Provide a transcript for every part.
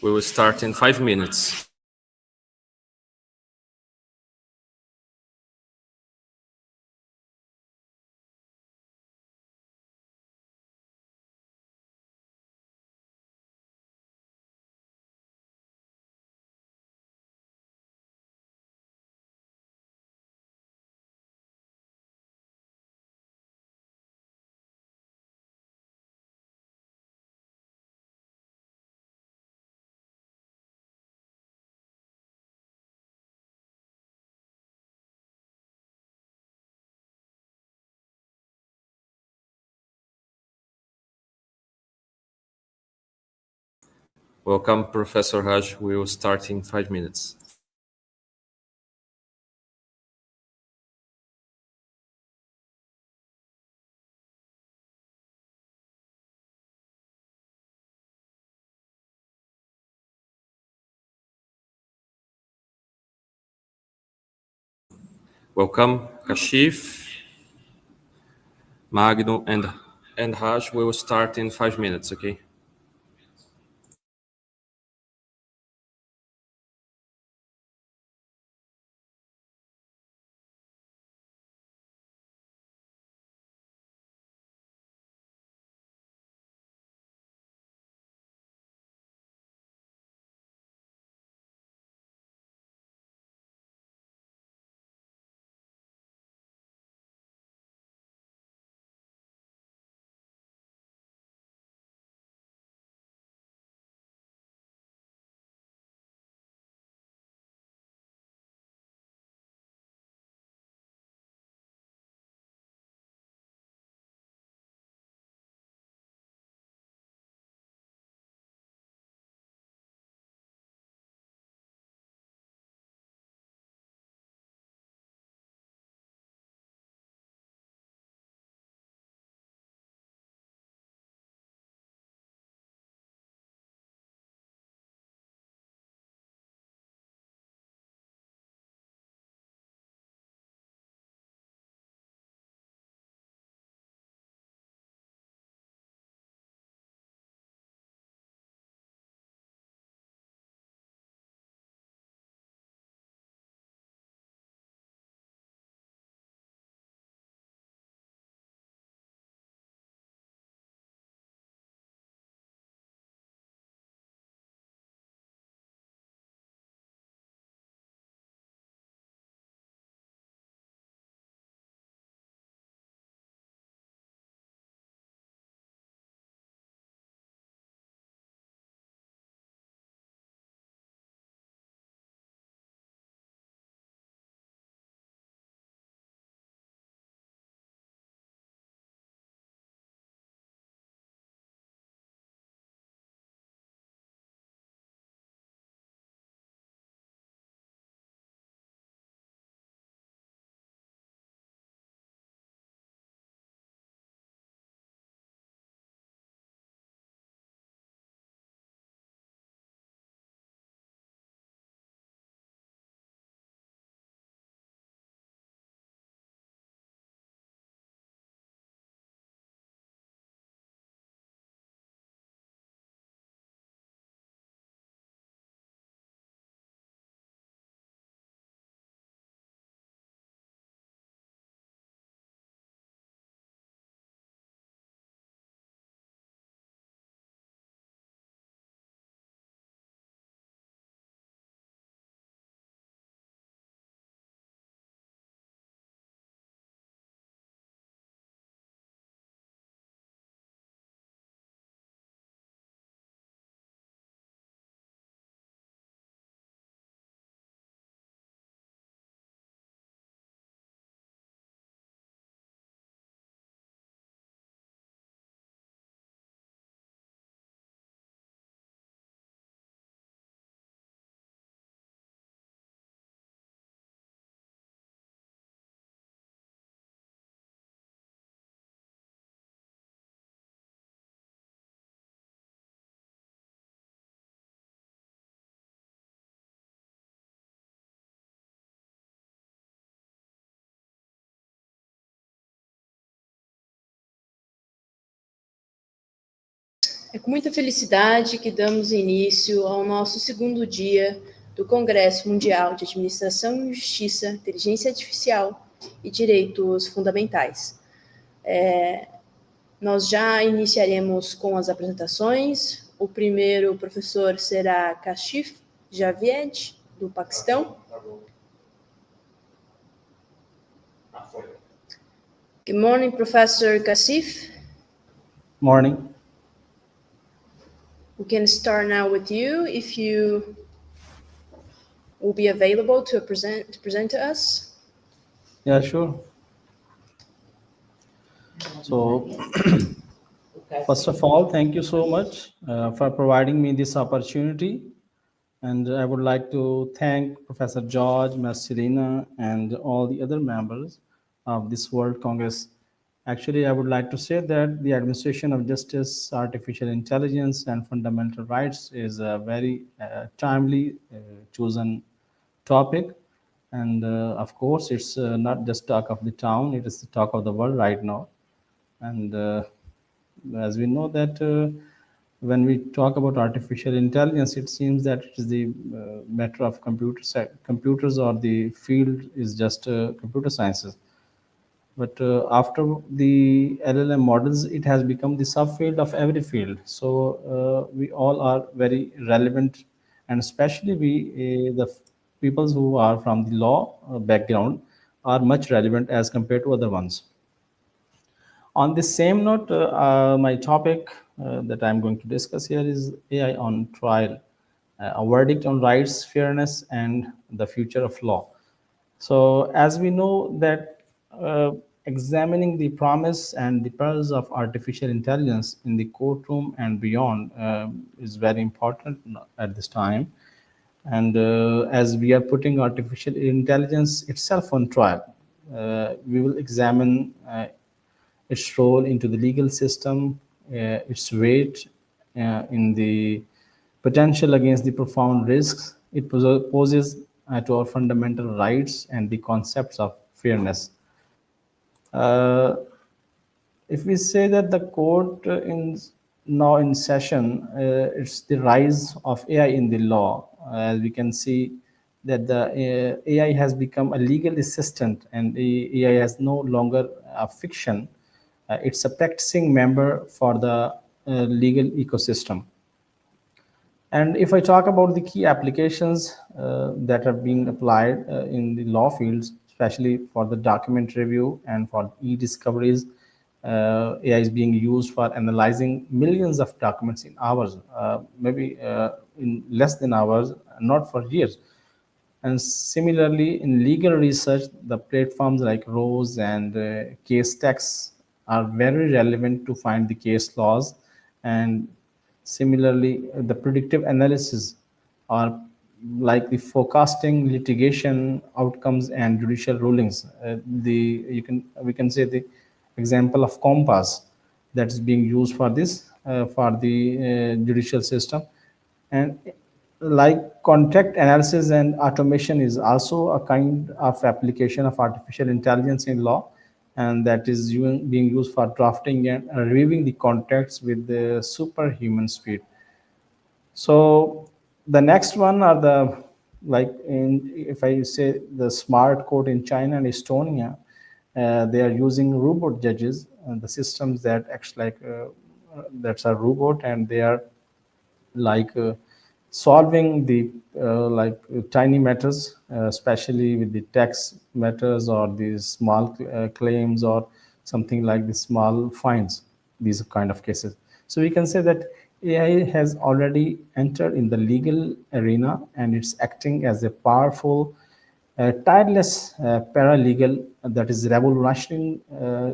We will start in 5 minutes. Welcome, Professor Raj. We will start in 5 minutes. Welcome, Kashif, Magno, and Raj. We will start in 5 minutes, okay? É com muita felicidade que damos início ao nosso segundo dia do Congresso Mundial de Administração e Justiça, Inteligência Artificial e Direitos Fundamentais. Nós já iniciaremos com as apresentações. O primeiro professor será Kashif Javed, do Paquistão. Good morning, Professor Kashif. Morning. We can start now with you, if you will be available to present to us. Yeah, sure. So, first of all, thank you so much for providing me this opportunity. And I would like to thank Professor George, Ms. Serena, and all the other members of this World Congress. Actually, I would like to say that the administration of justice, artificial intelligence, and fundamental rights is a very timely chosen topic. And of course, it's not just talk of the town, it is the talk of the world right now. And as we know that when we talk about artificial intelligence, it seems that it is the matter of computers, or the field is just computer sciences. But after the LLM models, it has become the subfield of every field. So we all are very relevant, and especially the peoples who are from the law background are much relevant as compared to other ones. On the same note, my topic that I'm going to discuss here is AI on trial, a verdict on rights, fairness, and the future of law. So, as we know that examining the promise and the perils of artificial intelligence in the courtroom and beyond is very important at this time. And as we are putting artificial intelligence itself on trial, we will examine its role into the legal system, its weight in the potential against the profound risks it poses to our fundamental rights and the concepts of fairness. Uh, if we say that the court in now in session, it's the rise of AI in the law. As we can see that the AI has become a legal assistant, and the AI is no longer a fiction. It's a practicing member for the legal ecosystem. And if I talk about the key applications that are being applied in the law fields, especially for the document review and for e-discoveries, AI is being used for analyzing millions of documents in hours, maybe in less than hours, not for years. And similarly, in legal research, the platforms like Rose and Case Text are very relevant to find the case laws. And similarly, the predictive analysis are like the forecasting litigation outcomes and judicial rulings. We can say the example of Compass that is being used for this for the judicial system. And like contract analysis and automation is also a kind of application of artificial intelligence in law, and that is being used for drafting and reviewing the contracts with the superhuman speed. So the next one are the, like in, if I say the smart court in China and Estonia, they are using robot judges, the systems that acts like that's a robot, and they are like solving the tiny matters, especially with the tax matters or the small claims or something like the small fines, these kind of cases. So we can say that AI has already entered in the legal arena, and it's acting as a powerful tireless paralegal that is revolutionizing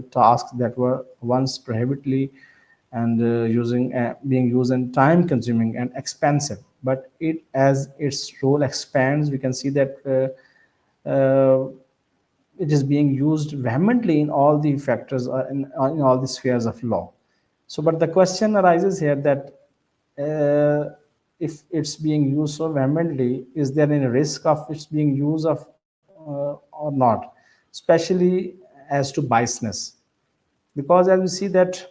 tasks that were once prohibitively and being used and time consuming and expensive. But it, as its role expands, we can see that it is being used vehemently in all the factors in all the spheres of law. So, but the question arises here that if it's being used so vehemently, is there any risk of its being used or not, especially as to biasness? Because as we see that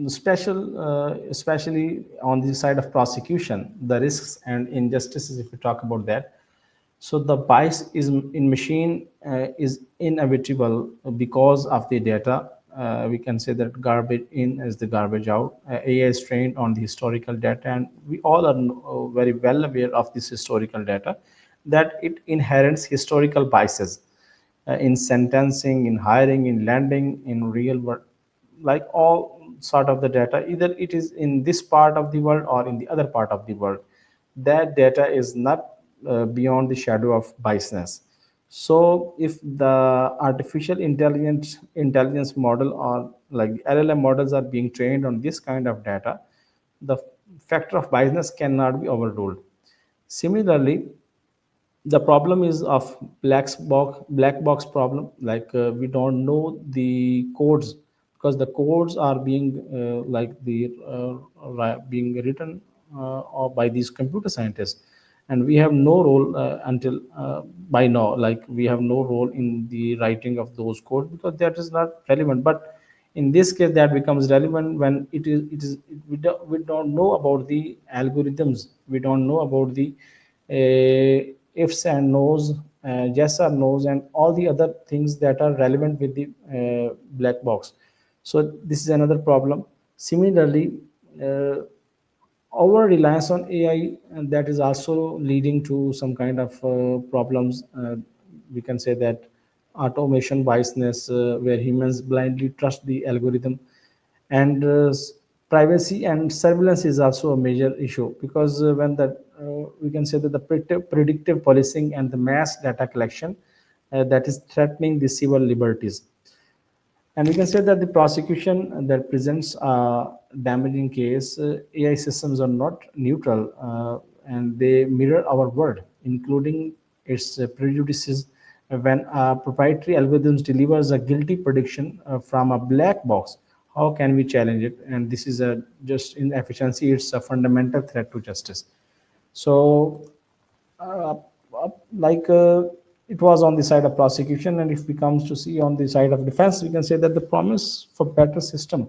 especially on the side of prosecution, the risks and injustices, if we talk about that. So the bias is in machine is inevitable because of the data. We can say that garbage in is the garbage out. AI is trained on the historical data, and we all are very well aware of this historical data, that it inherits historical biases in sentencing, in hiring, in lending, in real world, like all sort of the data, either it is in this part of the world or in the other part of the world, that data is not beyond the shadow of biasness. So if the artificial intelligence model or like the LLM models are being trained on this kind of data, the factor of biasness cannot be overruled. Similarly, the problem is of black box problem, like we don't know the codes, because the codes are being being written or by these computer scientists, and we have no role until by now, like we have no role in the writing of those codes, because that is not relevant. But in this case, that becomes relevant when we don't know about the algorithms, we don't know about the ifs and nos, yes or nos, and all the other things that are relevant with the black box. So this is another problem. Similarly, uh, over reliance on AI, and that is also leading to some kind of problems. We can say that automation biasness, where humans blindly trust the algorithm, and privacy and surveillance is also a major issue, because when the we can say that the predictive policing and the mass data collection that is threatening the civil liberties. And we can say that the prosecution that presents a damaging case, AI systems are not neutral, and they mirror our world, including its prejudices. When a proprietary algorithms delivers a guilty prediction from a black box, how can we challenge it? And this is a just inefficiency. It's a fundamental threat to justice. So uh, like it was on the side of prosecution, and if we comes to see on the side of defense, we can say that the promise for better system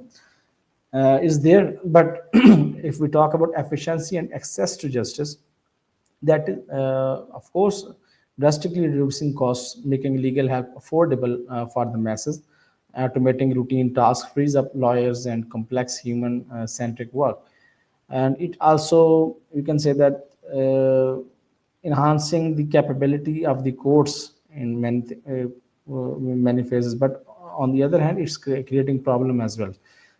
is there. But if we talk about efficiency and access to justice, that is of course drastically reducing costs, making legal help affordable for the masses. Automating routine tasks frees up lawyers and complex human centric work. And it also, you can say that enhancing the capability of the courts in many phases. But on the other hand, it's creating problem as well.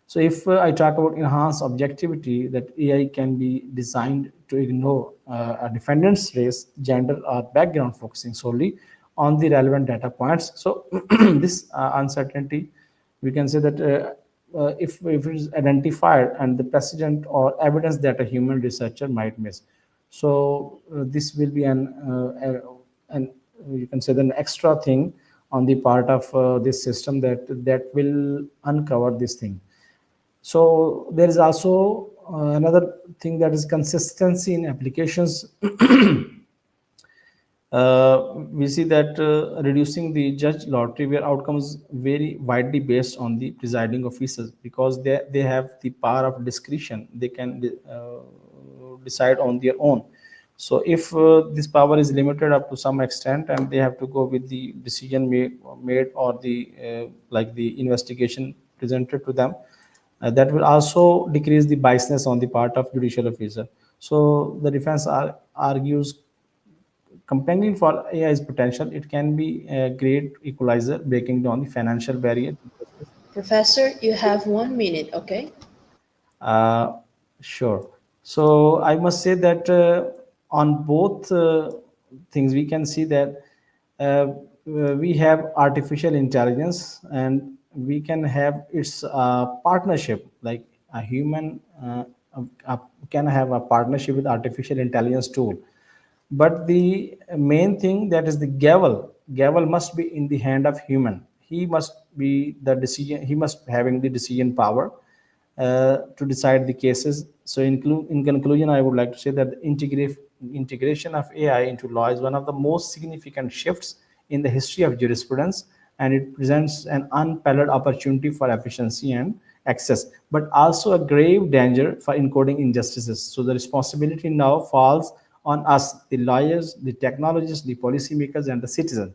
So if I talk about enhanced objectivity, that AI can be designed to ignore a defendant's race, gender, or background, focusing solely on the relevant data points. So this uncertainty, we can say that if it is identified and the precedent or evidence that a human researcher might miss. So this will be an you can say an extra thing on the part of this system that will uncover this thing. So there is also another thing, that is consistency in applications. We see that reducing the judge lottery, where outcomes vary widely based on the presiding officers, because they have the power of discretion. They can decide on their own. So if this power is limited up to some extent, and they have to go with the decision made or the the investigation presented to them, that will also decrease the biasness on the part of judicial officer. So the defense argues compelling for AI's potential, it can be a great equalizer, breaking down the financial barrier. Professor, you have 1 minute, okay? Uh, sure. So I must say that on both things, we can see that we have artificial intelligence, and we can have its partnership, like a human can have a partnership with artificial intelligence tool. But the main thing, that is the gavel must be in the hand of human. He must be the decision, he must having the decision power to decide the cases. So in conclusion, I would like to say that the integration of AI into law is one of the most significant shifts in the history of jurisprudence, and it presents an unparalleled opportunity for efficiency and access, but also a grave danger for encoding injustices. So the responsibility now falls on us, the lawyers, the technologists, the policymakers, and the citizens.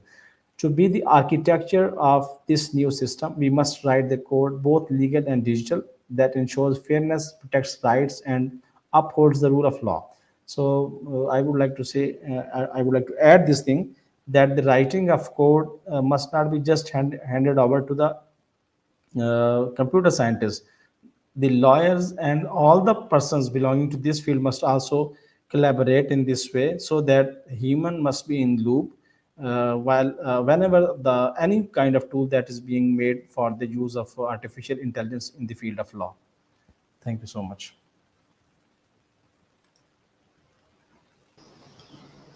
To be the architecture of this new system, we must write the code, both legal and digital, that ensures fairness, protects rights, and upholds the rule of law. So I would like to say, I would like to add this thing, that the writing of code must not be just handed over to the computer scientists. The lawyers and all the persons belonging to this field must also collaborate in this way, so that human must be in loop while whenever any kind of tool that is being made for the use of artificial intelligence in the field of law. Thank you so much.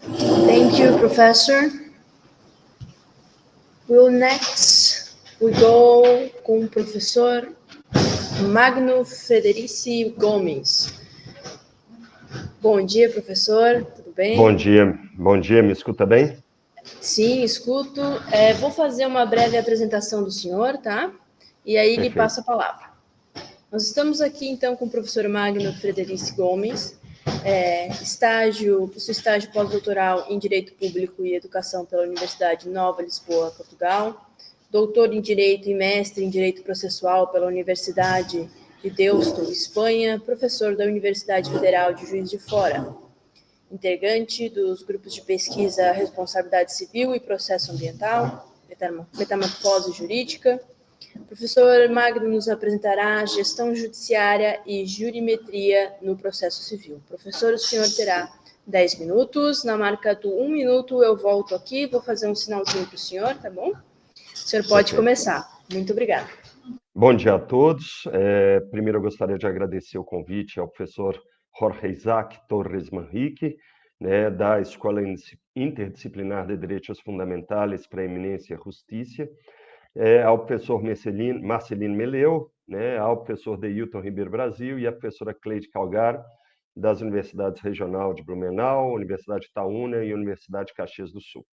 Thank you, Professor. We go com o professor Magno Frederici Gomes. Bom dia, professor. Tudo bem? Bom dia, me escuta bem? Sim, escuto. Vou fazer uma breve apresentação do senhor, tá? E aí lhe passo a palavra. Nós estamos aqui, então, com o professor Magno Frederici Gomes, possui estágio pós-doutoral em Direito Público e Educação pela Universidade Nova Lisboa, Portugal, doutor em Direito e mestre em Direito Processual pela Universidade de Deusto, Espanha, professor da Universidade Federal de Juiz de Fora, integrante dos grupos de pesquisa Responsabilidade Civil e Processo Ambiental, Metamorfose Jurídica. O professor Magno nos apresentará gestão judiciária e jurimetria no processo civil. Professor, o senhor terá 10 minutos. Na marca do 1 minuto eu volto aqui, vou fazer um sinalzinho para o senhor, tá bom? O senhor pode começar. Muito obrigada. Bom dia a todos. Primeiro eu gostaria de agradecer o convite ao professor Jorge Isaac Torres Manrique, né, da Escola Interdisciplinar de Derechos Fundamentais para a Eminência e Justicia, ao professor Marcelino Meleu, né, ao professor Deilton Ribeiro Brasil e à professora Cleide Calgar, das Universidades Regional de Blumenau, Universidade Itaúna e Universidade de Caxias do Sul.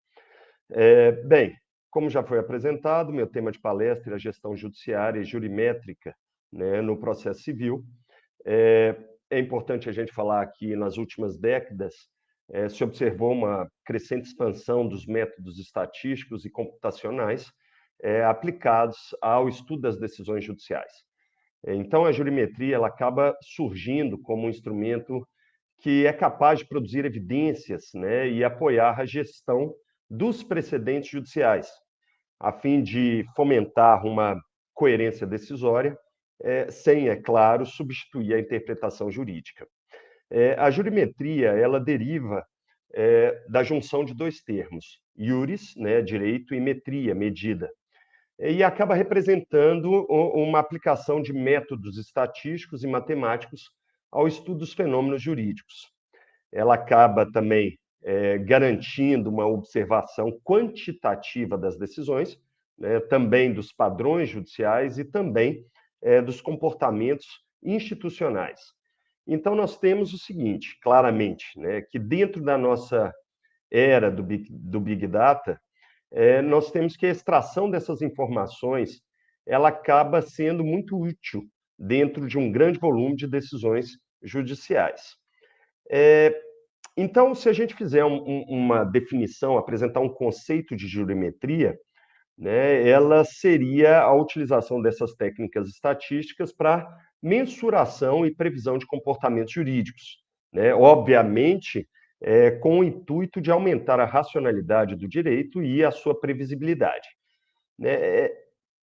Bem, como já foi apresentado, meu tema de palestra é a gestão judiciária e jurimétrica, né, no processo civil. É importante a gente falar que nas últimas décadas se observou uma crescente expansão dos métodos estatísticos e computacionais aplicados ao estudo das decisões judiciais. Então, a jurimetria ela acaba surgindo como um instrumento que é capaz de produzir evidências, né, e apoiar a gestão dos precedentes judiciais, a fim de fomentar uma coerência decisória, sem, é claro, substituir a interpretação jurídica. A jurimetria ela deriva da junção de dois termos, iuris, né, direito, e metria, medida, e acaba representando uma aplicação de métodos estatísticos e matemáticos ao estudo dos fenômenos jurídicos. Ela acaba também garantindo uma observação quantitativa das decisões, né, também dos padrões judiciais e também dos comportamentos institucionais. Então, nós temos o seguinte, claramente, né, que dentro da nossa era do Big Data, nós temos que a extração dessas informações ela acaba sendo muito útil dentro de um grande volume de decisões judiciais. Então, se a gente fizer uma definição, apresentar um conceito de jurimetria, né, ela seria a utilização dessas técnicas estatísticas para mensuração e previsão de comportamentos jurídicos, né, obviamente, com o intuito de aumentar a racionalidade do direito e a sua previsibilidade, né?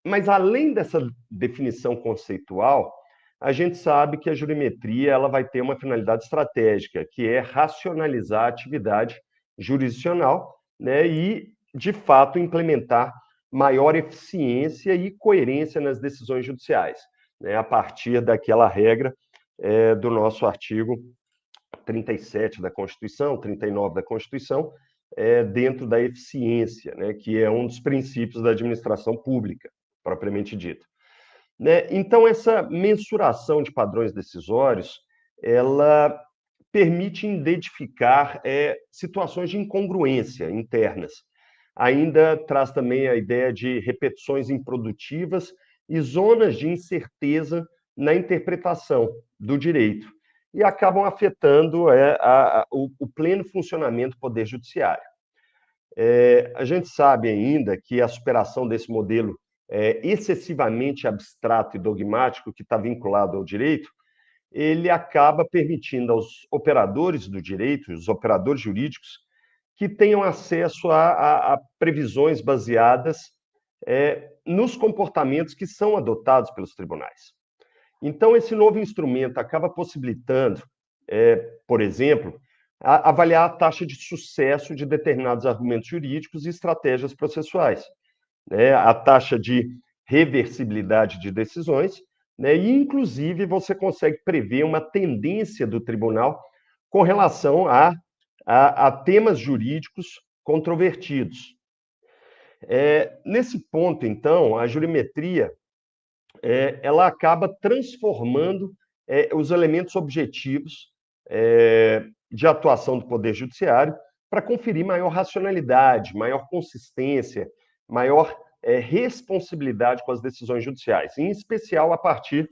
Mas, além dessa definição conceitual, a gente sabe que a jurimetria ela vai ter uma finalidade estratégica, que é racionalizar a atividade jurisdicional, né, e, de fato, implementar maior eficiência e coerência nas decisões judiciais, né, a partir daquela regra do nosso artigo 37 da Constituição, 39 da Constituição, dentro da eficiência, né, que é um dos princípios da administração pública, propriamente dito. Né? Então, essa mensuração de padrões decisórios, ela permite identificar situações de incongruência internas. Ainda traz também a ideia de repetições improdutivas e zonas de incerteza na interpretação do direito, e acabam afetando o pleno funcionamento do Poder Judiciário. A gente sabe ainda que a superação desse modelo excessivamente abstrato e dogmático, que está vinculado ao direito, ele acaba permitindo aos operadores do direito, os operadores jurídicos, que tenham acesso a previsões baseadas nos comportamentos que são adotados pelos tribunais. Então, esse novo instrumento acaba possibilitando, por exemplo, avaliar a taxa de sucesso de determinados argumentos jurídicos e estratégias processuais, né? A taxa de reversibilidade de decisões, né? E, inclusive, você consegue prever uma tendência do tribunal com relação a temas jurídicos controvertidos. Nesse ponto, então, a jurimetria ela acaba transformando os elementos objetivos de atuação do Poder Judiciário para conferir maior racionalidade, maior consistência, maior responsabilidade com as decisões judiciais, em especial a partir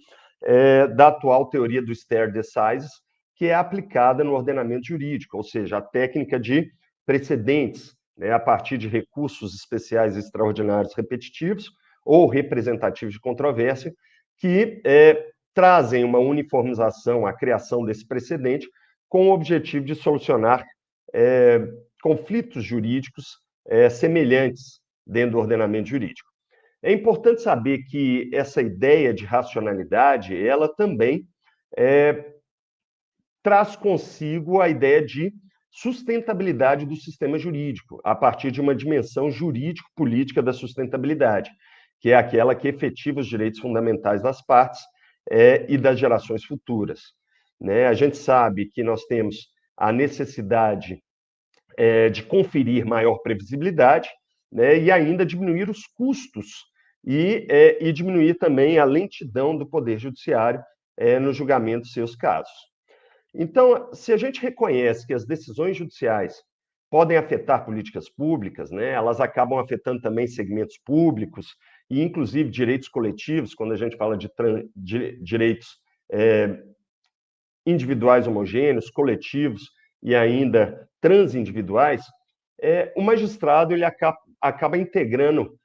da atual teoria do stare decisis, que é aplicada no ordenamento jurídico, ou seja, a técnica de precedentes, né, a partir de recursos especiais extraordinários repetitivos ou representativos de controvérsia, que trazem uma uniformização, a criação desse precedente, com o objetivo de solucionar conflitos jurídicos semelhantes dentro do ordenamento jurídico. É importante saber que essa ideia de racionalidade, ela também traz consigo a ideia de sustentabilidade do sistema jurídico, a partir de uma dimensão jurídico-política da sustentabilidade, que é aquela que efetiva os direitos fundamentais das partes e das gerações futuras. Né? A gente sabe que nós temos a necessidade de conferir maior previsibilidade, né? E ainda diminuir os custos e diminuir também a lentidão do Poder Judiciário no julgamento de seus casos. Então, se a gente reconhece que as decisões judiciais podem afetar políticas públicas, né? Elas acabam afetando também segmentos públicos e, inclusive, direitos coletivos, quando a gente fala de direitos individuais homogêneos, coletivos e ainda transindividuais, o magistrado ele acaba integrando,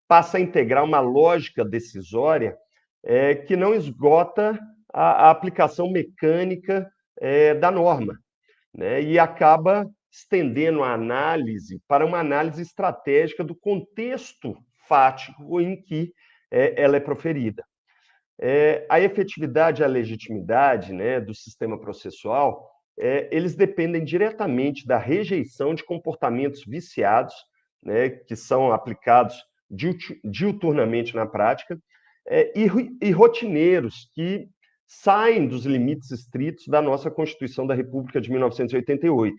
passa a integrar uma lógica decisória que não esgota a aplicação mecânica da norma, né? E acaba estendendo a análise para uma análise estratégica do contexto fático em que ela é proferida. A efetividade e a legitimidade, né, do sistema processual, eles dependem diretamente da rejeição de comportamentos viciados, né, que são aplicados diuturnamente na prática, e rotineiros que saem dos limites estritos da nossa Constituição da República de 1988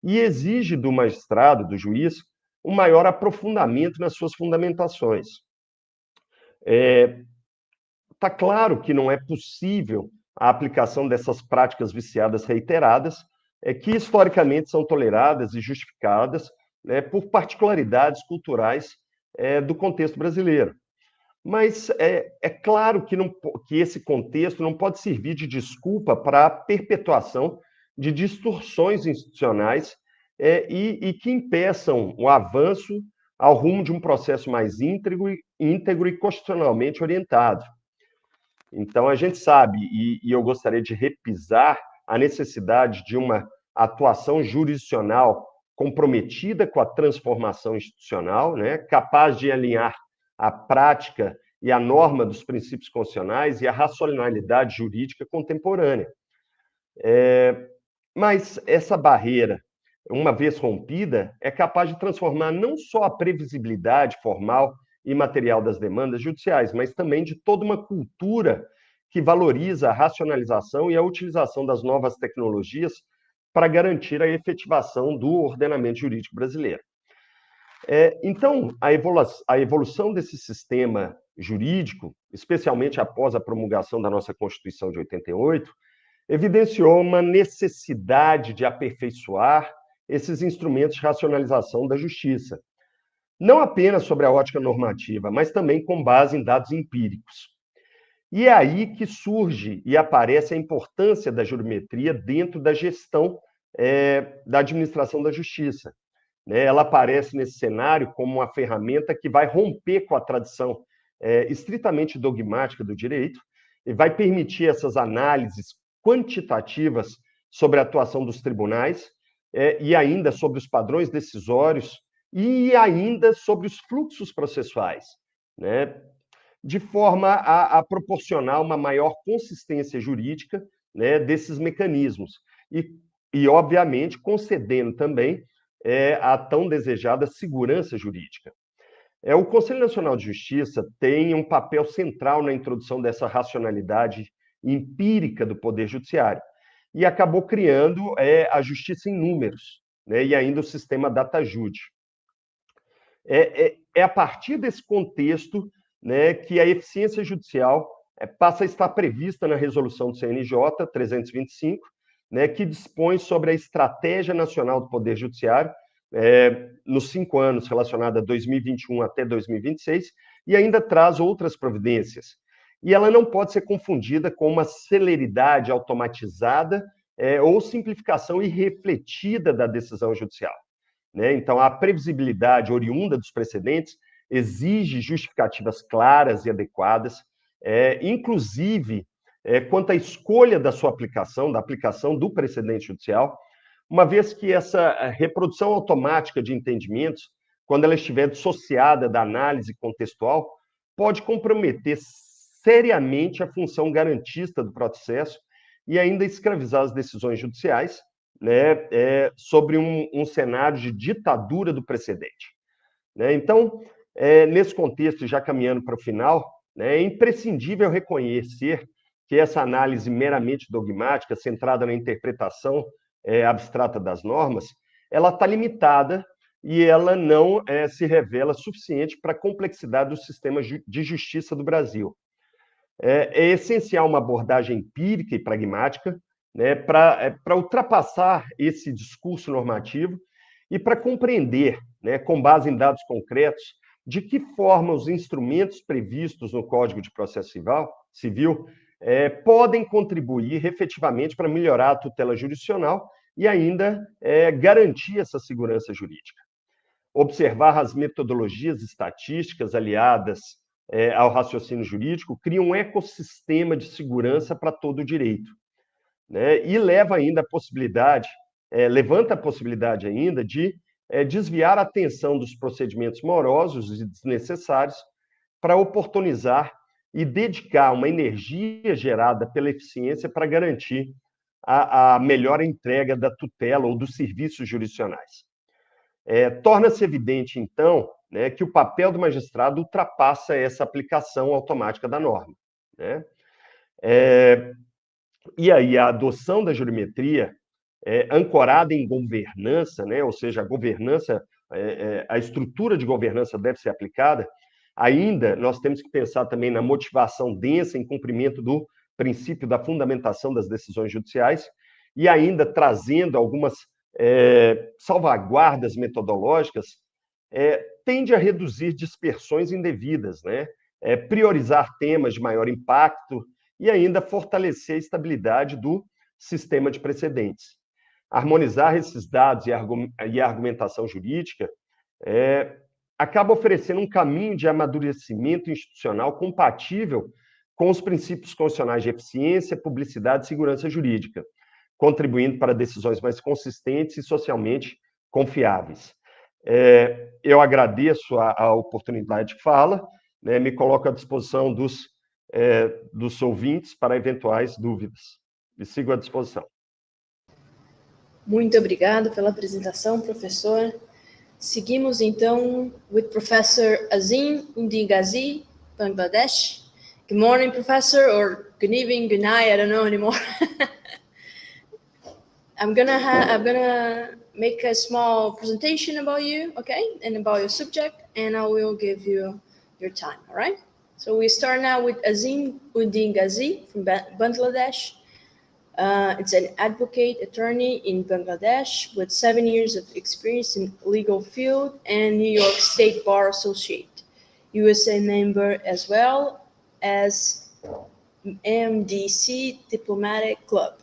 e exige do magistrado, do juiz, um maior aprofundamento nas suas fundamentações. Está claro que não é possível a aplicação dessas práticas viciadas reiteradas, que historicamente são toleradas e justificadas, né, por particularidades culturais do contexto brasileiro. Mas é claro que esse contexto não pode servir de desculpa para a perpetuação de distorções institucionais e que impeçam o avanço ao rumo de um processo mais íntegro e constitucionalmente orientado. Então, a gente sabe, e eu gostaria de repisar a necessidade de uma atuação jurisdicional comprometida com a transformação institucional, né, capaz de alinhar a prática e a norma dos princípios constitucionais e a racionalidade jurídica contemporânea. Mas essa barreira, uma vez rompida, é capaz de transformar não só a previsibilidade formal e material das demandas judiciais, mas também de toda uma cultura que valoriza a racionalização e a utilização das novas tecnologias para garantir a efetivação do ordenamento jurídico brasileiro. Então, a evolução desse sistema jurídico, especialmente após a promulgação da nossa Constituição de 88, evidenciou uma necessidade de aperfeiçoar esses instrumentos de racionalização da justiça, não apenas sobre a ótica normativa, mas também com base em dados empíricos. E é aí que surge e aparece a importância da jurimetria dentro da gestão da administração da justiça. Ela aparece nesse cenário como uma ferramenta que vai romper com a tradição estritamente dogmática do direito e vai permitir essas análises quantitativas sobre a atuação dos tribunais e ainda sobre os padrões decisórios e ainda sobre os fluxos processuais, né? De forma a proporcionar uma maior consistência jurídica, né, desses mecanismos. E, obviamente, concedendo também a tão desejada segurança jurídica. O Conselho Nacional de Justiça tem um papel central na introdução dessa racionalidade empírica do Poder Judiciário e acabou criando a justiça em números, né, e ainda o sistema DataJude. É a partir desse contexto, né, que a eficiência judicial passa a estar prevista na resolução do CNJ 325, né, que dispõe sobre a Estratégia Nacional do Poder Judiciário nos 5 anos relacionada a 2021 até 2026, e ainda traz outras providências. E ela não pode ser confundida com uma celeridade automatizada ou simplificação irrefletida da decisão judicial. Né? Então, a previsibilidade oriunda dos precedentes exige justificativas claras e adequadas, inclusive quanto à escolha da sua aplicação, da aplicação do precedente judicial, uma vez que essa reprodução automática de entendimentos, quando ela estiver dissociada da análise contextual, pode comprometer seriamente a função garantista do processo e ainda escravizar as decisões judiciais, né, sobre um cenário de ditadura do precedente. Né? Então, nesse contexto, já caminhando para o final, né, é imprescindível reconhecer que essa análise meramente dogmática, centrada na interpretação abstrata das normas, ela está limitada e ela não se revela suficiente para a complexidade do sistema de justiça do Brasil. É essencial uma abordagem empírica e pragmática, né, para ultrapassar esse discurso normativo e para compreender, né, com base em dados concretos, de que forma os instrumentos previstos no Código de Processo Civil podem contribuir efetivamente para melhorar a tutela jurisdicional e ainda garantir essa segurança jurídica. Observar as metodologias estatísticas aliadas ao raciocínio jurídico cria um ecossistema de segurança para todo o direito. Né? E leva ainda a possibilidade, levanta a possibilidade ainda de desviar a atenção dos procedimentos morosos e desnecessários para oportunizar e dedicar uma energia gerada pela eficiência para garantir a melhor entrega da tutela ou dos serviços jurisdicionais. Torna-se evidente, então, né, que o papel do magistrado ultrapassa essa aplicação automática da norma. Né? E aí, a adoção da jurimetria, ancorada em governança, né, ou seja, a governança, a estrutura de governança deve ser aplicada. Ainda, nós temos que pensar também na motivação densa em cumprimento do princípio da fundamentação das decisões judiciais e ainda trazendo algumas salvaguardas metodológicas, tende a reduzir dispersões indevidas, né? Priorizar temas de maior impacto e ainda fortalecer a estabilidade do sistema de precedentes. Harmonizar esses dados e a argumentação jurídica acaba oferecendo um caminho de amadurecimento institucional compatível com os princípios constitucionais de eficiência, publicidade e segurança jurídica, contribuindo para decisões mais consistentes e socialmente confiáveis. Eu agradeço a oportunidade de fala, né, me coloco à disposição dos ouvintes para eventuais dúvidas. E sigo à disposição. Muito obrigado pela apresentação, professor. Seguimos, então, with Professor Azim Undigazi, Bangladesh. Good morning, professor, or good evening, good night, I don't know anymore. I'm gonna make a small presentation about you, okay, and about your subject, and I will give you your time, all right? So we start now with Azim Undigazi from Bangladesh. It's an advocate attorney in Bangladesh with 7 years of experience in legal field and New York State Bar Associate, USA member as well as MDC Diplomatic Club.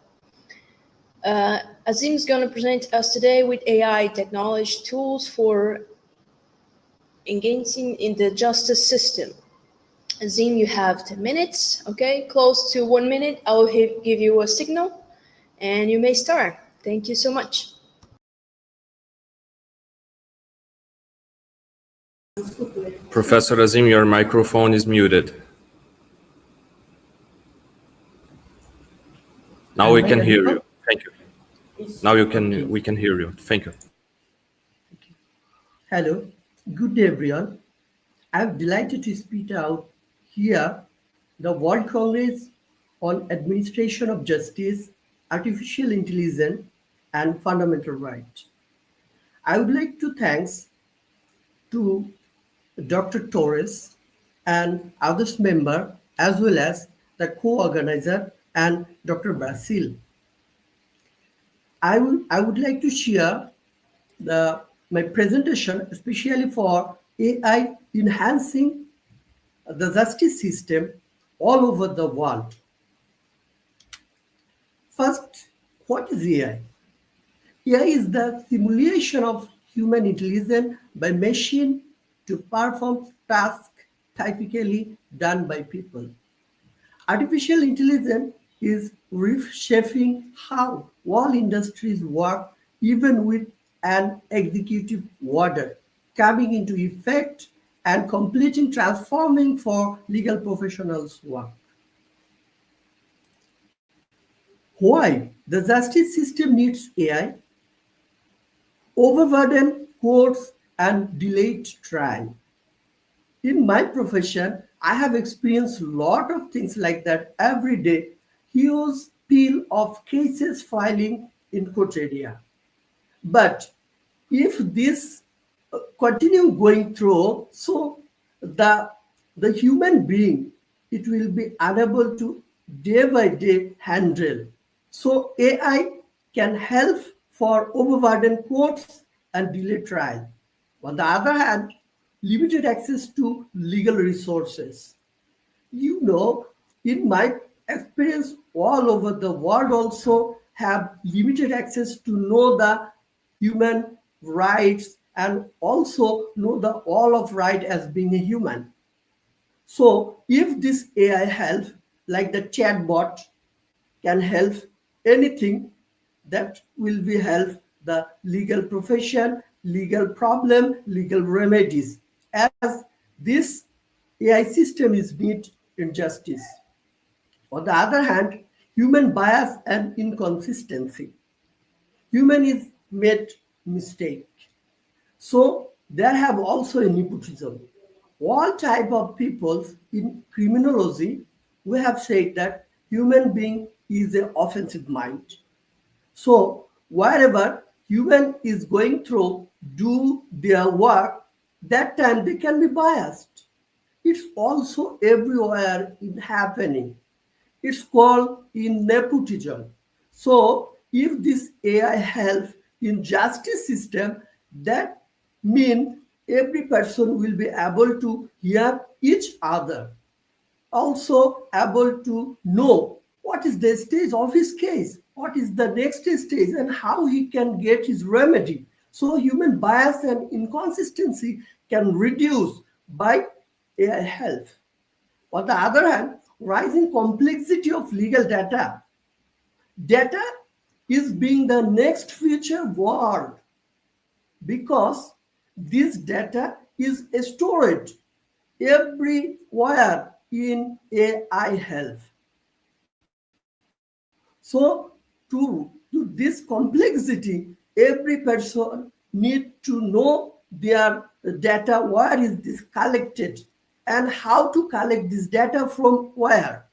Azim is going to present us today with AI technology tools for engaging in the justice system. Azim, you have 10 minutes, okay? Close to 1 minute, I will give you a signal and you may start. Thank you so much. Professor Azim, your microphone is muted. Now we can hear you. Thank you. Now we can hear you. Thank you. Hello, good day everyone. I'm delighted to speak out here the World Congress on Administration of Justice, Artificial Intelligence and Fundamental Rights. I would like to thanks to Dr. Torres and others member as well as the co-organizer and Dr. Basil. I would like to share my presentation, especially for AI enhancing the justice system all over the world. First, what is AI? AI is the simulation of human intelligence by machine to perform tasks typically done by people. Artificial intelligence is reshaping how all industries work, even with an executive order coming into effect and completing transforming for legal professionals' work. Why the justice system needs AI? Overburdened courts and delayed trial. In my profession, I have experienced a lot of things like that every day. Huge pile of cases filing in court area. But if this continue going through, so the human being, it will be unable to day by day handle. So AI can help for overburdened courts and delay trial. On the other hand, limited access to legal resources. You know, in my experience all over the world also have limited access to know the human rights and also know the all of right as being a human. So if this AI help, like the chatbot can help anything, that will be help the legal profession, legal problem, legal remedies, as this AI system is needed in justice. On the other hand, human bias and inconsistency. Human is made mistake. So there have also a nepotism. All type of people in criminology, we have said that human being is an offensive mind. So wherever human is going through, do their work, that time they can be biased. It's also everywhere in happening. It's called in nepotism. So if this AI helps in justice system, that means every person will be able to hear each other. Also able to know what is the stage of his case, what is the next stage, and how he can get his remedy. So human bias and inconsistency can reduce by AI help. On the other hand, rising complexity of legal data. Data is being the next future world because this data is stored everywhere in AI health. So to this complexity, every person need to know their data, where is this collected and how to collect this data from where.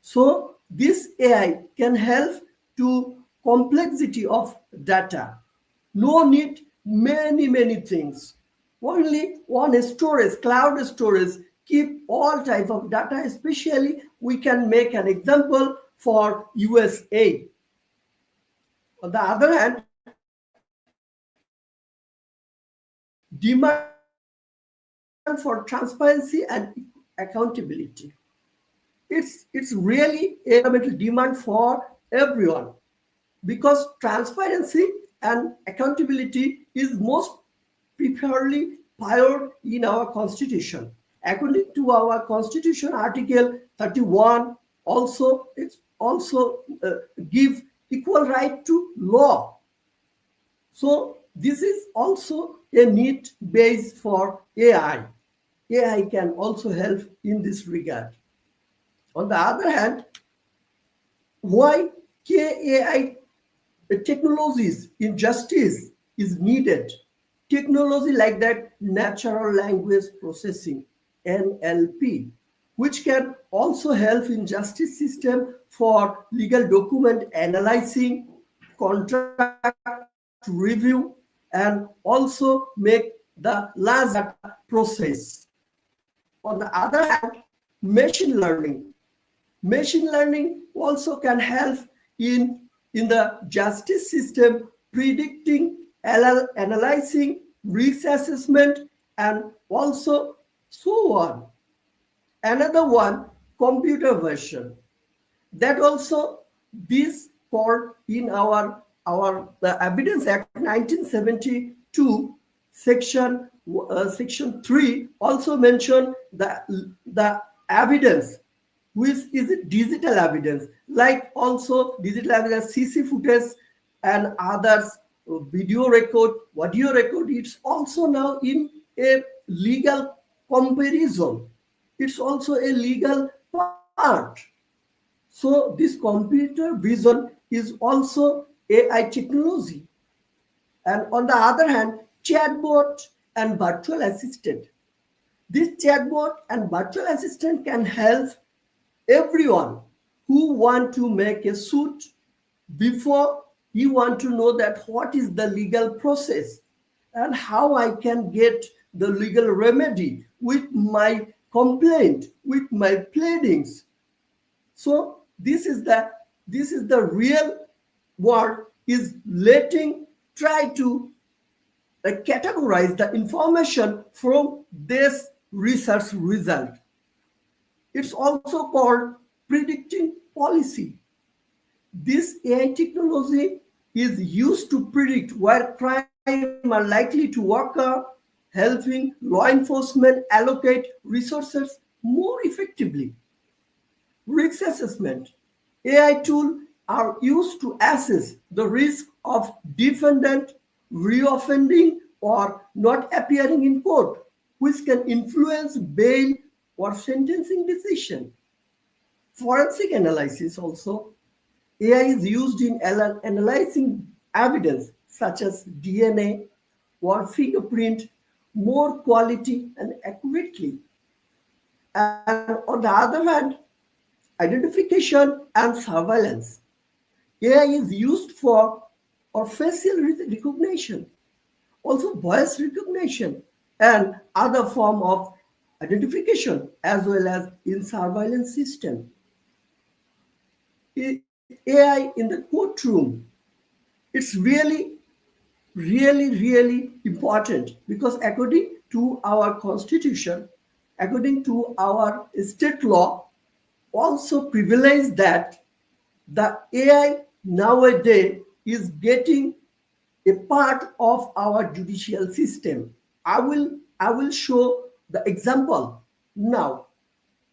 So this AI can help to complexity of data. No need many things. Only one storage, cloud storage, keep all type of data. Especially we can make an example for USA. On the other hand, demand for transparency and accountability. It's really a fundamental demand for everyone, because transparency and accountability is most preferably prior in our constitution. According to our constitution, Article 31 also give equal right to law. So this is also a neat base for AI. AI can also help in this regard. On the other hand, why AI technologies in justice is needed? Technology like that, natural language processing, NLP, which can also help in justice system for legal document analyzing, contract review, and also make the larger process. On the other hand, machine learning also can help in the justice system, predicting, analyzing, risk assessment, and also so on. Another one, computer vision. That also, this called in the Evidence Act 1972, section 3 also mentioned the evidence, which is digital evidence, like also digital evidence, CC footage and others, video record, audio record. It's also now in a legal comparison. It's also a legal part. So this computer vision is also AI technology. And on the other hand, chatbot and virtual assistant. This chatbot and virtual assistant can help everyone who want to make a suit before you want to know that what is the legal process and how I can get the legal remedy with my complaint, with my pleadings. So this is the real world is try to categorize the information from this research result. It's also called predicting policy. This AI technology is used to predict where crime are likely to occur, helping law enforcement allocate resources more effectively. Risk assessment. AI tools are used to assess the risk of defendant reoffending or not appearing in court, which can influence bail or sentencing decision. Forensic analysis also. AI is used in analyzing evidence such as DNA or fingerprint more quality and accurately. And on the other hand, identification and surveillance. AI is used for facial recognition, also voice recognition, and other form of identification, as well as in surveillance system. AI in the courtroom, it's really important, because according to our constitution, according to our state law, also privilege that the AI nowadays is getting a part of our judicial system. I will show the example now.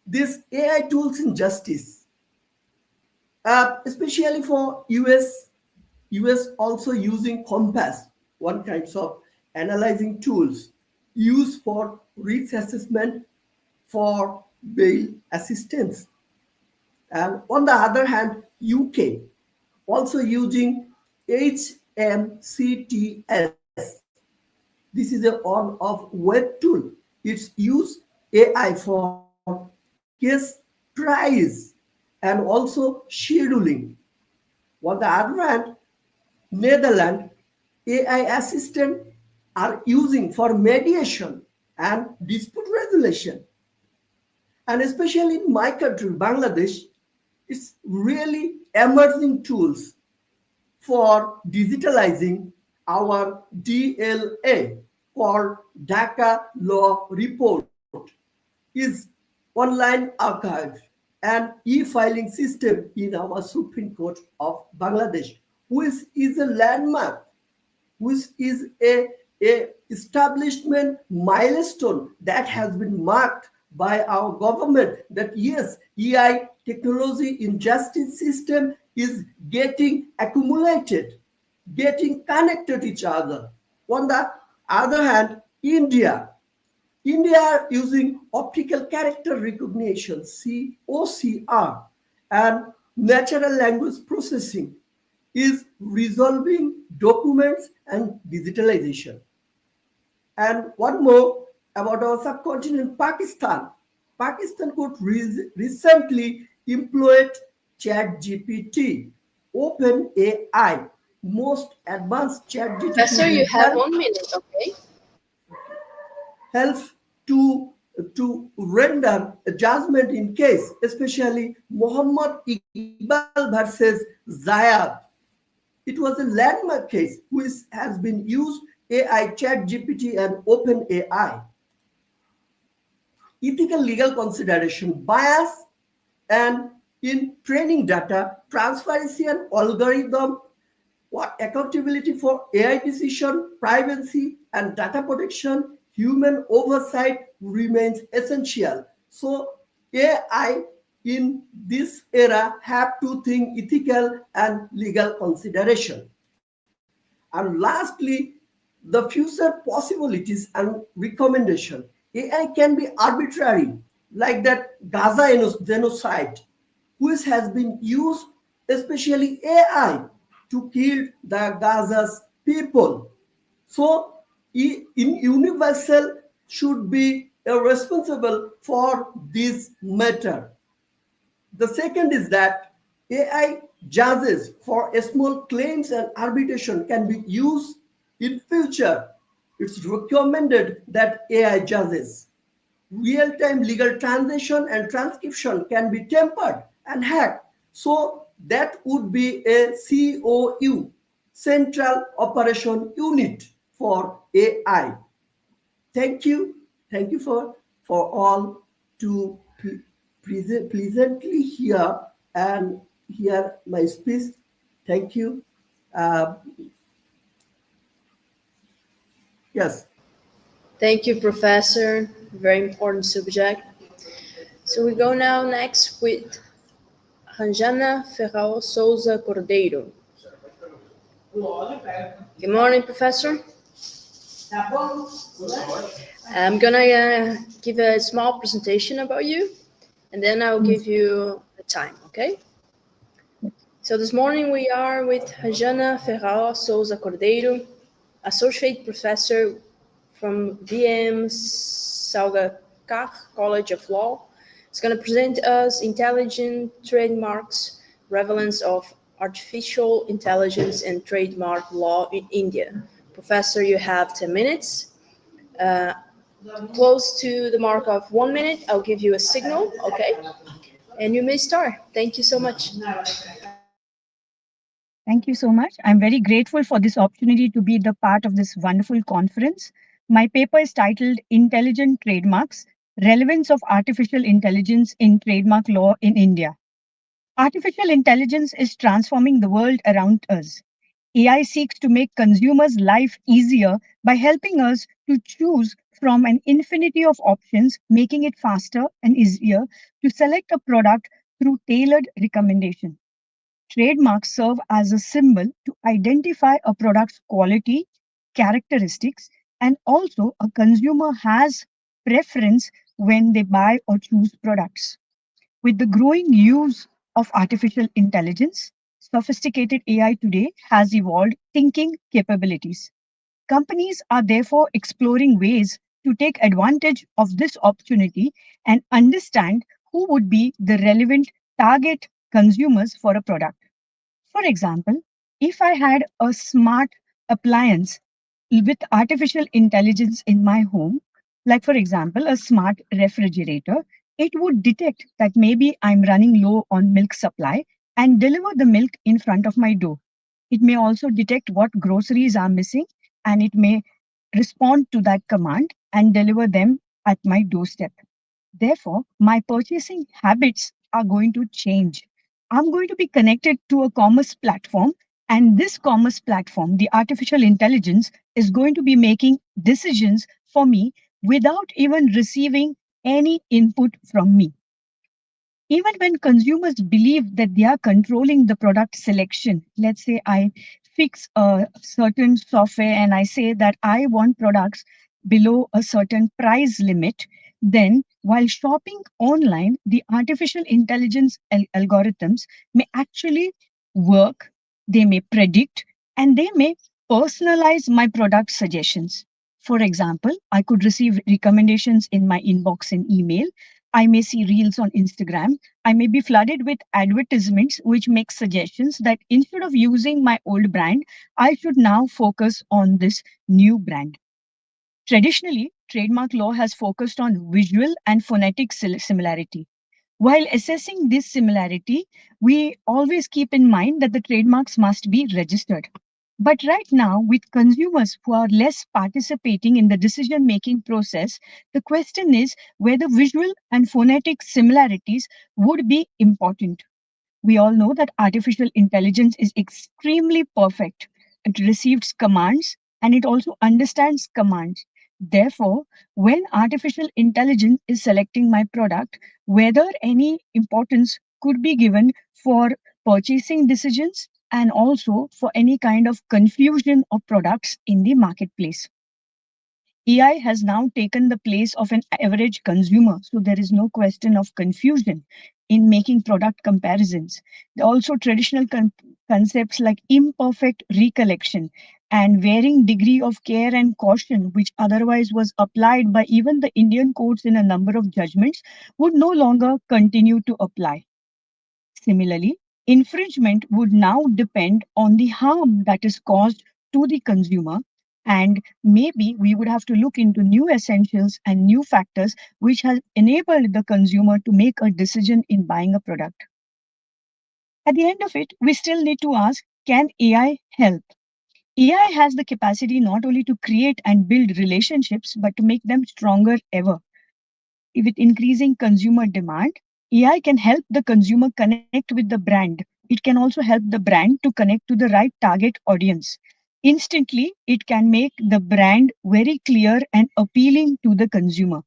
These AI tools in justice, especially for US also using Compass, one kind of analyzing tools used for risk assessment for bail assistance. And on the other hand, UK also using HMCTS. This is a on-off web tool. It's used AI for case price and also scheduling. On the other hand, Netherlands AI assistant are using for mediation and dispute resolution. And especially in my country, Bangladesh, It's really emerging tools for digitalizing our DLA, called Dhaka Law Report, is online archive and e-filing system in our Supreme Court of Bangladesh, which is a landmark, which is a establishment milestone that has been marked by our government, that yes, AI technology in justice system is getting accumulated, getting connected to each other. On the other hand, India using optical character recognition, OCR, and natural language processing is resolving documents and digitalization. And one more about our subcontinent, Pakistan. Pakistan could recently employed ChatGPT, OpenAI, most advanced ChatGPT. Professor, you have 1 minute, okay? Helps to render a judgment in case, especially Muhammad Iqbal versus Zayad. It was a landmark case which has been used AI, ChatGPT, and OpenAI. Ethical legal consideration, bias, and in training data, transparency and algorithm, what accountability for AI decision, privacy, and data protection, human oversight remains essential. So AI in this era have to think ethical and legal consideration. And lastly, the future possibilities and recommendation. AI can be arbitrary, like that Gaza genocide, which has been used, especially AI, to kill the Gaza's people. So in universal should be responsible for this matter. The second is that AI judges for small claims and arbitration can be used in future. It's recommended that AI judges. Real-time legal translation and transcription can be tampered and hacked. So that would be a COU, Central Operation Unit for AI. Thank you for all to pleasantly hear and hear my speech. Thank you. Yes. Thank you, Professor. Very important subject. So we go now next with Ranjana Ferral Souza Cordeiro. Good morning, Professor. I'm gonna give a small presentation about you, and then I'll give you the time, okay? So this morning we are with Ranjana Ferral Souza Cordeiro, Associate Professor from VM Salgakar College of Law. It's going to present us intelligent trademarks, relevance of artificial intelligence and trademark law in India. Professor, you have 10 minutes. Close to the mark of 1 minute, I'll give you a signal, okay? And you may start. Thank you so much. Thank you so much. I'm very grateful for this opportunity to be the part of this wonderful conference. My paper is titled Intelligent Trademarks, Relevance of Artificial Intelligence in Trademark Law in India. Artificial intelligence is transforming the world around us. AI seeks to make consumers' life easier by helping us to choose from an infinity of options, making it faster and easier to select a product through tailored recommendation. Trademarks serve as a symbol to identify a product's quality, characteristics, and also a consumer has preference when they buy or choose products. With the growing use of artificial intelligence, sophisticated AI today has evolved thinking capabilities. Companies are therefore exploring ways to take advantage of this opportunity and understand who would be the relevant target consumers for a product. For example, if I had a smart appliance with artificial intelligence in my home, like for example, a smart refrigerator, It would detect that maybe I'm running low on milk supply and deliver the milk in front of my door. It may also detect what groceries are missing, and it may respond to that command and deliver them at my doorstep. Therefore, my purchasing habits are going to change. I'm going to be connected to a commerce platform, and this commerce platform, the artificial intelligence, is going to be making decisions for me without even receiving any input from me. Even when consumers believe that they are controlling the product selection, let's say I fix a certain software and I say that I want products below a certain price limit, then while shopping online, the artificial intelligence algorithms may actually work, they may predict, and they may personalize my product suggestions. For example, I could receive recommendations in my inbox in email. I may see reels on Instagram. I may be flooded with advertisements which make suggestions that instead of using my old brand, I should now focus on this new brand. Traditionally, trademark law has focused on visual and phonetic similarity. While assessing this similarity, we always keep in mind that the trademarks must be registered. But right now, with consumers who are less participating in the decision-making process, the question is whether visual and phonetic similarities would be important. We all know that artificial intelligence is extremely perfect. It receives commands and it also understands commands. Therefore, when artificial intelligence is selecting my product, whether any importance could be given for purchasing decisions and also for any kind of confusion of products in the marketplace. AI has now taken the place of an average consumer, so there is no question of confusion in making product comparisons. Also, traditional concepts like imperfect recollection and varying degree of care and caution, which otherwise was applied by even the Indian courts in a number of judgments, would no longer continue to apply. Similarly, infringement would now depend on the harm that is caused to the consumer, and maybe we would have to look into new essentials and new factors which have enabled the consumer to make a decision in buying a product. At the end of it, we still need to ask, can AI help? AI has the capacity not only to create and build relationships, but to make them stronger ever. With increasing consumer demand, AI can help the consumer connect with the brand. It can also help the brand to connect to the right target audience. Instantly, it can make the brand very clear and appealing to the consumer.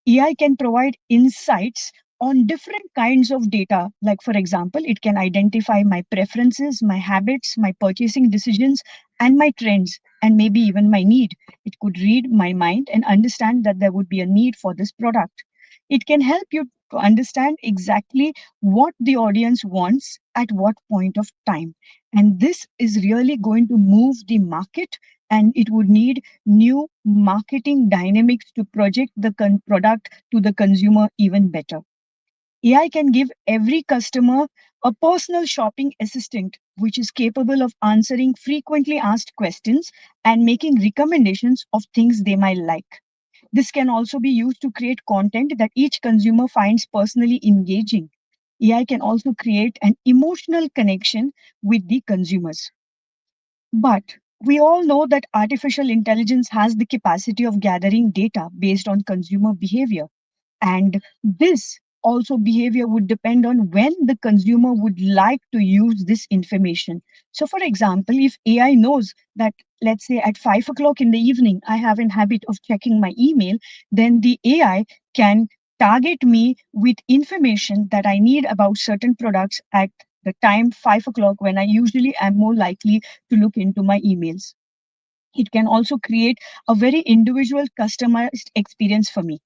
AI can provide insights on different kinds of data. Like, for example, it can identify my preferences, my habits, my purchasing decisions, and my trends, and maybe even my need. It could read my mind and understand that there would be a need for this product. It can help you to understand exactly what the audience wants at what point of time. And this is really going to move the market, and it would need new marketing dynamics to project the product to the consumer even better. AI can give every customer a personal shopping assistant, which is capable of answering frequently asked questions and making recommendations of things they might like. This can also be used to create content that each consumer finds personally engaging. AI can also create an emotional connection with the consumers. But we all know that artificial intelligence has the capacity of gathering data based on consumer behavior. And this also behavior would depend on when the consumer would like to use this information. So for example, if AI knows that, let's say at 5 o'clock in the evening, I have a habit of checking my email, then the AI can target me with information that I need about certain products at the time 5 o'clock when I usually am more likely to look into my emails. It can also create a very individual customized experience for me.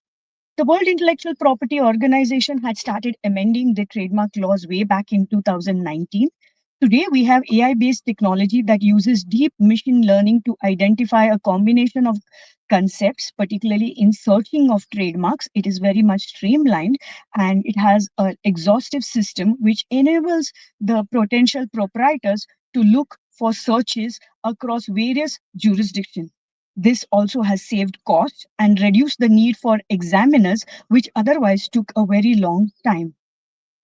The World Intellectual Property Organization had started amending the trademark laws way back in 2019. Today, we have AI-based technology that uses deep machine learning to identify a combination of concepts, particularly in searching of trademarks. It is very much streamlined, and it has an exhaustive system which enables the potential proprietors to look for searches across various jurisdictions. This also has saved costs and reduced the need for examiners, which otherwise took a very long time.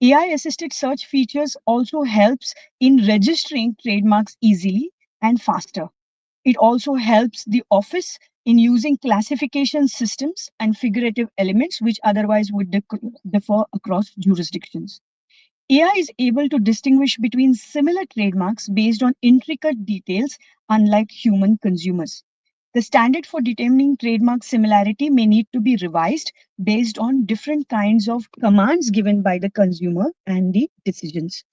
AI assisted search features also helps in registering trademarks easily and faster. It also helps the office in using classification systems and figurative elements which otherwise would differ across jurisdictions. AI is able to distinguish between similar trademarks based on intricate details, unlike human consumers. The standard for determining trademark similarity may need to be revised based on different kinds of commands given by the consumer and the decisions.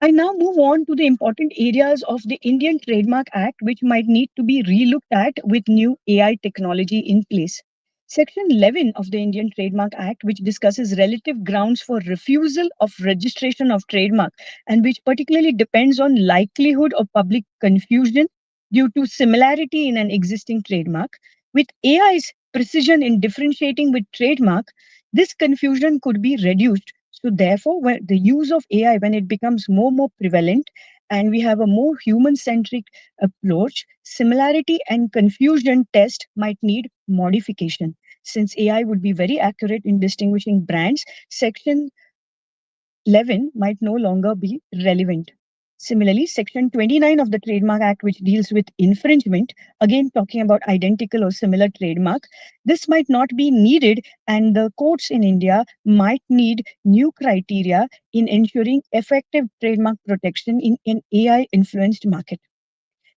I now move on to the important areas of the Indian Trademark Act, which might need to be relooked at with new AI technology in place. Section 11 of the Indian Trademark Act, which discusses relative grounds for refusal of registration of trademark and which particularly depends on likelihood of public confusion due to similarity in an existing trademark. With AI's precision in differentiating with trademark, this confusion could be reduced. So therefore, when the use of AI, when it becomes more prevalent and we have a more human-centric approach, similarity and confusion test might need modification. Since AI would be very accurate in distinguishing brands, Section 11 might no longer be relevant. Similarly, Section 29 of the Trademark Act, which deals with infringement, again talking about identical or similar trademark, this might not be needed, and the courts in India might need new criteria in ensuring effective trademark protection in an AI-influenced market.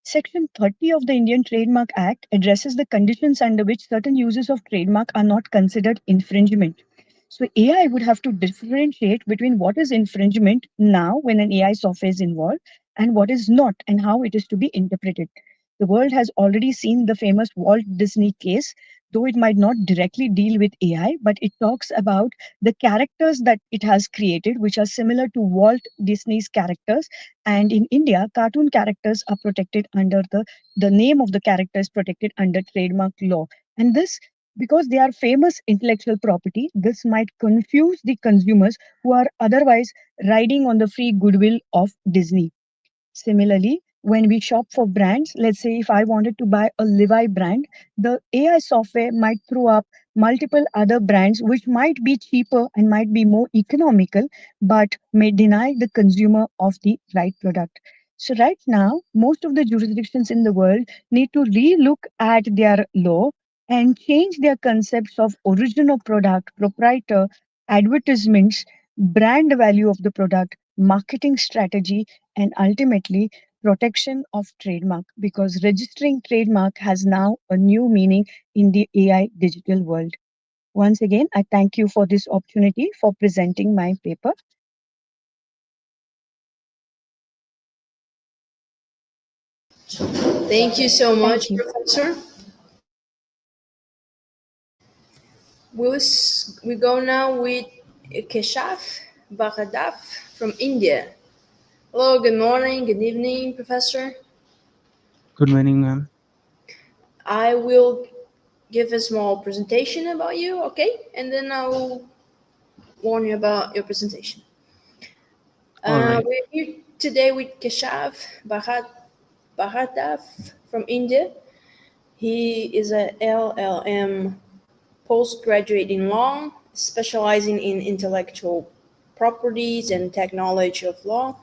Section 30 of the Indian Trademark Act addresses the conditions under which certain uses of trademark are not considered infringement. So AI would have to differentiate between what is infringement now when an AI software is involved and what is not and how it is to be interpreted. The world has already seen the famous Walt Disney case, though it might not directly deal with AI, but it talks about the characters that it has created, which are similar to Walt Disney's characters. And in India, cartoon characters are protected under the name of the character is protected under trademark law. And this, because they are famous intellectual property, this might confuse the consumers who are otherwise riding on the free goodwill of Disney. Similarly, when we shop for brands, let's say if I wanted to buy a Levi brand, the AI software might throw up multiple other brands which might be cheaper and might be more economical, but may deny the consumer of the right product. So right now, most of the jurisdictions in the world need to relook at their law and change their concepts of origin of product, proprietor, advertisements, brand value of the product, marketing strategy, and ultimately protection of trademark, because registering trademark has now a new meaning in the AI digital world. Once again, I thank you for this opportunity for presenting my paper. Thank you so much, Thank you. Professor. We go now with Keshaf Bharadaf from India. Hello, good morning, good evening, Professor. Good morning, ma'am. I will give a small presentation about you, okay? And then I will warn you about your presentation. All right. We're here today with Keshav Bharadaf from India. He is a LLM postgraduate in law, specializing in intellectual properties and technology of law,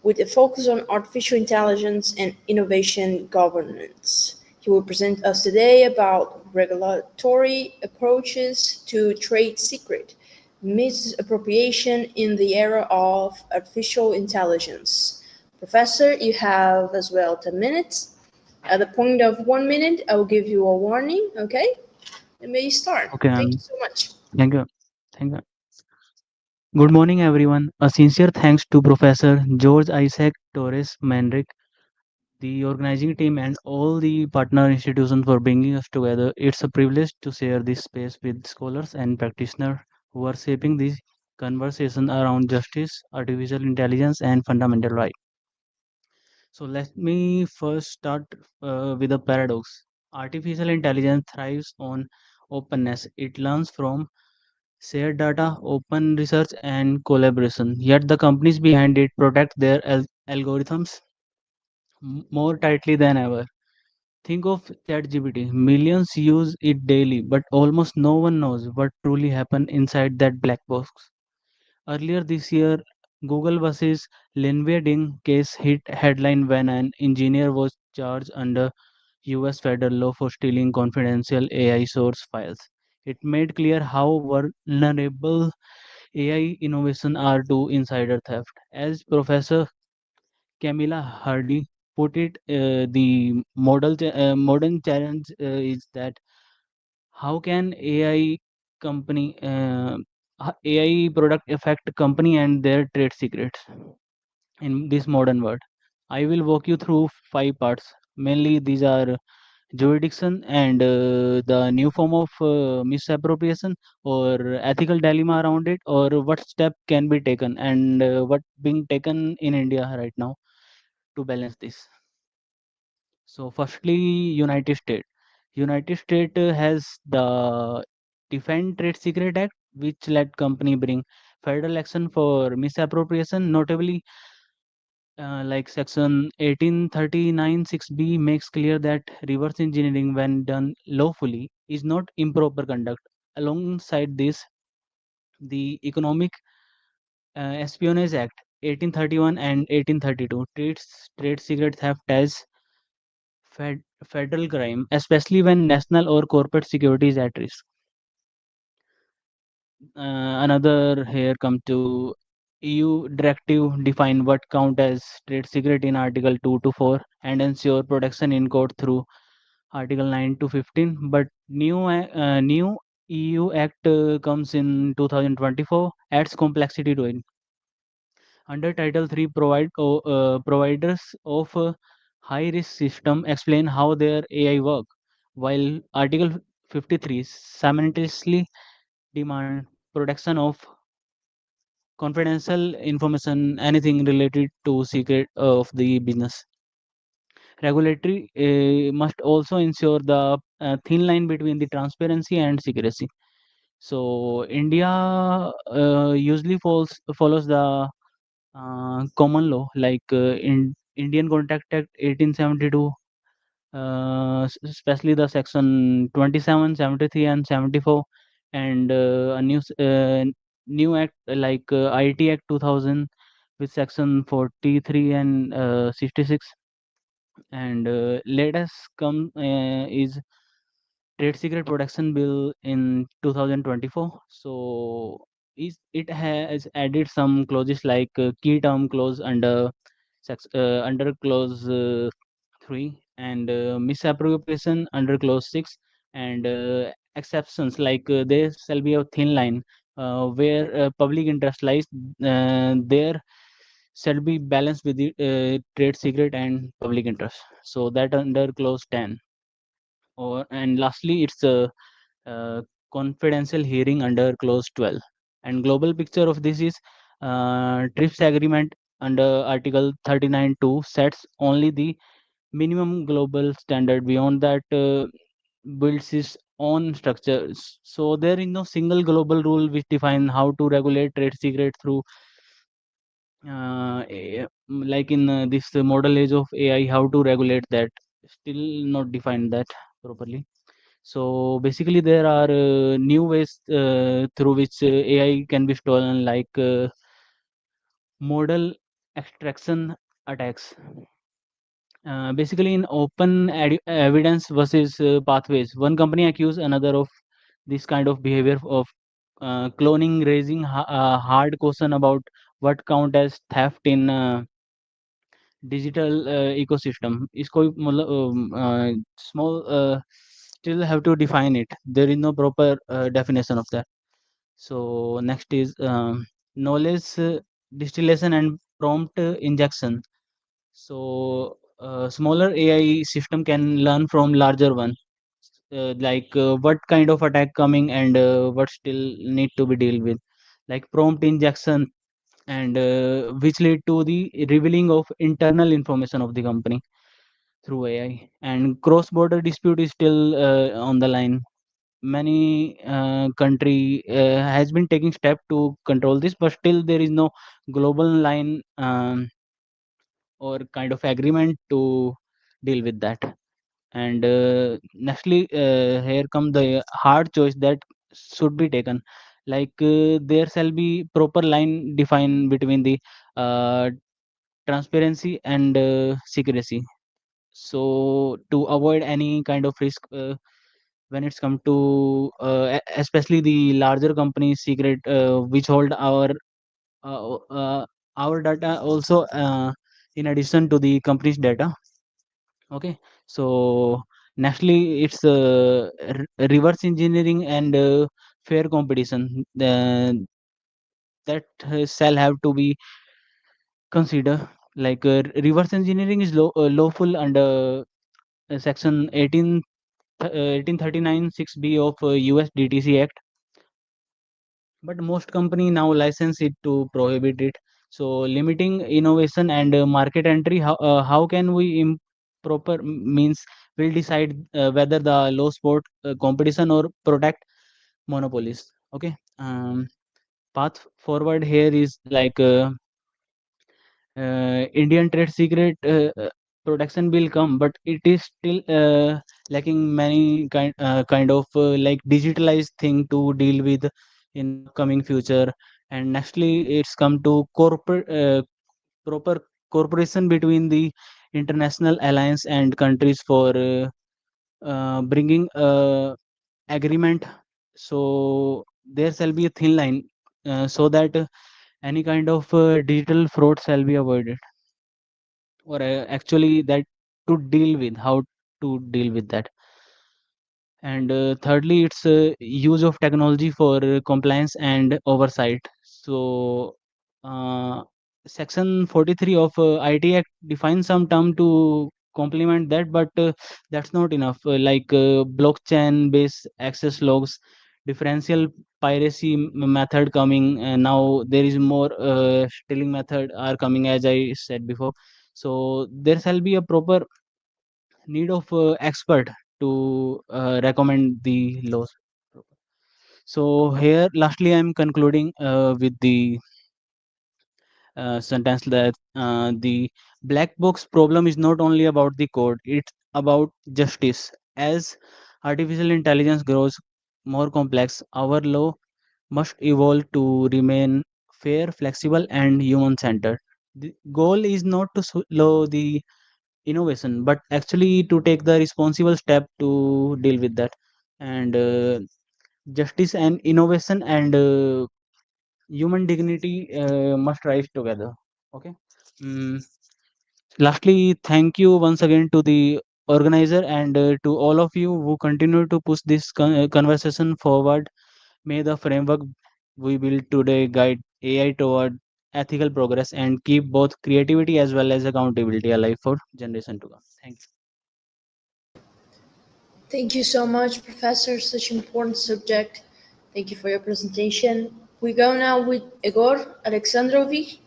with a focus on artificial intelligence and innovation governance. He will present us today about regulatory approaches to trade secret misappropriation in the era of artificial intelligence. Professor, you have as well 10 minutes. At the point of 1 minute, I will give you a warning, okay? And may you start. Okay, Thank you so much. Thank you. Thank you. Good morning, everyone. A sincere thanks to Professor George Isaac Torres Manrique, the organizing team, and all the partner institutions for bringing us together. It's a privilege to share this space with scholars and practitioners who are shaping this conversation around justice, artificial intelligence, and fundamental rights. So let me first start with a paradox. Artificial intelligence thrives on openness. It learns from shared data, open research, and collaboration. Yet the companies behind it protect their algorithms more tightly than ever. Think of ChatGPT. Millions use it daily, but almost no one knows what truly happened inside that black box. Earlier this year, Google versus Linvey Ding case hit headline when an engineer was charged under US federal law for stealing confidential AI source files. It made clear how vulnerable AI innovation are to insider theft. As Professor Camilla Hardy put it, the modern challenge is that how can AI product affect company and their trade secrets in this modern world. I will walk you through 5 parts. Mainly, these are jurisdiction and the new form of misappropriation or ethical dilemma around it, or what step can be taken and what being taken in India right now to balance this. So, firstly, United States. United States has the Defend Trade Secret Act, which let company bring federal action for misappropriation. Notably, like Section 1839 6B makes clear that reverse engineering, when done lawfully, is not improper conduct. Alongside this, the Economic Espionage Act 1831 and 1832 treats trade secret theft as federal crime, especially when national or corporate security is at risk. Another here come to EU directive define what count as trade secret in Article 2 to 4 and ensure protection in court through Article 9 to 15. But new EU Act comes in 2024, adds complexity to it. Under Title 3, providers of high risk system explain how their AI work, while Article 53 simultaneously demand protection of confidential information, anything related to secret of the business. Regulatory must also ensure the thin line between the transparency and secrecy. So India usually follows the common law, like in Indian Contract Act 1872, especially the section 27, 73, and 74, and new act like IT Act 2000 with section 43 and 66. And latest come is Trade Secret Protection Bill in 2024. So it has added some clauses like key term clause under clause 3, and misappropriation under clause 6, and exceptions like there shall be a thin line where public interest lies, there shall be balanced with the trade secret and public interest. So that under clause 10. And lastly, it's a confidential hearing under clause 12. And global picture of this is TRIPS agreement under article 39.2 sets only the minimum global standard. Beyond that, builds its own structures. So there is no single global rule which define how to regulate trade secret through like in this model age of AI, how to regulate that, still not defined that properly. So basically, there are new ways through which AI can be stolen, like model extraction attacks. Basically, in open evidence versus pathways, one company accused another of this kind of behavior of cloning, raising hard question about what count as theft in digital ecosystem. इसको small still have to define it. There is no proper definition of that. So next is knowledge distillation and prompt injection. So smaller AI system can learn from larger one, like what kind of attack coming and what still need to be dealt with, like prompt injection, and which lead to the revealing of internal information of the company through AI. And cross-border dispute is still on the line. Many country has been taking step to control this, but still there is no global line or kind of agreement to deal with that. And nextly, here come the hard choice that should be taken. Like there shall be proper line defined between the transparency and secrecy. So to avoid any kind of risk when it's come to especially the larger companies secret which hold uh, uh, our data also in addition to the company's data. Okay, so nextly it's reverse engineering and fair competition that shall have to be considered. Like reverse engineering is lawful under section 1839 6b of US DTC Act, but most company now license it to prohibit it. So limiting innovation and market entry, how can we improper means will decide whether the law support competition or protect monopolies. Okay, path forward here is like Indian trade secret protection will come, but it is still lacking many kind of like digitalized thing to deal with in the upcoming future. And nextly, it's come to corporate proper cooperation between the international alliance and countries for bringing agreement. So there shall be a thin line so that any kind of digital fraud shall be avoided, or actually that to deal with how to deal with that. And thirdly, it's use of technology for compliance and oversight. So uh, section 43 of IT Act defines some term to complement that, but that's not enough. Like blockchain based access logs, differential piracy method coming, and now there is more stealing method are coming, as I said before. So there shall be a proper need of expert to recommend the laws. So here, lastly, I'm concluding with the sentence that the black box problem is not only about the code; it's about justice. As artificial intelligence grows more complex, our law must evolve to remain fair, flexible, and human-centered. The goal is not to slow the innovation, but actually to take the responsible step to deal with that. And justice and innovation and human dignity must rise together. Okay. Mm, Lastly, thank you once again to the organizer and to all of you who continue to push this conversation forward. May the framework we build today guide AI toward ethical progress and keep both creativity as well as accountability alive for generation to come. Thank you. Thank you so much, Professor. Such an important subject. Thank you for your presentation. We go now with Igor Alexandrovich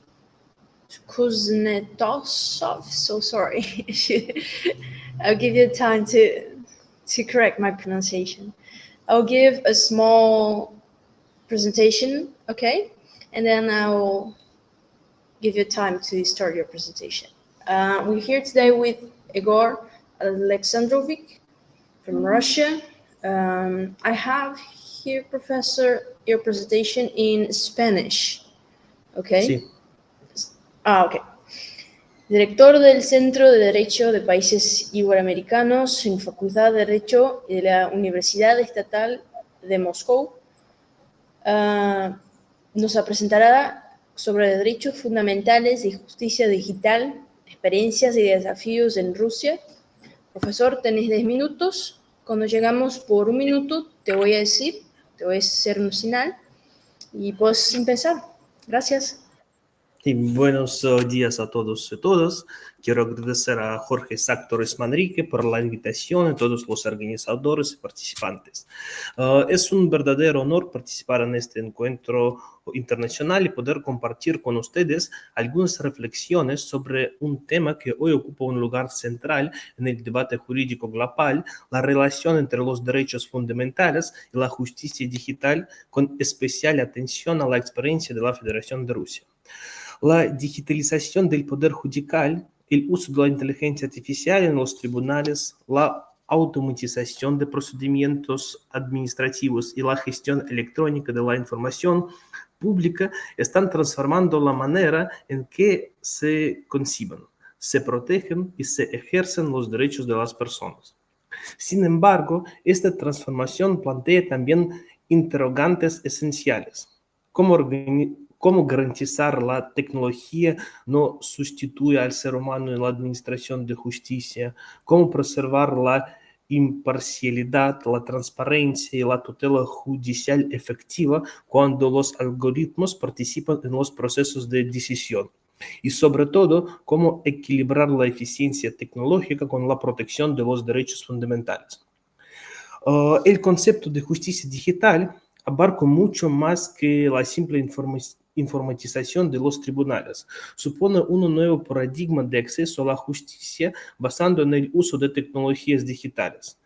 Kuznetsov. So sorry. I'll give you time to correct my pronunciation. I'll give a small presentation, okay? And then I'll give you time to start your presentation. We're here today with Igor Alexandrovich from Russia. I have here, Professor, your presentation in Spanish, okay? Sí. Ok. Director del Centro de Derecho de Países Iberoamericanos en Facultad de Derecho de la Universidad Estatal de Moscú, nos presentará sobre derechos fundamentales y justicia digital, experiencias y desafíos en Rusia. Profesor, tenés 10 minutos. Cuando llegamos por un minuto, te voy a decir, te voy a hacer un señal y puedes empezar. Gracias. Y buenos días a todos y todas. Quiero agradecer a Jorge Isaac Torres Manrique por la invitación y a todos los organizadores y participantes. Es un verdadero honor participar en este encuentro internacional y poder compartir con ustedes algunas reflexiones sobre un tema que hoy ocupa un lugar central en el debate jurídico global, la relación entre los derechos fundamentales y la justicia digital, con especial atención a la experiencia de la Federación de Rusia. La digitalización del poder judicial, el uso de la inteligencia artificial en los tribunales, la automatización de procedimientos administrativos y la gestión electrónica de la información pública están transformando la manera en que se conciben, se protegen y se ejercen los derechos de las personas. Sin embargo, esta transformación plantea también interrogantes esenciales. ¿Cómo garantizar la tecnología no sustituye al ser humano en la administración de justicia? ¿Cómo preservar la imparcialidad, la transparencia y la tutela judicial efectiva cuando los algoritmos participan en los procesos de decisión? Y sobre todo, cómo equilibrar la eficiencia tecnológica con la protección de los derechos fundamentales. El concepto de justicia digital abarca mucho más que la simple informatización de los tribunales. Supone un nuevo paradigma de acceso a la justicia basado en el uso de tecnologías digitales.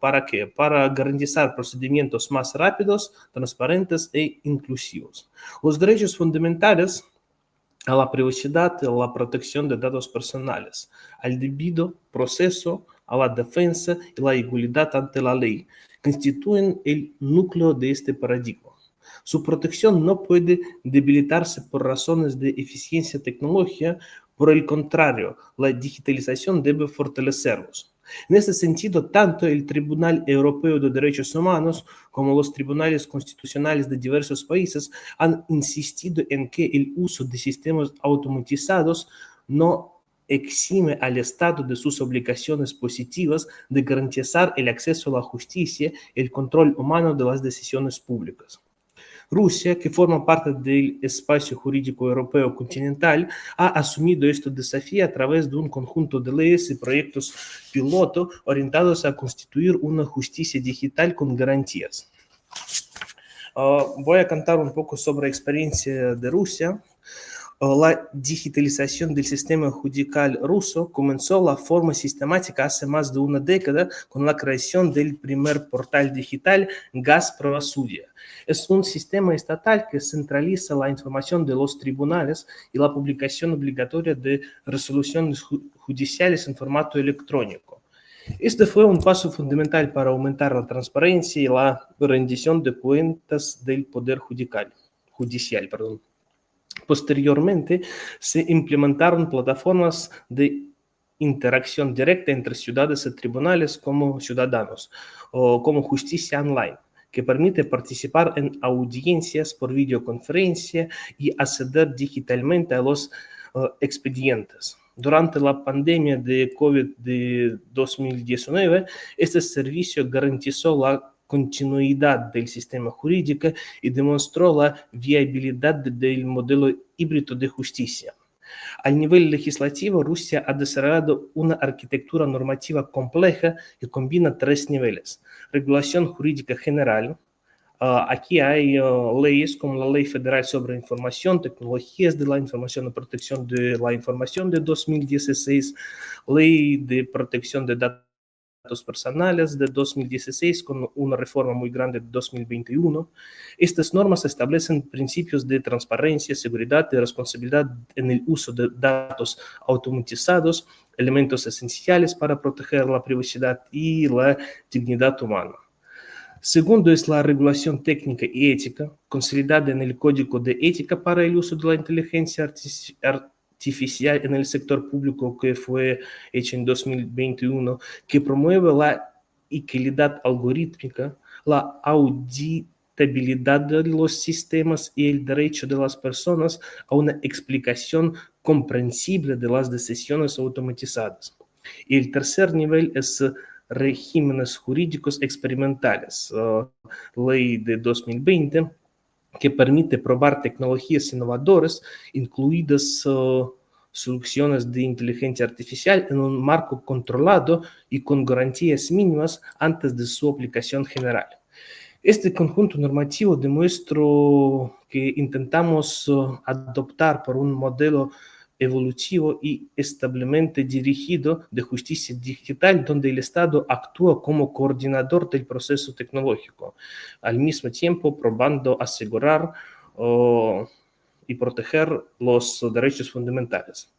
¿Para qué? Para garantizar procedimientos más rápidos, transparentes e inclusivos. Los derechos fundamentales a la privacidad y a la protección de datos personales, al debido proceso, a la defensa y la igualdad ante la ley, constituyen el núcleo de este paradigma. Su protección no puede debilitarse por razones de eficiencia tecnológica, por el contrario, la digitalización debe fortalecerlos. En este sentido, tanto el Tribunal Europeo de Derechos Humanos como los tribunales constitucionales de diversos países han insistido en que el uso de sistemas automatizados no exime al Estado de sus obligaciones positivas de garantizar el acceso a la justicia y el control humano de las decisiones públicas. Rusia, que forma parte del espacio jurídico europeo continental, ha asumido este desafío a través de un conjunto de leyes y proyectos piloto orientados a constituir una justicia digital con garantías. Voy a contar un poco sobre la experiencia de Rusia. La digitalización del sistema judicial ruso comenzó de forma sistemática hace más de una década con la creación del primer portal digital Gas Правосудия. Es un sistema estatal que centraliza la información de los tribunales y la publicación obligatoria de resoluciones judiciales en formato electrónico. Este fue un paso fundamental para aumentar la transparencia y la rendición de cuentas del Poder Judicial. Posteriormente, se implementaron plataformas de interacción directa entre ciudades y tribunales como ciudadanos, o como justicia online, que permite participar en audiencias por videoconferencia y acceder digitalmente a los expedientes. Durante la pandemia de COVID de 2019, este servicio garantizó la continuidad del sistema jurídico y demostró la viabilidad del modelo híbrido de justicia. A nivel legislativo, Rusia ha desarrollado una arquitectura normativa compleja que combina tres niveles: regulación jurídica general. Aquí hay leyes como la Ley Federal sobre Información, Tecnologías de la Información y Protección de la Información de 2016, Ley de Protección de Datos Personales de 2016 con una reforma muy grande de 2021. Estas normas establecen principios de transparencia, seguridad y responsabilidad en el uso de datos automatizados, elementos esenciales para proteger la privacidad y la dignidad humana. Segundo es la regulación técnica y ética, consolidada en el Código de Ética para el uso de la inteligencia artificial en el sector público, que fue hecho en 2021, que promueve la equidad algorítmica, la auditabilidad de los sistemas y el derecho de las personas a una explicación comprensible de las decisiones automatizadas. Y el tercer nivel es regímenes jurídicos experimentales, ley de 2020, que permite probar tecnologías innovadoras, incluidas soluciones de inteligencia artificial, en un marco controlado y con garantías mínimas antes de su aplicación general. Este conjunto normativo demuestra que intentamos adoptar por un modelo evolutivo y establemente dirigido de justicia digital, donde el Estado actúa como coordinador del proceso tecnológico, al mismo tiempo probando asegurar y proteger los derechos fundamentales.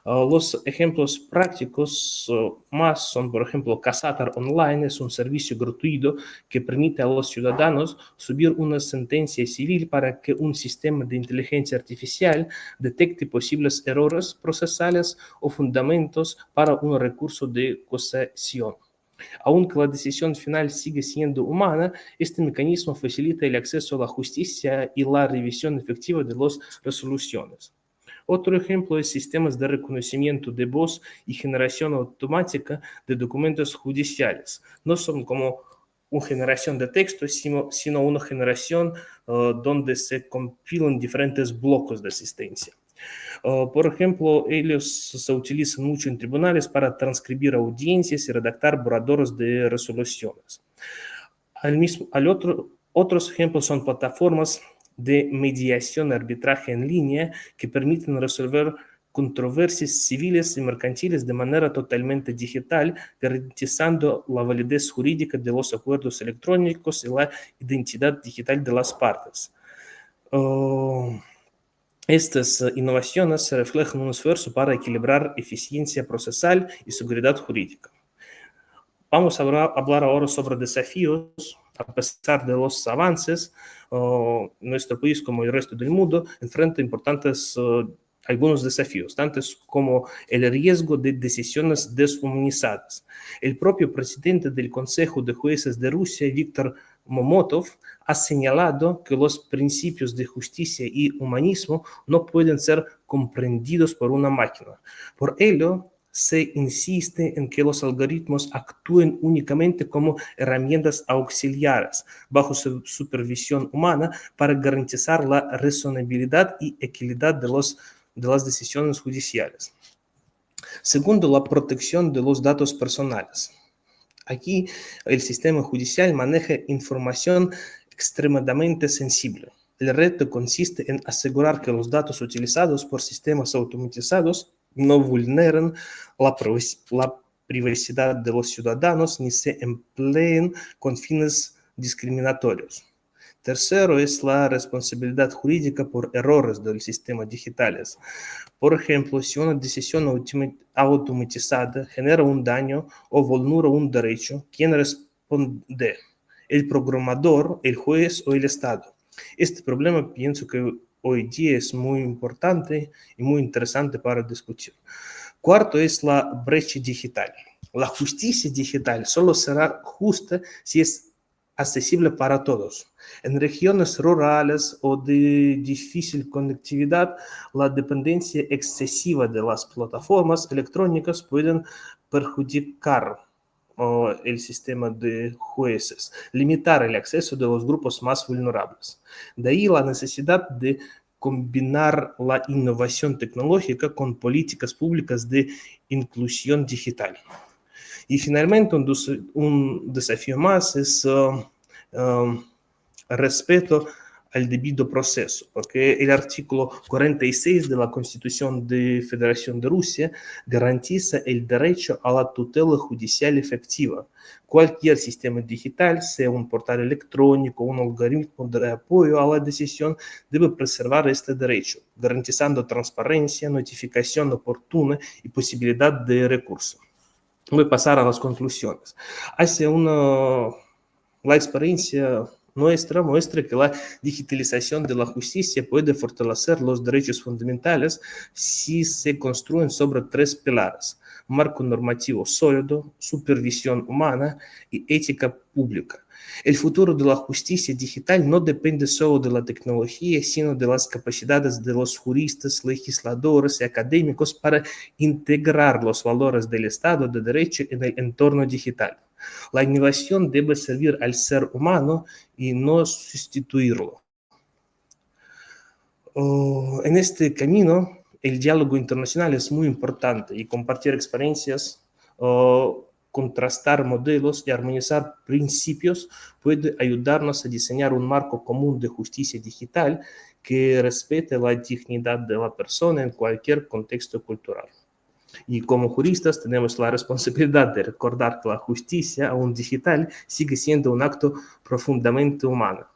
Los ejemplos prácticos más son, por ejemplo, Casatar Online es un servicio gratuito que permite a los ciudadanos subir una sentencia civil para que un sistema de inteligencia artificial detecte posibles errores procesales o fundamentos para un recurso de casación. Aunque la decisión final sigue siendo humana, este mecanismo facilita el acceso a la justicia y la revisión efectiva de las resoluciones. Otro ejemplo es sistemas de reconocimiento de voz y generación automática de documentos judiciales. No son como una generación de texto, sino una generación donde se compilan diferentes blocos de asistencia. Por ejemplo, ellos se utilizan mucho en tribunales para transcribir audiencias y redactar borradores de resoluciones. Otros ejemplos son plataformas de mediación y arbitraje en línea que permiten resolver controversias civiles y mercantiles de manera totalmente digital, garantizando la validez jurídica de los acuerdos electrónicos y la identidad digital de las partes. Estas innovaciones se reflejan en un esfuerzo para equilibrar eficiencia procesal y seguridad jurídica. Vamos a hablar ahora sobre desafíos. A pesar de los avances, nuestro país, como el resto del mundo, enfrenta algunos desafíos, tantos como el riesgo de decisiones deshumanizadas. El propio presidente del Consejo de Jueces de Rusia, Víctor Momotov, ha señalado que los principios de justicia y humanismo no pueden ser comprendidos por una máquina. Por ello, se insiste en que los algoritmos actúen únicamente como herramientas auxiliares bajo su supervisión humana para garantizar la razonabilidad y equidad de las decisiones judiciales. Segundo, la protección de los datos personales. Aquí el sistema judicial maneja información extremadamente sensible. El reto consiste en asegurar que los datos utilizados por sistemas automatizados no vulneren la privacidad de los ciudadanos ni se empleen con fines discriminatorios. Tercero es la responsabilidad jurídica por errores del sistema digitales. Por ejemplo, si una decisión automatizada genera un daño o vulnera un derecho, ¿quién responde? ¿El programador, el juez o el Estado? Este problema pienso que hoy día es muy importante y muy interesante para discutir. Cuarto es la brecha digital. La justicia digital solo será justa si es accesible para todos. En regiones rurales o de difícil conectividad, la dependencia excesiva de las plataformas electrónicas pueden perjudicar el sistema de jueces, limitar el acceso de los grupos más vulnerables. De ahí la necesidad de combinar la innovación tecnológica con políticas públicas de inclusión digital. Y finalmente, un desafío más es respeto al debido proceso, porque el artículo 46 de la Constitución de Federación de Rusia garantiza el derecho a la tutela judicial efectiva. Cualquier sistema digital, sea un portal electrónico o un algoritmo de apoyo a la decisión, debe preservar este derecho, garantizando transparencia, notificación oportuna y posibilidad de recurso. Voy a pasar a las conclusiones. La experiencia nuestra muestra que la digitalización de la justicia puede fortalecer los derechos fundamentales si se construyen sobre tres pilares: marco normativo sólido, supervisión humana y ética pública. El futuro de la justicia digital no depende solo de la tecnología, sino de las capacidades de los juristas, legisladores y académicos para integrar los valores del Estado de Derecho en el entorno digital. La innovación debe servir al ser humano y no sustituirlo. En este camino, el diálogo internacional es muy importante y compartir experiencias, contrastar modelos y armonizar principios puede ayudarnos a diseñar un marco común de justicia digital que respete la dignidad de la persona en cualquier contexto cultural. Y como juristas tenemos la responsabilidad de recordar que la justicia, aún digital, sigue siendo un acto profundamente humano.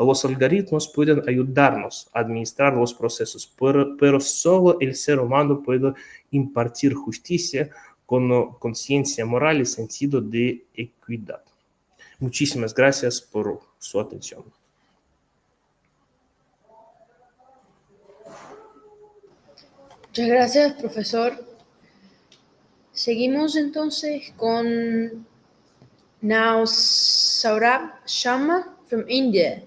Los algoritmos pueden ayudarnos a administrar los procesos, pero solo el ser humano puede impartir justicia con conciencia moral y sentido de equidad. Muchísimas gracias por su atención. Muchas gracias, profesor. Seguimos entonces con now Saurabh Sharma from India.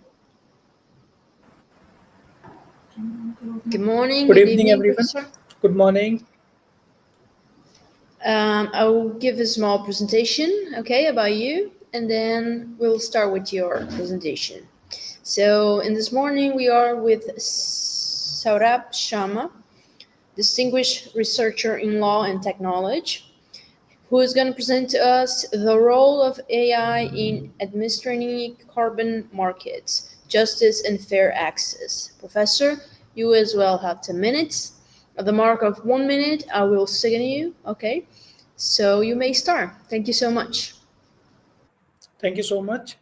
Good morning. Good evening, everyone. Professor. Good morning. I will give a small presentation, okay, about you, and then we'll start with your presentation. So, in this morning, we are with Saurabh Sharma, distinguished researcher in law and technology, who is going to present to us the role of AI in administering carbon markets, justice and fair access. Professor, you as well have 10 minutes. At the mark of 1 minute, I will signal you, okay? So you may start. Thank you so much. Thank you so much.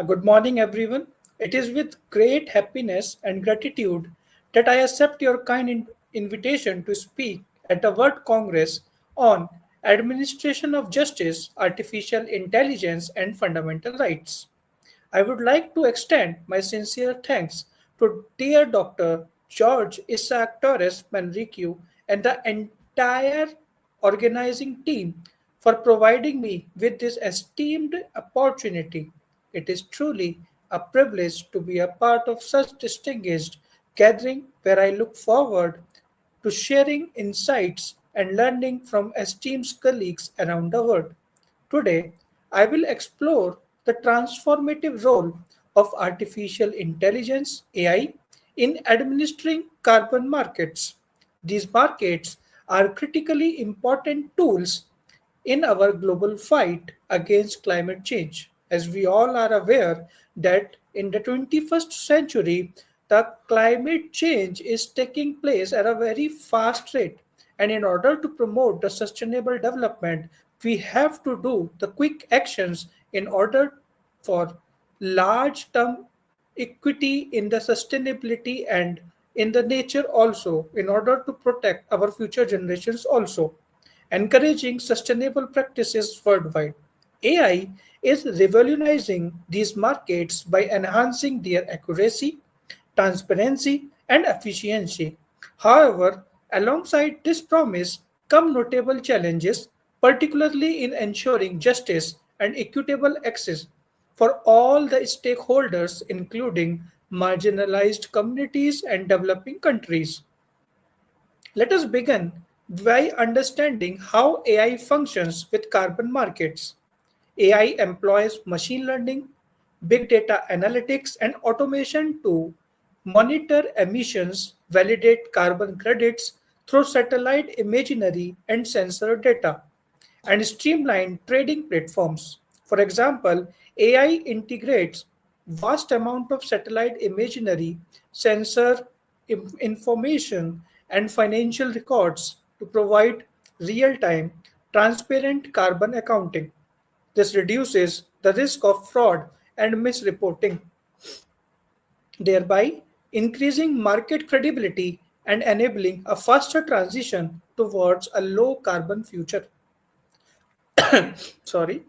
Good morning, everyone. It is with great happiness and gratitude that I accept your kind invitation to speak at the World Congress on Administration of Justice, Artificial Intelligence, and Fundamental Rights. I would like to extend my sincere thanks to dear Dr. George Isaac Torres Manrique and the entire organizing team for providing me with this esteemed opportunity. It is truly a privilege to be a part of such distinguished gathering where I look forward to sharing insights and learning from esteemed colleagues around the world. Today, I will explore the transformative role of artificial intelligence (AI) in administering carbon markets. These markets are critically important tools in our global fight against climate change. As we all are aware that in the 21st century, the climate change is taking place at a very fast rate. And in order to promote the sustainable development, we have to do the quick actions in order for large term equity in the sustainability and in the nature also in order to protect our future generations also encouraging sustainable practices worldwide. AI is revolutionizing these markets by enhancing their accuracy, transparency, and efficiency. However, alongside this promise come notable challenges, particularly in ensuring justice and equitable access for all the stakeholders, including marginalized communities and developing countries. Let us begin by understanding how AI functions with carbon markets. AI employs machine learning, big data analytics, and automation to monitor emissions, validate carbon credits through satellite imagery and sensor data, and streamline trading platforms. For example, AI integrates vast amount of satellite imagery, sensor information, and financial records to provide real-time, transparent carbon accounting. This reduces the risk of fraud and misreporting, thereby increasing market credibility and enabling a faster transition towards a low carbon future. Sorry.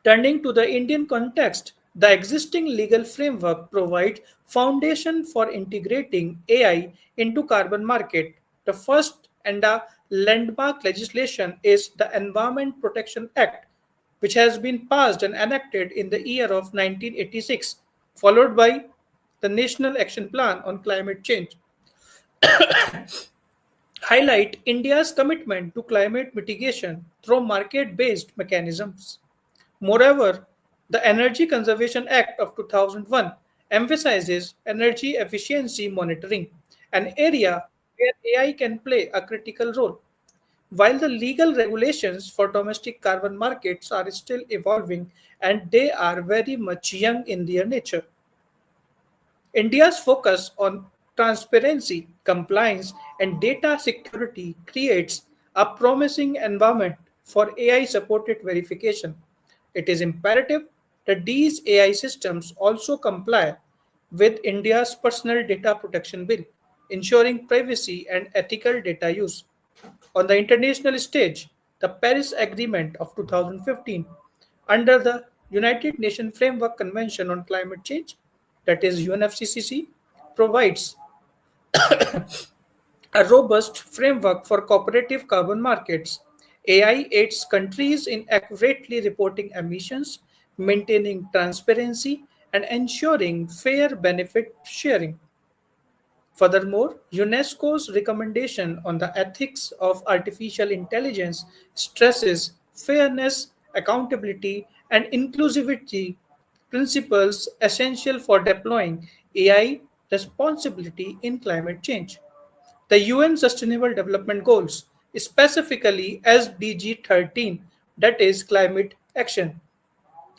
Turning to the Indian context, the existing legal framework provides foundation for integrating AI into carbon market. The first and the landmark legislation is the Environment Protection Act, which has been passed and enacted in the year of 1986, followed by the National Action Plan on Climate Change, highlight India's commitment to climate mitigation through market-based mechanisms. Moreover, the Energy Conservation Act of 2001 emphasizes energy efficiency monitoring, an area where AI can play a critical role. While the legal regulations for domestic carbon markets are still evolving and they are very much young in their nature, India's focus on transparency, compliance, and data security creates a promising environment for AI supported verification. It is imperative that these AI systems also comply with India's Personal Data Protection Bill, ensuring privacy and ethical data use. On the international stage, the Paris Agreement of 2015, under the United Nations Framework Convention on Climate Change, that is UNFCCC, provides a robust framework for cooperative carbon markets. AI aids countries in accurately reporting emissions, maintaining transparency, and ensuring fair benefit sharing. Furthermore, UNESCO's recommendation on the ethics of artificial intelligence stresses fairness, accountability, and inclusivity principles essential for deploying AI responsibility in climate change. The UN Sustainable Development Goals, specifically SDG 13, that is climate action,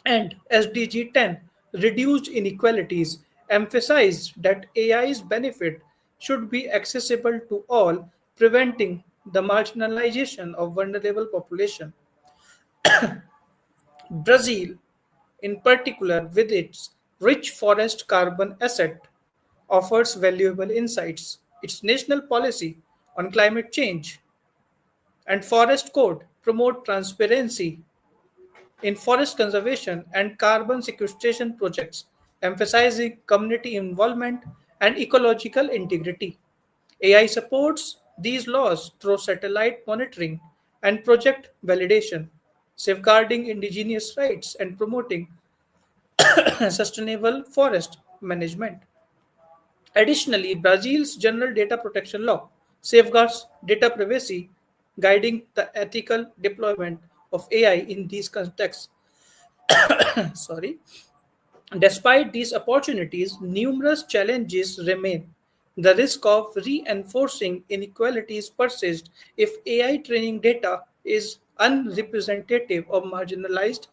and SDG 10, reduced inequalities, emphasized that AI's benefit should be accessible to all, preventing the marginalization of vulnerable population. Brazil, in particular, with its rich forest carbon asset, offers valuable insights. Its national policy on climate change and forest code promote transparency in forest conservation and carbon sequestration projects, emphasizing community involvement and ecological integrity. AI supports these laws through satellite monitoring and project validation, safeguarding indigenous rights and promoting sustainable forest management. Additionally, Brazil's General Data Protection Law safeguards data privacy, guiding the ethical deployment of AI in these contexts. Sorry. Despite these opportunities, numerous challenges remain. The risk of reinforcing inequalities persists if AI training data is unrepresentative of marginalized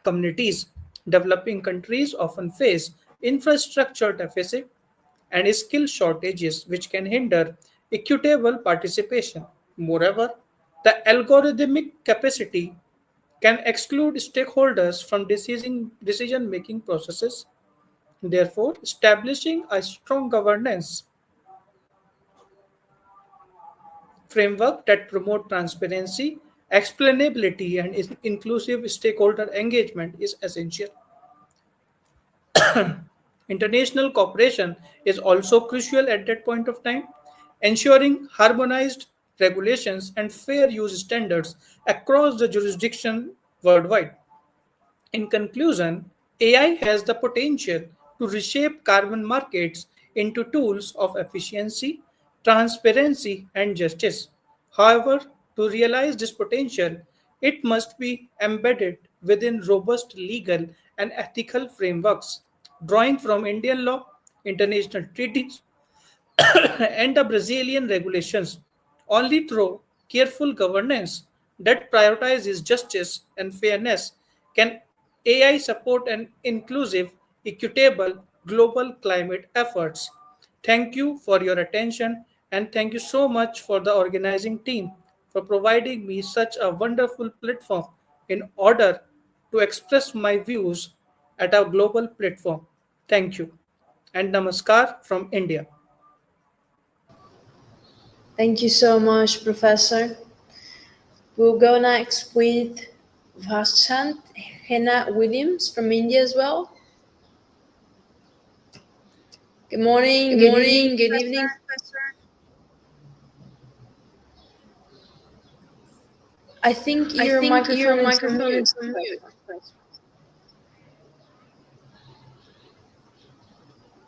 communities. Developing countries often face infrastructure deficit and skill shortages, which can hinder equitable participation. Moreover, the algorithmic capacity can exclude stakeholders from decision making processes. Therefore, establishing a strong governance framework that promote transparency, explainability, and inclusive stakeholder engagement is essential. International cooperation is also crucial at that point of time, ensuring harmonized regulations and fair use standards across the jurisdiction worldwide. In conclusion, AI has the potential to reshape carbon markets into tools of efficiency, transparency, and justice. However, to realize this potential, it must be embedded within robust legal and ethical frameworks, drawing from Indian law, international treaties, and the Brazilian regulations. Only through careful governance that prioritizes justice and fairness can AI support an inclusive, equitable global climate efforts. Thank you for your attention, and thank you so much for the organizing team for providing me such a wonderful platform in order to express my views at a global platform. Thank you. And namaskar from India. Thank you so much, Professor. We'll go next with Vashant Hena Williams from India as well. Good morning, good evening, Professor. I think your microphone is on mute.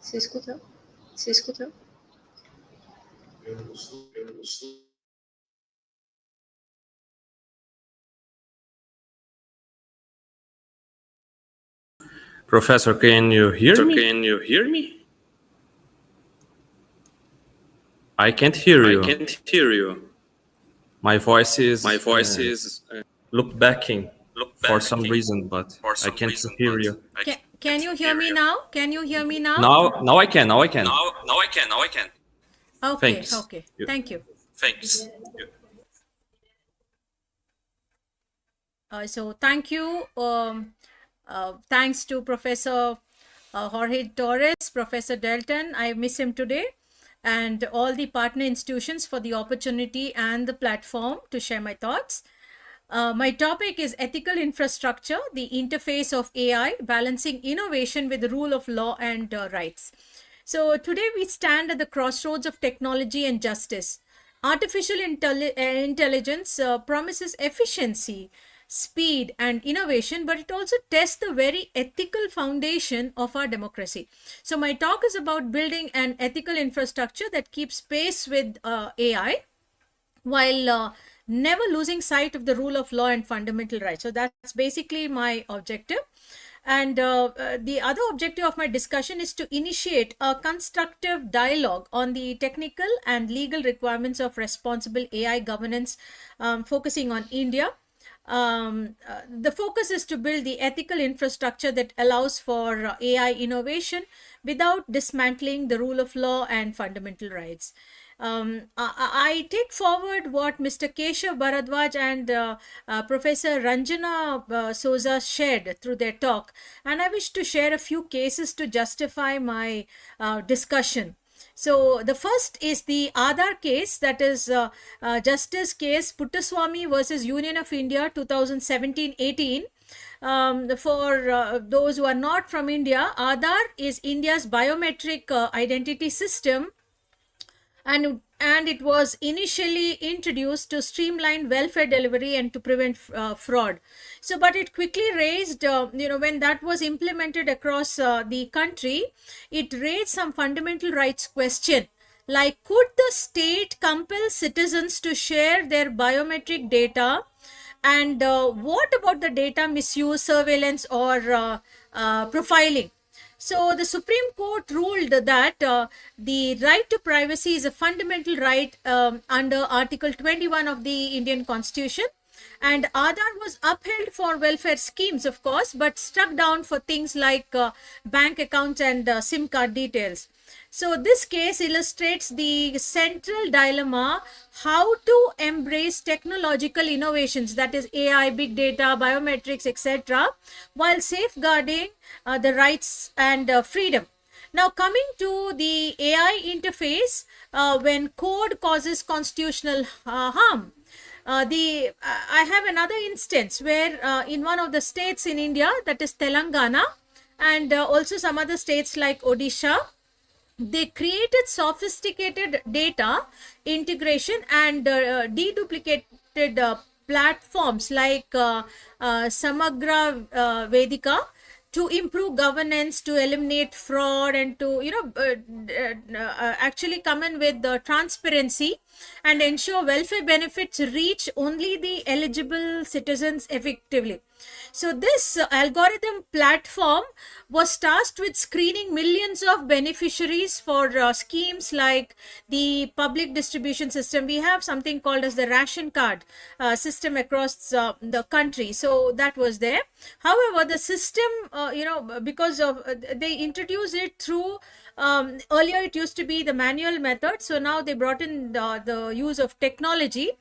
Se escuta? Se escuta? Professor, can you hear me? I can't hear you. My voice is look backing for some reason, but I can't hear you. Can you hear me now? Can you hear me now? Now I can. Okay. Thanks. Okay. Thank you. So thank you, thanks to Professor Jorge Torres, Professor Delton, I miss him today, and all the partner institutions for the opportunity and the platform to share my thoughts. My topic is ethical infrastructure, the interface of AI, balancing innovation with the rule of law and rights. So today we stand at the crossroads of technology and justice. Artificial intelligence promises efficiency, speed, and innovation, but it also tests the very ethical foundation of our democracy. So my talk is about building an ethical infrastructure that keeps pace with AI while never losing sight of the rule of law and fundamental rights. So that's basically my objective. And the other objective of my discussion is to initiate a constructive dialogue on the technical and legal requirements of responsible AI governance, focusing on India. The focus is to build the ethical infrastructure that allows for AI innovation without dismantling the rule of law and fundamental rights. I take forward what Mr. Keshav Bharadwaj and Professor Ranjana Souza shared through their talk, and I wish to share a few cases to justify my discussion. So the first is the Aadhaar case, that is Justice case Puttaswamy versus Union of India 2017-18. For those who are not from India, Aadhaar is India's biometric identity system, and it was initially introduced to streamline welfare delivery and to prevent fraud. So but it quickly raised when that was implemented across the country, it raised some fundamental rights question, like could the state compel citizens to share their biometric data, and what about the data misuse, surveillance, or profiling? So the Supreme Court ruled that the right to privacy is a fundamental right under Article 21 of the Indian Constitution, and Aadhaar was upheld for welfare schemes, of course, but struck down for things like bank accounts and SIM card details. So this case illustrates the central dilemma: how to embrace technological innovations, that is AI, big data, biometrics, etc., while safeguarding the rights and freedom. Now coming to the AI interface, when code causes constitutional harm. I have another instance where in one of the states in India, that is Telangana, and also some other states like Odisha, they created sophisticated data integration and deduplicated platforms like Samagra Vedika to improve governance, to eliminate fraud, and to actually come in with the transparency and ensure welfare benefits reach only the eligible citizens effectively. So this algorithm platform was tasked with screening millions of beneficiaries for schemes like the public distribution system. We have something called as the ration card system across the country. So that was there. However, the system, because of they introduced it through earlier it used to be the manual method, so now they brought in the use of technology.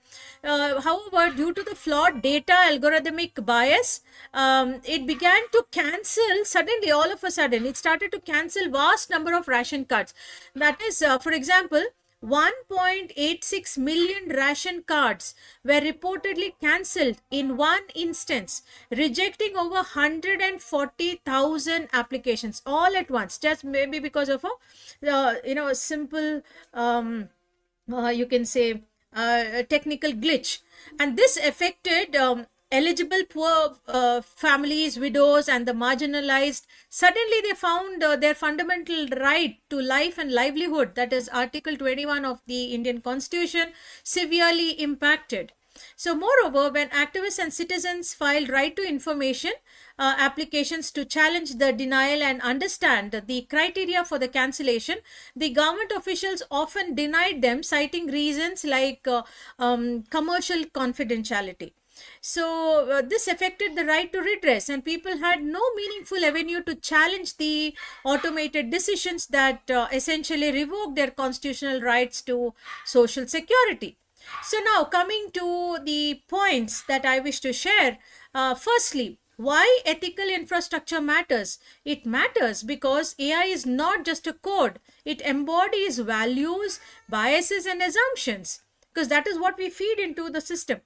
However, due to the flawed data algorithmic bias, it began to cancel suddenly, all of a sudden it started to cancel vast number of ration cards. That is, for example, 1.86 million ration cards were reportedly cancelled in one instance, rejecting over 140,000 applications all at once, just maybe because of a simple you can say technical glitch. And this affected eligible poor families, widows, and the marginalized. Suddenly they found their fundamental right to life and livelihood, that is Article 21 of the Indian Constitution, severely impacted. So moreover, when activists and citizens filed right to information applications to challenge the denial and understand the criteria for the cancellation, the government officials often denied them, citing reasons like commercial confidentiality. So this affected the right to redress, and people had no meaningful avenue to challenge the automated decisions that essentially revoked their constitutional rights to social security. So now coming to the points that I wish to share. Firstly, Why ethical infrastructure matters? It matters because AI is not just a code, it embodies values, biases, and assumptions, because that is what we feed into the system.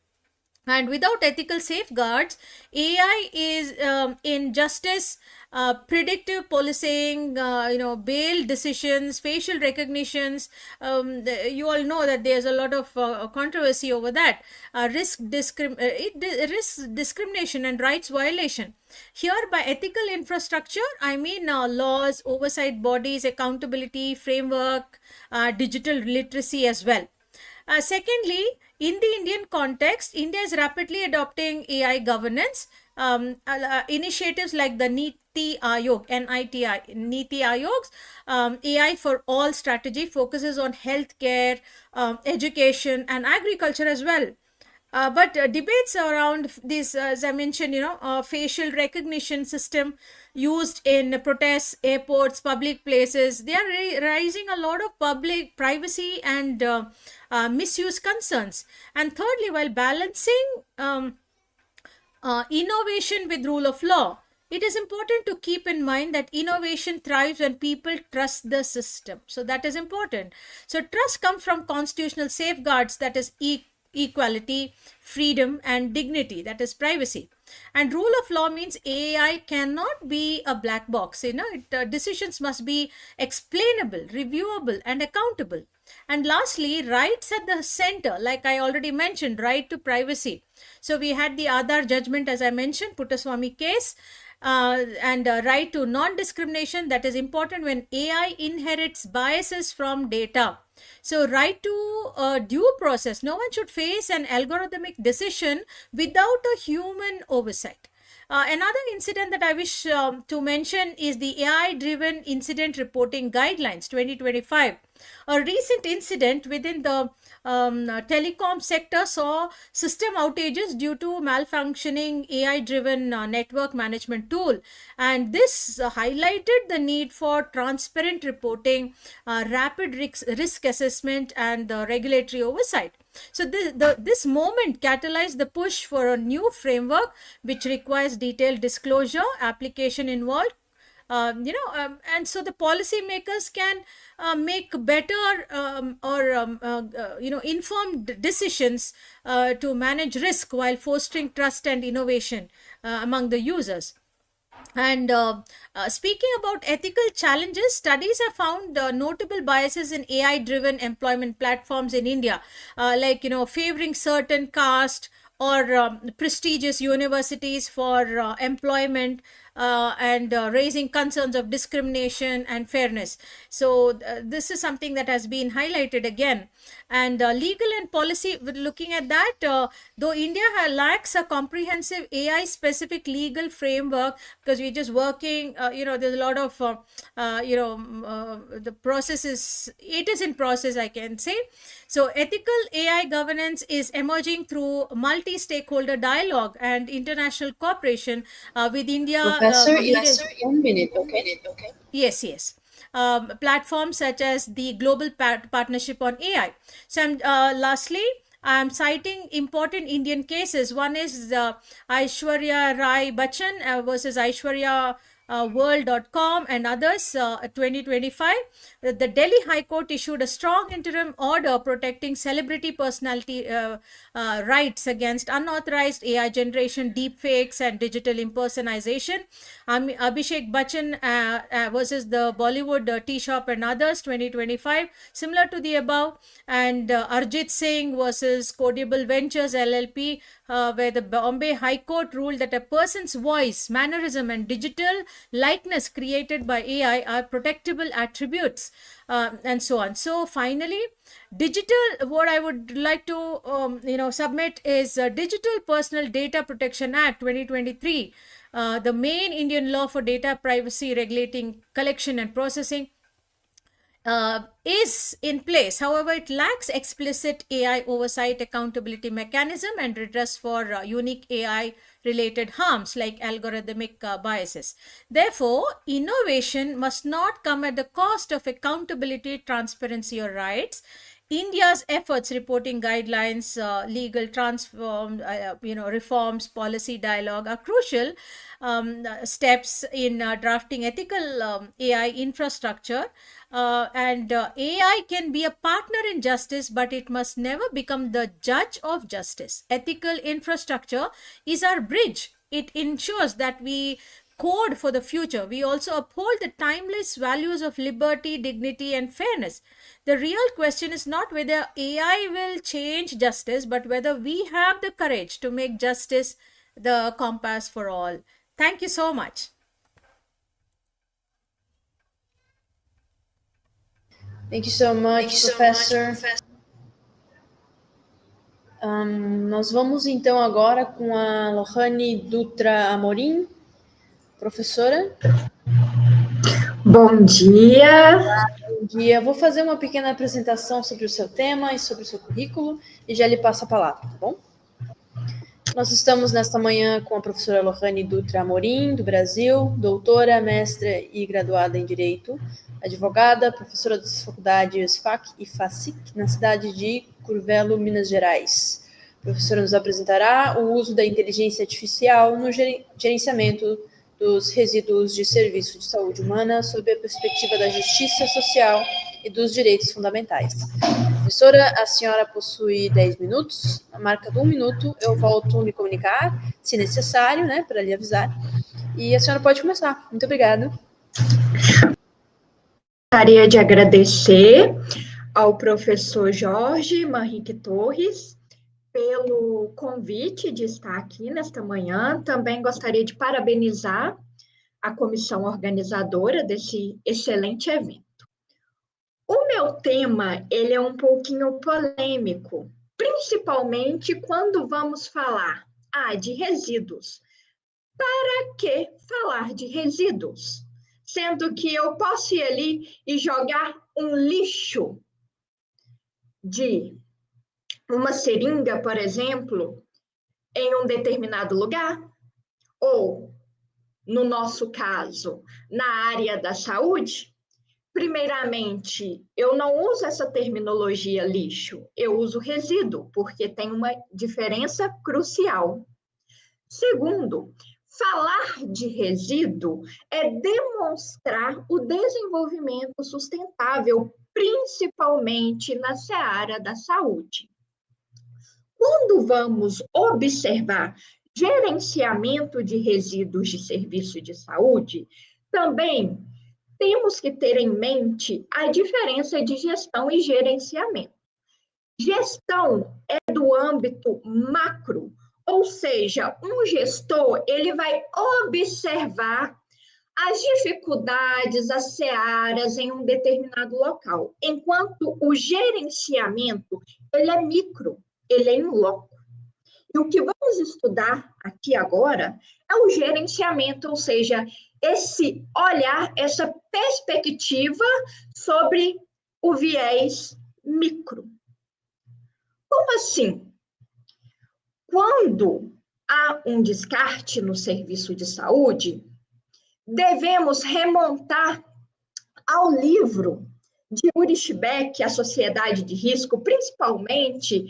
And without ethical safeguards, AI is in justice, predictive policing, bail decisions, facial recognitions. You all know that there's a lot of controversy over that. Risk discrimination and rights violation. Here, by ethical infrastructure, I mean laws, oversight bodies, accountability framework, digital literacy as well. Secondly, in the Indian context, India is rapidly adopting AI governance. Initiatives like the Niti Aayog, Niti Aayog's AI for All strategy focuses on healthcare, education, and agriculture as well. But debates around this, as I mentioned, facial recognition system used in protests, airports, public places, they are raising a lot of public privacy and misuse concerns. And thirdly, while balancing innovation with rule of law, it is important to keep in mind that innovation thrives when people trust the system. So that is important. So trust comes from constitutional safeguards, that is equality, freedom, and dignity, that is privacy. And rule of law means AI cannot be a black box. Decisions must be explainable, reviewable, and accountable. And lastly, rights at the center, like I already mentioned, right to privacy. So we had the Aadhaar judgment, as I mentioned, Puttaswamy case, and right to non-discrimination, that is important when AI inherits biases from data. So right to due process, no one should face an algorithmic decision without a human oversight. Another incident that I wish to mention is the AI-driven incident reporting guidelines 2025. A recent incident within the telecom sector saw system outages due to malfunctioning AI-driven network management tool, and this highlighted the need for transparent reporting, rapid risk assessment, and regulatory oversight. So this moment catalyzed the push for a new framework which requires detailed disclosure, application involved, and so the policymakers can make better informed decisions to manage risk while fostering trust and innovation among the users. And speaking about ethical challenges, studies have found notable biases in AI-driven employment platforms in India, like favoring certain caste or prestigious universities for employment, and raising concerns of discrimination and fairness. So this is something that has been highlighted again. And legal and policy, looking at that, though India lacks a comprehensive AI specific legal framework, because we're just working, there's a lot of the process it is in process, I can say. So ethical AI governance is emerging through multi-stakeholder dialogue and international cooperation with India. Professor, yes, 1 minute, okay? Yes. Platforms such as the Global Partnership on AI. So lastly, I'm citing important Indian cases. One is Aishwarya Rai Bachchan versus Aishwarya world.com and others, 2025. The Delhi High Court issued a strong interim order protecting celebrity personality rights against unauthorized AI generation, deepfakes, and digital impersonation. Abhishek Bachchan versus the Bollywood Tea Shop and others, 2025, similar to the above. And Arjit Singh versus Codiable Ventures LLP, where the Bombay High Court ruled that a person's voice, mannerism, and digital likeness created by AI are protectable attributes, and so on. So finally, what I would like to submit is Digital Personal Data Protection Act 2023, the main Indian law for data privacy regulating collection and processing, is in place. However, it lacks explicit AI oversight, accountability mechanism, and redress for unique AI related harms like algorithmic biases. Therefore, innovation must not come at the cost of accountability, transparency, or rights. India's efforts reporting guidelines, legal transform, reforms, policy dialogue are crucial steps in drafting ethical AI infrastructure. And AI can be a partner in justice, but it must never become the judge of justice. Ethical infrastructure is our bridge. It ensures that we code for the future. We also uphold the timeless values of liberty, dignity, and fairness. The real question is not whether AI will change justice, but whether we have the courage to make justice the compass for all. Thank you so much. Thank you so much, Professor. Nós vamos então agora com a Lohane Dutra Amorim. Professora? Bom dia. Bom dia. Vou fazer uma pequena apresentação sobre o seu tema e sobre o seu currículo e já lhe passo a palavra, tá bom? Nós estamos nesta manhã com a professora Lohane Dutra Amorim, do Brasil, doutora, mestra e graduada em Direito, advogada, professora das faculdades FAC e FACIC, na cidade de Curvelo, Minas Gerais. A professora nos apresentará o uso da inteligência artificial no gerenciamento dos resíduos de serviço de saúde humana sob a perspectiva da justiça social e dos direitos fundamentais. Professora, a senhora possui 10 minutos. Na marca de 1 minuto, eu volto a me comunicar, se necessário, né, para lhe avisar. E a senhora pode começar. Muito obrigada. Gostaria de agradecer ao professor Jorge Manrique Torres pelo convite de estar aqui nesta manhã. Também gostaria de parabenizar a comissão organizadora desse excelente evento. O meu tema, ele é um pouquinho polêmico, principalmente quando vamos falar de resíduos. Para que falar de resíduos? Sendo que eu posso ir ali e jogar um lixo de uma seringa, por exemplo, em um determinado lugar, ou, no nosso caso, na área da saúde. Primeiramente, eu não uso essa terminologia lixo, eu uso resíduo, porque tem uma diferença crucial. Segundo, falar de resíduo é demonstrar o desenvolvimento sustentável, principalmente na seara da saúde. Quando vamos observar gerenciamento de resíduos de serviço de saúde, também temos que ter em mente a diferença de gestão e gerenciamento. Gestão é do âmbito macro, ou seja, um gestor ele vai observar as dificuldades, as searas em um determinado local, enquanto o gerenciamento ele é micro, ele é in loco. E o que vamos estudar aqui agora é o gerenciamento, ou seja, esse olhar, essa perspectiva sobre o viés micro. Como assim? Quando há um descarte no serviço de saúde, devemos remontar ao livro de Ulrich Beck, A Sociedade de Risco, principalmente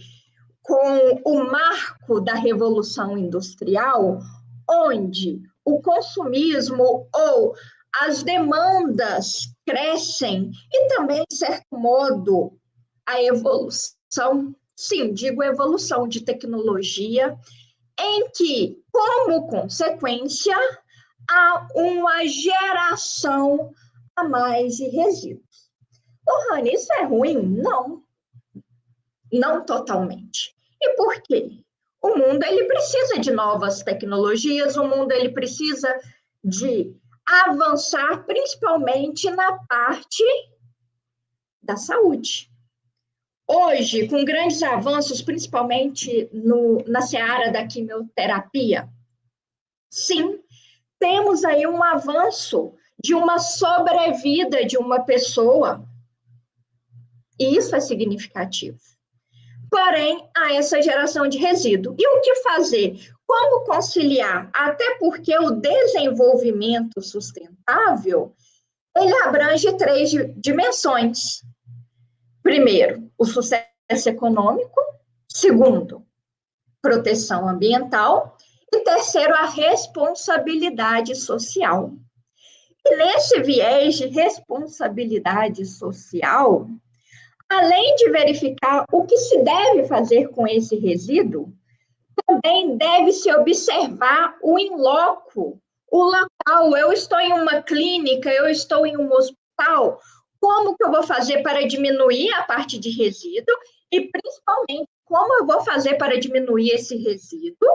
com o marco da Revolução Industrial, onde o consumismo ou as demandas crescem e também, de certo modo, a evolução, sim, digo evolução de tecnologia, em que, como consequência, há uma geração a mais de resíduos. Lohane, isso é ruim? Não. Não totalmente. E por quê? O mundo ele precisa de novas tecnologias, o mundo ele precisa de avançar, principalmente na parte da saúde. Hoje, com grandes avanços, principalmente na seara da quimioterapia, sim, temos aí um avanço de uma sobrevida de uma pessoa, e isso é significativo. Porém, há essa geração de resíduo. E o que fazer? Como conciliar? Até porque o desenvolvimento sustentável, ele abrange 3 dimensões. Primeiro, o sucesso econômico. Segundo, proteção ambiental. E terceiro, a responsabilidade social. E nesse viés de responsabilidade social, além de verificar o que se deve fazer com esse resíduo, também deve-se observar o in loco, o local. Eu estou em uma clínica, eu estou em um hospital, como que eu vou fazer para diminuir a parte de resíduo e, principalmente, como eu vou fazer para diminuir esse resíduo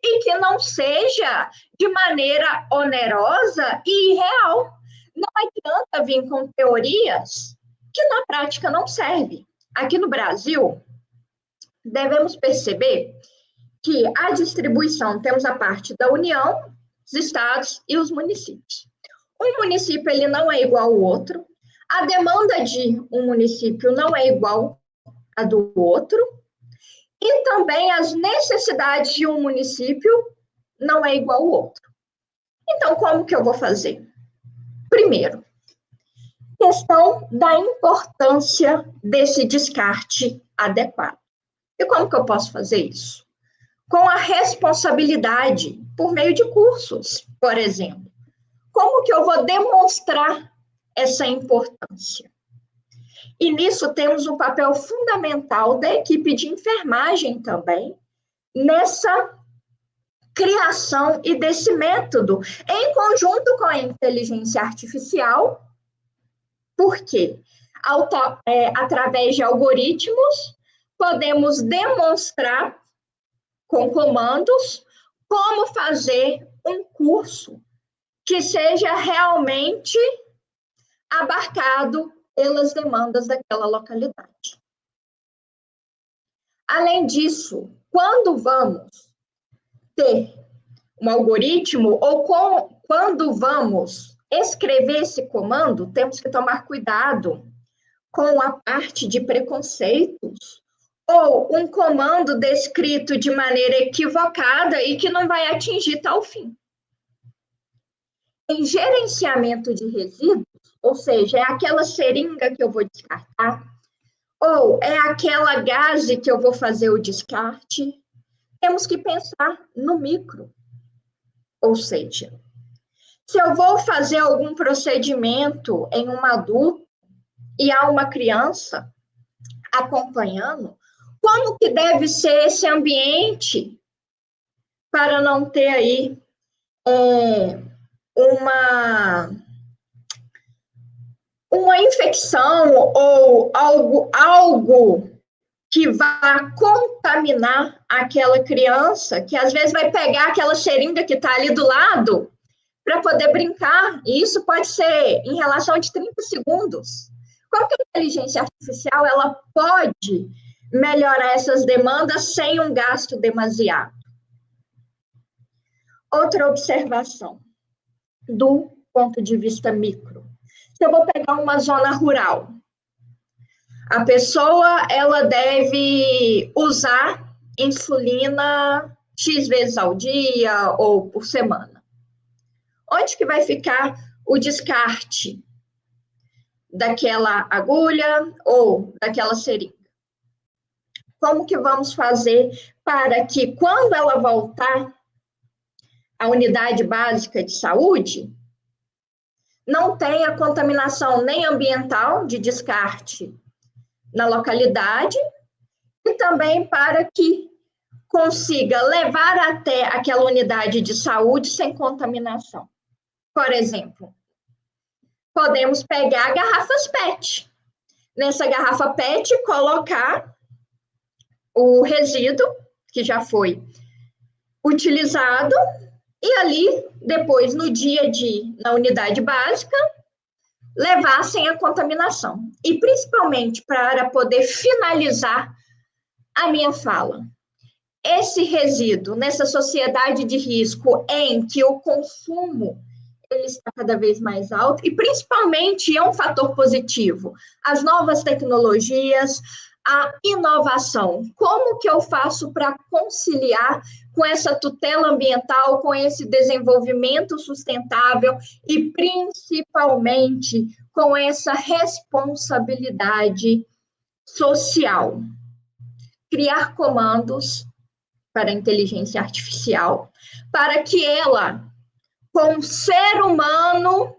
e que não seja de maneira onerosa e irreal. Não adianta vir com teorias que na prática não servem. Aqui no Brasil, devemos perceber que a distribuição, temos a parte da União, os estados e os municípios. Um município ele não é igual ao outro, a demanda de um município não é igual à do outro, e também as necessidades de um município não é igual ao outro. Então, como que eu vou fazer? Primeiro, questão da importância desse descarte adequado. E como que eu posso fazer isso? Com a responsabilidade, por meio de cursos, por exemplo. Como que eu vou demonstrar essa importância? E nisso temos um papel fundamental da equipe de enfermagem também, nessa criação e desse método, em conjunto com a inteligência artificial, porque através de algoritmos, podemos demonstrar com comandos como fazer um curso que seja realmente abarcado pelas demandas daquela localidade. Além disso, quando vamos ter um algoritmo ou quando vamos escrever esse comando, temos que tomar cuidado com a parte de preconceitos ou um comando descrito de maneira equivocada e que não vai atingir tal fim. Em gerenciamento de resíduos, ou seja, é aquela seringa que eu vou descartar, ou é aquela gaze que eu vou fazer o descarte, temos que pensar no micro. Ou seja, se eu vou fazer algum procedimento em um adulto e há uma criança acompanhando, como que deve ser esse ambiente para não ter aí uma infecção ou algo que vá contaminar aquela criança, que às vezes vai pegar aquela seringa que está ali do lado para poder brincar, e isso pode ser em relação de 30 segundos. Como que a inteligência artificial ela pode melhorar essas demandas sem um gasto demasiado? Outra observação, do ponto de vista micro. Se eu vou pegar uma zona rural, a pessoa ela deve usar insulina X vezes ao dia ou por semana. Onde que vai ficar o descarte daquela agulha ou daquela seringa? Como que vamos fazer para que, quando ela voltar à unidade básica de saúde, não tenha contaminação nem ambiental de descarte na localidade e também para que consiga levar até aquela unidade de saúde sem contaminação? Por exemplo, podemos pegar garrafas PET. Nessa garrafa PET, colocar o resíduo que já foi utilizado e ali, depois, no dia na unidade básica, levar sem a contaminação. E, principalmente, para poder finalizar a minha fala, esse resíduo, nessa sociedade de risco em que o consumo ele está cada vez mais alto, e principalmente é um fator positivo, as novas tecnologias, a inovação. Como que eu faço para conciliar com essa tutela ambiental, com esse desenvolvimento sustentável e, principalmente, com essa responsabilidade social. Criar comandos para a inteligência artificial, para que ela, com o ser humano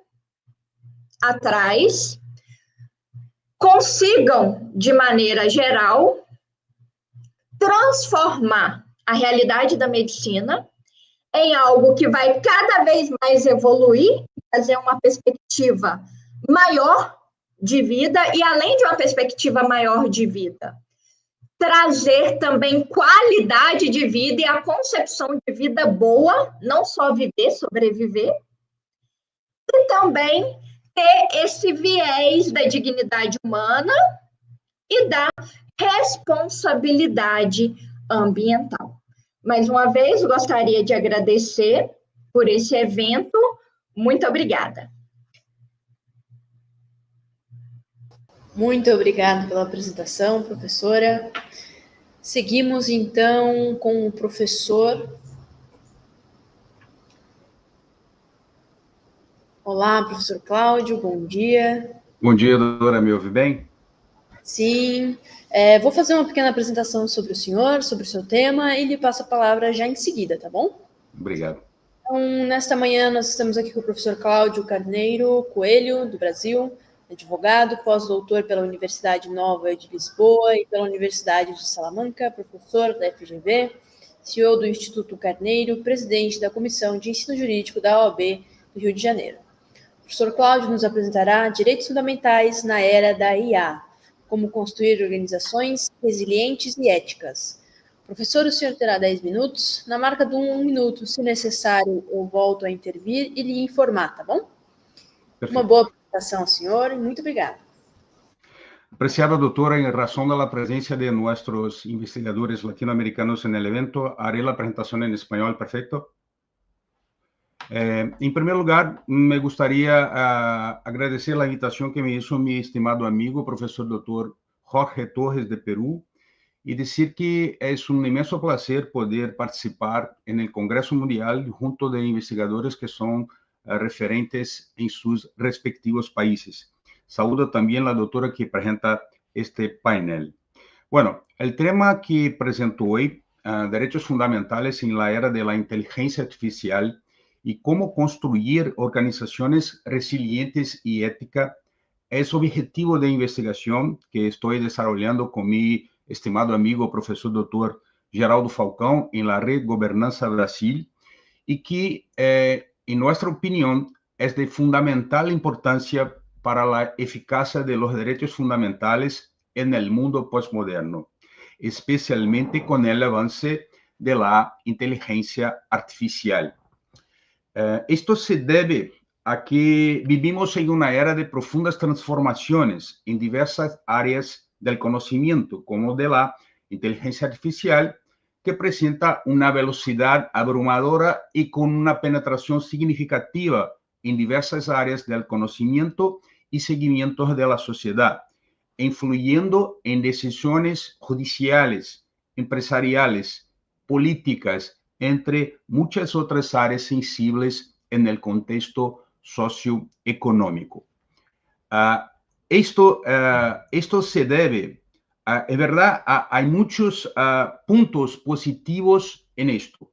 atrás, consigam, de maneira geral, transformar a realidade da medicina em algo que vai cada vez mais evoluir, trazer uma perspectiva maior de vida e, além de uma perspectiva maior de vida, trazer também qualidade de vida e a concepção de vida boa, não só viver, sobreviver, e também ter esse viés da dignidade humana e da responsabilidade ambiental. Mais uma vez, gostaria de agradecer por esse evento. Muito obrigada. Muito obrigada pela apresentação, professora. Seguimos, então, com o professor. Olá, professor Cláudio, bom dia. Bom dia, doutora, me ouve bem? Sim, vou fazer uma pequena apresentação sobre o senhor, sobre o seu tema, e lhe passo a palavra já em seguida, tá bom? Obrigado. Então, nesta manhã, nós estamos aqui com o professor Cláudio Carneiro Coelho, do Brasil, advogado, pós-doutor pela Universidade Nova de Lisboa e pela Universidade de Salamanca, professor da FGV, CEO do Instituto Carneiro, presidente da Comissão de Ensino Jurídico da OAB do Rio de Janeiro. O professor Cláudio nos apresentará direitos fundamentais na era da IA, como construir organizações resilientes e éticas. Professor, o senhor terá 10 minutos. Na marca de 1 minuto, se necessário, eu volto a intervir e lhe informar, tá bom? Perfeito. Uma boa apresentação, senhor, e muito obrigada. Apreciada doutora, en razón de la presencia de nuestros investigadores latinoamericanos en el evento, haré la presentación en español, perfecto. En primer lugar, me gustaría agradecer la invitación que me hizo mi estimado amigo, profesor doctor Jorge Torres de Perú, y decir que es un inmenso placer poder participar en el Congreso Mundial junto de investigadores que son referentes en sus respectivos países. Saludo también a la doctora que presenta este panel. Bueno, el tema que presento hoy, derechos fundamentales en la era de la inteligencia artificial, y cómo construir organizaciones resilientes y éticas, es objetivo de investigación que estoy desarrollando con mi estimado amigo profesor doctor Geraldo Falcão en la Red Gobernanza Brasil, y que, en nuestra opinión, es de fundamental importancia para la eficacia de los derechos fundamentales en el mundo postmoderno, especialmente con el avance de la inteligencia artificial. Esto se debe a que vivimos en una era de profundas transformaciones en diversas áreas del conocimiento, como de la inteligencia artificial, que presenta una velocidad abrumadora y con una penetración significativa en diversas áreas del conocimiento y seguimientos de la sociedad, influyendo en decisiones judiciales, empresariales, políticas, entre muchas otras áreas sensibles en el contexto socioeconómico. Esto se debe, es verdad, hay muchos puntos positivos en esto,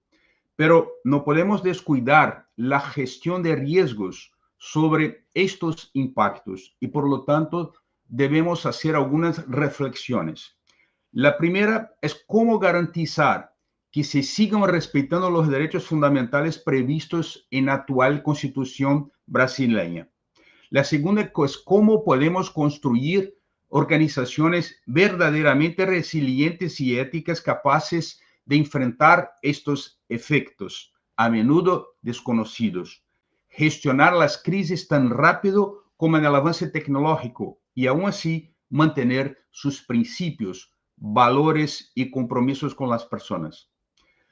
pero no podemos descuidar la gestión de riesgos sobre estos impactos y, por lo tanto, debemos hacer algunas reflexiones. La primera es cómo garantizar que se sigan respetando los derechos fundamentales previstos en la actual Constitución brasileña. La segunda es cómo podemos construir organizaciones verdaderamente resilientes y éticas capaces de enfrentar estos efectos, a menudo desconocidos, gestionar las crisis tan rápido como en el avance tecnológico y aún así mantener sus principios, valores y compromisos con las personas.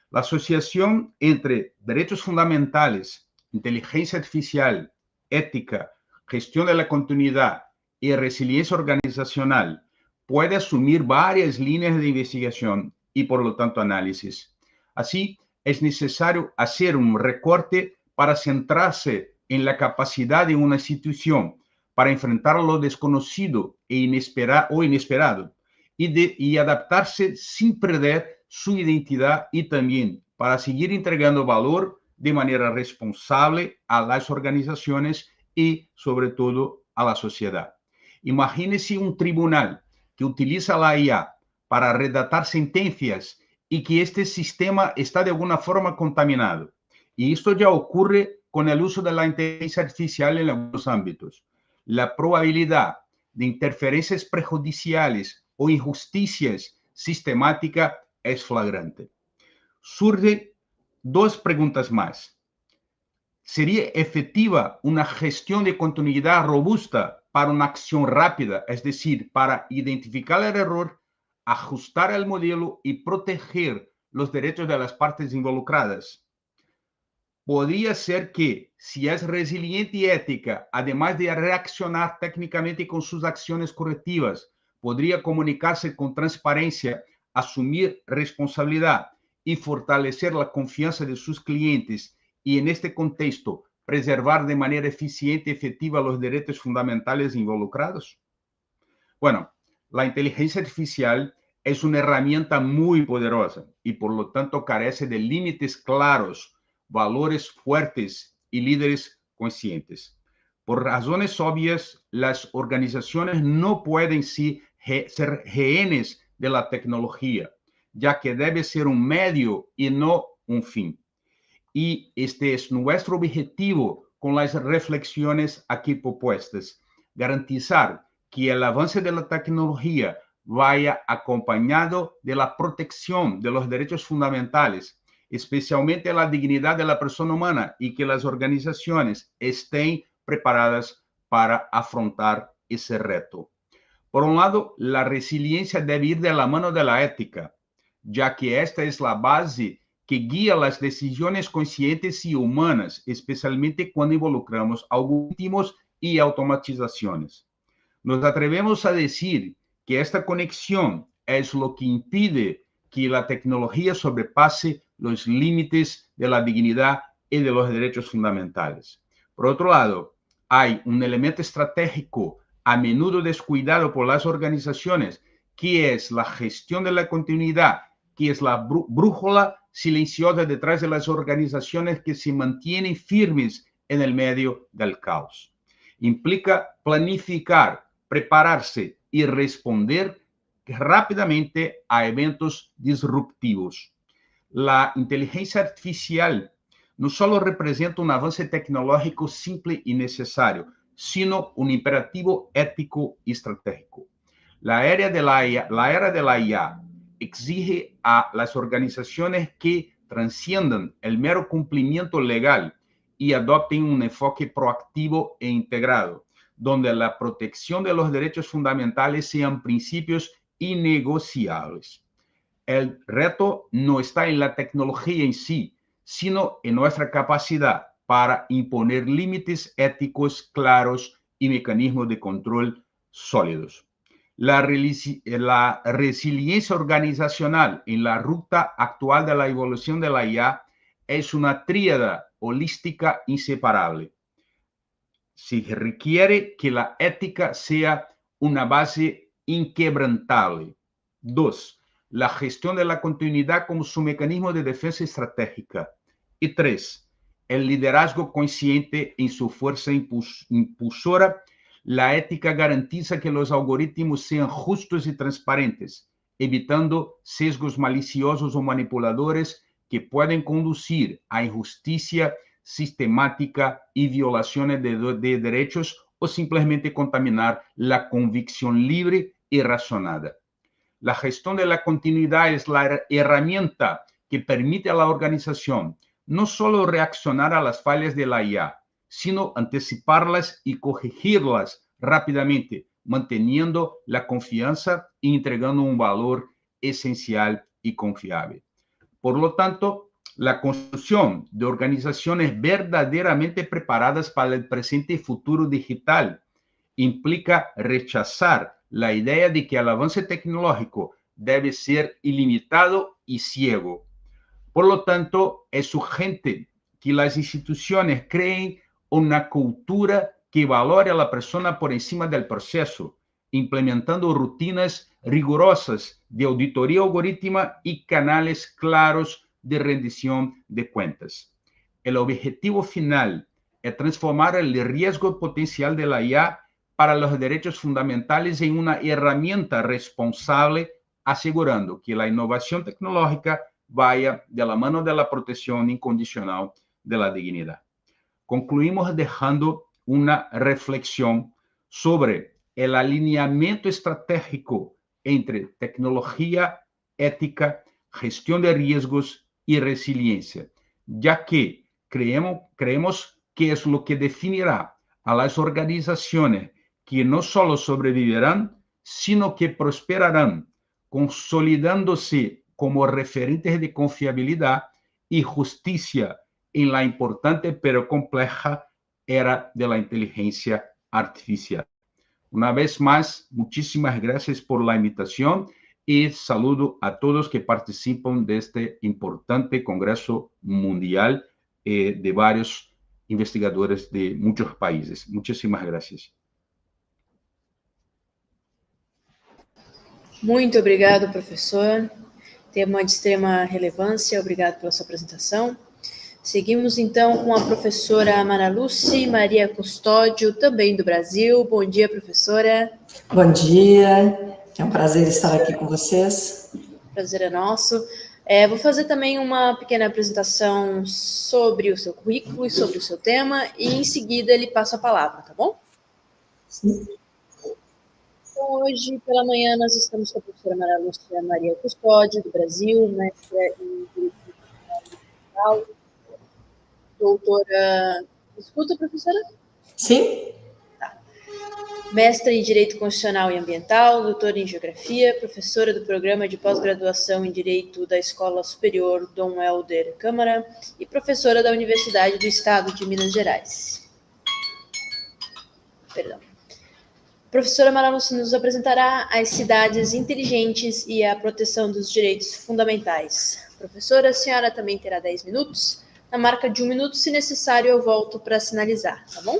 La asociación entre derechos fundamentales, inteligencia artificial, ética, gestión de la continuidad y resiliencia organizacional puede asumir varias líneas de investigación y, por lo tanto, análisis. Así, es necesario hacer un recorte para centrarse en la capacidad de una institución para enfrentar lo desconocido e inesperado y adaptarse sin perder su identidad y también para seguir entregando valor de manera responsable a las organizaciones y, sobre todo, a la sociedad. Imagínese un tribunal que utiliza la IA para redactar sentencias y que este sistema está de alguna forma contaminado. Y esto ya ocurre con el uso de la inteligencia artificial en algunos ámbitos. La probabilidad de interferencias prejudiciales o injusticias sistemáticas es flagrante. Surgen dos preguntas más. ¿Sería efectiva una gestión de continuidad robusta para una acción rápida, es decir, para identificar el error, ajustar el modelo y proteger los derechos de las partes involucradas? Podría ser que, si es resiliente y ética, además de reaccionar técnicamente con sus acciones correctivas, podría comunicarse con transparencia, asumir responsabilidad y fortalecer la confianza de sus clientes y, en este contexto, preservar de manera eficiente y efectiva los derechos fundamentales involucrados? Bueno, la inteligencia artificial es una herramienta muy poderosa y, por lo tanto, carece de límites claros, valores fuertes y líderes conscientes. Por razones obvias, las organizaciones no pueden ser rehenes de la tecnología, ya que debe ser un medio y no un fin. Y este es nuestro objetivo con las reflexiones aquí propuestas: garantizar que el avance de la tecnología vaya acompañado de la protección de los derechos fundamentales, especialmente la dignidad de la persona humana, y que las organizaciones estén preparadas para afrontar ese reto. Por un lado, la resiliencia debe ir de la mano de la ética, ya que esta es la base que guía las decisiones conscientes y humanas, especialmente cuando involucramos algoritmos y automatizaciones. Nos atrevemos a decir que esta conexión es lo que impide que la tecnología sobrepase los límites de la dignidad y de los derechos fundamentales. Por otro lado, hay un elemento estratégico a menudo descuidado por las organizaciones, que es la gestión de la continuidad, que es la brújula silenciosa detrás de las organizaciones que se mantienen firmes en el medio del caos. Implica planificar, prepararse y responder rápidamente a eventos disruptivos. La inteligencia artificial no solo representa un avance tecnológico simple y necesario, sino un imperativo ético y estratégico. La era de la IA exige a las organizaciones que trasciendan el mero cumplimiento legal y adopten un enfoque proactivo e integrado, donde la protección de los derechos fundamentales sean principios innegociables. El reto no está en la tecnología en sí, sino en nuestra capacidad para imponer límites éticos claros y mecanismos de control sólidos. La resiliencia organizacional en la ruta actual de la evolución de la IA es una tríada holística inseparable. Se requiere que la ética sea una base inquebrantable. 2. La gestión de la continuidad como su mecanismo de defensa estratégica. Y 3. El liderazgo consciente en su fuerza impulsora. La ética garantiza que los algoritmos sean justos y transparentes, evitando sesgos maliciosos o manipuladores que pueden conducir a injusticia sistemática y violaciones de derechos o simplemente contaminar la convicción libre y razonada. La gestión de la continuidad es la herramienta que permite a la organización no solo reaccionar a las fallas de la IA, sino anticiparlas y corregirlas rápidamente, manteniendo la confianza y entregando un valor esencial y confiable. Por lo tanto, la construcción de organizaciones verdaderamente preparadas para el presente y futuro digital implica rechazar la idea de que el avance tecnológico debe ser ilimitado y ciego. Por lo tanto, es urgente que las instituciones creen una cultura que valore a la persona por encima del proceso, implementando rutinas rigurosas de auditoría algorítmica y canales claros de rendición de cuentas. El objetivo final es transformar el riesgo potencial de la IA para los derechos fundamentales en una herramienta responsable, asegurando que la innovación tecnológica vaya de la mano de la protección incondicional de la dignidad. Concluimos dejando una reflexión sobre el alineamiento estratégico entre tecnología, ética, gestión de riesgos y resiliencia, ya que creemos que es lo que definirá a las organizaciones que no solo sobrevivirán, sino que prosperarán, consolidándose como referentes de confiabilidad y justicia en la importante pero compleja era de la inteligencia artificial. Una vez más, muchísimas gracias por la invitación y saludo a todos que participan de este importante Congreso Mundial de varios investigadores de muchos países. Muchísimas gracias. Muito obrigado, professor. Tema de extrema relevância. Obrigado pela sua apresentação. Seguimos, então, com a professora Maraluce Maria Custódio, também do Brasil. Bom dia, professora. Bom dia. É um prazer estar aqui com vocês. Prazer é nosso. Vou fazer também uma pequena apresentação sobre o seu currículo e sobre o seu tema, e em seguida ele passa a palavra, tá bom? Sim. Então, hoje, pela manhã, nós estamos com a professora Maraluce Maria Custódio, do Brasil, mestra em Direito Constitucional, doutora... Escuta, professora? Sim. Tá. Mestra em Direito Constitucional e Ambiental, doutora em Geografia, professora do Programa de Pós-Graduação em Direito da Escola Superior Dom Helder Câmara e professora da Universidade do Estado de Minas Gerais. Perdão. A professora Maraluce nos apresentará as cidades inteligentes e a proteção dos direitos fundamentais. Professora, a senhora também terá 10 minutos. Na marca de 1 minuto, se necessário, eu volto para sinalizar, tá bom?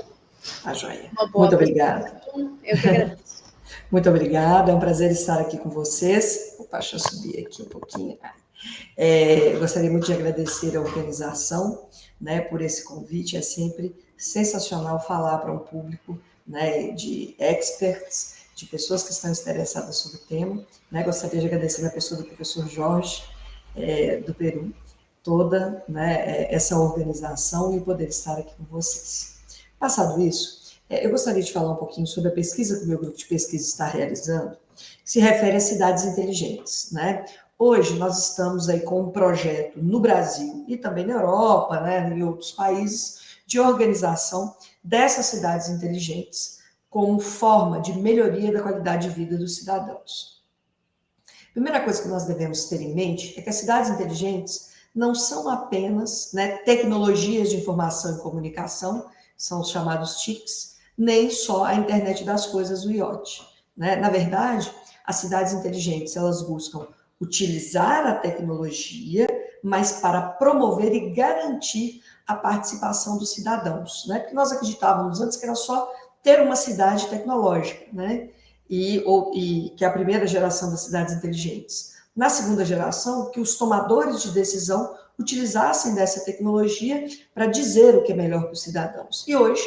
Tá joia. Muito obrigada. Eu que agradeço. Muito obrigada, é um prazer estar aqui com vocês. Opa, deixa eu subir aqui um pouquinho. Gostaria muito de agradecer a organização, né, por esse convite. É sempre sensacional falar para um público, né, de experts, de pessoas que estão interessadas sobre o tema. Né? Gostaria de agradecer a pessoa do professor Jorge, do Peru, toda, né, essa organização e poder estar aqui com vocês. Passado isso, eu gostaria de falar um pouquinho sobre a pesquisa que o meu grupo de pesquisa está realizando, que se refere às cidades inteligentes, né? Hoje nós estamos aí com um projeto no Brasil e também na Europa, né, em outros países, de organização dessas cidades inteligentes como forma de melhoria da qualidade de vida dos cidadãos. A primeira coisa que nós devemos ter em mente é que as cidades inteligentes não são apenas, né, tecnologias de informação e comunicação, são os chamados TICs, nem só a internet das coisas, o IoT. Né? Na verdade, as cidades inteligentes, elas buscam utilizar a tecnologia, mas para promover e garantir a participação dos cidadãos. Né? Porque nós acreditávamos antes que era só ter uma cidade tecnológica, né? E que é a primeira geração das cidades inteligentes. Na segunda geração, que os tomadores de decisão utilizassem dessa tecnologia para dizer o que é melhor para os cidadãos. E hoje,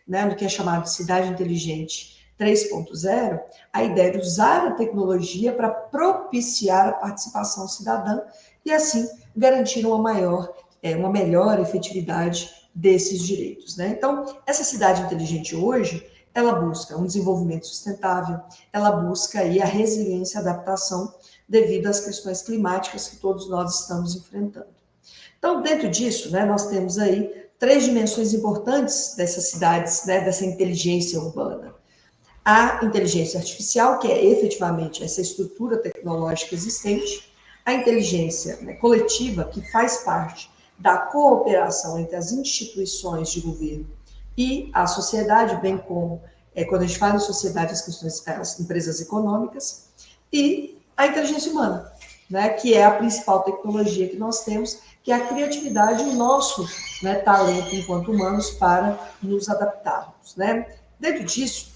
né, no que é chamado de cidade inteligente 3.0, a ideia é usar a tecnologia para propiciar a participação cidadã e, assim, garantir uma melhor efetividade desses direitos. Né? Então, essa cidade inteligente hoje, ela busca um desenvolvimento sustentável, ela busca aí a resiliência e adaptação devido às questões climáticas que todos nós estamos enfrentando. Então, dentro disso, né, nós temos aí 3 dimensões importantes dessas cidades, né, dessa inteligência urbana. A inteligência artificial, que é efetivamente essa estrutura tecnológica existente, a inteligência, né, coletiva, que faz parte da cooperação entre as instituições de governo e a sociedade, bem como, quando a gente fala em sociedade, as empresas econômicas, e a inteligência humana, né, que é a principal tecnologia que nós temos, que é a criatividade e o nosso, né, talento enquanto humanos para nos adaptarmos. Né? Dentro disso,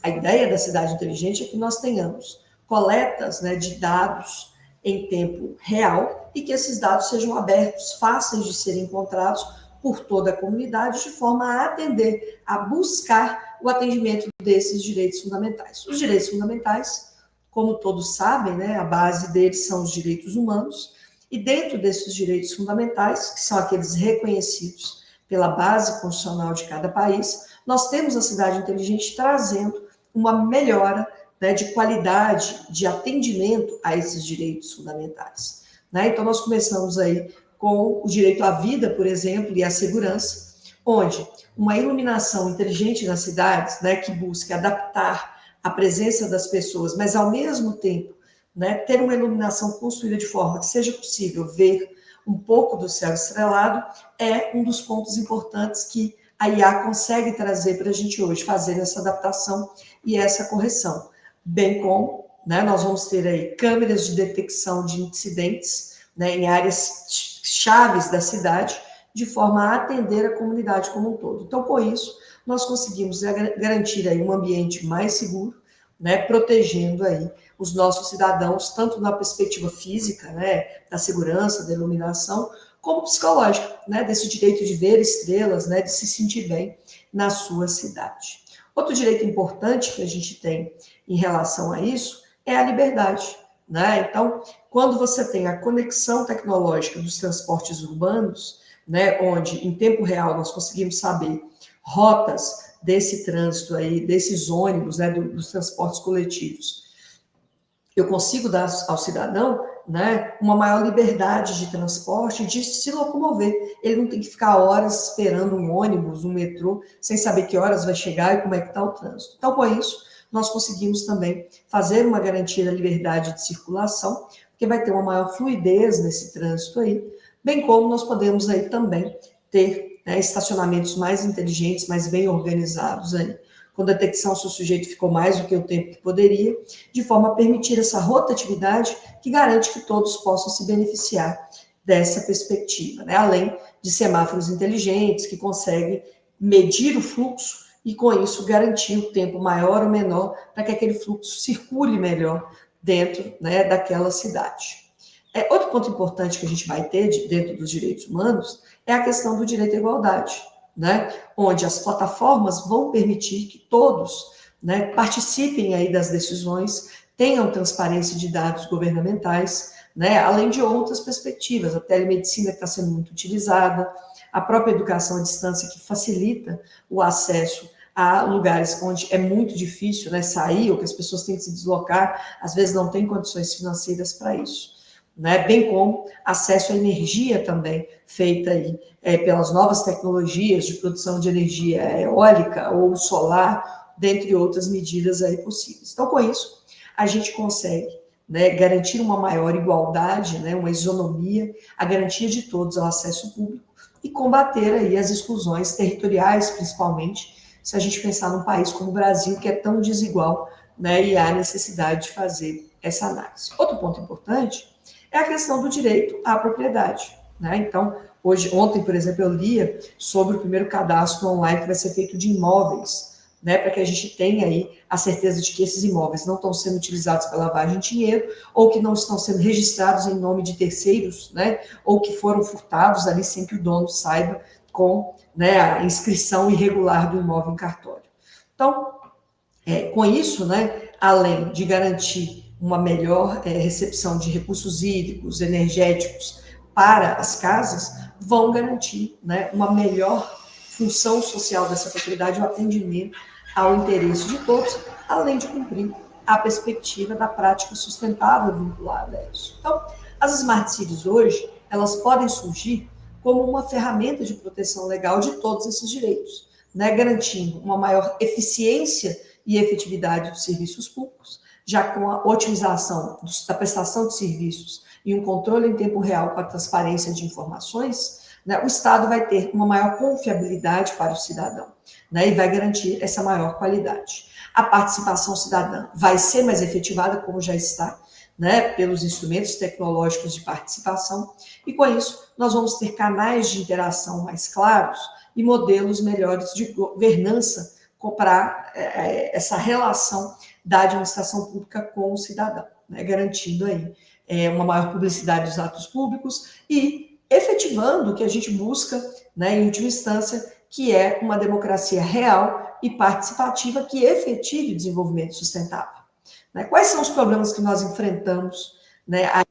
a ideia da cidade inteligente é que nós tenhamos coletas, né, de dados em tempo real e que esses dados sejam abertos, fáceis de serem encontrados por toda a comunidade, de forma a atender, a buscar o atendimento desses direitos fundamentais. Os direitos fundamentais, como todos sabem, né, a base deles são os direitos humanos, e dentro desses direitos fundamentais, que são aqueles reconhecidos pela base constitucional de cada país, nós temos a cidade inteligente trazendo uma melhora, né, de qualidade de atendimento a esses direitos fundamentais. Né? Então, nós começamos aí com o direito à vida, por exemplo, e à segurança, onde uma iluminação inteligente nas cidades, né, que busca adaptar a presença das pessoas, mas ao mesmo tempo, né, ter uma iluminação construída de forma que seja possível ver um pouco do céu estrelado, é um dos pontos importantes que a IA consegue trazer para a gente hoje, fazer essa adaptação e essa correção. Bem como, né, nós vamos ter aí câmeras de detecção de incidentes, né, em áreas chaves da cidade, de forma a atender a comunidade como um todo. Então, com isso, nós conseguimos garantir aí um ambiente mais seguro, né, protegendo aí os nossos cidadãos, tanto na perspectiva física, né, da segurança, da iluminação, como psicológica, né, desse direito de ver estrelas, né, de se sentir bem na sua cidade. Outro direito importante que a gente tem em relação a isso é a liberdade, né? Então, quando você tem a conexão tecnológica dos transportes urbanos, né, onde em tempo real nós conseguimos saber rotas desse trânsito aí, desses ônibus, né, dos transportes coletivos, eu consigo dar ao cidadão, né, uma maior liberdade de transporte, de se locomover. Ele não tem que ficar horas esperando um ônibus, um metrô, sem saber que horas vai chegar e como é que está o trânsito. Então, com isso, nós conseguimos também fazer uma garantia da liberdade de circulação, porque vai ter uma maior fluidez nesse trânsito aí, bem como nós podemos aí também ter, né, estacionamentos mais inteligentes, mais bem organizados aí, com detecção se o sujeito ficou mais do que o tempo que poderia, de forma a permitir essa rotatividade que garante que todos possam se beneficiar dessa perspectiva, né? Além de semáforos inteligentes que conseguem medir o fluxo e, com isso, garantir o tempo maior ou menor para que aquele fluxo circule melhor dentro, né, daquela cidade. Outro ponto importante que a gente vai ter dentro dos direitos humanos é a questão do direito à igualdade, né, onde as plataformas vão permitir que todos, né, participem aí das decisões, tenham transparência de dados governamentais, né, além de outras perspectivas, a telemedicina que está sendo muito utilizada, a própria educação à distância que facilita o acesso a lugares onde é muito difícil, né, sair, ou que as pessoas têm que se deslocar, às vezes não têm condições financeiras para isso. Né, bem como acesso à energia também, feita aí pelas novas tecnologias de produção de energia eólica ou solar, dentre outras medidas aí possíveis. Então, com isso, a gente consegue, né, garantir uma maior igualdade, né, uma isonomia, a garantia de todos ao acesso público e combater aí as exclusões territoriais, principalmente, se a gente pensar num país como o Brasil, que é tão desigual, né, e há necessidade de fazer essa análise. Outro ponto importante é a questão do direito à propriedade, né? Então, ontem, por exemplo, eu lia sobre o primeiro cadastro online que vai ser feito de imóveis, né? Para que a gente tenha aí a certeza de que esses imóveis não estão sendo utilizados para lavagem de dinheiro, ou que não estão sendo registrados em nome de terceiros, né? Ou que foram furtados ali sem que o dono saiba, com, né, a inscrição irregular do imóvel em cartório. Então, com isso, né, além de garantir uma melhor recepção de recursos hídricos, energéticos para as casas, vão garantir, né, uma melhor função social dessa propriedade, o atendimento ao interesse de todos, além de cumprir a perspectiva da prática sustentável vinculada a isso. Então, as Smart Cities hoje, elas podem surgir como uma ferramenta de proteção legal de todos esses direitos, né, garantindo uma maior eficiência e efetividade dos serviços públicos, já com a otimização da prestação de serviços e um controle em tempo real com a transparência de informações, né, o Estado vai ter uma maior confiabilidade para o cidadão, né, e vai garantir essa maior qualidade. A participação cidadã vai ser mais efetivada, como já está, né, pelos instrumentos tecnológicos de participação, e com isso nós vamos ter canais de interação mais claros e modelos melhores de governança para essa relação da administração pública com o cidadão, né, garantindo aí uma maior publicidade dos atos públicos e efetivando o que a gente busca, né, em última instância, que é uma democracia real e participativa que efetive o desenvolvimento sustentável. Né? Quais são os problemas que nós enfrentamos, né? Aí,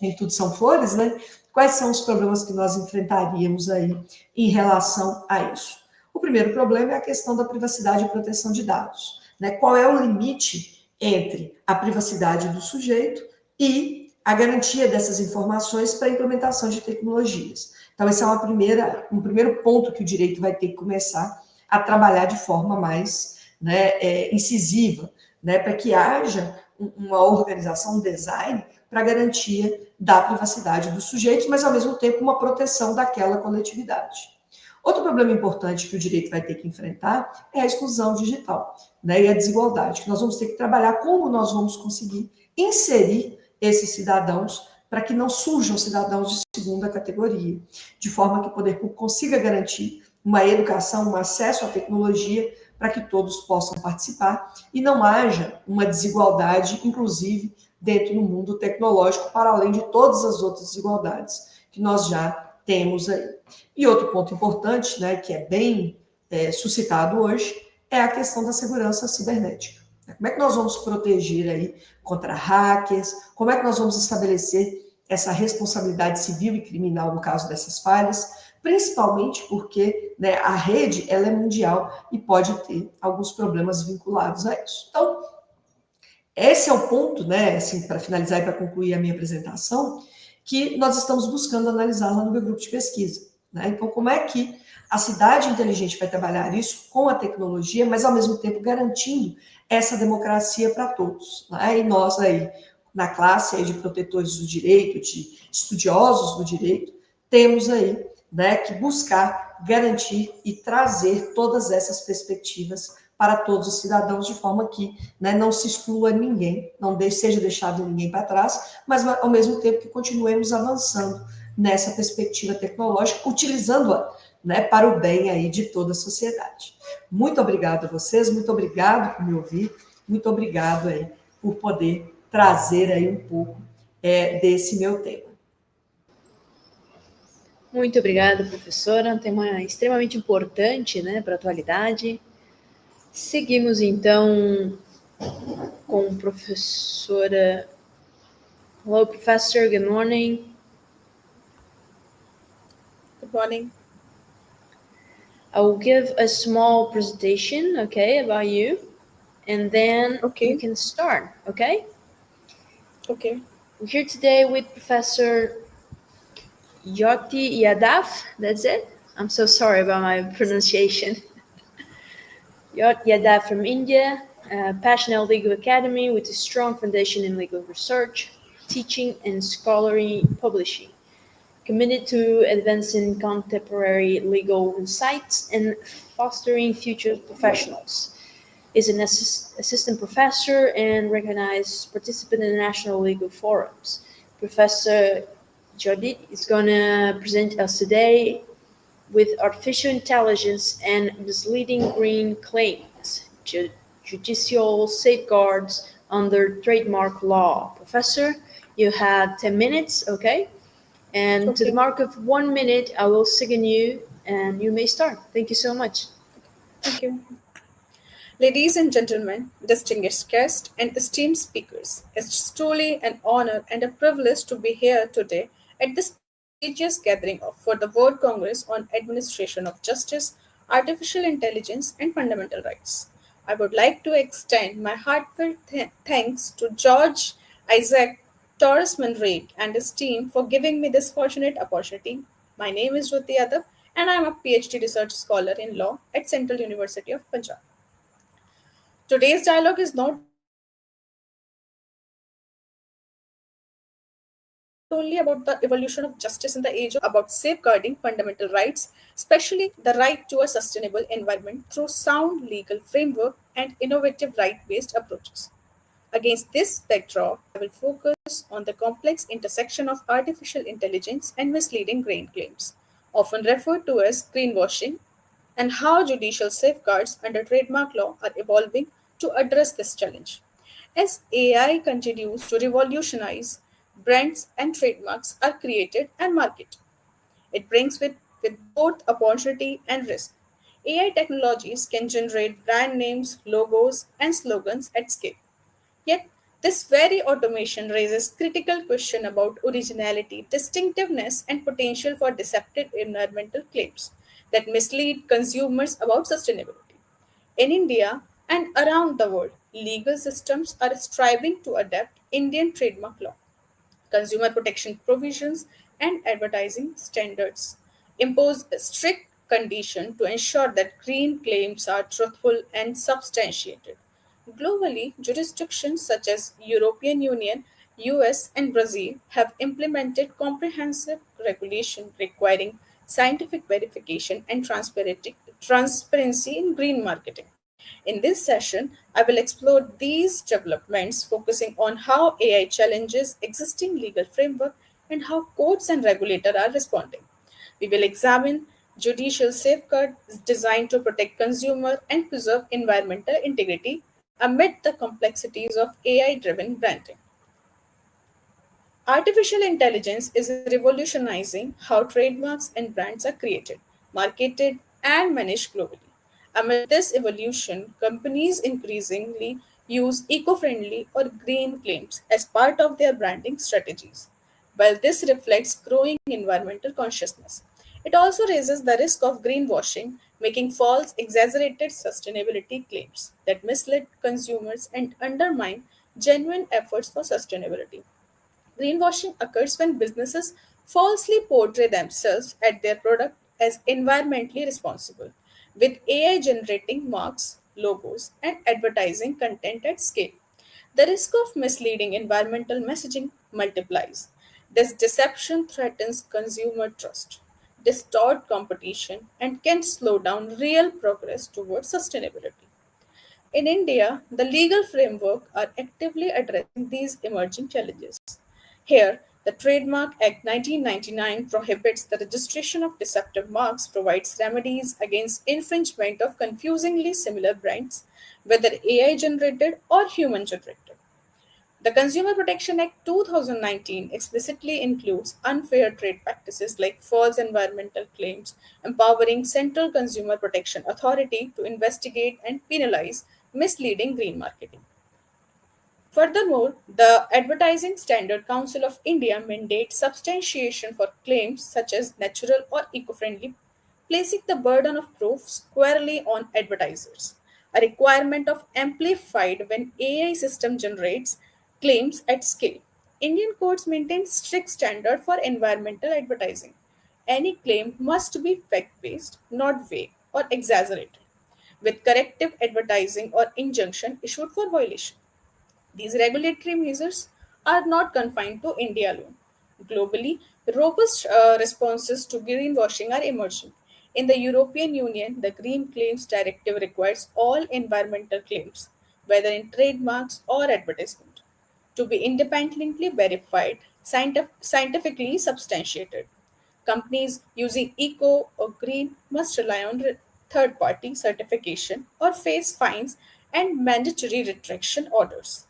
nem tudo são flores, né? Quais são os problemas que nós enfrentaríamos aí em relação a isso? O primeiro problema é a questão da privacidade e proteção de dados. Né? Qual é o limite entre a privacidade do sujeito e a garantia dessas informações para a implementação de tecnologias? Então, esse é um primeiro ponto que o direito vai ter que começar a trabalhar de forma mais, né, incisiva, né, para que haja uma organização, um design para a garantia da privacidade dos sujeitos, mas, ao mesmo tempo, uma proteção daquela coletividade. Outro problema importante que o direito vai ter que enfrentar é a exclusão digital, né, e a desigualdade, que nós vamos ter que trabalhar como nós vamos conseguir inserir esses cidadãos para que não surjam cidadãos de segunda categoria, de forma que o poder público consiga garantir uma educação, um acesso à tecnologia para que todos possam participar e não haja uma desigualdade, inclusive, dentro do mundo tecnológico, para além de todas as outras desigualdades que nós já temos aí. E outro ponto importante, né, que é bem suscitado hoje, é a questão da segurança cibernética. Como é que nós vamos proteger aí contra hackers? Como é que nós vamos estabelecer essa responsabilidade civil e criminal no caso dessas falhas? Principalmente porque, né, a rede ela é mundial e pode ter alguns problemas vinculados a isso. Então, esse é o ponto, né, assim, para finalizar e para concluir a minha apresentação, que nós estamos buscando analisar lá no meu grupo de pesquisa. Né? Então, como é que a cidade inteligente vai trabalhar isso com a tecnologia, mas, ao mesmo tempo, garantindo essa democracia para todos. Né? E nós aí, na classe aí de protetores do direito, de estudiosos do direito, temos aí, né, que buscar garantir e trazer todas essas perspectivas para todos os cidadãos, de forma que, né, não se exclua ninguém, não seja deixado ninguém para trás, mas, ao mesmo tempo, que continuemos avançando nessa perspectiva tecnológica, utilizando-a, né, para o bem aí de toda a sociedade. Muito obrigado a vocês, muito obrigado por me ouvir, muito obrigado aí por poder trazer aí um pouco desse meu tema. Muito obrigada, professora. Um tema extremamente importante, né, para a atualidade. Seguimos, então, com a professora. Hello, professor. Good morning. Good morning. I will give a small presentation, okay, about you, and then you can start, okay? Okay. We're here today with Professor Yoti Yadav, that's it? I'm so sorry about my pronunciation. Yoti Yadav from India, Passionate Legal Academy with a strong foundation in legal research, teaching, and scholarly publishing. Committed to advancing contemporary legal insights and fostering future professionals. Is an assistant professor and recognized participant in national legal forums. Professor Jodit is going to present us today with artificial intelligence and misleading green claims, judicial safeguards under trademark law. Professor, you have 10 minutes, okay? And to the mark of 1 minute, I will signal you and you may start. Thank you so much. Thank you. Ladies and gentlemen, distinguished guests and esteemed speakers, it's truly an honor and a privilege to be here today at this prestigious gathering for the World Congress on Administration of Justice, Artificial Intelligence and Fundamental Rights. I would like to extend my heartfelt thanks to George Isaac Torres Manrique and his team for giving me this fortunate opportunity. My name is Jyoti Yadav and I am a PhD research scholar in law at Central University of Punjab. Today's dialogue is not only about the evolution of justice in the age, about safeguarding fundamental rights, especially the right to a sustainable environment through sound legal framework and innovative right-based approaches. Against this backdrop, I will focus on the complex intersection of artificial intelligence and misleading green claims, often referred to as greenwashing, and how judicial safeguards under trademark law are evolving to address this challenge. as AI continues to revolutionize, brands and trademarks are created and marketed. It brings with both opportunity and risk. AI technologies can generate brand names, logos, and slogans at scale. Yet, this very automation raises critical question about originality, distinctiveness, and potential for deceptive environmental claims that mislead consumers about sustainability. In India and around the world, legal systems are striving to adapt Indian trademark law, consumer protection provisions, and advertising standards impose a strict condition to ensure that green claims are truthful and substantiated. Globally, jurisdictions such as European Union, US, and Brazil have implemented comprehensive regulation requiring scientific verification and transparency in green marketing. In this session, I will explore these developments, focusing on how AI challenges existing legal framework and how courts and regulators are responding. We will examine judicial safeguards designed to protect consumer and preserve environmental integrity amid the complexities of AI-driven branding. Artificial intelligence is revolutionizing how trademarks and brands are created, marketed, and managed globally. Amid this evolution, companies increasingly use eco friendly or green claims as part of their branding strategies. While this reflects growing environmental consciousness, it also raises the risk of greenwashing, making false, exaggerated sustainability claims that mislead consumers and undermine genuine efforts for sustainability. Greenwashing occurs when businesses falsely portray themselves and their product as environmentally responsible, with AI generating marks, logos, and advertising content at scale. The risk of misleading environmental messaging multiplies. This deception threatens consumer trust, distort competition, and can slow down real progress towards sustainability. In India, the legal framework are actively addressing these emerging challenges. Here, the Trademark Act 1999 prohibits the registration of deceptive marks, provides remedies against infringement of confusingly similar brands, whether AI generated or human generated. The Consumer Protection Act 2019 explicitly includes unfair trade practices like false environmental claims, empowering Central Consumer Protection Authority to investigate and penalize misleading green marketing. Furthermore, the Advertising Standard Council of India mandates substantiation for claims such as natural or eco-friendly, placing the burden of proof squarely on advertisers. A requirement of amplified when AI system generates claims at scale. Indian courts maintain strict standard for environmental advertising. Any claim must be fact-based, not vague or exaggerated, with corrective advertising or injunction issued for violation. These regulatory measures are not confined to India alone. Globally, robust responses to greenwashing are emerging. In the European Union, the Green Claims Directive requires all environmental claims, whether in trademarks or advertisement, to be independently verified, scientifically substantiated. Companies using eco or green must rely on third party certification or face fines and mandatory retraction orders.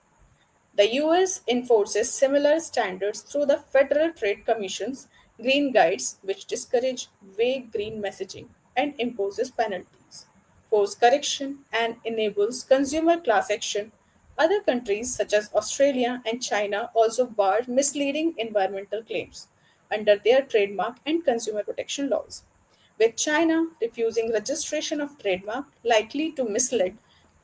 The US enforces similar standards through the Federal Trade Commission's Green Guides, which discourage vague green messaging and imposes penalties, force correction, and enables consumer class action. Other countries, such as Australia and China, also bar misleading environmental claims under their trademark and consumer protection laws, with China refusing registration of trademark likely to mislead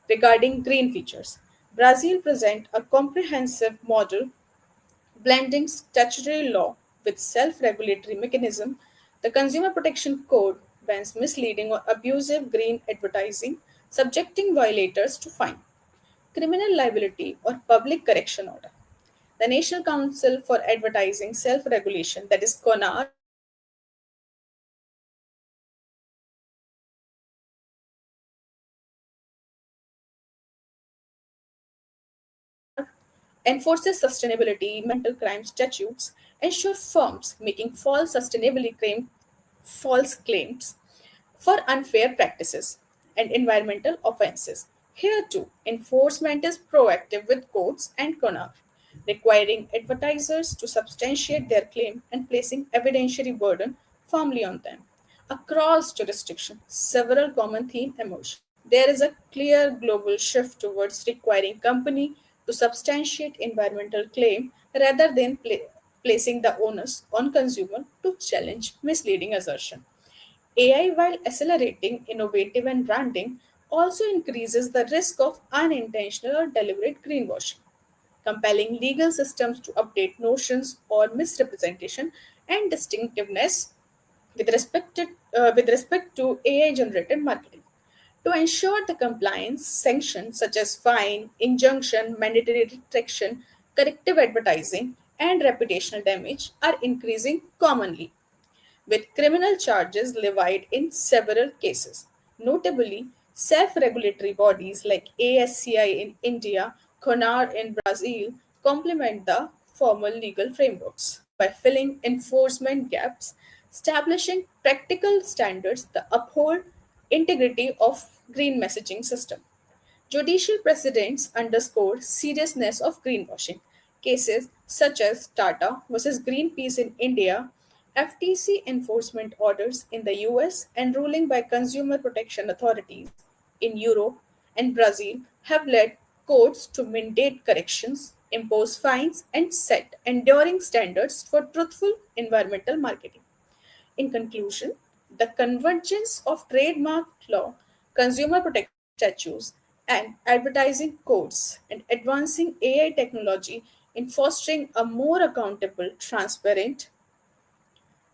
regarding green features. Brazil presents a comprehensive model blending statutory law with self-regulatory mechanism. The Consumer Protection Code bans misleading or abusive green advertising, subjecting violators to fine, criminal liability, or public correction order. The National Council for Advertising Self-Regulation, that is CONAR, enforces sustainability, mental crime statutes, ensure firms making false claims for unfair practices and environmental offenses. Here too, enforcement is proactive with courts and CONAR, requiring advertisers to substantiate their claim and placing evidentiary burden firmly on them. Across jurisdiction, several common themes emerge. There is a clear global shift towards requiring company to substantiate environmental claim rather than placing the onus on consumer to challenge misleading assertion. AI, while accelerating innovative and branding, also increases the risk of unintentional or deliberate greenwashing, compelling legal systems to update notions or misrepresentation and distinctiveness with respect to AI generated marketing. To ensure the compliance, sanctions such as fine, injunction, mandatory retraction, corrective advertising, and reputational damage are increasing commonly, with criminal charges levied in several cases. Notably, self regulatory bodies like ASCI in India, CONAR in Brazil complement the formal legal frameworks by filling enforcement gaps, establishing practical standards that uphold integrity of green messaging system. Judicial precedents underscore seriousness of greenwashing. Cases such as Tata versus Greenpeace in India, FTC enforcement orders in the US, and ruling by consumer protection authorities in Europe and Brazil have led courts to mandate corrections, impose fines, and set enduring standards for truthful environmental marketing. In conclusion, the convergence of trademark law, consumer protection statutes, and advertising codes and advancing AI technology in fostering a more accountable, transparent,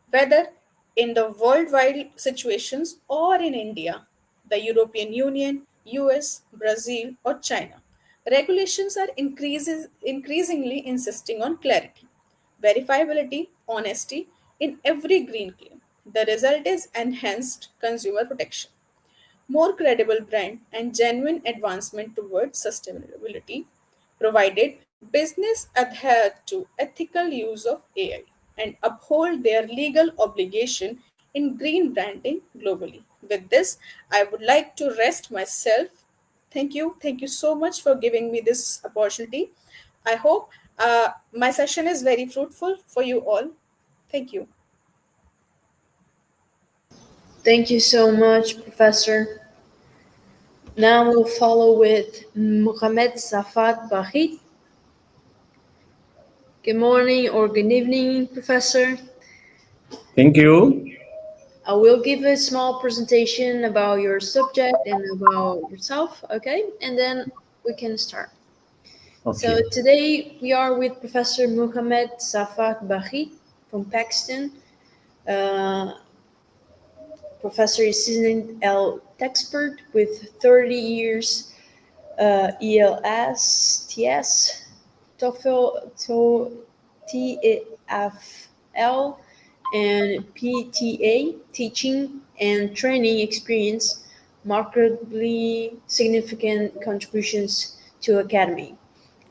whether in the worldwide situations or in India, the European Union, US, Brazil, or China. Regulations are increasingly insisting on clarity, verifiability, honesty in every green claim. The result is enhanced consumer protection, more credible brand, and genuine advancement towards sustainability, provided business adhere to ethical use of AI and uphold their legal obligation in green branding globally. With this, I would like to rest myself. Thank you. Thank you so much for giving me this opportunity. I hope my session is very fruitful for you all. Thank you. Thank you so much, Professor. Now we'll follow with Mohamed Safat Bahit. Good morning or good evening, Professor. Thank you. I will give a small presentation about your subject and about yourself, okay? And then we can start. Okay. So today we are with Professor Mohamed Safat Bahit from Pakistan. Professor is seasoned expert with 30 years ELS, TS, TOEFL, TEFL, and PTA teaching and training experience, markedly significant contributions to academy.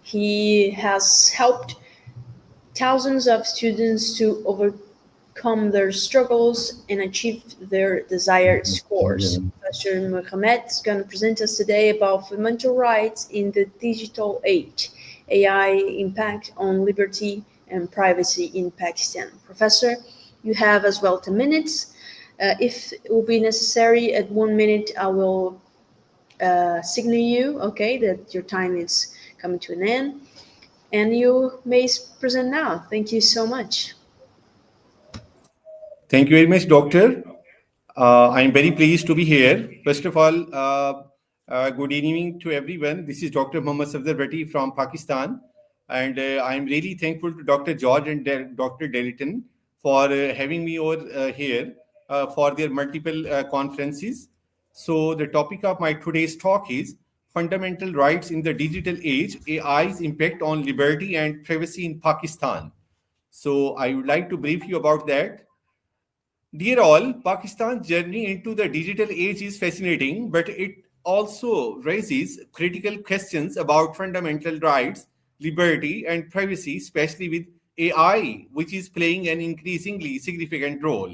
He has helped thousands of students to overcome their struggles and achieve their desired scores. Professor Mohamed is going to present us today about fundamental rights in the digital age, AI impact on liberty and privacy in Pakistan. Professor, you have as well 10 minutes. If it will be necessary, at 1 minute, I will signal you, okay, that your time is coming to an end. And you may present now. Thank you so much. Thank you very much, Doctor. I'm very pleased to be here. First of all, good evening to everyone. This is Dr. Mohammad Safdar Bhatti from Pakistan. And I'm really thankful to Dr. George and Dr. Delton for having me over here for their multiple conferences. So the topic of my today's talk is Fundamental Rights in the Digital Age, AI's Impact on Liberty and Privacy in Pakistan. So I would like to brief you about that. Dear all, Pakistan's journey into the digital age is fascinating, but it also raises critical questions about fundamental rights, liberty, and privacy, especially with AI, which is playing an increasingly significant role.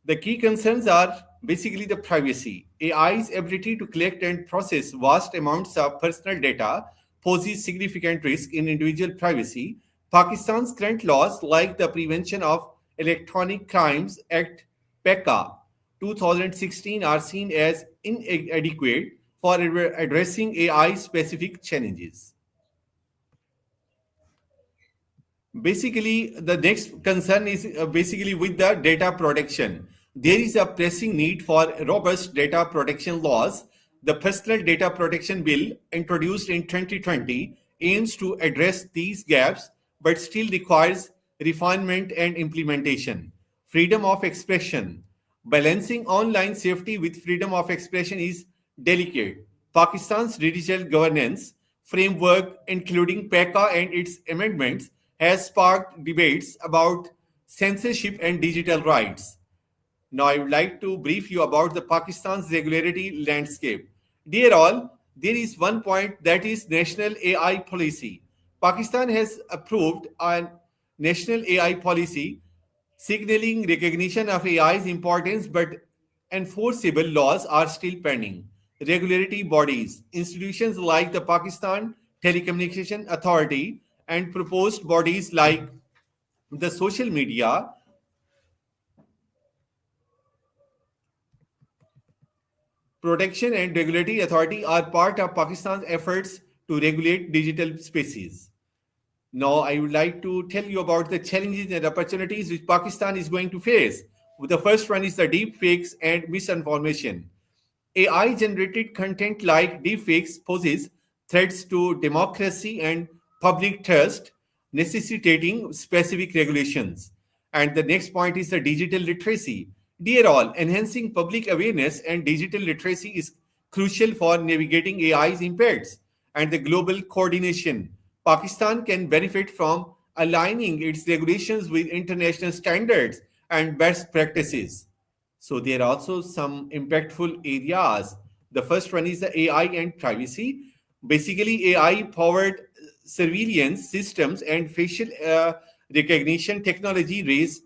The key concerns are basically the privacy. AI's ability to collect and process vast amounts of personal data poses significant risk in individual privacy. Pakistan's current laws, like the Prevention of Electronic Crimes Act (PECA) 2016, are seen as inadequate for addressing AI-specific challenges. Basically, the next concern is basically with the data protection. There is a pressing need for robust data protection laws. The Personal Data Protection Bill, introduced in 2020, aims to address these gaps, but still requires refinement and implementation. Freedom of expression. Balancing online safety with freedom of expression is delicate. Pakistan's digital governance framework, including PECA and its amendments, has sparked debates about censorship and digital rights. Now, I would like to brief you about the Pakistan's regulatory landscape. Dear all, there is one point, that is national AI policy. Pakistan has approved a national AI policy signaling recognition of AI's importance, but enforceable laws are still pending. Regulatory bodies, institutions like the Pakistan Telecommunication Authority, and proposed bodies like the Social Media Protection and Regulatory Authority are part of Pakistan's efforts to regulate digital spaces. Now, I would like to tell you about the challenges and opportunities which Pakistan is going to face. The first one is the deep fakes and misinformation. AI-generated content like deepfakes poses threats to democracy and public trust, necessitating specific regulations. And the next point is the digital literacy. Dear all, enhancing public awareness and digital literacy is crucial for navigating AI's impacts and the global coordination. Pakistan can benefit from aligning its regulations with international standards and best practices. So there are also some impactful areas. The first one is the AI and privacy. Basically, AI-powered surveillance systems and facial recognition technology raise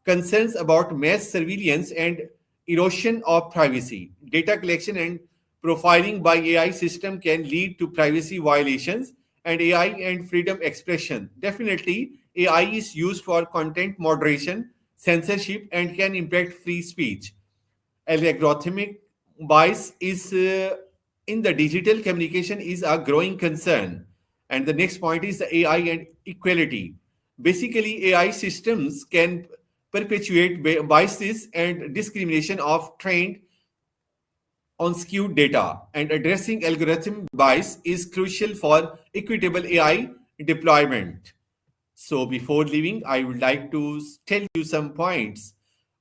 concerns about mass surveillance and erosion of privacy. Data collection and profiling by AI system can lead to privacy violations, and AI and freedom expression. Definitely, AI is used for content moderation, censorship, and can impact free speech. Algorithmic bias is in the digital communication is a growing concern. And the next point is the AI and equality. Basically, AI systems can perpetuate biases and discrimination of trained on skewed data, and addressing algorithm bias is crucial for equitable AI deployment. So before leaving, I would like to tell you some points.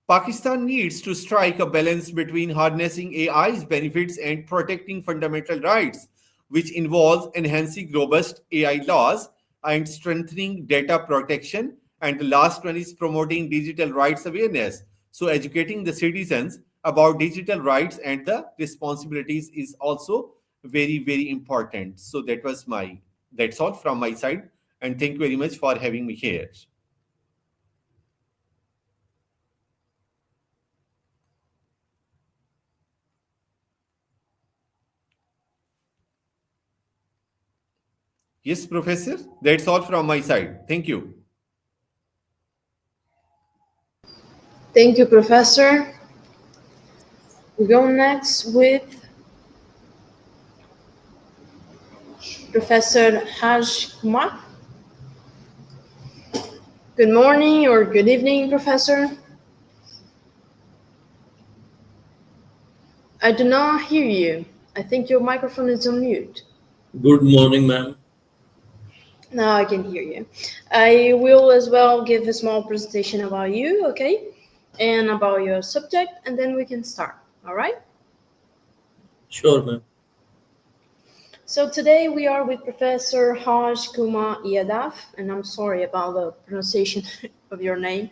Pakistan needs to strike a balance between harnessing AI's benefits and protecting fundamental rights, which involves enhancing robust AI laws and strengthening data protection. And the last one is promoting digital rights awareness. So educating the citizens about digital rights and the responsibilities is also very, very important. So that's all from my side. And thank you very much for having me here. Yes, Professor, that's all from my side. Thank you. Thank you, Professor. We go next with Professor Haj Kumar. Good morning or good evening, Professor. I do not hear you. I think your microphone is on mute. Good morning, ma'am. Now I can hear you. I will as well give a small presentation about you, okay? And about your subject, and then we can start, all right? Sure, ma'am. So today we are with Professor Haj Kumar Yadav, and I'm sorry about the pronunciation of your name,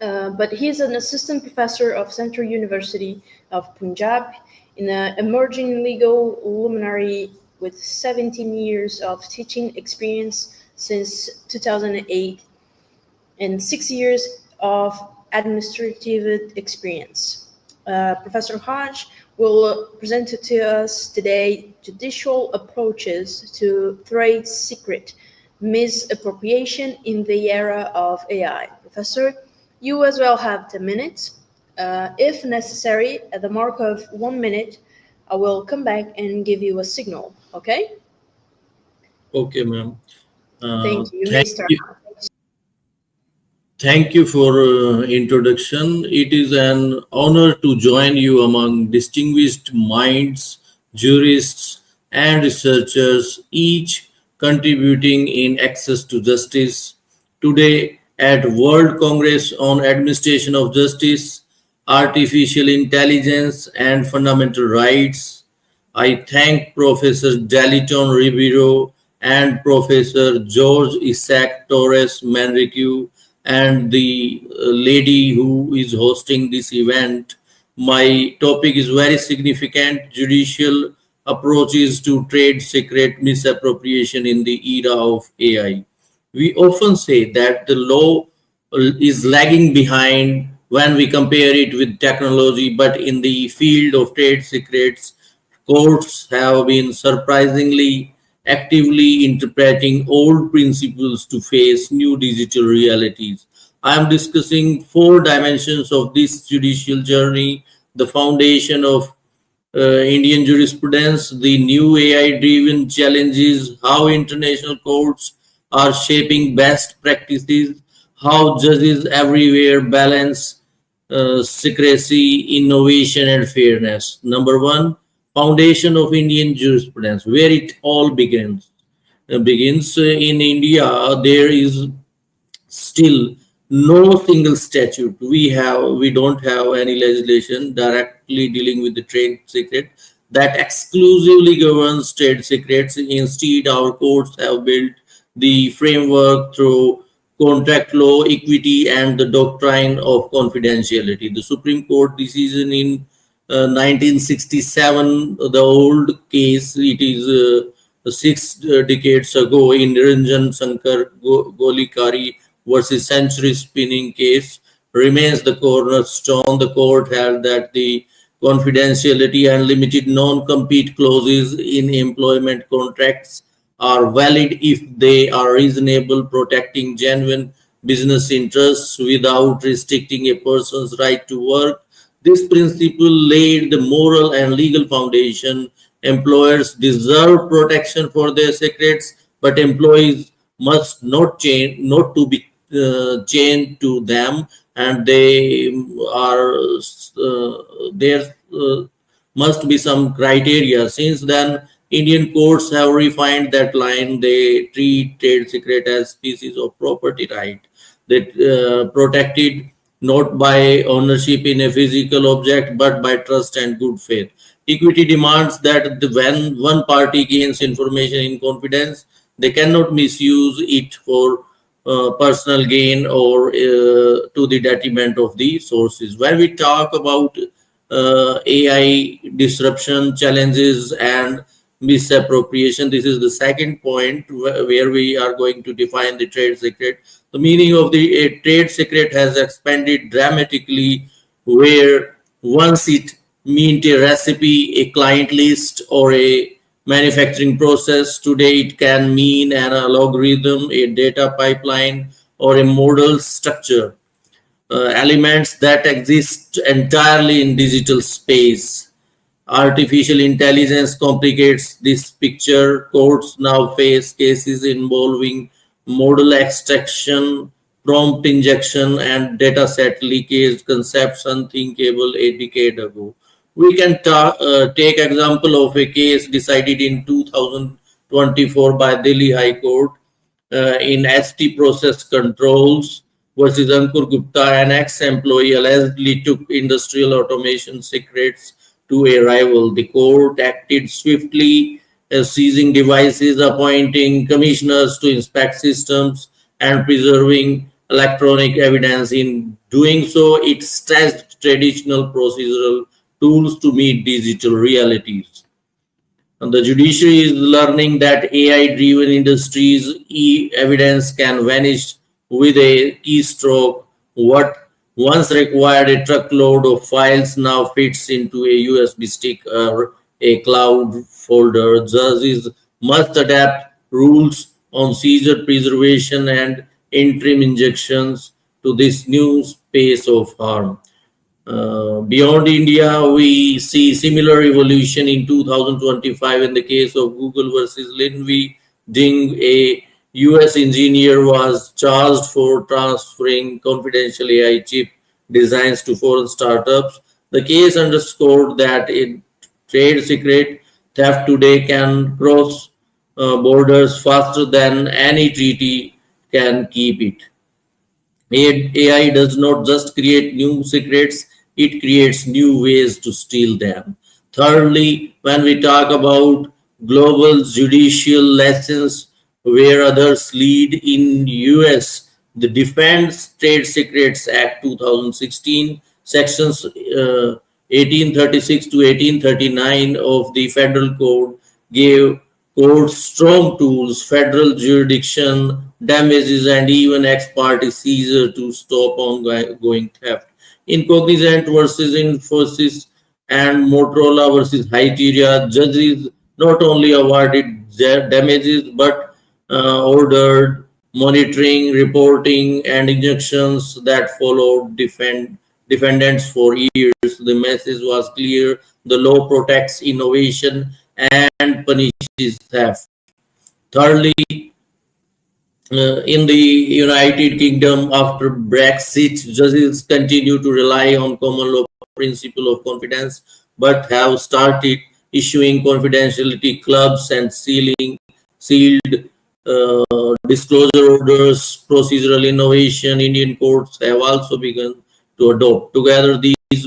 but he's an assistant professor of Central University of Punjab in an emerging legal luminary with 17 years of teaching experience since 2008 and 6 years of administrative experience. Professor Hodge will present to us today judicial approaches to trade secret misappropriation in the era of AI. Professor, you as well have 10 minutes. If necessary, at the mark of 1 minute, I will come back and give you a signal, okay? Okay, ma'am. Thank you. You may start now. Thank you for introduction. It is an honor to join you among distinguished minds, jurists, and researchers, each contributing in access to justice. Today, at World Congress on Administration of Justice, Artificial Intelligence, and Fundamental Rights, I thank Professor Daliton Ribeiro and Professor George Isaac Torres Manrique and the lady who is hosting this event. My topic is very significant: judicial approaches to trade secret misappropriation in the era of AI. We often say that the law is lagging behind when we compare it with technology, but in the field of trade secrets, courts have been surprisingly actively interpreting old principles to face new digital realities. I am discussing four dimensions of this judicial journey: the foundation of Indian jurisprudence, the new AI driven challenges, how international courts are shaping best practices, how judges everywhere balance secrecy, innovation, and fairness. Number one, foundation of Indian jurisprudence, where it all begins. In India. There is still no single statute. We don't have any legislation directly dealing with the trade secret that exclusively governs trade secrets. Instead, our courts have built the framework through contract law, equity, and the doctrine of confidentiality. The Supreme Court decision in 1967, the old case, it is 6 decades ago, in Niranjan Shankar Golikari versus Century Spinning case, remains the cornerstone. The court held that the confidentiality and limited non-compete clauses in employment contracts are valid if they are reasonable, protecting genuine business interests without restricting a person's right to work. This principle laid the moral and legal foundation. Employers deserve protection for their secrets, but employees must not to be chained to them, and there must be some criteria. Since then, Indian courts have refined that line. They treat trade secret as species of property right that protected not by ownership in a physical object, but by trust and good faith. Equity demands that when one party gains information in confidence, they cannot misuse it for personal gain or to the detriment of the sources. When we talk about AI disruption challenges and misappropriation, this is the second point where we are going to define the trade secret. The meaning of the trade secret has expanded dramatically, where once it meant a recipe, a client list, or a manufacturing process. Today, it can mean an algorithm, a data pipeline, or a model structure. Elements that exist entirely in digital space. Artificial intelligence complicates this picture. Courts now face cases involving model extraction, prompt injection, and dataset leakage, concepts unthinkable a decade ago. We can take example of a case decided in 2024 by Delhi High Court in ST Process Controls versus Ankur Gupta, an ex-employee allegedly took industrial automation secrets to a rival. The court acted swiftly, seizing devices, appointing commissioners to inspect systems, and preserving electronic evidence. In doing so, it stretched traditional procedural tools to meet digital realities. And the judiciary is learning that AI-driven industries evidence can vanish with a keystroke. What once required a truckload of files now fits into a USB stick or a cloud folder. Judges must adapt rules on seizure preservation and interim injections to this new space of harm. Beyond India, we see similar evolution in 2025 in the case of Google versus Linvey Ding. A US engineer was charged for transferring confidential AI chip designs to foreign startups. The case underscored that a trade secret theft today can cross borders faster than any treaty can keep it. AI does not just create new secrets, it creates new ways to steal them. Thirdly, when we talk about global judicial lessons where others lead in US, the Defense Trade Secrets Act 2016, sections 1836 to 1839 of the Federal Code gave courts strong tools, federal jurisdiction, damages, and even ex parte seizure to stop ongoing theft. In Cognizant versus Infosys and Motorola versus Hyteria, judges not only awarded damages but ordered monitoring, reporting, and injunctions that followed defendants for years. The message was clear: the law protects innovation and punishes theft. Thirdly, in the United Kingdom, after Brexit, judges continue to rely on common law principle of confidence, but have started issuing confidentiality clubs and sealed disclosure orders. Procedural innovation Indian courts have also begun to adopt. Together, these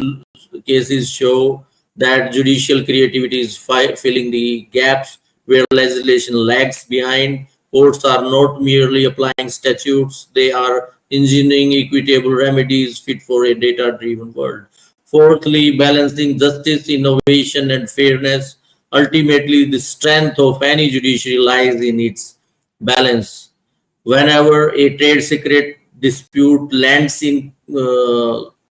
cases show that judicial creativity is filling the gaps where legislation lags behind. Courts are not merely applying statutes, they are engineering equitable remedies fit for a data-driven world. Fourthly, balancing justice, innovation, and fairness. Ultimately, the strength of any judiciary lies in its balance. Whenever a trade secret dispute lands in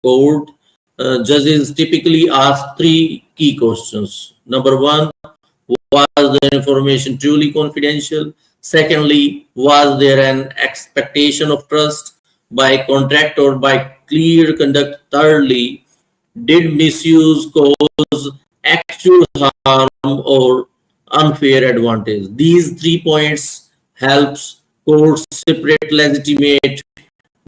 court, judges typically ask three key questions. Number one, was the information truly confidential? Secondly, was there an expectation of trust by contract or by clear conduct? Thirdly, did misuse cause actual harm or unfair advantage? These 3 points helps courts separate legitimate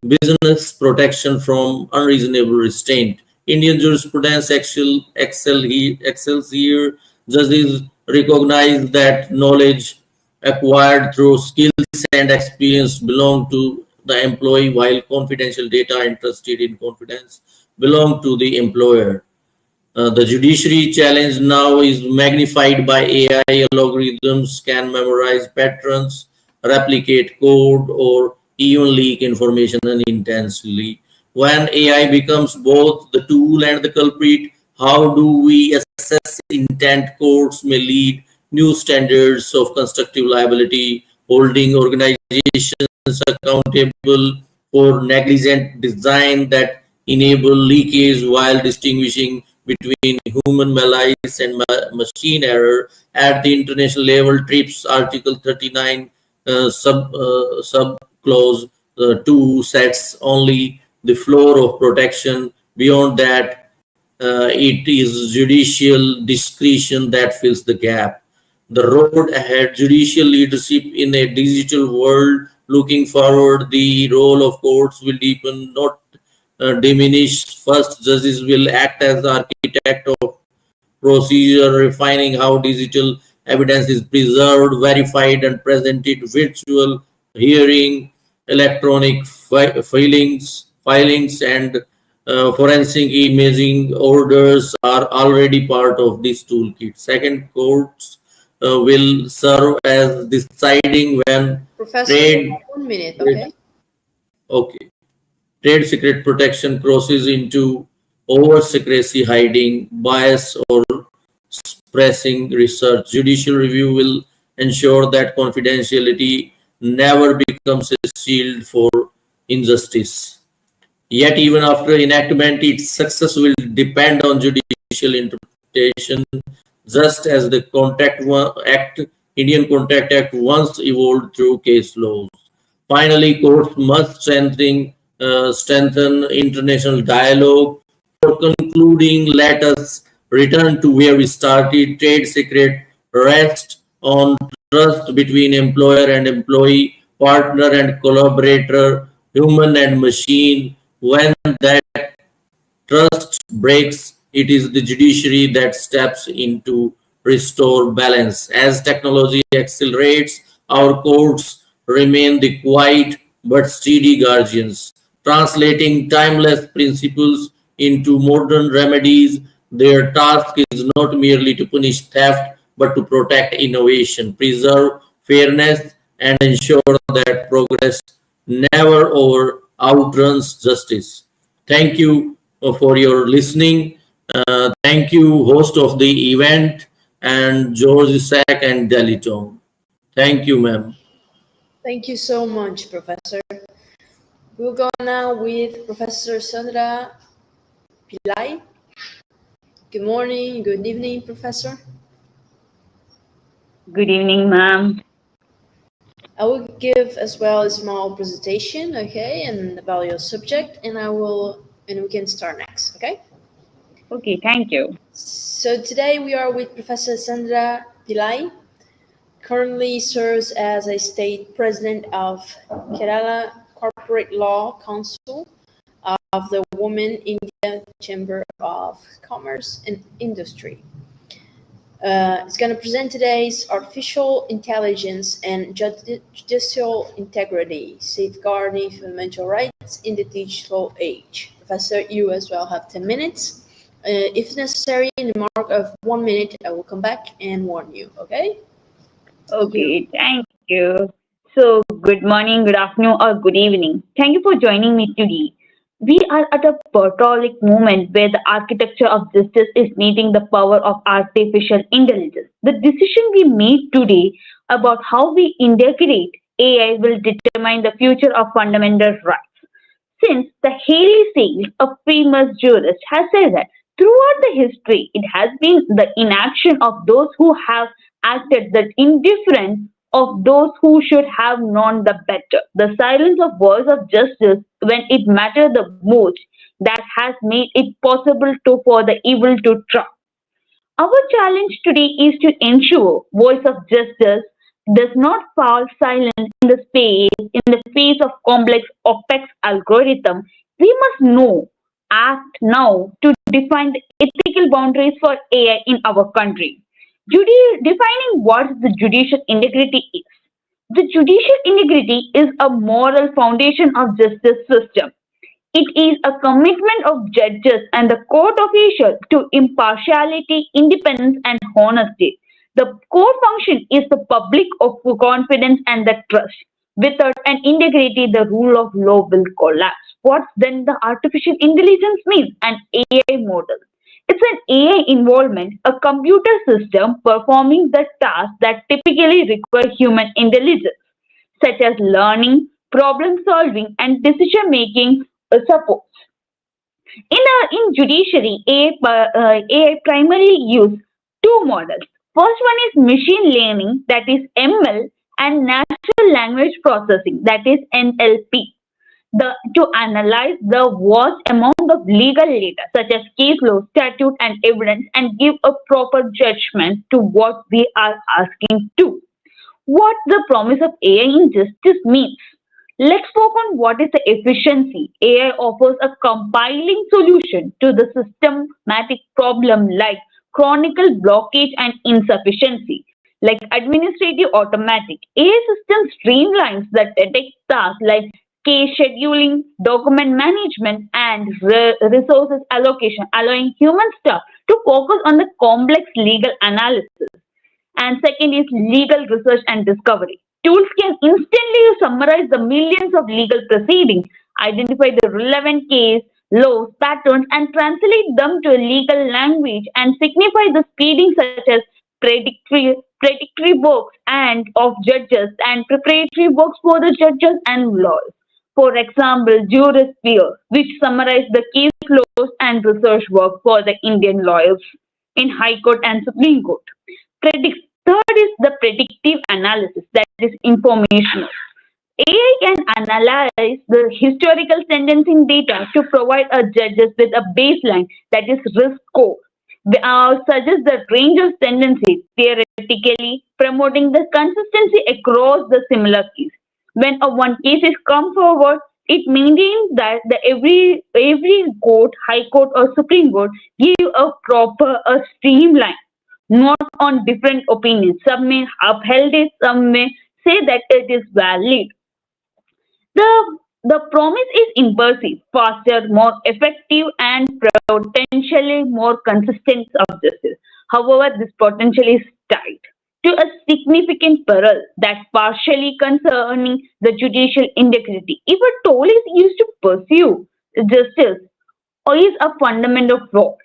business protection from unreasonable restraint. Indian jurisprudence excels here. Judges recognize that knowledge acquired through skills and experience belong to the employee, while confidential data entrusted in confidence belong to the employer. The judiciary challenge now is magnified by AI. Algorithms can memorize patterns, replicate code, or even leak information unintentionally. When AI becomes both the tool and the culprit, how do we assess intent? Courts may lead new standards of constructive liability, holding organizations accountable for negligent design that enable leakage while distinguishing between human malice and machine error. At the international level, TRIPS Article 39 sub clause 2 sets only the floor of protection. Beyond that, it is judicial discretion that fills the gap. The road ahead, judicial leadership in a digital world. Looking forward, the role of courts will deepen, not diminish. First, judges will act as architect of procedure, refining how digital evidence is preserved, verified, and presented. Virtual hearing, electronic filings, and forensic imaging orders are already part of this toolkit. Second, courts will serve as deciding when Professor, trade. 1 minute, okay? Okay. Trade secret protection crosses into over secrecy, hiding bias, or suppressing research. Judicial review will ensure that confidentiality never becomes a shield for injustice. Yet, even after enactment, its success will depend on judicial interpretation, just as the Indian Contract Act once evolved through case laws. Finally, courts must strengthen international dialogue. For concluding, let us return to where we started. Trade secret rests on trust between employer and employee, partner and collaborator, human and machine. When that trust breaks, it is the judiciary that steps in to restore balance. As technology accelerates, our courts remain the quiet but steady guardians, translating timeless principles into modern remedies. Their task is not merely to punish theft, but to protect innovation, preserve fairness, and ensure that progress never outruns justice. Thank you for your listening. Thank you, host of the event, and George Isaac and Deliton. Thank you, ma'am. Thank you so much, Professor. We'll go now with Professor Sandra Pillai. Good morning, good evening, Professor. Good evening, ma'am. I will give as well a small presentation, okay, and about your subject, and we can start next, okay? Okay, thank you. So today we are with Professor Sandra Pillai, currently serves as a state president of Kerala Corporate Law Council of the Women India Chamber of Commerce and Industry. It's going to present today's artificial intelligence and judicial integrity, safeguarding fundamental rights in the digital age. Professor, you as well have 10 minutes. If necessary, in the mark of 1 minute, I will come back and warn you, okay? Okay, thank you. So, good morning, good afternoon, or good evening. Thank you for joining me today. We are at a prolific moment where the architecture of justice is meeting the power of artificial intelligence. The decision we made today about how we integrate AI will determine the future of fundamental rights. Since the Haley Sales, a famous jurist, has said that throughout the history, it has been the inaction of those who have acted, the indifference of those who should have known the better, the silence of voice of justice when it mattered the most, that has made it possible for the evil to triumph. Our challenge today is to ensure voice of justice does not fall silent in the face of complex OPEX algorithm. We must act now to define the ethical boundaries for AI in our country. Defining what the judicial integrity is. The judicial integrity is a moral foundation of justice system. It is a commitment of judges and the court officials to impartiality, independence, and honesty. The core function is the public of confidence and the trust. Without an integrity, the rule of law will collapse. What then the artificial intelligence means? An AI model. It's an AI involvement, a computer system performing the tasks that typically require human intelligence, such as learning, problem solving, and decision making support. In judiciary, AI primarily use two models. First one is machine learning, that is ML, and natural language processing, that is NLP. To analyze the vast amount of legal data, such as case law, statute, and evidence, and give a proper judgment to what we are asking to. What the promise of AI in justice means. Let's focus on what is the efficiency. AI offers a compiling solution to the systematic problem like chronicle blockage and insufficiency, like administrative automatic. AI system streamlines the detect tasks like case scheduling, document management, and resources allocation, allowing human staff to focus on the complex legal analysis. And second is legal research and discovery. Tools can instantly summarize the millions of legal proceedings, identify the relevant case, laws, patterns, and translate them to legal language and signify the speeding such as predictory works and of judges and preparatory works for the judges and lawyers. For example, Jurisphere, which summarized the case laws and research work for the Indian lawyers in High Court and Supreme Court. Third is the predictive analysis, that is informational. AI can analyze the historical sentencing data to provide a judges with a baseline, that is risk score, suggest the range of sentences, theoretically promoting the consistency across the similar case. When one case is come forward, it maintains that every court, High Court or Supreme Court, give a proper streamline, not on different opinions. Some may upheld it, some may say that it is valid. The promise is immersive, faster, more effective, and potentially more consistent of justice. However, this potential is tied to a significant peril that partially concerning the judicial integrity. If a toll is used to pursue justice or is a fundamental fault,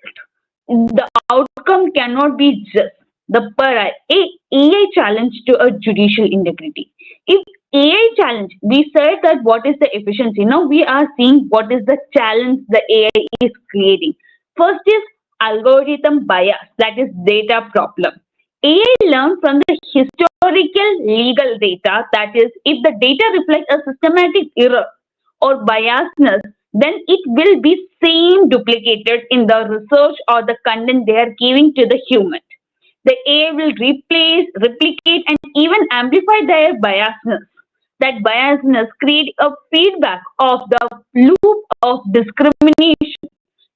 the outcome cannot be just. The AI challenge to a judicial integrity. If AI challenge, we said that what is the efficiency. Now we are seeing what is the challenge the AI is creating. First is algorithm bias, that is data problem. AI learns from the historical legal data, that is, if the data reflects a systematic error or biasness, then it will be same duplicated in the research or the content they are giving to the human. The AI will replace, replicate, and even amplify their biasness. That biasness create a feedback of the loop of discrimination,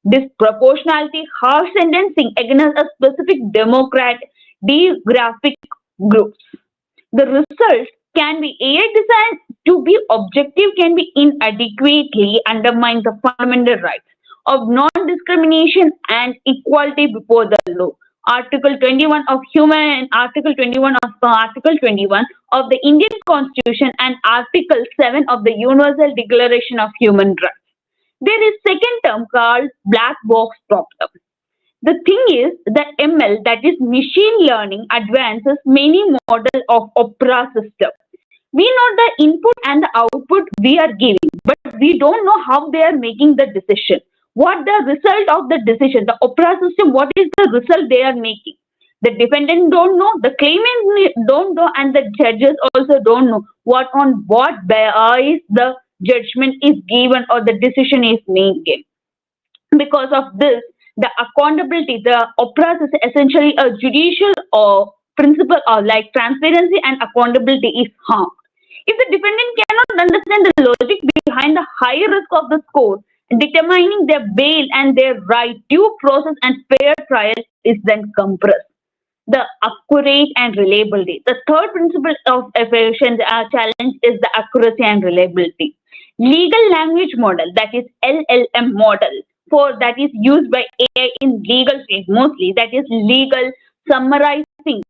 disproportionality, harsh sentencing against a specific demographic groups. The result can be AI designed to be objective, can be inadequately undermine the fundamental rights of non-discrimination and equality before the law. Article 21 of Article 21 of the Indian Constitution and Article 7 of the Universal Declaration of Human Rights. There is second term called black box problem. The thing is that ML, that is machine learning, advances many models of opera system. We know the input and the output we are giving, but we don't know how they are making the decision. What the result of the decision, the opera system, what is the result they are making? The defendant don't know, the claimant don't know, and the judges also don't know on what basis the judgment is given or the decision is made. Because of this, the accountability, the opera is essentially a judicial or principle or like transparency and accountability is harmed. If the defendant cannot understand the logic behind the high risk of the score, determining their bail and their right due process and fair trial is then compressed. The accurate and reliability. The third principle of efficient challenge is the accuracy and reliability. Legal language model, that is LLM model, for that is used by AI in legal field mostly, that is legal summarizing, is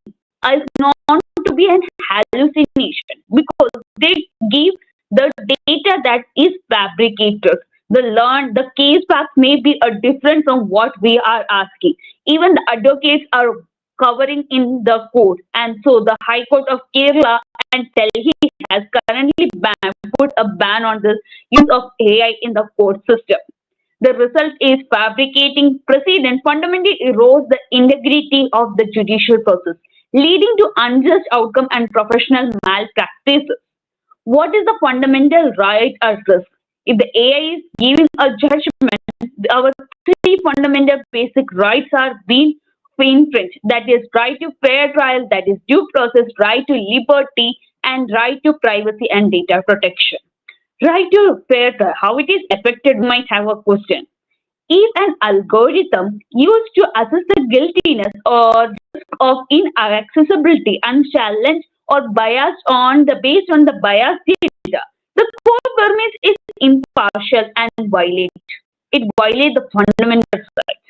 known to be an hallucination because they give the data that is fabricated. The case facts may be different from what we are asking. Even the advocates are covering in the court, and so the High Court of Kerala and Delhi has currently put a ban on the use of AI in the court system. The result is fabricating precedent fundamentally erodes the integrity of the judicial process, leading to unjust outcome and professional malpractices. What is the fundamental right at risk? If the AI is giving a judgment, our three fundamental basic rights are being infringed. That is right to fair trial, that is due process, right to liberty, and right to privacy and data protection. Right to fair trial, how it is affected might have a question. If an algorithm used to assess the guiltiness or risk of inaccessibility, unchallenged, or biased based on the biased data, the court permit is impartial and it violates the fundamental rights.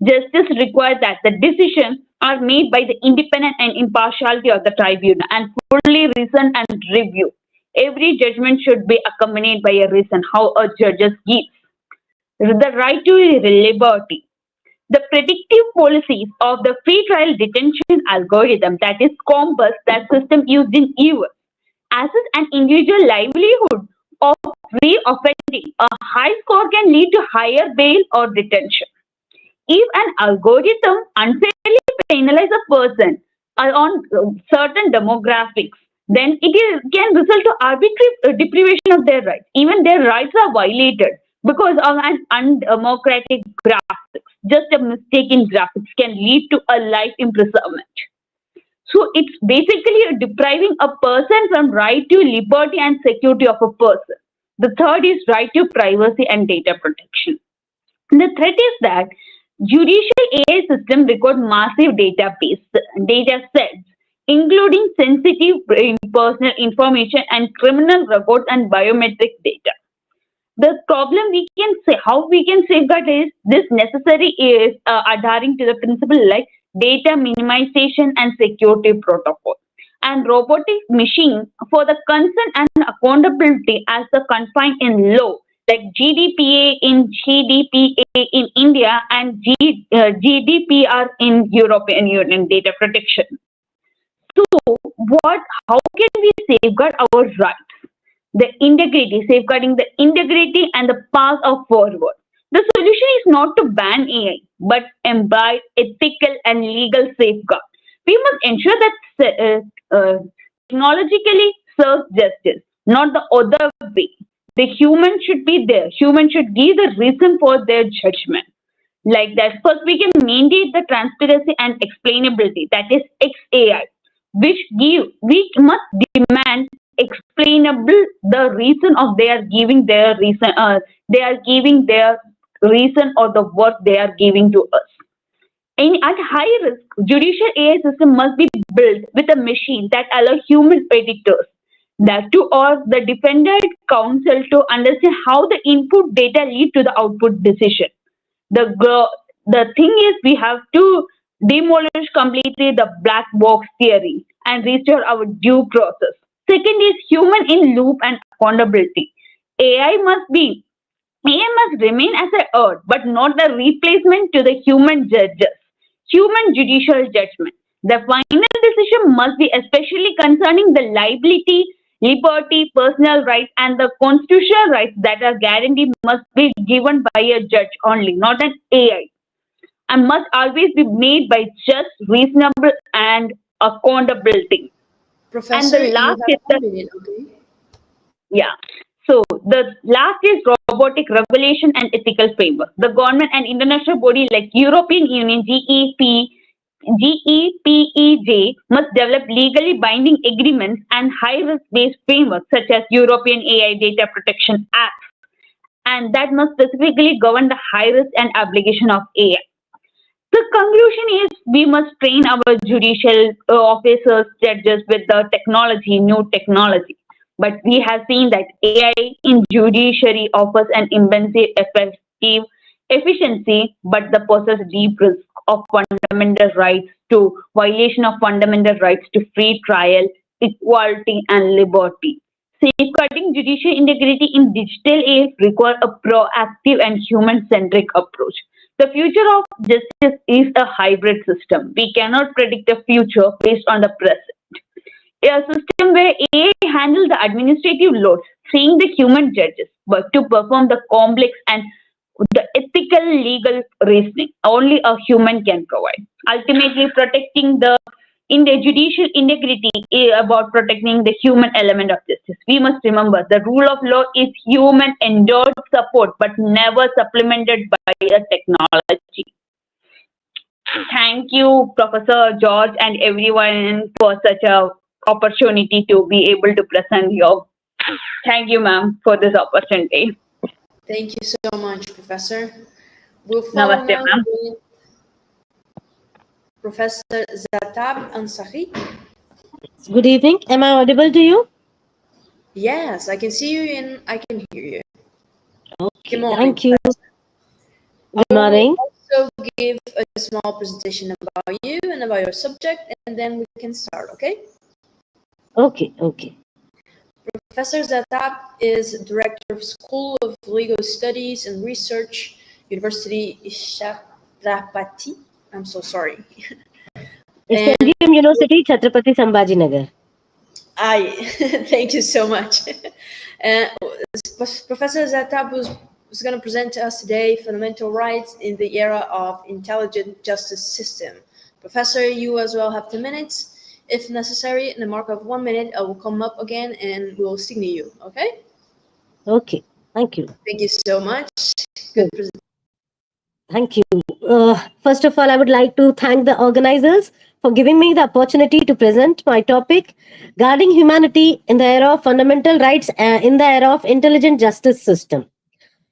Justice requires that the decisions are made by the independent and impartiality of the tribunal and fully reasoned and reviewed. Every judgment should be accompanied by a reason how a judge gives. The right to liberty. The predictive policies of the free trial detention algorithm, that is COMPASS, that system used in US, assess an individual livelihood of re-offending. A high score can lead to higher bail or detention. If an algorithm unfairly penalizes a person on certain demographics, then can result to arbitrary deprivation of their rights. Even their rights are violated because of an undemocratic graphics. Just a mistake in graphics can lead to a life imprisonment. So it's basically depriving a person from right to liberty and security of a person. The third is right to privacy and data protection. The threat is that judicial AI system record massive data sets, including sensitive personal information and criminal records and biometric data. The problem how we can safeguard is this necessary is adhering to the principle like data minimization and security protocol. And robotic machine for the consent and accountability as the confined in law, like GDPA in India and GDPR in European Union data protection. So how can we safeguard our rights? Safeguarding the integrity and the path of forward. The solution is not to ban AI, but embed ethical and legal safeguards. We must ensure that technologically serves justice, not the other way. The human should be there. Human should give the reason for their judgment. Like that, first we can maintain the transparency and explainability, that is XAI, which we must demand explainable the reason of they are giving their reason or the work they are giving to us. At high risk, judicial AI system must be built with a machine that allow human editors or the defendant counsel to understand how the input data lead to the output decision. The thing is, we have to demolish completely the black box theory and restore our due process. Second is human in loop and accountability. AI must remain as an earth, but not the replacement to the human judges, human judicial judgment. The final decision must be especially concerning the liability, liberty, personal rights, and the constitutional rights that are guaranteed must be given by a judge only, not an AI, and must always be made by just, reasonable, and accountability. Professor, and the last you is have 1 minute, okay? Yeah. So the last is robotic regulation and ethical framework. The government and international body like European Union, GEPEJ must develop legally binding agreements and high-risk-based frameworks such as European AI Data Protection Act, and that must specifically govern the high risk and obligation of AI. The conclusion is we must train our judicial officers, judges with the new technology. But we have seen that AI in judiciary offers an immensely effective efficiency, but the possess deep risk of fundamental rights to violation of fundamental rights to free trial, equality, and liberty. Safeguarding judicial integrity in digital age requires a proactive and human-centric approach. The future of justice is a hybrid system. We cannot predict the future based on the present. A system where AI handles the administrative loads, freeing the human judges, but to perform the complex and the ethical legal reasoning only a human can provide. Ultimately, protecting the judicial integrity is about protecting the human element of justice. We must remember the rule of law is human endured support, but never supplemented by a technology. Thank you, Professor George, and everyone for such a opportunity to be able to present here. Thank you, ma'am, for this opportunity. Thank you so much, Professor. We'll follow Namaste, now ma'am. with Professor Zatab Ansari. Good evening. Am I audible to you? Yes, I can see you and I can hear you. Okay, Good morning. thank you. Good I will morning. also give a small presentation about you and about your subject, and then we can start, okay? Okay, okay. Professor Zatab is Director of School of Legal Studies and Research, University Chhatrapati. I'm so sorry. It's Indian University, Chhatrapati Sambhajinagar. Thank you so much. Professor Zatab was going to present to us today fundamental rights in the era of intelligent justice system. Professor, you as well have 2 minutes. If necessary, in a mark of 1 minute, I will come up again and we'll signal you, okay? Okay, thank you. Thank you so much. Good presentation. Thank you. First of all, I would like to thank the organizers for giving me the opportunity to present my topic, Guarding Humanity in the Era of Fundamental Rights in the Era of Intelligent Justice System.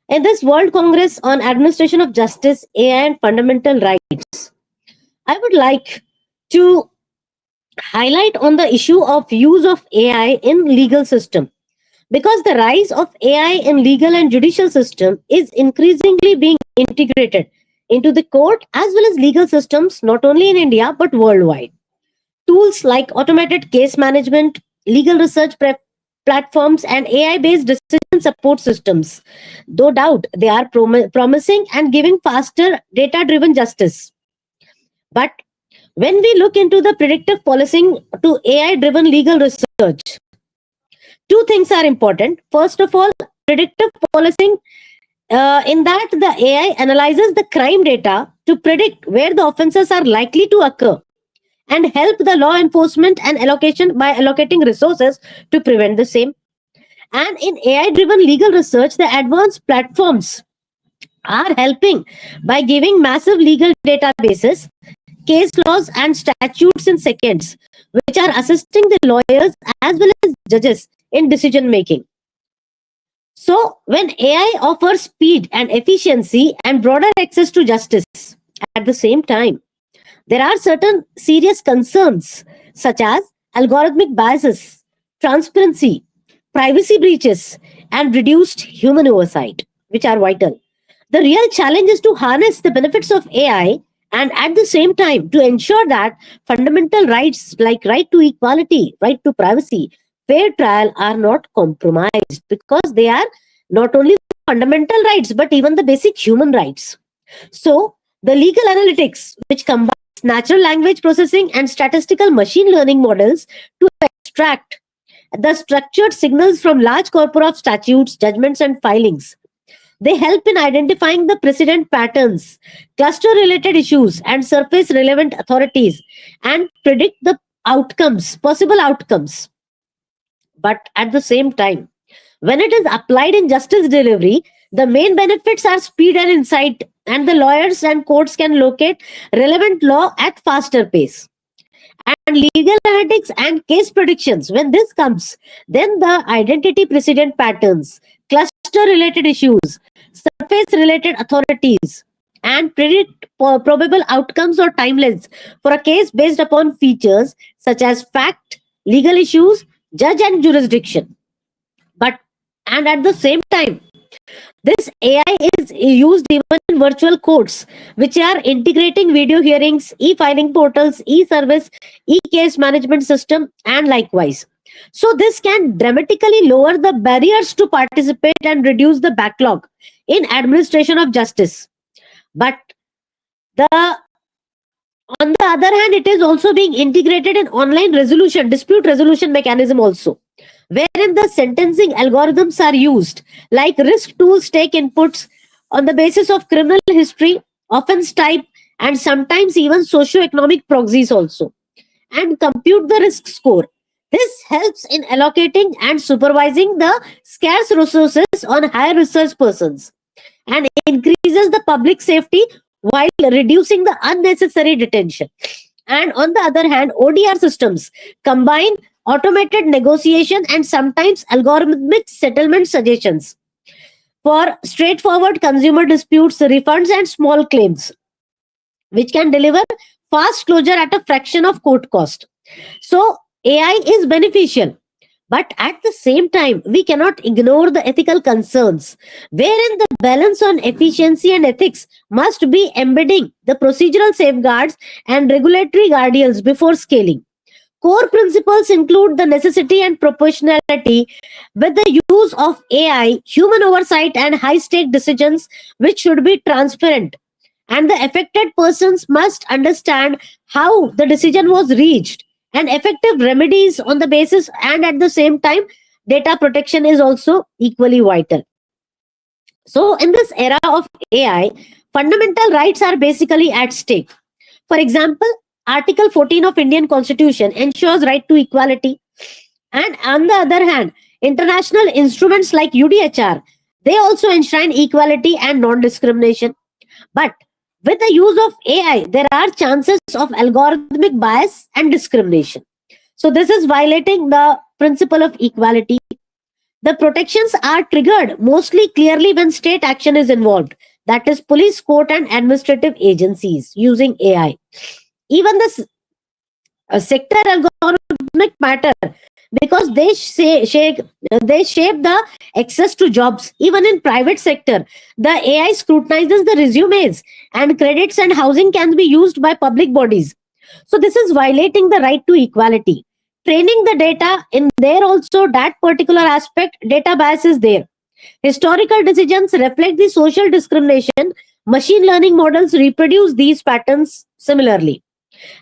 In this World Congress on Administration of Justice, AI and Fundamental Rights, I would like to highlight on the issue of use of AI in legal system, because the rise of AI in legal and judicial system is increasingly being integrated into the court as well as legal systems, not only in India but worldwide. Tools like automated case management, legal research platforms, and AI-based decision support systems, no doubt they are promising and giving faster data-driven justice. But when we look into the predictive policing to AI-driven legal research, two things are important. First of all, predictive policing, in that the AI analyzes the crime data to predict where the offenses are likely to occur and help the law enforcement and allocation by allocating resources to prevent the same. And in AI-driven legal research, the advanced platforms are helping by giving massive legal databases, case laws and statutes in seconds, which are assisting the lawyers as well as judges in decision making. So when AI offers speed and efficiency and broader access to justice, at the same time, there are certain serious concerns such as algorithmic biases, transparency, privacy breaches, and reduced human oversight, which are vital. The real challenge is to harness the benefits of AI and at the same time to ensure that fundamental rights like right to equality, right to privacy, fair trial are not compromised, because they are not only fundamental rights but even the basic human rights. So the legal analytics, which combines natural language processing and statistical machine learning models to extract the structured signals from large corpora of statutes, judgments, and filings. They help in identifying the precedent patterns, cluster related issues, and surface relevant authorities and predict the outcomes, possible outcomes. But at the same time, when it is applied in justice delivery, the main benefits are speed and insight, and the lawyers and courts can locate relevant law at faster pace. And legal analytics and case predictions, when this comes, then the identity precedent patterns, cluster related issues, surface related authorities, and predict probable outcomes or timelines for a case based upon features such as fact, legal issues, judge, and jurisdiction. And at the same time, this AI is used even in virtual courts, which are integrating video hearings, e-filing portals, e-service, e-case management system, and likewise. So this can dramatically lower the barriers to participate and reduce the backlog in administration of justice. But on the other hand, it is also being integrated in online dispute resolution mechanism also, wherein the sentencing algorithms are used, like risk tools take inputs on the basis of criminal history, offense type, and sometimes even socio-economic proxies also, and compute the risk score. This helps in allocating and supervising the scarce resources on higher research persons and increases the public safety while reducing the unnecessary detention. And on the other hand, ODR systems combine automated negotiation and sometimes algorithmic settlement suggestions for straightforward consumer disputes, refunds, and small claims, which can deliver fast closure at a fraction of court cost. So AI is beneficial, but at the same time, we cannot ignore the ethical concerns, wherein the balance on efficiency and ethics must be embedding the procedural safeguards and regulatory guardrails before scaling. Core principles include the necessity and proportionality with the use of AI, human oversight, and high-stake decisions, which should be transparent. And the affected persons must understand how the decision was reached and effective remedies on the basis, and at the same time, data protection is also equally vital. So in this era of AI, fundamental rights are basically at stake. For example, Article 14 of Indian Constitution ensures right to equality. And on the other hand, international instruments like UDHR, they also enshrine equality and non-discrimination. But with the use of AI, there are chances of algorithmic bias and discrimination. So this is violating the principle of equality. The protections are triggered mostly clearly when state action is involved, that is, police, court, and administrative agencies using AI. Even the sector algorithmic matter because they shape the access to jobs. Even in private sector, the AI scrutinizes the resumes, and credits and housing can be used by public bodies. So this is violating the right to equality. Training the data in there also, that particular aspect, data bias is there. Historical decisions reflect the social discrimination. Machine learning models reproduce these patterns similarly.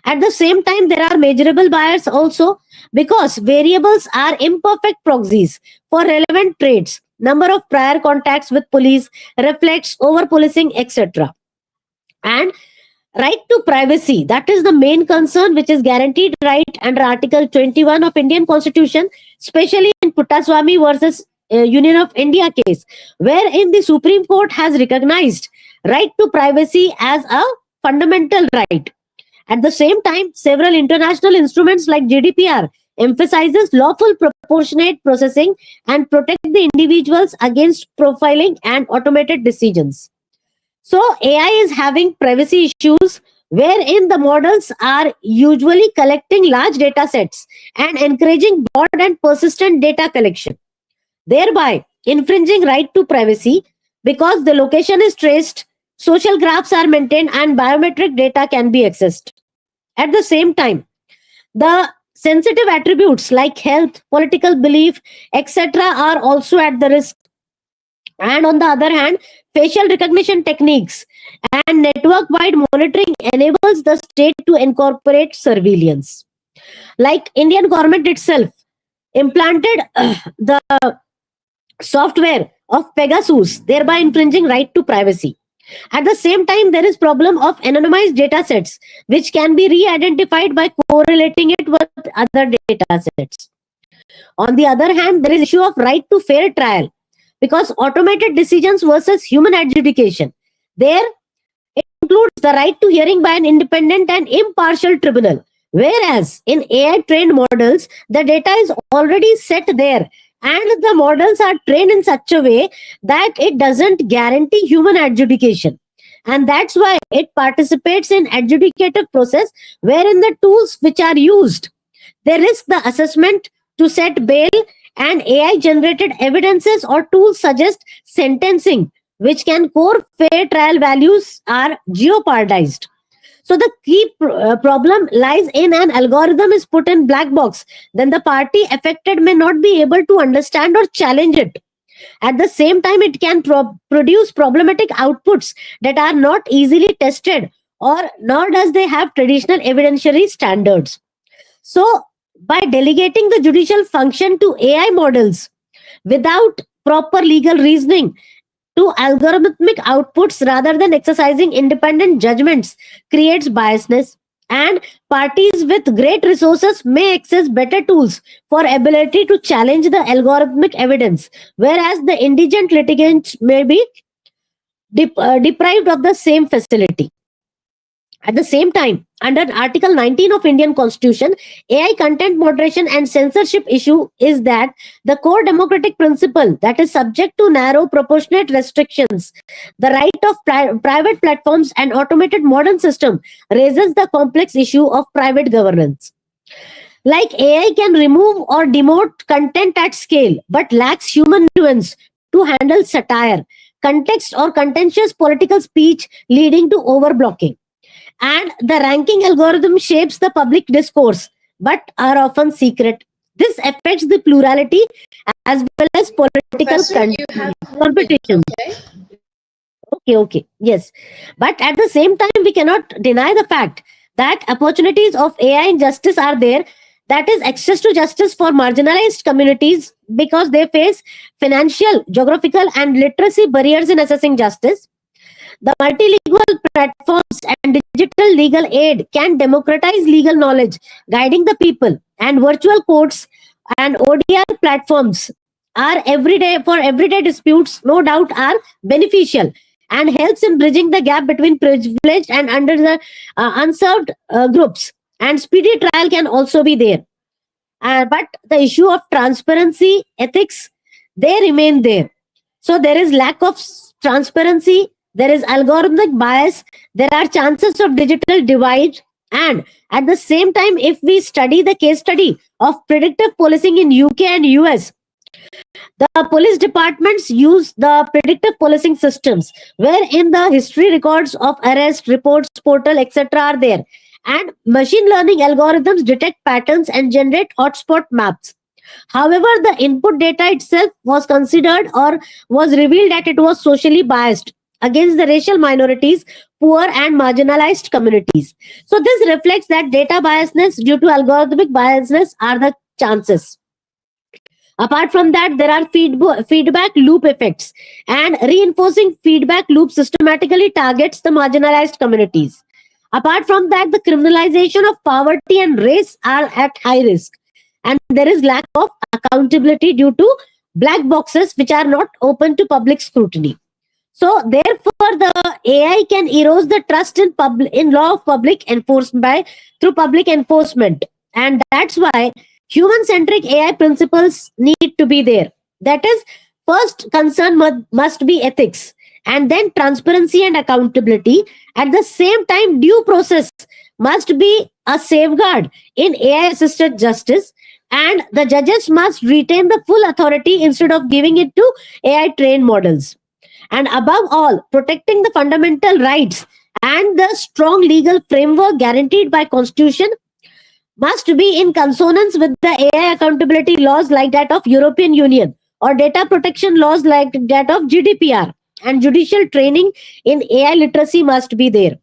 At the same time, there are measurable bias also because variables are imperfect proxies for relevant traits. Number of prior contacts with police reflects over policing, etc. And right to privacy, that is the main concern, which is guaranteed right under Article 21 of Indian Constitution, especially in Puttaswamy versus Union of India case, wherein the Supreme Court has recognized right to privacy as a fundamental right. At the same time, several international instruments like GDPR emphasizes lawful proportionate processing and protect the individuals against profiling and automated decisions. So AI is having privacy issues wherein the models are usually collecting large data sets and encouraging broad and persistent data collection, thereby infringing right to privacy because the location is traced, social graphs are maintained, and biometric data can be accessed. At the same time, the sensitive attributes like health, political belief, etc. are also at the risk. And on the other hand, facial recognition techniques and network-wide monitoring enables the state to incorporate surveillance. Like Indian government itself implanted the software of Pegasus, thereby infringing right to privacy. At the same time, there is problem of anonymized data sets, which can be re-identified by correlating it with other data sets. On the other hand, there is issue of right to fair trial, because automated decisions versus human adjudication. There, it includes the right to hearing by an independent and impartial tribunal. Whereas in AI-trained models, the data is already set there, and the models are trained in such a way that it doesn't guarantee human adjudication. And that's why it participates in adjudicative process wherein the tools which are used, they risk the assessment to set bail, and AI generated evidences or tools suggest sentencing, which can core fair trial values are jeopardized. So the key problem lies in an algorithm is put in black box, then the party affected may not be able to understand or challenge it. At the same time, it can produce problematic outputs that are not easily tested, or nor does they have traditional evidentiary standards. So by delegating the judicial function to AI models without proper legal reasoning to algorithmic outputs rather than exercising independent judgments creates biasness, and parties with great resources may access better tools for ability to challenge the algorithmic evidence, whereas the indigent litigants may be deprived of the same facility. At the same time, under Article 19 of Indian Constitution, AI content moderation and censorship issue is that the core democratic principle that is subject to narrow proportionate restrictions, the right of private platforms and automated modern system raises the complex issue of private governance. Like AI can remove or demote content at scale, but lacks human nuance to handle satire, context or contentious political speech leading to overblocking. And the ranking algorithm shapes the public discourse, but are often secret. This affects the plurality as well as political competition. Okay, yes. But at the same time, we cannot deny the fact that opportunities of AI in justice are there. That is access to justice for marginalized communities because they face financial, geographical, and literacy barriers in assessing justice. The multilingual platforms and digital legal aid can democratize legal knowledge, guiding the people. And virtual courts and ODR platforms are everyday disputes, no doubt, are beneficial and helps in bridging the gap between privileged and under the unserved groups. And speedy trial can also be there. But the issue of transparency, ethics, they remain there. So there is lack of transparency, there is algorithmic bias, there are chances of digital divide, and at the same time, if we study the case study of predictive policing in UK and US, the police departments use the predictive policing systems, wherein the history records of arrest, reports, portal, etc. are there. And machine learning algorithms detect patterns and generate hotspot maps. However, the input data itself was considered or was revealed that it was socially biased against the racial minorities, poor and marginalized communities. So this reflects that data biasness due to algorithmic biasness are the chances. Apart from that, there are feedback loop effects, and reinforcing feedback loop systematically targets the marginalized communities. Apart from that, the criminalization of poverty and race are at high risk, and there is lack of accountability due to black boxes which are not open to public scrutiny. So therefore, the AI can erode the trust in law of public enforcement through public enforcement, and that's why human-centric AI principles need to be there. That is, first concern must be ethics, and then transparency and accountability. At the same time, due process must be a safeguard in AI-assisted justice, and the judges must retain the full authority instead of giving it to AI-trained models. And above all, protecting the fundamental rights and the strong legal framework guaranteed by Constitution must be in consonance with the AI accountability laws like that of European Union or data protection laws like that of GDPR, and judicial training in AI literacy must be there.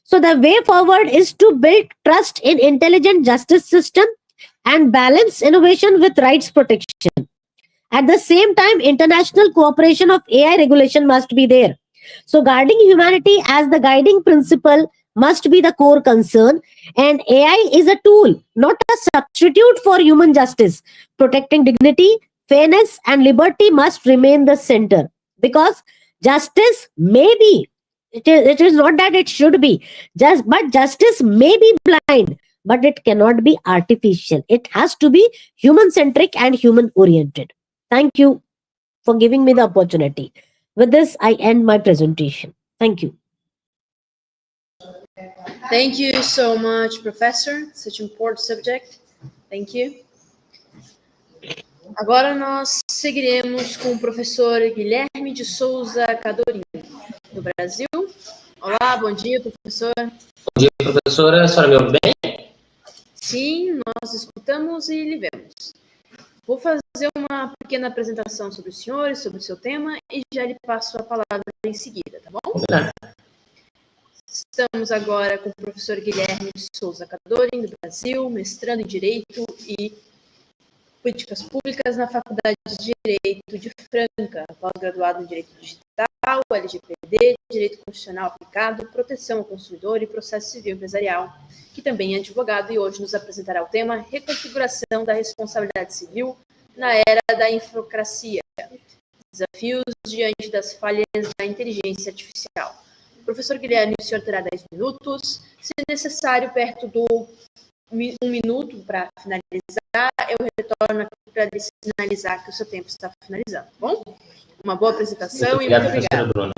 So the way forward is to build trust in intelligent justice system and balance innovation with rights protection. At the same time, international cooperation of AI regulation must be there. So guarding humanity as the guiding principle must be the core concern, and AI is a tool, not a substitute for human justice. Protecting dignity, fairness, and liberty must remain the center, because justice may be, it is not that it should be, but justice may be blind, but it cannot be artificial. It has to be human-centric and human-oriented. Thank you for giving me the opportunity. With this, I end my presentation. Thank you. Thank you so much, Professor. Such an important subject. Thank you. Agora nós seguiremos com o professor Guilherme de Souza Cadorim, do Brasil. Olá, bom dia, professor. Bom dia, professora. A senhora me ouve bem? Sim, nós escutamos e lhe vemos. Vou fazer uma pequena apresentação sobre o senhor e sobre o seu tema e já lhe passo a palavra em seguida, tá bom? Estamos agora com o professor Guilherme de Souza Cadorim, do Brasil, mestrando em Direito e Políticas Públicas na Faculdade de Direito de Franca, pós-graduado em Direito Digital, LGPD, Direito Constitucional Aplicado, Proteção ao Consumidor e Processo Civil Empresarial, que também é advogado e hoje nos apresentará o tema Reconfiguração da Responsabilidade Civil na Era da Infocracia, Desafios diante das falhas da inteligência artificial. Professor Guilherme, o senhor terá 10 minutos, se necessário, perto do 1 minuto para finalizar, eu retorno aqui para sinalizar que o seu tempo está finalizando, tá bom? Uma boa apresentação muito obrigado, e muito obrigado. Bruna.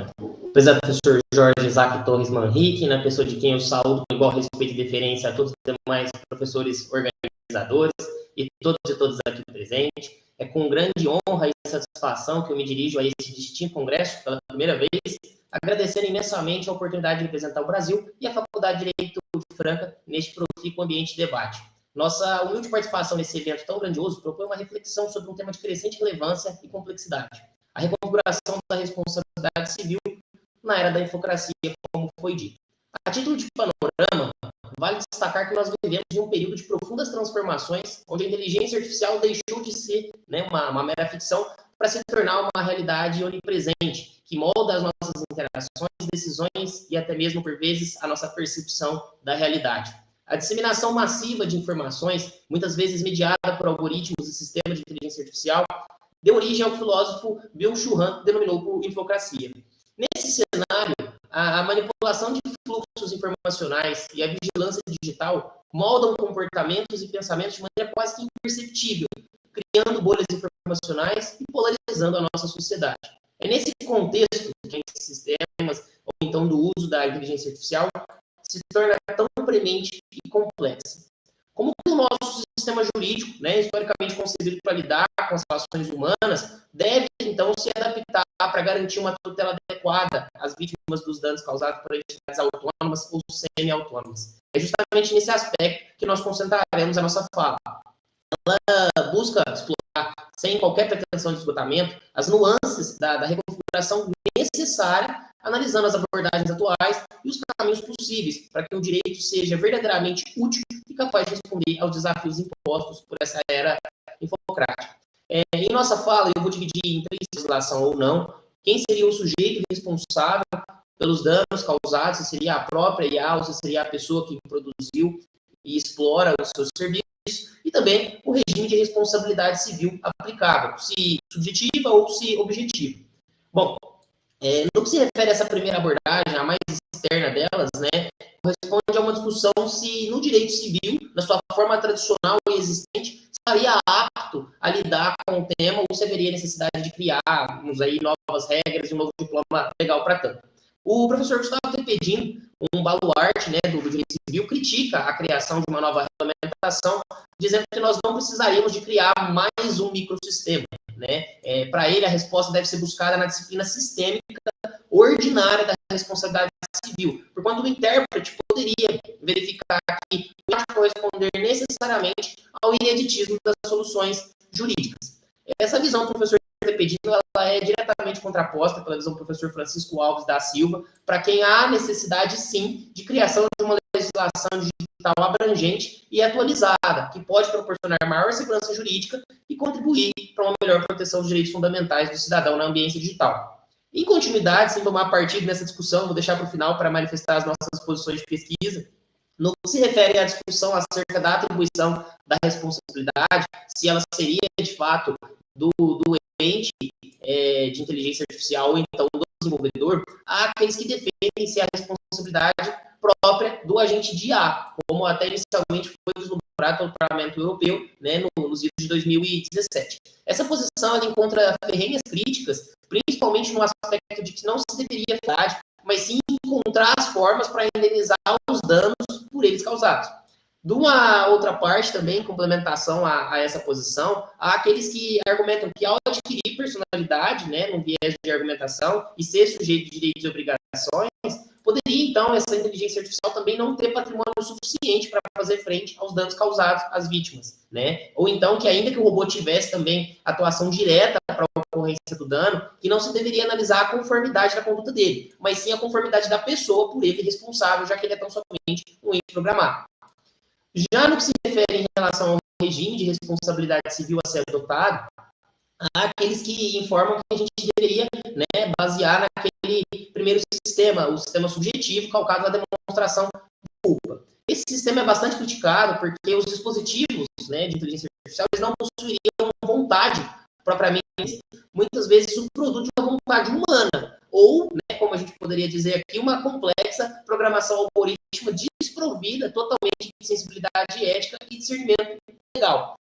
Obrigado, professor Jorge Isaac Torres Manrique, na pessoa de quem eu saúdo com igual respeito e deferência a todos os demais professores organizadores e todos aqui presentes. É com grande honra e satisfação que eu me dirijo a esse distinto congresso pela primeira vez, agradecendo imensamente a oportunidade de representar o Brasil e a Faculdade de Direito de Franca neste profícuo ambiente de debate. Nossa humilde participação nesse evento tão grandioso propõe uma reflexão sobre um tema de crescente relevância e complexidade: a reconfiguração da responsabilidade civil na era da infocracia, como foi dito. A título de panorama, vale destacar que nós vivemos em um período de profundas transformações, onde a inteligência artificial deixou de ser, né, uma mera ficção para se tornar uma realidade onipresente, que molda as nossas interações, decisões e até mesmo, por vezes, a nossa percepção da realidade. A disseminação massiva de informações, muitas vezes mediada por algoritmos e sistemas de inteligência artificial, deu origem ao que o filósofo Byung-Chul Han denominou por infocracia. Nesse cenário, a manipulação de fluxos informacionais e a vigilância digital moldam comportamentos e pensamentos de maneira quase que imperceptível, criando bolhas informacionais e polarizando a nossa sociedade. É nesse contexto que esses sistemas, ou então do uso da inteligência artificial, se torna tão premente e complexa. Como o nosso sistema jurídico, né, historicamente concebido para lidar com as relações humanas, deve, então, se adaptar para garantir uma tutela adequada às vítimas dos danos causados por entidades autônomas ou semi-autônomas. É justamente nesse aspecto que nós concentraremos a nossa fala. Ela busca explorar, sem qualquer pretensão de esgotamento, as nuances da reconfiguração necessária, analisando as abordagens atuais e os caminhos possíveis para que o direito seja verdadeiramente útil e capaz de responder aos desafios impostos por essa era infocrática. Em nossa fala, eu vou dividir em 3 legislação ou não. Quem seria o sujeito responsável pelos danos causados, se seria a própria IA ou se seria a pessoa que produziu e explora os seus serviços, e também o regime de responsabilidade civil aplicável, se subjetiva ou se objetiva. Bom, no que se refere a essa primeira abordagem, a mais externa delas, né, corresponde a uma discussão se no direito civil, na sua forma tradicional e existente, estaria apto a lidar com o tema ou se haveria necessidade de criarmos aí novas regras e um novo diploma legal para tanto. O professor Gustavo Tepedin, um baluarte, né, do direito civil, critica a criação de uma nova regulamentação, dizendo que nós não precisaríamos de criar mais um microsistema. Né? Para ele, a resposta deve ser buscada na disciplina sistêmica ordinária da responsabilidade civil, porquanto o intérprete poderia verificar que pode corresponder necessariamente ao ineditismo das soluções jurídicas. Essa visão do professor Tepedino, ela é diretamente contraposta pela visão do professor Francisco Alves da Silva, para quem há necessidade, sim, de criação de uma legislação digital abrangente e atualizada, que pode proporcionar maior segurança jurídica e contribuir para uma melhor proteção dos direitos fundamentais do cidadão na ambiência digital. Em continuidade, sem tomar partido nessa discussão, vou deixar para o final para manifestar as nossas posições de pesquisa. No que se refere à discussão acerca da atribuição da responsabilidade, se ela seria, de fato, do ente de inteligência artificial ou então do desenvolvedor, há aqueles que defendem se a responsabilidade própria do agente de IA, como até inicialmente foi vislumbrado pelo Parlamento Europeu, né, nos idos de 2017. Essa posição ela encontra ferrenhas críticas, principalmente no aspecto de que não se deveria falar, mas sim encontrar as formas para indenizar os danos por eles causados. De uma outra parte também, em complementação a essa posição, há aqueles que argumentam que ao adquirir personalidade, né, num viés de argumentação, e ser sujeito de direitos e obrigações, poderia, então, essa inteligência artificial também não ter patrimônio suficiente para fazer frente aos danos causados às vítimas, né? Ou então que ainda que o robô tivesse também atuação direta para a ocorrência do dano, que não se deveria analisar a conformidade da conduta dele, mas sim a conformidade da pessoa por ele responsável, já que ele é tão somente um ente programado. Já no que se refere em relação ao regime de responsabilidade civil a ser adotado, há aqueles que informam que a gente deveria, né, basear naquele primeiro sistema, o sistema subjetivo, calcado na demonstração de culpa. Esse sistema é bastante criticado porque os dispositivos, né, de inteligência artificial eles não possuiriam vontade propriamente, muitas vezes o produto de uma vontade humana, ou, né, como a gente poderia dizer aqui, uma complexa programação algorítmica desprovida totalmente de sensibilidade ética e discernimento legal.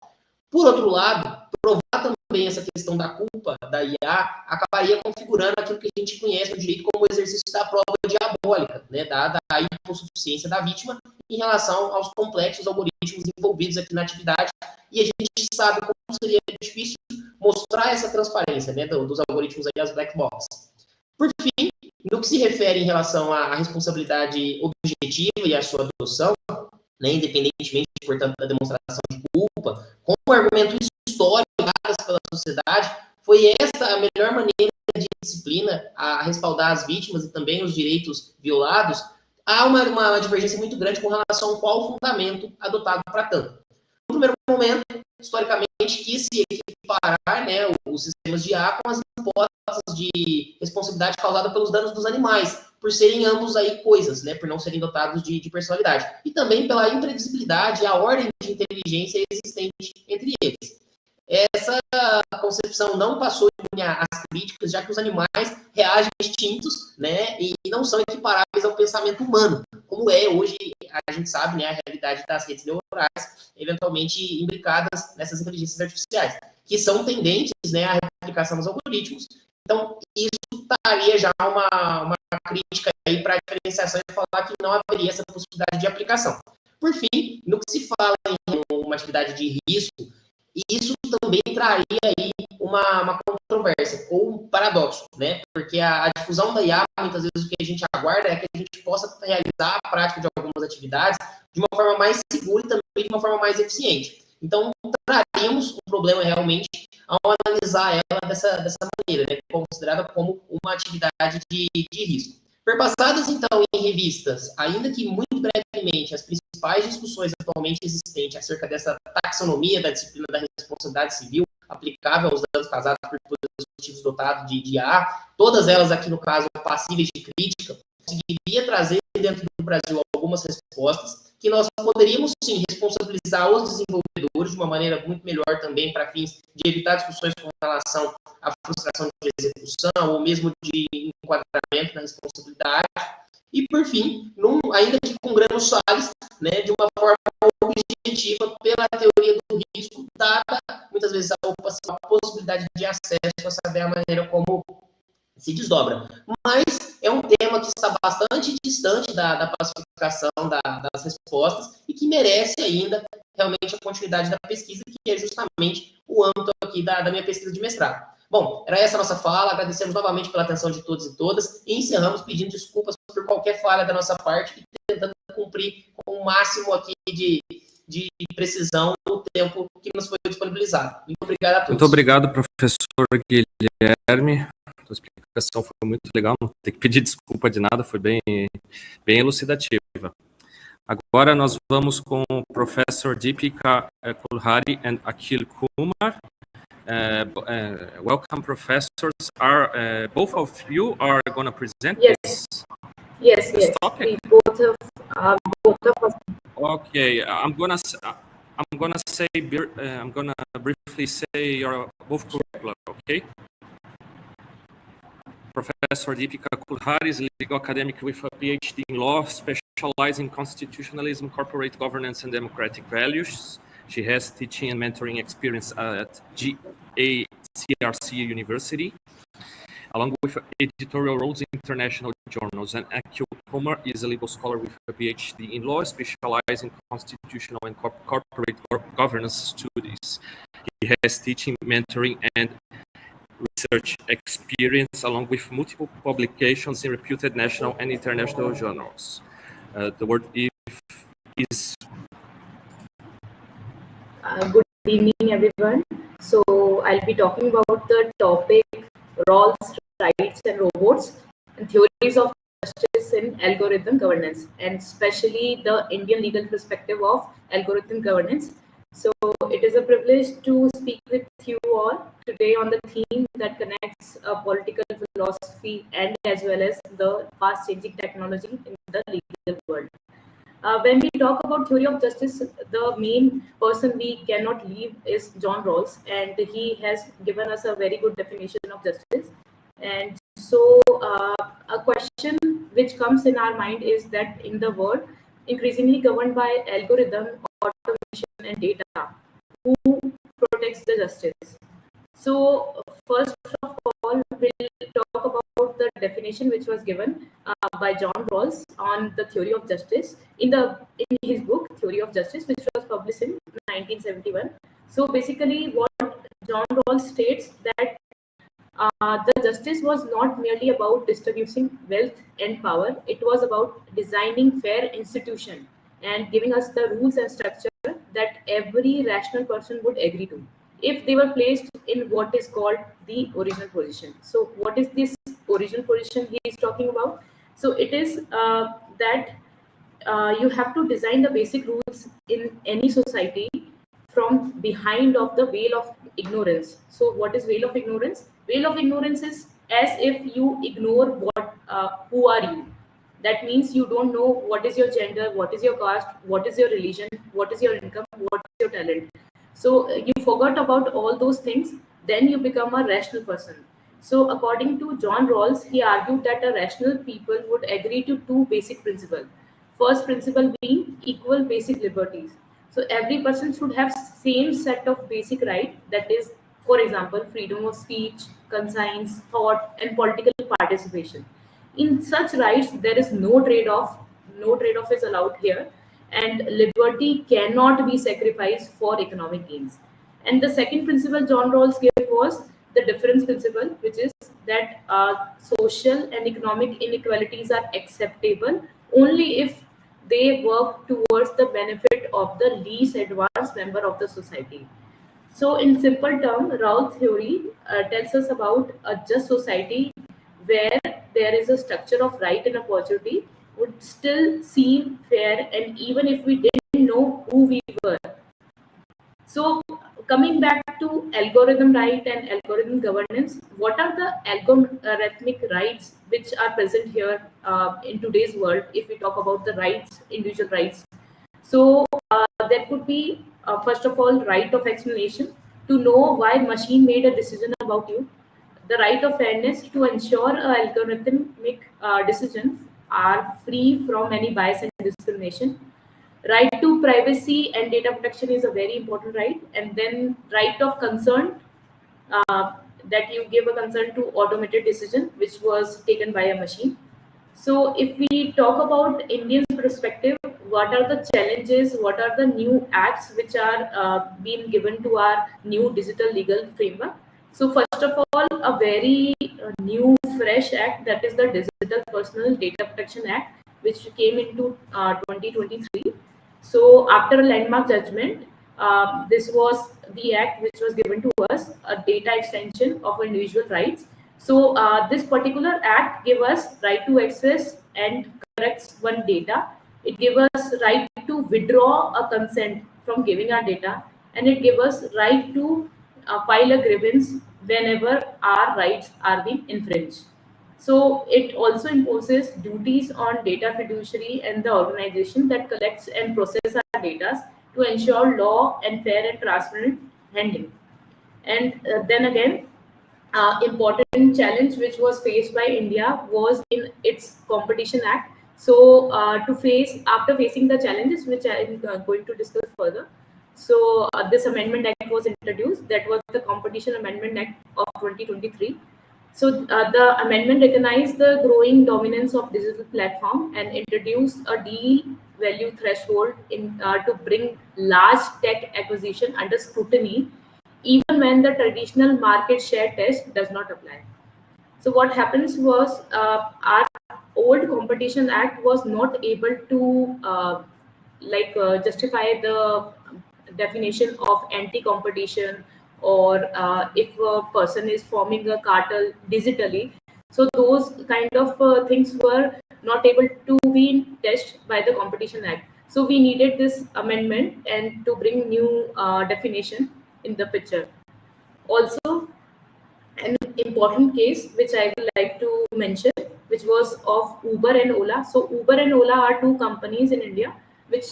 Por outro lado, provar também essa questão da culpa da IA acabaria configurando aquilo que a gente conhece no direito como o exercício da prova diabólica, né, dada a hipossuficiência da vítima em relação aos complexos algoritmos envolvidos aqui na atividade, e a gente sabe como seria difícil mostrar essa transparência, né, dos algoritmos aí, as black box. Por fim, no que se refere em relação à responsabilidade objetiva e à sua adoção, né, independentemente, portanto, da demonstração de culpa, como argumento histórico dadas pela sociedade, foi esta a melhor maneira de disciplina a respaldar as vítimas e também os direitos violados, há uma divergência muito grande com relação a qual fundamento adotado para tanto. No primeiro momento, historicamente, quis se equiparar, né, os sistemas de IA com as hipóteses de responsabilidade causada pelos danos dos animais, por serem ambos aí coisas, né, por não serem dotados de personalidade. E também pela imprevisibilidade e a ordem de inteligência existente entre eles. Essa concepção não passou às críticas, já que os animais reagem distintos, né, e não são equiparáveis ao pensamento humano, como é hoje, a gente sabe, né, a realidade das redes neurais, eventualmente imbricadas nessas inteligências artificiais, que são tendentes, né, à replicação dos algoritmos. Então, isso daria já uma crítica aí para a diferenciação e falar que não haveria essa possibilidade de aplicação. Por fim, no que se fala em uma atividade de risco, isso também traria aí uma controvérsia, ou um paradoxo, né? Porque a difusão da IA, muitas vezes, o que a gente aguarda é que a gente possa realizar a prática de algumas atividades de uma forma mais segura e também de uma forma mais eficiente. Então, traríamos um problema realmente ao analisar ela dessa maneira, né? Considerada como uma atividade de risco. Perpassadas, então, em revistas, ainda que muito brevemente, as principais discussões atualmente existentes acerca dessa taxonomia da disciplina da responsabilidade civil aplicável aos danos causados por dispositivos dotados de IA, todas elas aqui, no caso, passíveis de crítica, conseguiria trazer dentro do Brasil algumas respostas que nós poderíamos, sim, responsabilizar os desenvolvedores de uma maneira muito melhor também para fins de evitar discussões com relação à frustração de execução ou mesmo de enquadramento na responsabilidade. E, por fim, ainda que com granos sales, né, de uma forma objetiva pela teoria do risco, dada, muitas vezes, a possibilidade de acesso a saber a maneira como se desdobra. Mas é um tema que está bastante distante da pacificação das respostas e que merece ainda realmente a continuidade da pesquisa, que é justamente o âmbito aqui da minha pesquisa de mestrado. Bom, era essa a nossa fala, agradecemos novamente pela atenção de todos e todas e encerramos pedindo desculpas por qualquer falha da nossa parte e tentando cumprir com o máximo aqui de precisão no tempo que nos foi disponibilizado. Muito obrigado a todos. Muito obrigado, professor Guilherme. A explicação foi muito legal, não tem que pedir desculpa de nada, foi bem elucidativa. Agora nós vamos com o professor Deepika Kulhari and Akhil Kumar. Welcome, professors. Both of you are going to present this topic? Both of us. Okay, I'm gonna briefly say your both curricula, okay? Professor Deepika Kulhari is a legal academic with a PhD in law, specializing in constitutionalism, corporate governance, and democratic values. She has teaching and mentoring experience at GACRC University, along with editorial roles in international journals. And Akhil Kumar is a legal scholar with a PhD in law, specializing in constitutional and corporate governance studies. He has teaching, mentoring, and research experience, along with multiple publications in reputed national and international journals. The word is... Good evening, everyone. So I'll be talking about the topic roles, rights, and robots, and theories of justice in algorithm governance, and especially the Indian legal perspective of algorithm governance. So it is a privilege to speak with you all today on the theme that connects political philosophy and as well as the fast-changing technology in the legal world. When we talk about theory of justice, the main person we cannot leave is John Rawls, and he has given us a very good definition of justice. And so a question which comes in our mind is that in the world increasingly governed by algorithm, automation, and data, who protects the justice? So first of all, we'll talk about the definition which was given by John Rawls on the theory of justice in his book Theory of Justice, which was published in 1971. So basically, what John Rawls states that the justice was not merely about distributing wealth and power; it was about designing fair institution and giving us the rules and structure that every rational person would agree to, if they were placed in what is called the original position. So what is this original position he is talking about? So it is that you have to design the basic rules in any society from behind of the veil of ignorance. So what is veil of ignorance? Veil of ignorance is as if you ignore what who are you. That means you don't know what is your gender, what is your caste, what is your religion, what is your income, what is your talent. So you forgot about all those things, then you become a rational person. So according to John Rawls, he argued that a rational people would agree to two basic principles. First principle being equal basic liberties. So every person should have same set of basic rights. That is, for example, freedom of speech, conscience, thought, and political participation. In such rights, there is no trade-off. No trade-off is allowed here, and liberty cannot be sacrificed for economic gains. And the second principle John Rawls gave was the difference principle, which is that social and economic inequalities are acceptable only if they work towards the benefit of the least advanced member of the society. So, in simple terms, Rawls' theory tells us about a just society where there is a structure of right and opportunity would still seem fair, and even if we didn't know who we were. So, coming back to algorithm right and algorithm governance, what are the algorithmic rights which are present here in today's world if we talk about the rights, individual rights? So, there could be, first of all, right of explanation to know why machine made a decision about you, the right of fairness to ensure algorithmic decisions are free from any bias and discrimination. Right to privacy and data protection is a very important right. And then right of concern, that you give a consent to automated decision which was taken by a machine. So if we talk about Indian perspective, what are the challenges, what are the new acts which are being given to our new digital legal framework? So first of all, a very new fresh act, that is the Digital Personal Data Protection Act, which came into 2023. So after a landmark judgment, this was the act which was given to us, a data extension of individual rights. So this particular act gave us right to access and corrects one data. It gave us right to withdraw a consent from giving our data, and it gave us right to file a grievance whenever our rights are being infringed. So it also imposes duties on data fiduciary and the organization that collects and processes our data to ensure law and fair and transparent handling. And then again, important challenge which was faced by India was in its Competition Act. So after facing the challenges, which I am going to discuss further, so this Amendment Act was introduced. That was the Competition Amendment Act of 2023. So the amendment recognized the growing dominance of digital platform and introduced a deal value threshold to bring large tech acquisition under scrutiny, even when the traditional market share test does not apply. So what happens was our old Competition Act was not able to justify the definition of anti-competition, or if a person is forming a cartel digitally. So those kind of things were not able to be tested by the Competition Act. So we needed this amendment and to bring new definition in the picture. Also, an important case which I would like to mention, which was of Uber and Ola. So Uber and Ola are two companies in India which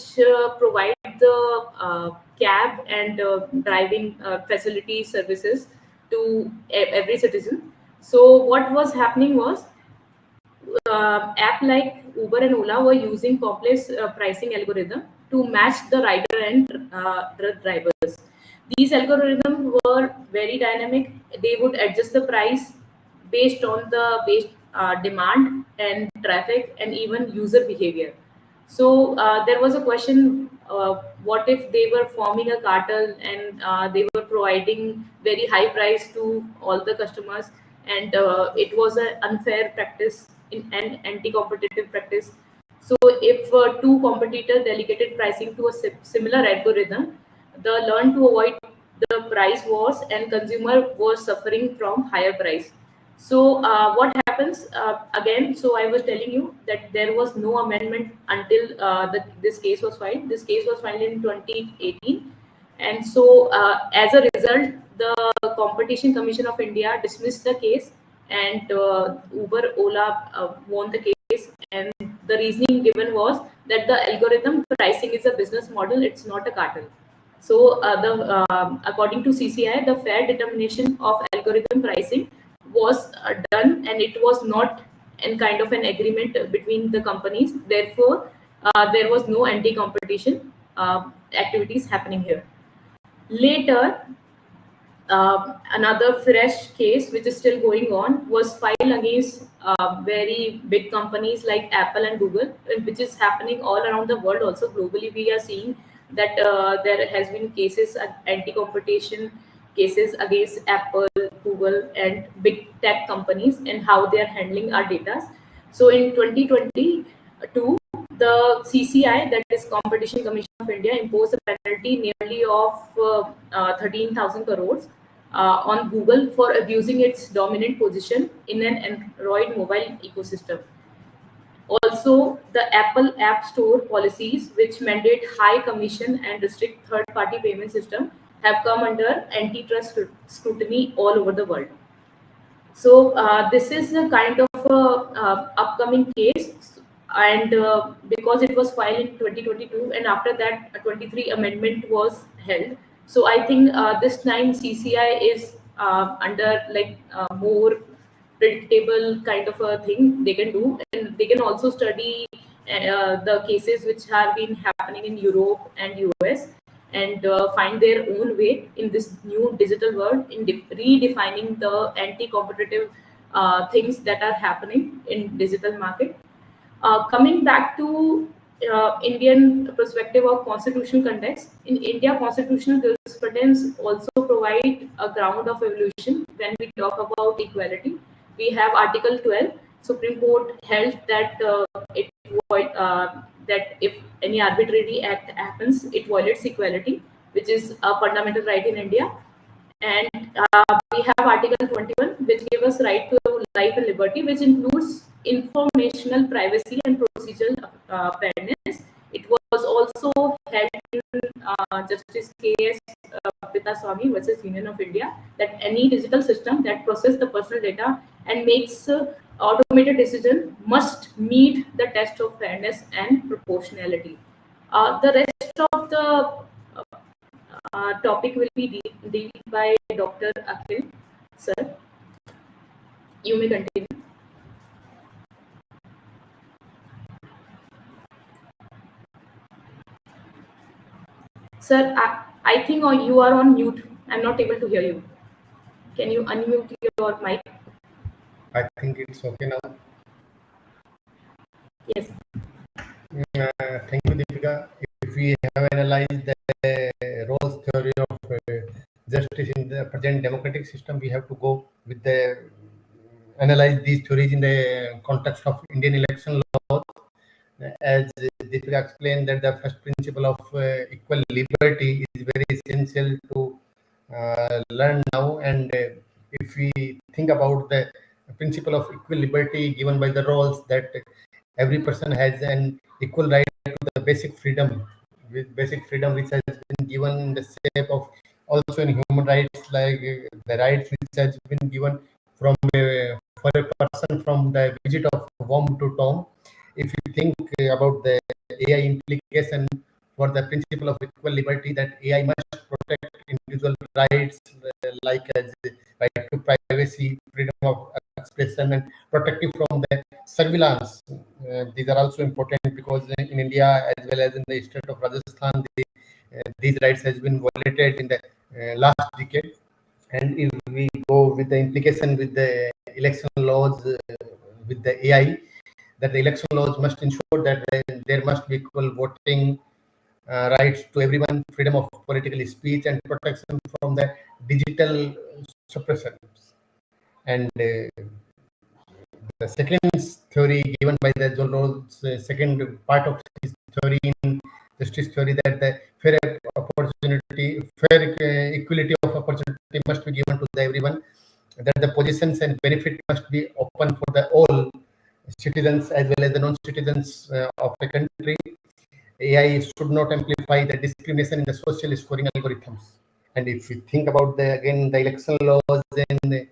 provide the cab and driving facility services to every citizen. So what was happening was app like Uber and Ola were using complex pricing algorithm to match the rider and the drivers. These algorithms were very dynamic. They would adjust the price based on the demand and traffic and even user behavior. So there was a question, what if they were forming a cartel and they were providing very high price to all the customers, and it was an unfair practice an anti-competitive practice. So if two competitors delegated pricing to a similar algorithm, the learned to avoid the price wars and consumer was suffering from higher price. So what happens again? So I was telling you that there was no amendment until this case was filed. This case was filed in 2018, and so as a result, the Competition Commission of India dismissed the case, and Uber, Ola won the case. And the reasoning given was that the algorithm pricing is a business model; it's not a cartel. So according to CCI, the fair determination of algorithm pricing was done, and it was not in kind of an agreement between the companies. Therefore, there was no anti-competition activities happening here. Later, another fresh case, which is still going on, was filed against very big companies like Apple and Google, which is happening all around the world. Also, globally, we are seeing that there has been cases, anti-competition cases against Apple, Google, and big tech companies, and how they are handling our data. So, in 2022, the CCI, that is Competition Commission of India, imposed a penalty nearly of 13,000 crores on Google for abusing its dominant position in an Android mobile ecosystem. Also, the Apple App Store policies, which mandate high commission and restrict third-party payment system, have come under antitrust scrutiny all over the world. So this is a kind of upcoming case, and because it was filed in 2022, and after that, a 23 amendment was held. So I think this time CCI is under more predictable kind of a thing they can do, and they can also study the cases which have been happening in Europe and US, and find their own way in this new digital world in redefining the anti-competitive things that are happening in digital market. Coming back to Indian perspective of constitutional context, in India, constitutional jurisprudence also provide a ground of evolution when we talk about equality. We have Article 12. Supreme Court held that that if any arbitrary act happens, it violates equality, which is a fundamental right in India. And we have Article 21, which gives us right to life and liberty, which includes informational privacy and procedural fairness. It was also held in Justice K.S. Pitaswamy versus Union of India, that any digital system that processes the personal data and makes automated decision must meet the test of fairness and proportionality. The rest of the topic will be dealt by Dr. Akhil. Sir, you may continue. Sir, I think you are on mute. I'm not able to hear you. Can you unmute your mic? I think it's okay now. Yes. Thank you, Deepika. If we have analyzed the roles theory of justice in the present democratic system, we have to go with the analyze these theories in the context of Indian election law. As Deepika explained, that the first principle of equal liberty is very essential to learn now. And if we think about the principle of equal liberty given by the rules, that every person has an equal right to the basic freedom, which has been given in the shape of also in human rights, like the rights which has been given from for a person from the visit of womb to tomb. If you think about the AI implication for the principle of equal liberty, that AI must protect individual rights, like as right to privacy, freedom of expression, and protective from the surveillance. These are also important because in India as well as in the state of Rajasthan, these rights has been violated in the last decade. And if we go with the implication with the election laws with the AI, that the election laws must ensure that there must be equal voting rights to everyone, freedom of political speech, and protection from the digital suppression. And the second theory given by the John Rawls, second part of his theory in justice theory, that the fair equality of opportunity must be given to everyone. that the positions and benefit must be open for the all citizens as well as the non-citizens of the country. AI should not amplify the discrimination in the social scoring algorithms. And if we think about the election laws in the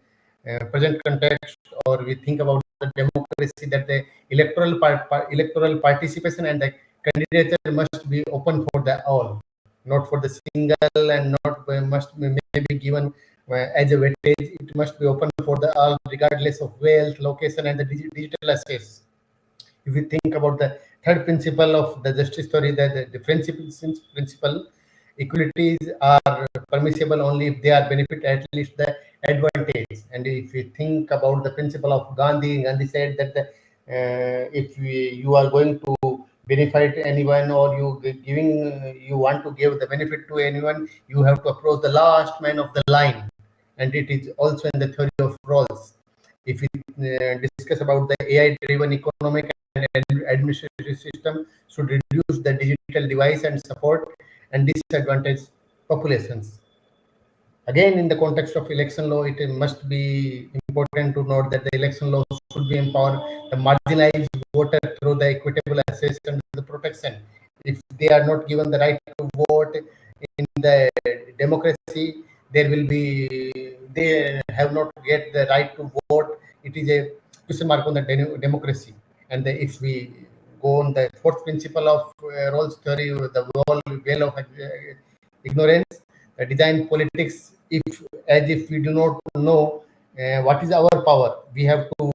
present context, or we think about the democracy, that the electoral participation and the candidature must be open for the all, not for the single, and not must maybe given as a weightage. It must be open for the all, regardless of wealth, location, and the digital access. If we think about the third principle of the justice theory, that the differentiation principle, equalities are permissible only if they are benefit at least the advantage. And if we think about the principle of Gandhi said that if you are going to benefit anyone, or you want to give the benefit to anyone, you have to approach the last man of the line. And it is also in the theory of roles. If we discuss about the AI-driven economic and administrative system, should reduce the digital device and support and disadvantage populations. Again, in the context of election law, it must be important to note that the election law should be empower the marginalized voter through the equitable access and the protection. If they are not given the right to vote in the democracy, they have not get the right to vote. It is a question mark on the democracy. And if we go on the fourth principle of Rawls theory, the well of ignorance, design politics, if we do not know what is our power, we have to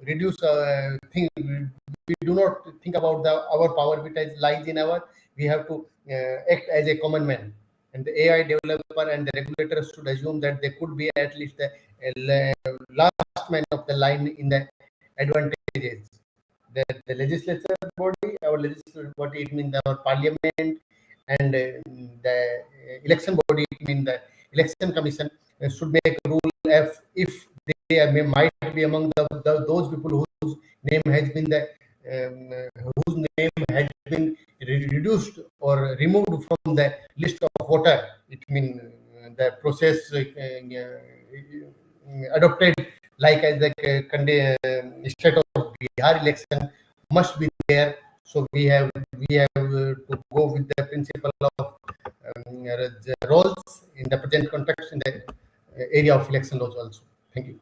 reduce thing. We do not think about our power which lies in we have to act as a common man. And the AI developer and the regulators should assume that they could be at least the last man of the line in the advantages. The legislature body, our legislative body, it means our parliament, and the election body, it means the election commission, should make a rule if they might be among those people whose name has been reduced or removed from the list of voter. It means the process adopted like as the state of Bihar election must be there. So we have to go with the principle of the roles in the present context in the area of election laws also. Thank you.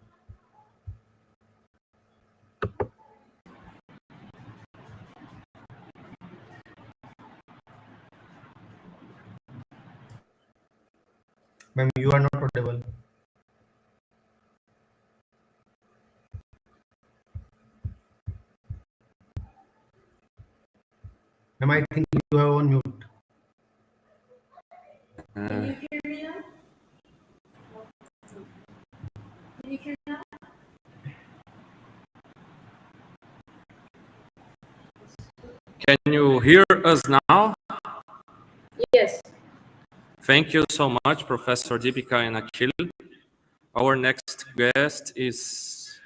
Ma'am, you are not audible. Ma'am, I think you are on mute. Can you hear me now? Can you hear me now? Can you hear us now? Yes. Thank you so much, Professor Deepika and Akhil. Our next guest is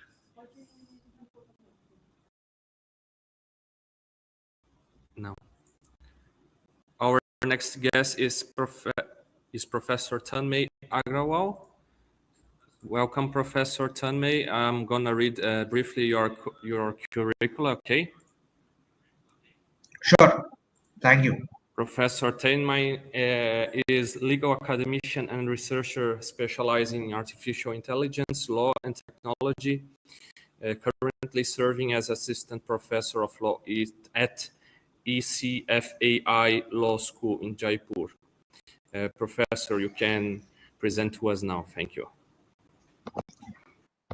Our next guest is Professor Tanmay Agrawal. Welcome, Professor Tanmay. I'm gonna read briefly your curricula, okay? Sure. Thank you. Professor Tanmay is legal academician and researcher specializing in artificial intelligence, law, and technology. Currently serving as assistant professor of law at ECFAI Law School in Jaipur. Professor, you can present to us now. Thank you.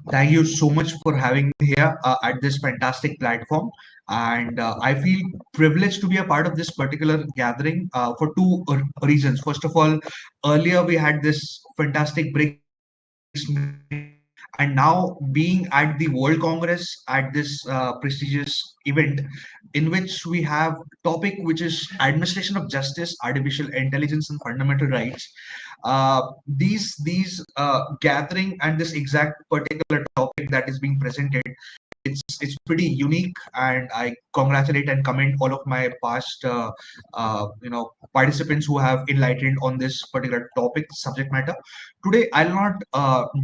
Thank you so much for having me here at this fantastic platform. And I feel privileged to be a part of this particular gathering for two reasons. First of all, earlier we had this fantastic BRICS meeting, and now being at the World Congress at this prestigious event in which we have topic which is administration of justice, artificial intelligence, and fundamental rights. These gathering and this exact particular topic that is being presented it's pretty unique, and I congratulate and commend all of my past participants who have enlightened on this particular topic subject matter. Today I'll not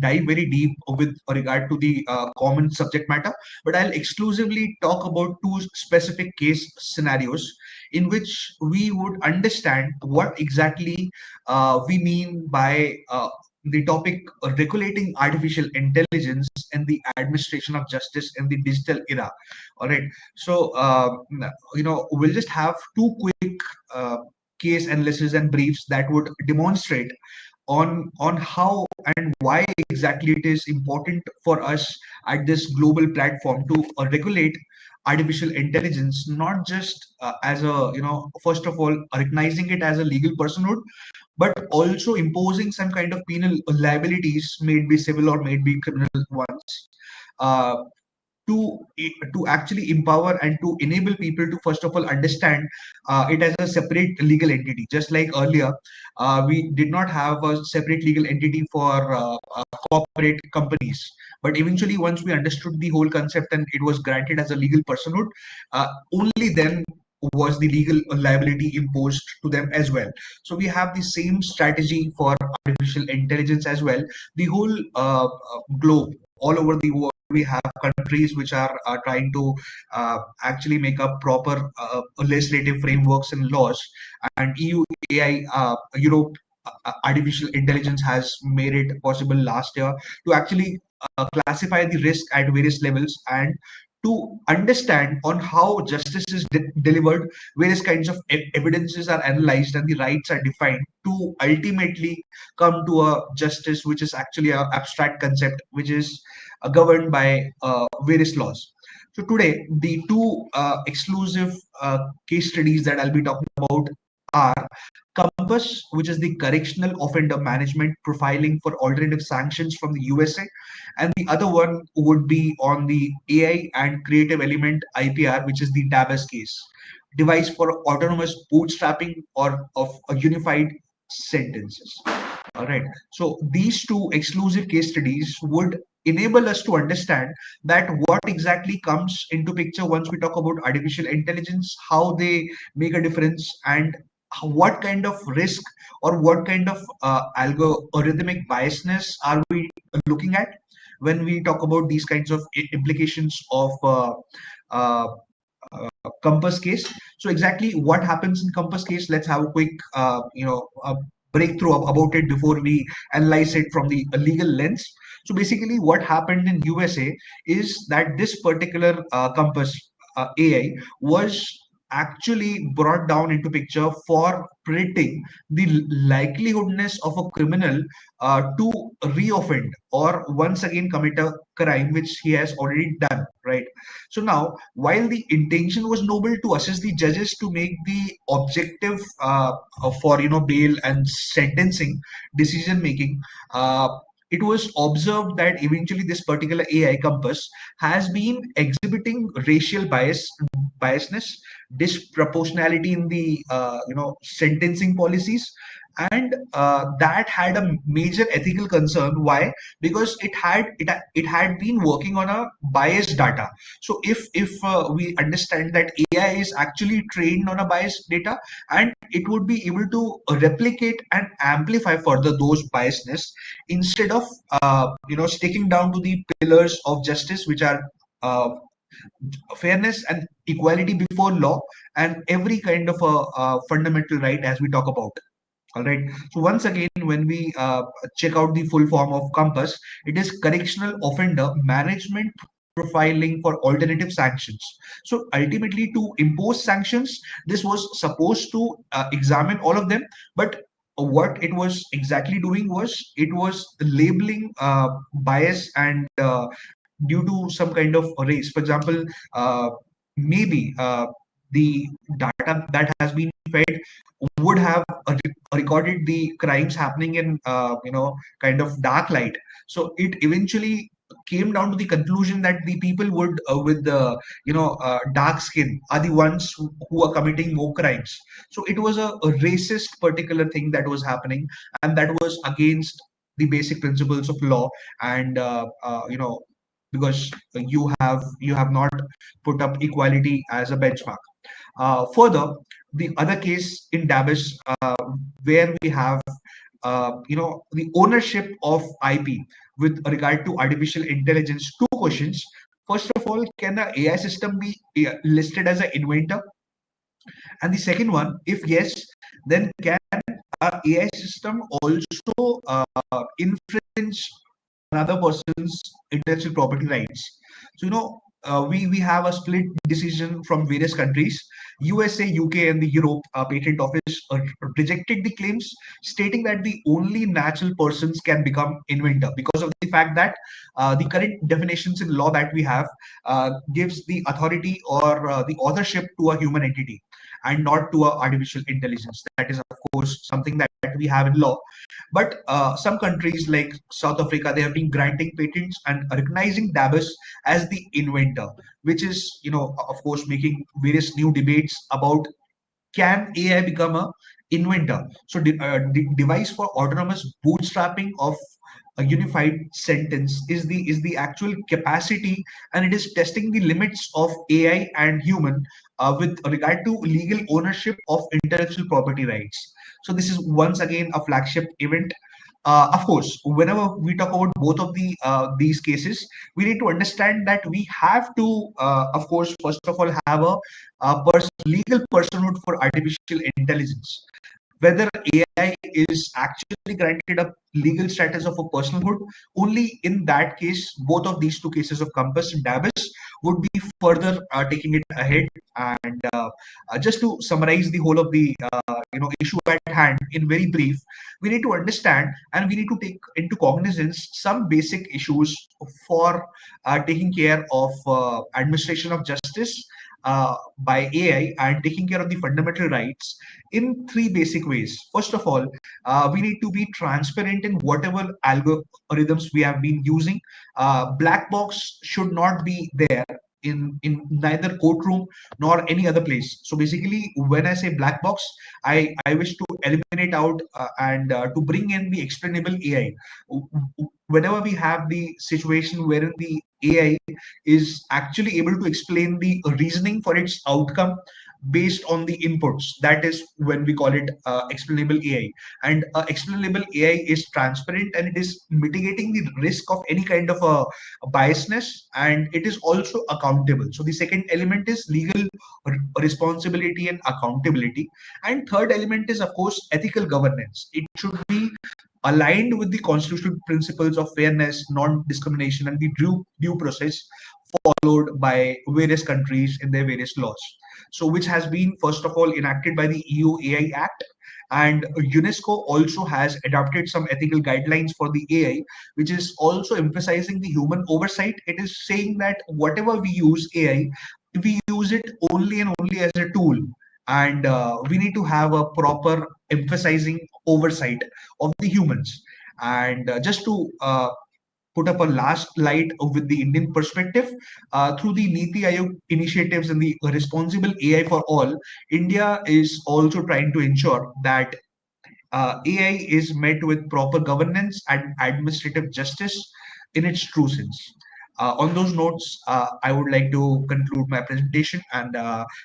dive very deep with regard to the common subject matter, but I'll exclusively talk about two specific case scenarios in which we would understand what exactly we mean by the topic regulating artificial intelligence and the administration of justice in the digital era. All right. So, we'll just have two quick case analysis and briefs that would demonstrate on how and why exactly it is important for us at this global platform to regulate artificial intelligence, not just as a, first of all, recognizing it as a legal personhood, but also imposing some kind of penal liabilities, may it be civil or may it be criminal ones, uh, to actually empower and to enable people to first of all understand it as a separate legal entity. Just like earlier, we did not have a separate legal entity for corporate companies, but eventually once we understood the whole concept and it was granted as a legal personhood, only then was the legal liability imposed to them as well. So we have the same strategy for artificial intelligence as well. The whole globe, all over the world, we have countries which are trying to actually make up proper legislative frameworks and laws, and EU AI, Europe artificial intelligence has made it possible last year to actually classify the risk at various levels and to understand on how justice is delivered, various kinds of evidences are analyzed and the rights are defined to ultimately come to a justice which is actually an abstract concept which is governed by various laws. So today, the two exclusive case studies that I'll be talking about are Compass, which is the Correctional Offender Management Profiling for Alternative Sanctions from the USA, and the other one would be on the AI and Creative Element IPR, which is the DABAS case, device for autonomous bootstrapping or of a unified sentences. All right. So these two exclusive case studies would enable us to understand that what exactly comes into picture once we talk about artificial intelligence, how they make a difference, and what kind of risk or what kind of algorithmic biasness are we looking at when we talk about these kinds of implications of uh, Compass case. So exactly what happens in Compass case, let's have a quick breakthrough about it before we analyze it from the legal lens. So basically what happened in USA is that this particular Compass AI was actually brought down into picture for predicting the likelihoodness of a criminal to reoffend or once again commit a crime which he has already done, right? So now, while the intention was noble to assist the judges to make the objective for bail and sentencing decision making, it was observed that eventually this particular AI Compass has been exhibiting racial biasness, disproportionality in the sentencing policies, and that had a major ethical concern. Why? Because it had been working on a biased data. So if we understand that AI is actually trained on a biased data, and it would be able to replicate and amplify further those biasness instead of sticking down to the pillars of justice, which are fairness and equality before law and every kind of a fundamental right as we talk about. All right. So once again, when we check out the full form of Compass, it is Correctional Offender Management Profiling for Alternative Sanctions. So ultimately, to impose sanctions, this was supposed to examine all of them, but what it was exactly doing was it was labeling bias and due to some kind of race. For example, maybe the data that has been fed would have recorded the crimes happening in kind of dark light. So it eventually came down to the conclusion that the people would with the dark skin are the ones who are committing more crimes. So it was a racist particular thing that was happening, and that was against the basic principles of law and because you have not put up equality as a benchmark. Further, the other case in Davis, where we have the ownership of IP with regard to artificial intelligence. Two questions. First of all, can an AI system be listed as an inventor? And the second one, if yes, then can a AI system also infringe another person's intellectual property rights? So we have a split decision from various countries. USA, UK, and the Europe Patent Office rejected the claims, stating that the only natural persons can become inventor because of the fact that the current definitions in law that we have gives the authority or the authorship to a human entity and not to a artificial intelligence. That is, of course, something that we have in law. But some countries like South Africa, they have been granting patents and recognizing Davis as the inventor, which is, of course, making various new debates about can AI become a inventor. So the device for autonomous bootstrapping of a unified sentence is the actual capacity, and it is testing the limits of AI and human with regard to legal ownership of intellectual property rights. So this is once again a flagship event. Of course, whenever we talk about both of these cases, we need to understand that we have to, of course, first of all, have a legal personhood for artificial intelligence. Whether AI is actually granted a legal status of a personhood, only in that case, both of these two cases of Compass and Davis would be further taking it ahead. And just to summarize the whole of the issue at hand in very brief, we need to understand and we need to take into cognizance some basic issues for taking care of administration of justice by AI and taking care of the fundamental rights in three basic ways. First of all, we need to be transparent in whatever algorithms we have been using. Black box should not be there in neither courtroom nor any other place. So basically, when I say black box, I wish to eliminate out and to bring in the explainable AI. Whenever we have the situation wherein the AI is actually able to explain the reasoning for its outcome based on the inputs, that is when we call it explainable AI. And explainable AI is transparent and it is mitigating the risk of any kind of a biasness, and it is also accountable. So the second element is legal responsibility and accountability. And third element is, of course, ethical governance. It should be aligned with the constitutional principles of fairness, non-discrimination, and the due process followed by various countries in their various laws. So, which has been, first of all, enacted by the EU AI Act. And UNESCO also has adopted some ethical guidelines for the AI, which is also emphasizing the human oversight. It is saying that whatever we use AI, we use it only and only as a tool, and we need to have a proper emphasizing oversight of the humans. And just to put up a last light with the Indian perspective, through the Niti Aayog initiatives and the responsible AI for all, India is also trying to ensure that AI is met with proper governance and administrative justice in its true sense. On those notes, I would like to conclude my presentation, and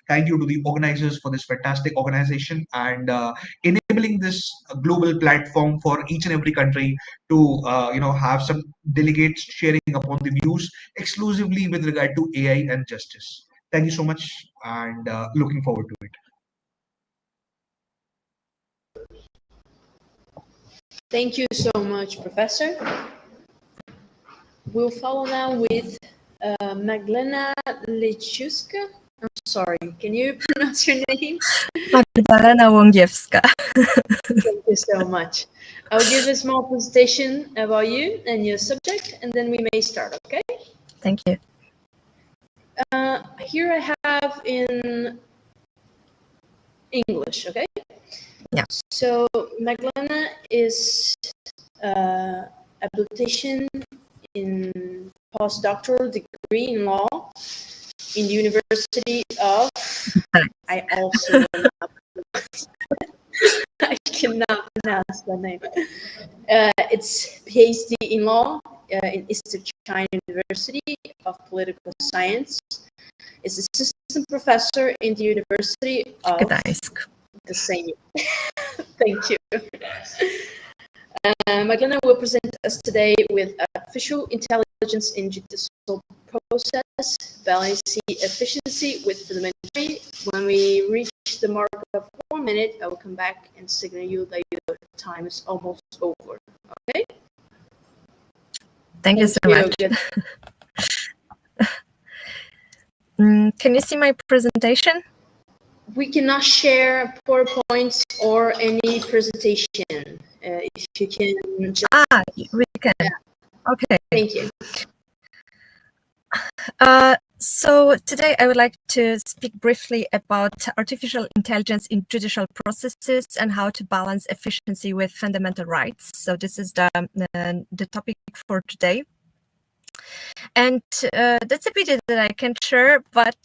thank you to the organizers for this fantastic organization and enabling this global platform for each and every country to have some delegates sharing upon the views exclusively with regard to AI and justice. Thank you so much, and looking forward to it. Thank you so much, Professor. We'll follow now with Magdalena Lechuska. I'm sorry, can you pronounce your name? Magdalena Łągiewska. Thank you so much. I'll give a small presentation about you and your subject, and then we may start, okay? Thank you. Here I have in English, okay? Yeah. So Magdalena is habilitation in postdoctoral degree in law in the University of, I also I cannot pronounce the name. It's PhD in law in Eastern China University of Political Science. Is assistant professor in the University of Gdańsk. The same. Thank you. Magdalena will present us today with artificial intelligence in judicial process, balancing efficiency with parliamentary. When we reach the mark of 1 minute, I will come back and signal you that your time is almost over. Okay? Thank you so much. Can you see my presentation? We cannot share PowerPoints or any presentation. If you can just... we can. Yeah. Okay. Thank you. So today I would like to speak briefly about artificial intelligence in judicial processes and how to balance efficiency with fundamental rights. So this is the topic for today. And that's a bit that I can share, but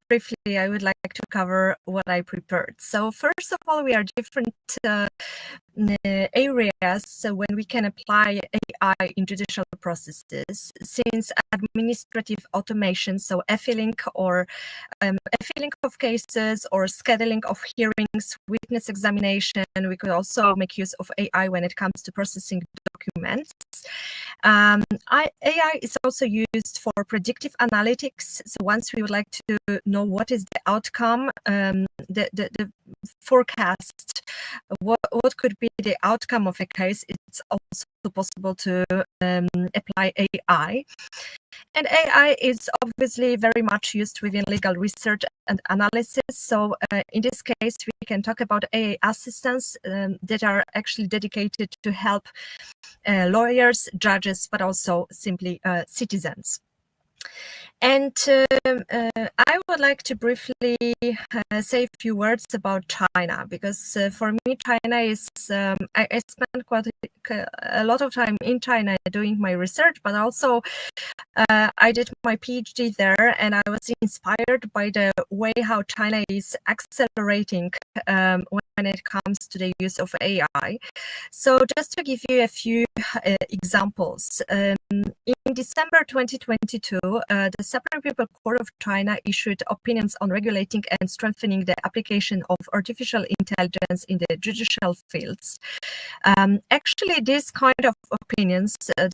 briefly I would like to cover what I prepared. So first of all, we are different areas when we can apply AI in judicial processes, since administrative automation, so effiling of cases or scheduling of hearings, witness examination. We could also make use of AI when it comes to processing documents. AI is also used for predictive analytics. So once we would like to know what is the outcome, the forecast, what could be the outcome of a case, it's also possible to apply AI. And AI is obviously very much used within legal research and analysis. So in this case, we can talk about AI assistants that are actually dedicated to help lawyers, judges, but also simply citizens. And I would like to briefly say a few words about China, because for me, China is, I spent quite a lot of time in China doing my research, but also I did my PhD there, and I was inspired by the way how China is accelerating when it comes to the use of AI. So just to give you a few examples, in December 2022, the Supreme People Court of China issued opinions on regulating and strengthening the application of artificial intelligence in the judicial fields. Actually, this kind of opinions, the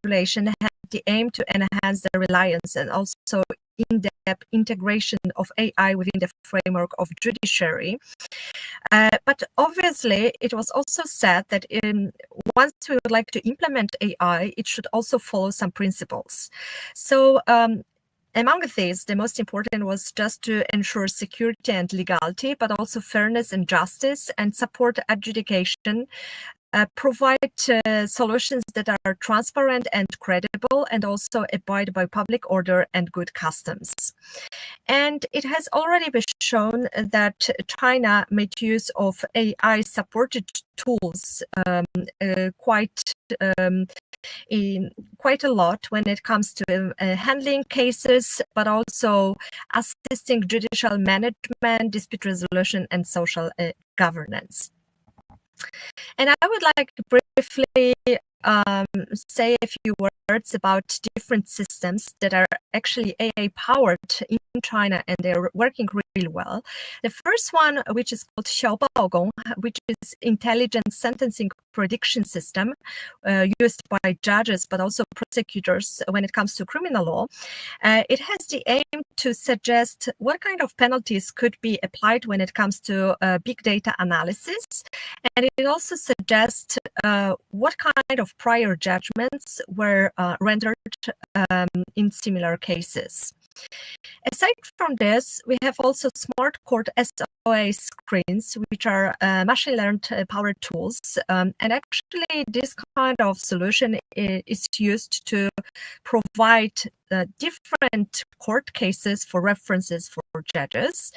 regulation had the aim to enhance the reliance and also in-depth integration of AI within the framework of judiciary. But obviously, it was also said that once we would like to implement AI, it should also follow some principles. So among these, the most important was just to ensure security and legality, but also fairness and justice, and support adjudication, provide solutions that are transparent and credible, and also abide by public order and good customs. And it has already been shown that China made use of AI-supported tools quite a lot when it comes to handling cases, but also assisting judicial management, dispute resolution, and social governance. And I would like to briefly say a few words about different systems that are actually AI-powered in China, and they're working really well. The first one, which is called Xiaobaogong, which is intelligent sentencing prediction system used by judges, but also prosecutors when it comes to criminal law. It has the aim to suggest what kind of penalties could be applied when it comes to big data analysis. And it also suggests what kind of prior judgments were rendered in similar cases. Aside from this, we have also smart court SOA screens, which are machine learned powered tools. And actually, this kind of solution is used to provide different court cases for references for judges.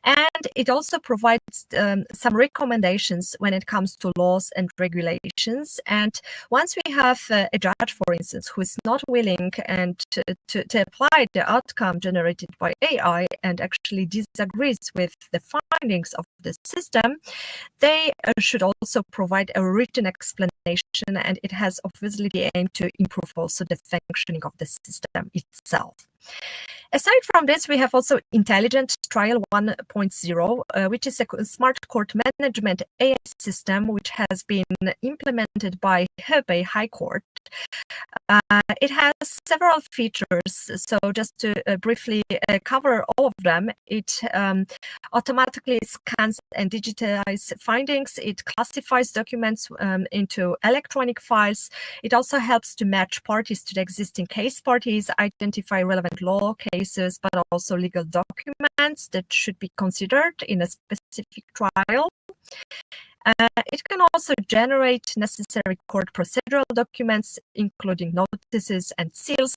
And it also provides some recommendations when it comes to laws and regulations. And once we have a judge, for instance, who is not willing and to apply the outcome generated by AI and actually disagrees with the findings of the system, they should also provide a written explanation, and it has obviously the aim to improve also the functioning of the system itself. Aside from this, we have also Intelligent Trial 1.0, which is a smart court management AI system which has been implemented by Hebei High Court. It has several features, so just to briefly cover all of them, it automatically scans and digitizes findings, it classifies documents into electronic files, it also helps to match parties to the existing case parties, identify relevant law cases, but also legal documents that should be considered in a specific trial. It can also generate necessary court procedural documents, including notices and seals,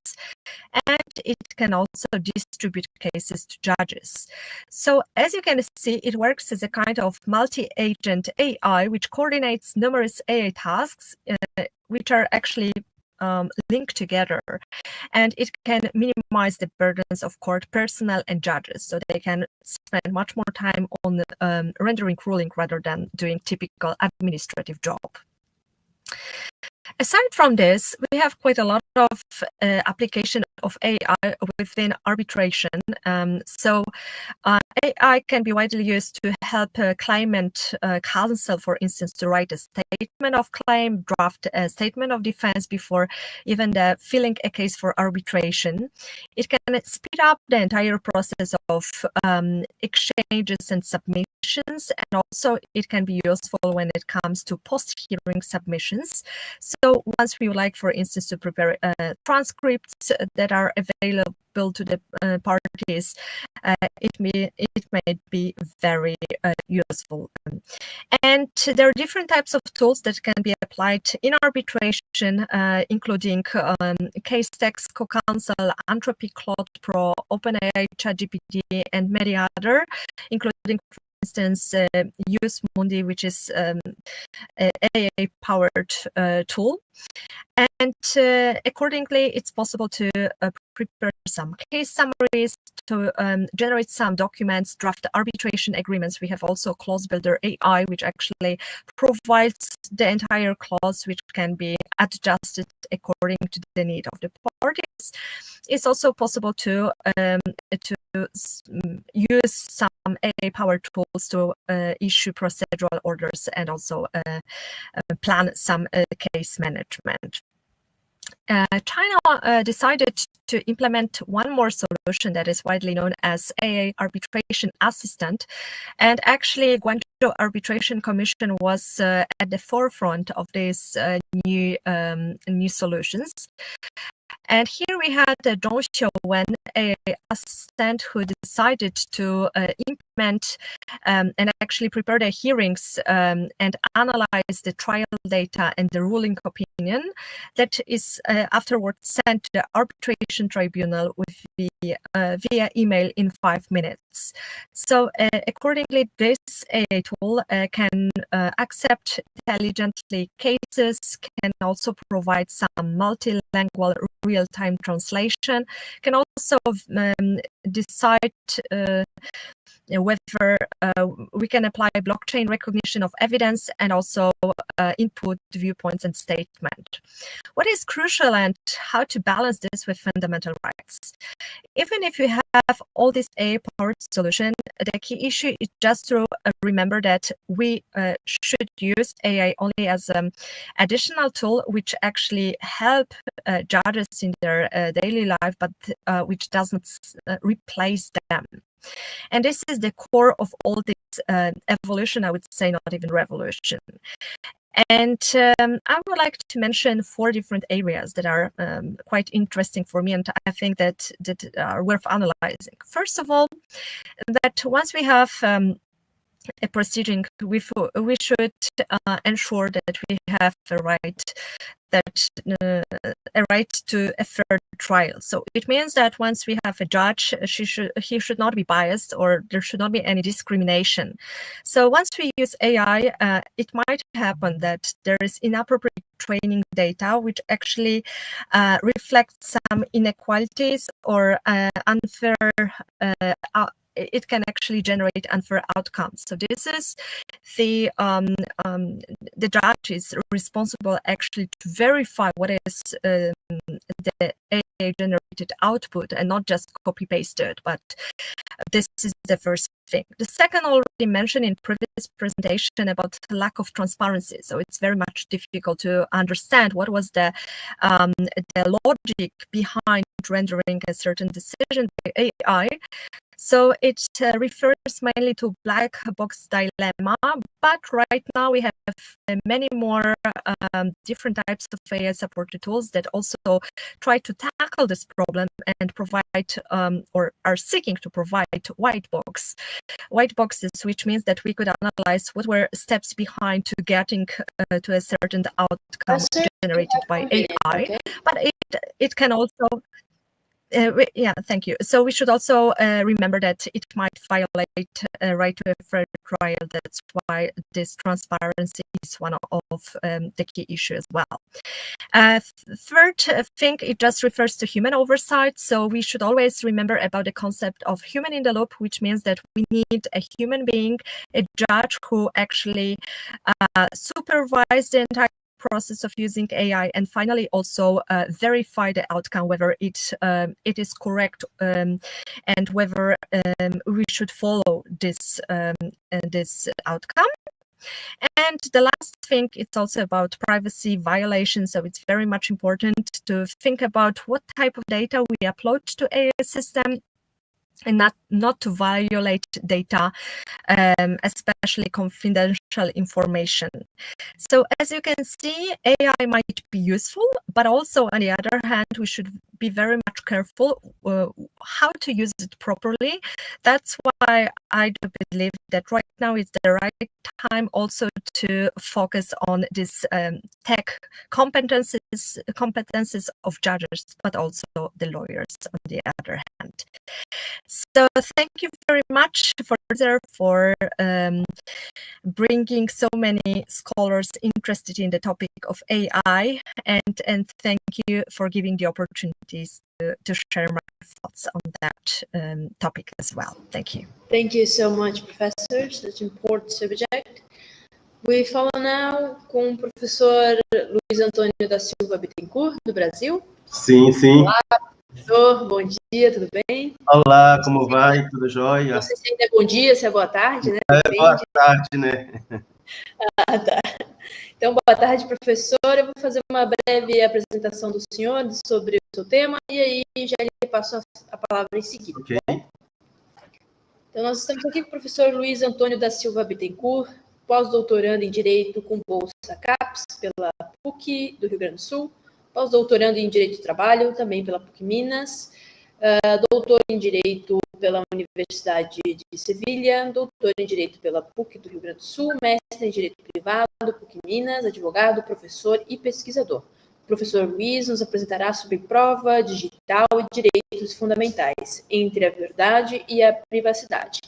and it can also distribute cases to judges. So as you can see, it works as a kind of multi-agent AI, which coordinates numerous AI tasks, which are actually linked together, and it can minimize the burdens of court personnel and judges, so they can spend much more time on rendering ruling rather than doing typical administrative job. Aside from this, we have quite a lot of application of AI within arbitration. AI can be widely used to help claimant counsel, for instance, to write a statement of claim, draft a statement of defense before even filing a case for arbitration. It can speed up the entire process of exchanges and submissions, and also it can be useful when it comes to post-hearing submissions. So once we would like, for instance, to prepare transcripts that are available to the parties, it may be very useful. And there are different types of tools that can be applied in arbitration, including case text, co-counsel, Entropy, Claude Pro, OpenAI, ChatGPT, and many other, including, for instance, Use Mundi, which is an AI-powered tool. And accordingly, it's possible to prepare some case summaries, to generate some documents, draft arbitration agreements. We have also Clause Builder AI, which actually provides the entire clause, which can be adjusted according to the need of the parties. It's also possible to use some AI-powered tools to issue procedural orders and also plan some case management. China decided to implement one more solution that is widely known as AI Arbitration Assistant, and actually Guangzhou Arbitration Commission was at the forefront of these new solutions. And here we had Zhong Xiuwen, an assistant who decided to implement and actually prepare the hearings and analyze the trial data and the ruling opinion that is afterwards sent to the arbitration tribunal via email in 5 minutes. So accordingly, this AI tool can accept intelligently cases, can also provide some multilingual real-time translation, can also decide whether we can apply blockchain recognition of evidence and also input viewpoints and statement. What is crucial and how to balance this with fundamental rights? Even if you have all this AI-powered solution, the key issue is just to remember that we should use AI only as an additional tool which actually help judges in their daily life, but which doesn't replace them. And this is the core of all this evolution, I would say, not even revolution. And I would like to mention 4 different areas that are quite interesting for me, and I think that are worth analyzing. First of all, that once we have a proceeding, we should ensure that we have the right that a right to a fair trial. So it means that once we have a judge, he should not be biased, or there should not be any discrimination. So once we use AI, it might happen that there is inappropriate training data, which actually reflects some inequalities or unfair. It can actually generate unfair outcomes. So this is the judge is responsible actually to verify what is the AI generated output and not just copy pasted. But this is the first thing. The second, already mentioned in previous presentation about the lack of transparency. So it's very much difficult to understand what was the logic behind rendering a certain decision by AI. So it refers mainly to black box dilemma, but right now we have many more different types of AI supported tools that also try to tackle this problem and provide or are seeking to provide white boxes, which means that we could analyze what were steps behind to getting to a certain outcome generated by AI, okay. But it can also yeah, thank you. So we should also remember that it might violate a right to a fair trial. That's why this transparency is one of the key issues as well. Third thing, it just refers to human oversight. So we should always remember about the concept of human in the loop, which means that we need a human being, a judge who actually supervise the entire process of using AI, and finally also verify the outcome, whether it is correct and whether we should follow this outcome. And the last thing, it's also about privacy violations. So it's very much important to think about what type of data we upload to AI system, and not to violate data, especially confidential information. So as you can see, AI might be useful, but also on the other hand, we should be very much careful how to use it properly. That's why I do believe that right now is the right time also to focus on this tech competences of judges, but also the lawyers on the other hand. So thank you very much for bringing so many scholars interested in the topic of AI, and thank you for giving the opportunities to share my thoughts on that topic as well. Thank you. Thank you so much, Professor. Such an important subject. We follow now com o professor Luiz Antônio da Silva Bittencourt, do Brasil. Sim, sim. Olá, professor. Bom dia, tudo bem? Olá, como vai? Tudo jóia? Não sei se ainda é bom dia, se é boa tarde, né? Boa tarde, né? Ah, tá. Então, boa tarde, professor. Eu vou fazer uma breve apresentação do senhor sobre o seu tema e aí já lhe passo a palavra em seguida. Ok. Bom? Então, nós estamos aqui com o professor Luiz Antônio da Silva Bittencourt, pós-doutorando em Direito com bolsa CAPES pela PUC do Rio Grande do Sul, pós-doutorando em Direito do Trabalho, também pela PUC Minas, doutor em Direito pela Universidade de Sevilha, doutor em Direito pela PUC do Rio Grande do Sul, mestre em Direito Privado, PUC Minas, advogado, professor e pesquisador. O professor Luiz nos apresentará sobre prova digital e direitos fundamentais, entre a verdade e a privacidade.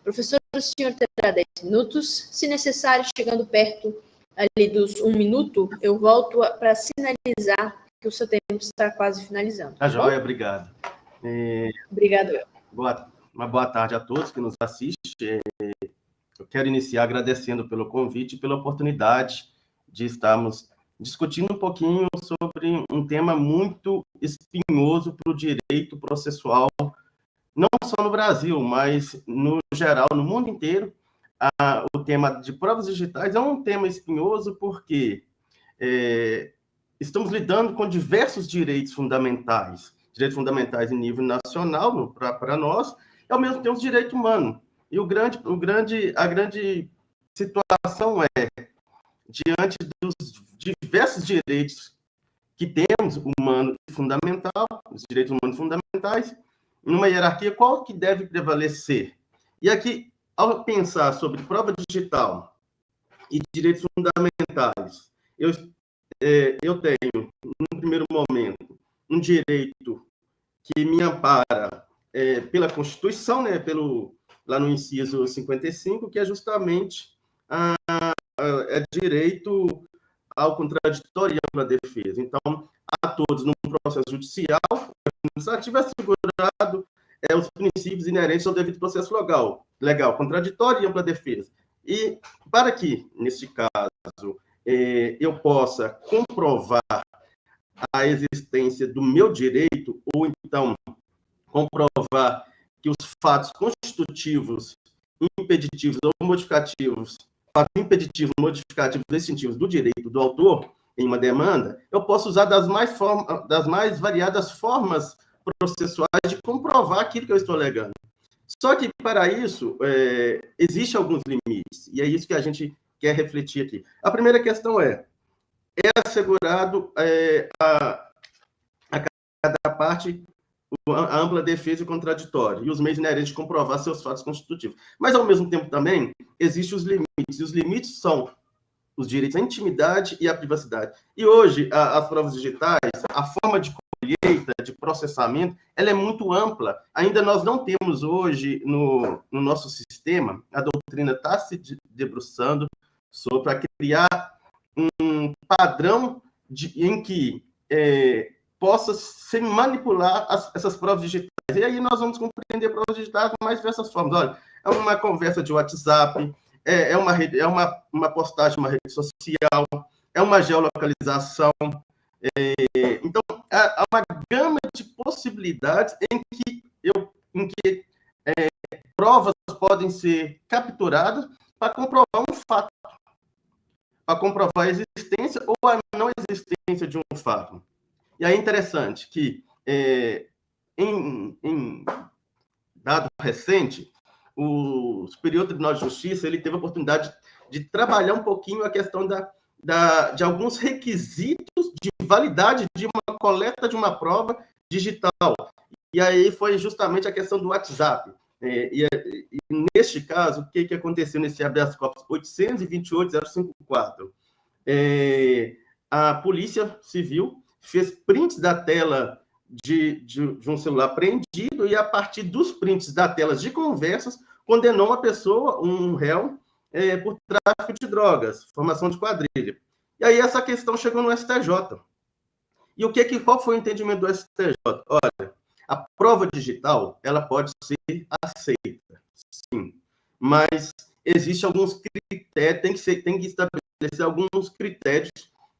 Professor, o senhor terá 10 minutos. Se necessário, chegando perto ali dos 1 minuto, eu volto para sinalizar que o seu tempo está quase finalizando. Tá joia, obrigado. Obrigado, eu. Uma boa tarde a todos que nos assistem. Eu quero iniciar agradecendo pelo convite e pela oportunidade de estarmos discutindo um pouquinho sobre um tema muito espinhoso para o direito processual, não só no Brasil, mas no geral, no mundo inteiro. O tema de provas digitais é um tema espinhoso porque estamos lidando com diversos direitos fundamentais em nível nacional para nós, e ao mesmo tempo direito humano. E a grande situação é, diante dos diversos direitos que temos, humano e fundamental, os direitos humanos fundamentais, numa hierarquia, qual que deve prevalecer? E aqui, ao pensar sobre prova digital e direitos fundamentais, eu eu tenho, no primeiro momento, um direito que me ampara pela Constituição, né, lá no inciso 55, que é justamente direito ao contraditório e ampla defesa. Então, a todos, no processo judicial, administrativo, é assegurado os princípios inerentes ao devido processo legal, contraditório e ampla defesa. E para que, neste caso, eu possa comprovar a existência do meu direito, ou então comprovar que os fatos constitutivos, impeditivos ou modificativos, fatos impeditivos, modificativos, distintivos do direito do autor em uma demanda, eu posso usar das mais variadas formas processuais de comprovar aquilo que eu estou alegando. Só que, para isso, existem alguns limites, e é isso que a gente quer refletir aqui. A primeira questão é assegurado a cada parte a ampla defesa e contraditório, e os meios inerentes de comprovar seus fatos constitutivos. Mas, ao mesmo tempo, também, existem os limites, e os limites são os direitos à intimidade e à privacidade. E hoje, as provas digitais, a forma de colheita, de processamento, ela é muito ampla. Ainda nós não temos hoje, no nosso sistema, a doutrina está se debruçando para criar um padrão em que possa se manipular essas provas digitais. E aí nós vamos compreender provas digitais de mais diversas formas. Olha, é uma conversa de WhatsApp, é uma postagem, uma rede social, é uma geolocalização. Então, há uma gama de possibilidades em que provas podem ser capturadas para comprovar um fato, para comprovar a existência ou a não existência de um fato. E aí é interessante que, em dado recente, o Superior Tribunal de Justiça ele teve a oportunidade de trabalhar um pouquinho a questão de alguns requisitos de validade de uma coleta de uma prova digital. E aí foi justamente a questão do WhatsApp. E neste caso, o que aconteceu nesse habeas corpus 828.054? A Polícia Civil fez prints da tela de um celular apreendido e, a partir dos prints da tela de conversas, condenou uma pessoa, um réu, por tráfico de drogas, formação de quadrilha. E aí essa questão chegou no STJ. E qual foi o entendimento do STJ? Olha, a prova digital, ela pode ser aceita, sim, mas existem alguns critérios, tem que estabelecer alguns critérios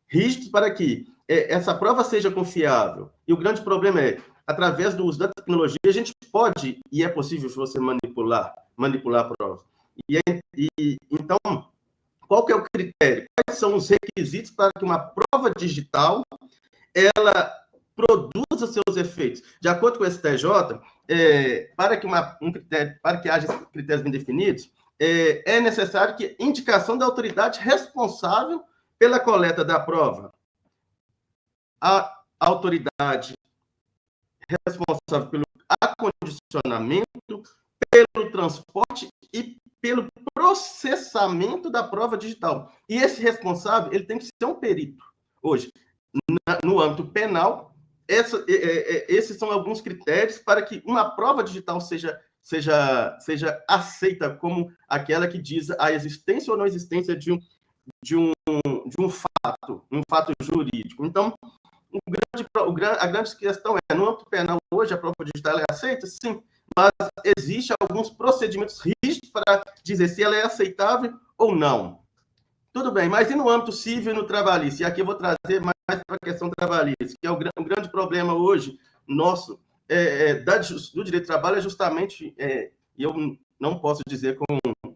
rígidos para que essa prova seja confiável. E o grande problema é, através do uso da tecnologia, a gente pode, e é possível você manipular a prova. Então, qual que é o critério? Quais são os requisitos para que uma prova digital ela produza seus efeitos? De acordo com o STJ, para que haja critérios bem definidos, é necessário que indicação da autoridade responsável pela coleta da prova. A autoridade responsável pelo acondicionamento, pelo transporte e pelo processamento da prova digital. E esse responsável ele tem que ser um perito. Hoje, no âmbito penal, esses são alguns critérios para que uma prova digital seja aceita como aquela que diz a existência ou não existência de um fato jurídico. Então, a grande questão é, no âmbito penal hoje, a prova digital é aceita? Sim, mas existem alguns procedimentos rígidos para dizer se ela é aceitável ou não. Tudo bem, mas e no âmbito civil e no trabalhista? E aqui eu vou trazer mais para a questão trabalhista, que é o grande problema hoje nosso do direito do trabalho, é justamente, e eu não posso dizer com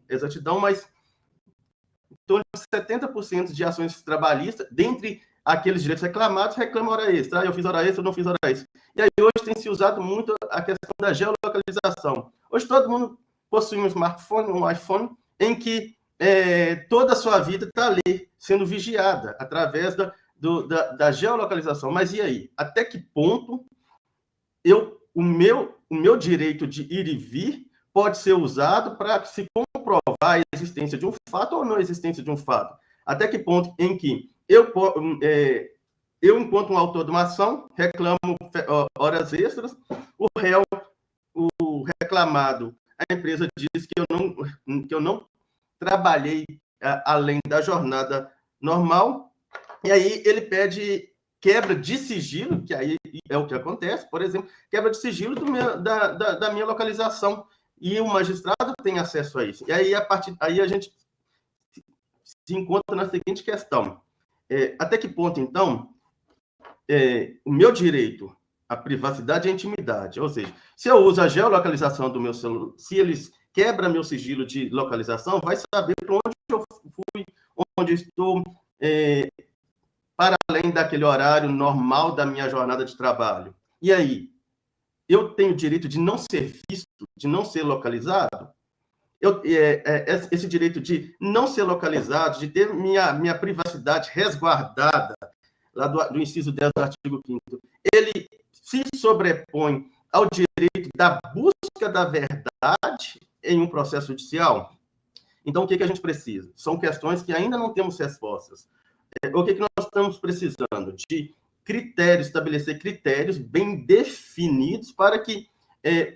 exatidão, mas em torno de 70% de ações trabalhistas, dentre aqueles direitos reclamados, reclamam hora extra. Eu fiz hora extra, eu não fiz hora extra. E aí hoje tem se usado muito a questão da geolocalização. Hoje todo mundo possui um smartphone, um iPhone, em que toda a sua vida está ali, sendo vigiada, através da geolocalização. Mas e aí? Até que ponto o meu direito de ir e vir pode ser usado para se comprovar a existência de um fato ou não existência de um fato? Até que ponto em que eu, enquanto um autor de uma ação, reclamo horas extras, o réu, o reclamado, a empresa diz que eu não trabalhei além da jornada normal, e aí ele pede quebra de sigilo, que aí é o que acontece, por exemplo, quebra de sigilo da minha localização, e o magistrado tem acesso a isso. E aí, aí a gente se encontra na seguinte questão. Até que ponto, então, o meu direito à privacidade e à intimidade, ou seja, se eu uso a geolocalização do meu celular, se eles quebram meu sigilo de localização, vai saber para onde eu fui, onde eu estou, para além daquele horário normal da minha jornada de trabalho. E aí, eu tenho o direito de não ser visto, de não ser localizado? Esse direito de não ser localizado, de ter minha privacidade resguardada, lá do inciso 10 do artigo 5º, ele se sobrepõe ao direito da busca da verdade em um processo judicial? Então, o que a gente precisa? São questões que ainda não temos respostas. O que nós estamos precisando? De critérios, estabelecer critérios bem definidos para que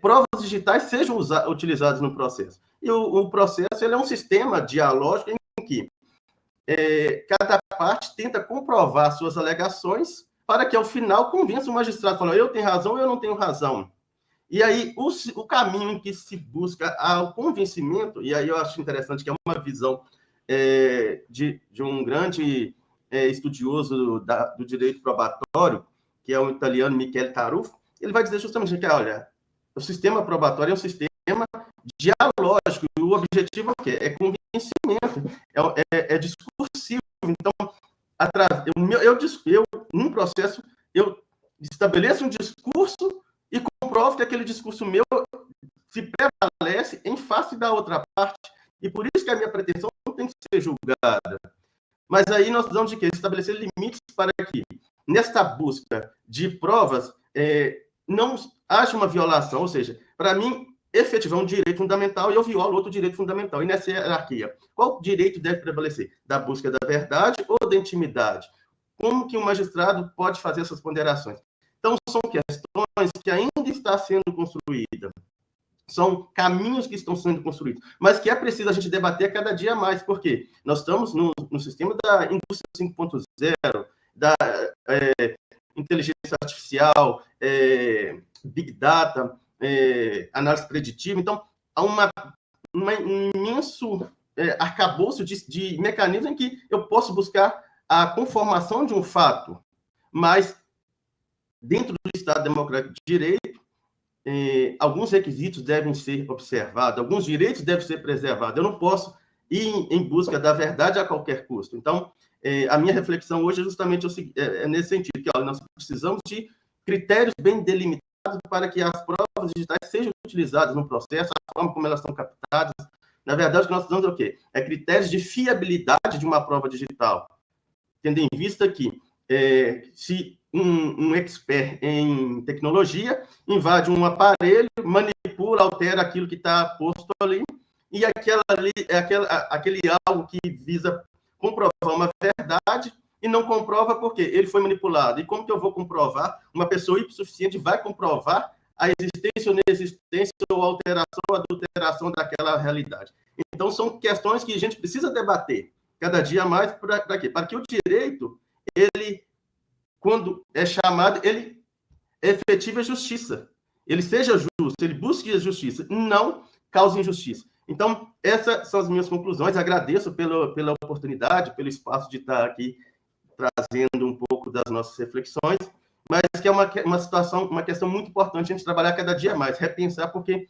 provas digitais sejam utilizadas no processo. E o processo ele é um sistema dialógico em que cada parte tenta comprovar suas alegações para que, ao final, convença o magistrado, falando, eu tenho razão ou eu não tenho razão. E aí, o caminho em que se busca o convencimento, e aí eu acho interessante que é uma visão de um grande estudioso do direito probatório, que é o italiano Michele Tarufo, ele vai dizer justamente que, olha, o sistema probatório é um sistema dialógico, e o objetivo é o quê? É convencimento, é discursivo. Então, num processo, eu estabeleço um discurso e comprovo que aquele discurso meu se prevalece em face da outra parte, e por isso que a minha pretensão não tem que ser julgada. Mas aí nós precisamos de quê? Estabelecer limites para que, nesta busca de provas, não haja uma violação, ou seja, para mim, efetivar um direito fundamental e eu violo outro direito fundamental. E nessa hierarquia, qual direito deve prevalecer? Da busca da verdade ou da intimidade? Como que um magistrado pode fazer essas ponderações? Então, são questões que ainda estão sendo construídas. São caminhos que estão sendo construídos, mas que é preciso a gente debater cada dia mais, porque nós estamos no sistema da indústria 5.0, da inteligência artificial, Big Data, análise preditiva. Então, há um imenso arcabouço de mecanismos em que eu posso buscar a conformação de um fato, mas dentro do Estado Democrático de Direito, alguns requisitos devem ser observados, alguns direitos devem ser preservados. Eu não posso ir em busca da verdade a qualquer custo. Então, a minha reflexão hoje é justamente nesse sentido, que nós precisamos de critérios bem delimitados para que as provas digitais sejam utilizadas no processo, a forma como elas são captadas. Na verdade, o que nós precisamos é o quê? Critérios de fiabilidade de uma prova digital, tendo em vista que se um expert em tecnologia invade um aparelho, manipula, altera aquilo que está posto ali, e aquele algo que visa comprovar uma verdade e não comprova porque ele foi manipulado. E como que eu vou comprovar? Uma pessoa hipossuficiente vai comprovar a existência ou inexistência ou alteração ou adulteração daquela realidade. Então, são questões que a gente precisa debater cada dia mais. Para quê? Para que o direito, ele, quando é chamado, ele efetive a justiça. Ele seja justo, ele busque a justiça, não cause injustiça. Então, essas são as minhas conclusões. Agradeço pela oportunidade, pelo espaço de estar aqui trazendo um pouco das nossas reflexões, mas que é uma questão muito importante a gente trabalhar cada dia mais, repensar, porque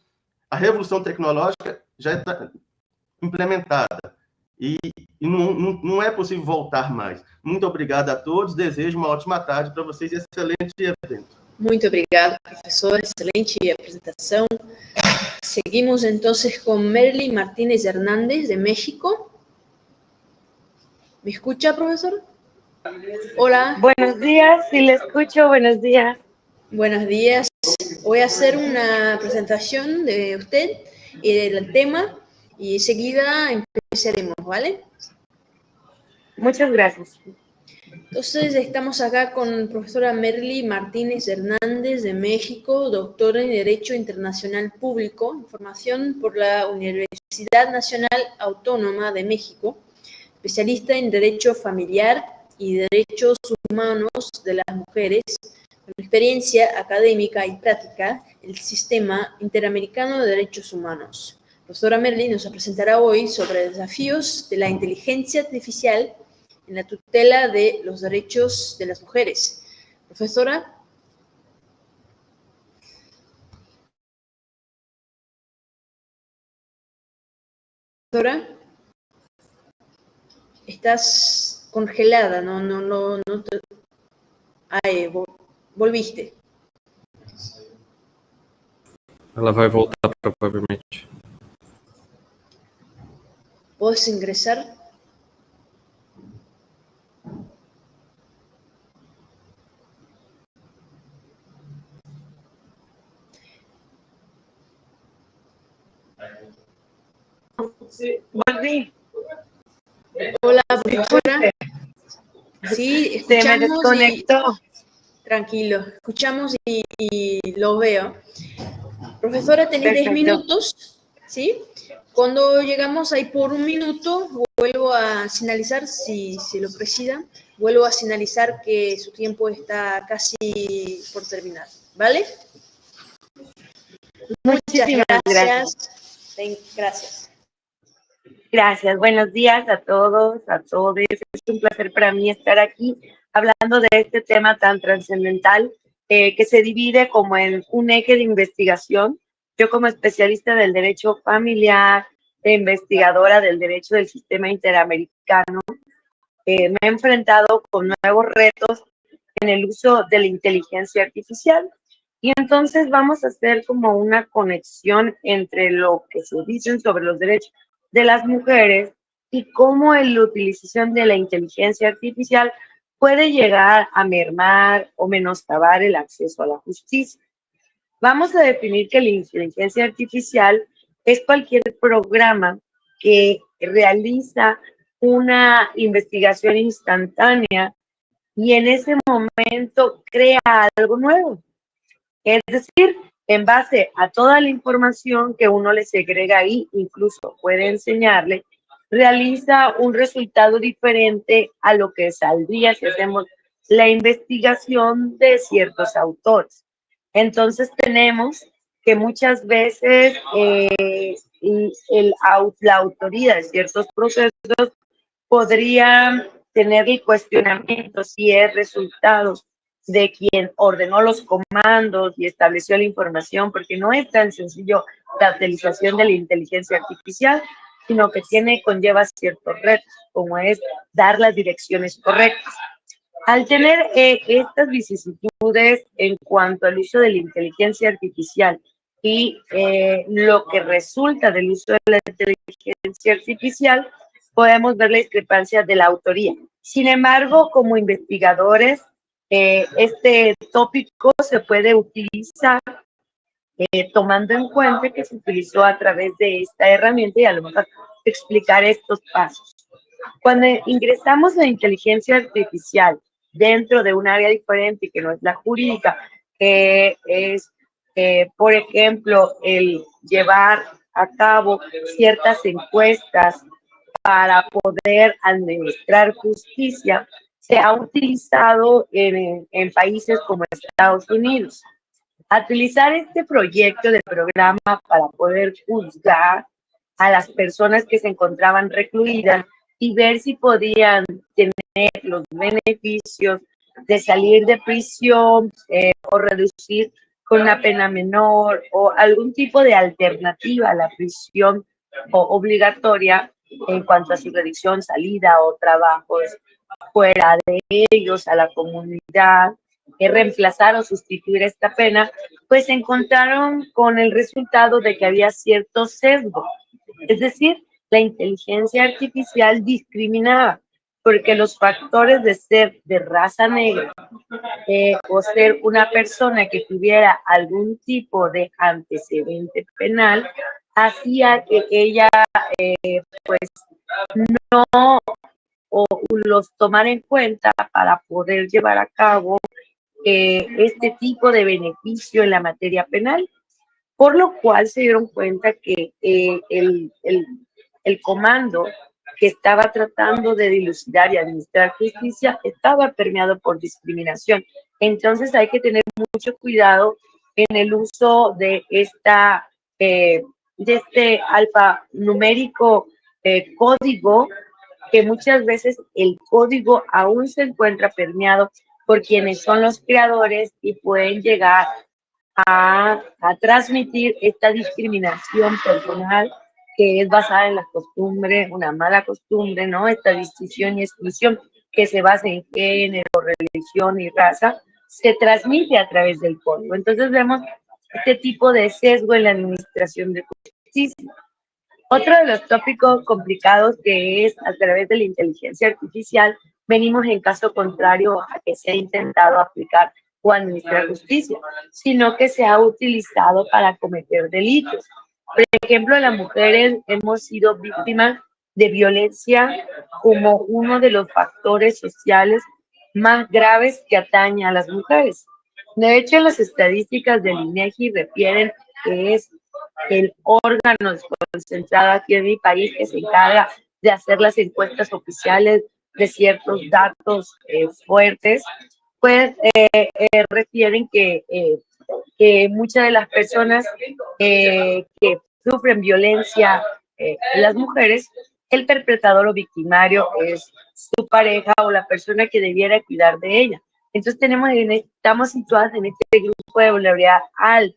a revolução tecnológica já está implementada e não é possível voltar mais. Muito obrigado a todos, desejo uma ótima tarde para vocês e excelente evento. Muito obrigado, professor, excelente apresentação. Seguimos entonces con Merly Martínez Hernández de México. ¿Me escucha, profesor? Hola. Buenos días, sí le escucho, buenos días. Buenos días. Voy a hacer una presentación de usted y del tema y enseguida empezaremos, ¿vale? Muchas gracias. Entonces estamos acá con profesora Merly Martínez Hernández de México, doctora en Derecho Internacional Público, información por la Universidad Nacional Autónoma de México, especialista en Derecho Familiar y Derechos Humanos de las Mujeres, con experiencia académica y práctica en el Sistema Interamericano de Derechos Humanos. Profesora Merly nos presentará hoy sobre desafíos de la inteligencia artificial en la tutela de los derechos de las mujeres. Profesora. Profesora. Estás congelada, no te... Aí, volviste. Ela vai voltar provavelmente. ¿Puedes ingresar? Sí, volví. Hola, profesora. Sí, escuchamos. Se me desconectó. Tranquilo, escuchamos y lo veo. Profesora, tenés 10 minutos, ¿sí? Cuando llegamos ahí por 1 minuto, vuelvo a señalizar, si lo presida, vuelvo a señalizar que su tiempo está casi por terminar, ¿vale? Muchísimas gracias. Gracias. Gracias. Buenos días a todos, a todos. Es un placer para mí estar aquí hablando de este tema tan trascendental que se divide como en un eje de investigación. Yo como especialista del derecho familiar, investigadora del derecho del sistema interamericano, me he enfrentado con nuevos retos en el uso de la inteligencia artificial. Y entonces vamos a hacer como una conexión entre lo que se dice sobre los derechos de las mujeres y cómo la utilización de la inteligencia artificial puede llegar a mermar o menoscabar el acceso a la justicia. Vamos a definir que la inteligencia artificial es cualquier programa que realiza una investigación instantánea y en ese momento crea algo nuevo. Es decir, en base a toda la información que uno le segrega ahí, incluso puede enseñarle, realiza un resultado diferente a lo que saldría si hacemos la investigación de ciertos autores. Entonces tenemos que muchas veces la autoría de ciertos procesos podría tener el cuestionamiento si es resultado de quien ordenó los comandos y estableció la información, porque no es tan sencillo la utilización de la inteligencia artificial, sino que conlleva ciertos retos, como es dar las direcciones correctas. Al tener estas vicisitudes en cuanto al uso de la inteligencia artificial y lo que resulta del uso de la inteligencia artificial, podemos ver la discrepancia de la autoría. Sin embargo, como investigadores, este tópico se puede utilizar tomando en cuenta que se utilizó a través de esta herramienta y a lo mejor explicar estos pasos. Cuando ingresamos la inteligencia artificial dentro de un área diferente que no es la jurídica, que es, por ejemplo, el llevar a cabo ciertas encuestas para poder administrar justicia, se ha utilizado en países como Estados Unidos. A utilizar este proyecto de programa para poder juzgar a las personas que se encontraban recluidas y ver si podían tener los beneficios de salir de prisión o reducir con una pena menor o algún tipo de alternativa a la prisión obligatoria en cuanto a su reducción, salida o trabajos fuera de ellos, a la comunidad, reemplazar o sustituir esta pena, pues se encontraron con el resultado de que había cierto sesgo. Es decir, la inteligencia artificial discriminaba, porque los factores de ser de raza negra o ser una persona que tuviera algún tipo de antecedente penal, hacía que ella pues no o los tomar en cuenta para poder llevar a cabo este tipo de beneficio en la materia penal, por lo cual se dieron cuenta que el comando que estaba tratando de dilucidar y administrar justicia estaba permeado por discriminación. Entonces hay que tener mucho cuidado en el uso de este alfanumérico código, que muchas veces el código aún se encuentra permeado por quienes son los creadores y pueden llegar a transmitir esta discriminación personal que es basada en la costumbre, una mala costumbre, ¿no? Esta distinción y exclusión que se basa en género, religión y raza, se transmite a través del código. Entonces vemos este tipo de sesgo en la administración de justicia. Otro de los tópicos complicados que es a través de la inteligencia artificial, venimos en caso contrario a que se ha intentado aplicar o administrar justicia, sino que se ha utilizado para cometer delitos. Por ejemplo, las mujeres hemos sido víctimas de violencia como uno de los factores sociales más graves que atañe a las mujeres. De hecho, las estadísticas del INEGI refieren que es el órgano desconcentrado aquí en mi país que se encarga de hacer las encuestas oficiales de ciertos datos fuertes, pues refieren que muchas de las personas que sufren violencia, las mujeres, el perpetrador o victimario es su pareja o la persona que debiera cuidar de ella. Entonces estamos situadas en este grupo de vulnerabilidad alta.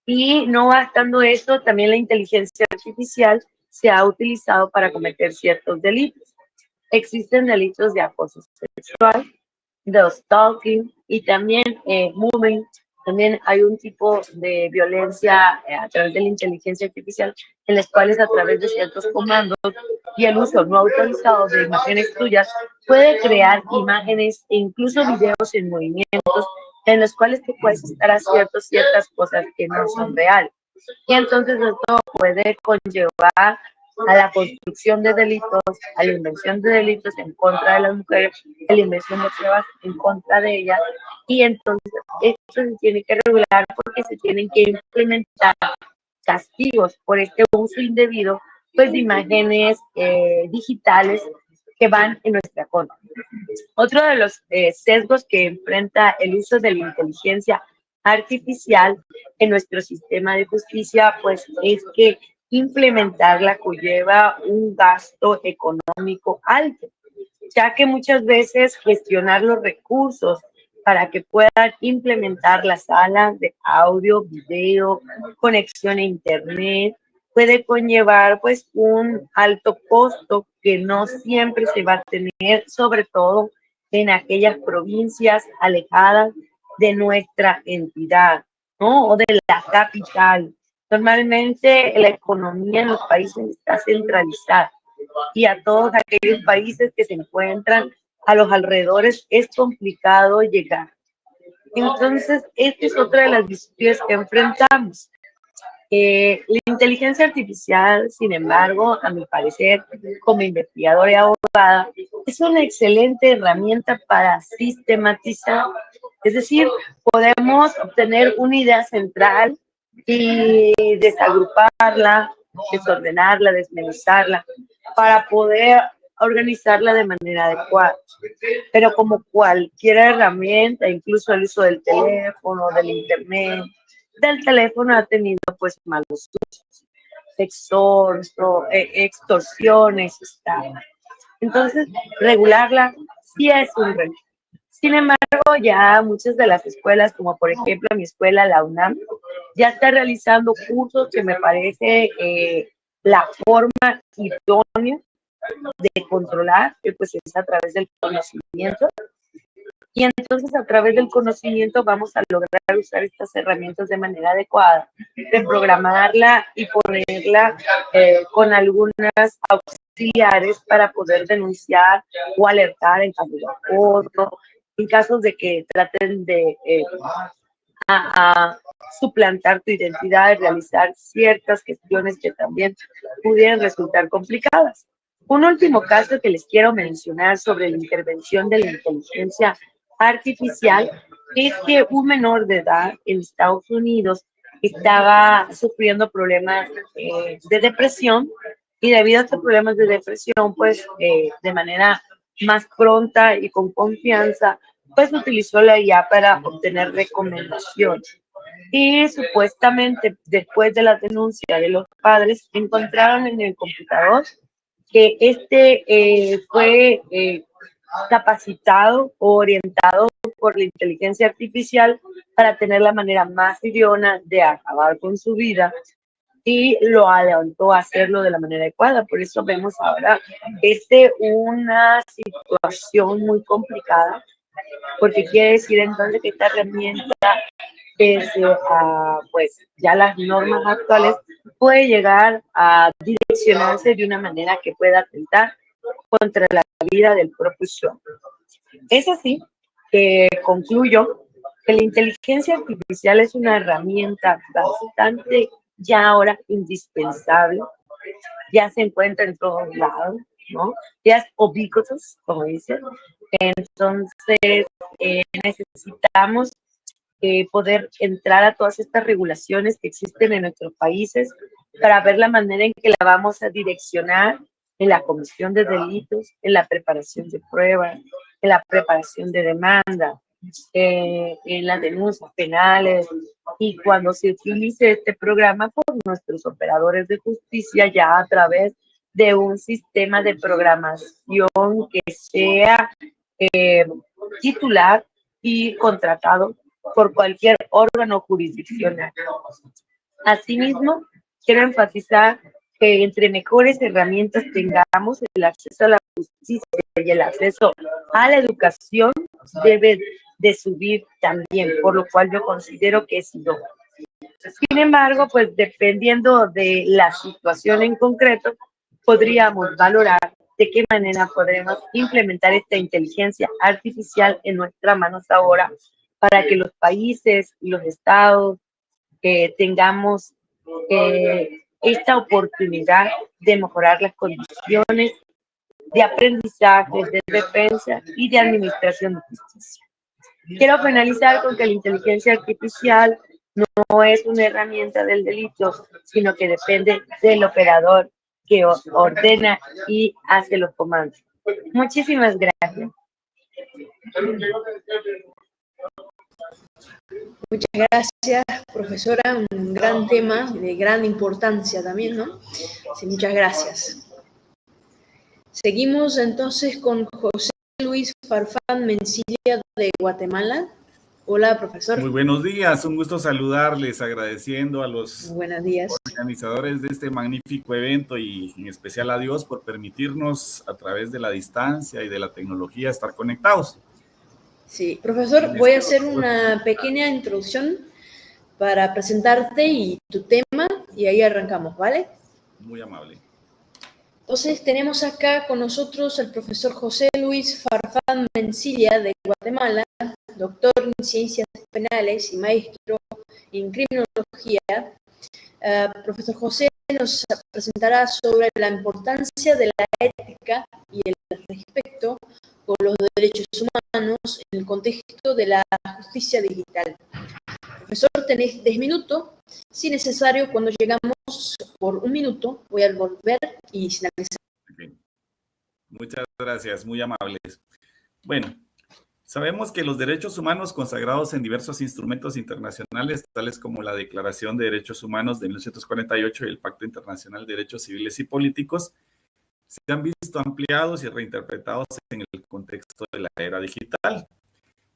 Y no bastando eso, también la inteligencia artificial se ha utilizado para cometer ciertos delitos. Existen delitos de acoso sexual, de stalking y también moving. También hay un tipo de violencia a través de la inteligencia artificial en las cuales a través de ciertos comandos y el uso no autorizado de imágenes tuyas puede crear imágenes e incluso videos en movimientos en los cuales tú puedes estar haciendo ciertas cosas que no son reales. Y entonces esto puede conllevar a la construcción de delitos, a la invención de delitos en contra de las mujeres, a la invención de pruebas en contra de ellas. Y entonces esto se tiene que regular porque se tienen que implementar castigos por este uso indebido, pues, de imágenes digitales que van en nuestra contra. Otro de los sesgos que enfrenta el uso de la inteligencia artificial en nuestro sistema de justicia, pues, es que implementarla conlleva un gasto económico alto, ya que muchas veces gestionar los recursos para que puedan implementar las salas de audio, video, conexión a internet, puede conllevar pues un alto costo que no siempre se va a tener, sobre todo en aquellas provincias alejadas de nuestra entidad, ¿no? O de la capital. Normalmente la economía en los países está centralizada y a todos aquellos países que se encuentran a los alrededores es complicado llegar. Entonces, esta es otra de las dificultades que enfrentamos. La inteligencia artificial, sin embargo, a mi parecer, como investigadora y abogada, es una excelente herramienta para sistematizar. Es decir, podemos obtener una idea central y desagruparla, desordenarla, desmenuzarla, para poder organizarla de manera adecuada. Pero como cualquier herramienta, incluso el uso del teléfono, del internet, del teléfono ha tenido pues malos usos, extorsiones, estafas. Entonces, regularla sí es un reto. Sin embargo, ya muchas de las escuelas, como por ejemplo mi escuela, la UNAM, ya está realizando cursos que me parece la forma idónea de controlar, que pues es a través del conocimiento. Y entonces a través del conocimiento vamos a lograr usar estas herramientas de manera adecuada, de programarla y ponerla con algunas auxiliares para poder denunciar o alertar en caso de acoso, en casos de que traten de suplantar tu identidad y realizar ciertas gestiones que también pudieran resultar complicadas. Un último caso que les quiero mencionar sobre la intervención de la inteligencia artificial es que un menor de edad en Estados Unidos estaba sufriendo problemas de depresión, y debido a estos problemas de depresión, pues de manera más pronta y con confianza, pues utilizó la IA para obtener recomendaciones. Y supuestamente después de la denuncia de los padres, encontraron en el computador que fue capacitado o orientado por la inteligencia artificial para tener la manera más idónea de acabar con su vida, y lo alentó a hacerlo de la manera adecuada. Por eso vemos ahora una situación muy complicada, porque quiere decir entonces que esta herramienta, pese a pues ya las normas actuales, puede llegar a direccionarse de una manera que pueda atentar contra la vida del propio usuario. Es así que concluyo que la inteligencia artificial es una herramienta bastante ya ahora indispensable, ya se encuentra en todos lados, ¿no? Ya es ubiquitous, como dicen. Entonces, necesitamos poder entrar a todas estas regulaciones que existen en nuestros países para ver la manera en que la vamos a direccionar en la comisión de delitos, en la preparación de pruebas, en la preparación de demanda, en las denuncias penales, y cuando se utilice este programa por nuestros operadores de justicia ya a través de un sistema de programación que sea titular y contratado por cualquier órgano jurisdiccional. Asimismo, quiero enfatizar que entre mejores herramientas tengamos, el acceso a la justicia y el acceso a la educación debe de subir también, por lo cual yo considero que es idóneo. Sin embargo, pues dependiendo de la situación en concreto, podríamos valorar de qué manera podremos implementar esta inteligencia artificial en nuestras manos ahora, para que los países y los estados tengamos esta oportunidad de mejorar las condiciones de aprendizaje, de defensa y de administración de justicia. Quiero finalizar con que la inteligencia artificial no es una herramienta del delito, sino que depende del operador que ordena y hace los comandos. Muchísimas gracias. Muchas gracias, profesora. Un gran tema de gran importancia también, ¿no? Sí, muchas gracias. Seguimos entonces con José Luis Farfán Mencilla de Guatemala. Hola, profesor. Muy buenos días, un gusto saludarles, agradeciendo a los organizadores de este magnífico evento y en especial a Dios por permitirnos a través de la distancia y de la tecnología estar conectados. Sí, profesor, voy a hacer una pequeña introducción para presentarte y tu tema, y ahí arrancamos, ¿vale? Muy amable. Entonces, tenemos acá con nosotros al profesor José Luis Farfán Mencilla de Guatemala, doctor en Ciencias Penales y maestro en Criminología. Profesor José nos presentará sobre la importancia de la ética y el respeto por los derechos humanos en el contexto de la justicia digital. Profesor, tenés 10 minutos. Si necesario, cuando llegamos por 1 minuto, voy a volver y finalizar. Okay. Muchas gracias, muy amables. Bueno, sabemos que los derechos humanos consagrados en diversos instrumentos internacionales, tales como la Declaración de Derechos Humanos de 1948 y el Pacto Internacional de Derechos Civiles y Políticos, se han visto ampliados y reinterpretados en el contexto de la era digital.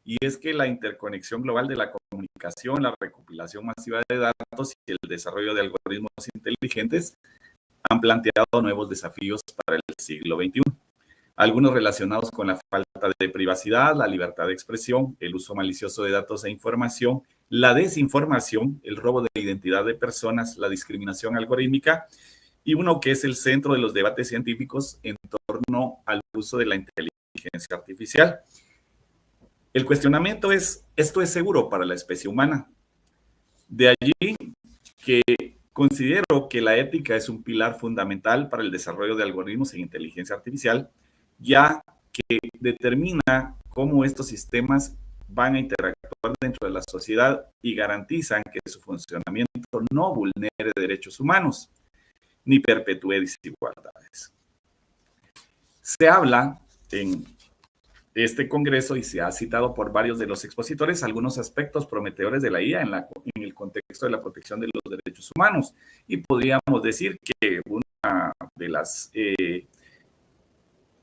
Y es que la interconexión global de la comunicación, la recopilación masiva de datos y el desarrollo de algoritmos inteligentes han planteado nuevos desafíos para el siglo XXI. Algunos relacionados con la falta de privacidad, la libertad de expresión, el uso malicioso de datos e información, la desinformación, el robo de identidad de personas, la discriminación algorítmica, y uno que es el centro de los debates científicos en torno al uso de la inteligencia artificial. El cuestionamiento es, ¿esto es seguro para la especie humana? De allí que Considero que la ética es un pilar fundamental para el desarrollo de algoritmos en inteligencia artificial, ya que determina cómo estos sistemas van a interactuar dentro de la sociedad y garantizan que su funcionamiento no vulnere derechos humanos ni perpetúe desigualdades. Se habla en este congreso y se ha citado por varios de los expositores algunos aspectos prometedores de la IA en el contexto de la protección de los derechos humanos. Y podríamos decir que una de las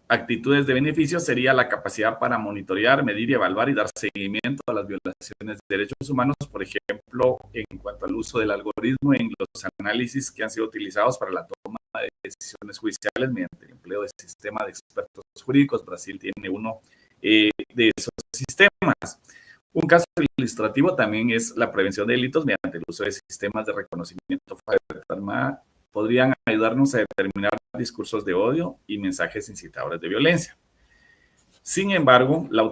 actitudes de beneficio sería la capacidad para monitorear, medir y evaluar y dar seguimiento a las violaciones de derechos humanos, por ejemplo, en cuanto al uso del algoritmo en los análisis que han sido utilizados para la toma de decisiones judiciales mediante el empleo de sistema de expertos jurídicos. Brasil tiene uno de esos sistemas. Un caso ilustrativo también es la prevención de delitos mediante el uso de sistemas de reconocimiento facial. Podrían ayudarnos a determinar discursos de odio y mensajes incitadores de violencia. Sin embargo, la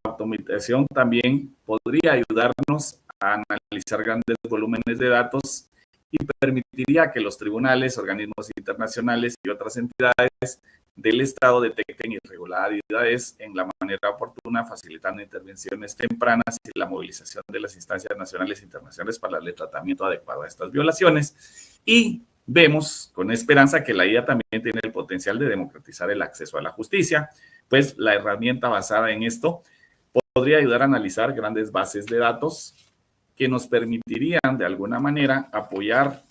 automatización también podría ayudarnos a analizar grandes volúmenes de datos y permitiría que los tribunales, organismos internacionales y otras entidades del Estado detecten irregularidades en la manera oportuna, facilitando intervenciones tempranas y la movilización de las instancias nacionales e internacionales para el tratamiento adecuado a estas violaciones. Y vemos con esperanza que la IA también tiene el potencial de democratizar el acceso a la justicia, pues la herramienta basada en esto podría ayudar a analizar grandes bases de datos que nos permitirían de alguna manera apoyar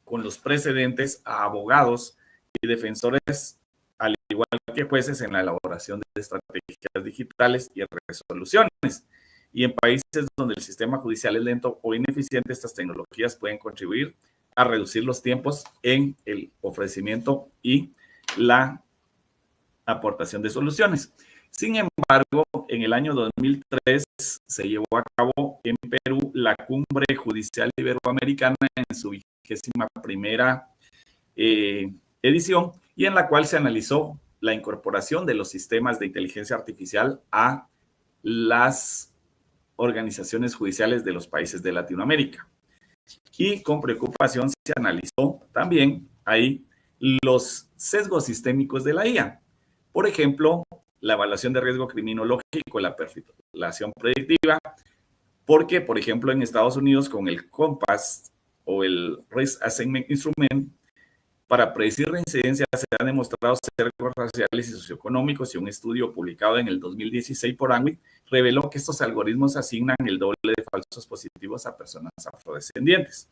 con los precedentes a abogados y defensores, al igual que jueces, en la elaboración de estrategias digitales y resoluciones. Y en países donde el sistema judicial es lento o ineficiente, estas tecnologías pueden contribuir a reducir los tiempos en el ofrecimiento y la aportación de soluciones. Sin embargo, en el año 2003 se llevó a cabo en Perú la Cumbre Judicial Iberoamericana en su 21ª edición, y en la cual se analizó la incorporación de los sistemas de inteligencia artificial a las organizaciones judiciales de los países de Latinoamérica. Y con preocupación se analizó también ahí los sesgos sistémicos de la IA. Por ejemplo, la evaluación de riesgo criminológico, la perfilación predictiva, porque, por ejemplo, en Estados Unidos con el COMPAS o el Risk Assessment Instrument, para predecir reincidencia se han demostrado sesgos raciales y socioeconómicos, y un estudio publicado en el 2016 por ANWI reveló que estos algoritmos asignan el doble de falsos positivos a personas afrodescendientes.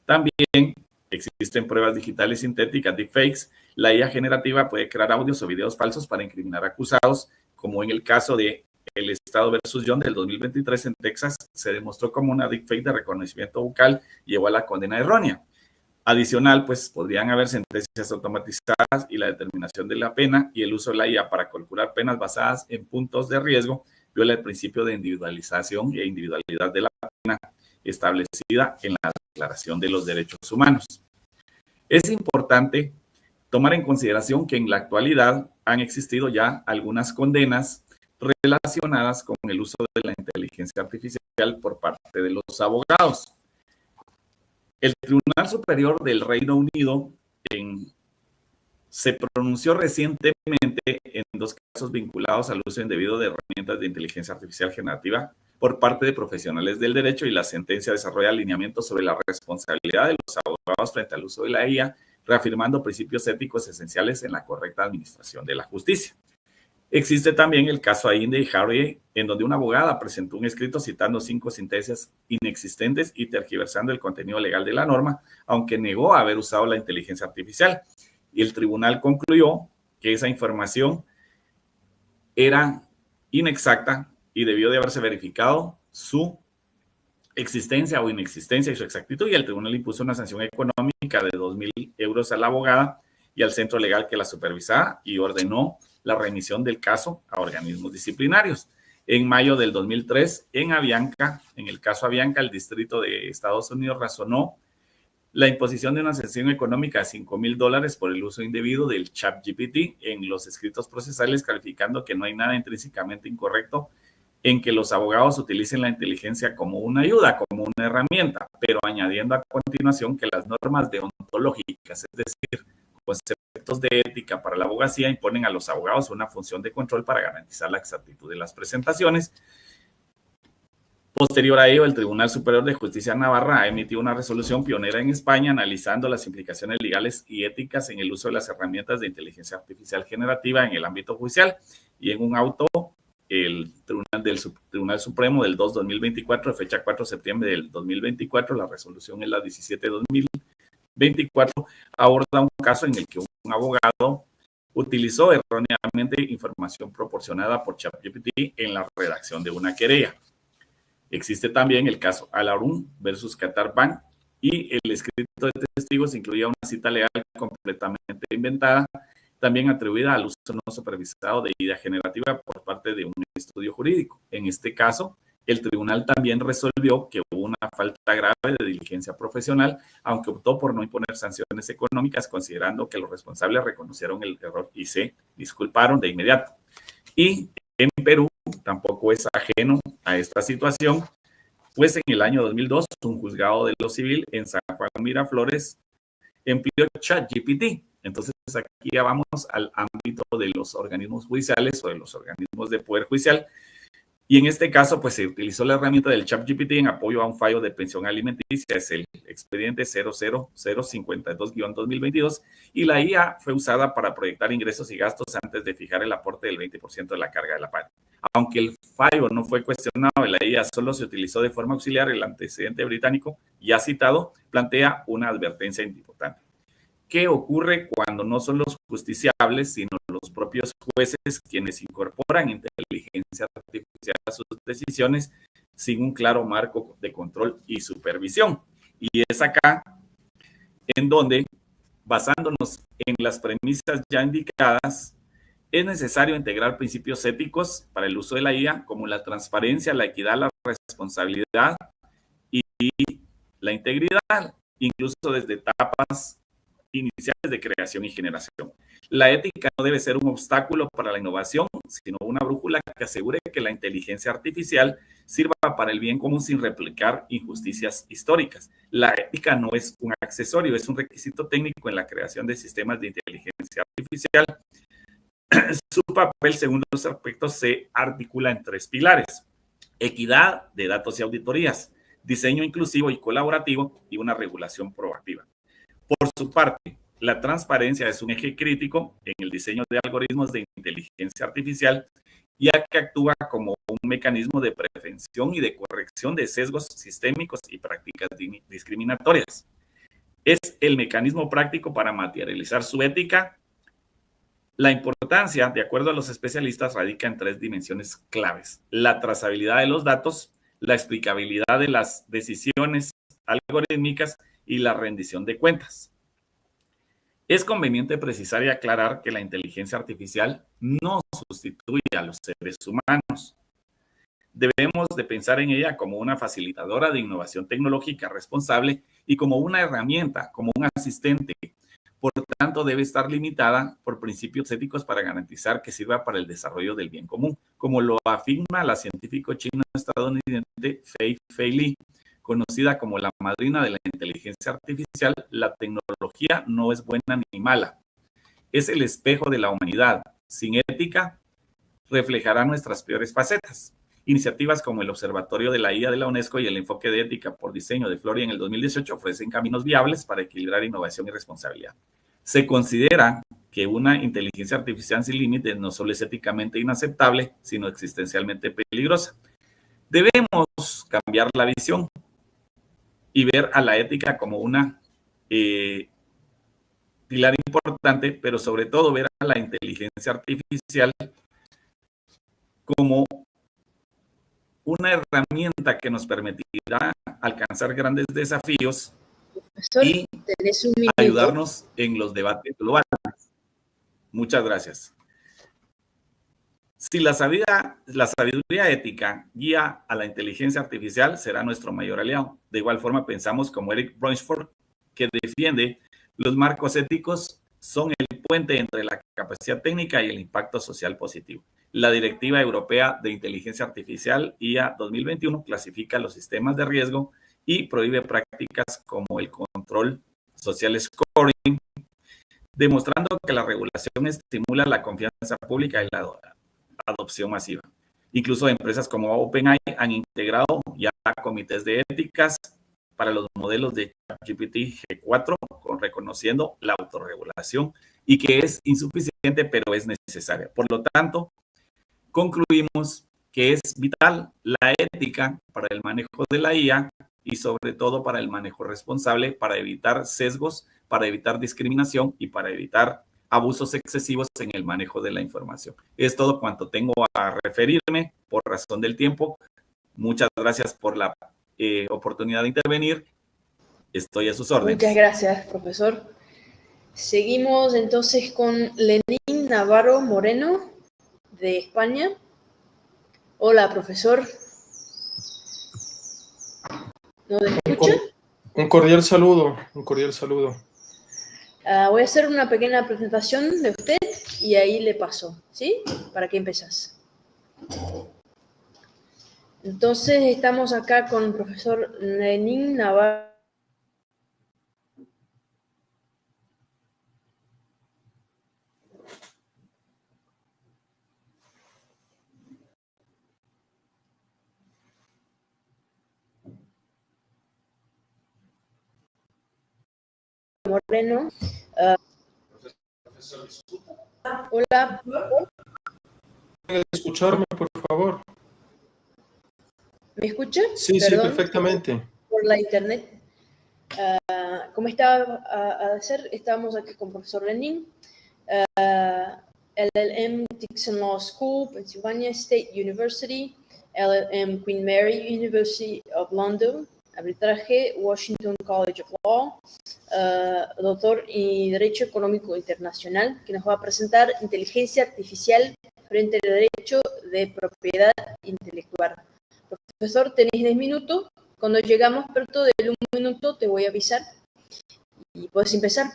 También existen pruebas digitales sintéticas, deepfakes. La IA generativa puede crear audios o videos falsos para incriminar acusados, como en el caso de El Estado versus John del 2023 en Texas. Se demostró como una deepfake de reconocimiento vocal llevó a la condena errónea. Adicional, pues podrían haber sentencias automatizadas y la determinación de la pena, y el uso de la IA para calcular penas basadas en puntos de riesgo viola el principio de individualización e individualidad de la pena establecida en la Declaración de los Derechos Humanos. Es importante tomar en consideración que en la actualidad han existido ya algunas condenas relacionadas con el uso de la inteligencia artificial por parte de los abogados. El Tribunal Superior del Reino Unido se pronunció recientemente en dos casos vinculados al uso indebido de herramientas de inteligencia artificial generativa por parte de profesionales del derecho, y la sentencia desarrolla alineamientos sobre la responsabilidad de los abogados frente al uso de la IA, reafirmando principios éticos esenciales en la correcta administración de la justicia. Existe también el caso Ainde y Harry, en donde una abogada presentó un escrito citando 5 sentencias inexistentes y tergiversando el contenido legal de la norma, aunque negó haber usado la inteligencia artificial. Y el tribunal concluyó que esa información era inexacta y debió de haberse verificado su existencia o inexistencia y su exactitud, y el tribunal impuso una sanción económica de 2,000 euros a la abogada y al centro legal que la supervisaba, y ordenó la remisión del caso a organismos disciplinarios. En mayo del 2003, en el caso Avianca, el distrito de Estados Unidos razonó la imposición de una sanción económica de $5,000 por el uso indebido del ChatGPT en los escritos procesales, calificando que no hay nada intrínsecamente incorrecto en que los abogados utilicen la inteligencia como una ayuda, como una una herramienta, pero añadiendo a continuación que las normas deontológicas, es decir, conceptos de ética para la abogacía, imponen a los abogados una función de control para garantizar la exactitud de las presentaciones. Posterior a ello, el Tribunal Superior de Justicia de Navarra ha emitido una resolución pionera en España analizando las implicaciones legales y éticas en el uso de las herramientas de inteligencia artificial generativa en el ámbito judicial, y en un auto, el Tribunal Supremo del 2-2024, de fecha 4 de septiembre del 2024, la resolución es la 17-2024, aborda un caso en el que un abogado utilizó erróneamente información proporcionada por ChatGPT en la redacción de una querella. Existe también el caso Al-Harun versus Qatar Bank, y el escrito de testigos incluía una cita legal completamente inventada, también atribuida al uso no supervisado de IA generativa por parte de un estudio jurídico. En este caso, el tribunal también resolvió que hubo una falta grave de diligencia profesional, aunque optó por no imponer sanciones económicas, considerando que los responsables reconocieron el error y se disculparon de inmediato. Y en Perú tampoco es ajeno a esta situación, pues en el año 2002 un juzgado de lo civil en San Juan Miraflores empleó ChatGPT. Entonces aquí ya vamos al ámbito de los organismos judiciales o de los organismos de poder judicial, y en este caso pues se utilizó la herramienta del ChatGPT en apoyo a un fallo de pensión alimenticia, es el expediente 00052-2022, y la IA fue usada para proyectar ingresos y gastos antes de fijar el aporte del 20% de la carga de la patria. Aunque el fallo no fue cuestionado y la IA solo se utilizó de forma auxiliar, el antecedente británico ya citado plantea una advertencia importante. ¿Qué ocurre cuando no son los justiciables, sino los propios jueces quienes incorporan inteligencia artificial a sus decisiones sin un claro marco de control y supervisión? Y es acá en donde, basándonos en las premisas ya indicadas, es necesario integrar principios éticos para el uso de la IA, como la transparencia, la equidad, la responsabilidad y la integridad, incluso desde etapas iniciales de creación y generación. La ética no debe ser un obstáculo para la innovación, sino una brújula que asegure que la inteligencia artificial sirva para el bien común sin replicar injusticias históricas. La ética no es un accesorio, es un requisito técnico en la creación de sistemas de inteligencia artificial. Su papel, según los aspectos, se articula en 3 pilares: equidad de datos y auditorías, diseño inclusivo y colaborativo, y una regulación proactiva. Por su parte, la transparencia es un eje crítico en el diseño de algoritmos de inteligencia artificial, ya que actúa como un mecanismo de prevención y de corrección de sesgos sistémicos y prácticas discriminatorias. Es el mecanismo práctico para materializar su ética. La importancia, de acuerdo a los especialistas, radica en 3 dimensiones claves: la trazabilidad de los datos, la explicabilidad de las decisiones algorítmicas y la rendición de cuentas. Es conveniente precisar y aclarar que la inteligencia artificial no sustituye a los seres humanos. Debemos de pensar en ella como una facilitadora de innovación tecnológica responsable y como una herramienta, como un asistente. Por tanto, debe estar limitada por principios éticos para garantizar que sirva para el desarrollo del bien común, como lo afirma la científica chino-estadounidense Fei Li. Conocida como la madrina de la inteligencia artificial, la tecnología no es buena ni mala. Es el espejo de la humanidad. Sin ética, reflejará nuestras peores facetas. Iniciativas como el Observatorio de la IA de la UNESCO y el enfoque de ética por diseño de Florida en el 2018 ofrecen caminos viables para equilibrar innovación y responsabilidad. Se considera que una inteligencia artificial sin límites no solo es éticamente inaceptable, sino existencialmente peligrosa. Debemos cambiar la visión y ver a la ética como una pilar importante, pero sobre todo ver a la inteligencia artificial como una herramienta que nos permitirá alcanzar grandes desafíos y ayudarnos en los debates globales. Muchas gracias. Si la sabiduría ética guía a la inteligencia artificial, será nuestro mayor aliado. De igual forma, pensamos como Eric Brunsford, que defiende los marcos éticos son el puente entre la capacidad técnica y el impacto social positivo. La Directiva Europea de Inteligencia Artificial, IA 2021, clasifica los sistemas de riesgo y prohíbe prácticas como el control social scoring, demostrando que la regulación estimula la confianza pública y la adopción masiva. Incluso empresas como OpenAI han integrado ya comités de éticas para los modelos de ChatGPT G4, reconociendo la autorregulación y que es insuficiente, pero es necesaria. Por lo tanto, concluimos que es vital la ética para el manejo de la IA y sobre todo para el manejo responsable, para evitar sesgos, para evitar discriminación y para evitar abusos excesivos en el manejo de la información. Es todo cuanto tengo a referirme por razón del tiempo. Muchas gracias por la oportunidad de intervenir. Estoy a sus órdenes. Muchas gracias, profesor. Seguimos entonces con Lenín Navarro Moreno, de España. Hola, profesor. ¿Nos escucha? Un cordial saludo, un cordial saludo. Voy a hacer una pequeña presentación de usted y ahí le paso, ¿sí? ¿Para qué empezás? Entonces, estamos acá con el profesor Lenín Navarro Moreno. Hola. ¿Pueden escucharme, por favor? ¿Me escucha? Sí, Perdón, sí, perfectamente. por la internet. Como estaba a hacer, estamos aquí con el profesor Lenín, LLM Dixon Law School, Pennsylvania State University, LLM Queen Mary University of London, arbitraje Washington College of Law, doctor en Derecho Económico Internacional, que nos va a presentar inteligencia artificial frente al derecho de propiedad intelectual. Profesor, tenéis 10 minutos. Cuando llegamos perto del 1 minuto te voy a avisar y puedes empezar.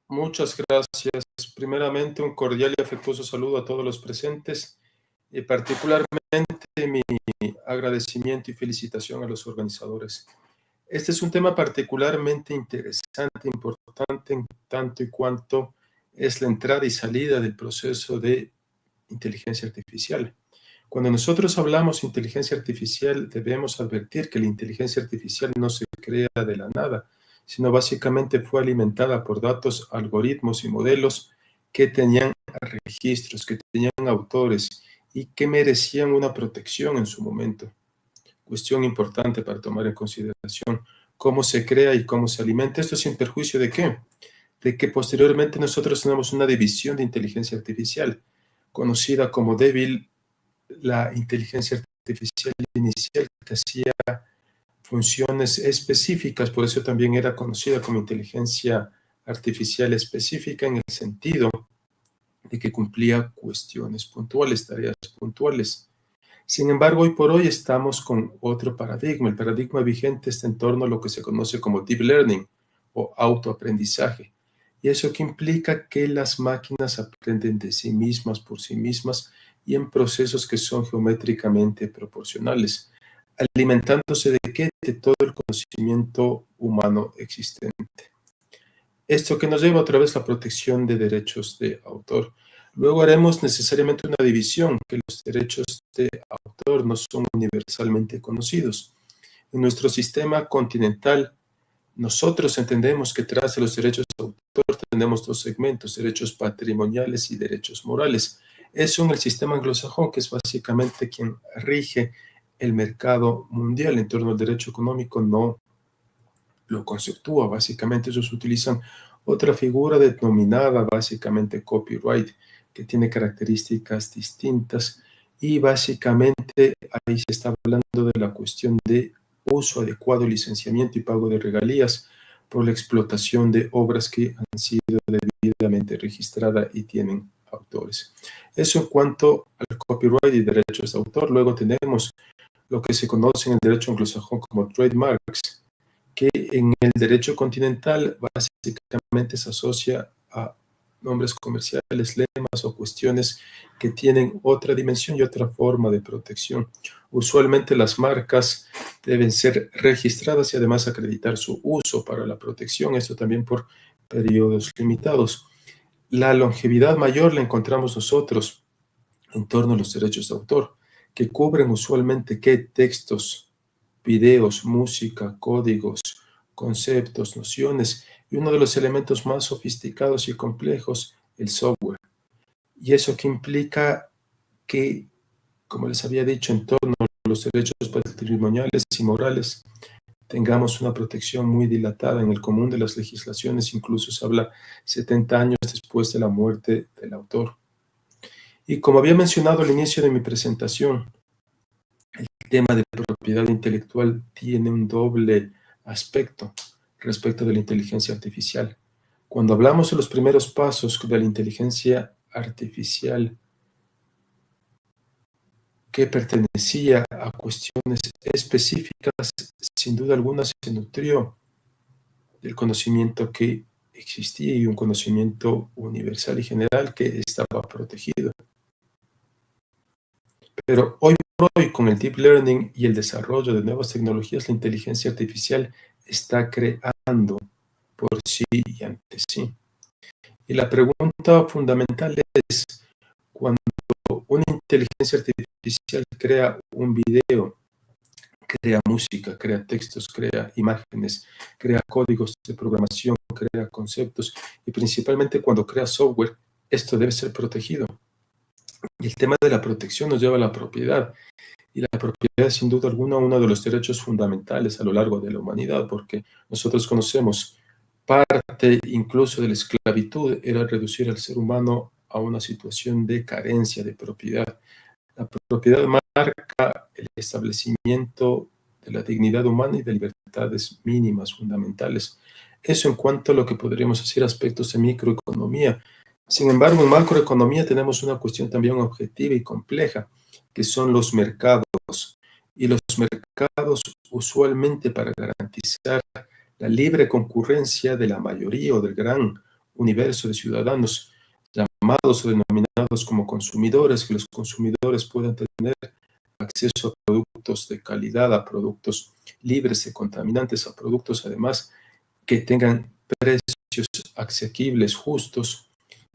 Muchas gracias. Primeramente, un cordial y afectuoso saludo a todos los presentes y particularmente mi agradecimiento y felicitación a los organizadores. Este es un tema particularmente interesante, importante en tanto y cuanto es la entrada y salida del proceso de inteligencia artificial. Cuando nosotros hablamos de inteligencia artificial, debemos advertir que la inteligencia artificial no se crea de la nada, sino básicamente fue alimentada por datos, algoritmos y modelos que tenían registros, que tenían autores y que merecían una protección en su momento. Cuestión importante para tomar en consideración cómo se crea y cómo se alimenta. Esto sin perjuicio de ¿qué? De que posteriormente nosotros tenemos una división de inteligencia artificial, conocida como débil, la inteligencia artificial inicial que hacía funciones específicas, por eso también era conocida como inteligencia artificial específica en el sentido de que cumplía cuestiones puntuales, tareas puntuales. Sin embargo, hoy por hoy estamos con otro paradigma. El paradigma vigente está en torno a lo que se conoce como deep learning o autoaprendizaje. ¿Y eso qué implica? Que las máquinas aprenden de sí mismas, por sí mismas, y en procesos que son geométricamente proporcionales, alimentándose de ¿qué? De todo el conocimiento humano existente. Esto que nos lleva otra vez a la protección de derechos de autor. Luego haremos necesariamente una división, que los derechos de autor no son universalmente conocidos. En nuestro sistema continental, nosotros entendemos que tras de los derechos de autor tenemos dos segmentos, derechos patrimoniales y derechos morales. Eso en el sistema anglosajón, que es básicamente quien rige el mercado mundial en torno al derecho económico, no lo conceptúa. Básicamente ellos utilizan otra figura denominada básicamente copyright, que tiene características distintas y básicamente ahí se está hablando de la cuestión de uso adecuado, licenciamiento y pago de regalías por la explotación de obras que han sido debidamente registradas y tienen autores. Eso en cuanto al copyright y derechos de autor. Luego tenemos lo que se conoce en el derecho anglosajón como trademarks, que en el derecho continental básicamente se asocia a nombres comerciales, lemas o cuestiones que tienen otra dimensión y otra forma de protección. Usualmente las marcas deben ser registradas y además acreditar su uso para la protección, esto también por periodos limitados. La longevidad mayor la encontramos nosotros en torno a los derechos de autor, que cubren usualmente qué textos, videos, música, códigos, conceptos, nociones, y uno de los elementos más sofisticados y complejos, el software. Y eso que implica que, como les había dicho, en torno a los derechos patrimoniales y morales, tengamos una protección muy dilatada. En el común de las legislaciones incluso se habla 70 años después de la muerte del autor. Y como había mencionado al inicio de mi presentación, el tema de propiedad intelectual tiene un doble aspecto respecto de la inteligencia artificial. Cuando hablamos de los primeros pasos de la inteligencia artificial que pertenecía a cuestiones específicas, sin duda alguna se nutrió del conocimiento que existía y un conocimiento universal y general que estaba protegido. Pero hoy por hoy, con el deep learning y el desarrollo de nuevas tecnologías, la inteligencia artificial está creando por sí y ante sí. Y la pregunta fundamental es, cuando una inteligencia artificial crea un video, crea música, crea textos, crea imágenes, crea códigos de programación, crea conceptos, y principalmente cuando crea software, esto debe ser protegido. Y el tema de la protección nos lleva a la propiedad. Y la propiedad es sin duda alguna uno de los derechos fundamentales a lo largo de la humanidad, porque nosotros conocemos parte incluso de la esclavitud era reducir al ser humano a una situación de carencia de propiedad. La propiedad marca el establecimiento de la dignidad humana y de libertades mínimas fundamentales. Eso en cuanto a lo que podríamos decir aspectos de microeconomía. Sin embargo, en macroeconomía tenemos una cuestión también objetiva y compleja, que son los mercados. Y los mercados usualmente, para garantizar la libre concurrencia de la mayoría o del gran universo de ciudadanos llamados o denominados como consumidores, que los consumidores puedan tener acceso a productos de calidad, a productos libres de contaminantes, a productos además que tengan precios asequibles, justos,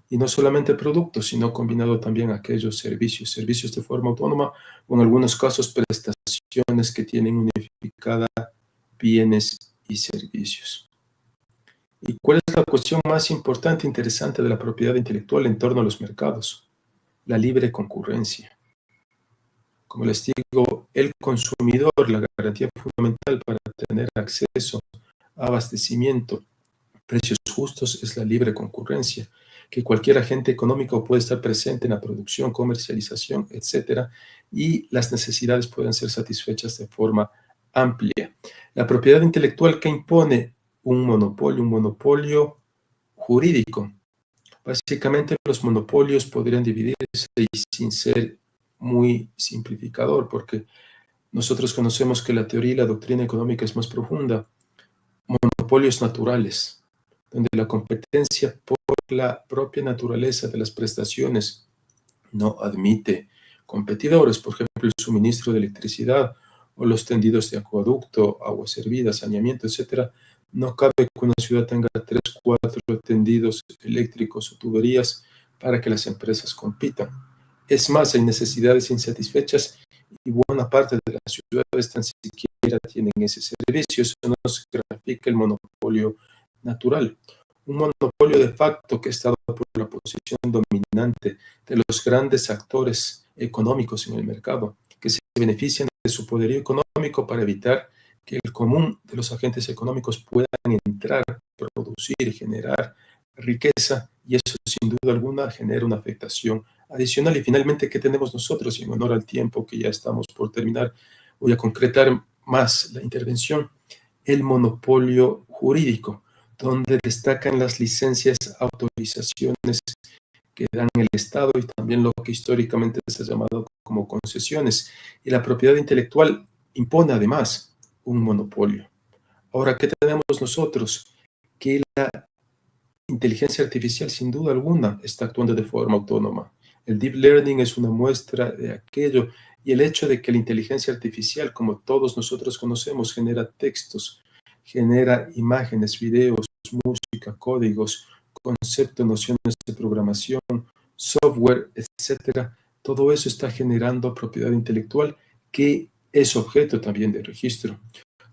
y no solamente productos, sino combinado también aquellos servicios de forma autónoma o en algunos casos prestaciones que tienen unificada bienes y servicios. ¿Y cuál es la cuestión más importante e interesante de la propiedad intelectual en torno a los mercados? La libre concurrencia. Como les digo, el consumidor, la garantía fundamental para tener acceso a abastecimiento, precios justos, es la libre concurrencia, que cualquier agente económico puede estar presente en la producción, comercialización, etcétera, y las necesidades pueden ser satisfechas de forma amplia. La propiedad intelectual que impone un monopolio jurídico. Básicamente los monopolios podrían dividirse y sin ser muy simplificador, porque nosotros conocemos que la teoría y la doctrina económica es más profunda. Monopolios naturales, donde la competencia por la propia naturaleza de las prestaciones no admite competidores, por ejemplo, el suministro de electricidad o los tendidos de acueducto, agua servida, saneamiento, etcétera. No cabe que una ciudad tenga 3, 4 tendidos eléctricos o tuberías para que las empresas compitan. Es más, hay necesidades insatisfechas y buena parte de las ciudades tan siquiera tienen ese servicio. Eso nos grafica el monopolio natural. Un monopolio de facto que está dado por la posición dominante de los grandes actores económicos en el mercado, que se benefician de su poderío económico para evitar que el común de los agentes económicos puedan entrar, producir, generar riqueza, y eso sin duda alguna genera una afectación adicional. Y finalmente, ¿qué tenemos nosotros? Y en honor al tiempo que ya estamos por terminar, voy a concretar más la intervención. El monopolio jurídico, donde destacan las licencias, autorizaciones que dan el Estado y también lo que históricamente se ha llamado como concesiones. Y la propiedad intelectual impone además un monopolio. Ahora, ¿qué tenemos nosotros? Que la inteligencia artificial sin duda alguna está actuando de forma autónoma. El deep learning es una muestra de aquello, y el hecho de que la inteligencia artificial, como todos nosotros conocemos, genera textos, genera imágenes, videos, música, códigos, conceptos, nociones de programación, software, etcétera. Todo eso está generando propiedad intelectual que es objeto también de registro.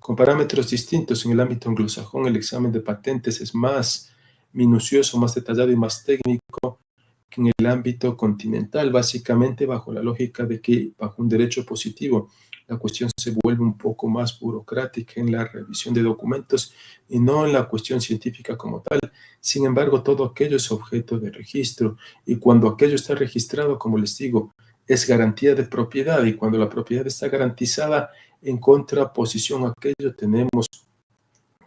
Con parámetros distintos en el ámbito anglosajón, el examen de patentes es más minucioso, más detallado y más técnico que en el ámbito continental, básicamente bajo la lógica de que bajo un derecho positivo la cuestión se vuelve un poco más burocrática en la revisión de documentos y no en la cuestión científica como tal. Sin embargo, todo aquello es objeto de registro, y cuando aquello está registrado, como les digo, es garantía de propiedad, y cuando la propiedad está garantizada, en contraposición a aquello tenemos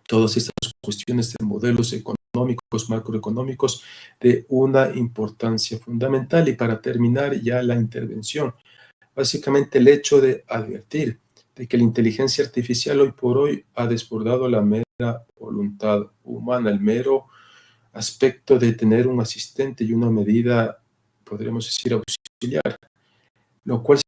todas estas cuestiones de modelos económicos, macroeconómicos, de una importancia fundamental. Y para terminar ya la intervención, básicamente el hecho de advertir de que la inteligencia artificial hoy por hoy ha desbordado la mera voluntad humana, el mero aspecto de tener un asistente y una medida, podríamos decir, auxiliar, lo cual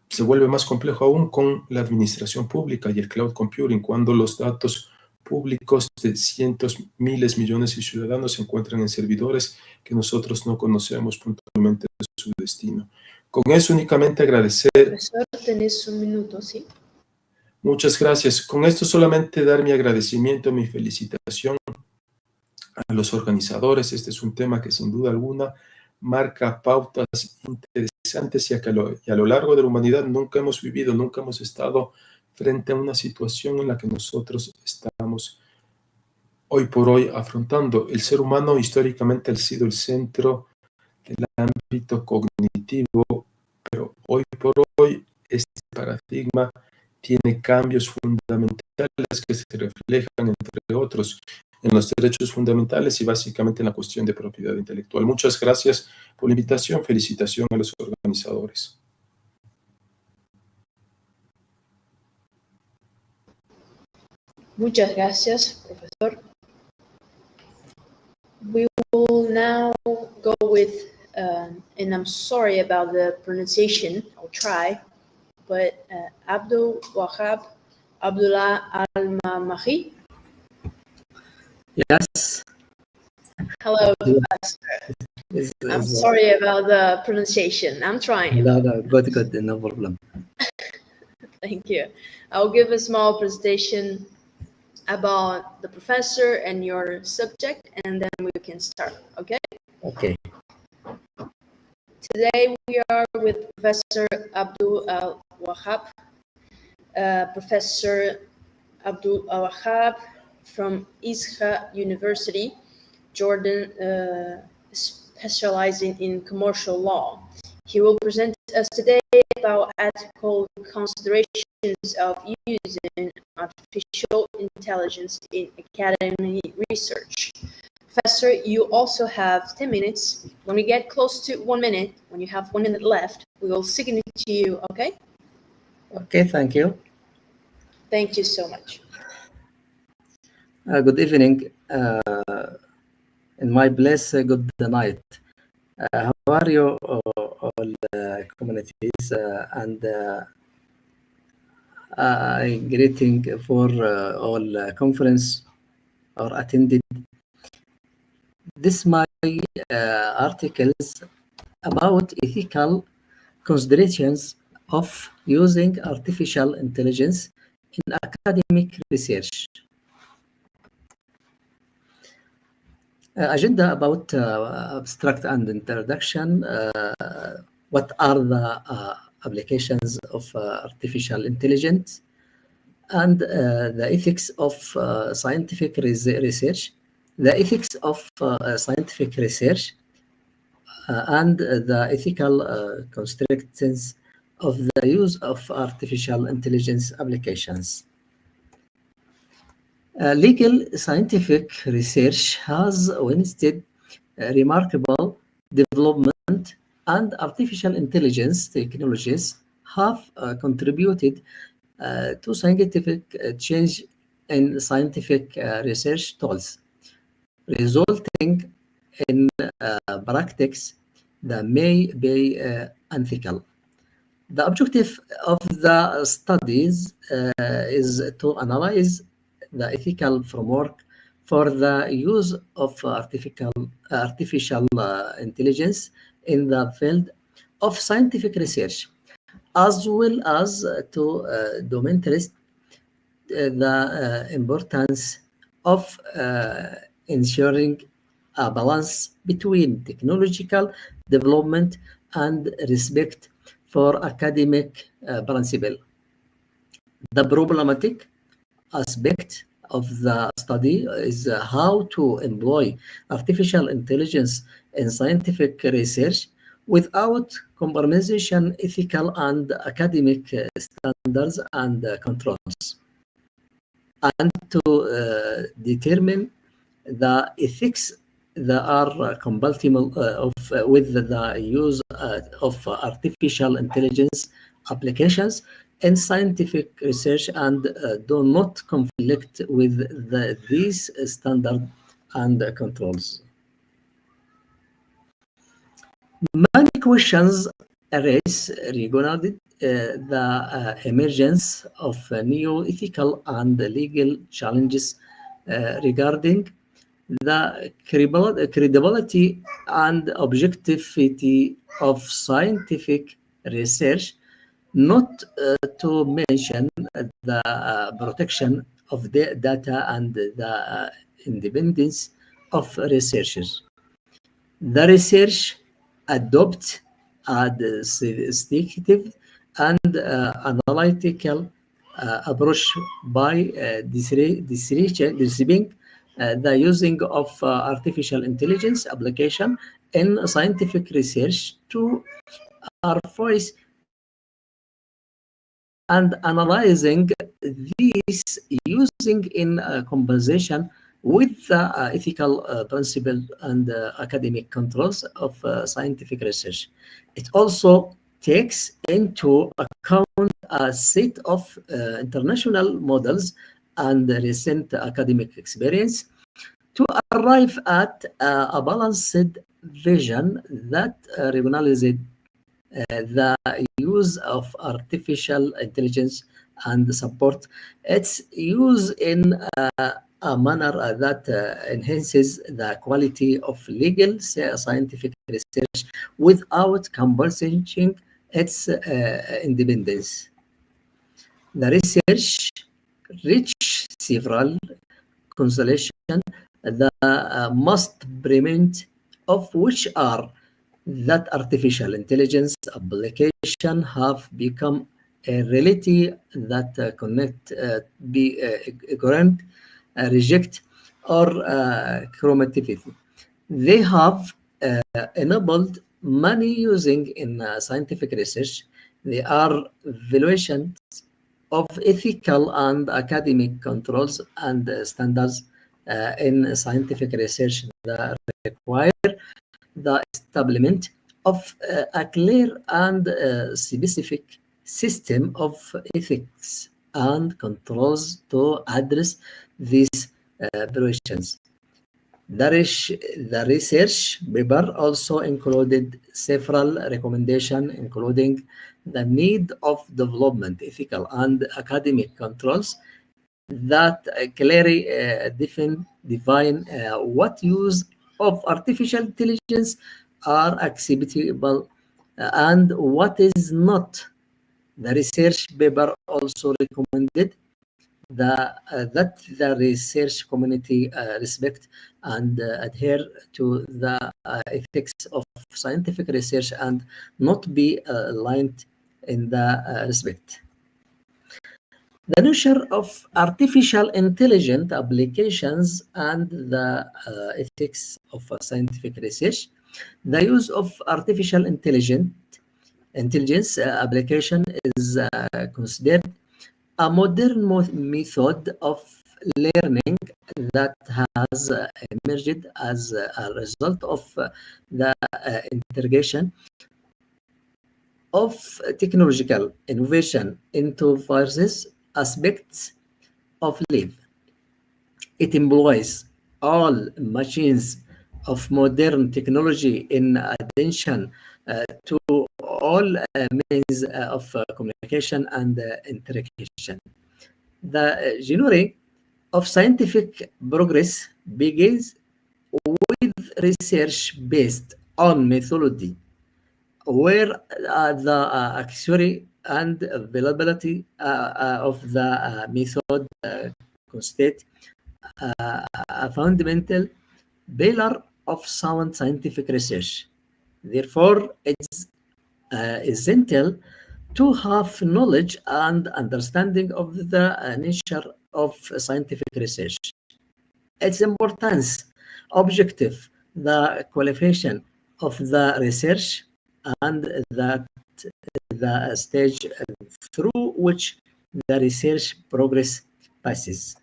se vuelve más complejo aún con la administración pública y el cloud computing, cuando los datos públicos de cientos, miles, millones de ciudadanos se encuentran en servidores que nosotros no conocemos puntualmente su destino. Con eso únicamente agradecer. Profesor, tenés un minuto, ¿sí? Muchas gracias. Con esto solamente dar mi agradecimiento, mi felicitación a los organizadores. Este es un tema que sin duda alguna marca pautas interesantes y a lo largo de la humanidad nunca hemos vivido, nunca hemos estado frente a una situación en la que nosotros estamos hoy por hoy afrontando. El ser humano históricamente ha sido el centro del ámbito cognitivo, pero hoy por hoy este paradigma tiene cambios fundamentales que se reflejan, entre otros, en los derechos fundamentales y básicamente en la cuestión de propiedad intelectual. Muchas gracias por la invitación. Felicitación a los organizadores. Muchas gracias, profesor. We will now go with, and I'm sorry about the pronunciation, I'll try, but Abdul Wahab Abdullah Al-Mahdi. Yes. Hello, Professor. I'm sorry about the pronunciation. I'm trying. No, good, no problem. Thank you. I'll give a small presentation about the professor and your subject, and then we can start, okay? Okay. Today we are with Professor Abdul Al-Wahab. Professor Abdul Al-Wahab from Isha University, Jordan, specializing in commercial law. He will present us today about ethical considerations of using artificial intelligence in academic research. Professor, you also have 10 minutes. When we get close to 1 minute, when you have 1 minute left, we will signal to you, okay? Okay, thank you. Thank you so much. Good evening. In my place, good night. How are you, all communities? And greeting for all conference or attended. This my articles about ethical considerations of using artificial intelligence in academic research. Agenda about abstract and introduction. What are the applications of artificial intelligence and the ethics of scientific research, the ethics of scientific research, and the ethical constraints of the use of artificial intelligence applications. Legal scientific research has witnessed remarkable development, and artificial intelligence technologies have contributed to scientific change in scientific research tools. resulting in practices that may be unethical. The objective of the studies is to analyze the ethical framework for the use of artificial intelligence in the field of scientific research, as well as to demonstrate the importance of ensuring a balance between technological development and respect for academic principle. The problematic aspect of the study is how to employ artificial intelligence in scientific research without compromising ethical and academic standards and controls, and to determine the ethics that are compatible with the use of artificial intelligence applications in scientific research and do not conflict with these standards and controls. Many questions arise regarding the emergence of new ethical and legal challenges regarding the credibility and objectivity of scientific research, not to mention the protection of the data and the independence of researchers. The research adopts a distinctive and analytical approach by describing the using of artificial intelligence application in scientific research to our voice and analyzing these using in conversation with the ethical principles and academic controls of scientific research. It also takes into account a set of international models and recent academic experience to arrive at a balanced vision that recognizes the use of artificial intelligence and support its use in a manner that enhances the quality of legal scientific research without compromising its independence. The research reached several constellations that must prevent of which are that artificial intelligence application have become a reality that connect, be ignorant, reject, or chromativity. They have enabled many using in scientific research. They are valuations of ethical and academic controls and standards in scientific research that require the establishment of a clear and specific system of ethics and controls to address these valuations. The research paper also included several recommendations, including the need of development ethical and academic controls that clearly define what use of artificial intelligence are acceptable and what is not. The research paper also recommended that the research community respect and adhere to the ethics of scientific research and not be aligned in the respect. The nature of artificial intelligence applications and the ethics of scientific research. The use of artificial intelligence application is considered a modern method of learning that has emerged as a result of the integration of technological innovation into various aspects of life. It employs all machines of modern technology in addition to all means of communication and interaction. The genre of scientific progress begins with research based on methodology, where the accuracy and availability of the method constitute a fundamental pillar of sound scientific research. Therefore, it's essential to have knowledge and understanding of the nature of scientific research, its importance, objective, the qualification of the research, and the stage through which the research progress passes.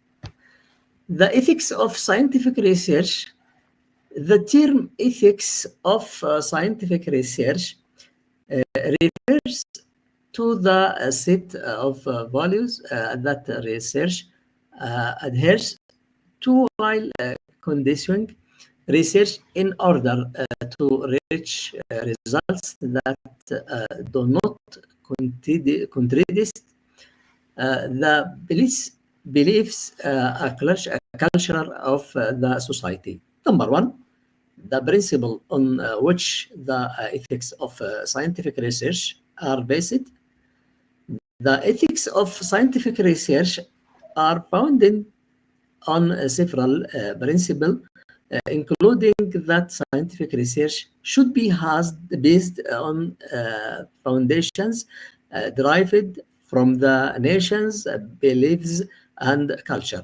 The ethics of scientific research. The term ethics of scientific research refers to the set of values that research adheres to while conducting research in order to reach results that do not contradict the beliefs a culture of the society. Number one, the principle on which the ethics of scientific research are based. The ethics of scientific research are founded on several principles, including that scientific research should be based on foundations derived from the nation's beliefs and culture.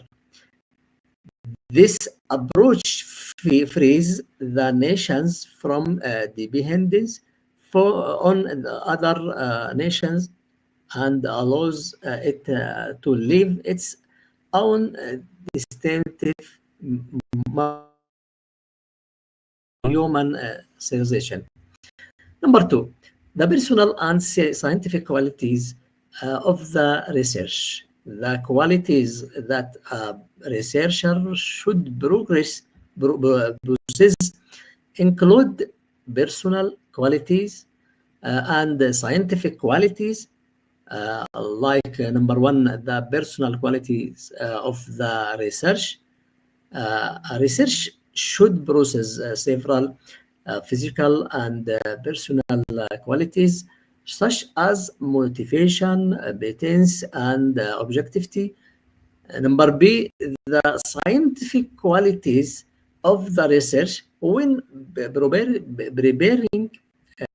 This approach frees the nations from dependence on the other nations and allows it to live its own distinctive human civilization. Number two, the personal and scientific qualities of the research. The qualities that a researcher should possess include personal qualities and scientific qualities, like number one, the personal qualities of the research. A research should possess several physical and personal qualities such as motivation, competence, and objectivity. Number B, the scientific qualities of the research. When preparing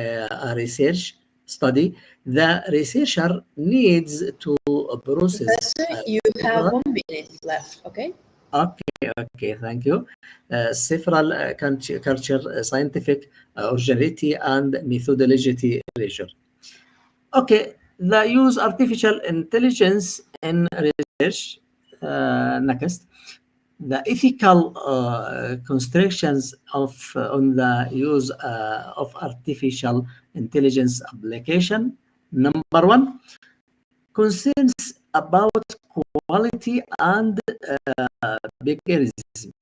a research study, the researcher needs to process. Professor, you have 1 minute left, okay? Okay, thank you. Several culture, scientific originality, and methodology research. Okay, the use artificial intelligence in research. Next, the ethical constrictions on the use of artificial intelligence application. Number one, concerns about quality and plagiarism.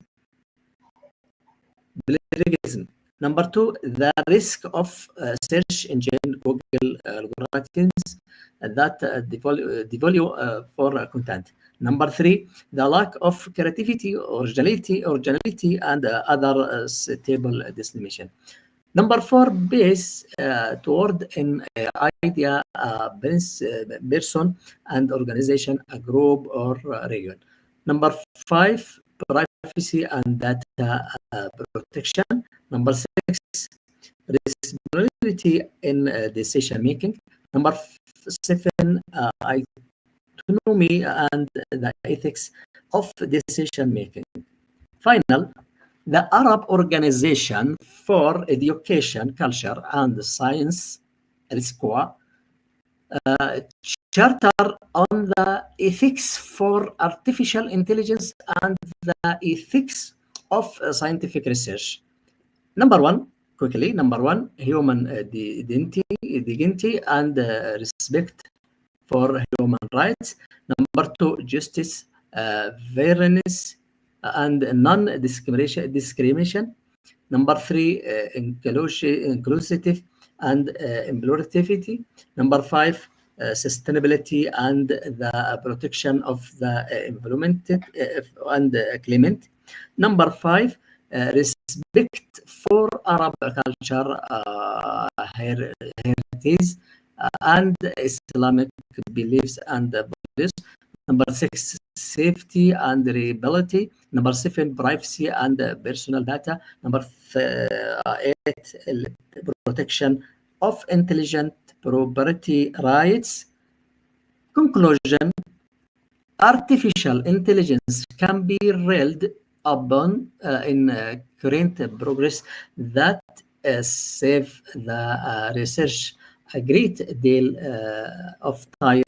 Number two, the risk of search engine Google algorithms that devalue for content. Number three, the lack of creativity, originality, and other stable destination. Number four, base toward an idea, person and organization, a group or region. Number five, privacy and data protection. Number six, responsibility in decision making. Number seven, autonomy and the ethics of decision making. Final, the Arab Organization for Education, Culture and Science, (ALSCOA), Charter on the Ethics for Artificial Intelligence and the Ethics of Scientific Research. Number one, human dignity and respect for human rights. Number two, justice, fairness, and non-discrimination. Number 3, inclusive and inclusivity. Number 5, sustainability and the protection of the environment and climate. Number 5, respect for Arab culture, heritage, and Islamic beliefs and values. Number 6, safety and reliability. Number 7, privacy and personal data. Number 8, protection of intelligent property rights. Conclusion: artificial intelligence can be relied upon in current progress that save the research a great deal of time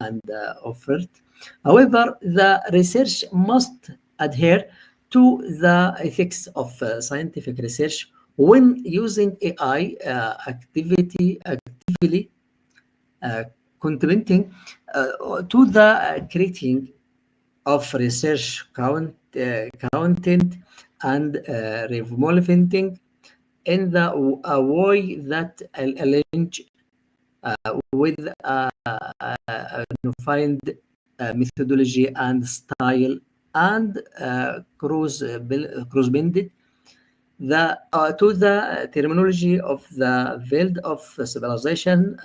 and effort. However, the research must adhere to the ethics of scientific research when using AI actively contributing to the creating of research content and revolving in the a way that aligns with defined methodology and style and corresponded to the terminology of the field of civilization,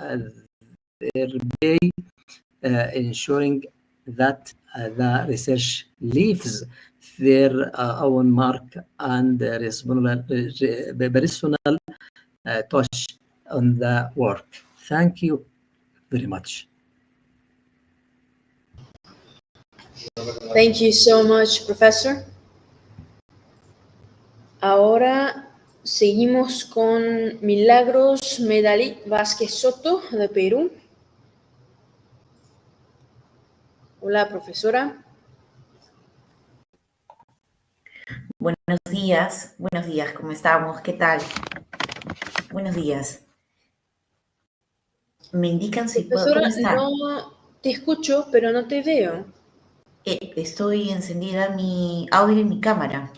thereby ensuring that the research leaves their own mark and personal touch on the work. Thank you very much. Thank you so much, Professor. Ahora seguimos con Milagros Medalí Vázquez Soto, de Perú. Hola, profesora. Buenos días, ¿cómo estamos? ¿Qué tal? Buenos días. ¿Me indican si puedo comenzar? No te escucho, pero no te veo. Estoy encendida mi audio y mi cámara.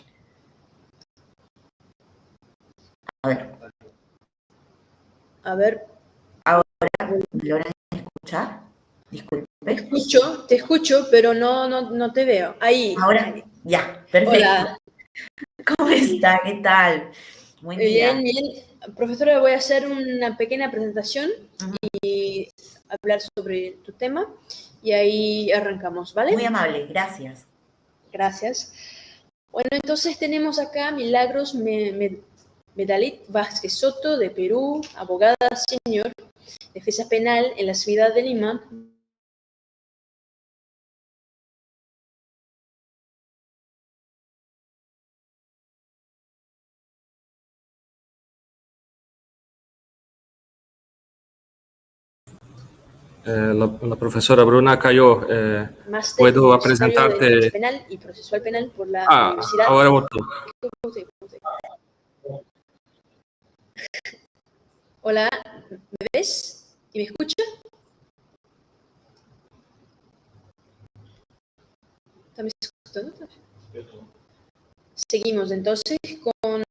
A ver. ¿Ahora me logran escuchar? Disculpe. Te escucho, pero no te veo. Ahí. Ahora, ya, perfecto. Hola. ¿Cómo está? ¿Qué tal? Buen día. Bien. Profesora, voy a hacer una pequeña presentación y hablar sobre tu tema y ahí arrancamos, ¿vale? Muy amable, gracias. Gracias. Bueno, entonces tenemos acá Milagros Medalí Vázquez Soto, de Perú, abogada senior, defensa penal en la ciudad de Lima. La profesora Bruna cayó. ¿Puedo presentarte? De penal y procesal penal por la Universidad. Ahora voto. Hola, ¿me ves? ¿Y me escucha? ¿Está me escuchando? Seguimos entonces con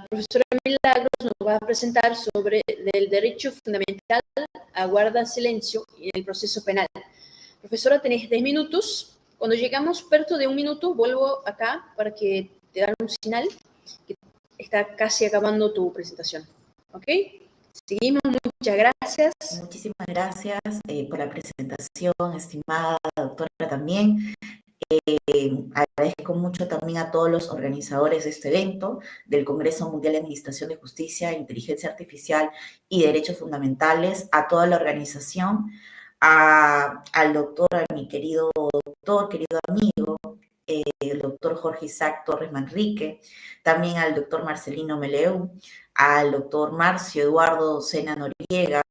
profesora Milagros, nos va a presentar sobre el derecho fundamental a guardar silencio en el proceso penal. Profesora, tenés 10 minutos. Cuando llegamos perto de 1 minuto, vuelvo acá para que te dan un señal que está casi acabando tu presentación. ¿Ok? Seguimos, muchas gracias. Muchísimas gracias por la presentación, estimada doctora también. Agradezco mucho también a todos los organizadores de este evento, del Congreso Mundial de Administración de Justicia, Inteligencia Artificial y Derechos Fundamentales, a toda la organización, al doctor, a mi querido doctor, querido amigo, el doctor Jorge Isaac Torres Manrique, también al doctor Marcelino Meleu, al doctor Marcio Eduardo Sena Noriega,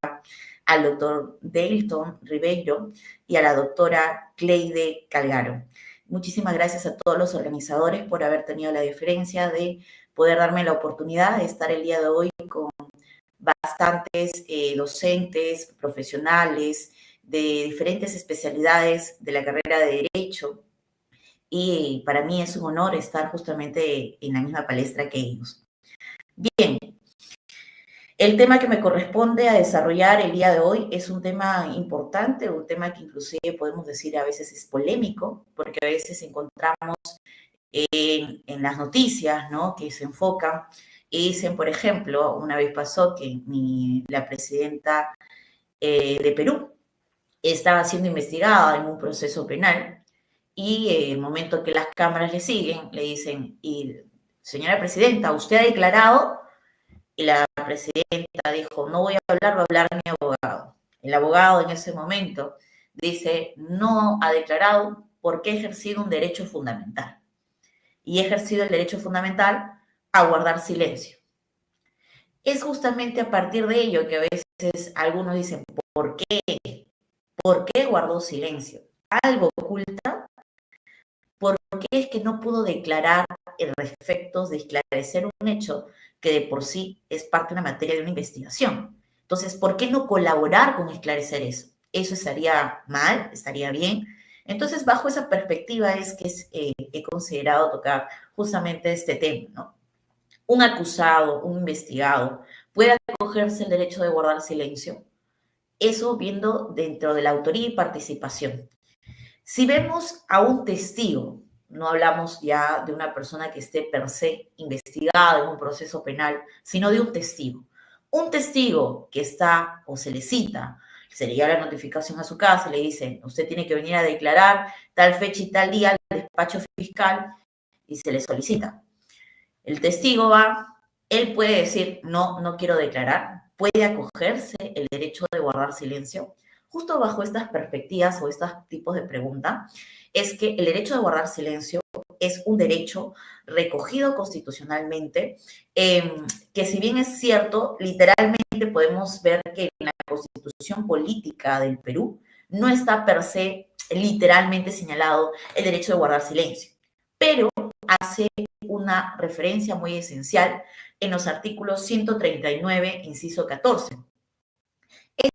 al doctor Delton Ribeiro y a la doctora Cleide Calgaro. Muchísimas gracias a todos los organizadores por haber tenido la deferencia de poder darme la oportunidad de estar el día de hoy con bastantes docentes, profesionales de diferentes especialidades de la carrera de Derecho y para mí es un honor estar justamente en la misma palestra que ellos. Bien, el tema que me corresponde a desarrollar el día de hoy es un tema importante, un tema que inclusive podemos decir a veces es polémico, porque a veces encontramos en las noticias, ¿no?, que se enfocan y dicen, por ejemplo, una vez pasó que la presidenta de Perú estaba siendo investigada en un proceso penal y el momento que las cámaras le siguen, le dicen, y señora presidenta, ¿usted ha declarado? Y la presidenta dijo, no voy a hablar, va a hablar mi abogado. El abogado en ese momento dice, no ha declarado porque ha ejercido un derecho fundamental. Y ha ejercido el derecho fundamental a guardar silencio. Es justamente a partir de ello que a veces algunos dicen, ¿por qué? ¿Por qué guardó silencio? ¿Algo oculta? ¿Por qué es que no pudo declarar en efectos de esclarecer un hecho que de por sí es parte de una materia de una investigación? Entonces, ¿por qué no colaborar con esclarecer eso? ¿Eso estaría mal? ¿Estaría bien? Entonces, bajo esa perspectiva es que he considerado tocar justamente este tema, ¿no? Un acusado, un investigado, ¿puede acogerse el derecho de guardar silencio? Eso viendo dentro de la autoría y participación. Si vemos a un testigo, no hablamos ya de una persona que esté per se investigada en un proceso penal, sino de un testigo. Un testigo que está o se le cita, se le llega la notificación a su casa, le dicen, usted tiene que venir a declarar tal fecha y tal día al despacho fiscal y se le solicita. El testigo va, él puede decir, no, no quiero declarar, puede acogerse el derecho de guardar silencio. Justo bajo estas perspectivas o estos tipos de preguntas, es que el derecho de guardar silencio es un derecho recogido constitucionalmente, que si bien es cierto, literalmente podemos ver que en la Constitución política del Perú no está per se literalmente señalado el derecho de guardar silencio, pero hace una referencia muy esencial en los artículos 139, inciso 14.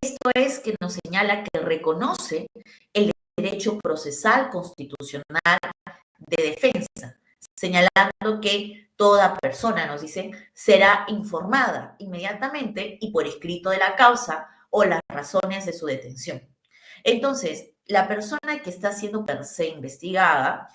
Esto es que nos señala que reconoce el derecho procesal constitucional de defensa, señalando que toda persona, nos dice, será informada inmediatamente y por escrito de la causa o las razones de su detención. Entonces, la persona que está siendo per se investigada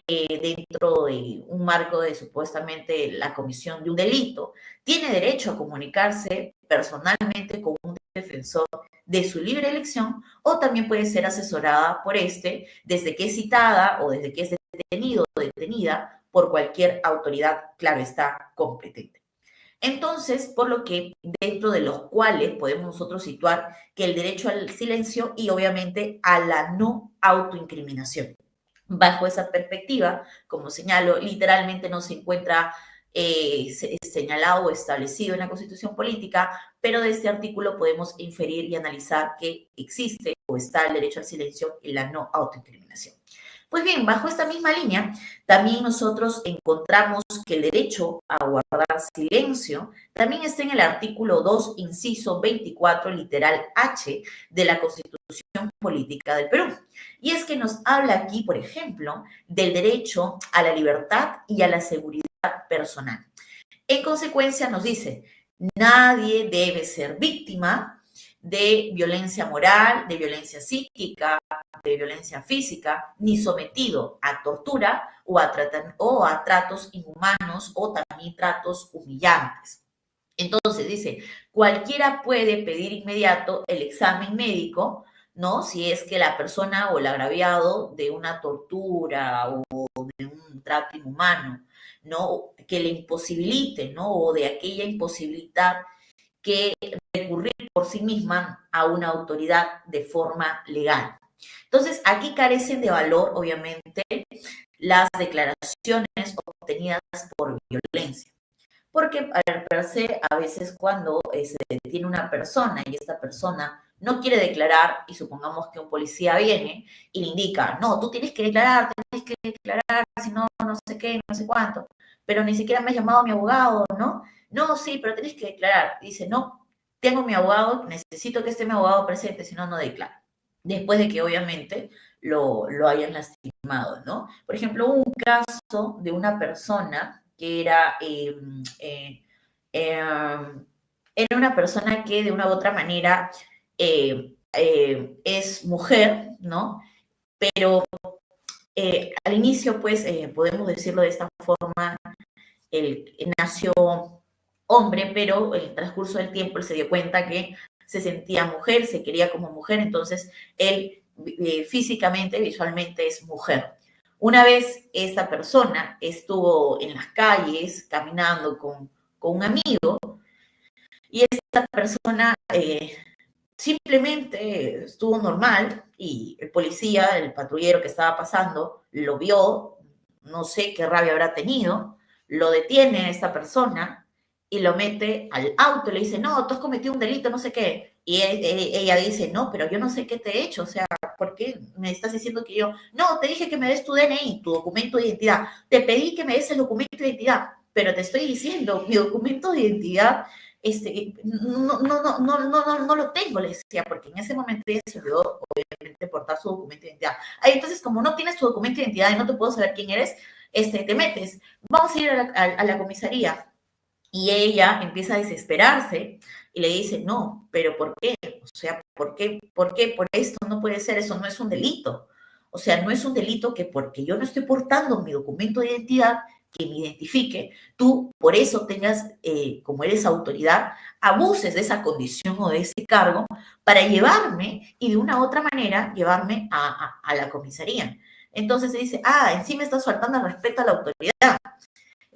dentro de un marco de supuestamente la comisión de un delito, tiene derecho a comunicarse personalmente con un defensor de su libre elección o también puede ser asesorada por desde que es citada o desde que es detenido o detenida por cualquier autoridad, claro está, competente. Entonces, por lo que dentro de los cuales podemos nosotros situar que el derecho al silencio y obviamente a la no autoincriminación. Bajo esa perspectiva, como señalo, literalmente no se encuentra señalado o establecido en la Constitución política, pero de este artículo podemos inferir y analizar que existe o está el derecho al silencio y la no autoincriminación. Pues bien, bajo esta misma línea, también nosotros encontramos que el derecho a guardar silencio también está en el artículo 2, inciso 24, literal H, de la Constitución Política del Perú. Y es que nos habla aquí, por ejemplo, del derecho a la libertad y a la seguridad personal. En consecuencia, nos dice, nadie debe ser víctima de violencia moral, de violencia psíquica, de violencia física, ni sometido a tortura o a tratos inhumanos o también tratos humillantes. Entonces dice, cualquiera puede pedir inmediato el examen médico, ¿no? Si es que la persona o el agraviado de una tortura o de un trato inhumano, ¿no? Que le imposibilite, ¿no? O de aquella imposibilidad que recurrir por sí misma a una autoridad de forma legal. Entonces, aquí carecen de valor, obviamente, las declaraciones obtenidas por violencia. Porque per se, a veces cuando se detiene una persona y esta persona no quiere declarar, y supongamos que un policía viene y le indica, no, tú tienes que declarar, si no, no sé qué, no sé cuánto, pero ni siquiera me has llamado a mi abogado, ¿no? No, sí, pero tienes que declarar. Dice, no, tengo mi abogado, necesito que esté mi abogado presente, si no, no declaro. Después de que obviamente lo hayan lastimado, ¿no? Por ejemplo, un caso de una persona que era una persona que de una u otra manera es mujer, ¿no? Pero al inicio, pues, podemos decirlo de esta forma, él nació hombre, pero en el transcurso del tiempo él se dio cuenta que se sentía mujer, se quería como mujer, entonces él físicamente, visualmente es mujer. Una vez esta persona estuvo en las calles caminando con un amigo y esta persona simplemente estuvo normal y el policía, el patrullero que estaba pasando, lo vio, no sé qué rabia habrá tenido, lo detiene a esta persona y lo mete al auto, le dice, no, tú has cometido un delito, no sé qué. Y ella dice, no, pero yo no sé qué te he hecho, o sea, ¿por qué me estás diciendo que yo? No, te dije que me des tu DNI, tu documento de identidad, te pedí que me des el documento de identidad, pero te estoy diciendo, mi documento de identidad no lo tengo, le decía, porque en ese momento ella se olvidó, obviamente, portar su documento de identidad. Ahí, entonces, como no tienes tu documento de identidad y no te puedo saber quién eres, te metes, vamos a ir a la comisaría. Y ella empieza a desesperarse y le dice, no, pero ¿por qué? O sea, ¿por qué? ¿Por qué? Por esto no puede ser, eso no es un delito. O sea, no es un delito que porque yo no estoy portando mi documento de identidad que me identifique, tú por eso tengas, como eres autoridad, abuses de esa condición o de ese cargo para llevarme y de una u otra manera llevarme a la comisaría. Entonces se dice, encima estás faltando al respeto a la autoridad.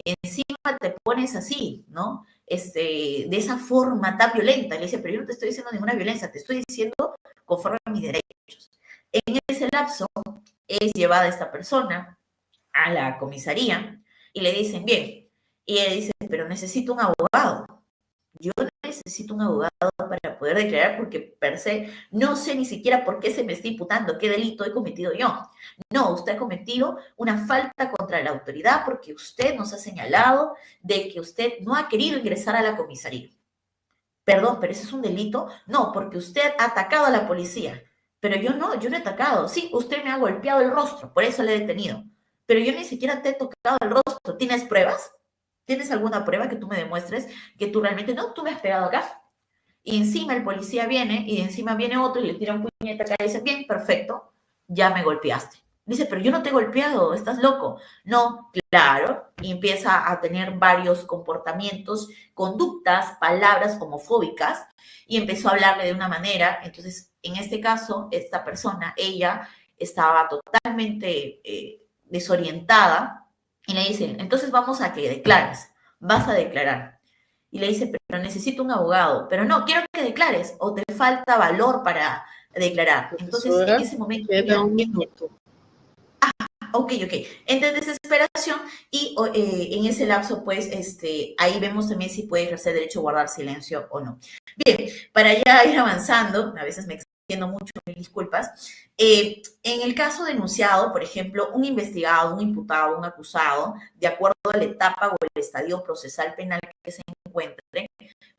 Encima te pones así, ¿no? De esa forma tan violenta. Le dice, pero yo no te estoy diciendo ninguna violencia, te estoy diciendo conforme a mis derechos. En ese lapso es llevada esta persona a la comisaría y le dicen, bien, y ella dice, pero necesito un abogado. Yo necesito un abogado para poder declarar porque per se no sé ni siquiera por qué se me está imputando, qué delito he cometido yo. No, usted ha cometido una falta contra la autoridad porque usted nos ha señalado de que usted no ha querido ingresar a la comisaría. Perdón, pero ¿ese es un delito? No, porque usted ha atacado a la policía. Pero yo no he atacado. Sí, usted me ha golpeado el rostro, por eso le he detenido. Pero yo ni siquiera te he tocado el rostro. ¿Tienes pruebas? ¿Tienes alguna prueba que tú me demuestres que tú realmente no? Tú me has pegado acá. Y encima el policía viene y encima viene otro y le tira un puñete acá y dice, bien, perfecto, ya me golpeaste. Dice, pero yo no te he golpeado, estás loco. No, claro, y empieza a tener varios comportamientos, conductas, palabras homofóbicas y empezó a hablarle de una manera. Entonces, en este caso, esta persona, ella estaba totalmente desorientada y le dice, entonces vamos a que declares, vas a declarar. Y le dice, pero necesito un abogado. Pero no, quiero que declares o te falta valor para declarar. Entonces, en ese momento... Queda un minuto. Ok. En desesperación y en ese lapso, pues, ahí vemos también si puede ejercer derecho a guardar silencio o no. Bien, para ya ir avanzando, a veces me extiendo mucho, mil disculpas. En el caso denunciado, por ejemplo, un investigado, un imputado, un acusado, de acuerdo a la etapa o el estadio procesal penal que se encuentre,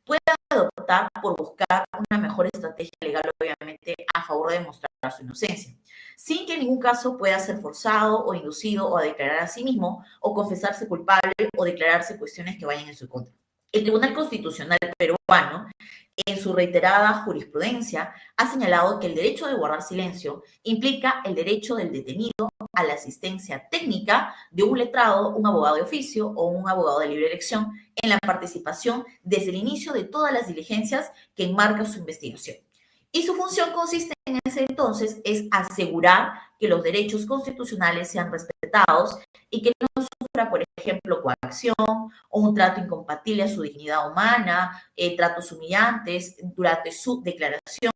puede adoptar por buscar una mejor estrategia legal, obviamente, a favor de demostrar su inocencia, sin que en ningún caso pueda ser forzado o inducido o a declarar a sí mismo o confesarse culpable o declararse cuestiones que vayan en su contra. El Tribunal Constitucional peruano, en su reiterada jurisprudencia, ha señalado que el derecho de guardar silencio implica el derecho del detenido a la asistencia técnica de un letrado, un abogado de oficio o un abogado de libre elección en la participación desde el inicio de todas las diligencias que enmarcan su investigación. Y su función consiste en ese entonces es asegurar que los derechos constitucionales sean respetados y que no sufra, por ejemplo, coacción o un trato incompatible a su dignidad humana, tratos humillantes durante su declaración.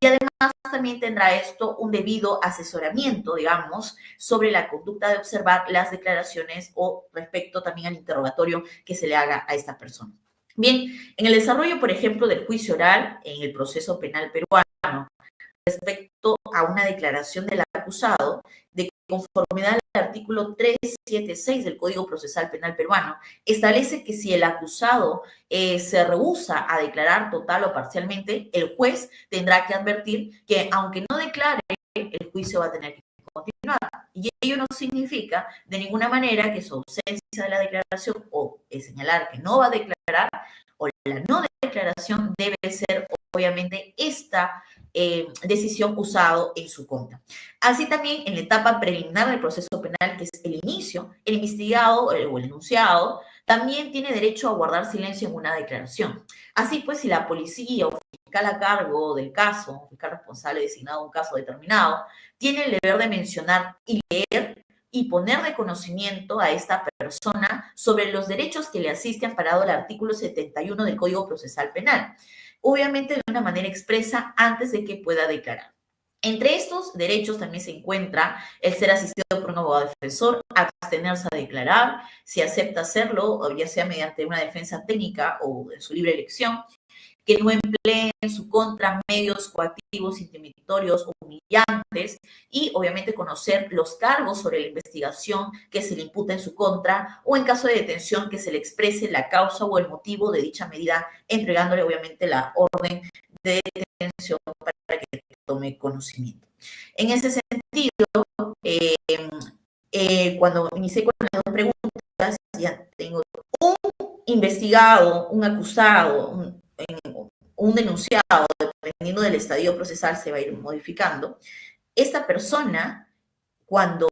Y además también tendrá esto un debido asesoramiento, digamos, sobre la conducta de observar las declaraciones o respecto también al interrogatorio que se le haga a esta persona. Bien, en el desarrollo, por ejemplo, del juicio oral en el proceso penal peruano, respecto a una declaración del acusado, de conformidad al artículo 376 del Código Procesal Penal peruano, establece que si el acusado se rehúsa a declarar total o parcialmente, el juez tendrá que advertir que, aunque no declare el juicio va a tener que continuar. Y ello no significa de ninguna manera que su ausencia de la declaración o el señalar que no va a declarar o la no declaración debe ser obviamente esta decisión usado en su contra. Así también en la etapa preliminar del proceso penal, que es el inicio, el investigado o el enunciado también tiene derecho a guardar silencio en una declaración. Así pues, si la policía o fiscal a cargo del caso, fiscal responsable designado a un caso determinado, tiene el deber de mencionar y leer y poner de conocimiento a esta persona sobre los derechos que le asiste amparado el artículo 71 del Código Procesal Penal, obviamente de una manera expresa antes de que pueda declarar. Entre estos derechos también se encuentra el ser asistido por un abogado defensor, abstenerse a declarar, si acepta hacerlo, ya sea mediante una defensa técnica o en su libre elección, que no emplee en su contra medios coactivos, intimidatorios o humillantes, y obviamente conocer los cargos sobre la investigación que se le imputa en su contra, o en caso de detención que se le exprese la causa o el motivo de dicha medida, entregándole obviamente la orden de detención para que tome conocimiento. En ese sentido, cuando inicié con las dos preguntas, ya tengo un investigado, un acusado, un denunciado, dependiendo del estadio procesal se va a ir modificando. Esta persona, cuando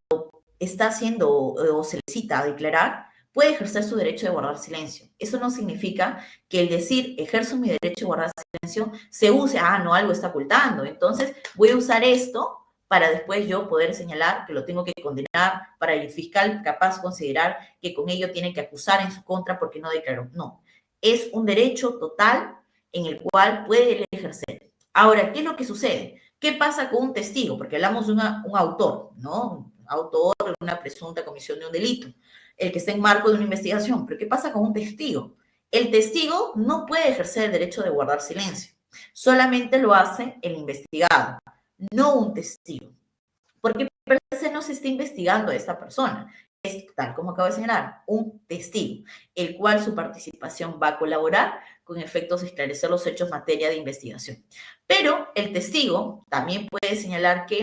está haciendo o se le cita a declarar, puede ejercer su derecho de guardar silencio. Eso no significa que el decir ejerzo mi derecho de guardar silencio se use, no, algo está ocultando, entonces voy a usar esto para después yo poder señalar que lo tengo que condenar, para el fiscal capaz considerar que con ello tiene que acusar en su contra porque no declaró. No, es un derecho total en el cual puede ejercer. Ahora, ¿qué es lo que sucede? ¿Qué pasa con un testigo? Porque hablamos de un autor, ¿no? Un autor de una presunta comisión de un delito, el que está en marco de una investigación. Pero ¿qué pasa con un testigo? El testigo no puede ejercer el derecho de guardar silencio. Solamente lo hace el investigado, no un testigo. Porque per se no se está investigando a esta persona. Es, tal como acabo de señalar, un testigo, el cual su participación va a colaborar con efectos de esclarecer los hechos en materia de investigación. Pero el testigo también puede señalar que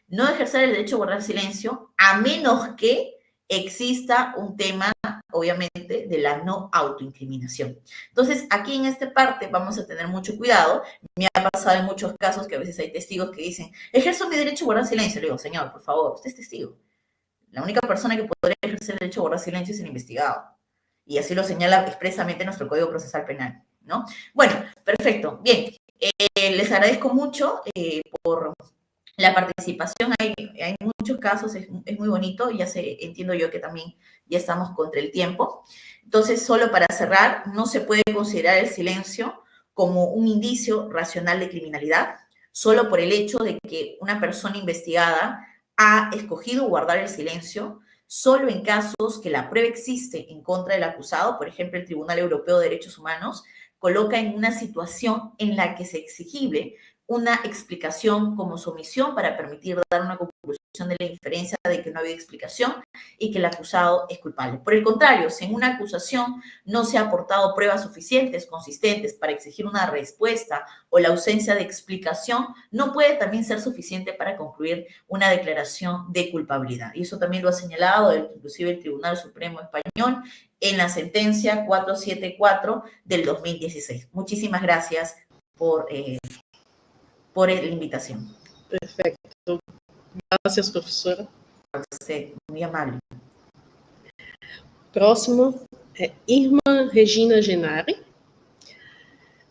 no ejercer el derecho a guardar silencio a menos que exista un tema, obviamente, de la no autoincriminación. Entonces, aquí en esta parte vamos a tener mucho cuidado. Me ha pasado en muchos casos que a veces hay testigos que dicen, ejerzo mi derecho a guardar silencio. Le digo, señor, por favor, usted es testigo. La única persona que podría ejercer el derecho a guardar silencio es el investigado. Y así lo señala expresamente nuestro Código Procesal Penal, ¿no? Bueno, perfecto. Bien, les agradezco mucho por la participación. Hay muchos casos, es muy bonito. Entiendo yo que también ya estamos contra el tiempo. Entonces, solo para cerrar, no se puede considerar el silencio como un indicio racional de criminalidad, solo por el hecho de que una persona investigada ha escogido guardar el silencio solo en casos que la prueba existe en contra del acusado. Por ejemplo, el Tribunal Europeo de Derechos Humanos coloca en una situación en la que es exigible una explicación como sumisión para permitir dar una conclusión de la inferencia de que no había explicación y que el acusado es culpable. Por el contrario, si en una acusación no se ha aportado pruebas suficientes, consistentes para exigir una respuesta o la ausencia de explicación, no puede también ser suficiente para concluir una declaración de culpabilidad. Y eso también lo ha señalado inclusive el Tribunal Supremo Español en la sentencia 474 del 2016. Muchísimas gracias por la invitación. Perfecto. Gracias, professora. Você, muito amável. Próximo é Irma Regina Genari.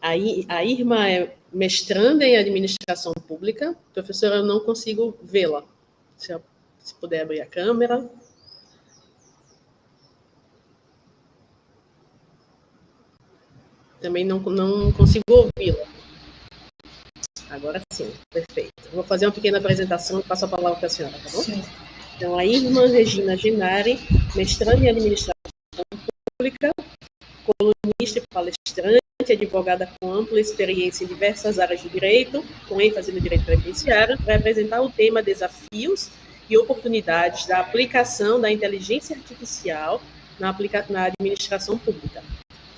A Irma é mestranda em administração pública. Professora, eu não consigo vê-la. Se puder abrir a câmera. Também não consigo ouvi-la. Agora sim, perfeito. Vou fazer uma pequena apresentação e passo a palavra para a senhora, tá bom? Sim. Então, a Irma Regina Genari, mestranda em administração pública, colunista e palestrante, advogada com ampla experiência em diversas áreas do direito, com ênfase no direito previdenciário, vai apresentar o tema Desafios e Oportunidades da Aplicação da Inteligência Artificial na administração pública.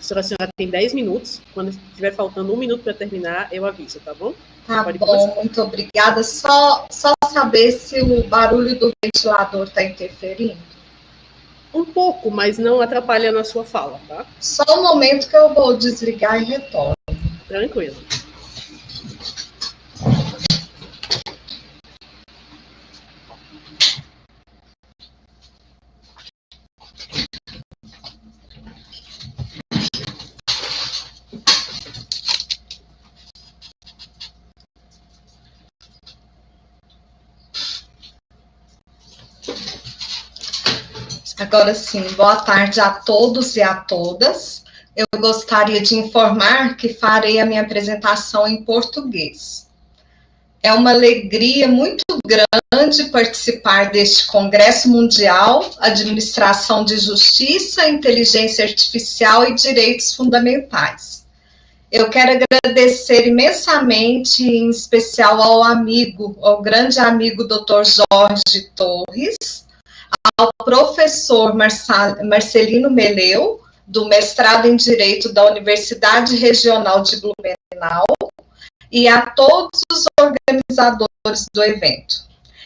A senhora tem 10 minutos. Quando estiver faltando 1 minuto para terminar, eu aviso, tá bom? Tá bom, muito obrigada. Só saber se o barulho do ventilador está interferindo. Um pouco, mas não atrapalha na sua fala, tá? Só um momento que eu vou desligar e retorno. Tranquilo. Agora sim, boa tarde a todos e a todas. Eu gostaria de informar que farei a minha apresentação em português. É uma alegria muito grande participar deste Congresso Mundial, Administração de Justiça, Inteligência Artificial e Direitos Fundamentais. Eu quero agradecer imensamente, em especial ao grande amigo Dr. Jorge Torres, ao professor Marcelino Meleu, do mestrado em Direito da Universidade Regional de Blumenau, e a todos os organizadores do evento.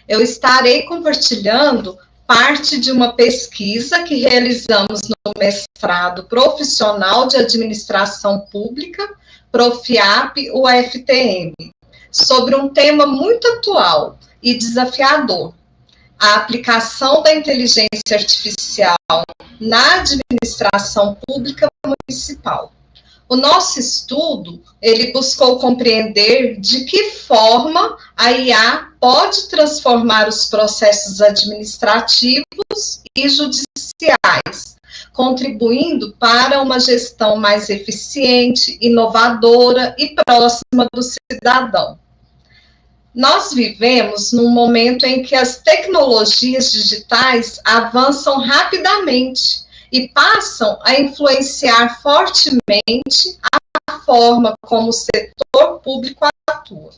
Eu estarei compartilhando parte de uma pesquisa que realizamos no mestrado profissional de Administração Pública, Profiap, UFTM, sobre um tema muito atual e desafiador: a aplicação da inteligência artificial na administração pública municipal. O nosso estudo, ele buscou compreender de que forma a IA pode transformar os processos administrativos e judiciais, contribuindo para uma gestão mais eficiente, inovadora e próxima do cidadão. Nós vivemos num momento em que as tecnologias digitais avançam rapidamente e passam a influenciar fortemente a forma como o setor público atua.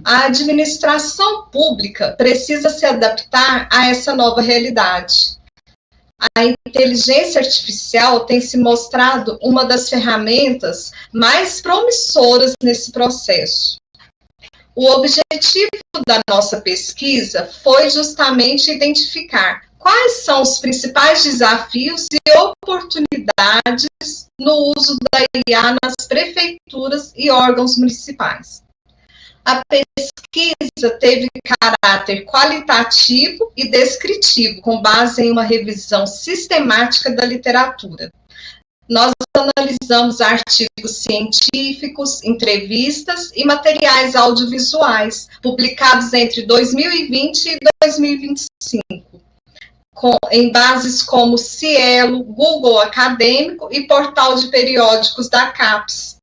A administração pública precisa se adaptar a essa nova realidade. A inteligência artificial tem se mostrado uma das ferramentas mais promissoras nesse processo. O objetivo da nossa pesquisa foi justamente identificar quais são os principais desafios e oportunidades no uso da IA nas prefeituras e órgãos municipais. A pesquisa teve caráter qualitativo e descritivo, com base em uma revisão sistemática da literatura. Nós analisamos artigos científicos, entrevistas e materiais audiovisuais, publicados entre 2020 e 2025, em bases como Cielo, Google Acadêmico e Portal de Periódicos da CAPES.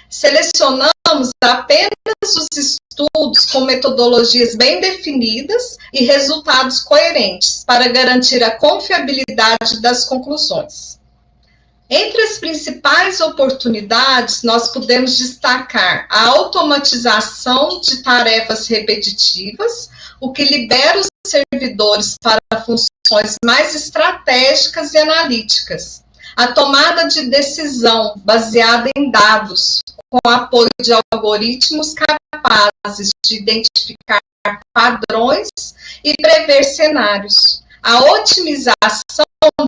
Selecionamos apenas os estudos com metodologias bem definidas e resultados coerentes, para garantir a confiabilidade das conclusões. Entre as principais oportunidades, nós podemos destacar a automatização de tarefas repetitivas, o que libera os servidores para funções mais estratégicas e analíticas, a tomada de decisão baseada em dados, com apoio de algoritmos capazes de identificar padrões e prever cenários, a otimização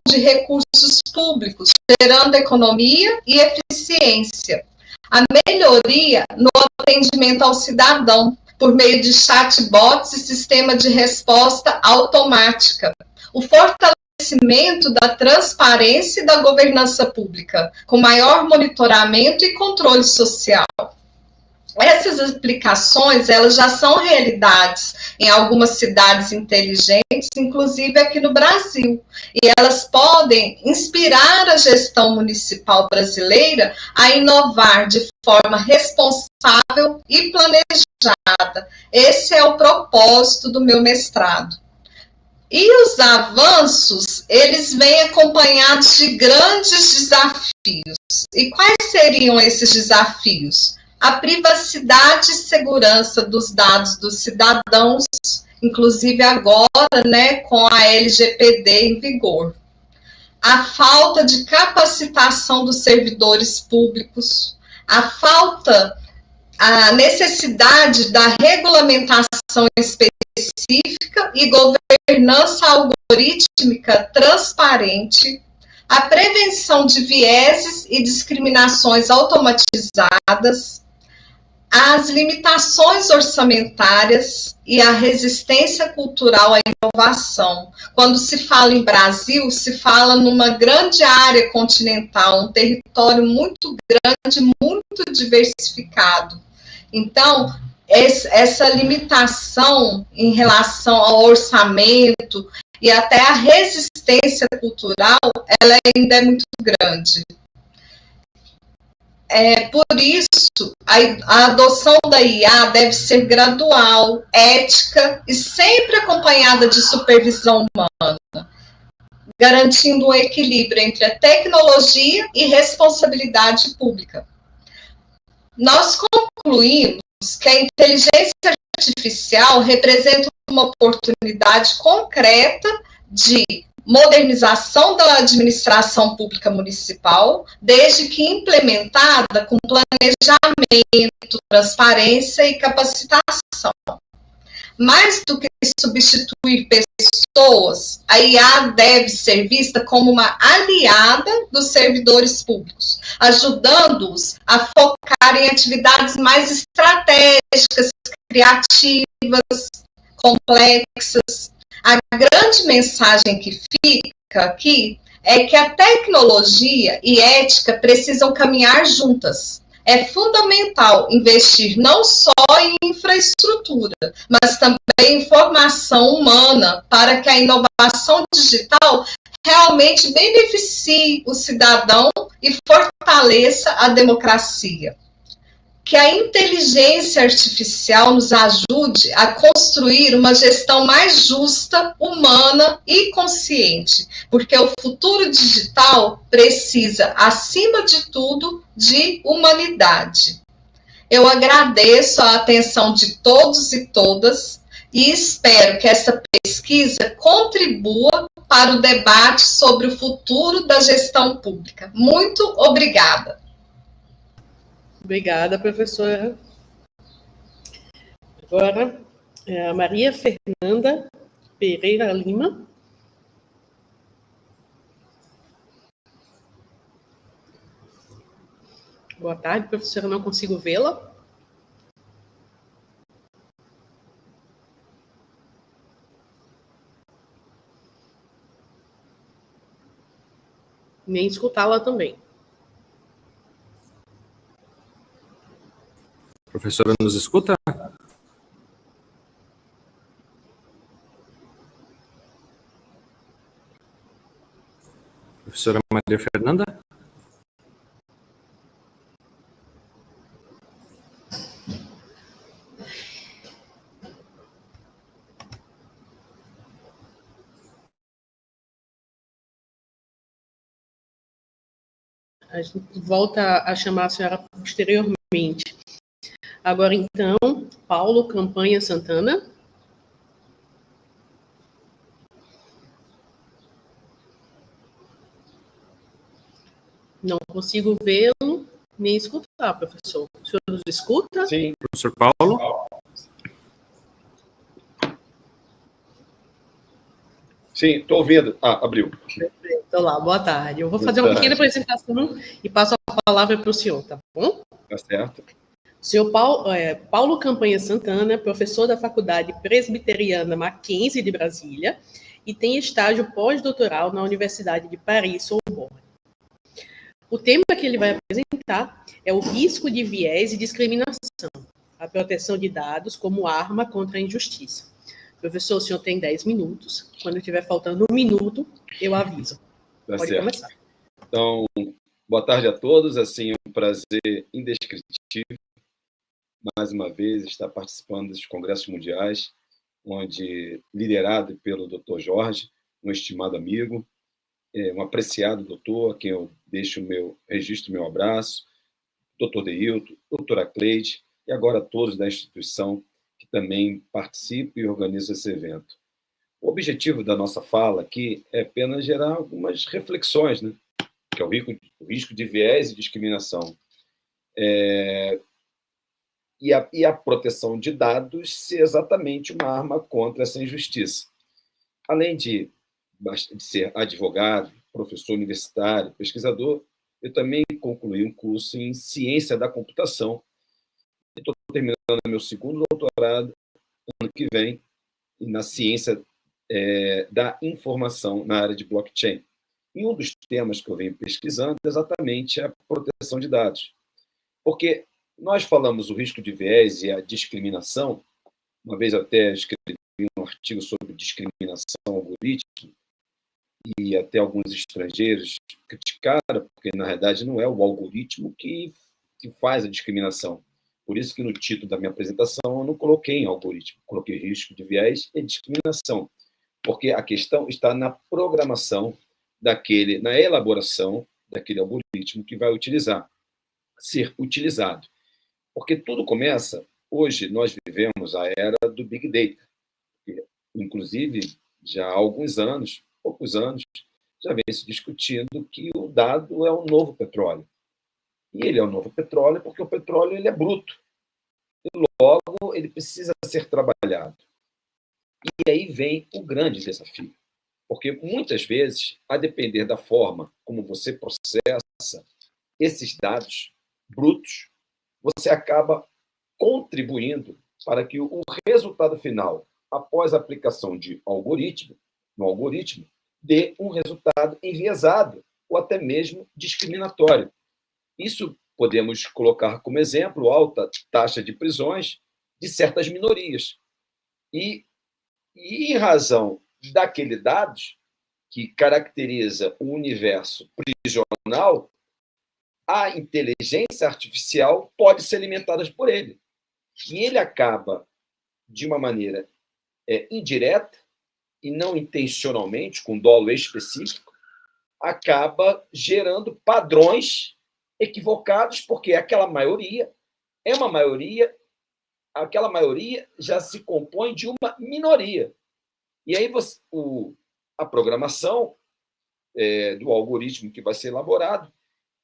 de recursos públicos, gerando economia e eficiência, a melhoria no atendimento ao cidadão, por meio de chatbots e sistema de resposta automática, o fortalecimento da transparência e da governança pública, com maior monitoramento e controle social. Essas aplicações, elas já são realidades em algumas cidades inteligentes, inclusive aqui no Brasil, e elas podem inspirar a gestão municipal brasileira a inovar de forma responsável e planejada. Esse é o propósito do meu mestrado. E os avanços, eles vêm acompanhados de grandes desafios. E quais seriam esses desafios? A privacidade e segurança dos dados dos cidadãos, inclusive agora, com a LGPD em vigor. A falta de capacitação dos servidores públicos, a falta a necessidade da regulamentação específica e governança algorítmica transparente, a prevenção de vieses e discriminações automatizadas, as limitações orçamentárias e a resistência cultural à inovação. Quando se fala em Brasil, se fala numa grande área continental, um território muito grande, muito diversificado. Então, essa limitação em relação ao orçamento e até a resistência cultural, ela ainda é muito grande. Por isso, a adoção da IA deve ser gradual, ética e sempre acompanhada de supervisão humana, garantindo um equilíbrio entre a tecnologia e responsabilidade pública. Nós concluímos que a inteligência artificial representa uma oportunidade concreta de modernização da administração pública municipal, desde que implementada com planejamento, transparência e capacitação. Mais do que substituir pessoas, a IA deve ser vista como uma aliada dos servidores públicos, ajudando-os a focar em atividades mais estratégicas, criativas, complexas. A grande mensagem que fica aqui é que a tecnologia e ética precisam caminhar juntas. É fundamental investir não só em infraestrutura, mas também em formação humana para que a inovação digital realmente beneficie o cidadão e fortaleça a democracia. Que a inteligência artificial nos ajude a construir uma gestão mais justa, humana e consciente, porque o futuro digital precisa, acima de tudo, de humanidade. Eu agradeço a atenção de todos e todas e espero que essa pesquisa contribua para o debate sobre o futuro da gestão pública. Muito obrigada. Obrigada, professora. Agora, a Maria Fernanda Pereira Lima. Boa tarde, professora. Não consigo vê-la. Nem escutá-la também. Professora, nos escuta? Professora Maria Fernanda? A gente volta a chamar a senhora posteriormente. Agora, então, Paulo Campanha Santana. Não consigo vê-lo nem escutar, professor. O senhor nos escuta? Sim, professor Paulo. Sim, estou ouvindo. Abriu. Estou lá, boa tarde. Eu vou fazer uma pequena apresentação e passo a palavra para o senhor, tá bom? Tá certo. Senhor Paulo Campanha Santana, professor da Faculdade Presbiteriana Mackenzie de Brasília e tem estágio pós-doutoral na Universidade de Paris-Sorbonne. O tema que ele vai apresentar é o risco de viés e discriminação, a proteção de dados como arma contra a injustiça. Professor, o senhor tem 10 minutos. Quando estiver faltando 1 minuto, eu aviso. Tá Pode certo. começar. Então, boa tarde a todos. Assim, um prazer indescritível, mais uma vez, estar participando dos Congressos Mundiais, onde, liderado pelo Dr. Jorge, um estimado amigo, um apreciado doutor, a quem eu registro meu abraço, Dr. Deilton, doutora Cleide, e agora todos da instituição que também participam e organizam esse evento. O objetivo da nossa fala aqui é apenas gerar algumas reflexões, né? Que é o risco de viés e discriminação. e a proteção de dados ser exatamente uma arma contra essa injustiça. Além de ser advogado, professor universitário, pesquisador, eu também concluí um curso em ciência da computação. Estou terminando meu segundo doutorado ano que vem na ciência da informação na área de blockchain. E um dos temas que eu venho pesquisando é exatamente a proteção de dados. Porque nós falamos o risco de viés e a discriminação. Uma vez eu até escrevi um artigo sobre discriminação algorítmica e até alguns estrangeiros criticaram, porque, na verdade, não é o algoritmo que faz a discriminação. Por isso que no título da minha apresentação eu não coloquei em algoritmo, coloquei risco de viés e discriminação, porque a questão está na programação na elaboração daquele algoritmo que vai ser utilizado. Porque tudo começa, hoje nós vivemos a era do Big Data. Inclusive, já há poucos anos, já vem se discutindo que o dado é o novo petróleo. E ele é o novo petróleo porque o petróleo ele é bruto. E logo ele precisa ser trabalhado. E aí vem o grande desafio. Porque muitas vezes, a depender da forma como você processa esses dados brutos, você acaba contribuindo para que o resultado final, após a aplicação no algoritmo, dê um resultado enviesado ou até mesmo discriminatório. Isso podemos colocar como exemplo alta taxa de prisões de certas minorias. E em razão daqueles dados que caracteriza o universo prisional, a inteligência artificial pode ser alimentada por ele. E ele acaba, de uma maneira indireta e não intencionalmente, com dolo específico, acaba gerando padrões equivocados, porque aquela maioria aquela maioria já se compõe de uma minoria. E aí a programação do algoritmo que vai ser elaborado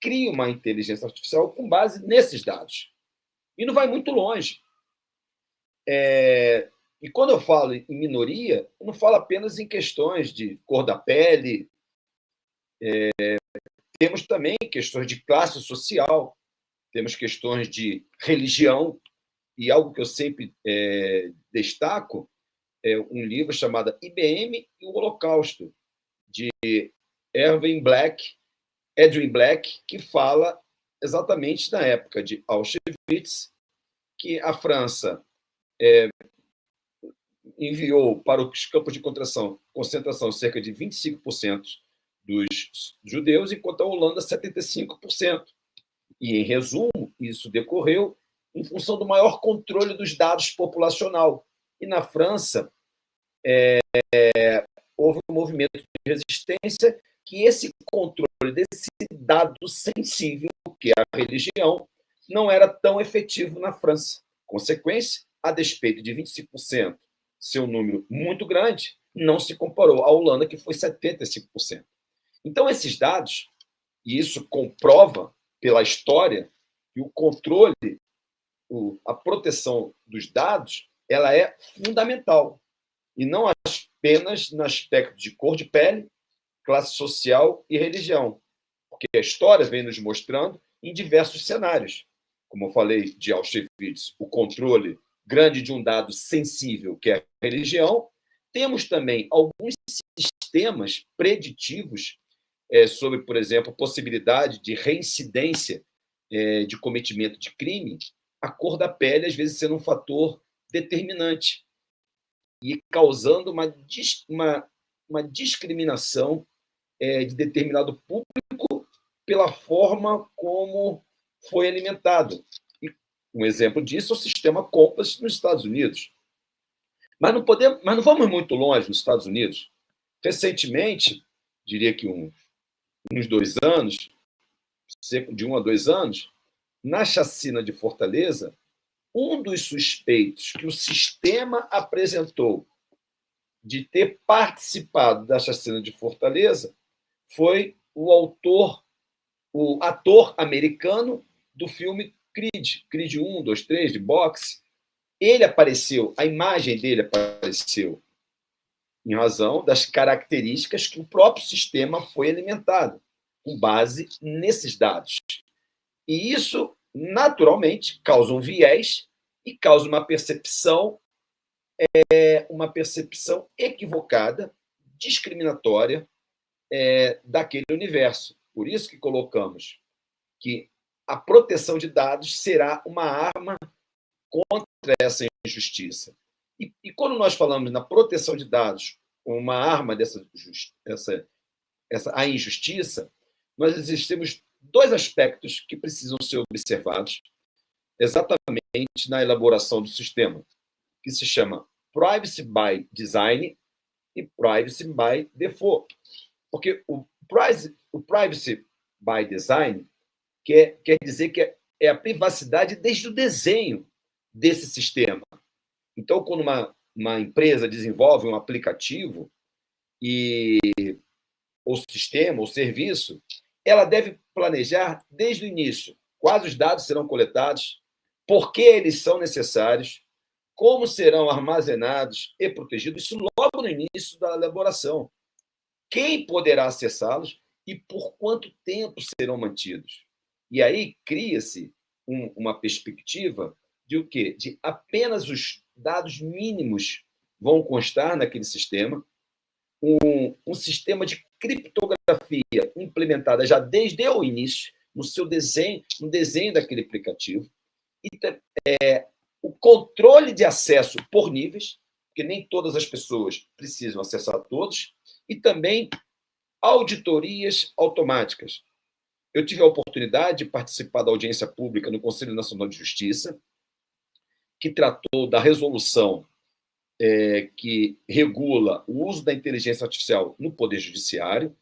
cria uma inteligência artificial com base nesses dados. E não vai muito longe. E quando eu falo em minoria, eu não falo apenas em questões de cor da pele, temos também questões de classe social, temos questões de religião, e algo que eu sempre destaco é um livro chamado IBM e o Holocausto, de Edwin Black, que fala exatamente na época de Auschwitz, que a França enviou para os campos de concentração cerca de 25% dos judeus, enquanto a Holanda 75%. E, em resumo, isso decorreu em função do maior controle dos dados populacional. E na França houve um movimento de resistência que esse controle desse dado sensível, que é a religião, não era tão efetivo na França. Consequência, a despeito de 25% ser um número muito grande, não se comparou à Holanda, que foi 75%. Então, esses dados, e isso comprova pela história, que o controle, a proteção dos dados, ela é fundamental. E não apenas no aspecto de cor de pele, classe social e religião. Porque a história vem nos mostrando em diversos cenários. Como eu falei de Auschwitz, o controle grande de um dado sensível, que é a religião. Temos também alguns sistemas preditivos sobre, por exemplo, a possibilidade de reincidência de cometimento de crime, a cor da pele, às vezes, sendo um fator determinante e causando uma discriminação de determinado público pela forma como foi alimentado. E um exemplo disso é o sistema Compass nos Estados Unidos. Mas não vamos muito longe nos Estados Unidos. Recentemente, diria que uns 2 anos, de 1 a 2 anos, na chacina de Fortaleza, um dos suspeitos que o sistema apresentou de ter participado da chacina de Fortaleza foi o ator americano do filme CRID 1, 2, 3, de boxe, ele apareceu, a imagem dele apareceu em razão das características que o próprio sistema foi alimentado, com base nesses dados. E isso, naturalmente, causa um viés e causa uma percepção equivocada, discriminatória daquele universo. Por isso que colocamos que a proteção de dados será uma arma contra essa injustiça. E quando nós falamos na proteção de dados, uma arma a injustiça, nós existimos dois aspectos que precisam ser observados exatamente na elaboração do sistema, que se chama Privacy by Design e Privacy by Default. Porque o Privacy by Design quer dizer que é a privacidade desde o desenho desse sistema. Então, quando uma empresa desenvolve um aplicativo ou sistema, ou serviço, ela deve planejar desde o início quais os dados serão coletados, por que eles são necessários, como serão armazenados e protegidos, isso logo no início da elaboração. Quem poderá acessá-los e por quanto tempo serão mantidos. E aí cria-se uma perspectiva de o quê? De apenas os dados mínimos vão constar naquele sistema, um sistema de criptografia implementada já desde o início, no seu desenho, no desenho daquele aplicativo, e o controle de acesso por níveis, porque nem todas as pessoas precisam acessar todos, e também auditorias automáticas. Eu tive a oportunidade de participar da audiência pública no Conselho Nacional de Justiça, que tratou da resolução que regula o uso da inteligência artificial no Poder Judiciário,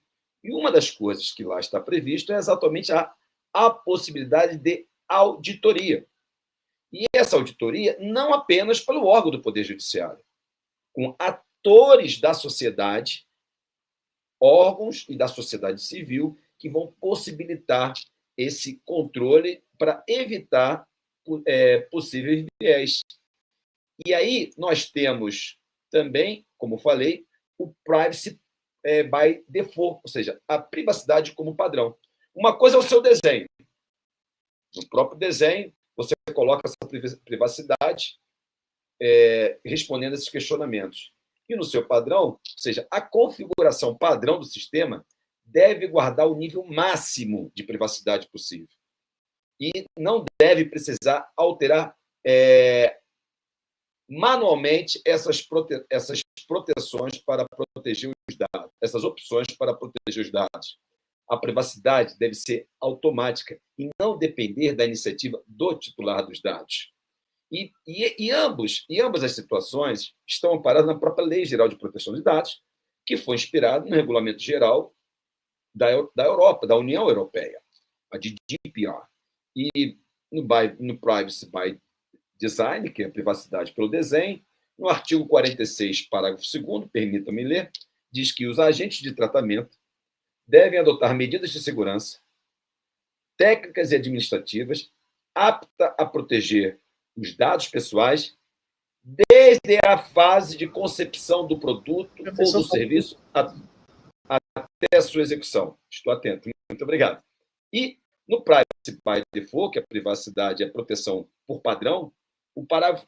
e uma das coisas que lá está previsto é exatamente a possibilidade de auditoria. E essa auditoria não apenas pelo órgão do Poder Judiciário, com atores da sociedade, órgãos e da sociedade civil que vão possibilitar esse controle para evitar possíveis viés. E aí nós temos também, como falei, o privacy by default, ou seja, a privacidade como padrão. Uma coisa é o seu desenho. No próprio desenho, você coloca essa privacidade respondendo a esses questionamentos. E no seu padrão, ou seja, a configuração padrão do sistema deve guardar o nível máximo de privacidade possível. E não deve precisar alterar manualmente essas proteções para proteger os dados, essas opções para proteger os dados. A privacidade deve ser automática e não depender da iniciativa do titular dos dados. E ambas as situações estão amparadas na própria Lei Geral de Proteção de Dados, que foi inspirada no Regulamento Geral da Europa, da União Europeia, a GDPR. E no Privacy by Design, que é a privacidade pelo desenho, no artigo 46, parágrafo 2º, permita-me ler, diz que os agentes de tratamento devem adotar medidas de segurança, técnicas e administrativas aptas a proteger os dados pessoais desde a fase de concepção do produto ou do serviço até a sua execução. Estou atento. Muito obrigado. E no Privacy by Default, que a privacidade é a proteção por padrão, o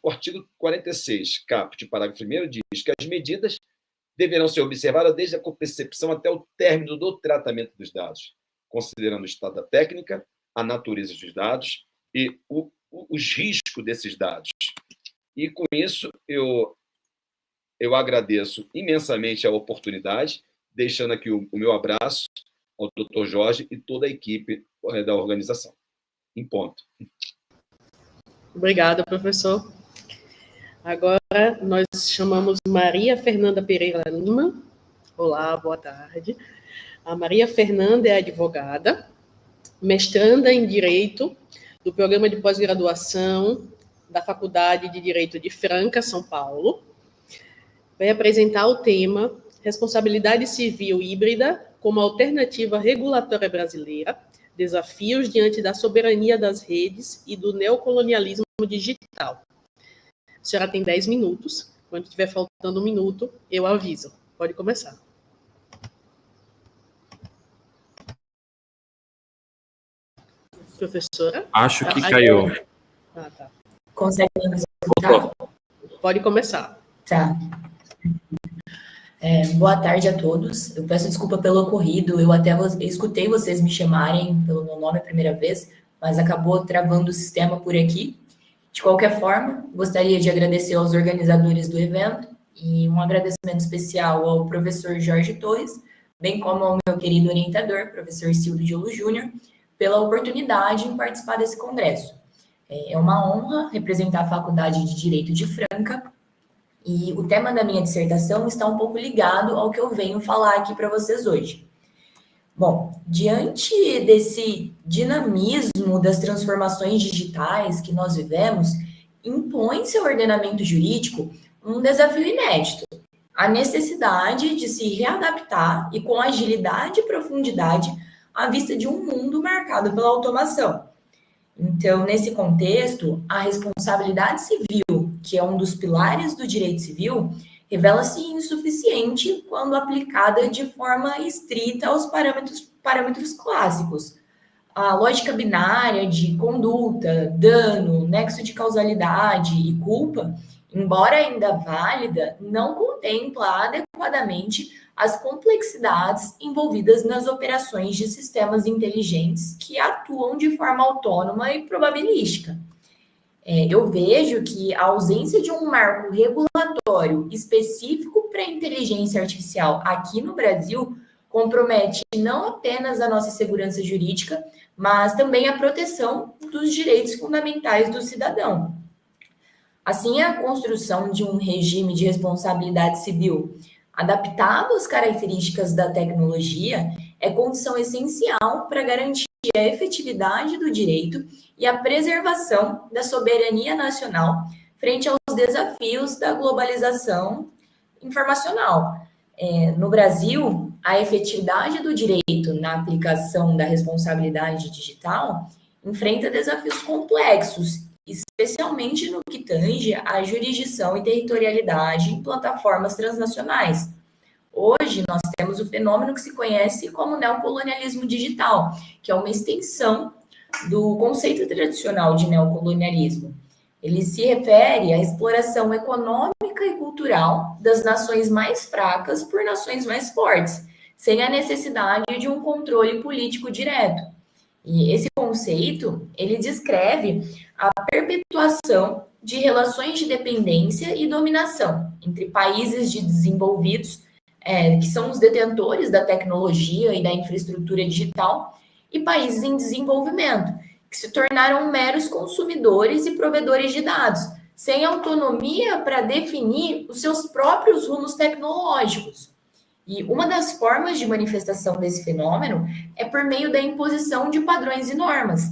artigo 46, caput, parágrafo 1º, diz que as medidas deverão ser observadas desde a concepção até o término do tratamento dos dados, considerando o estado da técnica, a natureza dos dados e os riscos desses dados. E, com isso, eu agradeço imensamente a oportunidade, deixando aqui o meu abraço ao Dr. Jorge e toda a equipe da organização. Em ponto. Obrigada, professor. Agora, nós chamamos Maria Fernanda Pereira Lima. Olá, boa tarde. A Maria Fernanda é advogada, mestranda em Direito do Programa de Pós-Graduação da Faculdade de Direito de Franca, São Paulo. Vai apresentar o tema Responsabilidade Civil Híbrida como Alternativa Regulatória Brasileira Desafios diante da soberania das redes e do neocolonialismo digital. A senhora tem 10 minutos. Quando estiver faltando 1 minuto, eu aviso. Pode começar. Professora? Acho que caiu. Ah, tá. Consegue me escutar? Pode começar. Tá. Boa tarde a todos. Eu peço desculpa pelo ocorrido. Eu até escutei vocês me chamarem pelo meu nome a primeira vez, mas acabou travando o sistema por aqui. De qualquer forma, gostaria de agradecer aos organizadores do evento e um agradecimento especial ao professor Jorge Torres, bem como ao meu querido orientador, professor Silvio Diolo Júnior, pela oportunidade em participar desse congresso. É uma honra representar a Faculdade de Direito de Franca, e o tema da minha dissertação está um pouco ligado ao que eu venho falar aqui para vocês hoje. Bom, diante desse dinamismo das transformações digitais que nós vivemos, impõe-se ao ordenamento jurídico um desafio inédito, a necessidade de se readaptar e com agilidade e profundidade à vista de um mundo marcado pela automação. Então, nesse contexto, a responsabilidade civil, que é um dos pilares do direito civil, revela-se insuficiente quando aplicada de forma estrita aos parâmetros clássicos. A lógica binária de conduta, dano, nexo de causalidade e culpa, embora ainda válida, não contempla adequadamente as complexidades envolvidas nas operações de sistemas inteligentes que atuam de forma autônoma e probabilística. Eu vejo que a ausência de um marco regulatório específico para a inteligência artificial aqui no Brasil compromete não apenas a nossa segurança jurídica, mas também a proteção dos direitos fundamentais do cidadão. Assim, a construção de um regime de responsabilidade civil adaptado às características da tecnologia é condição essencial para garantir a efetividade do direito e a preservação da soberania nacional frente aos desafios da globalização informacional. No Brasil, a efetividade do direito na aplicação da responsabilidade digital enfrenta desafios complexos, especialmente no que tange à jurisdição e territorialidade em plataformas transnacionais. Hoje, nós temos o fenômeno que se conhece como neocolonialismo digital, que é uma extensão do conceito tradicional de neocolonialismo. Ele se refere à exploração econômica e cultural das nações mais fracas por nações mais fortes, sem a necessidade de um controle político direto. E esse conceito, ele descreve a perpetuação de relações de dependência e dominação entre países desenvolvidos, que são os detentores da tecnologia e da infraestrutura digital, e países em desenvolvimento, que se tornaram meros consumidores e provedores de dados, sem autonomia para definir os seus próprios rumos tecnológicos. E uma das formas de manifestação desse fenômeno é por meio da imposição de padrões e normas.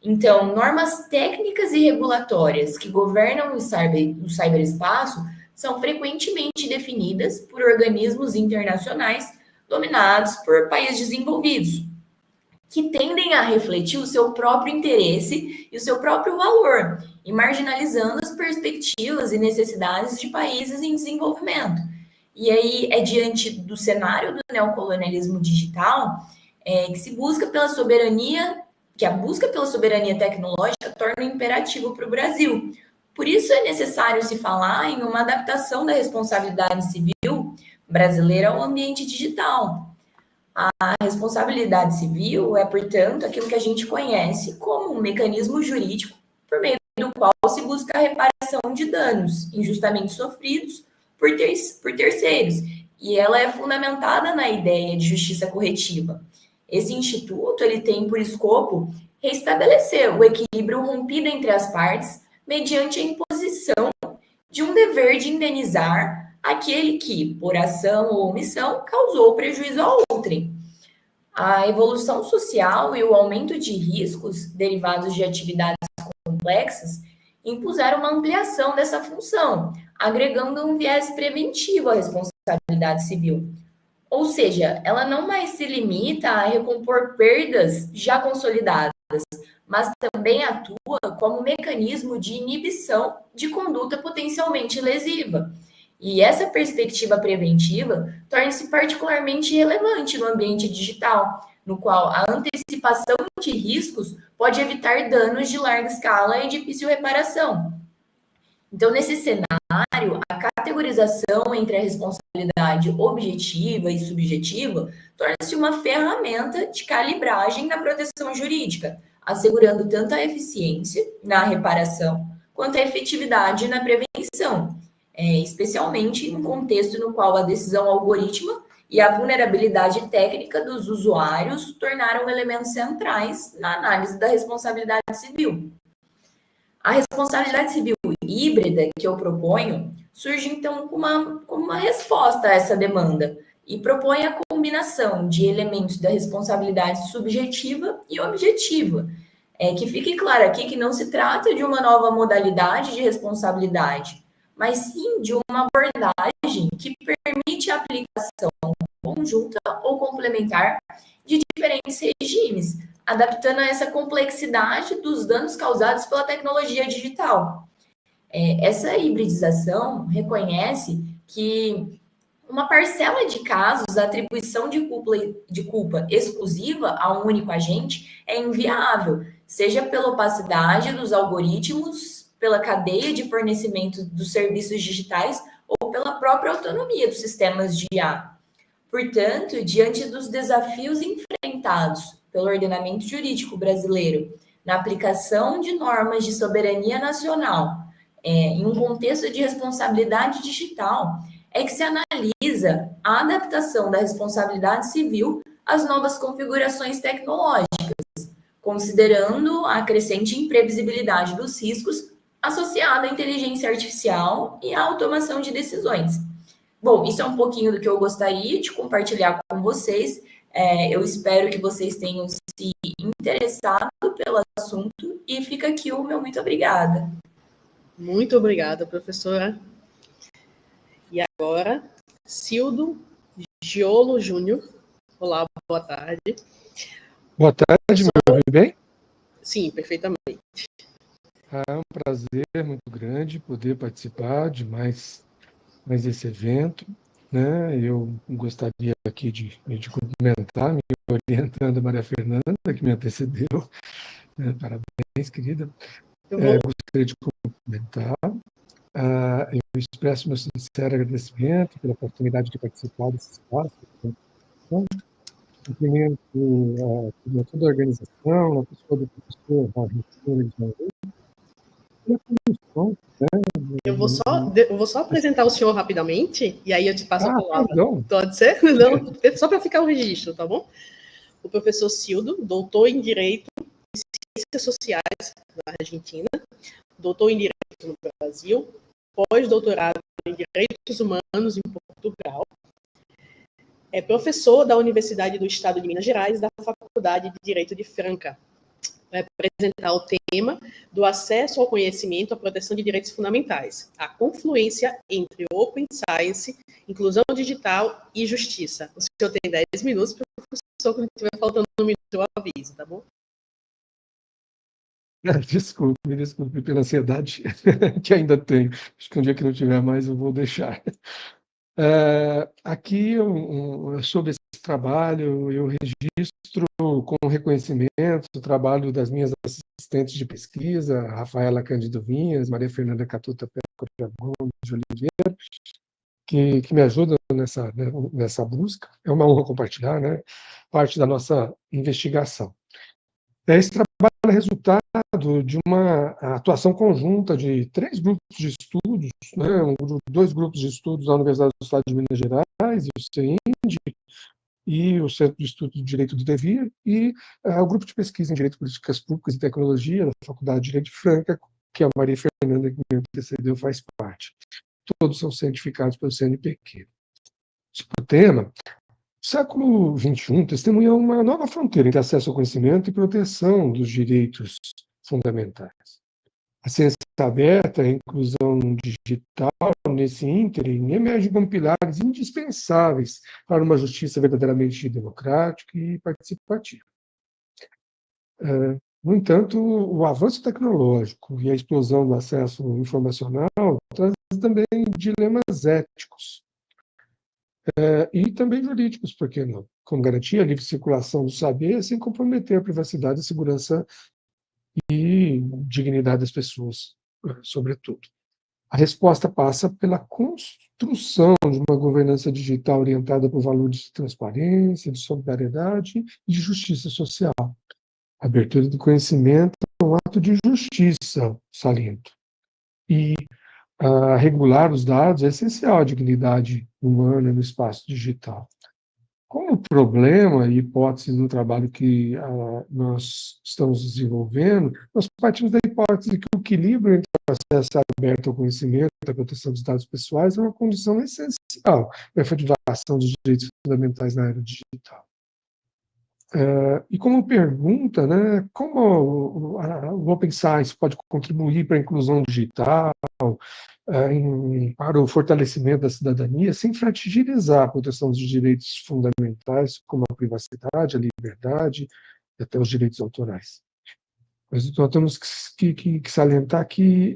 Então, normas técnicas e regulatórias que governam o cyberespaço são frequentemente definidas por organismos internacionais dominados por países desenvolvidos, que tendem a refletir o seu próprio interesse e o seu próprio valor, e marginalizando as perspectivas e necessidades de países em desenvolvimento. E aí é diante do cenário do neocolonialismo digital que se busca pela soberania, que a busca pela soberania tecnológica torna um imperativo para o Brasil. Por isso é necessário se falar em uma adaptação da responsabilidade civil brasileira ao ambiente digital. A responsabilidade civil é, portanto, aquilo que a gente conhece como um mecanismo jurídico por meio do qual se busca a reparação de danos injustamente sofridos por terceiros, e ela é fundamentada na ideia de justiça corretiva. Esse instituto ele tem por escopo restabelecer o equilíbrio rompido entre as partes mediante a imposição de um dever de indenizar aquele que, por ação ou omissão, causou prejuízo a outrem. A evolução social e o aumento de riscos derivados de atividades complexas impuseram uma ampliação dessa função, agregando um viés preventivo à responsabilidade civil. Ou seja, ela não mais se limita a recompor perdas já consolidadas, mas também atua como mecanismo de inibição de conduta potencialmente lesiva. E essa perspectiva preventiva torna-se particularmente relevante no ambiente digital, no qual a antecipação de riscos pode evitar danos de larga escala e difícil reparação. Então, nesse cenário, a categorização entre a responsabilidade objetiva e subjetiva torna-se uma ferramenta de calibragem na proteção jurídica, assegurando tanto a eficiência na reparação quanto a efetividade na prevenção, especialmente em um contexto no qual a decisão algorítmica e a vulnerabilidade técnica dos usuários tornaram elementos centrais na análise da responsabilidade civil. A responsabilidade civil híbrida que eu proponho surge, então, como uma resposta a essa demanda e propõe a combinação de elementos da responsabilidade subjetiva e objetiva. Que fique claro aqui que não se trata de uma nova modalidade de responsabilidade, mas sim de uma abordagem que permite a aplicação conjunta ou complementar de diferentes regimes, adaptando a essa complexidade dos danos causados pela tecnologia digital. Essa hibridização reconhece que uma parcela de casos, a atribuição de culpa exclusiva a um único agente é inviável, seja pela opacidade dos algoritmos, pela cadeia de fornecimento dos serviços digitais ou pela própria autonomia dos sistemas de IA. Portanto, diante dos desafios enfrentados pelo ordenamento jurídico brasileiro na aplicação de normas de soberania nacional em um contexto de responsabilidade digital, é que se analisa a adaptação da responsabilidade civil às novas configurações tecnológicas, considerando a crescente imprevisibilidade dos riscos associada à inteligência artificial e à automação de decisões. Bom, isso é um pouquinho do que eu gostaria de compartilhar com vocês. Eu espero que vocês tenham se interessado pelo assunto e fica aqui o meu muito obrigada. Muito obrigada, professora. E agora, Cildo Giolo Júnior. Olá, boa tarde. Boa tarde, me ouve bem? Sim, perfeitamente. É um prazer muito grande poder participar de mais esse evento, né? Eu gostaria aqui de cumprimentar, me orientando a Maria Fernanda, que me antecedeu. Parabéns, querida. Gostaria de cumprimentar. Eu expresso meu sincero agradecimento pela oportunidade de participar desse espaço. Cumprimento toda a organização, a pessoa do professor Eu vou só apresentar o senhor rapidamente, e aí eu te passo a palavra. Perdão. Pode ser? Não, só para ficar o registro, tá bom? O professor Cildo, doutor em Direito e Ciências Sociais na Argentina, doutor em Direito no Brasil, pós-doutorado em Direitos Humanos em Portugal, é professor da Universidade do Estado de Minas Gerais, da Faculdade de Direito de Franca. Vai apresentar o tema do acesso ao conhecimento à proteção de direitos fundamentais, a confluência entre Open Science, inclusão digital e justiça. O senhor tem 10 minutos para o professor, quando estiver faltando um minuto, eu aviso, tá bom? Desculpe pela ansiedade que ainda tenho. Acho que um dia que não tiver mais, eu vou deixar. Aqui, sobre esse trabalho, eu registro com reconhecimento o trabalho das minhas assistentes de pesquisa, Rafaela Cândido Vinhas, Maria Fernanda Catuta Pécora Gomes de Oliveira, que me ajudam nessa busca. É uma honra compartilhar, né, parte da nossa investigação. Esse trabalho é resultado de uma atuação conjunta de 3 grupos de estudos, né, 2 grupos de estudos da Universidade do Estado de Minas Gerais, e o CEND, e o Centro de Estudo de Direito do Devir, e o grupo de pesquisa em Direito, Políticas Públicas e Tecnologia da Faculdade de Direito de Franca, que a Maria Fernanda, que me antecedeu, faz parte. Todos são certificados pelo CNPq. O tema: o século XXI testemunha uma nova fronteira entre acesso ao conhecimento e proteção dos direitos fundamentais. A ciência aberta, a inclusão digital, nesse ínterim, emergem como pilares indispensáveis para uma justiça verdadeiramente democrática e participativa. No entanto, o avanço tecnológico e a explosão do acesso informacional traz também dilemas éticos e também jurídicos, por que não? Como garantir a livre circulação do saber sem comprometer a privacidade, a segurança e dignidade das pessoas, sobretudo. A resposta passa pela construção de uma governança digital orientada por valores de transparência, de solidariedade e de justiça social. A abertura do conhecimento é um ato de justiça, saliento. E regular os dados é essencial à dignidade humana no espaço digital. Como problema e hipótese do trabalho que nós estamos desenvolvendo, nós partimos da hipótese que o equilíbrio entre o acesso aberto ao conhecimento e a proteção dos dados pessoais é uma condição essencial para a efetivação dos direitos fundamentais na era digital. E como pergunta, né, como o Open Science pode contribuir para a inclusão digital, para o fortalecimento da cidadania, sem fragilizar a proteção dos direitos fundamentais, como a privacidade, a liberdade e até os direitos autorais. Mas então temos que salientar que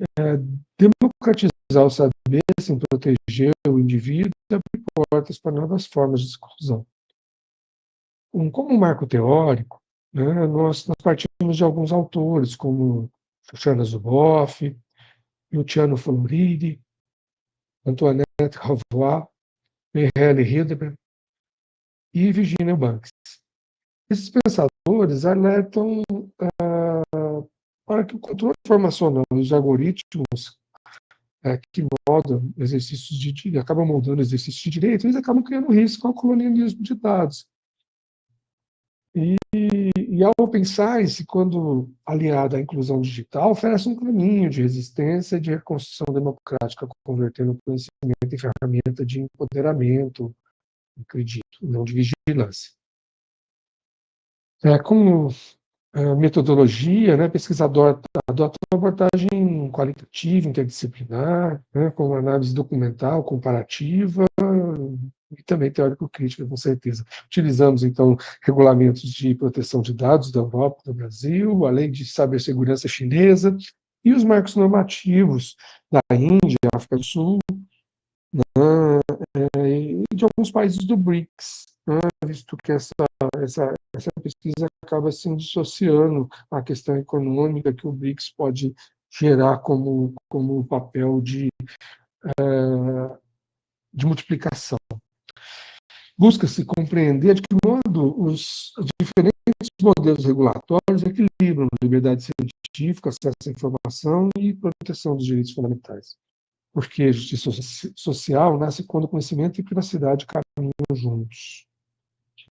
democratizar o saber, sem proteger o indivíduo, abre portas para novas formas de exclusão. Como marco teórico, né, nós partimos de alguns autores, como Shoshana Zuboff, Luciano Floridi, Antoinette Ravois, Mireille Hildebrand e Virginia Banks. Esses pensadores alertam para que o controle informacional e os algoritmos que moldam exercícios acabam moldando exercícios de direito, eles acabam criando risco ao colonialismo de dados. E a Open Science, quando aliada à inclusão digital, oferece um caminho de resistência e de reconstrução democrática, convertendo o conhecimento em ferramenta de empoderamento, acredito, não de vigilância. Como metodologia, né, pesquisador adota uma abordagem qualitativa, interdisciplinar, né, com análise documental, comparativa, e também teórico-crítica, com certeza. Utilizamos, então, regulamentos de proteção de dados da Europa, do Brasil, a lei de cibersegurança chinesa e os marcos normativos da Índia, África do Sul, e de alguns países do BRICS, visto que essa pesquisa acaba se dissociando a questão econômica que o BRICS pode gerar como papel de multiplicação. Busca-se compreender de que modo os diferentes modelos regulatórios equilibram liberdade científica, acesso à informação e proteção dos direitos fundamentais. Porque a justiça social nasce quando conhecimento e privacidade caminham juntos.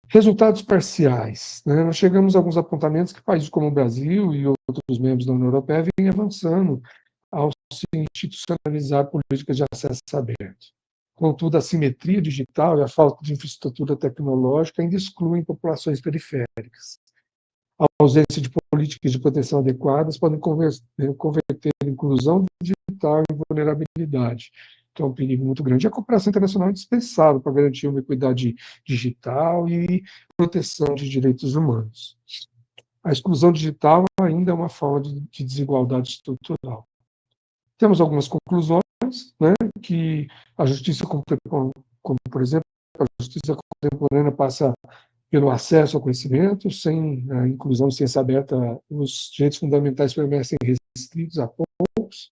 Resultados parciais. Né? Nós chegamos a alguns apontamentos que países como o Brasil e outros membros da União Europeia vêm avançando ao se institucionalizar políticas de acesso aberto. Contudo, a assimetria digital e a falta de infraestrutura tecnológica ainda excluem populações periféricas. A ausência de políticas de proteção adequadas podem converter a inclusão digital em vulnerabilidade, que é um perigo muito grande. A cooperação internacional é indispensável para garantir uma equidade digital e proteção de direitos humanos. A exclusão digital ainda é uma forma de desigualdade estrutural. Temos algumas conclusões, né, que a justiça, como por exemplo, a justiça contemporânea passa pelo acesso ao conhecimento, sem a inclusão, ciência aberta, os direitos fundamentais permanecem restritos a poucos,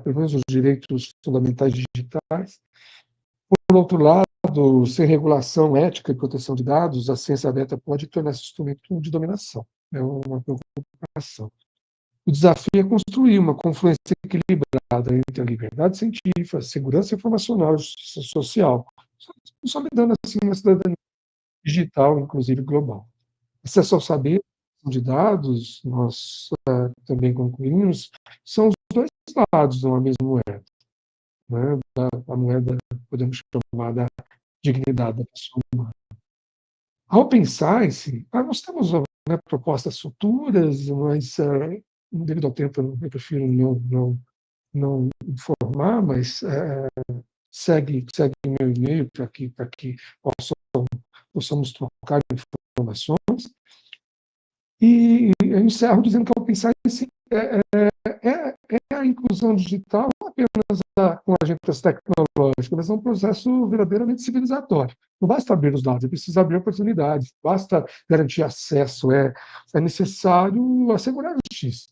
pelo menos os direitos fundamentais digitais. Por outro lado, sem regulação ética e proteção de dados, a ciência aberta pode tornar-se instrumento de dominação. É uma preocupação. O desafio é construir uma confluência equilibrada entre a liberdade científica, a segurança informacional e a justiça social, consolidando assim uma cidadania digital, inclusive global. Acesso ao saber de dados, nós também concluímos, são os dois lados de uma mesma moeda. Né? A moeda, podemos chamar da dignidade da pessoa humana. A Open Science, nós temos propostas futuras, mas devido ao tempo, eu prefiro não informar, mas segue meu e-mail para que possamos trocar informações. E eu encerro dizendo que a Open Science é a inclusão digital não apenas com agentes tecnológicos, mas é um processo verdadeiramente civilizatório. Não basta abrir os dados, é preciso abrir oportunidades, basta garantir acesso, é necessário assegurar a justiça,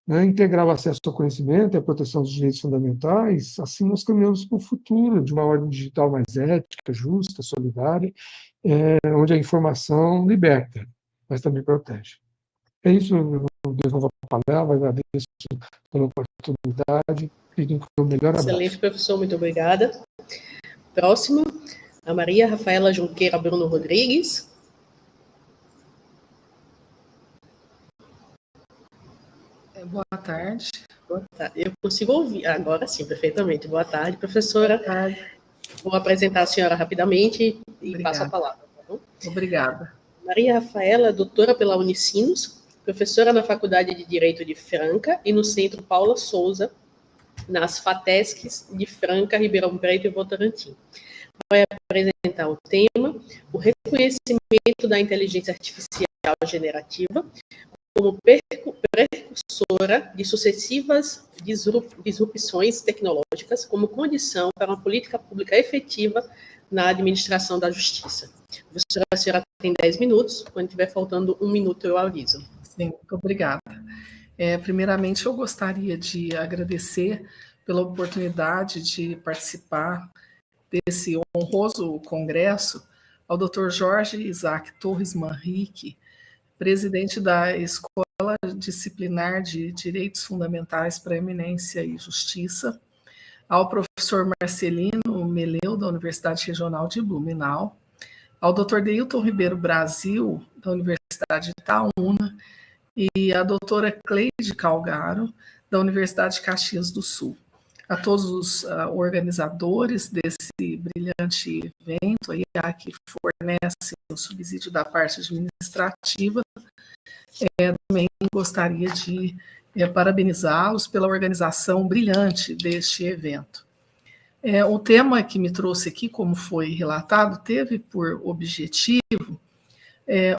né? Integrar o acesso ao conhecimento e a proteção dos direitos fundamentais, assim nós caminhamos para o futuro de uma ordem digital mais ética, justa, solidária, onde a informação liberta, mas também protege. É isso, eu devolvo a palavra, agradeço pela oportunidade, fiquem com o melhor abraço. Excelente, professor, muito obrigada. Próxima, a Maria Rafaela Junqueira Bruno Rodrigues. Boa tarde. Boa tarde. Eu consigo ouvir agora sim, perfeitamente. Boa tarde, professora. Boa tarde. Vou apresentar a senhora rapidamente e passo a palavra. Tá bom? Obrigada. Maria Rafaela, doutora pela Unicinos, professora na Faculdade de Direito de Franca e no Centro Paula Souza, nas FATESCs de Franca, Ribeirão Preto e Votorantim. Vai apresentar o tema, o reconhecimento da inteligência artificial generativa como precursora de sucessivas disrupções tecnológicas como condição para uma política pública efetiva na administração da justiça. Professora, a senhora tem 10 minutos, quando tiver faltando 1 minuto eu aviso. Sim, muito obrigada. Primeiramente, eu gostaria de agradecer pela oportunidade de participar desse honroso congresso ao Dr. Jorge Isaac Torres Manrique, presidente da Escola Disciplinar de Direitos Fundamentais para a Eminência e Justiça, ao professor Marcelino Meleu, da Universidade Regional de Blumenau, ao Dr. Deilton Ribeiro Brasil, da Universidade de Itaúna, e a doutora Cleide Calgaro, da Universidade de Caxias do Sul. A todos os organizadores desse brilhante evento, aí, que fornece o subsídio da parte administrativa, também gostaria de parabenizá-los pela organização brilhante deste evento. O tema que me trouxe aqui, como foi relatado, teve por objetivo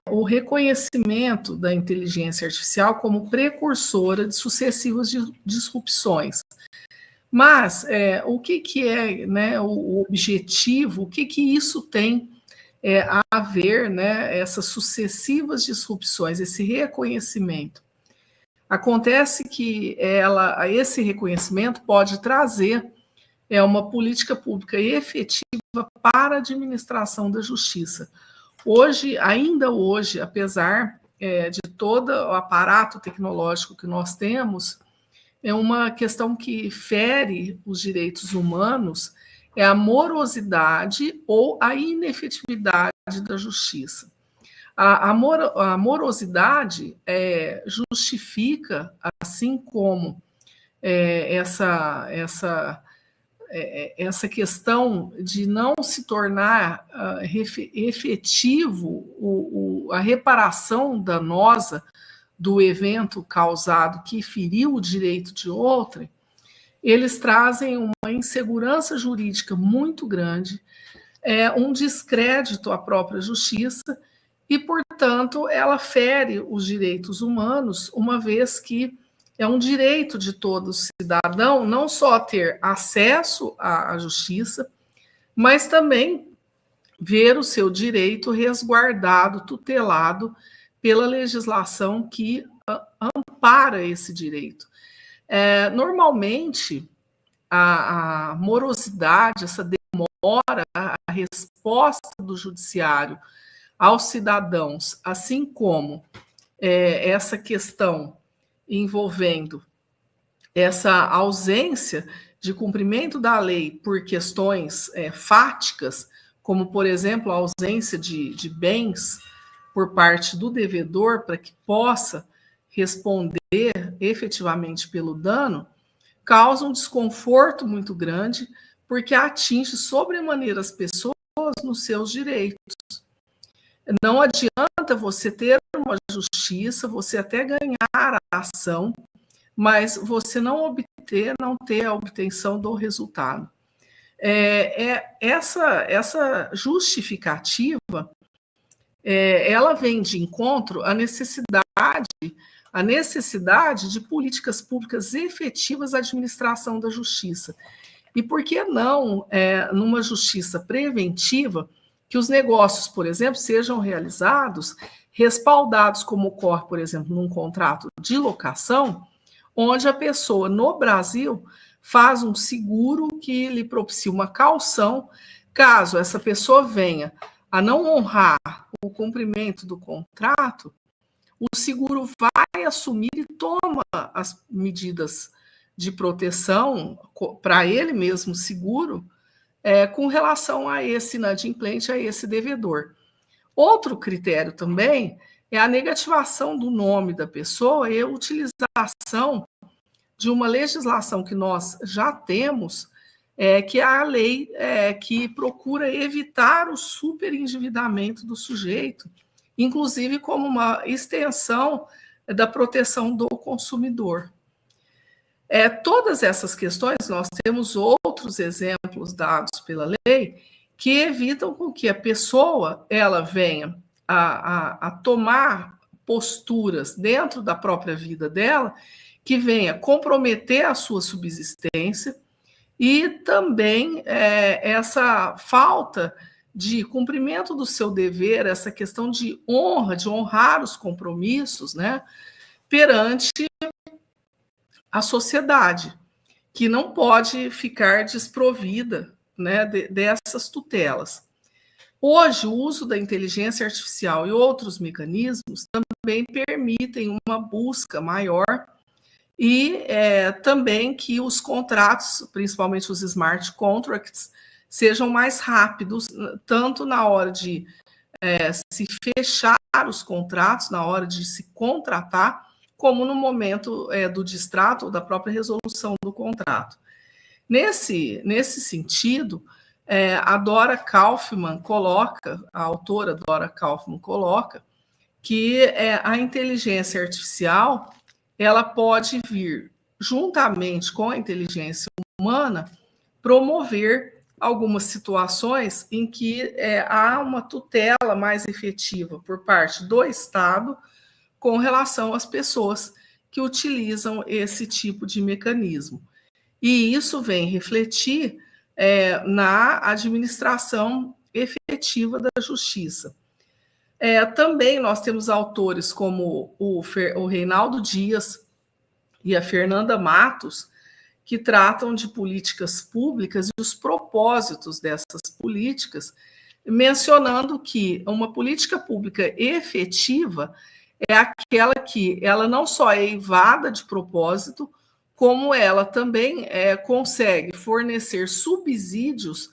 o reconhecimento da inteligência artificial como precursora de sucessivas disrupções. Mas o que é, né, o objetivo, o que isso tem a ver, né, essas sucessivas disrupções, esse reconhecimento? Acontece que esse reconhecimento pode trazer uma política pública efetiva para a administração da justiça. Ainda hoje, apesar de todo o aparato tecnológico que nós temos, é uma questão que fere os direitos humanos, é a morosidade ou a inefetividade da justiça. A morosidade justifica, assim como essa questão de não se tornar efetivo a reparação danosa do evento causado que feriu o direito de outrem, eles trazem uma insegurança jurídica muito grande, um descrédito à própria justiça e, portanto, ela fere os direitos humanos, uma vez que é um direito de todo cidadão não só ter acesso à justiça, mas também ver o seu direito resguardado, tutelado pela legislação que ampara esse direito. Normalmente, a morosidade, essa demora, a resposta do judiciário aos cidadãos, assim como essa questão envolvendo essa ausência de cumprimento da lei por questões fáticas, como, por exemplo, a ausência de bens por parte do devedor para que possa responder efetivamente pelo dano, causa um desconforto muito grande, porque atinge sobremaneira as pessoas nos seus direitos. Não adianta você ter uma justiça, você até ganhar a ação, mas você não ter a obtenção do resultado. Essa justificativa, ela vem de encontro à necessidade de políticas públicas efetivas à administração da justiça. E por que não, numa justiça preventiva, que os negócios, por exemplo, sejam realizados, respaldados, como ocorre, por exemplo, num contrato de locação, onde a pessoa, no Brasil, faz um seguro que lhe propicia uma caução, caso essa pessoa venha a não honrar o cumprimento do contrato, o seguro vai assumir e toma as medidas de proteção para ele mesmo seguro, com relação a esse inadimplente, a esse devedor. Outro critério também é a negativação do nome da pessoa e a utilização de uma legislação que nós já temos, que é a lei que procura evitar o superendividamento do sujeito, inclusive como uma extensão da proteção do consumidor. Todas essas questões, nós temos outros exemplos dados pela lei que evitam com que a pessoa ela venha a tomar posturas dentro da própria vida dela que venha comprometer a sua subsistência e também essa falta de cumprimento do seu dever, essa questão de honra, de honrar os compromissos, né, perante a sociedade, que não pode ficar desprovida, né, dessas tutelas. Hoje, o uso da inteligência artificial e outros mecanismos também permitem uma busca maior e também que os contratos, principalmente os smart contracts, sejam mais rápidos, tanto na hora de se fechar os contratos, na hora de se contratar, como no momento do distrato ou da própria resolução do contrato. Nesse sentido, a Dora Kaufmann coloca, a autora Dora Kaufmann coloca, que a inteligência artificial ela pode vir, juntamente com a inteligência humana, promover algumas situações em que há uma tutela mais efetiva por parte do Estado com relação às pessoas que utilizam esse tipo de mecanismo. E isso vem refletir na administração efetiva da justiça. Também nós temos autores como o Reinaldo Dias e a Fernanda Matos, que tratam de políticas públicas e os propósitos dessas políticas, mencionando que uma política pública efetiva é aquela que ela não só é eivada de propósito, como ela também consegue fornecer subsídios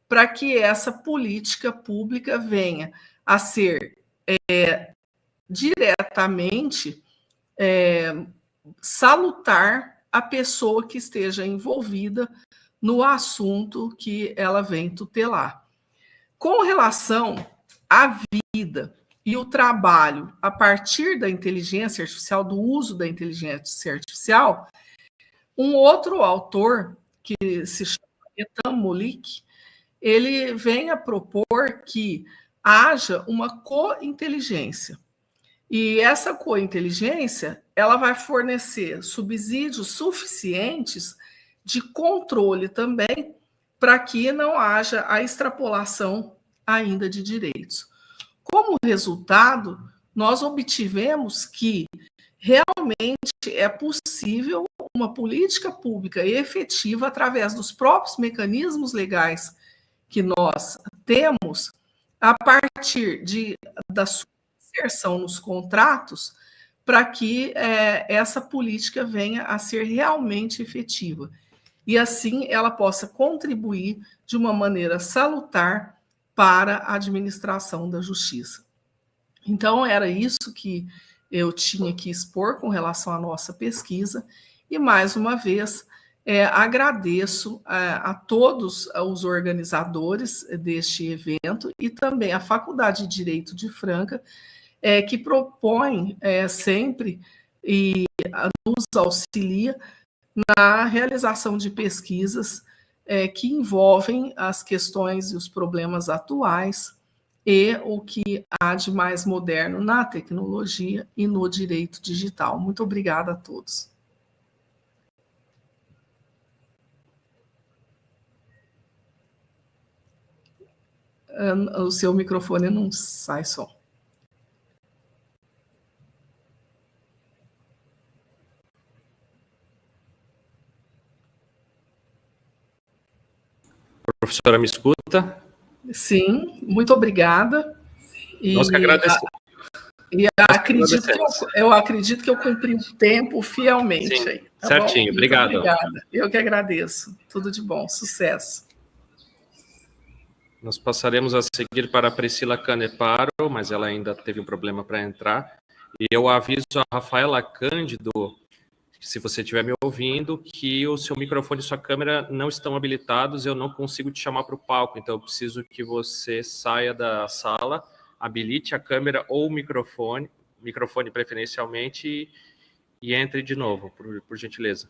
para que essa política pública venha a ser diretamente salutar a pessoa que esteja envolvida no assunto que ela vem tutelar. Com relação à vida e o trabalho a partir da inteligência artificial, do uso da inteligência artificial, um outro autor, que se chama Etan Molik, ele vem a propor que haja uma co-inteligência. E essa co-inteligência, ela vai fornecer subsídios suficientes de controle também para que não haja a extrapolação ainda de direitos. Como resultado, nós obtivemos que realmente é possível uma política pública efetiva através dos próprios mecanismos legais que nós temos, a partir da sua inserção nos contratos, para que essa política venha a ser realmente efetiva. E assim ela possa contribuir de uma maneira salutar para a administração da justiça. Então, era isso que eu tinha que expor com relação à nossa pesquisa, e mais uma vez Agradeço a todos os organizadores deste evento e também à Faculdade de Direito de Franca, que propõe sempre e nos auxilia na realização de pesquisas que envolvem as questões e os problemas atuais e o que há de mais moderno na tecnologia e no direito digital. Muito obrigada a todos. O seu microfone não sai som. Professora, me escuta? Sim, muito obrigada. Nós que agradecemos. E eu acredito que eu cumpri o tempo fielmente. Sim, aí, tá certinho, bom? obrigado. Muito obrigada. Eu que agradeço. Tudo de bom, sucesso. Nós passaremos a seguir para a Priscila Caneparo, mas ela ainda teve um problema para entrar. E eu aviso a Rafaela Cândido, se você estiver me ouvindo, que o seu microfone e sua câmera não estão habilitados, eu não consigo te chamar para o palco, então eu preciso que você saia da sala, habilite a câmera ou o microfone preferencialmente, e entre de novo, por gentileza.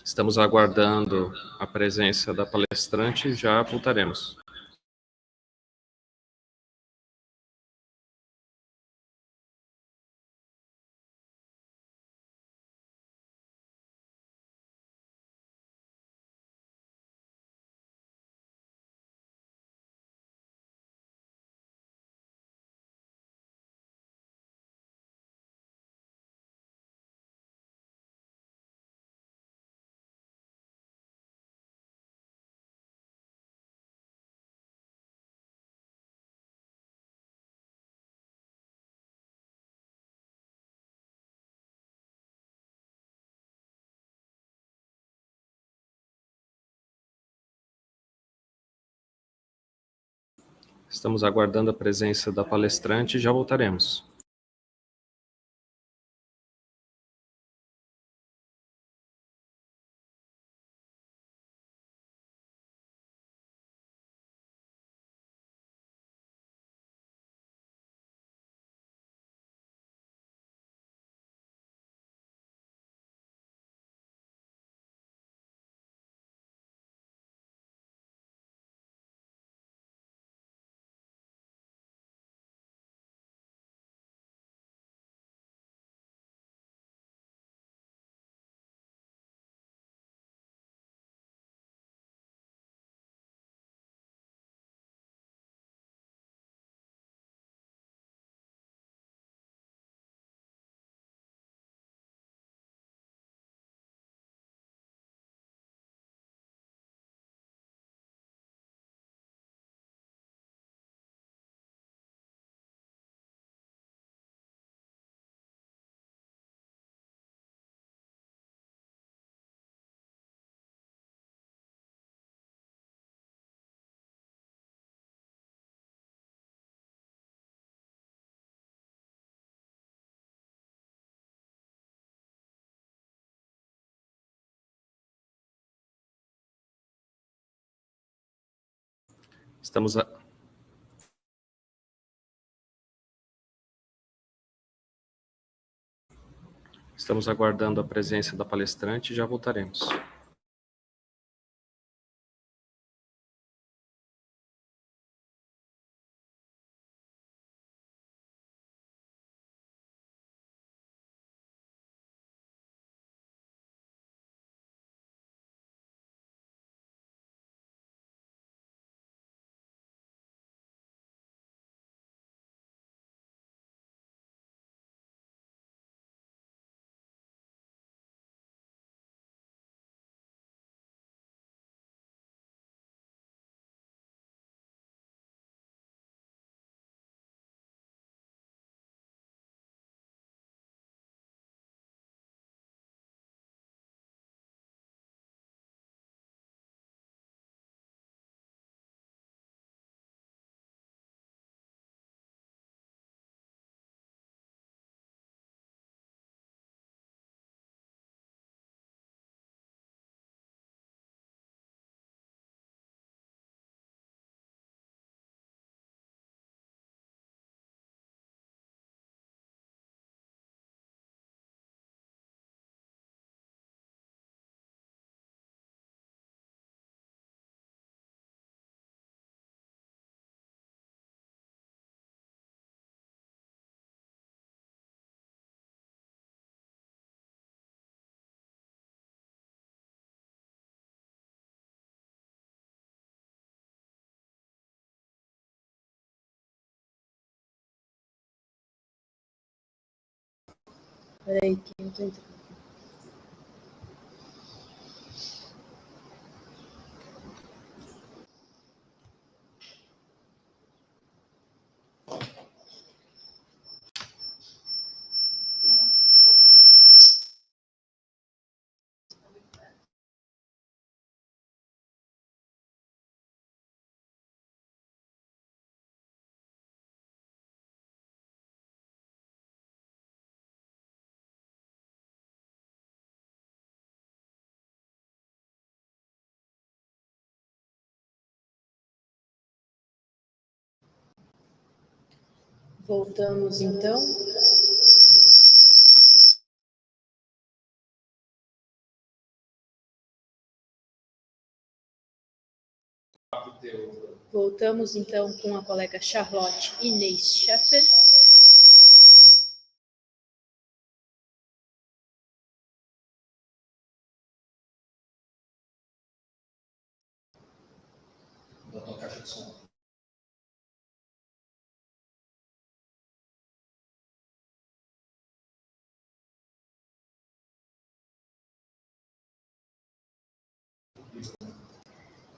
Estamos aguardando a presença da palestrante e já voltaremos. Estamos aguardando a presença da palestrante e já voltaremos. Estamos aguardando a presença da palestrante e já voltaremos. Peraí, que eu não tô entrando. Voltamos, então. Voltamos, então, com a colega Charlotte Inês Schaffer.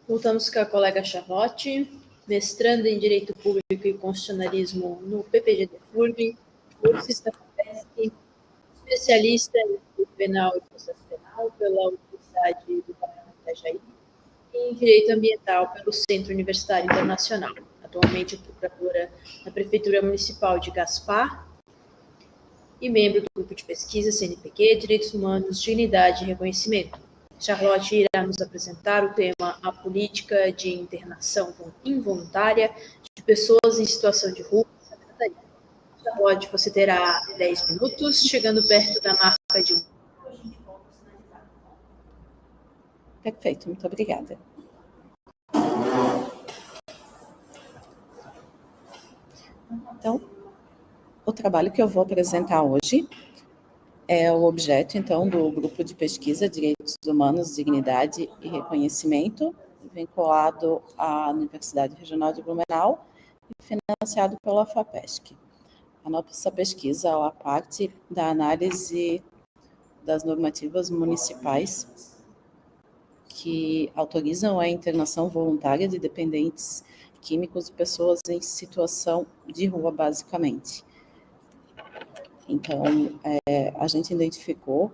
Voltamos com a colega Charlotte, mestranda em Direito Público e Constitucionalismo no PPG-FURB, cursista FAPESP, especialista em Direito Penal e Processo Penal pela Universidade do Paraná, Itajaí, e em Direito Ambiental pelo Centro Universitário Internacional. Atualmente é procuradora na Prefeitura Municipal de Gaspar e membro do Grupo de Pesquisa CNPq, Direitos Humanos, Dignidade e Reconhecimento. Charlotte irá nos apresentar o tema A Política de Internação Involuntária de Pessoas em Situação de Rua em Santa Catarina. Charlotte, você terá 10 minutos, chegando perto da marca de 1. Perfeito, muito obrigada. Então, o trabalho que eu vou apresentar hoje é o objeto, então, do Grupo de Pesquisa Direitos Humanos, Dignidade e Reconhecimento, vinculado à Universidade Regional de Blumenau e financiado pela FAPESP. A nossa pesquisa, ela parte da análise das normativas municipais que autorizam a internação voluntária de dependentes químicos e pessoas em situação de rua, basicamente. Então, a gente identificou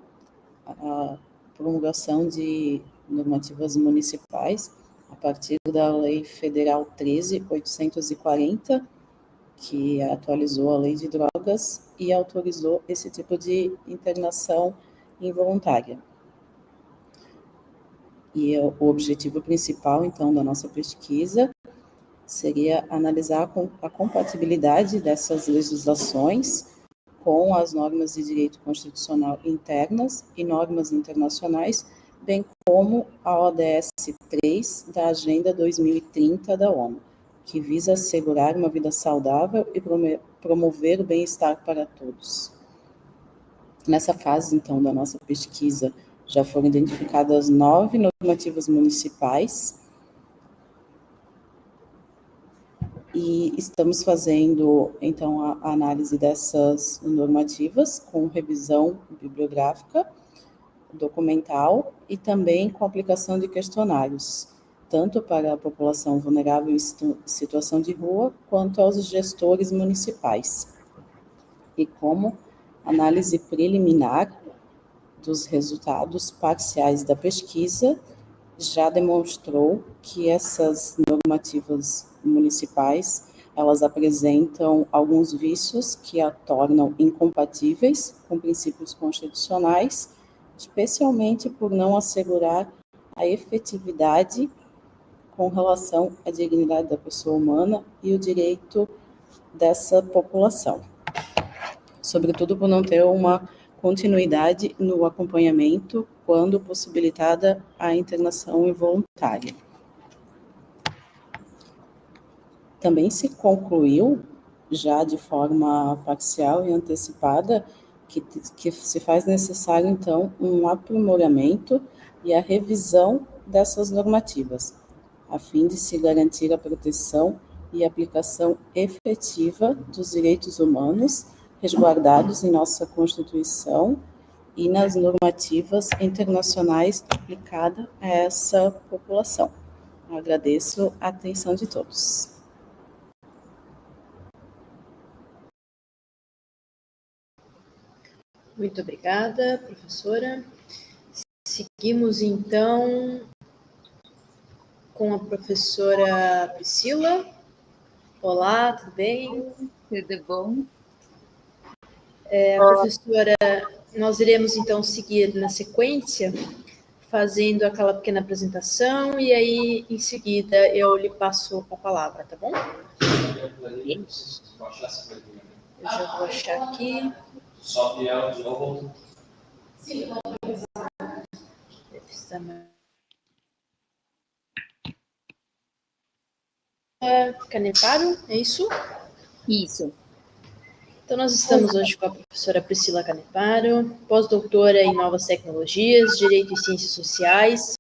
a promulgação de normativas municipais a partir da Lei Federal 13.840, que atualizou a Lei de Drogas e autorizou esse tipo de internação involuntária. E o objetivo principal, então, da nossa pesquisa seria analisar a compatibilidade dessas legislações com as normas de direito constitucional internas e normas internacionais, bem como a ODS 3 da Agenda 2030 da ONU, que visa assegurar uma vida saudável e promover o bem-estar para todos. Nessa fase, então, da nossa pesquisa, já foram identificadas 9 normativas municipais e estamos fazendo, então, a análise dessas normativas com revisão bibliográfica, documental e também com aplicação de questionários, tanto para a população vulnerável em situação de rua, quanto aos gestores municipais. E como análise preliminar dos resultados parciais da pesquisa, já demonstrou que essas normativas municipais, elas apresentam alguns vícios que a tornam incompatíveis com princípios constitucionais, especialmente por não assegurar a efetividade com relação à dignidade da pessoa humana e o direito dessa população. Sobretudo por não ter uma continuidade no acompanhamento quando possibilitada a internação involuntária. Também se concluiu, já de forma parcial e antecipada, que se faz necessário, então, um aprimoramento e a revisão dessas normativas, a fim de se garantir a proteção e aplicação efetiva dos direitos humanos resguardados em nossa Constituição e nas normativas internacionais aplicadas a essa população. Eu agradeço a atenção de todos. Muito obrigada, professora. Seguimos, então, com a professora Priscila. Olá, tudo bem? Tudo bom? Professora, nós iremos, então, seguir na sequência, fazendo aquela pequena apresentação, e aí, em seguida, eu lhe passo a palavra, tá bom? Eu já vou achar aqui. Sobe ela de novo. Sim. Deve estar mais. Caneparo, é isso? Isso. Então, nós estamos hoje com a professora Priscila Caneparo, pós-doutora em Novas Tecnologias, Direito e Ciências Sociais,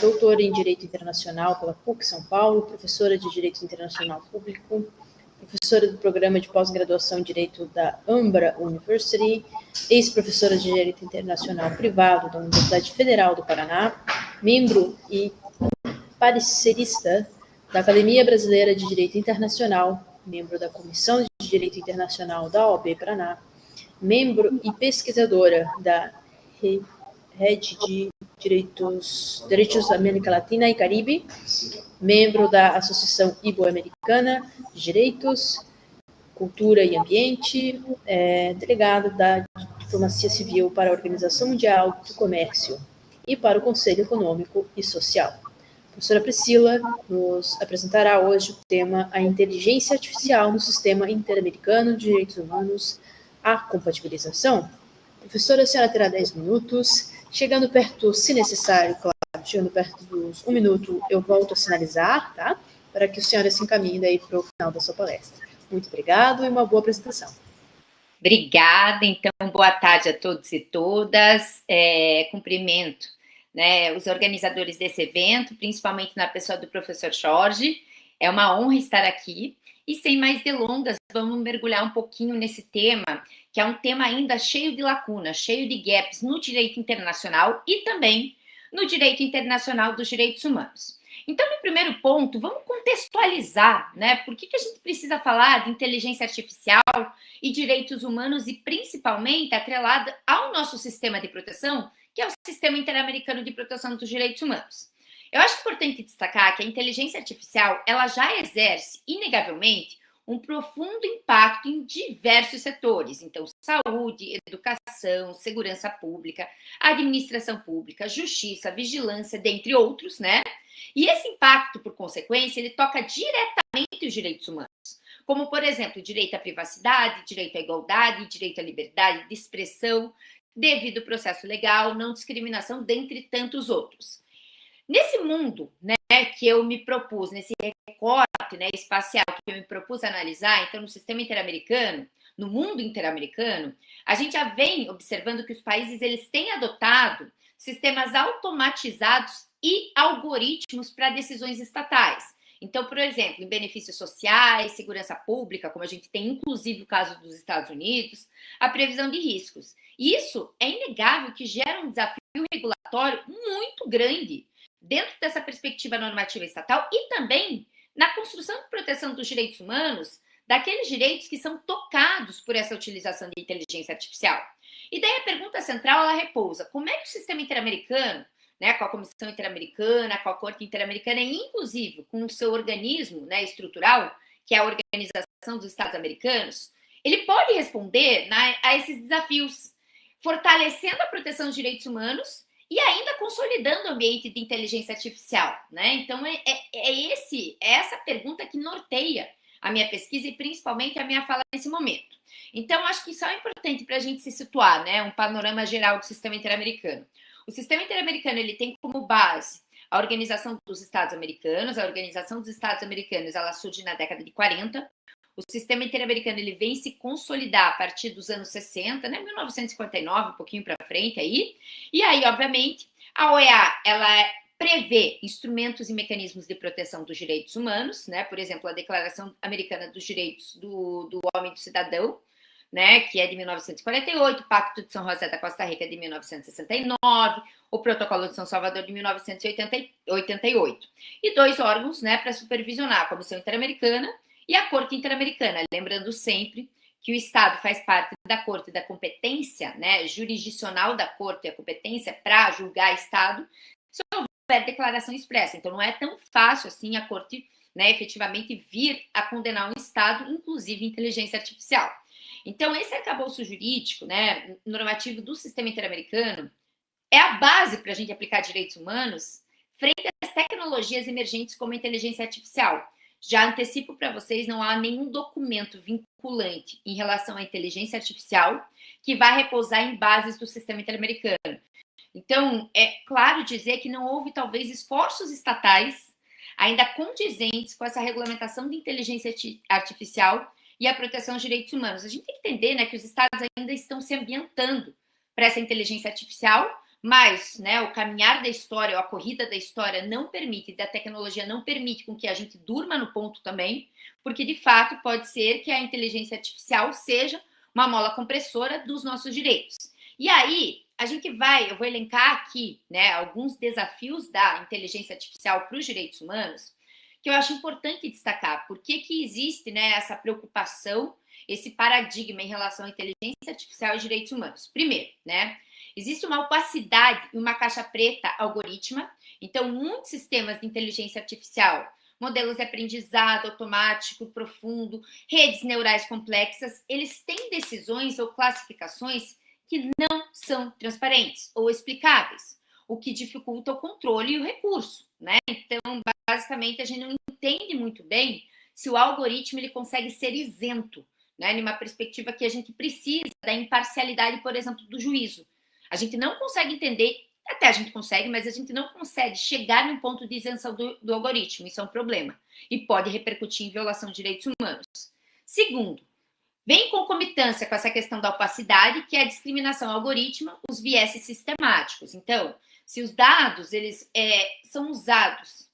doutora em Direito Internacional pela PUC São Paulo, professora de Direito Internacional Público, professora do Programa de Pós-Graduação em Direito da Ambra University, ex-professora de Direito Internacional Privado da Universidade Federal do Paraná, membro e parecerista da Academia Brasileira de Direito Internacional, membro da Comissão de Direito Internacional da OAB Paraná, membro e pesquisadora da Rede de Derechos da América Latina e Caribe, membro da Associação Ibo-Americana de Direitos, Cultura e Ambiente, delegado da Diplomacia Civil para a Organização Mundial do Comércio e para o Conselho Econômico e Social. A professora Priscila nos apresentará hoje o tema A Inteligência Artificial no Sistema Interamericano de Direitos Humanos, a Compatibilização. Professora, a senhora terá 10 minutos. Chegando perto, se necessário, claro, chegando perto dos 1 minuto, eu volto a sinalizar, tá? Para que a senhora se encaminhe daí para o final da sua palestra. Muito obrigado e uma boa apresentação. Obrigada, então, boa tarde a todos e todas. Cumprimento, né, os organizadores desse evento, principalmente na pessoa do professor Jorge. É uma honra estar aqui. E sem mais delongas, vamos mergulhar um pouquinho nesse tema, que é um tema ainda cheio de lacunas, cheio de gaps no direito internacional e também no direito internacional dos direitos humanos. Então, no primeiro ponto, vamos contextualizar, né? Por que a gente precisa falar de inteligência artificial e direitos humanos e principalmente atrelada ao nosso sistema de proteção, que é o Sistema Interamericano de Proteção dos Direitos Humanos. Eu acho importante destacar que a inteligência artificial, ela já exerce, inegavelmente, um profundo impacto em diversos setores. Então, saúde, educação, segurança pública, administração pública, justiça, vigilância, dentre outros, né? E esse impacto, por consequência, ele toca diretamente os direitos humanos, como, por exemplo, direito à privacidade, direito à igualdade, direito à liberdade de expressão, devido processo legal, não discriminação, dentre tantos outros. Nesse mundo, né, que eu me propus, nesse recorte, né, espacial que eu me propus analisar, então, no sistema interamericano, no mundo interamericano, a gente já vem observando que os países eles têm adotado sistemas automatizados e algoritmos para decisões estatais. Então, por exemplo, em benefícios sociais, segurança pública, como a gente tem inclusive o caso dos Estados Unidos, a previsão de riscos. Isso é inegável que gera um desafio regulatório muito grande dentro dessa perspectiva normativa estatal e também na construção de proteção dos direitos humanos, daqueles direitos que são tocados por essa utilização de inteligência artificial. E daí a pergunta central, ela repousa: como é que o sistema interamericano, né, com a Comissão Interamericana, com a Corte Interamericana, e inclusive com o seu organismo, né, estrutural, que é a Organização dos Estados Americanos, ele pode responder, né, a esses desafios, fortalecendo a proteção dos direitos humanos e ainda consolidando o ambiente de inteligência artificial, né? Então, é essa pergunta que norteia a minha pesquisa e principalmente a minha fala nesse momento. Então, acho que isso é importante para a gente se situar, né? Um panorama geral do sistema interamericano. O sistema interamericano ele tem como base a Organização dos Estados Americanos. A Organização dos Estados Americanos ela surge na década de 40. O sistema interamericano ele vem se consolidar a partir dos anos 60, né, 1959, um pouquinho para frente aí. E aí, obviamente, a OEA ela prevê instrumentos e mecanismos de proteção dos direitos humanos, né? Por exemplo, a Declaração Americana dos Direitos do Homem e do Cidadão, né, que é de 1948, o Pacto de São José da Costa Rica de 1969, o Protocolo de São Salvador de 1988. E 2 órgãos, né, para supervisionar a Comissão Interamericana e a Corte Interamericana, lembrando sempre que o Estado faz parte da Corte da competência, né, jurisdicional da Corte, a competência para julgar Estado, se houver declaração expressa. Então, não é tão fácil assim a Corte, né, efetivamente vir a condenar um Estado, inclusive inteligência artificial. Então, esse arcabouço jurídico, né, normativo do sistema interamericano, é a base para a gente aplicar direitos humanos frente às tecnologias emergentes como a inteligência artificial. Já antecipo para vocês, não há nenhum documento vinculante em relação à inteligência artificial que vá repousar em bases do sistema interamericano. Então, é claro dizer que não houve, talvez, esforços estatais ainda condizentes com essa regulamentação de inteligência artificial e a proteção dos direitos humanos. A gente tem que entender, né, que os estados ainda estão se ambientando para essa inteligência artificial, mas, né, o caminhar da história, ou a corrida da história não permite, da tecnologia não permite com que a gente durma no ponto também, porque, de fato, pode ser que a inteligência artificial seja uma mola compressora dos nossos direitos. E aí, eu vou elencar aqui, né, alguns desafios da inteligência artificial para os direitos humanos, que eu acho importante destacar. Por que existe, né, essa preocupação, esse paradigma em relação à inteligência artificial e direitos humanos? Primeiro, né, existe uma opacidade e uma caixa preta algorítmica. Então, muitos sistemas de inteligência artificial, modelos de aprendizado automático, profundo, redes neurais complexas, eles têm decisões ou classificações que não são transparentes ou explicáveis, o que dificulta o controle e o recurso, né? Então, basicamente, a gente não entende muito bem se o algoritmo ele consegue ser isento, né? Numa perspectiva que a gente precisa da imparcialidade, por exemplo, do juízo. A gente não consegue entender, até a gente consegue, mas a gente não consegue chegar num ponto de isenção do algoritmo. Isso é um problema e pode repercutir em violação de direitos humanos. Segundo, vem em concomitância com essa questão da opacidade, que é a discriminação algorítmica, os vieses sistemáticos. Então, se os dados eles são usados,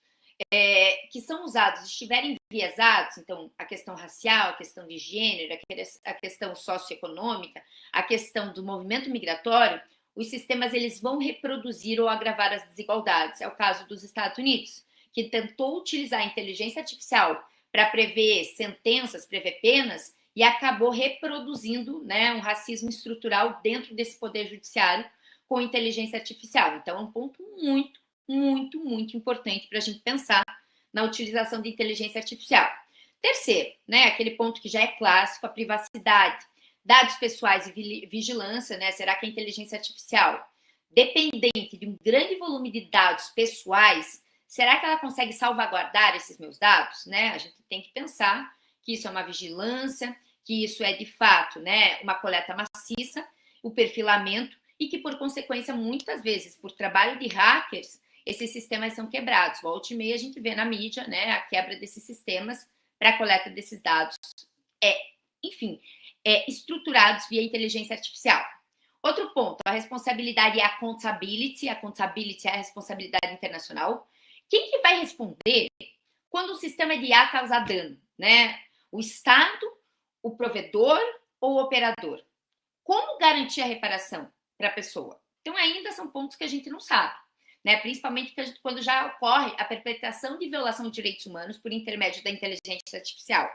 estiverem enviesados, então a questão racial, a questão de gênero, a questão socioeconômica, a questão do movimento migratório, os sistemas eles vão reproduzir ou agravar as desigualdades. É o caso dos Estados Unidos, que tentou utilizar a inteligência artificial para prever sentenças, prever penas, e acabou reproduzindo, né, um racismo estrutural dentro desse poder judiciário com inteligência artificial. Então, é um ponto muito, muito, muito importante para a gente pensar na utilização de inteligência artificial. Terceiro, né, aquele ponto que já é clássico, a privacidade, dados pessoais e vigilância, né? Será que a inteligência artificial, dependente de um grande volume de dados pessoais, será que ela consegue salvaguardar esses meus dados, né? A gente tem que pensar que isso é uma vigilância, que isso é, de fato, né, uma coleta maciça, o perfilamento, e que, por consequência, muitas vezes, por trabalho de hackers, esses sistemas são quebrados. Volta e meia a gente vê na mídia, né, a quebra desses sistemas para a coleta desses dados, estruturados via inteligência artificial. Outro ponto, a responsabilidade e a accountability. A accountability é a responsabilidade internacional. Quem que vai responder quando o sistema de IA causar dano, né? O Estado, o provedor ou o operador? Como garantir a reparação para a pessoa? Então, ainda são pontos que a gente não sabe, né? Principalmente quando já ocorre a perpetração de violação de direitos humanos por intermédio da inteligência artificial.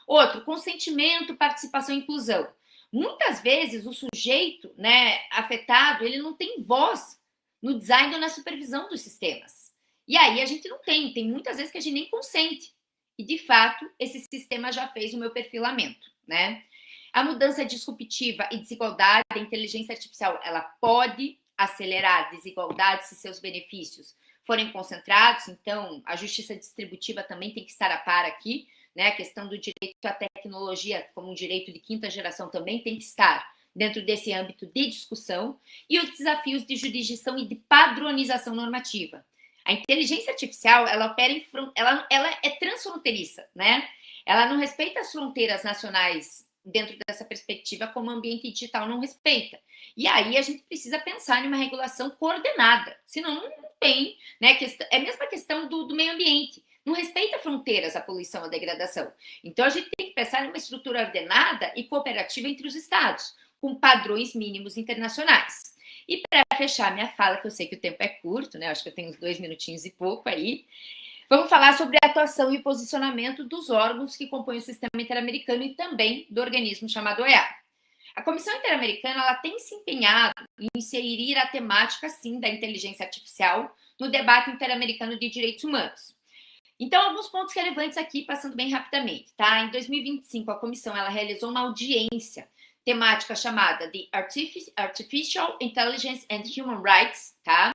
Outro, consentimento, participação e inclusão. Muitas vezes o sujeito, né, afetado, ele não tem voz no design ou na supervisão dos sistemas. E aí a gente não tem muitas vezes que a gente nem consente. E, de fato, esse sistema já fez o meu perfilamento, né? A mudança disruptiva e desigualdade, a inteligência artificial, ela pode acelerar desigualdades se seus benefícios forem concentrados. Então, a justiça distributiva também tem que estar a par aqui, né? A questão do direito à tecnologia como um direito de quinta geração também tem que estar dentro desse âmbito de discussão. E os desafios de jurisdição e de padronização normativa. A inteligência artificial, ela é transfronteiriça, né? Ela não respeita as fronteiras nacionais dentro dessa perspectiva, como o ambiente digital não respeita. E aí a gente precisa pensar em uma regulação coordenada, senão não tem, né? É a mesma questão do meio ambiente. Não respeita fronteiras, a poluição, a degradação. Então, a gente tem que pensar numa estrutura ordenada e cooperativa entre os Estados, com padrões mínimos internacionais. E para fechar minha fala, que eu sei que o tempo é curto, né? Acho que eu tenho uns 2 minutinhos e pouco aí, vamos falar sobre a atuação e posicionamento dos órgãos que compõem o sistema interamericano e também do organismo chamado OEA. A Comissão Interamericana ela tem se empenhado em inserir a temática, sim, da inteligência artificial no debate interamericano de direitos humanos. Então, alguns pontos relevantes aqui, passando bem rapidamente, tá? Em 2025, a comissão ela realizou uma audiência temática chamada de Artificial Intelligence and Human Rights, tá?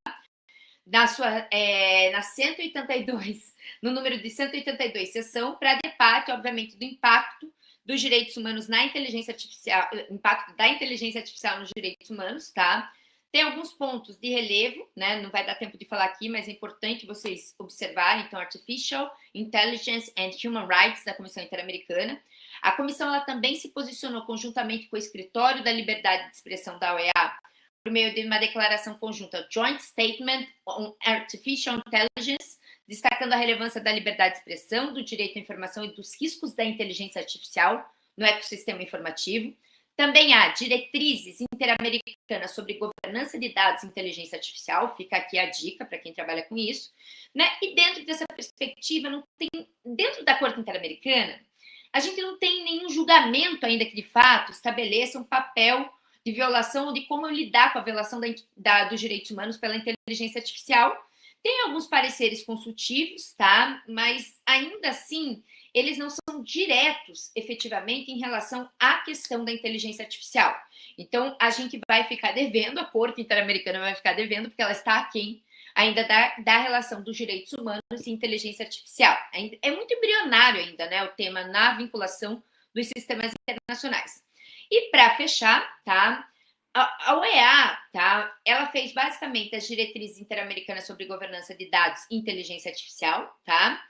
Na 182, no número de 182 sessão, para debate, obviamente, do impacto dos direitos humanos na inteligência artificial, impacto da inteligência artificial nos direitos humanos, tá? Tem alguns pontos de relevo, né? Não vai dar tempo de falar aqui, mas é importante vocês observarem. Então, Artificial Intelligence and Human Rights da Comissão Interamericana. A comissão ela também se posicionou conjuntamente com o Escritório da Liberdade de Expressão da OEA por meio de uma declaração conjunta, Joint Statement on Artificial Intelligence, destacando a relevância da liberdade de expressão, do direito à informação e dos riscos da inteligência artificial no ecossistema informativo. Também há diretrizes interamericanas sobre governança de dados e inteligência artificial, fica aqui a dica para quem trabalha com isso, né? E dentro dessa perspectiva, dentro da Corte Interamericana, a gente não tem nenhum julgamento ainda que, de fato, estabeleça um papel de violação ou de como lidar com a violação dos direitos humanos pela inteligência artificial. Tem alguns pareceres consultivos, tá? Mas, ainda assim, eles não são diretos, efetivamente, em relação à questão da inteligência artificial. Então, a gente vai ficar devendo, a Corte Interamericana vai ficar devendo, porque ela está aquém ainda da relação dos direitos humanos e inteligência artificial. É muito embrionário ainda, né, o tema na vinculação dos sistemas internacionais. E para fechar, tá, a OEA, tá, ela fez basicamente as diretrizes interamericanas sobre governança de dados e inteligência artificial, tá?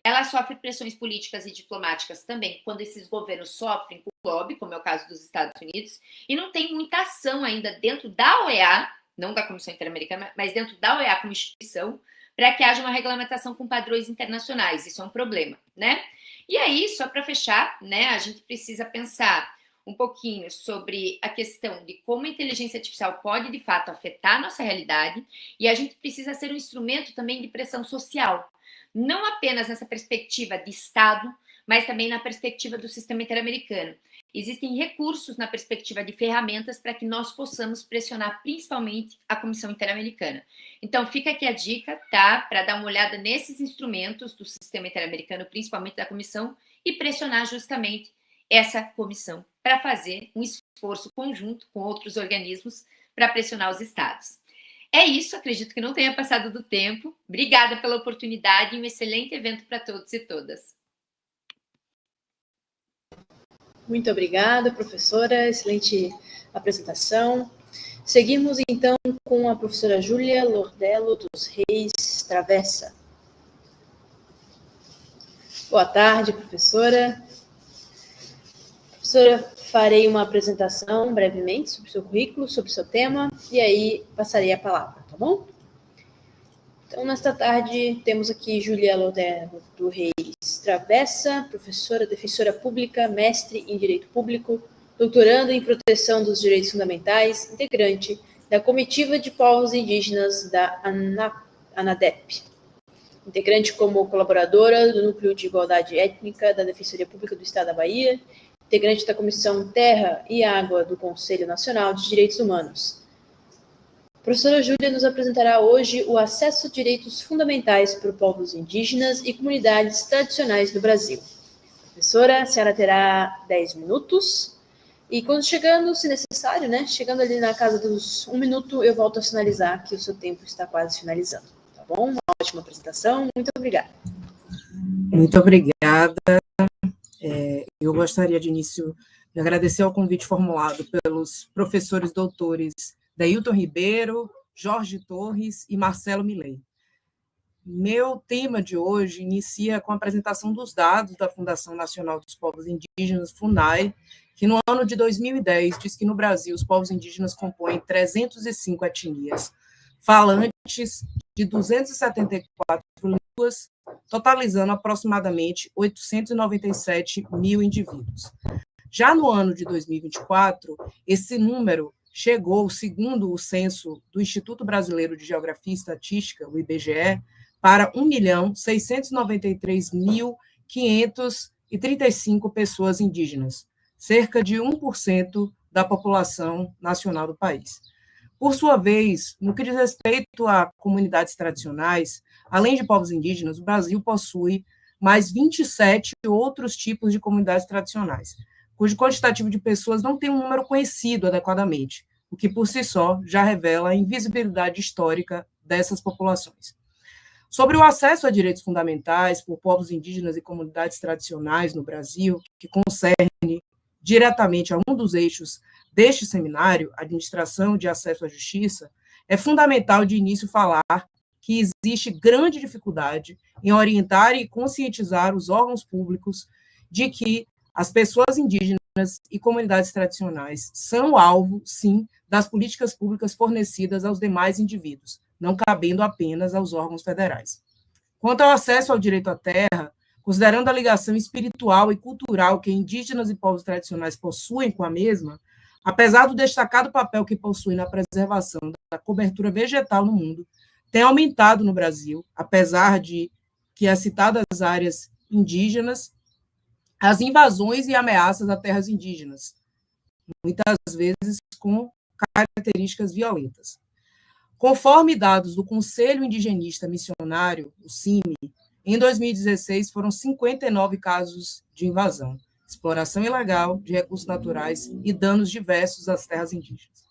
Ela sofre pressões políticas e diplomáticas também, quando esses governos sofrem com o lobby, como é o caso dos Estados Unidos, e não tem muita ação ainda dentro da OEA, não da Comissão Interamericana, mas dentro da OEA como instituição, para que haja uma regulamentação com padrões internacionais. Isso é um problema, né? E aí, só para fechar, né, a gente precisa pensar um pouquinho sobre a questão de como a inteligência artificial pode, de fato, afetar a nossa realidade, e a gente precisa ser um instrumento também de pressão social, não apenas nessa perspectiva de Estado, mas também na perspectiva do sistema interamericano. Existem recursos na perspectiva de ferramentas para que nós possamos pressionar principalmente a Comissão Interamericana. Então, fica aqui a dica, tá? Para dar uma olhada nesses instrumentos do sistema interamericano, principalmente da Comissão, e pressionar justamente essa comissão para fazer um esforço conjunto com outros organismos para pressionar os estados. É isso, acredito que não tenha passado do tempo. Obrigada pela oportunidade e um excelente evento para todos e todas. Muito obrigada, professora. Excelente apresentação. Seguimos, então, com a professora Júlia Lordello dos Reis Travessa. Boa tarde, professora. Professora, farei uma apresentação brevemente sobre o seu currículo, sobre o seu tema, e aí passarei a palavra, tá bom? Então, nesta tarde, temos aqui Júlia Lordello dos Reis Travessa, professora, defensora pública, mestre em Direito Público, doutorando em Proteção dos Direitos Fundamentais, integrante da Comitiva de Povos Indígenas da ANADEP, integrante como colaboradora do Núcleo de Igualdade Étnica da Defensoria Pública do Estado da Bahia, integrante da Comissão Terra e Água do Conselho Nacional de Direitos Humanos. A professora Júlia nos apresentará hoje o acesso a direitos fundamentais por povos indígenas e comunidades tradicionais do Brasil. Professora, a senhora terá 10 minutos, e quando chegando, se necessário, né, chegando ali na casa dos 1 minuto, eu volto a sinalizar que o seu tempo está quase finalizando, tá bom? Uma ótima apresentação, muito obrigada. Muito obrigada. Eu gostaria de início de agradecer ao convite formulado pelos professores doutores Dailton Ribeiro, Jorge Torres e Marcelo Milei. Meu tema de hoje inicia com a apresentação dos dados da Fundação Nacional dos Povos Indígenas, FUNAI, que no ano de 2010 diz que no Brasil os povos indígenas compõem 305 etnias, falantes de 274 línguas, totalizando aproximadamente 897 mil indivíduos. Já no ano de 2024, esse número chegou, segundo o censo do Instituto Brasileiro de Geografia e Estatística, o IBGE, para 1.693.535 pessoas indígenas, cerca de 1% da população nacional do país. Por sua vez, no que diz respeito a comunidades tradicionais, além de povos indígenas, o Brasil possui mais 27 outros tipos de comunidades tradicionais, cujo quantitativo de pessoas não tem um número conhecido adequadamente, o que por si só já revela a invisibilidade histórica dessas populações. Sobre o acesso a direitos fundamentais por povos indígenas e comunidades tradicionais no Brasil, que concerne diretamente a um dos eixos deste seminário, administração de acesso à justiça, é fundamental de início falar que existe grande dificuldade em orientar e conscientizar os órgãos públicos de que as pessoas indígenas e comunidades tradicionais são alvo, sim, das políticas públicas fornecidas aos demais indivíduos, não cabendo apenas aos órgãos federais. Quanto ao acesso ao direito à terra, considerando a ligação espiritual e cultural que indígenas e povos tradicionais possuem com a mesma, apesar do destacado papel que possuem na preservação da cobertura vegetal no mundo, tem aumentado no Brasil, apesar de que as citadas áreas indígenas, as invasões e ameaças a terras indígenas, muitas vezes com características violentas. Conforme dados do Conselho Indigenista Missionário, o CIMI, em 2016 foram 59 casos de invasão, exploração ilegal de recursos naturais e danos diversos às terras indígenas.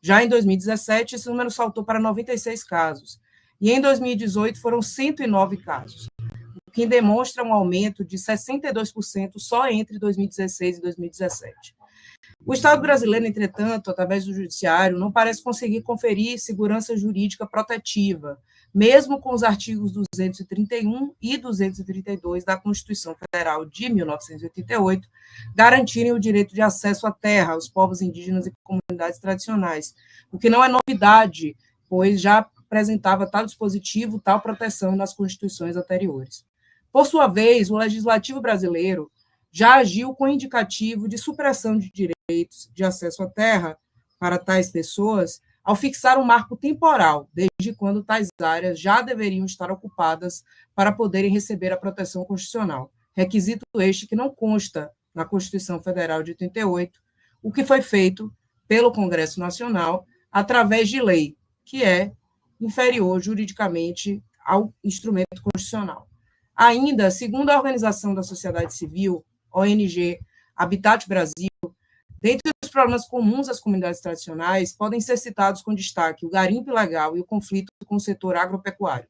Já em 2017, esse número saltou para 96 casos, e em 2018 foram 109 casos, o que demonstra um aumento de 62% só entre 2016 e 2017. O Estado brasileiro, entretanto, através do Judiciário, não parece conseguir conferir segurança jurídica protetiva, mesmo com os artigos 231 e 232 da Constituição Federal de 1988 garantirem o direito de acesso à terra aos povos indígenas e comunidades tradicionais, o que não é novidade, pois já apresentava tal dispositivo, tal proteção nas constituições anteriores. Por sua vez, o legislativo brasileiro já agiu com indicativo de supressão de direitos de acesso à terra para tais pessoas, ao fixar um marco temporal, desde quando tais áreas já deveriam estar ocupadas para poderem receber a proteção constitucional, requisito este que não consta na Constituição Federal de 88, o que foi feito pelo Congresso Nacional através de lei, que é inferior juridicamente ao instrumento constitucional. Ainda, segundo a Organização da Sociedade Civil, ONG Habitat Brasil, dentre os problemas comuns às comunidades tradicionais, podem ser citados com destaque o garimpo ilegal e o conflito com o setor agropecuário.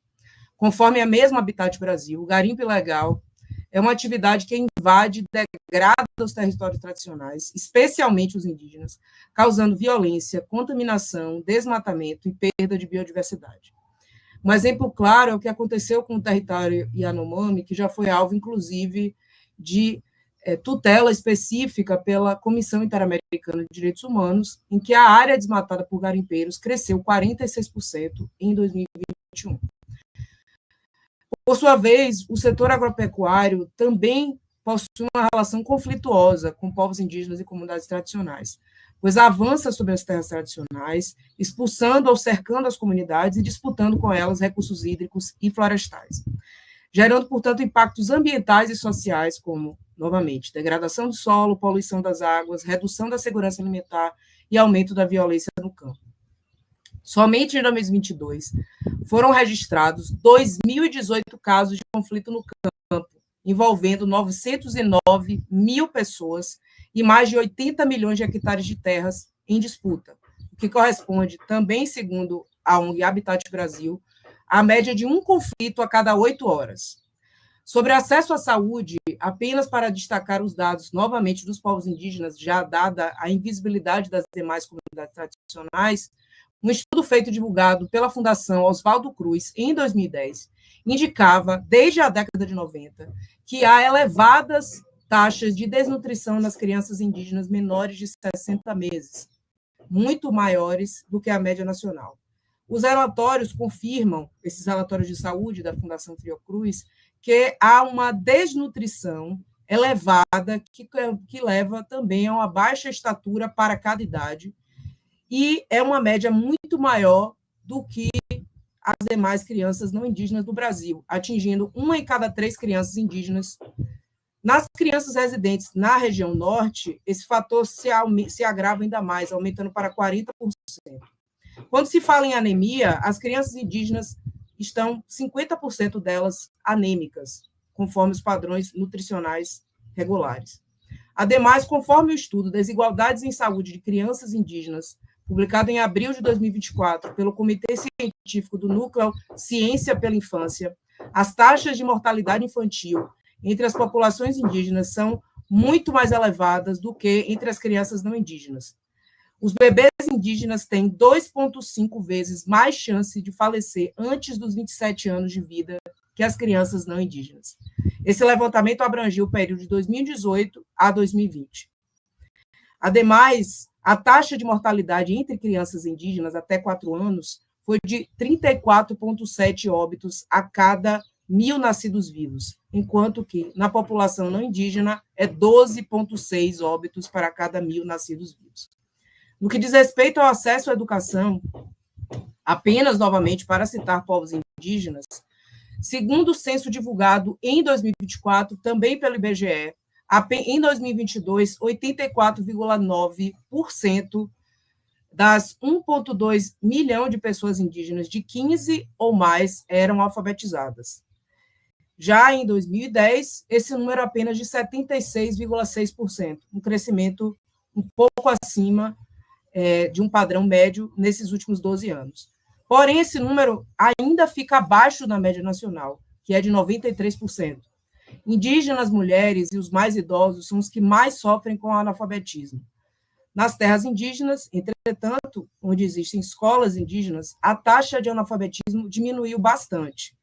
Conforme a mesma Habitat Brasil, o garimpo ilegal é uma atividade que invade e degrada os territórios tradicionais, especialmente os indígenas, causando violência, contaminação, desmatamento e perda de biodiversidade. Um exemplo claro é o que aconteceu com o território Yanomami, que já foi alvo, inclusive, de tutela específica pela Comissão Interamericana de Direitos Humanos, em que a área desmatada por garimpeiros cresceu 46% em 2021. Por sua vez, o setor agropecuário também possui uma relação conflituosa com povos indígenas e comunidades tradicionais, pois avança sobre as terras tradicionais, expulsando ou cercando as comunidades e disputando com elas recursos hídricos e florestais, gerando, portanto, impactos ambientais e sociais como, novamente, degradação do solo, poluição das águas, redução da segurança alimentar e aumento da violência no campo. Somente em 2022 foram registrados 2.018 casos de conflito no campo, envolvendo 909 mil pessoas e mais de 80 milhões de hectares de terras em disputa, o que corresponde, também segundo a ONG Habitat Brasil, à média de um conflito a cada 8 horas. Sobre acesso à saúde, apenas para destacar os dados, novamente, dos povos indígenas, já dada a invisibilidade das demais comunidades tradicionais, um estudo feito e divulgado pela Fundação Oswaldo Cruz, em 2010, indicava, desde a década de 90, que há elevadas taxas de desnutrição nas crianças indígenas menores de 60 meses, muito maiores do que a média nacional. Os relatórios confirmam, esses relatórios de saúde da Fundação Fiocruz, que há uma desnutrição elevada que leva também a uma baixa estatura para cada idade, e é uma média muito maior do que as demais crianças não indígenas do Brasil, atingindo 1 em cada 3 crianças indígenas. Nas crianças residentes na região norte, esse fator se agrava ainda mais, aumentando para 40%. Quando se fala em anemia, as crianças indígenas estão 50% delas anêmicas, conforme os padrões nutricionais regulares. Ademais, conforme o estudo Desigualdades em Saúde de Crianças Indígenas, publicado em abril de 2024 pelo Comitê Científico do Núcleo Ciência pela Infância, as taxas de mortalidade infantil entre as populações indígenas são muito mais elevadas do que entre as crianças não indígenas. Os bebês indígenas têm 2,5 vezes mais chance de falecer antes dos 27 anos de vida que as crianças não indígenas. Esse levantamento abrangiu o período de 2018 a 2020. Ademais, a taxa de mortalidade entre crianças indígenas até 4 anos foi de 34,7 óbitos a cada 1.000 nascidos vivos, enquanto que na população não indígena é 12,6 óbitos para cada 1.000 nascidos vivos. No que diz respeito ao acesso à educação, apenas novamente para citar povos indígenas, segundo o censo divulgado em 2024, também pelo IBGE, em 2022, 84,9% das 1,2 milhão de pessoas indígenas de 15 ou mais eram alfabetizadas. Já em 2010, esse número é apenas de 76,6%, um crescimento um pouco acima de um padrão médio nesses últimos 12 anos. Porém, esse número ainda fica abaixo da média nacional, que é de 93%. Indígenas, mulheres e os mais idosos são os que mais sofrem com o analfabetismo. Nas terras indígenas, entretanto, onde existem escolas indígenas, a taxa de analfabetismo diminuiu bastante.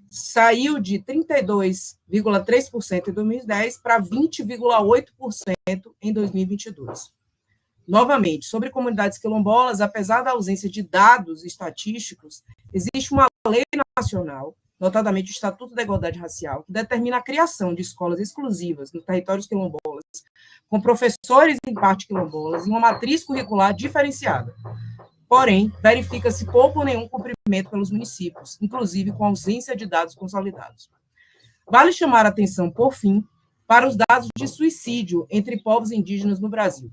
Saiu de 32,3% em 2010 para 20,8% em 2022. Novamente, sobre comunidades quilombolas, apesar da ausência de dados estatísticos, existe uma lei nacional, notadamente o Estatuto da Igualdade Racial, que determina a criação de escolas exclusivas nos territórios quilombolas, com professores em parte quilombolas, e uma matriz curricular diferenciada. Porém, verifica-se pouco ou nenhum cumprimento pelos municípios, inclusive com ausência de dados consolidados. Vale chamar a atenção, por fim, para os dados de suicídio entre povos indígenas no Brasil.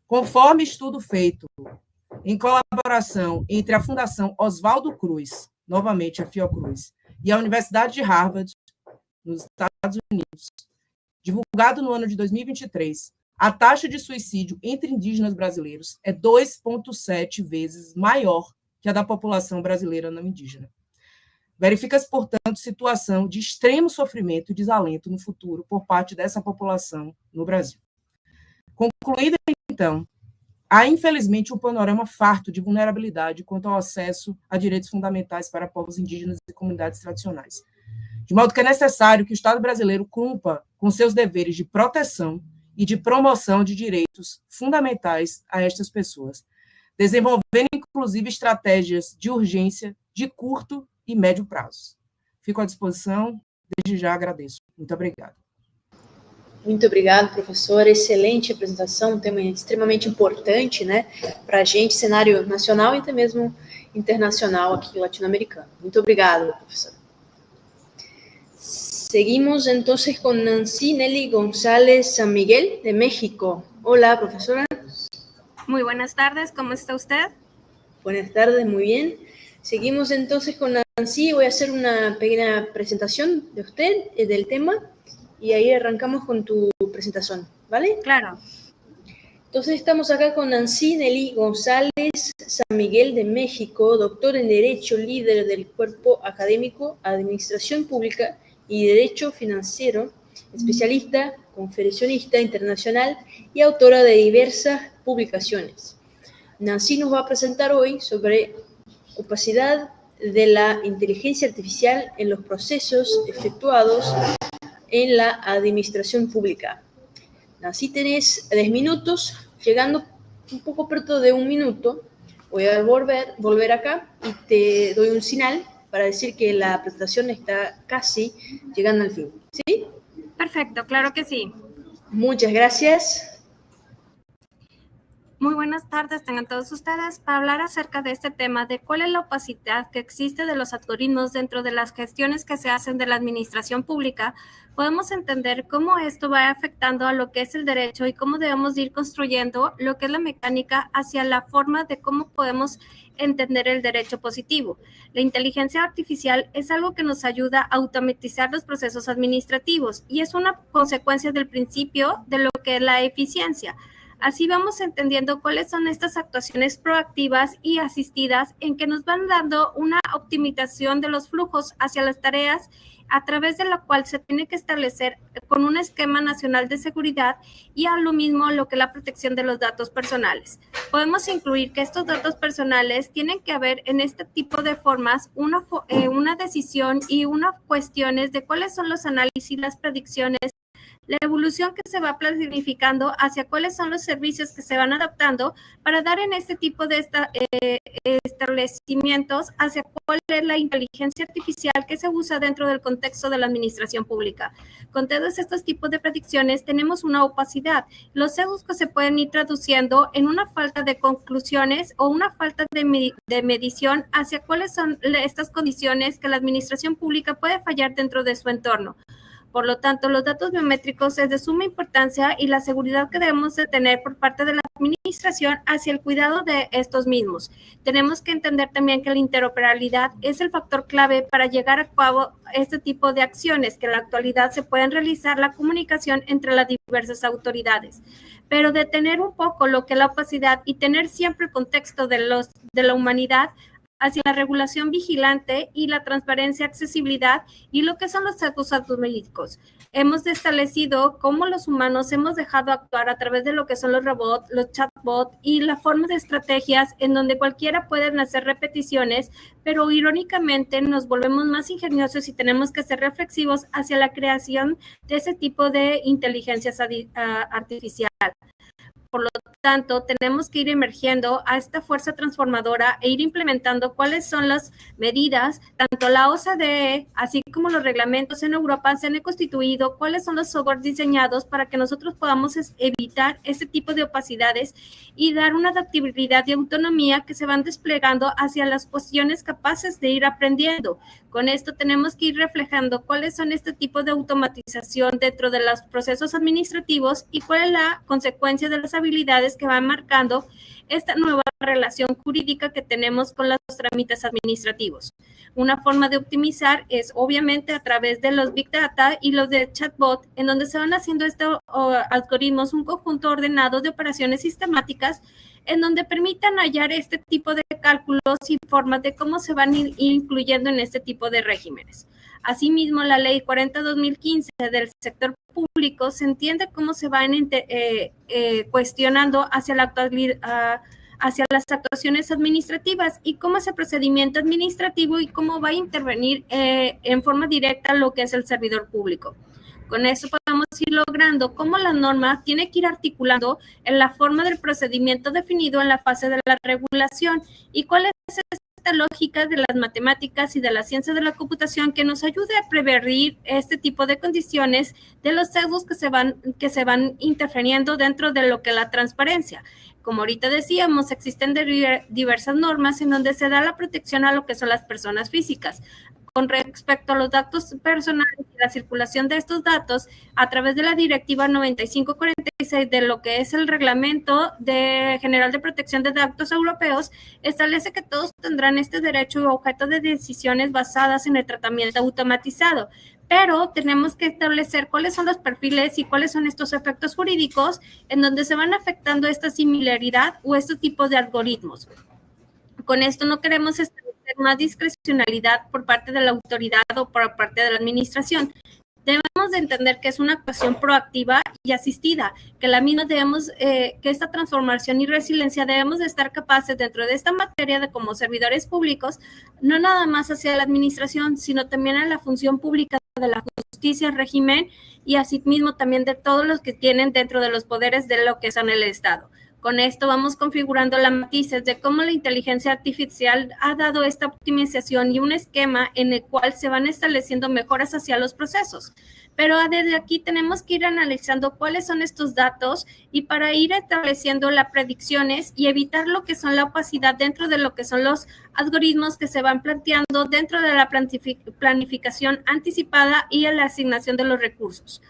Conforme estudo feito em colaboração entre a Fundação Oswaldo Cruz, novamente a Fiocruz, e a Universidade de Harvard, nos Estados Unidos, divulgado no ano de 2023, a taxa de suicídio entre indígenas brasileiros é 2,7 vezes maior que a da população brasileira não indígena. Verifica-se, portanto, situação de extremo sofrimento e desalento no futuro por parte dessa população no Brasil. Concluindo, então, há, infelizmente, um panorama farto de vulnerabilidade quanto ao acesso a direitos fundamentais para povos indígenas e comunidades tradicionais, de modo que é necessário que o Estado brasileiro cumpra com seus deveres de proteção e de promoção de direitos fundamentais a estas pessoas, desenvolvendo, inclusive, estratégias de urgência de curto e médio prazo. Fico à disposição, desde já agradeço. Muito obrigada. Muito obrigado, professor. Excelente apresentação, um tema extremamente importante, né, para a gente, cenário nacional e até mesmo internacional aqui latino-americano. Muito obrigado, professor. Seguimos entonces con Nancy Nelly González San Miguel de México. Hola, profesora. Muy buenas tardes, ¿cómo está usted? Buenas tardes, muy bien. Seguimos entonces con Nancy. Voy a hacer una pequeña presentación de usted, del tema, y ahí arrancamos con tu presentación, ¿vale? Claro. Entonces estamos acá con Nancy Nelly González San Miguel de México, doctor en Derecho, líder del cuerpo académico Administración Pública y Derecho Financiero, especialista, conferencionista internacional y autora de diversas publicaciones. Nancy nos va a presentar hoy sobre opacidad de la inteligencia artificial en los procesos efectuados en la administración pública. Nancy, tenés 10 minutos, llegando un poco perto de 1 minuto. Voy a volver acá y te doy un señal para decir que la presentación está casi llegando al fin. ¿Sí? Perfecto, claro que sí. Muchas gracias. Muy buenas tardes, tengan todos ustedes, para hablar acerca de este tema de cuál es la opacidad que existe de los algoritmos dentro de las gestiones que se hacen de la administración pública. Podemos entender cómo esto va afectando a lo que es el derecho y cómo debemos ir construyendo lo que es la mecánica hacia la forma de cómo podemos entender el derecho positivo. La inteligencia artificial es algo que nos ayuda a automatizar los procesos administrativos y es una consecuencia del principio de lo que es la eficiencia. Así vamos entendiendo cuáles son estas actuaciones proactivas y asistidas en que nos van dando una optimización de los flujos hacia las tareas a través de la cual se tiene que establecer con un esquema nacional de seguridad y a lo mismo lo que es la protección de los datos personales. Podemos incluir que estos datos personales tienen que haber en este tipo de formas una decisión y unas cuestiones de cuáles son los análisis, las predicciones, la evolución que se va planificando hacia cuáles son los servicios que se van adaptando para dar en este tipo de establecimientos hacia cuál es la inteligencia artificial que se usa dentro del contexto de la administración pública. Con todos estos tipos de predicciones tenemos una opacidad. Los sesgos que se pueden ir traduciendo en una falta de conclusiones o una falta de medición hacia cuáles son estas condiciones que la administración pública puede fallar dentro de su entorno. Por lo tanto, los datos biométricos es de suma importancia y la seguridad que debemos de tener por parte de la administración hacia el cuidado de estos mismos. Tenemos que entender también que la interoperabilidad es el factor clave para llegar a cabo este tipo de acciones que en la actualidad se pueden realizar la comunicación entre las diversas autoridades. Pero detener un poco lo que es la opacidad y tener siempre el contexto de la humanidad hacia la regulación vigilante y la transparencia, accesibilidad y lo que son los sesgos algorítmicos. Hemos establecido cómo los humanos hemos dejado actuar a través de lo que son los robots, los chatbots y la forma de estrategias en donde cualquiera puede hacer repeticiones, pero irónicamente nos volvemos más ingeniosos y tenemos que ser reflexivos hacia la creación de ese tipo de inteligencia artificial. Por lo tanto, tenemos que ir emergiendo a esta fuerza transformadora e ir implementando cuáles son las medidas, tanto la OCDE, así como los reglamentos en Europa se han constituido, cuáles son los software diseñados para que nosotros podamos evitar este tipo de opacidades y dar una adaptabilidad y autonomía que se van desplegando hacia las cuestiones capaces de ir aprendiendo. Con esto tenemos que ir reflejando cuáles son este tipo de automatización dentro de los procesos administrativos y cuál es la consecuencia de las habilidades que van marcando esta nueva relación jurídica que tenemos con los trámites administrativos. Una forma de optimizar es obviamente a través de los Big Data y los de chatbot, en donde se van haciendo estos algoritmos, un conjunto ordenado de operaciones sistemáticas en donde permitan hallar este tipo de cálculos y formas de cómo se van a ir incluyendo en este tipo de regímenes. Asimismo, la Ley 40-2015 del sector público se entiende cómo se van cuestionando hacia la actualidad, hacia las actuaciones administrativas y cómo es el procedimiento administrativo y cómo va a intervenir en forma directa lo que es el servidor público. Con eso podemos ir logrando cómo la norma tiene que ir articulando en la forma del procedimiento definido en la fase de la regulación y cuál es esta lógica de las matemáticas y de la ciencia de la computación que nos ayude a prevenir este tipo de condiciones de los sesgos que se van interfiriendo dentro de lo que es la transparencia. Como ahorita decíamos, existen diversas normas en donde se da la protección a lo que son las personas físicas. Con respecto a los datos personales y la circulación de estos datos, a través de la Directiva 9546 de lo que es el Reglamento General de Protección de Datos Europeos, establece que todos tendrán este derecho objeto de decisiones basadas en el tratamiento automatizado. Pero tenemos que establecer cuáles son los perfiles y cuáles son estos efectos jurídicos en donde se van afectando esta similaridad o este tipo de algoritmos. Con esto no queremos establecer más discrecionalidad por parte de la autoridad o por parte de la administración. Debemos de entender que es una actuación proactiva y asistida, que la misma que esta transformación y resiliencia debemos de estar capaces dentro de esta materia de como servidores públicos, no nada más hacia la administración, sino también a la función pública de la justicia, el régimen y asimismo también de todos los que tienen dentro de los poderes de lo que son el Estado. Con esto vamos configurando las matices de cómo la inteligencia artificial ha dado esta optimización y un esquema en el cual se van estableciendo mejoras hacia los procesos. Pero desde aquí tenemos que ir analizando cuáles son estos datos y para ir estableciendo las predicciones y evitar lo que son la opacidad dentro de lo que son los algoritmos que se van planteando dentro de la planificación anticipada y la asignación de los recursos.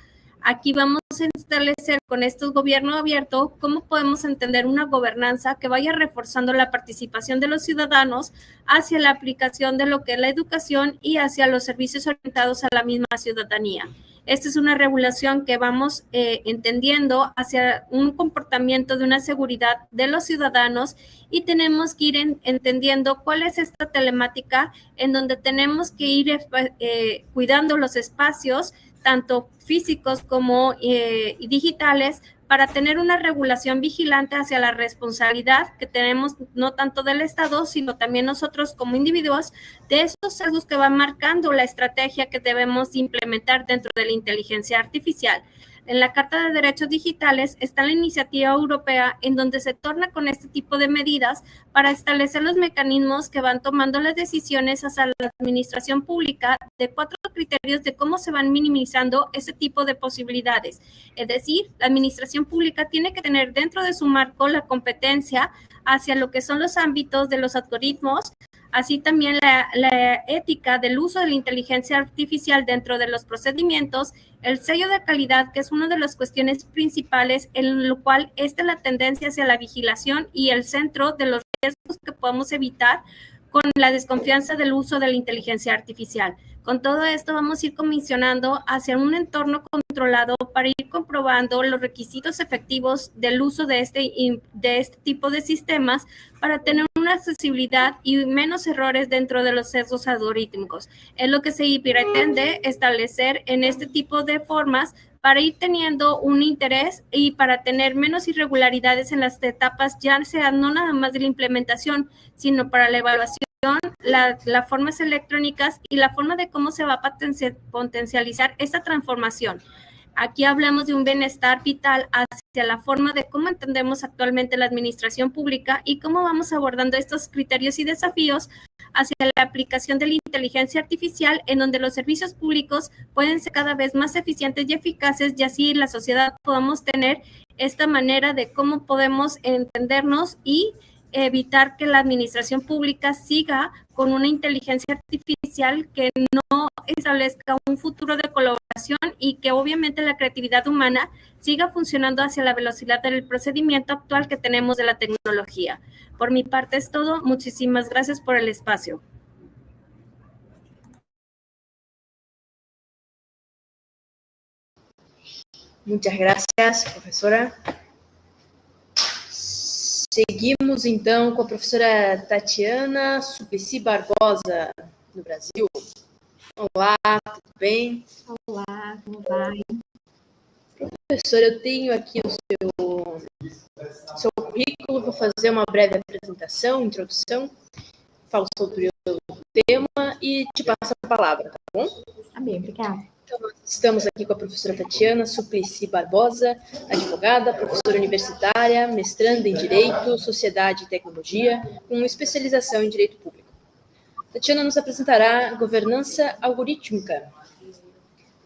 Aquí vamos a establecer con estos gobierno abierto cómo podemos entender una gobernanza que vaya reforzando la participación de los ciudadanos hacia la aplicación de lo que es la educación y hacia los servicios orientados a la misma ciudadanía. Esta es una regulación que vamos entendiendo hacia un comportamiento de una seguridad de los ciudadanos y tenemos que ir entendiendo cuál es esta telemática en donde tenemos que ir cuidando los espacios, tanto físicos como digitales, para tener una regulación vigilante hacia la responsabilidad que tenemos no tanto del Estado, sino también nosotros como individuos, de esos sesgos que van marcando la estrategia que debemos implementar dentro de la inteligencia artificial. En la Carta de Derechos Digitales está la iniciativa europea en donde se torna con este tipo de medidas para establecer los mecanismos que van tomando las decisiones hacia la administración pública de 4 criterios de cómo se van minimizando ese tipo de posibilidades. Es decir, la administración pública tiene que tener dentro de su marco la competencia hacia lo que son los ámbitos de los algoritmos, así también la ética del uso de la inteligencia artificial dentro de los procedimientos, el sello de calidad, que es una de las cuestiones principales en lo cual está la tendencia hacia la vigilación y el centro de los riesgos que podemos evitar con la desconfianza del uso de la inteligencia artificial. Con todo esto vamos a ir comisionando hacia un entorno controlado para ir comprobando los requisitos efectivos del uso de este tipo de sistemas para tener una accesibilidad y menos errores dentro de los sesgos algorítmicos. Es lo que se pretende establecer en este tipo de formas para ir teniendo un interés y para tener menos irregularidades en las etapas, ya sea no nada más de la implementación, sino para la evaluación, las formas electrónicas y la forma de cómo se va a potencializar esta transformación. Aquí hablamos de un bienestar vital hacia la forma de cómo entendemos actualmente la administración pública y cómo vamos abordando estos criterios y desafíos hacia la aplicación de la inteligencia artificial, en donde los servicios públicos pueden ser cada vez más eficientes y eficaces, y así la sociedad podamos tener esta manera de cómo podemos entendernos y evitar que la administración pública siga con una inteligencia artificial que no establezca un futuro de colaboración y que obviamente la creatividad humana siga funcionando hacia la velocidad del procedimiento actual que tenemos de la tecnología. Por mi parte es todo. Muchísimas gracias por el espacio. Muchas gracias, professora. Seguimos, então, com a professora Tatiana Suplicy Barbosa, do Brasil. Olá, tudo bem? Olá, como vai? Professora, eu tenho aqui o seu currículo, vou fazer uma breve apresentação, introdução, falo sobre o tema e te passo a palavra, tá bom? Tá bem, obrigada. Então, nós estamos aqui com a professora Tatiana Suplicy Barbosa, advogada, professora universitária, mestranda em Direito, Sociedade e Tecnologia, com especialização em Direito Público. Tatiana nos apresentará governança algorítmica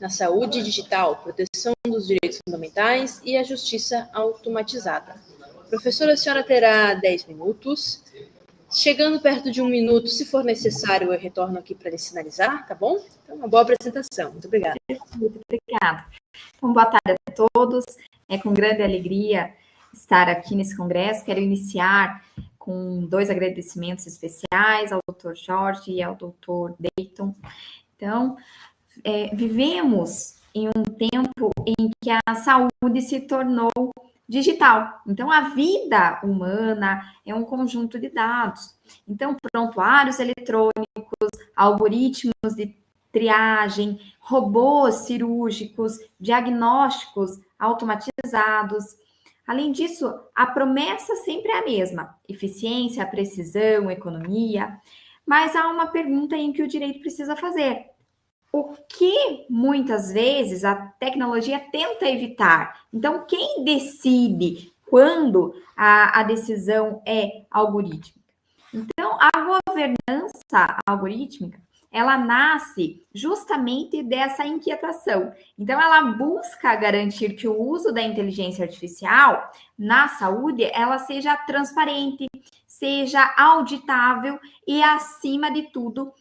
na saúde digital, proteção dos direitos fundamentais e a justiça automatizada. Professora, a senhora terá 10 minutos. Chegando perto de 1 minuto, se for necessário, eu retorno aqui para sinalizar, tá bom? Então, uma boa apresentação. Muito obrigada. Muito obrigada. Então, boa tarde a todos. É com grande alegria estar aqui nesse congresso. Quero iniciar com 2 agradecimentos especiais ao Dr. Jorge e ao Dr. Dayton. Então, vivemos em um tempo em que a saúde se tornou digital. Então, a vida humana é um conjunto de dados. Então, prontuários eletrônicos, algoritmos de triagem, robôs cirúrgicos, diagnósticos automatizados. Além disso, a promessa sempre é a mesma: eficiência, precisão, economia. Mas há uma pergunta em que o direito precisa fazer. O que, muitas vezes, a tecnologia tenta evitar? Então, quem decide quando a decisão é algorítmica. Então, a governança algorítmica, ela nasce justamente dessa inquietação. Então, ela busca garantir que o uso da inteligência artificial na saúde, ela seja transparente, seja auditável e, acima de tudo,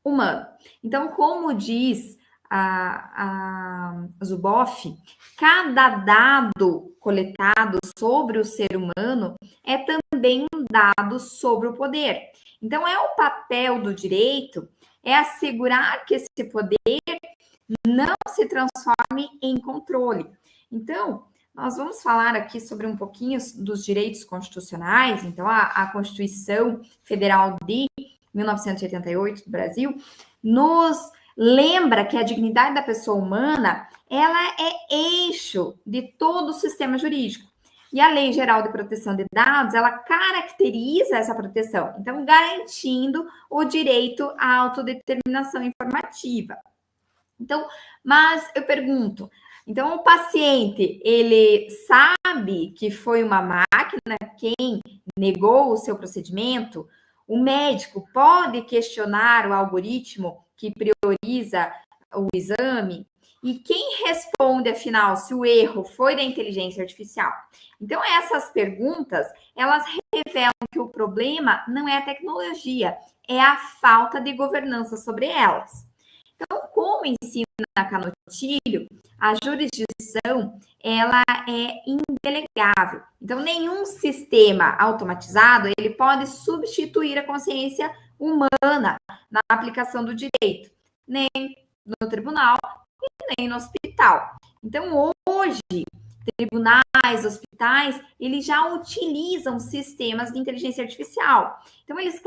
humano. Então, como diz a Zuboff, cada dado coletado sobre o ser humano é também um dado sobre o poder. Então, é o papel do direito é assegurar que esse poder não se transforme em controle. Então, nós vamos falar aqui sobre um pouquinho dos direitos constitucionais. Então, a Constituição Federal de 1988 do Brasil nos lembra que a dignidade da pessoa humana, ela é eixo de todo o sistema jurídico. E a Lei Geral de Proteção de Dados, ela caracteriza essa proteção, então garantindo o direito à autodeterminação informativa. Então, mas eu pergunto, então o paciente, ele sabe que foi uma máquina quem negou o seu procedimento? O médico pode questionar o algoritmo que prioriza o exame? E quem responde, afinal, se o erro foi da inteligência artificial? Então, essas perguntas, elas revelam que o problema não é a tecnologia, é a falta de governança sobre elas. Então, como ensina Canotilho, a jurisdição, ela é indelegável. Então, nenhum sistema automatizado, ele pode substituir a consciência humana na aplicação do direito, nem no tribunal, nem no hospital. Então, hoje, tribunais, hospitais, eles já utilizam sistemas de inteligência artificial. Então, eles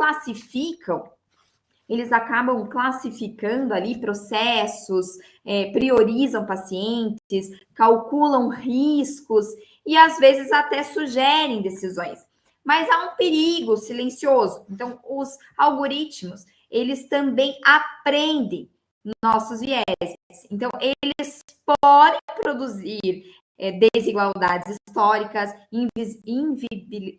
acabam classificando ali processos, priorizam pacientes, calculam riscos e, às vezes, até sugerem decisões. Mas há um perigo silencioso. Então, os algoritmos, eles também aprendem nossos vieses. Então, eles podem produzir desigualdades históricas,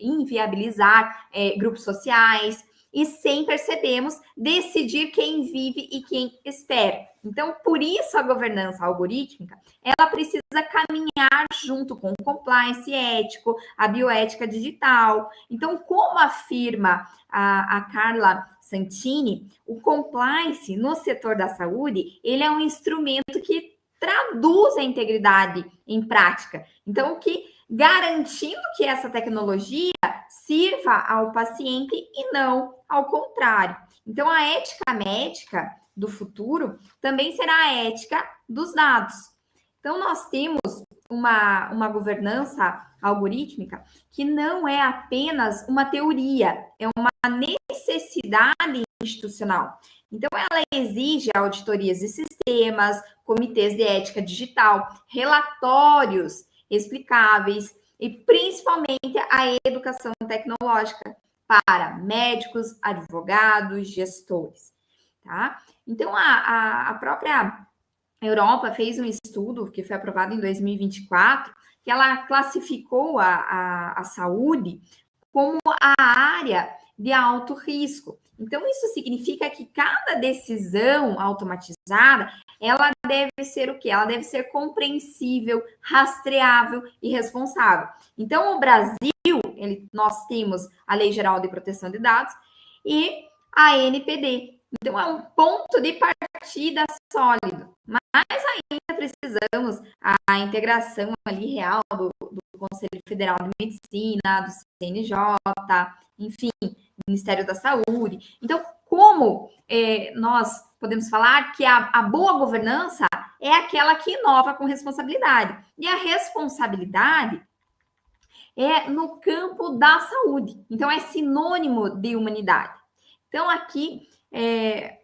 inviabilizar grupos sociais e, sem percebermos, decidir quem vive e quem espera. Então, por isso a governança algorítmica, ela precisa caminhar junto com o compliance ético, a bioética digital. Então, como afirma a Carla Santini, o compliance no setor da saúde, ele é um instrumento que traduz a integridade em prática. Então, garantindo que essa tecnologia sirva ao paciente e não ao contrário. Então, a ética médica do futuro também será a ética dos dados. Então, nós temos uma governança algorítmica que não é apenas uma teoria, é uma necessidade institucional. Então, ela exige auditorias de sistemas, comitês de ética digital, relatórios explicáveis e, principalmente, a educação tecnológica para médicos, advogados, gestores. Tá? Então, a própria Europa fez um estudo que foi aprovado em 2024, que ela classificou a saúde como a área de alto risco. Então, isso significa que cada decisão automatizada, ela deve ser o quê? Ela deve ser compreensível, rastreável e responsável. Então, o Brasil, nós temos a Lei Geral de Proteção de Dados e a NPD. Então, é um ponto de partida sólido. Mas ainda precisamos a integração ali real do Conselho Federal de Medicina, do CNJ, enfim, Ministério da Saúde. Então, como nós podemos falar que a boa governança é aquela que inova com responsabilidade. E a responsabilidade é no campo da saúde. Então, é sinônimo de humanidade. Então, aqui,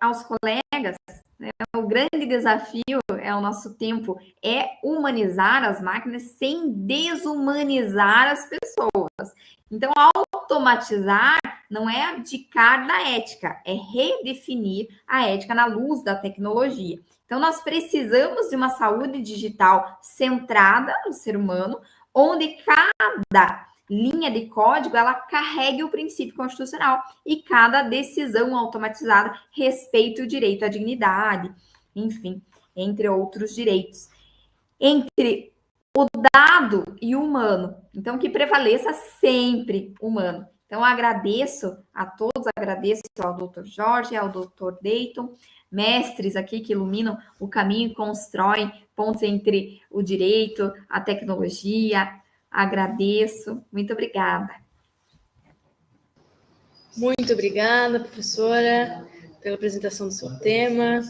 aos colegas, né, o grande desafio ao nosso tempo é humanizar as máquinas sem desumanizar as pessoas. Então, automatizar não é abdicar da ética, é redefinir a ética na luz da tecnologia. Então, nós precisamos de uma saúde digital centrada no ser humano, onde cada linha de código, ela carregue o princípio constitucional e cada decisão automatizada respeita o direito à dignidade, enfim, entre outros direitos. Entre o dado e o humano, então que prevaleça sempre humano. Então, agradeço a todos, agradeço ao Dr. Jorge, ao Dr. Dayton, mestres aqui que iluminam o caminho e constroem pontos entre o direito, a tecnologia. Agradeço. Muito obrigada. Muito obrigada, professora, pela apresentação do seu tema.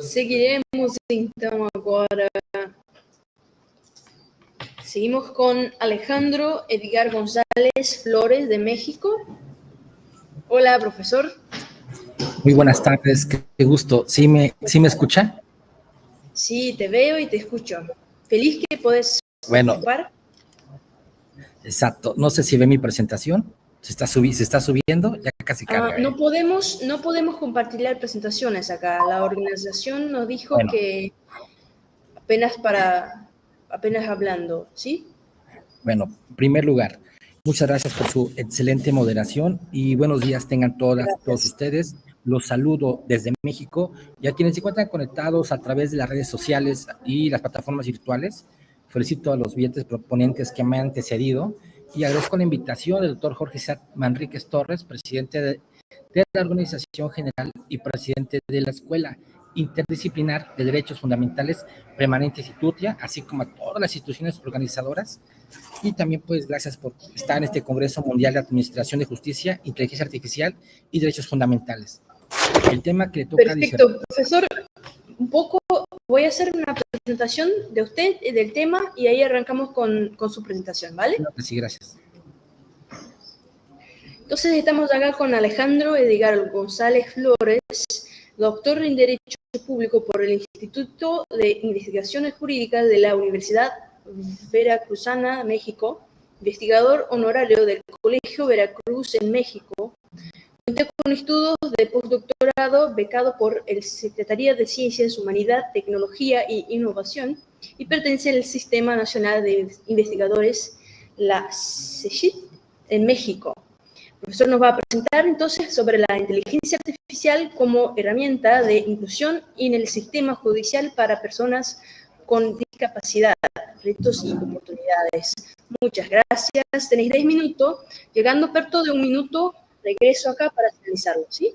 Seguiremos, então, agora. Seguimos con Alejandro Edgar González Flores de México. Hola, profesor. Muy buenas tardes, qué gusto. ¿Sí me escucha? Sí, te veo y te escucho. Feliz que podés participar. Exacto. No sé si ve mi presentación. ¿Se está subiendo? Ya casi carga. No podemos compartir presentaciones acá. La organización nos dijo que apenas hablando, ¿sí? Bueno, en primer lugar, muchas gracias por su excelente moderación y buenos días tengan todos ustedes. Los saludo desde México y a quienes se encuentran conectados a través de las redes sociales y las plataformas virtuales. Felicito a los billetes proponentes que me han antecedido y agradezco la invitación del doctor Jorge Manríquez Torres, presidente de la Organización General y presidente de la Escuela Interdisciplinar de Derechos Fundamentales Permanentes y Tutia, así como a todas las instituciones organizadoras. Y también, pues, gracias por estar en este Congreso Mundial de Administración de Justicia, Inteligencia Artificial y Derechos Fundamentales. El tema que le toca... Perfecto, profesor. Voy a hacer una presentación de usted, del tema, y ahí arrancamos con su presentación, ¿vale? Sí, gracias. Entonces, estamos acá con Alejandro Edgar González Flores, doctor en Derecho Público por el Instituto de Investigaciones Jurídicas de la Universidad Veracruzana, México, investigador honorario del Colegio Veracruz en México. Cuenta con estudios de postdoctorado becado por el Secretaría de Ciencias, Humanidad, Tecnología e Innovación y pertenece al Sistema Nacional de Investigadores, la CECIT, en México. El profesor nos va a presentar entonces sobre la inteligencia artificial como herramienta de inclusión en el sistema judicial para personas con discapacidad, retos y oportunidades. Muchas gracias. Tenéis 10 minutos. Llegando perto de 1 minuto, regreso acá para finalizarlo, ¿sí?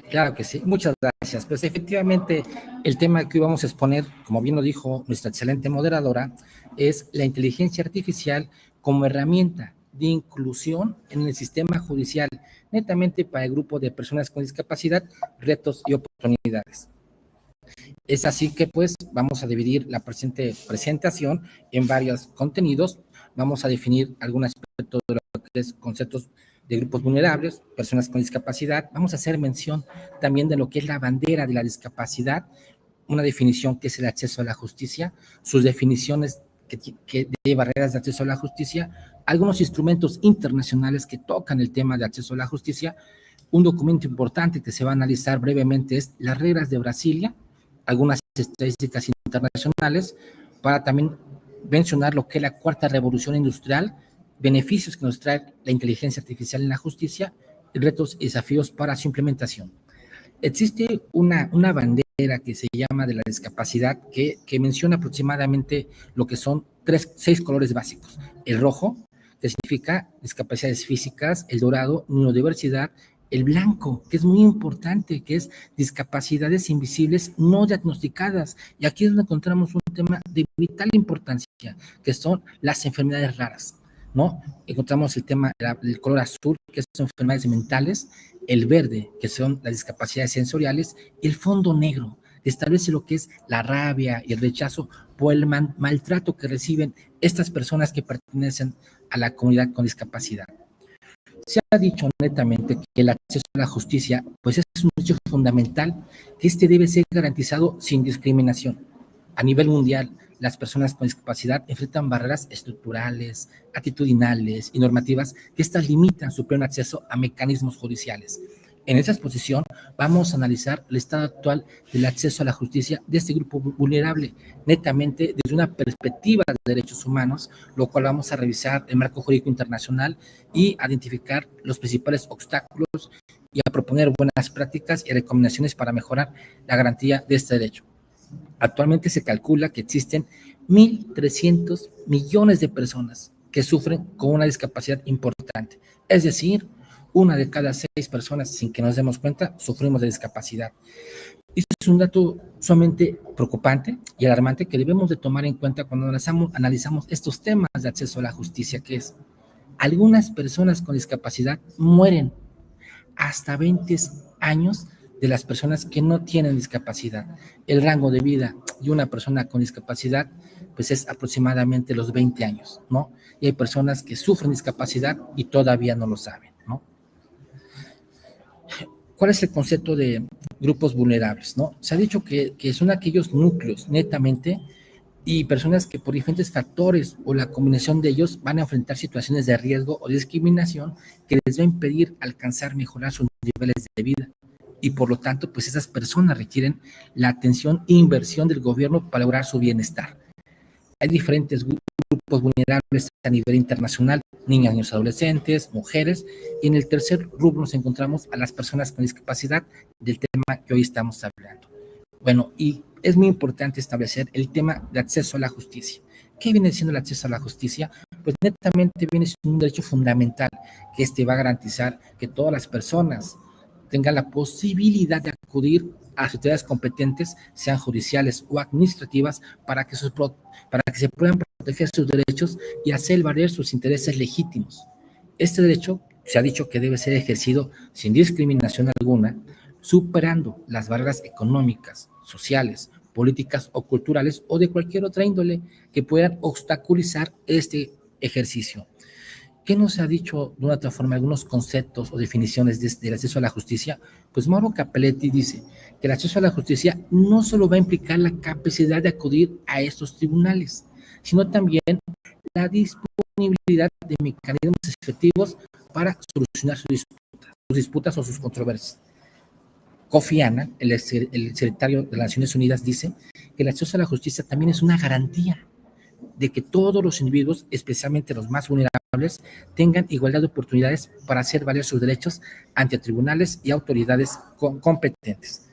Claro que sí. Muchas gracias. Pues efectivamente, el tema que hoy vamos a exponer, como bien lo dijo nuestra excelente moderadora, es la inteligencia artificial como herramienta de inclusión en el sistema judicial, netamente para el grupo de personas con discapacidad, retos y oportunidades. Es así que, pues, vamos a dividir la presente presentación en varios contenidos. Vamos a definir algún aspecto de lo que es conceptos de grupos vulnerables, personas con discapacidad. Vamos a hacer mención también de lo que es la bandera de la discapacidad, una definición que es el acceso a la justicia, sus definiciones que de barreras de acceso a la justicia, algunos instrumentos internacionales que tocan el tema de acceso a la justicia. Un documento importante que se va a analizar brevemente es las reglas de Brasilia, algunas estadísticas internacionales, para también mencionar lo que es la cuarta revolución industrial, beneficios que nos trae la inteligencia artificial en la justicia, retos y desafíos para su implementación. Existe una bandera que se llama de la discapacidad que menciona aproximadamente lo que son 6 colores básicos. El rojo, que significa discapacidades físicas, el dorado, neurodiversidad, el blanco, que es muy importante, que es discapacidades invisibles no diagnosticadas. Y aquí es donde encontramos un tema de vital importancia, que son las enfermedades raras, ¿no? Encontramos el tema del color azul, que son enfermedades mentales, el verde, que son las discapacidades sensoriales, el fondo negro, que establece lo que es la rabia y el rechazo por el maltrato que reciben estas personas que pertenecen a la comunidad con discapacidad. Se ha dicho netamente que el acceso a la justicia, pues es un derecho fundamental, que debe ser garantizado sin discriminación. A nivel mundial, las personas con discapacidad enfrentan barreras estructurales, actitudinales y normativas que estas limitan su pleno acceso a mecanismos judiciales. En esa exposición vamos a analizar el estado actual del acceso a la justicia de este grupo vulnerable, netamente desde una perspectiva de derechos humanos, lo cual vamos a revisar el marco jurídico internacional y identificar los principales obstáculos y a proponer buenas prácticas y recomendaciones para mejorar la garantía de este derecho. Actualmente se calcula que existen 1.300 millones de personas que sufren con una discapacidad importante, es decir, 1 de cada 6 personas, sin que nos demos cuenta, sufrimos de discapacidad. Esto es un dato sumamente preocupante y alarmante que debemos de tomar en cuenta cuando analizamos estos temas de acceso a la justicia, que es, algunas personas con discapacidad mueren hasta 20 años de las personas que no tienen discapacidad. El rango de vida de una persona con discapacidad, pues es aproximadamente los 20 años, ¿no? Y hay personas que sufren discapacidad y todavía no lo saben, ¿no? ¿Cuál es el concepto de grupos vulnerables, no? Se ha dicho que son aquellos núcleos, netamente, y personas que por diferentes factores o la combinación de ellos van a enfrentar situaciones de riesgo o discriminación que les va a impedir alcanzar, mejorar sus niveles de vida. Y por lo tanto, pues esas personas requieren la atención e inversión del gobierno para lograr su bienestar. Hay diferentes grupos vulnerables a nivel internacional, niñas, niños, adolescentes, mujeres, y en el tercer rubro nos encontramos a las personas con discapacidad del tema que hoy estamos hablando. Bueno, y es muy importante establecer el tema de acceso a la justicia. ¿Qué viene siendo el acceso a la justicia? Pues netamente viene siendo un derecho fundamental que va a garantizar que todas las personas tengan la posibilidad de acudir a las autoridades competentes, sean judiciales o administrativas, para que se puedan proteger sus derechos y hacer valer sus intereses legítimos. Este derecho se ha dicho que debe ser ejercido sin discriminación alguna, superando las barreras económicas, sociales, políticas o culturales o de cualquier otra índole que puedan obstaculizar este ejercicio. ¿Qué nos ha dicho de una otra forma algunos conceptos o definiciones del acceso a la justicia? Pues Mauro Capelletti dice que el acceso a la justicia no solo va a implicar la capacidad de acudir a estos tribunales, sino también la disponibilidad de mecanismos efectivos para solucionar sus disputas o sus controversias. Kofi Annan, el secretario de las Naciones Unidas, dice que el acceso a la justicia también es una garantía de que todos los individuos, especialmente los más vulnerables, tengan igualdad de oportunidades para hacer valer sus derechos ante tribunales y autoridades competentes.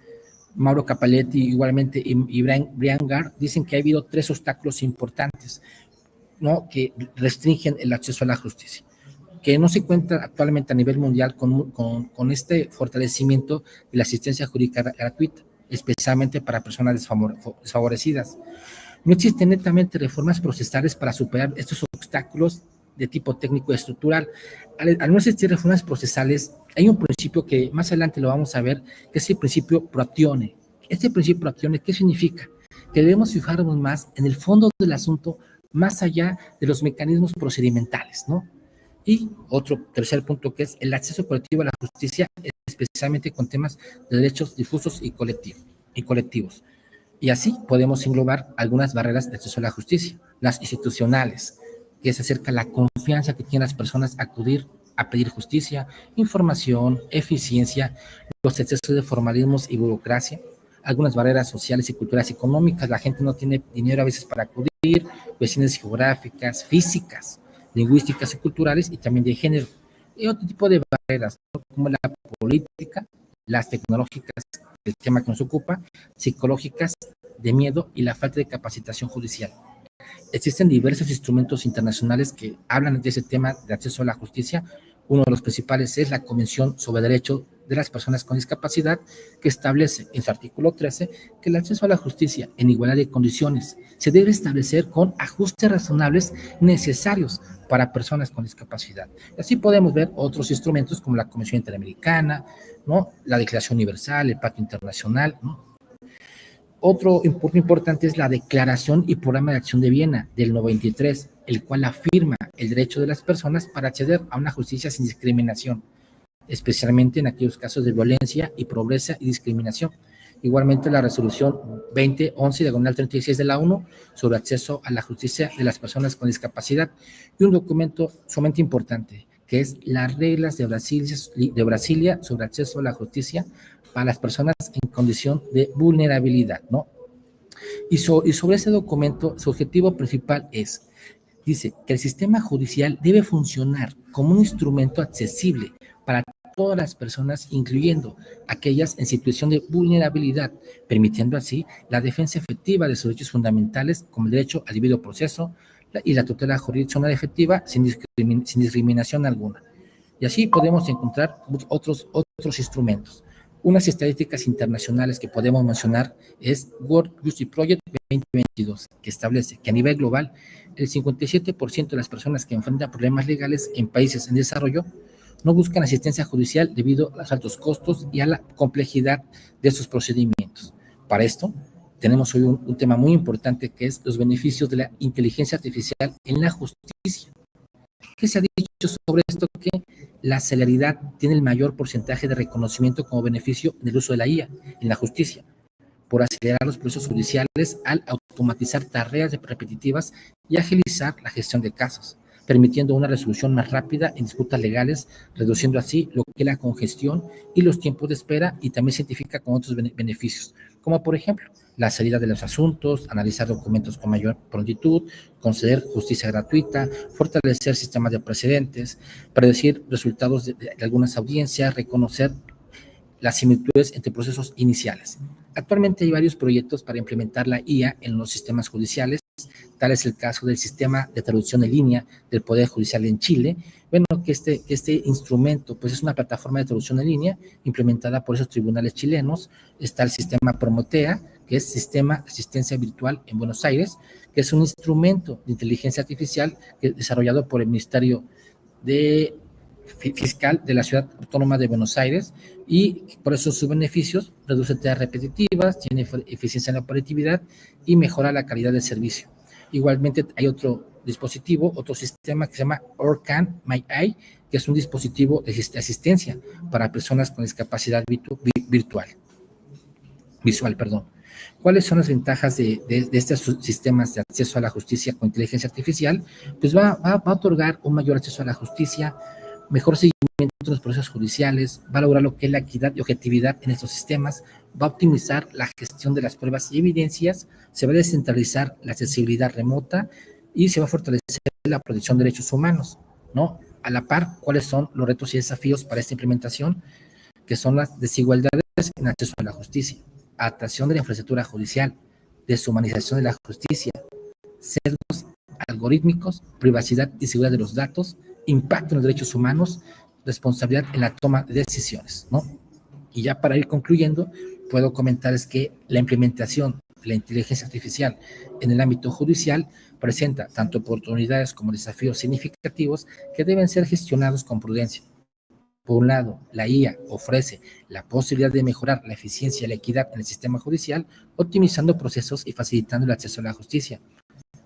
Mauro Capelletti igualmente y Brian Gard dicen que ha habido 3 obstáculos importantes, ¿no?, que restringen el acceso a la justicia, que no se cuenta actualmente a nivel mundial con este fortalecimiento de la asistencia jurídica gratuita, especialmente para personas desfavorecidas. No existen netamente reformas procesales para superar estos obstáculos de tipo técnico y estructural. Al no existir reformas procesales, hay un principio que más adelante lo vamos a ver, que es el principio pro actione. Este principio pro actione, ¿qué significa? Que debemos fijarnos más en el fondo del asunto, más allá de los mecanismos procedimentales, ¿no? Y otro tercer punto, que es el acceso colectivo a la justicia, especialmente con temas de derechos difusos y colectivos. Y así podemos englobar algunas barreras de acceso a la justicia, las institucionales, que es acerca de la confianza que tienen las personas a acudir a pedir justicia, información, eficiencia, los excesos de formalismos y burocracia, algunas barreras sociales y culturales y económicas. La gente no tiene dinero a veces para acudir, cuestiones geográficas, físicas, lingüísticas y culturales, y también de género. Y otro tipo de barreras, ¿no?, como la política, las tecnológicas, el tema que nos ocupa, psicológicas, de miedo y la falta de capacitación judicial. Existen diversos instrumentos internacionales que hablan de ese tema de acceso a la justicia. Uno de los principales es la Convención sobre Derechos de las Personas con Discapacidad, que establece en su artículo 13 que el acceso a la justicia en igualdad de condiciones se debe establecer con ajustes razonables necesarios para personas con discapacidad. Así podemos ver otros instrumentos como la Convención Interamericana, ¿no?, la Declaración Universal, el Pacto Internacional, ¿no? Otro punto importante es la Declaración y Programa de Acción de Viena del 93, el cual afirma el derecho de las personas para acceder a una justicia sin discriminación, especialmente en aquellos casos de violencia y pobreza y discriminación. Igualmente la Resolución 2011/36 de la ONU sobre acceso a la justicia de las personas con discapacidad, y un documento sumamente importante que es las reglas de Brasilia sobre acceso a la justicia para las personas en condición de vulnerabilidad, ¿no? Y sobre ese documento, su objetivo principal dice que el sistema judicial debe funcionar como un instrumento accesible para todas las personas, incluyendo aquellas en situación de vulnerabilidad, permitiendo así la defensa efectiva de sus derechos fundamentales, como el derecho al debido proceso y la tutela jurisdiccional efectiva sin discriminación alguna. Y así podemos encontrar otros instrumentos. Unas estadísticas internacionales que podemos mencionar es World Justice Project 2022, que establece que a nivel global el 57% de las personas que enfrentan problemas legales en países en desarrollo no buscan asistencia judicial debido a los altos costos y a la complejidad de sus procedimientos. Para esto, tenemos hoy un tema muy importante que es los beneficios de la inteligencia artificial en la justicia. ¿Qué se ha dicho sobre esto? Que la celeridad tiene el mayor porcentaje de reconocimiento como beneficio del uso de la IA en la justicia, por acelerar los procesos judiciales al automatizar tareas repetitivas y agilizar la gestión de casos, permitiendo una resolución más rápida en disputas legales, reduciendo así lo que es la congestión y los tiempos de espera, y también se identifica con otros beneficios, como por ejemplo la salida de los asuntos, analizar documentos con mayor prontitud, conceder justicia gratuita, fortalecer sistemas de precedentes, predecir resultados de algunas audiencias, reconocer las similitudes entre procesos iniciales. Actualmente hay varios proyectos para implementar la IA en los sistemas judiciales. Tal es el caso del sistema de traducción en línea del Poder Judicial en Chile. Bueno, que este instrumento pues es una plataforma de traducción en línea implementada por esos tribunales chilenos. Está el sistema Promotea, que es Sistema de Asistencia Virtual en Buenos Aires, que es un instrumento de inteligencia artificial desarrollado por el Ministerio Fiscal de la Ciudad Autónoma de Buenos Aires, y por eso sus beneficios: reduce tareas repetitivas, tiene eficiencia en la operatividad y mejora la calidad del servicio. Igualmente hay otro dispositivo, otro sistema que se llama Orcan My que es un dispositivo de asistencia para personas con discapacidad visual. ¿Cuáles son las ventajas de estos sistemas de acceso a la justicia con inteligencia artificial? Pues va a otorgar un mayor acceso a la justicia, mejor seguimiento de los procesos judiciales, va a lograr lo que es la equidad y objetividad en estos sistemas, va a optimizar la gestión de las pruebas y evidencias, se va a descentralizar la accesibilidad remota y se va a fortalecer la protección de derechos humanos, ¿no? A la par, ¿cuáles son los retos y desafíos para esta implementación? Que son las desigualdades en acceso a la justicia, adaptación de la infraestructura judicial, deshumanización de la justicia, sesgos algorítmicos, privacidad y seguridad de los datos, impacto en los derechos humanos, responsabilidad en la toma de decisiones, ¿no? Y ya para ir concluyendo, puedo comentarles que la implementación de la inteligencia artificial en el ámbito judicial presenta tanto oportunidades como desafíos significativos que deben ser gestionados con prudencia. Por un lado, la IA ofrece la posibilidad de mejorar la eficiencia y la equidad en el sistema judicial, optimizando procesos y facilitando el acceso a la justicia.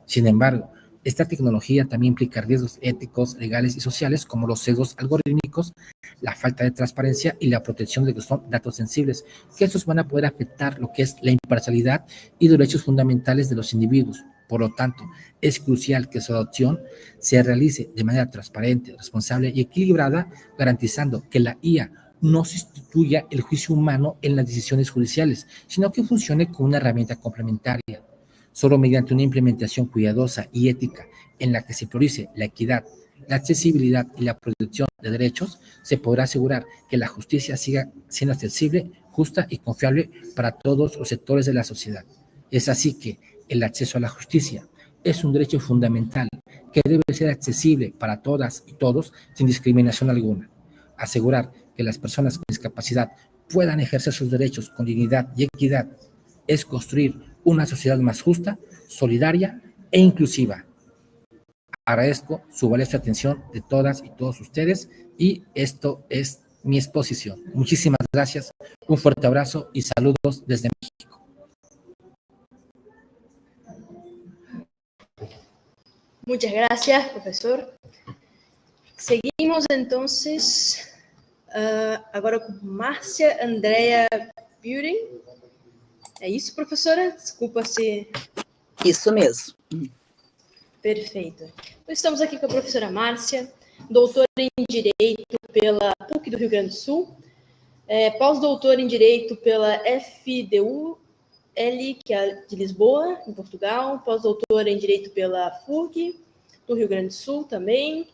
Sin embargo, esta tecnología también implica riesgos éticos, legales y sociales, como los sesgos algorítmicos, la falta de transparencia y la protección de que son datos sensibles, que estos van a poder afectar lo que es la imparcialidad y derechos fundamentales de los individuos. Por lo tanto, es crucial que su adopción se realice de manera transparente, responsable y equilibrada, garantizando que la IA no sustituya el juicio humano en las decisiones judiciales, sino que funcione como una herramienta complementaria. Solo mediante una implementación cuidadosa y ética en la que se priorice la equidad, la accesibilidad y la protección de derechos, se podrá asegurar que la justicia siga siendo accesible, justa y confiable para todos los sectores de la sociedad. Es así que el acceso a la justicia es un derecho fundamental que debe ser accesible para todas y todos sin discriminación alguna. Asegurar que las personas con discapacidad puedan ejercer sus derechos con dignidad y equidad es construir una sociedad más justa, solidaria e inclusiva. Agradezco su valiosa atención de todas y todos ustedes, y esto es mi exposición. Muchísimas gracias, un fuerte abrazo y saludos desde México. Muchas gracias, profesor. Seguimos entonces agora com Márcia Andrea Buren. É isso, professora? Desculpa se... Isso mesmo. Perfeito. Então, estamos aqui com a professora Márcia. doutor em Direito pela PUC do Rio Grande do Sul, pós-doutor em Direito pela FDUL, que é de Lisboa, em Portugal, pós-doutor em Direito pela FURG, do Rio Grande do Sul também,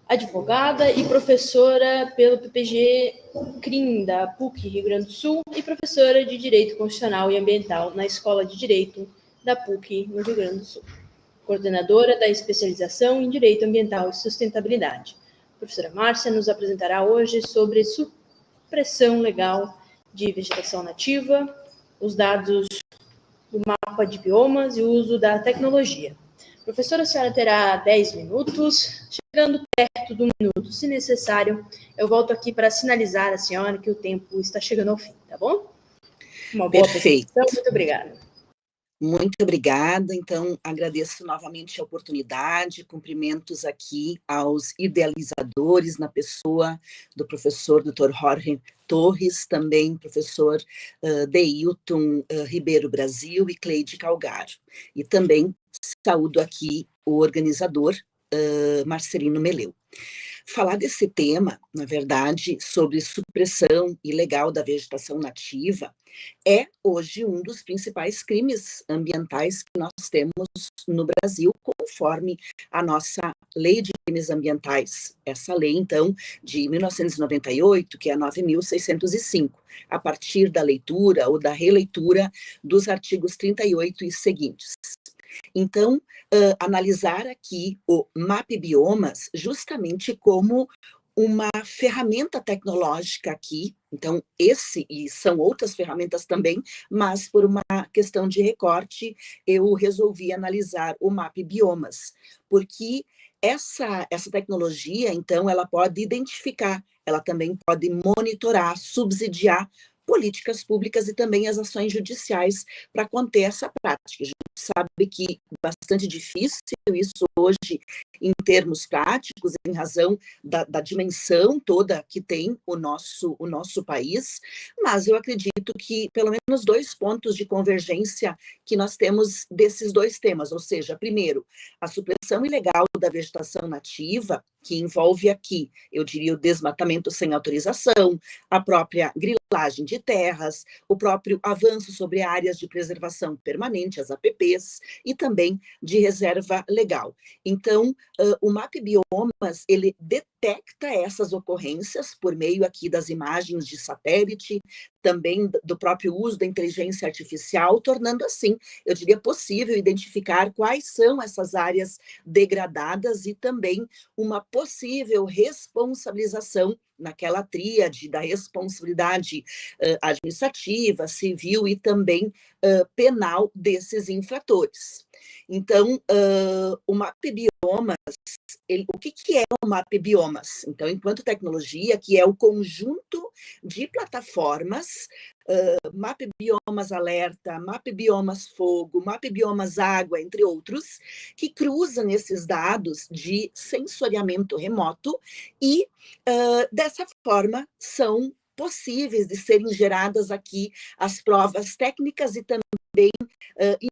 advogada e professora pelo PPG CRIM da PUC Rio Grande do Sul e professora de Direito Constitucional e Ambiental na Escola de Direito da PUC no Rio Grande do Sul. Coordenadora da especialização em Direito Ambiental e Sustentabilidade. A professora Márcia nos apresentará hoje sobre supressão legal de vegetação nativa, os dados do mapa de biomas e o uso da tecnologia. Professora, a senhora terá 10 minutos, chegando perto do minuto, se necessário, eu volto aqui para sinalizar a senhora que o tempo está chegando ao fim, tá bom? Uma boa apresentação, muito obrigada. Muito obrigada, então agradeço novamente a oportunidade, cumprimentos aqui aos idealizadores na pessoa do professor Dr. Jorge Torres, também professor Deilton Ribeiro Brasil e Cleide Calgaro. E também saúdo aqui o organizador Marcelino Meleu. Falar desse tema, na verdade, sobre supressão ilegal da vegetação nativa, é hoje um dos principais crimes ambientais que nós temos no Brasil, conforme a nossa Lei de Crimes Ambientais. Essa lei, então, de 1998, que é a 9.605, a partir da leitura ou da releitura dos artigos 38 e seguintes. Então, analisar aqui o MAP Biomas justamente como uma ferramenta tecnológica aqui, então esse e são outras ferramentas também, mas por uma questão de recorte eu resolvi analisar o MAP Biomas, porque essa tecnologia, então, ela pode identificar, ela também pode monitorar, subsidiar políticas públicas e também as ações judiciais para conter essa prática. A gente sabe que é bastante difícil isso hoje em termos práticos, em razão da dimensão toda que tem o nosso país, mas eu acredito que pelo menos 2 pontos de convergência que nós temos desses 2 temas, ou seja, primeiro, a supressão ilegal da vegetação nativa, que envolve aqui, eu diria, o desmatamento sem autorização, a própria grilagem de terras, o próprio avanço sobre áreas de preservação permanente, as APPs, e também de reserva legal. Então, o MAP Biomas, ele detecta essas ocorrências por meio aqui das imagens de satélite, também do próprio uso da inteligência artificial, tornando assim, eu diria, possível identificar quais são essas áreas degradadas e também uma possível responsabilização naquela tríade da responsabilidade administrativa, civil e também penal desses infratores. Então, o MAP Biomas, o que é o MAP Biomas? Então, enquanto tecnologia, que é o conjunto de plataformas, MAP Biomas Alerta, MAP Biomas Fogo, MAP Biomas Água, entre outros, que cruzam esses dados de sensoriamento remoto e, dessa forma, são possíveis de serem geradas aqui as provas técnicas e também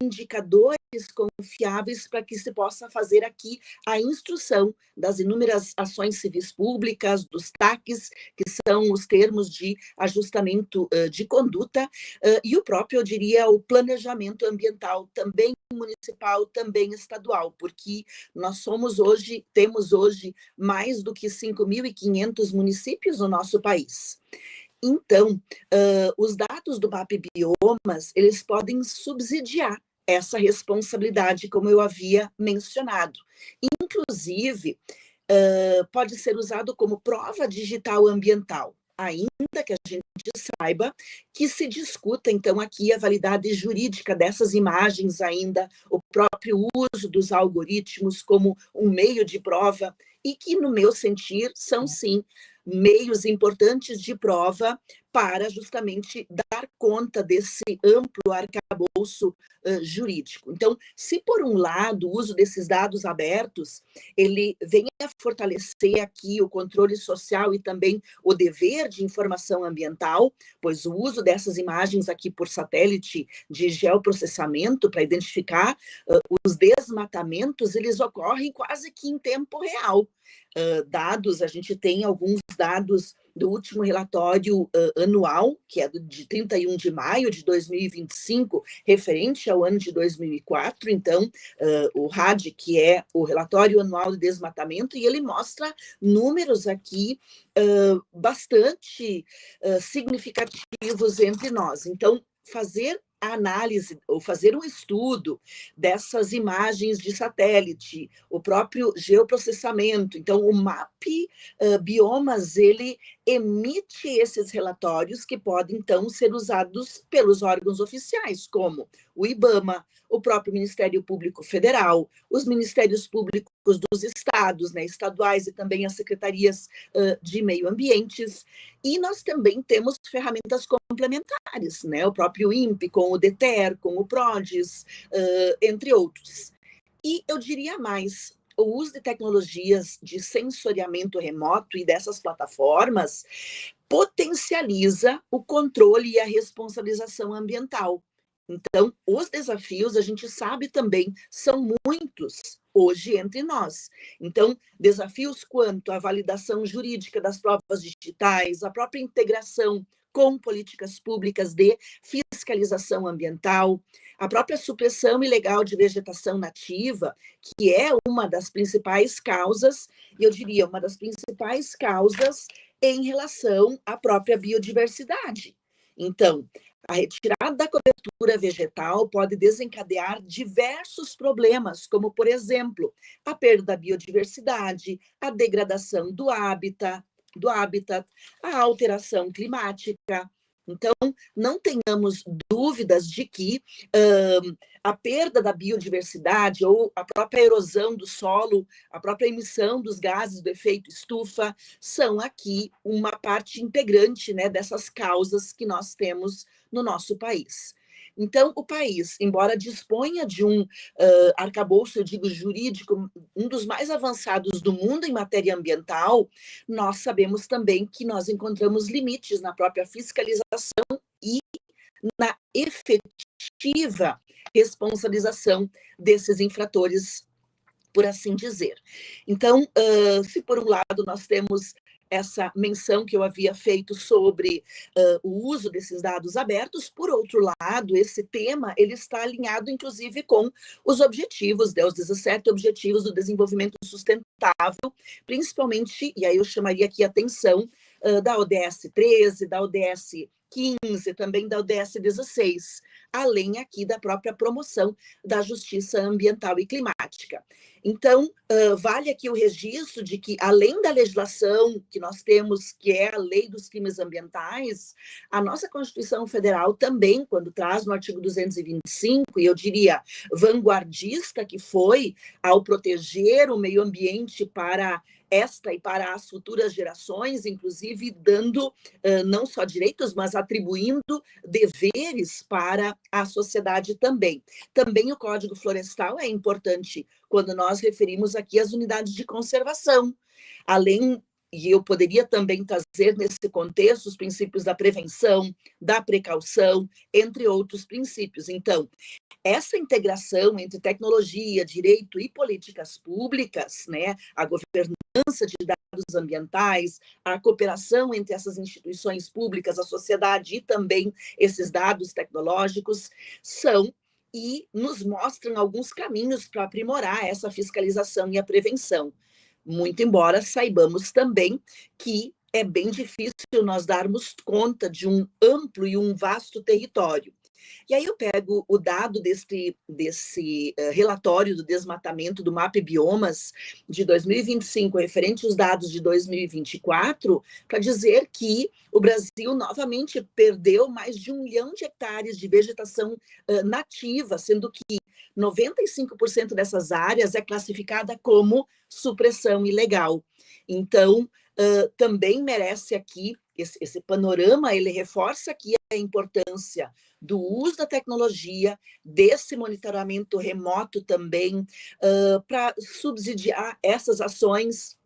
indicadores confiáveis para que se possa fazer aqui a instrução das inúmeras ações civis públicas, dos TACs, que são os termos de ajustamento de conduta, e o próprio, eu diria, o planejamento ambiental, também municipal, também estadual, porque nós temos hoje mais do que 5.500 municípios no nosso país. Então, os dados do MAP Biomas, eles podem subsidiar essa responsabilidade, como eu havia mencionado. Inclusive, pode ser usado como prova digital ambiental, ainda que a gente saiba que se discuta, então, aqui a validade jurídica dessas imagens ainda, o próprio uso dos algoritmos como um meio de prova, e que, no meu sentir, são, sim, meios importantes de prova para justamente dar conta desse amplo arcabouço jurídico. Então, se por um lado o uso desses dados abertos, ele vem a fortalecer aqui o controle social e também o dever de informação ambiental, pois o uso dessas imagens aqui por satélite de geoprocessamento para identificar os desmatamentos, eles ocorrem quase que em tempo real. dados, a gente tem alguns dados do último relatório anual, que é de 31 de maio de 2025, referente ao ano de 2004, então, o RAD, que é o Relatório Anual de Desmatamento, e ele mostra números aqui bastante significativos entre nós. Então, fazer a análise, ou fazer um estudo dessas imagens de satélite, o próprio geoprocessamento. Então, o MAP Biomas, ele emite esses relatórios que podem, então, ser usados pelos órgãos oficiais, como o IBAMA, o próprio Ministério Público Federal, os Ministérios Públicos dos estados, né, estaduais, e também as secretarias de meio ambiente. E nós também temos ferramentas complementares, né, o próprio INPE, com o DETER, com o PRODES, entre outros. E eu diria mais, o uso de tecnologias de sensoriamento remoto e dessas plataformas potencializa o controle e a responsabilização ambiental. Então, os desafios, a gente sabe também, são muitos hoje entre nós. Então, desafios quanto à validação jurídica das provas digitais, a própria integração com políticas públicas de fiscalização ambiental, a própria supressão ilegal de vegetação nativa, que é uma das principais causas, e eu diria, uma das principais causas em relação à própria biodiversidade. Então, a retirada da cobertura vegetal pode desencadear diversos problemas, como, por exemplo, a perda da biodiversidade, a degradação do hábitat, a alteração climática. Então, não tenhamos dúvidas de que a perda da biodiversidade ou a própria erosão do solo, a própria emissão dos gases do efeito estufa, são aqui uma parte integrante, né, dessas causas que nós temos no nosso país. Então, o país, embora disponha de um arcabouço, eu digo, jurídico, um dos mais avançados do mundo em matéria ambiental, nós sabemos também que nós encontramos limites na própria fiscalização e na efetiva responsabilização desses infratores, por assim dizer. Então, se por um lado nós temos essa menção que eu havia feito sobre o uso desses dados abertos, por outro lado, esse tema ele está alinhado, inclusive, com os objetivos, os 17 Objetivos do Desenvolvimento Sustentável, principalmente, e aí eu chamaria aqui a atenção, da ODS 13, da ODS 15, também da ODS 16, além aqui da própria promoção da justiça ambiental e climática. Então, vale aqui o registro de que, além da legislação que nós temos, que é a Lei dos Crimes Ambientais, a nossa Constituição Federal também, quando traz no artigo 225, e eu diria vanguardista que foi, ao proteger o meio ambiente para esta e para as futuras gerações, inclusive dando não só direitos, mas atribuindo deveres para a sociedade também. Também o Código Florestal é importante quando nós referimos aqui as unidades de conservação. Além, e eu poderia também trazer nesse contexto os princípios da prevenção, da precaução, entre outros princípios. Então, essa integração entre tecnologia, direito e políticas públicas, né, a governança de dados ambientais, a cooperação entre essas instituições públicas, a sociedade e também esses dados tecnológicos são e nos mostram alguns caminhos para aprimorar essa fiscalização e a prevenção. Muito embora saibamos também que é bem difícil nós darmos conta de um amplo e um vasto território. E aí eu pego o dado desse relatório do desmatamento do MAP Biomas de 2025, referente aos dados de 2024, para dizer que o Brasil novamente perdeu mais de 1 milhão de hectares de vegetação nativa, sendo que 95% dessas áreas é classificada como supressão ilegal. Então, também merece aqui, esse panorama, ele reforça aqui a importância do uso da tecnologia, desse monitoramento remoto também, para subsidiar essas ações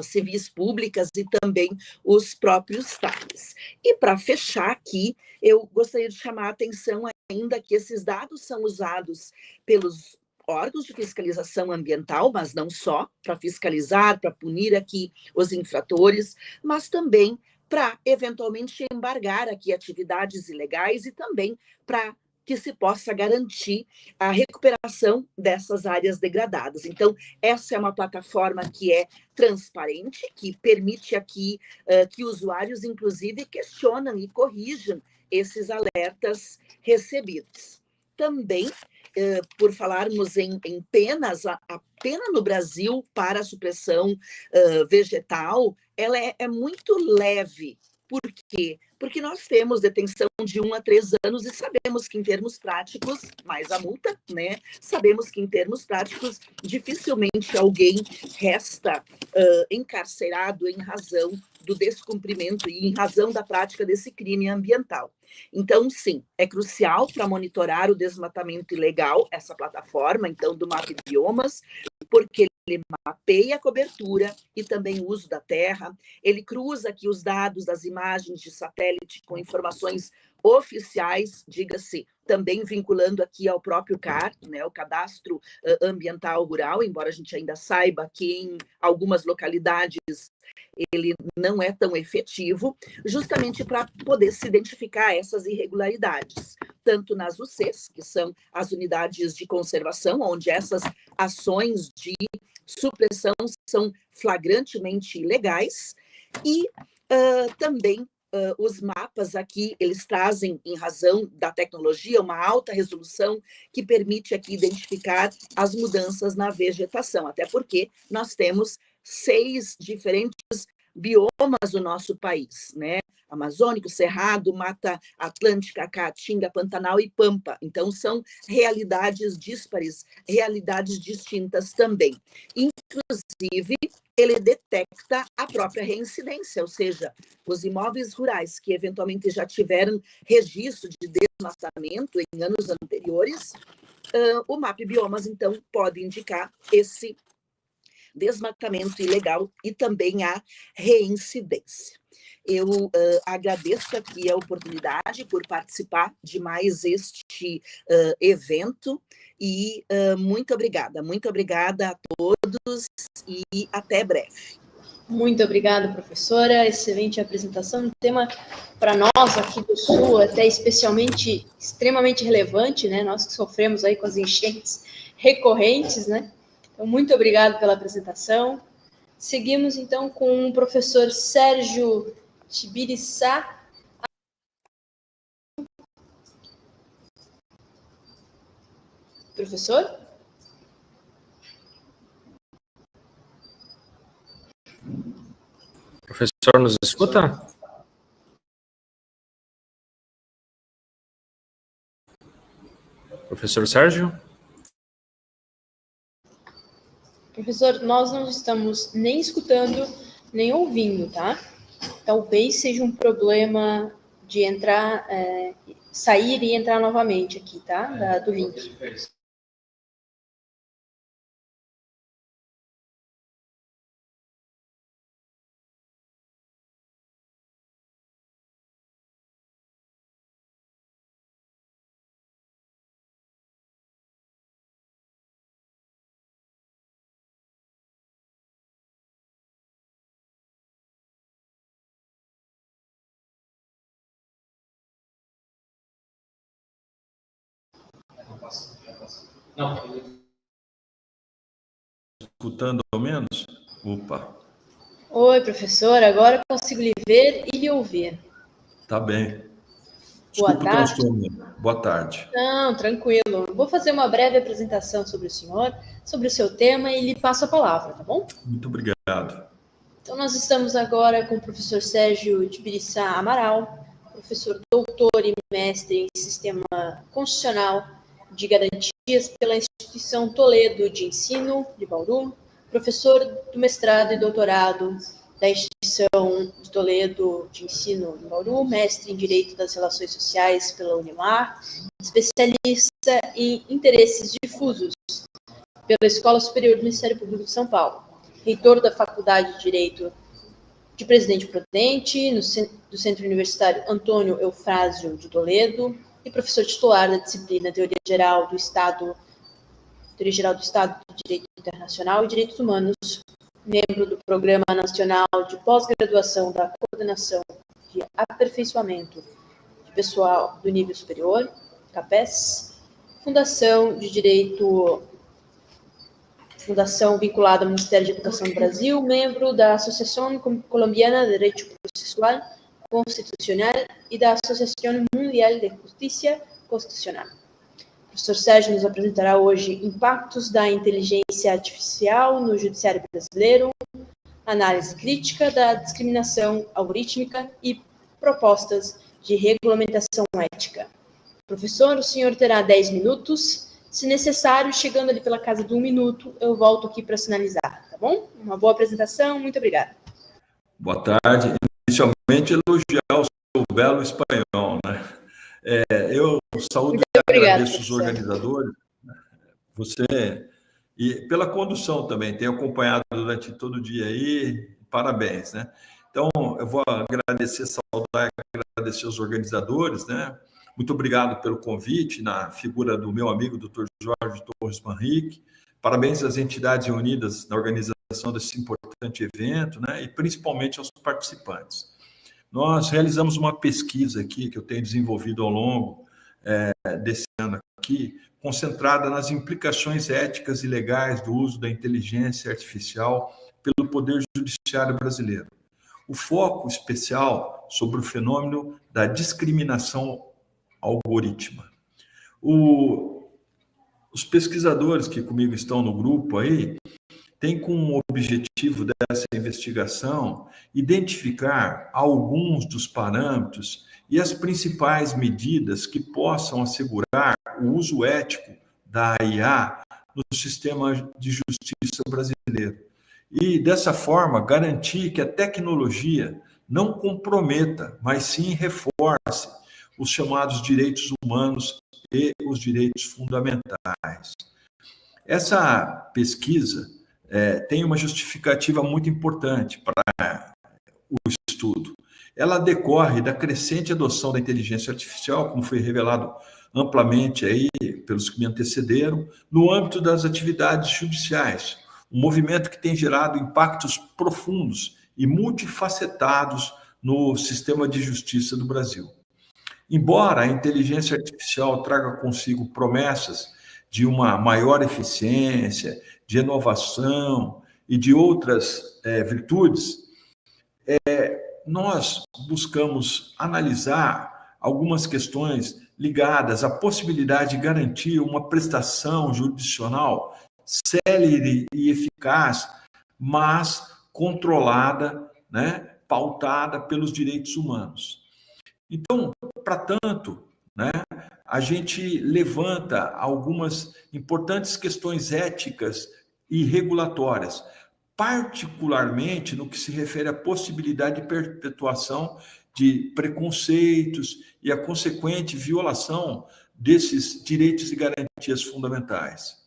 civis públicas e também os próprios TAPs. E para fechar aqui, eu gostaria de chamar a atenção ainda que esses dados são usados pelos órgãos de fiscalização ambiental, mas não só, para fiscalizar, para punir aqui os infratores, mas também para, eventualmente, embargar aqui atividades ilegais e também para que se possa garantir a recuperação dessas áreas degradadas. Então, essa é uma plataforma que é transparente, que permite aqui que usuários, inclusive, questionam e corrijam esses alertas recebidos. Também, por falarmos em penas, a pena no Brasil para a supressão vegetal, ela é muito leve. Por quê? Porque nós temos detenção de 1 a 3 anos e sabemos que, em termos práticos, mais a multa, né? Sabemos que, em termos práticos, dificilmente alguém resta encarcerado em razão do descumprimento e em razão da prática desse crime ambiental. Então, sim, é crucial para monitorar o desmatamento ilegal, essa plataforma, então, do Map Biomas, porque ele mapeia a cobertura e também o uso da terra, ele cruza aqui os dados das imagens de satélite com informações oficiais, diga-se, também vinculando aqui ao próprio CAR, né, o Cadastro Ambiental Rural, embora a gente ainda saiba que em algumas localidades ele não é tão efetivo, justamente para poder se identificar essas irregularidades, tanto nas UCs, que são as unidades de conservação, onde essas ações de supressão são flagrantemente ilegais, e também os mapas aqui, eles trazem, em razão da tecnologia, uma alta resolução que permite aqui identificar as mudanças na vegetação, até porque nós temos 6 diferentes biomas no nosso país, né? Amazônico, Cerrado, Mata Atlântica, Caatinga, Pantanal e Pampa. Então, são realidades díspares, realidades distintas também. Inclusive, ele detecta a própria reincidência, ou seja, os imóveis rurais que eventualmente já tiveram registro de desmatamento em anos anteriores, o MAP Biomas, então, pode indicar esse desmatamento ilegal e também a reincidência. Eu agradeço aqui a oportunidade por participar de mais este evento e muito obrigada a todos e até breve. Muito obrigada, professora, excelente apresentação, um tema para nós aqui do Sul, até especialmente, extremamente relevante, né, nós que sofremos aí com as enchentes recorrentes, né, então muito obrigado pela apresentação. Seguimos então com o professor Sérgio Tibiriçá. Professor? Professor, nos escuta? Professor Sérgio? Professor, nós não estamos nem escutando, nem ouvindo, tá? Talvez seja um problema de entrar, sair e entrar novamente aqui, tá? Do link. Não. Escutando ao menos? Opa. Oi, professor, agora consigo lhe ver e lhe ouvir. Tá bem. Boa Desculpa tarde. o transtorno. Boa tarde. Não, tranquilo. Vou fazer uma breve apresentação sobre o senhor, sobre o seu tema e lhe passo a palavra, tá bom? Muito obrigado. Então, nós estamos agora com o professor Sérgio Tibiriçá Amaral, professor doutor e mestre em Sistema Constitucional de Garantias pela Instituição Toledo de Ensino, de Bauru, professor do mestrado e doutorado da Instituição de Toledo de Ensino em Bauru, mestre em Direito das Relações Sociais pela Unimar, especialista em Interesses Difusos pela Escola Superior do Ministério Público de São Paulo, reitor da Faculdade de Direito de Presidente Prudente, do Centro Universitário Antônio Eufrásio de Toledo, e professor titular da disciplina Teoria Geral do Estado Diretor-Geral do Estado de Direito Internacional e Direitos Humanos, membro do Programa Nacional de Pós-Graduação da Coordenação de Aperfeiçoamento de Pessoal do Nível Superior, CAPES, Fundação vinculada ao Ministério de Educação do Brasil, membro da Associação Colombiana de Derecho Processual Constitucional e da Associação Mundial de Justicia Constitucional. O professor Sérgio nos apresentará hoje impactos da inteligência artificial no judiciário brasileiro, análise crítica da discriminação algorítmica e propostas de regulamentação ética. Professor, o senhor terá 10 minutos. Se necessário, chegando ali pela casa de 1 minuto, eu volto aqui para sinalizar, tá bom? Uma boa apresentação, muito obrigada. Boa tarde. Inicialmente, elogiar o seu belo espanhol, né? Eu saúdo e agradeço os organizadores, você, e pela condução também, tenho acompanhado durante todo o dia aí, parabéns, né? Então, eu vou agradecer, saudar e agradecer os organizadores, né? Muito obrigado pelo convite, na figura do meu amigo, Dr. Jorge Torres Manrique. Parabéns às entidades reunidas na organização desse importante evento, né? E principalmente aos participantes. Nós realizamos uma pesquisa aqui, que eu tenho desenvolvido ao longo desse ano aqui, concentrada nas implicações éticas e legais do uso da inteligência artificial pelo Poder Judiciário brasileiro. O foco especial sobre o fenômeno da discriminação algorítmica. Os pesquisadores que comigo estão no grupo aí têm como objetivo dessa investigação identificar alguns dos parâmetros e as principais medidas que possam assegurar o uso ético da IA no sistema de justiça brasileiro. E, dessa forma, garantir que a tecnologia não comprometa, mas sim reforce os chamados direitos humanos e os direitos fundamentais. Essa pesquisa tem uma justificativa muito importante para o estudo. Ela decorre da crescente adoção da inteligência artificial, como foi revelado amplamente aí pelos que me antecederam, no âmbito das atividades judiciais, um movimento que tem gerado impactos profundos e multifacetados no sistema de justiça do Brasil. Embora a inteligência artificial traga consigo promessas de uma maior eficiência, de inovação e de outras virtudes, nós buscamos analisar algumas questões ligadas à possibilidade de garantir uma prestação jurisdicional célere e eficaz, mas controlada, né, pautada pelos direitos humanos. Então, para tanto, né, a gente levanta algumas importantes questões éticas e regulatórias, particularmente no que se refere à possibilidade de perpetuação de preconceitos e a consequente violação desses direitos e garantias fundamentais.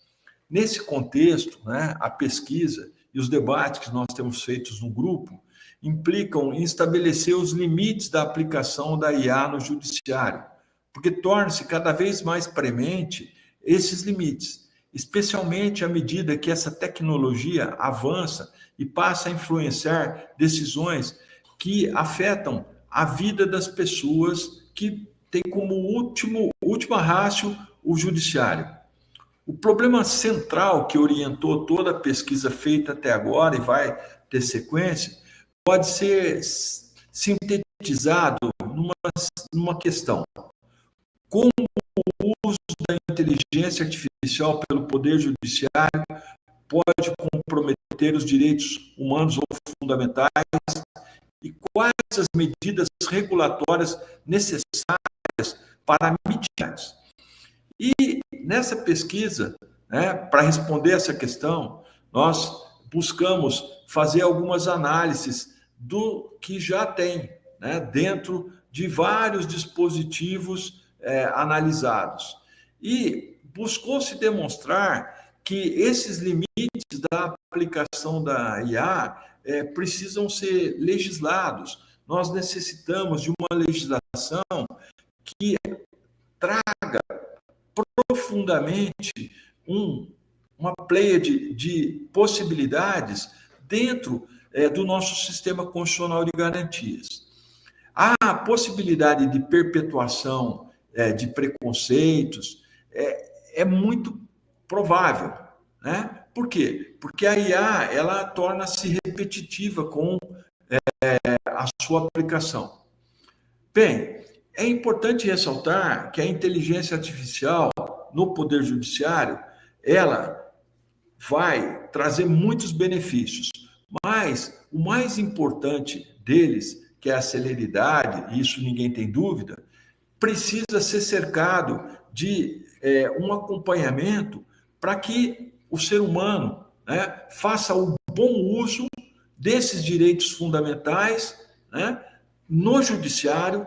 Nesse contexto, né, a pesquisa e os debates que nós temos feitos no grupo implicam em estabelecer os limites da aplicação da IA no judiciário, porque torna-se cada vez mais premente esses limites, especialmente à medida que essa tecnologia avança e passa a influenciar decisões que afetam a vida das pessoas que têm como última ratio o judiciário. O problema central que orientou toda a pesquisa feita até agora e vai ter sequência pode ser sintetizado numa questão: como o uso da inteligência artificial pelo Poder Judiciário pode comprometer os direitos humanos ou fundamentais e quais as medidas regulatórias necessárias para mitigar. E nessa pesquisa, né, para responder essa questão, nós buscamos fazer algumas análises do que já tem, né, dentro de vários dispositivos analisados. E buscou-se demonstrar que esses limites da aplicação da IA precisam ser legislados. Nós necessitamos de uma legislação que traga profundamente um uma pleiade de possibilidades dentro do nosso sistema constitucional de garantias. A possibilidade de perpetuação de preconceitos é muito provável, né? Por quê? Porque a IA ela torna-se repetitiva com a sua aplicação. Bem, é importante ressaltar que a inteligência artificial no Poder Judiciário, ela vai trazer muitos benefícios, mas o mais importante deles, que é a celeridade, e isso ninguém tem dúvida, precisa ser cercado de um acompanhamento para que o ser humano, né, faça o bom uso desses direitos fundamentais, né, no judiciário,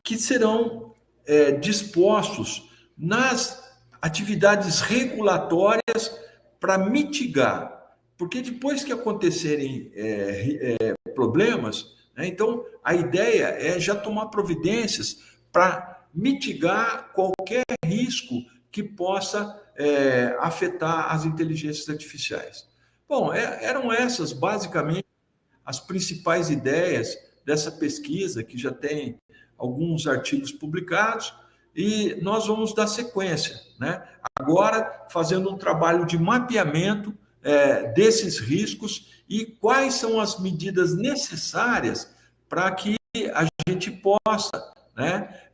que serão dispostos nas atividades regulatórias para mitigar, porque depois que acontecerem problemas, né, então a ideia é já tomar providências para mitigar qualquer risco que possa afetar as inteligências artificiais. Bom, eram essas basicamente as principais ideias dessa pesquisa, que já tem alguns artigos publicados, e nós vamos dar sequência, né? Agora, fazendo um trabalho de mapeamento desses riscos e quais são as medidas necessárias para que a gente possa, né,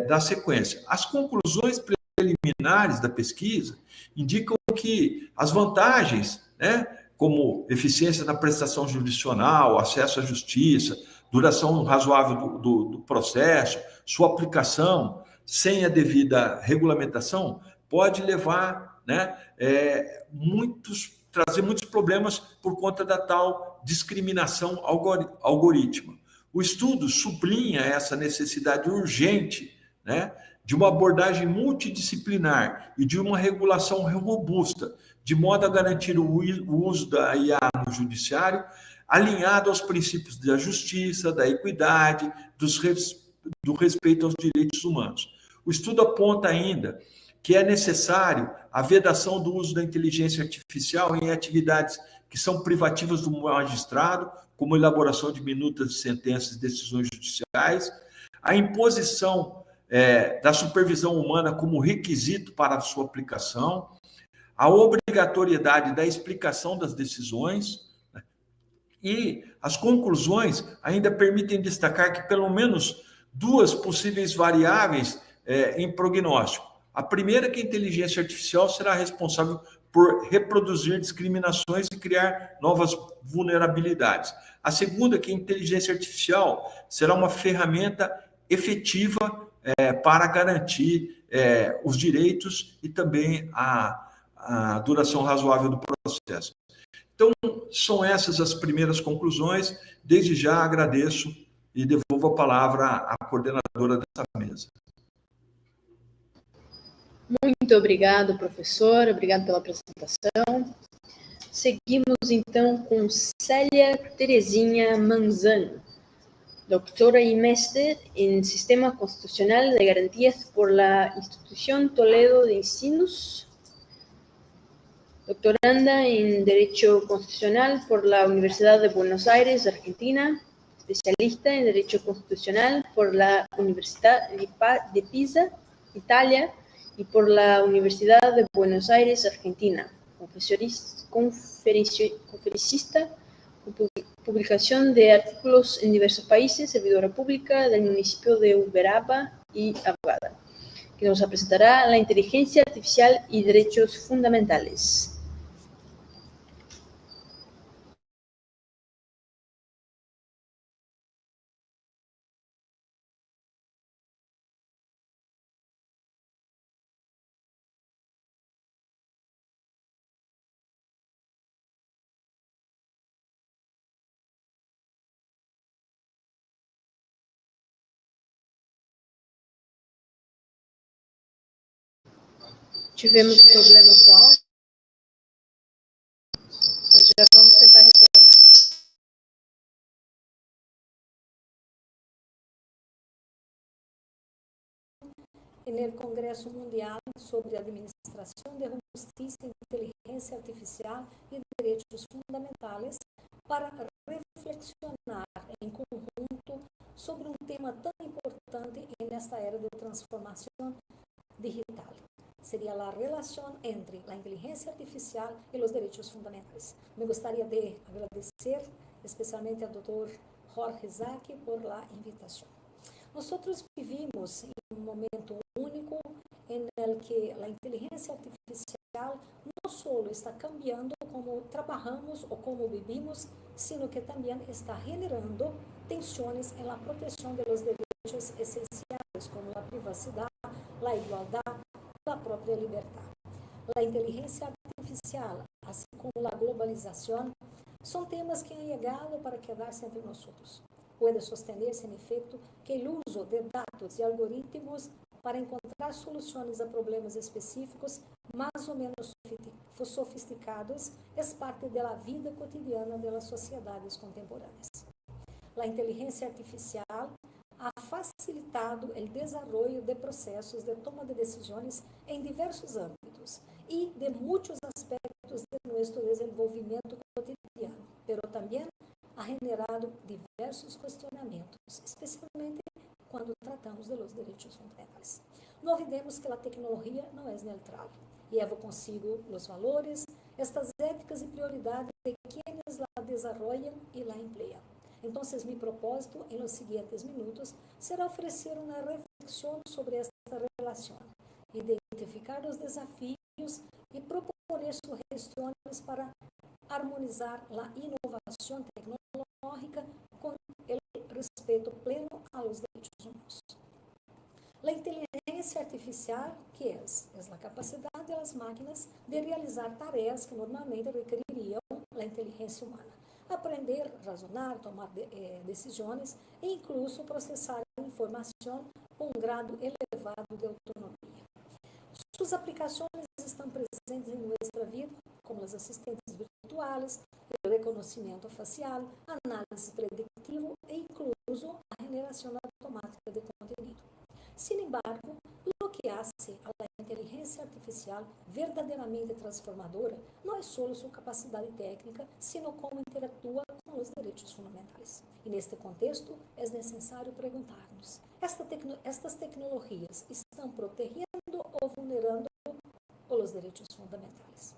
dar sequência. As conclusões preliminares da pesquisa indicam que as vantagens, né, como eficiência na prestação jurisdicional, acesso à justiça, duração razoável do processo, sua aplicação sem a devida regulamentação, pode levar, né, trazer muitos problemas por conta da tal discriminação algorítmica. O estudo sublinha essa necessidade urgente, né, de uma abordagem multidisciplinar e de uma regulação robusta, de modo a garantir o uso da IA no judiciário, alinhado aos princípios da justiça, da equidade, do respeito aos direitos humanos. O estudo aponta ainda que é necessário a vedação do uso da inteligência artificial em atividades que são privativas do magistrado, como elaboração de minutas de sentenças e decisões judiciais, a imposição da supervisão humana como requisito para a sua aplicação, a obrigatoriedade da explicação das decisões, né? E as conclusões ainda permitem destacar que pelo menos duas possíveis variáveis em prognóstico. A primeira é que a inteligência artificial será responsável por reproduzir discriminações e criar novas vulnerabilidades. A segunda é que a inteligência artificial será uma ferramenta efetiva para garantir os direitos e também a duração razoável do processo. Então, são essas as primeiras conclusões. Desde já agradeço e devolvo a palavra à coordenadora dessa mesa. Muito obrigado, professor. Obrigado pela apresentação. Seguimos, então, com Célia Terezinha Manzano, doctora y mestre en Sistema Constitucional de Garantías por la Institución Toledo de Ensinos, doctoranda en Derecho Constitucional por la Universidad de Buenos Aires, Argentina, especialista en Derecho Constitucional por la Universidad de Pisa, Italia, y por la Universidad de Buenos Aires, Argentina, conferencista, publicación de artículos en diversos países, servidora pública del municipio de Uberaba y abogada, que nos presentará la inteligencia artificial y derechos fundamentales. Tivemos um problema com o áudio, mas já vamos tentar retornar. En el Congreso Mundial sobre Administración de Justicia, Inteligencia inteligência artificial e derechos fundamentais para reflexionar em conjunto sobre um tema tão importante nesta era de transformação digital. Seria a relação entre a inteligência artificial e os direitos fundamentais. Me gostaria de agradecer especialmente ao Dr. Jorge Zaki por la invitação. Nós vivimos em um momento único em que a inteligência artificial não só está cambiando como trabalhamos ou como vivimos, sino que também está generando tensões na proteção dos direitos essenciais, como a privacidade, a igualdade, a própria liberdade. A inteligência artificial, assim como a globalização, são temas que han chegado para quedar-se entre nós. Pode sostener-se, em efeito, que o uso de dados e algoritmos para encontrar soluções a problemas específicos mais ou menos sofisticados é parte da vida cotidiana das sociedades contemporâneas. A inteligência artificial ha facilitado o desenvolvimento de processos de toma de decisões em diversos âmbitos e de muitos aspectos de nosso desenvolvimento cotidiano, pero também ha generado diversos questionamentos, especialmente quando tratamos de los direitos fundamentais. Não olvidemos que a tecnologia não é neutral e leva consigo os valores, estas éticas e prioridades de quienes la desarrollan e la emplean. Então, meu propósito em los siguientes minutos será oferecer uma reflexão sobre esta relação, identificar os desafios e proponer sugestões para harmonizar a inovação tecnológica com o respeito pleno aos direitos humanos. A inteligência artificial, que é a capacidade das máquinas de realizar tarefas que normalmente requeririam a inteligência humana. Aprender, razonar, tomar decisões e incluso processar informação com um grado elevado de autonomia. Suas aplicações estão presentes em nossa vida, como as assistentes virtuais, o reconhecimento facial, análise predictivo e incluso a generação automática de conteúdo. Sin embargo, o que hace a la inteligência artificial verdadeiramente transformadora não é só sua capacidade técnica, sino como interactúa com os direitos fundamentais. E neste contexto, é necessário perguntar-nos: estas tecnologias estão protegendo ou vulnerando os direitos fundamentais?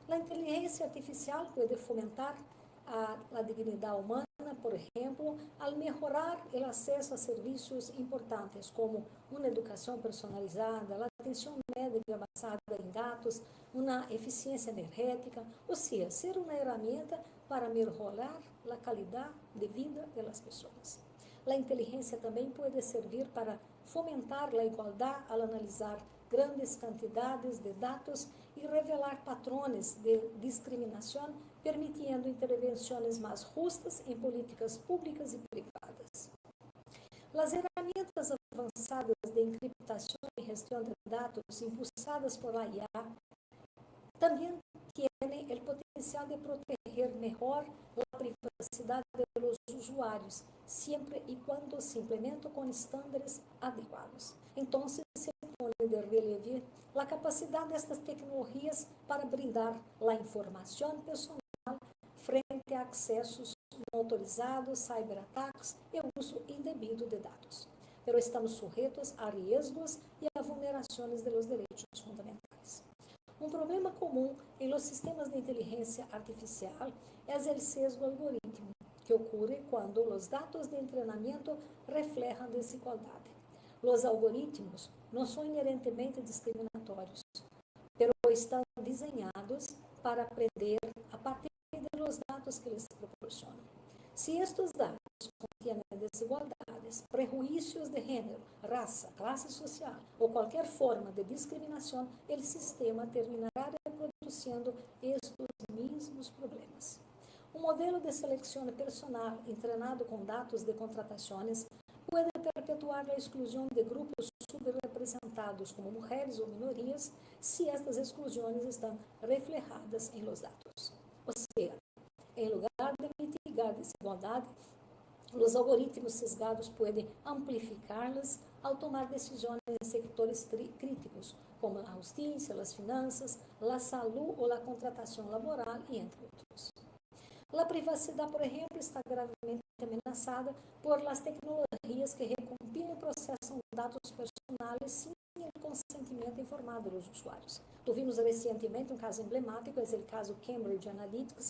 A inteligência artificial pode fomentar a dignidade humana, por exemplo, al melhorar o acesso a serviços importantes como uma educação personalizada, a atenção médica basada em dados, uma eficiência energética, ou seja, ser uma ferramenta para melhorar a qualidade de vida das pessoas. A inteligência também pode servir para fomentar a igualdade ao analisar grandes quantidades de dados e revelar padrões de discriminação, permitindo intervenções mais justas em políticas públicas e privadas. As ferramentas avançadas de encriptação e gestão de dados impulsadas por a IA também têm o potencial de proteger melhor a privacidade dos usuários, sempre e quando se implementam com estándares adequados. Então, se pone de relevo a capacidade destas tecnologias para brindar a informação personal frente a acessos não autorizados, cyberataques e uso indevido de dados. Pero estamos sujeitos a riscos e a vulnerações dos direitos fundamentais. Um problema comum em los sistemas de inteligência artificial é o sesgo algoritmo, que ocorre quando os dados de treinamento refletem desigualdade. Os algoritmos não são inerentemente discriminatórios, pero estão desenhados para aprender a partir dos dados que eles proporcionam. Se estes dados contêm desigualdades, prejuízos de gênero, raça, classe social ou qualquer forma de discriminação, o sistema terminará reproduzindo estes mesmos problemas. Um modelo de seleção personal treinado com dados de contratações pode perpetuar a exclusão de grupos subrepresentados como mulheres ou minorias se estas exclusões estão reflejadas em los dados. Ou seja, em lugar de mitigar desigualdade, os algoritmos sesgados podem amplificá-las ao tomar decisões em sectores críticos, como a justicia, las finanzas, la salud o la contratación laboral, y entre otros. La privacidad, por ejemplo, está gravemente amenazada por las tecnologías que recompilam y procesan datos personales sin el consentimiento informado de los usuarios. Tuvimos recientemente un caso emblemático, es el caso Cambridge Analytica,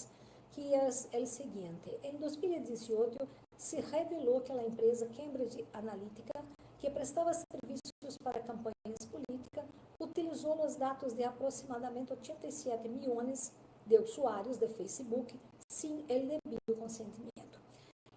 que es el siguiente. En 2018 se reveló que la empresa Cambridge Analytica, que prestaba servicios para campanhas políticas, utilizou os dados de aproximadamente 87 milhões de usuários de Facebook sem o devido consentimento.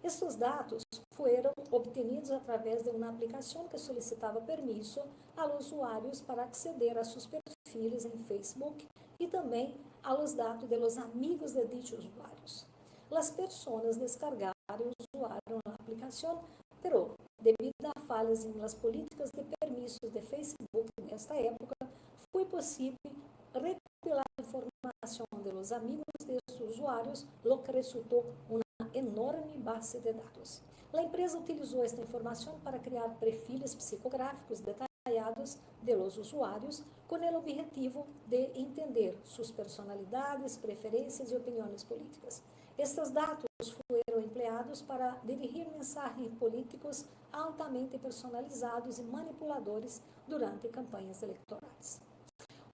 Estes dados foram obtenidos através de uma aplicação que solicitava permisso a los usuários para acceder a seus perfis em Facebook e também a los dados de los amigos de dichos usuários. As pessoas descargaram e usaram a aplicação, pero devido a falhas em las políticas de permissos de Facebook nesta época, foi possível recopilar a informação de los amigos de estes usuários, lo que resultou uma enorme base de dados. A empresa utilizou esta informação para criar perfis psicográficos detalhados de los usuários, com o objetivo de entender suas personalidades, preferências e opiniões políticas. Estes dados foram empleados para dirigir mensagens políticos altamente personalizados e manipuladores durante campanhas eleitorais.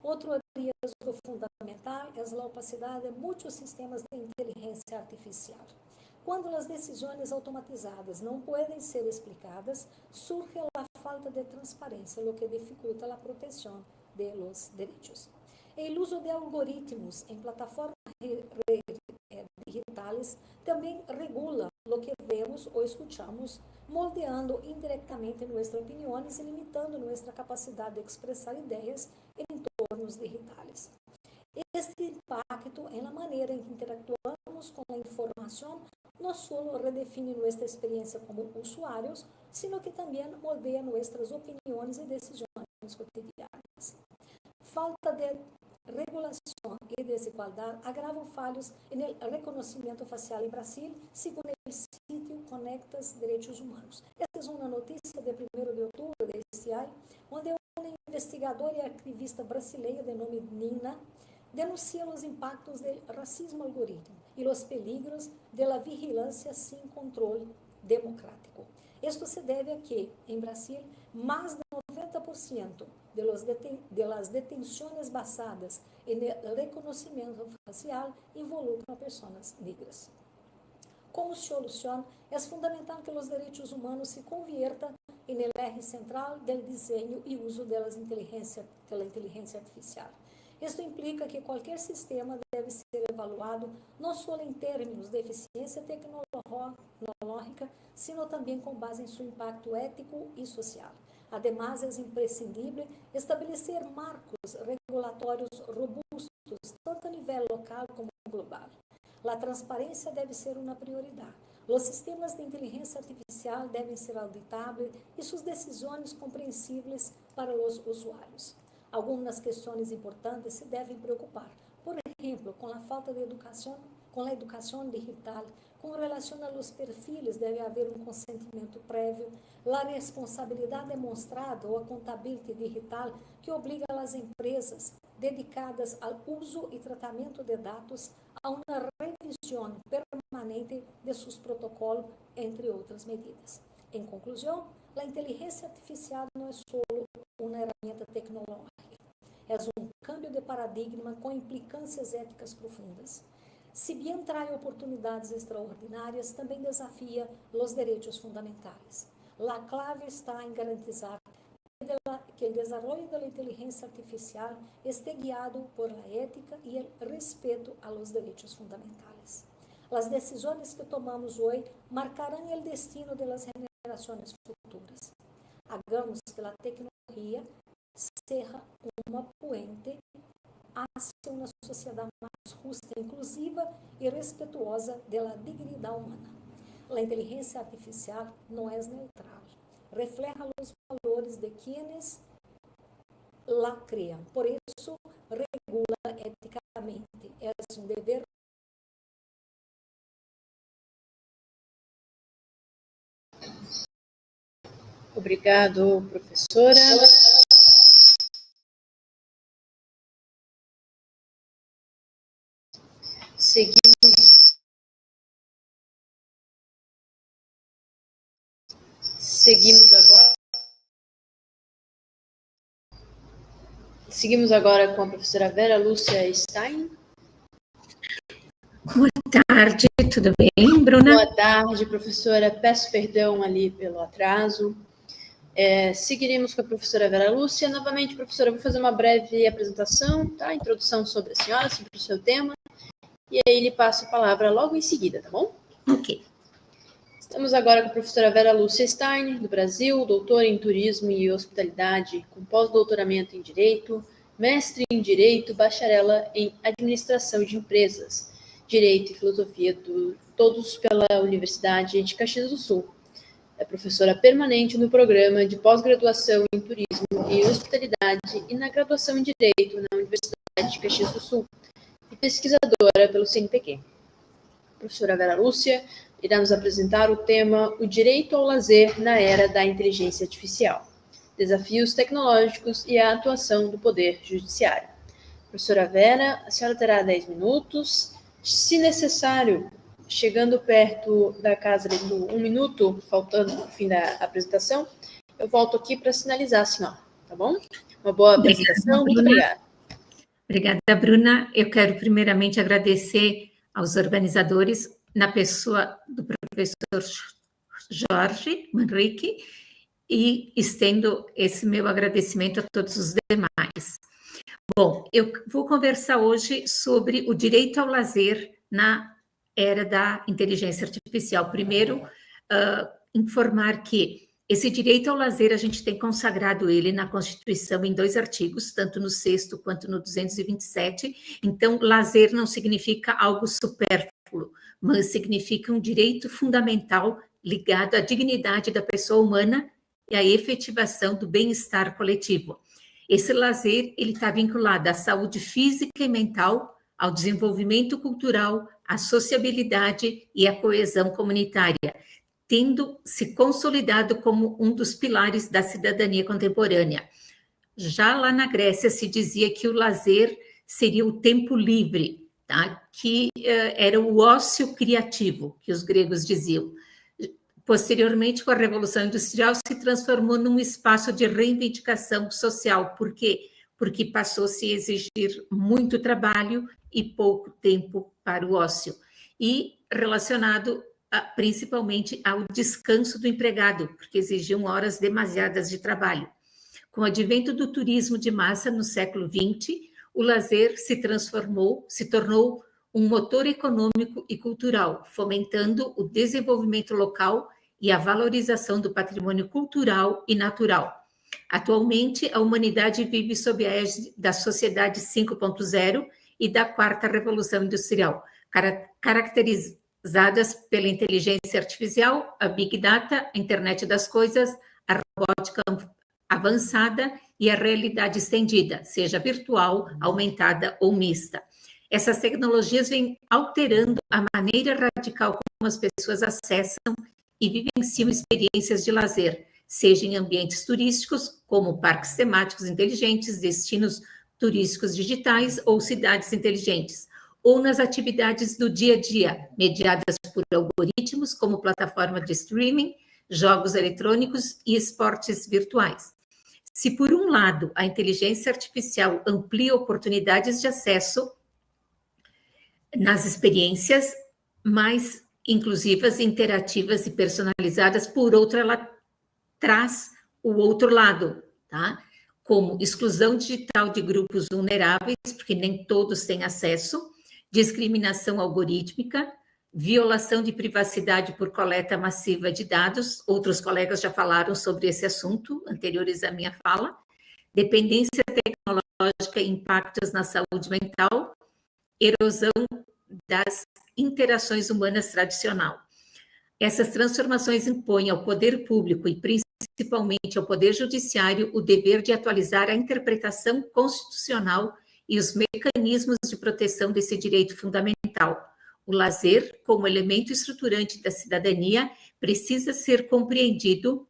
Outro riesgo fundamental é a opacidade de muitos sistemas de inteligência artificial. Quando as decisões automatizadas não podem ser explicadas, surge a falta de transparência, o que dificulta a proteção de los derechos. O uso de algoritmos em plataformas digitais também regula o que vemos ou escuchamos, moldeando indiretamente nossas opiniões e limitando nossa capacidade de expressar ideias em entornos digitais. Este impacto na maneira em que interactuamos com a informação não só redefine nossa experiência como usuários, sino que também moldeia nossas opiniões e decisões cotidianas. Falta de regulação e desigualdade agravam falhos no reconhecimento facial em Brasil, segundo o sítio Conectas Derechos Humanos. Esta é uma notícia de 1º de outubro deste ano, onde uma investigadora e ativista brasileira de nome Nina denuncia os impactos do racismo algoritmo e os peligros da vigilância sem controle democrático. Isto se deve a que, em Brasil, mais de 90% de las detenções basadas em reconhecimento facial involucram pessoas negras. Como solução, é fundamental que os direitos humanos se conviertam em el eje central do desenho e uso da inteligência artificial. Isto implica que qualquer sistema deve ser evaluado não só em termos de eficiência tecnológica, sino também com base em seu impacto ético e social. Además, é imprescindível estabelecer marcos regulatórios robustos, tanto a nível local como global. A transparência deve ser uma prioridade. Os sistemas de inteligência artificial devem ser auditáveis e suas decisões compreensíveis para os usuários. Algumas questões importantes se devem preocupar, por exemplo, com a falta de educação, com a educação digital, com relação aos perfis deve haver um consentimento prévio, a responsabilidade demonstrada ou a contabilidade digital que obriga as empresas dedicadas ao uso e tratamento de dados a uma revisão permanente de seus protocolos, entre outras medidas. Em conclusão, a inteligência artificial não é só uma ferramenta tecnológica, é um cambio de paradigma com implicâncias éticas profundas. Se bem traz oportunidades extraordinárias, também desafia os direitos fundamentais. A clave está em garantizar que o desenvolvimento da inteligência artificial esteja guiado por la ética e o respeito a los direitos fundamentais. As decisões que tomamos hoje marcarão o destino das gerações futuras. Hagamos que a tecnologia seja uma puente hacia uma sociedade mais justa, inclusiva e respetuosa da dignidade humana. A inteligência artificial não é neutral, refleja os valores de quienes la criam. Por isso, regula eticamente. É um dever. Obrigado, professora. Seguimos agora com a professora Vera Lúcia Stein. Boa tarde, tudo bem, Bruna? Boa tarde, professora. Peço perdão ali pelo atraso. Seguiremos com a professora Vera Lúcia. Novamente, professora, eu vou fazer uma breve apresentação, tá? Introdução sobre a senhora, sobre o seu tema. E aí lhe passo a palavra logo em seguida, tá bom? Ok. Estamos agora com a professora Vera Lúcia Stein, do Brasil, doutora em Turismo e Hospitalidade, com pós-doutoramento em Direito, mestre em Direito, bacharela em Administração de Empresas, Direito e Filosofia, todos pela Universidade de Caxias do Sul. É professora permanente no programa de pós-graduação em Turismo e Hospitalidade e na graduação em Direito na Universidade de Caxias do Sul, e pesquisadora pelo CNPq. A professora Vera Lúcia irá nos apresentar o tema O Direito ao Lazer na Era da Inteligência Artificial, Desafios Tecnológicos e a Atuação do Poder Judiciário. Professora Vera, a senhora terá 10 minutos. Se necessário, chegando perto da casa do 1 minuto, faltando o fim da apresentação, eu volto aqui para sinalizar a senhora, tá bom? Uma boa apresentação, muito obrigada. Obrigada, Bruna. Eu quero primeiramente agradecer aos organizadores, na pessoa do professor Jorge Manrique, e estendo esse meu agradecimento a todos os demais. Bom, eu vou conversar hoje sobre o direito ao lazer na era da inteligência artificial. Primeiro, informar que esse direito ao lazer, a gente tem consagrado ele na Constituição em 2 artigos, tanto no 6º quanto no 227. Então, lazer não significa algo supérfluo, mas significa um direito fundamental ligado à dignidade da pessoa humana e à efetivação do bem-estar coletivo. Esse lazer, ele está vinculado à saúde física e mental, ao desenvolvimento cultural, à sociabilidade e à coesão comunitária, tendo se consolidado como um dos pilares da cidadania contemporânea. Já lá na Grécia se dizia que o lazer seria o tempo livre, tá? Que era o ócio criativo, que os gregos diziam. Posteriormente, com a Revolução Industrial, se transformou num espaço de reivindicação social. Por quê? Porque passou-se a exigir muito trabalho e pouco tempo para o ócio. E relacionado principalmente ao descanso do empregado, porque exigiam horas demasiadas de trabalho. Com o advento do turismo de massa no século XX, o lazer se tornou um motor econômico e cultural, fomentando o desenvolvimento local e a valorização do patrimônio cultural e natural. Atualmente, a humanidade vive sob a égide da Sociedade 5.0 e da 4ª Revolução Industrial, caracterizadas pela inteligência artificial, a Big Data, a Internet das Coisas, a robótica avançada e a realidade estendida, seja virtual, aumentada ou mista. Essas tecnologias vêm alterando a maneira radical como as pessoas acessam e vivenciam experiências de lazer, seja em ambientes turísticos, como parques temáticos inteligentes, destinos turísticos digitais ou cidades inteligentes, ou nas atividades do dia a dia, mediadas por algoritmos, como plataforma de streaming, jogos eletrônicos e esportes virtuais. Se, por um lado, a inteligência artificial amplia oportunidades de acesso nas experiências mais inclusivas, interativas e personalizadas, por outro, ela traz o outro lado, tá? Como exclusão digital de grupos vulneráveis, porque nem todos têm acesso, discriminação algorítmica, violação de privacidade por coleta massiva de dados, outros colegas já falaram sobre esse assunto, anteriores à minha fala, dependência tecnológica e impactos na saúde mental, erosão das interações humanas tradicional. Essas transformações impõem ao poder público e principalmente ao poder judiciário o dever de atualizar a interpretação constitucional e os mecanismos de proteção desse direito fundamental. O lazer, como elemento estruturante da cidadania, precisa ser compreendido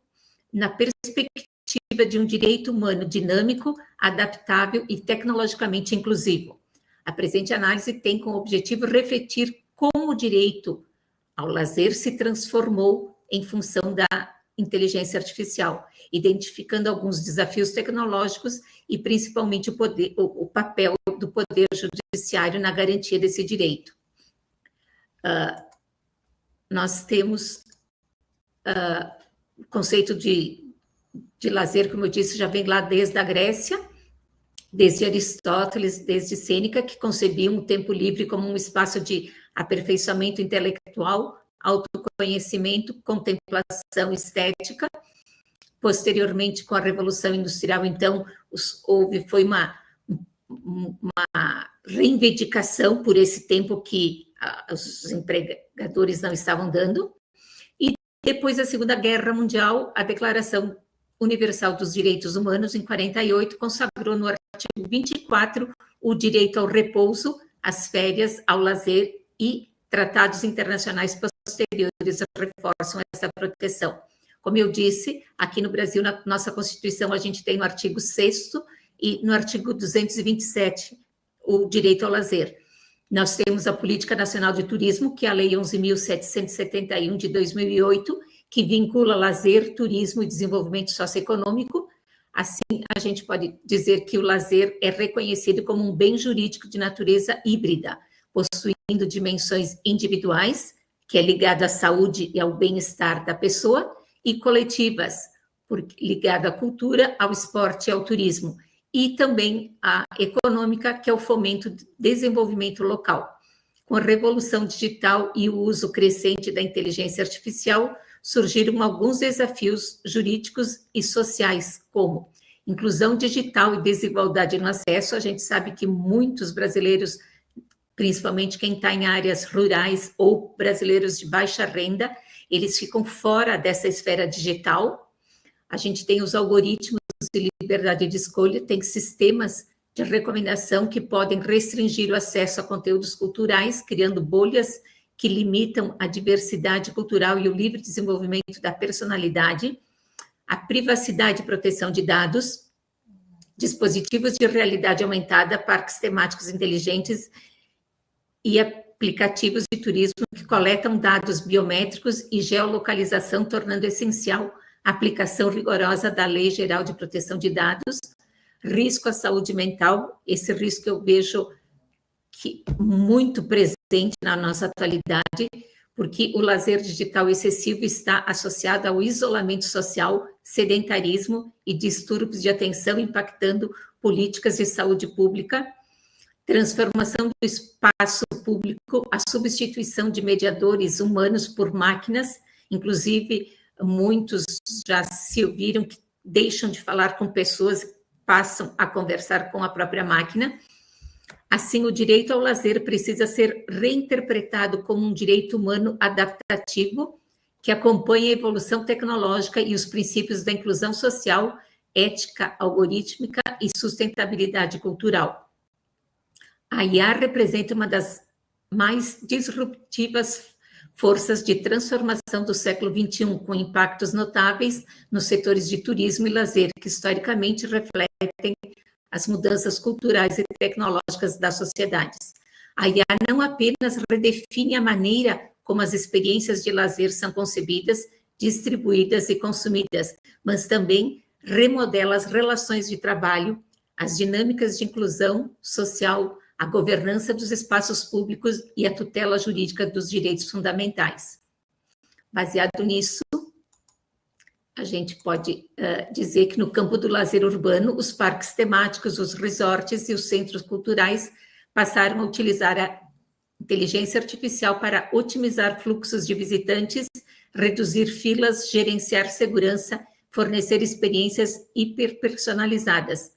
na perspectiva de um direito humano dinâmico, adaptável e tecnologicamente inclusivo. A presente análise tem como objetivo refletir como o direito ao lazer se transformou em função da inteligência artificial, identificando alguns desafios tecnológicos e principalmente o papel do poder judiciário na garantia desse direito. Nós temos o conceito de lazer, como eu disse, já vem lá desde a Grécia, desde Aristóteles, desde Sêneca, que concebiam o tempo livre como um espaço de aperfeiçoamento intelectual, autoconhecimento, contemplação estética. Posteriormente, com a Revolução Industrial, então, foi uma reivindicação por esse tempo que os empregadores não estavam dando. E depois da Segunda Guerra Mundial, a Declaração Universal dos Direitos Humanos, em 48, consagrou no artigo 24 o direito ao repouso, às férias, ao lazer, e tratados internacionais posteriores reforçam essa proteção. Como eu disse, aqui no Brasil, na nossa Constituição, a gente tem no artigo 6º e no artigo 227 o direito ao lazer. Nós temos a Política Nacional de Turismo, que é a Lei 11.771 de 2008, que vincula lazer, turismo e desenvolvimento socioeconômico. Assim, a gente pode dizer que o lazer é reconhecido como um bem jurídico de natureza híbrida, possuindo dimensões individuais, que é ligado à saúde e ao bem-estar da pessoa, e coletivas, ligado à cultura, ao esporte e ao turismo, e também a econômica, que é o fomento do desenvolvimento local. Com a revolução digital e o uso crescente da inteligência artificial, surgiram alguns desafios jurídicos e sociais, como inclusão digital e desigualdade no acesso. A gente sabe que muitos brasileiros, principalmente quem está em áreas rurais ou brasileiros de baixa renda, eles ficam fora dessa esfera digital. A gente tem os algoritmos de liberdade de escolha, tem sistemas de recomendação que podem restringir o acesso a conteúdos culturais, criando bolhas que limitam a diversidade cultural e o livre desenvolvimento da personalidade, a privacidade e proteção de dados, dispositivos de realidade aumentada, parques temáticos inteligentes e aplicativos de turismo que coletam dados biométricos e geolocalização, tornando essencial a aplicação rigorosa da Lei Geral de Proteção de Dados. Risco à saúde mental, esse risco eu vejo que muito presente na nossa atualidade, porque o lazer digital excessivo está associado ao isolamento social, sedentarismo e distúrbios de atenção, impactando políticas de saúde pública, transformação do espaço público, a substituição de mediadores humanos por máquinas, inclusive muitos já se ouviram que deixam de falar com pessoas e passam a conversar com a própria máquina. Assim, o direito ao lazer precisa ser reinterpretado como um direito humano adaptativo que acompanha a evolução tecnológica e os princípios da inclusão social, ética algorítmica e sustentabilidade cultural. A IA representa uma das mais disruptivas forças de transformação do século XXI, com impactos notáveis nos setores de turismo e lazer, que historicamente refletem as mudanças culturais e tecnológicas das sociedades. A IA não apenas redefine a maneira como as experiências de lazer são concebidas, distribuídas e consumidas, mas também remodela as relações de trabalho, as dinâmicas de inclusão social, a governança dos espaços públicos e a tutela jurídica dos direitos fundamentais. Baseado nisso, a gente pode dizer que no campo do lazer urbano, os parques temáticos, os resorts e os centros culturais passaram a utilizar a inteligência artificial para otimizar fluxos de visitantes, reduzir filas, gerenciar segurança, fornecer experiências hiperpersonalizadas.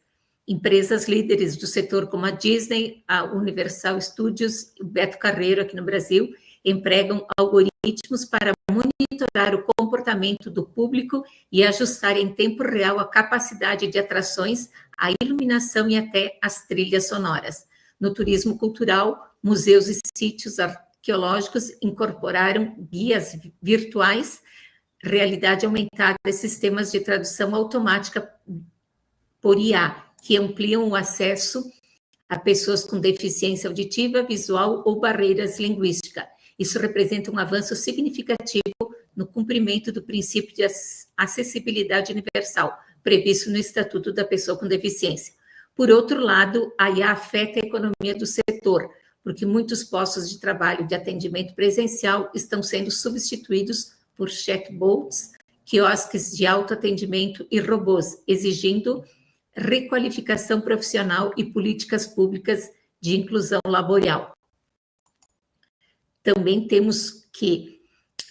Empresas líderes do setor como a Disney, a Universal Studios, o Beto Carreiro aqui no Brasil, empregam algoritmos para monitorar o comportamento do público e ajustar em tempo real a capacidade de atrações, a iluminação e até as trilhas sonoras. No turismo cultural, museus e sítios arqueológicos incorporaram guias virtuais, realidade aumentada e sistemas de tradução automática por IA, que ampliam o acesso a pessoas com deficiência auditiva, visual ou barreiras linguísticas. Isso representa um avanço significativo no cumprimento do princípio de acessibilidade universal, previsto no Estatuto da Pessoa com Deficiência. Por outro lado, a IA afeta a economia do setor, porque muitos postos de trabalho de atendimento presencial estão sendo substituídos por chatbots, quiosques de autoatendimento e robôs, exigindo requalificação profissional e políticas públicas de inclusão laboral. Também temos que,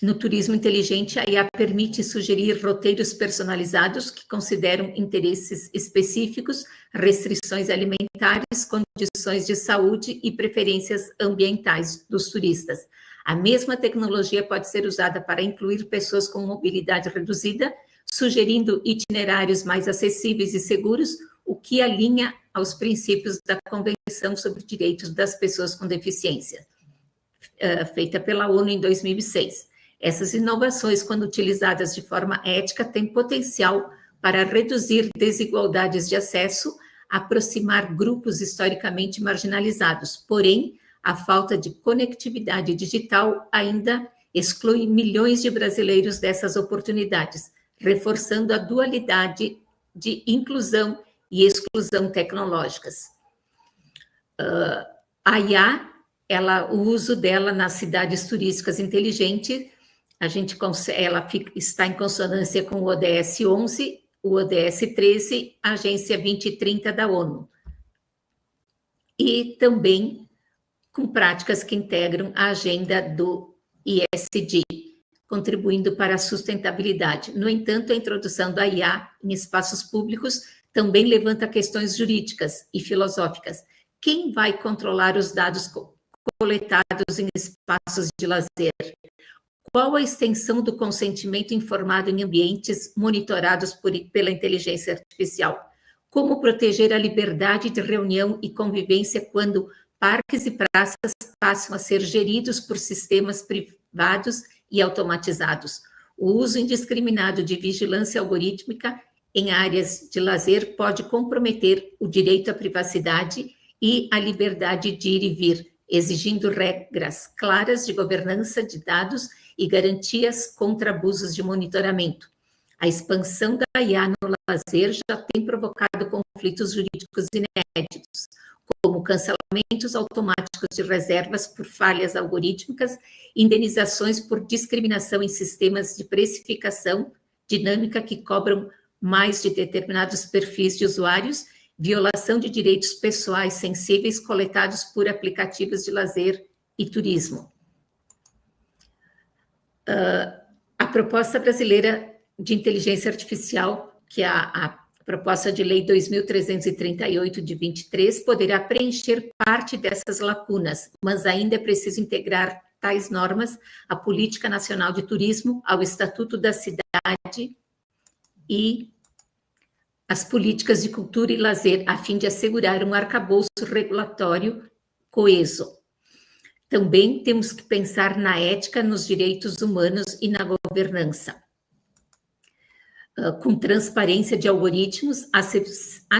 no turismo inteligente, a IA permite sugerir roteiros personalizados que consideram interesses específicos, restrições alimentares, condições de saúde e preferências ambientais dos turistas. A mesma tecnologia pode ser usada para incluir pessoas com mobilidade reduzida, sugerindo itinerários mais acessíveis e seguros, o que alinha aos princípios da Convenção sobre Direitos das Pessoas com Deficiência, feita pela ONU em 2006. Essas inovações, quando utilizadas de forma ética, têm potencial para reduzir desigualdades de acesso, aproximar grupos historicamente marginalizados. Porém, a falta de conectividade digital ainda exclui milhões de brasileiros dessas oportunidades, reforçando a dualidade de inclusão e exclusão tecnológicas. A IA, o uso dela nas cidades turísticas inteligentes, ela está em consonância com o ODS 11, o ODS 13, a Agência 2030 da ONU. E também com práticas que integram a agenda do ISD, contribuindo para a sustentabilidade. No entanto, a introdução da IA em espaços públicos também levanta questões jurídicas e filosóficas. Quem vai controlar os dados coletados em espaços de lazer? Qual a extensão do consentimento informado em ambientes monitorados pela inteligência artificial? Como proteger a liberdade de reunião e convivência quando parques e praças passam a ser geridos por sistemas privados e automatizados? O uso indiscriminado de vigilância algorítmica em áreas de lazer pode comprometer o direito à privacidade e à liberdade de ir e vir, exigindo regras claras de governança de dados e garantias contra abusos de monitoramento. A expansão da IA no lazer já tem provocado conflitos jurídicos inéditos, como cancelamentos automáticos de reservas por falhas algorítmicas, indenizações por discriminação em sistemas de precificação dinâmica que cobram mais de determinados perfis de usuários, violação de direitos pessoais sensíveis coletados por aplicativos de lazer e turismo. A proposta brasileira de inteligência artificial, que é a proposta de lei 2.338 de 23, poderá preencher parte dessas lacunas, mas ainda é preciso integrar tais normas à Política Nacional de Turismo, ao Estatuto da Cidade e às políticas de cultura e lazer, a fim de assegurar um arcabouço regulatório coeso. Também temos que pensar na ética, nos direitos humanos e na governança. Com transparência de algoritmos,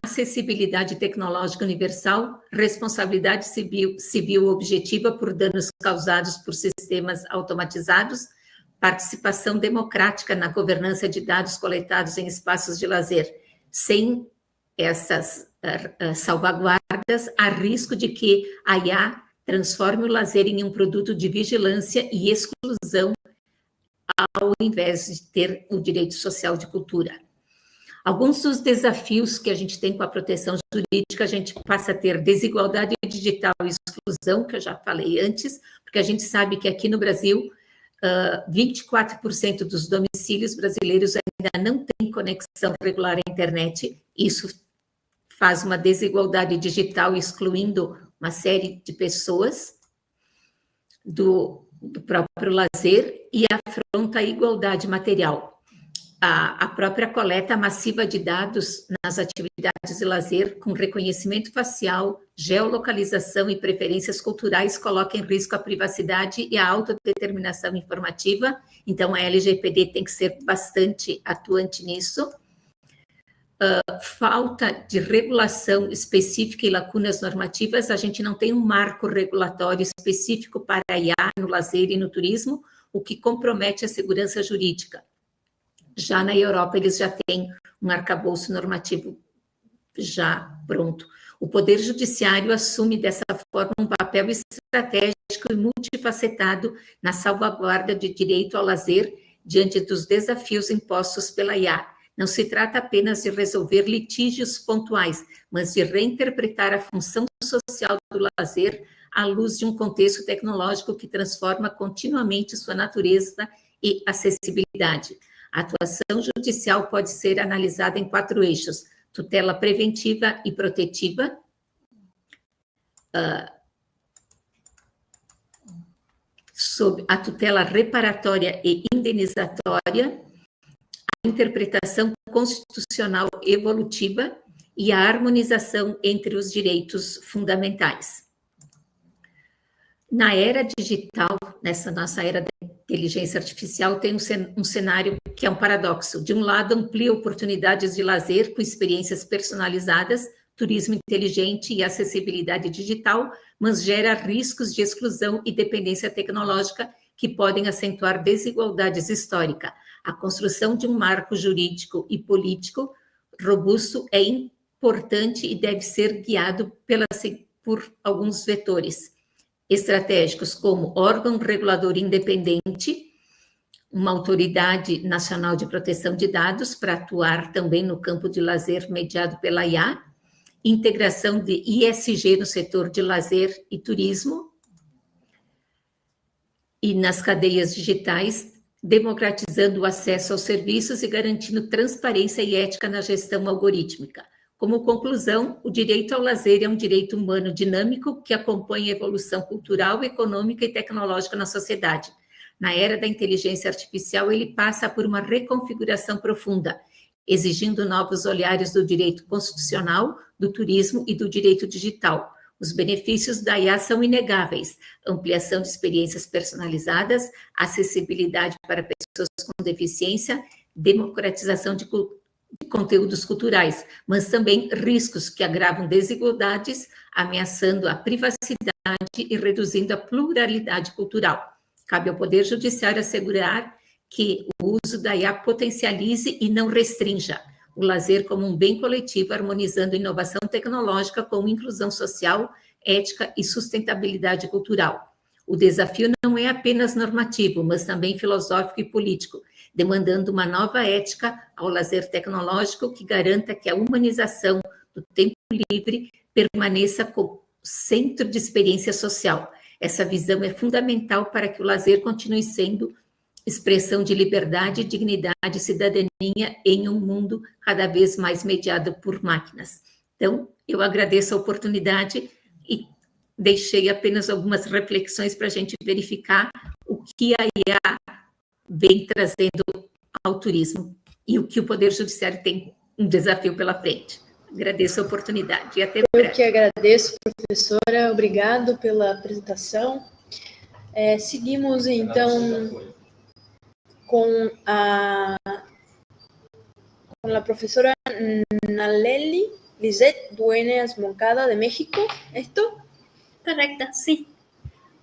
acessibilidade tecnológica universal, responsabilidade civil objetiva por danos causados por sistemas automatizados, participação democrática na governança de dados coletados em espaços de lazer. Sem essas salvaguardas, há risco de que a IA transforme o lazer em um produto de vigilância e exclusão, ao invés de ter o direito social de cultura. Alguns dos desafios que a gente tem com a proteção jurídica, a gente passa a ter desigualdade digital e exclusão, que eu já falei antes, porque a gente sabe que aqui no Brasil, 24% dos domicílios brasileiros ainda não têm conexão regular à internet. Isso faz uma desigualdade digital, excluindo uma série de pessoas do próprio lazer e afronta a igualdade material. A própria coleta massiva de dados nas atividades de lazer, com reconhecimento facial, geolocalização e preferências culturais, coloca em risco a privacidade e a autodeterminação informativa. Então, a LGPD tem que ser bastante atuante nisso. falta de regulação específica e lacunas normativas, a gente não tem um marco regulatório específico para a IA no lazer e no turismo, o que compromete a segurança jurídica. Já na Europa, eles já têm um arcabouço normativo já pronto. O Poder Judiciário assume dessa forma um papel estratégico e multifacetado na salvaguarda de direito ao lazer diante dos desafios impostos pela IA. Não se trata apenas de resolver litígios pontuais, mas de reinterpretar a função social do lazer à luz de um contexto tecnológico que transforma continuamente sua natureza e acessibilidade. A atuação judicial pode ser analisada em 4 eixos: tutela preventiva e protetiva, sob a tutela reparatória e indenizatória, a interpretação constitucional evolutiva e a harmonização entre os direitos fundamentais. Na era digital, nessa nossa era da inteligência artificial, tem um cenário que é um paradoxo. De um lado, amplia oportunidades de lazer com experiências personalizadas, turismo inteligente e acessibilidade digital, mas gera riscos de exclusão e dependência tecnológica que podem acentuar desigualdades históricas. A construção de um marco jurídico e político robusto é importante e deve ser guiado por alguns vetores estratégicos, como órgão regulador independente, uma autoridade nacional de proteção de dados para atuar também no campo de lazer mediado pela IA, integração de ISG no setor de lazer e turismo e nas cadeias digitais, democratizando o acesso aos serviços e garantindo transparência e ética na gestão algorítmica. Como conclusão, o direito ao lazer é um direito humano dinâmico que acompanha a evolução cultural, econômica e tecnológica na sociedade. Na era da inteligência artificial, ele passa por uma reconfiguração profunda, exigindo novos olhares do direito constitucional, do turismo e do direito digital. Os benefícios da IA são inegáveis: ampliação de experiências personalizadas, acessibilidade para pessoas com deficiência, democratização de conteúdos culturais, mas também riscos que agravam desigualdades, ameaçando a privacidade e reduzindo a pluralidade cultural. Cabe ao Poder Judiciário assegurar que o uso da IA potencialize e não restrinja o lazer como um bem coletivo, harmonizando inovação tecnológica com inclusão social, ética e sustentabilidade cultural. O desafio não é apenas normativo, mas também filosófico e político, demandando uma nova ética ao lazer tecnológico que garanta que a humanização do tempo livre permaneça como centro de experiência social. Essa visão é fundamental para que o lazer continue sendo expressão de liberdade, dignidade e cidadania em um mundo cada vez mais mediado por máquinas. Então, eu agradeço a oportunidade e deixei apenas algumas reflexões para a gente verificar o que a IA vem trazendo ao turismo e o que o Poder Judiciário tem um desafio pela frente. Agradeço a oportunidade e até breve. Eu que agradeço, professora. Obrigado pela apresentação. Seguimos, então, com a professora Naleli Lisette Dueñas Moncada de México. ¿Esto? Correcto, sí.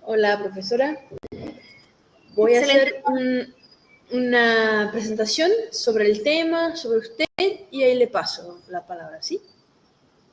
Hola, profesora. Voy a hacer una presentación sobre el tema, sobre usted, y ahí le paso la palabra, ¿sí?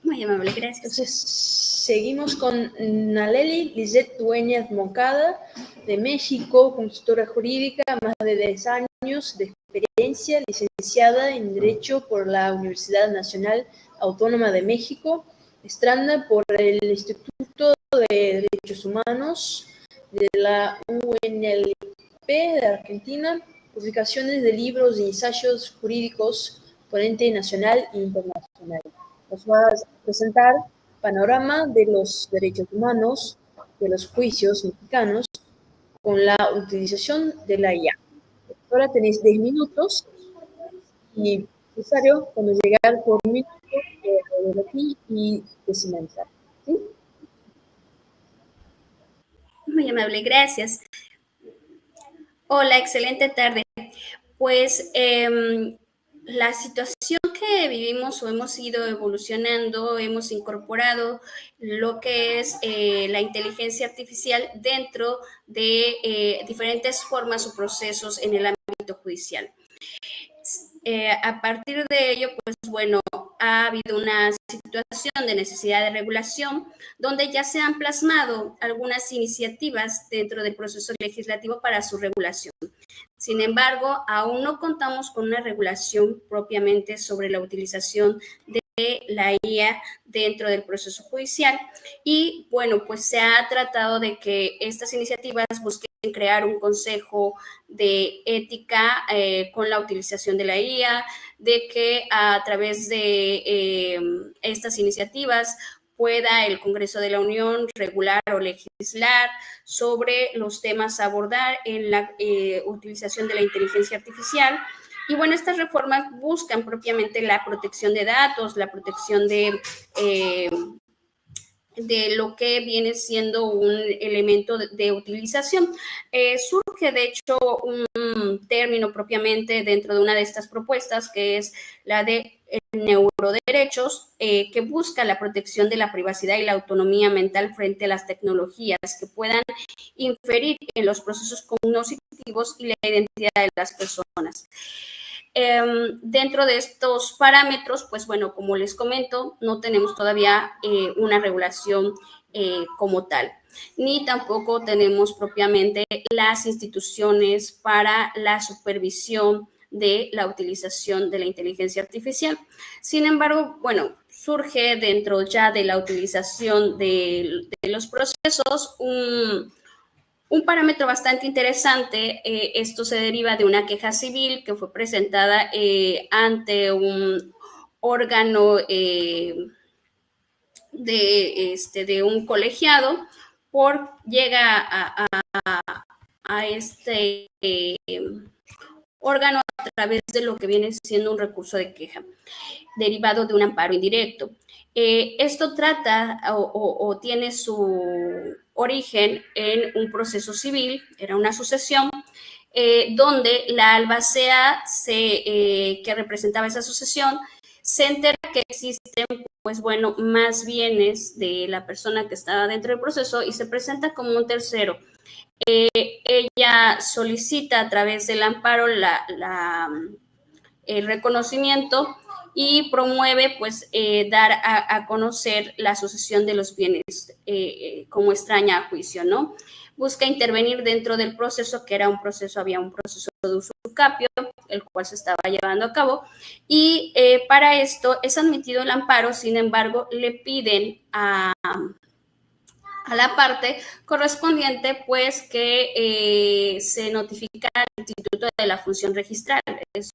Muy amable, gracias. Entonces, seguimos con Naleli Lisette Dueñas Moncada, de México, consultora jurídica, más de 10 años de experiencia, licenciada en Derecho por la Universidad Nacional Autónoma de México, extranda por el Instituto de Derechos Humanos de la UNLP de Argentina, publicaciones de libros y ensayos jurídicos, ponente nacional e internacional. Nos va a presentar panorama de los derechos humanos, de los juicios mexicanos, con la utilización de la IA. Ahora tenéis 10 minutos y, necesario, cuando llegar por un minuto, de aquí y decimalizar. ¿Sí? Muy amable, gracias. Hola, excelente tarde. Pues la situación que vivimos o hemos ido evolucionando, hemos incorporado lo que es la inteligencia artificial dentro de diferentes formas o procesos en el ámbito judicial. A partir de ello, pues bueno, ha habido una situación de necesidad de regulación donde ya se han plasmado algunas iniciativas dentro del proceso legislativo para su regulación. Sin embargo, aún no contamos con una regulación propiamente sobre la utilización de la IA dentro del proceso judicial y bueno, pues se ha tratado de que estas iniciativas busquen crear un consejo de ética con la utilización de la IA, de que a través de estas iniciativas pueda el Congreso de la Unión regular o legislar sobre los temas a abordar en la utilización de la inteligencia artificial. Y bueno, estas reformas buscan propiamente la protección de datos, la protección de lo que viene siendo un elemento de utilización. Surge, de hecho, un término propiamente dentro de una de estas propuestas, que es la de neuroderechos, que busca la protección de la privacidad y la autonomía mental frente a las tecnologías que puedan inferir en los procesos cognitivos y la identidad de las personas. Dentro de estos parámetros, pues bueno, como les comento, no tenemos todavía una regulación como tal, ni tampoco tenemos propiamente las instituciones para la supervisión de la utilización de la inteligencia artificial. Sin embargo, bueno, surge dentro ya de la utilización de los procesos un parámetro bastante interesante. Esto se deriva de una queja civil que fue presentada ante un órgano de un colegiado, llega a este órgano a través de lo que viene siendo un recurso de queja derivado de un amparo indirecto. Esto trata o tiene su origen en un proceso civil, era una sucesión, donde la albacea que representaba esa sucesión se entera que existen, pues bueno, más bienes de la persona que estaba dentro del proceso y se presenta como un tercero. Ella solicita a través del amparo el reconocimiento y promueve, pues, dar a conocer la sucesión de los bienes como extraña a juicio, ¿no? Busca intervenir dentro del proceso, que había un proceso de usucapio, el cual se estaba llevando a cabo, y para esto es admitido el amparo. Sin embargo, le piden a la parte correspondiente, pues, que se notifica al Instituto de la Función Registral. Es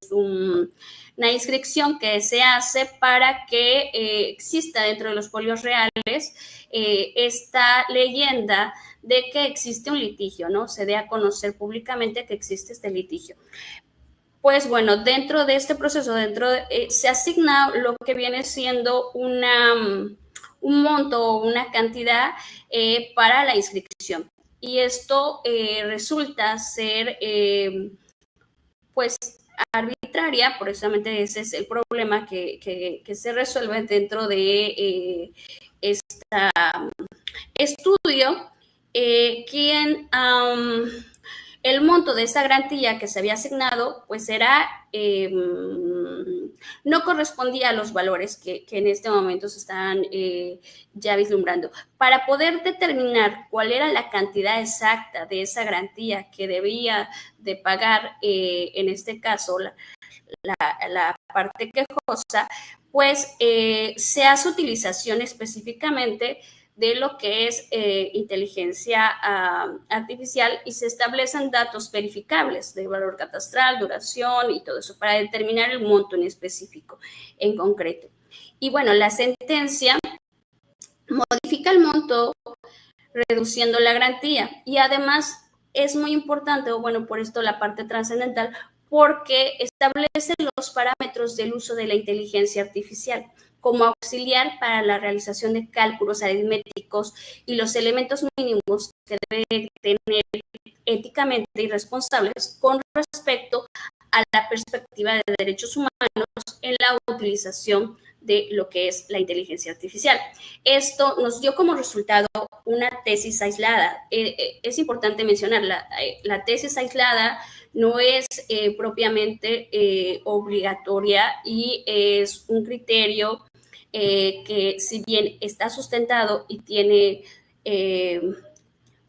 una inscripción que se hace para que exista dentro de los folios reales esta leyenda de que existe un litigio, ¿no? Se dé a conocer públicamente que existe este litigio. Pues bueno, dentro de este proceso, se asigna lo que viene siendo un monto o una cantidad para la inscripción. Y esto resulta ser, pues, arbitraria. Precisamente ese es el problema que se resuelve dentro de este estudio, el monto de esa garantía que se había asignado, pues no correspondía a los valores que en este momento se están ya vislumbrando. Para poder determinar cuál era la cantidad exacta de esa garantía que debía de pagar, en este caso, la parte quejosa, pues se hace utilización específicamente de lo que es inteligencia artificial y se establecen datos verificables de valor catastral, duración y todo eso para determinar el monto en específico, en concreto. Y bueno, la sentencia modifica el monto reduciendo la garantía y además es muy importante, o bueno, por esto la parte trascendental, porque establece los parámetros del uso de la inteligencia artificial como auxiliar para la realización de cálculos aritméticos y los elementos mínimos que deben tener éticamente irresponsables con respecto a la perspectiva de derechos humanos en la utilización de lo que es la inteligencia artificial. Esto nos dio como resultado una tesis aislada. Es importante mencionar, la tesis aislada no es propiamente obligatoria y es un criterio que, si bien está sustentado y tiene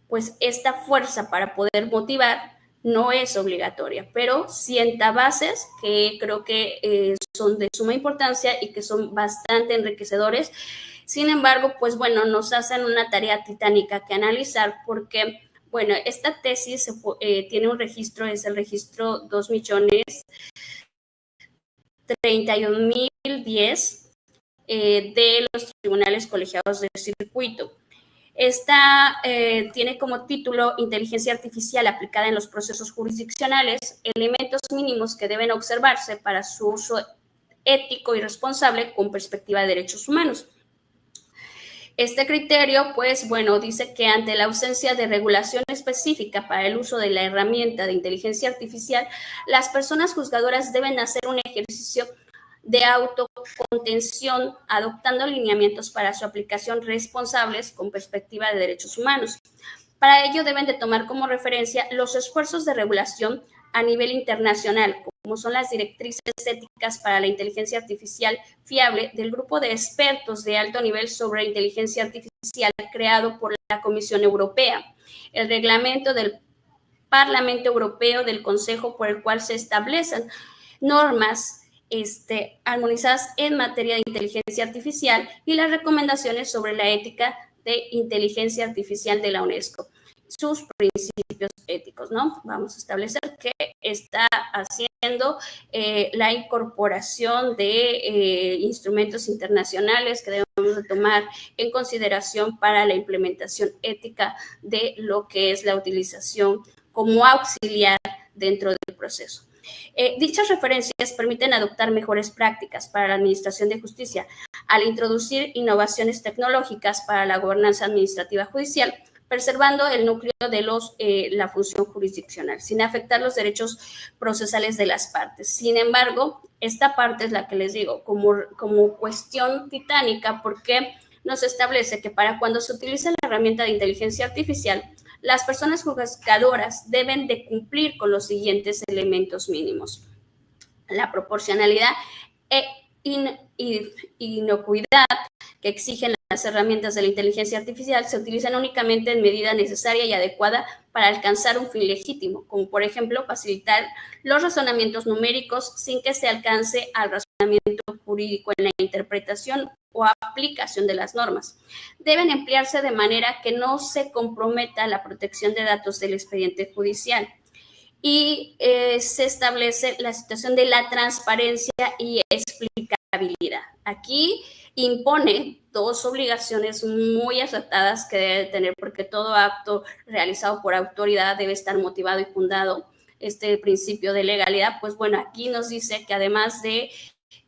pues esta fuerza para poder motivar, no es obligatoria, pero sienta bases que creo que son de suma importancia y que son bastante enriquecedores. Sin embargo, pues bueno, nos hacen una tarea titánica que analizar porque, bueno, esta tesis tiene un registro, es el registro 2.031.010 de los tribunales colegiados del circuito. Esta tiene como título Inteligencia Artificial aplicada en los procesos jurisdiccionales, elementos mínimos que deben observarse para su uso ético y responsable con perspectiva de derechos humanos. Este criterio, pues bueno, dice que ante la ausencia de regulación específica para el uso de la herramienta de inteligencia artificial, las personas juzgadoras deben hacer un ejercicio de autocontención, adoptando lineamientos para su aplicación responsables con perspectiva de derechos humanos. Para ello deben de tomar como referencia los esfuerzos de regulación a nivel internacional, como son las directrices éticas para la inteligencia artificial fiable del grupo de expertos de alto nivel sobre inteligencia artificial creado por la Comisión Europea, el reglamento del Parlamento Europeo del Consejo por el cual se establecen normas armonizadas en materia de inteligencia artificial y las recomendaciones sobre la ética de inteligencia artificial de la UNESCO, sus principios éticos, ¿no? Vamos a establecer que está haciendo la incorporación de instrumentos internacionales que debemos de tomar en consideración para la implementación ética de lo que es la utilización como auxiliar dentro del proceso. Dichas referencias permiten adoptar mejores prácticas para la administración de justicia al introducir innovaciones tecnológicas para la gobernanza administrativa judicial, preservando el núcleo de la función jurisdiccional, sin afectar los derechos procesales de las partes. Sin embargo, esta parte es la que les digo como cuestión titánica, porque nos establece que para cuando se utiliza la herramienta de inteligencia artificial, las personas juzgadoras deben de cumplir con los siguientes elementos mínimos: la proporcionalidad e inocuidad que exigen las herramientas de la inteligencia artificial se utilizan únicamente en medida necesaria y adecuada para alcanzar un fin legítimo, como por ejemplo facilitar los razonamientos numéricos sin que se alcance al razonamiento jurídico en la interpretación o aplicación de las normas. Deben emplearse de manera que no se comprometa la protección de datos del expediente judicial. Y se establece la situación de la transparencia y explicabilidad. Aquí impone dos obligaciones muy acertadas que debe tener, porque todo acto realizado por autoridad debe estar motivado y fundado. Este principio de legalidad, pues bueno, aquí nos dice que además de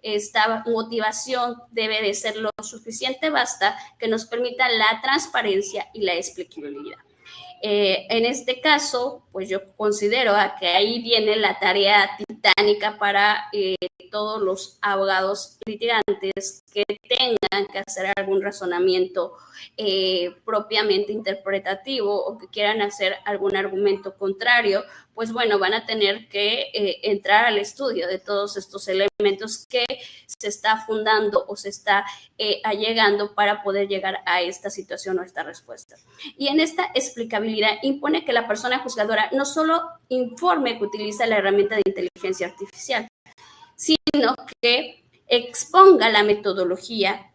esta motivación debe de ser lo suficiente basta que nos permita la transparencia y la explicabilidad. En este caso, pues yo considero que ahí viene la tarea titánica para todos los abogados litigantes que tengan que hacer algún razonamiento propiamente interpretativo o que quieran hacer algún argumento contrario, pues bueno, van a tener que entrar al estudio de todos estos elementos que se está fundando o se está allegando para poder llegar a esta situación o esta respuesta. Y en esta explicabilidad impone que la persona juzgadora no solo informe que utiliza la herramienta de inteligencia artificial, sino que exponga la metodología.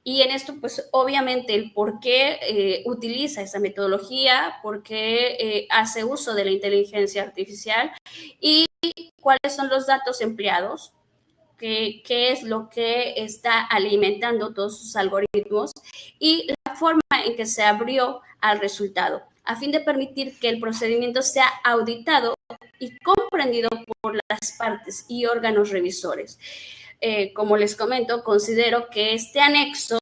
Y en esto, pues obviamente el por qué utiliza esa metodología, por qué hace uso de la inteligencia artificial y cuáles son los datos empleados, qué es lo que está alimentando todos sus algoritmos y la forma en que se abrió al resultado, a fin de permitir que el procedimiento sea auditado y comprendido por las partes y órganos revisores. Como les comento, considero que este anexo,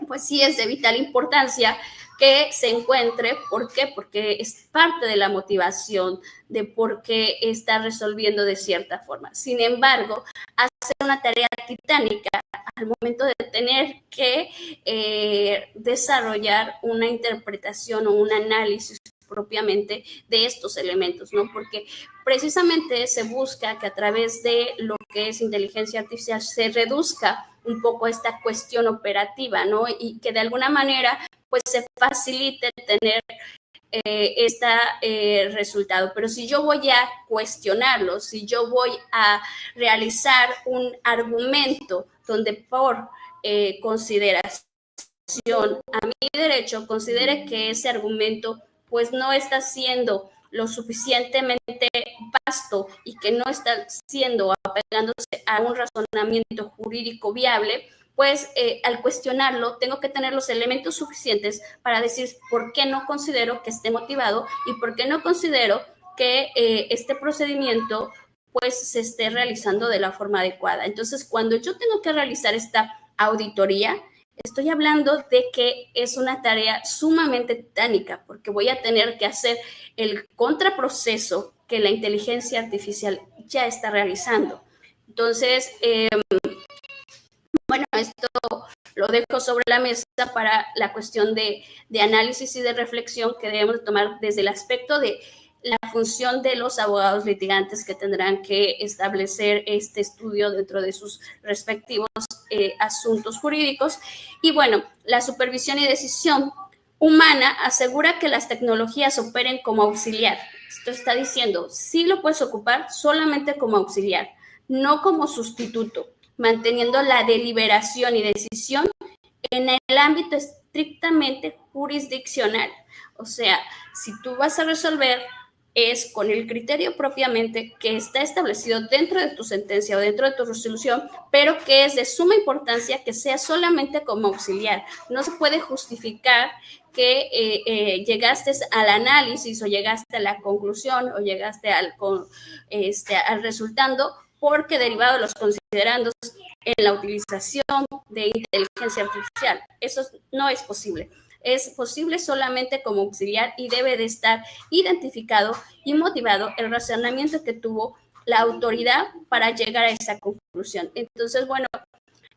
pues sí es de vital importancia que se encuentre. ¿Por qué? Porque es parte de la motivación de por qué está resolviendo de cierta forma. Sin embargo, hacer una tarea titánica al momento de tener que desarrollar una interpretación o un análisis propiamente de estos elementos, ¿no? Porque precisamente se busca que a través de lo que es inteligencia artificial se reduzca un poco esta cuestión operativa, ¿no? Y que de alguna manera pues se facilite tener este resultado. Pero si yo voy a cuestionarlo, si yo voy a realizar un argumento donde por consideración a mi derecho considere que ese argumento pues no está siendo lo suficientemente vasto y que no está siendo apegándose a un razonamiento jurídico viable, pues al cuestionarlo tengo que tener los elementos suficientes para decir por qué no considero que esté motivado y por qué no considero que este procedimiento pues se esté realizando de la forma adecuada. Entonces, cuando yo tengo que realizar esta auditoría, estoy hablando de que es una tarea sumamente titánica, porque voy a tener que hacer el contraproceso que la inteligencia artificial ya está realizando. Entonces, bueno, esto lo dejo sobre la mesa para la cuestión de análisis y de reflexión que debemos tomar desde el aspecto de la función de los abogados litigantes que tendrán que establecer este estudio dentro de sus respectivos asuntos jurídicos. Y bueno, la supervisión y decisión humana asegura que las tecnologías operen como auxiliar. Esto está diciendo, sí lo puedes ocupar solamente como auxiliar, no como sustituto, manteniendo la deliberación y decisión en el ámbito estrictamente jurisdiccional. O sea, si tú vas a resolver es con el criterio propiamente que está establecido dentro de tu sentencia o dentro de tu resolución, pero que es de suma importancia que sea solamente como auxiliar. No se puede justificar que llegaste al análisis o llegaste a la conclusión o llegaste al resultando porque derivado de los considerandos en la utilización de inteligencia artificial. Eso no es posible. Es posible solamente como auxiliar y debe de estar identificado y motivado el razonamiento que tuvo la autoridad para llegar a esa conclusión. Entonces, bueno,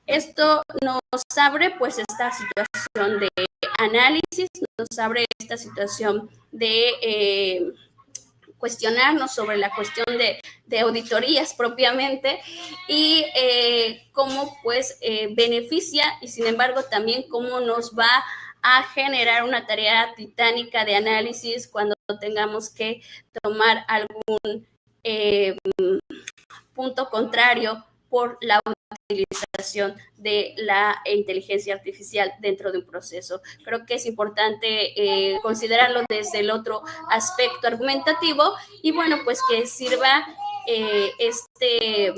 esto nos abre pues esta situación de análisis, nos abre esta situación de cuestionarnos sobre la cuestión de auditorías propiamente y cómo pues beneficia y sin embargo también cómo nos va a generar una tarea titánica de análisis cuando tengamos que tomar algún punto contrario por la utilización de la inteligencia artificial dentro de un proceso. Creo que es importante considerarlo desde el otro aspecto argumentativo y bueno, pues que sirva este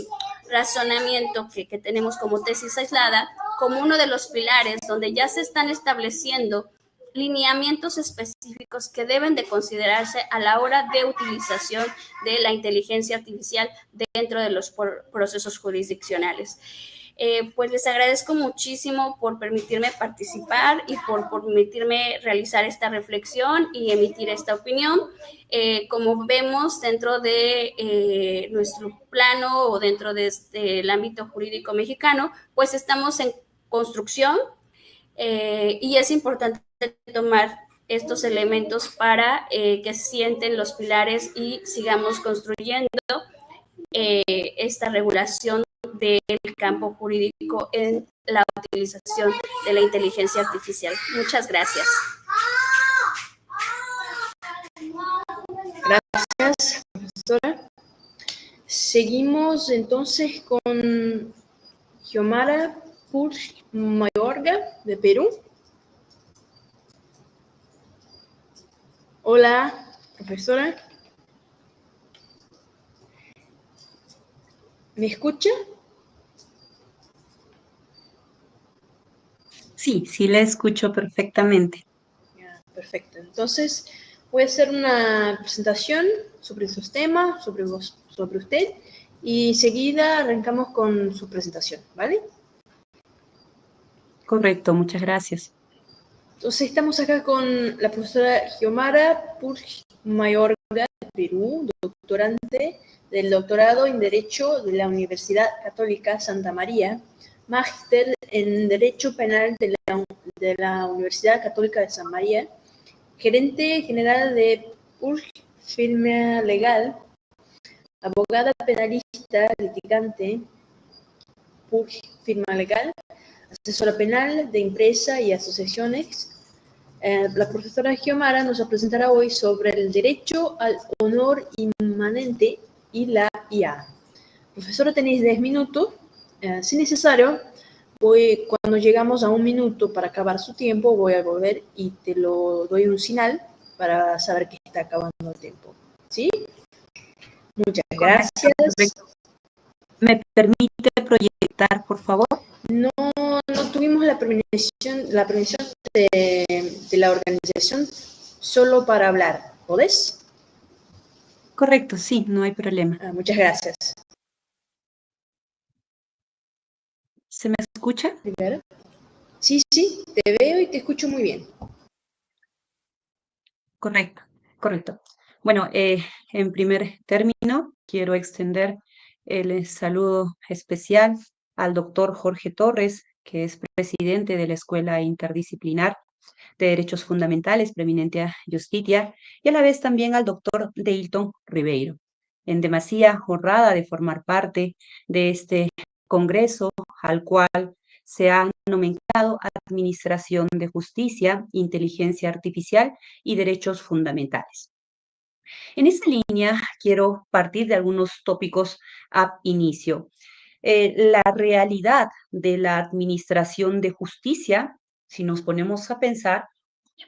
razonamiento que tenemos como tesis aislada como uno de los pilares donde ya se están estableciendo lineamientos específicos que deben de considerarse a la hora de utilización de la inteligencia artificial dentro de los procesos jurisdiccionales. Pues les agradezco muchísimo por permitirme participar y por permitirme realizar esta reflexión y emitir esta opinión. Como vemos dentro de nuestro plano o dentro de el ámbito jurídico mexicano, pues estamos en construcción y es importante tomar estos elementos para que se sienten los pilares y sigamos construyendo esta regulación del campo jurídico en la utilización de la inteligencia artificial. Muchas gracias. Gracias, profesora. Seguimos entonces con Xiomara Puch Mayorga, de Perú. Hola, profesora. ¿Me escucha? Sí, sí la escucho perfectamente. Perfecto. Entonces, voy a hacer una presentación sobre esos temas, sobre usted, y enseguida arrancamos con su presentación, ¿vale? Correcto, muchas gracias. Entonces estamos acá con la profesora Xiomara Purj Mayorga de Perú, doctorante del doctorado en Derecho de la Universidad Católica Santa María, máster en Derecho Penal de la Universidad Católica de San María, gerente general de Purj Firma Legal, abogada penalista litigante, Purj Firma Legal, asesora penal de empresa y asociaciones. La profesora Xiomara nos presentará hoy sobre el derecho al honor inmanente y la IA. Profesora, tenéis 10 minutos. Si necesario, cuando llegamos a 1 minuto para acabar su tiempo, voy a volver y te lo doy un señal para saber que está acabando el tiempo. ¿Sí? Muchas gracias. ¿Me permite proyectar, por favor? No tuvimos la permisión de la organización solo para hablar. ¿Podés? Correcto, sí, no hay problema. Muchas gracias. ¿Se me escucha? Primero. Sí, te veo y te escucho muy bien. Correcto. Bueno, en primer término, quiero extender el saludo especial al doctor Jorge Torres, que es presidente de la Escuela Interdisciplinar de Derechos Fundamentales, preeminente Justicia, y a la vez también al doctor Deilton Ribeiro, en demasía honrada de formar parte de este congreso al cual se ha nomenclado Administración de Justicia, Inteligencia Artificial y Derechos Fundamentales. En esta línea quiero partir de algunos tópicos a inicio. La realidad de la administración de justicia, si nos ponemos a pensar,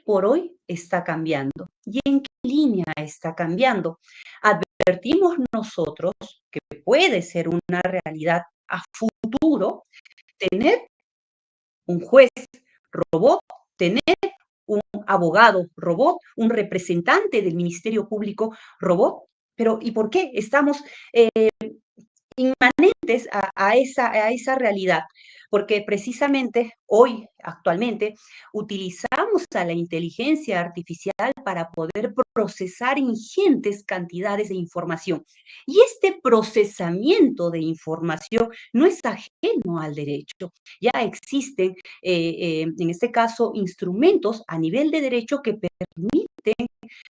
por hoy está cambiando. ¿Y en qué línea está cambiando? Advertimos nosotros que puede ser una realidad a futuro tener un juez robot, tener un abogado robot, un representante del Ministerio Público robot. Pero ¿y por qué estamos inmanentes a esa realidad? Porque precisamente hoy, actualmente, utilizamos a la inteligencia artificial para poder procesar ingentes cantidades de información. Y este procesamiento de información no es ajeno al derecho. Ya existen, en este caso, instrumentos a nivel de derecho que permiten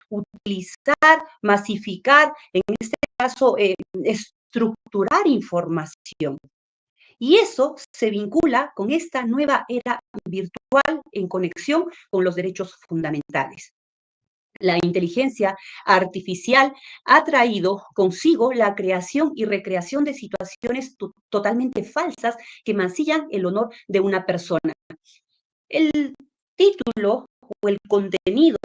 utilizar, masificar, en este caso, estructurar información. Y eso se vincula con esta nueva era virtual en conexión con los derechos fundamentales. La inteligencia artificial ha traído consigo la creación y recreación de situaciones totalmente falsas que mancillan el honor de una persona. El título o el contenido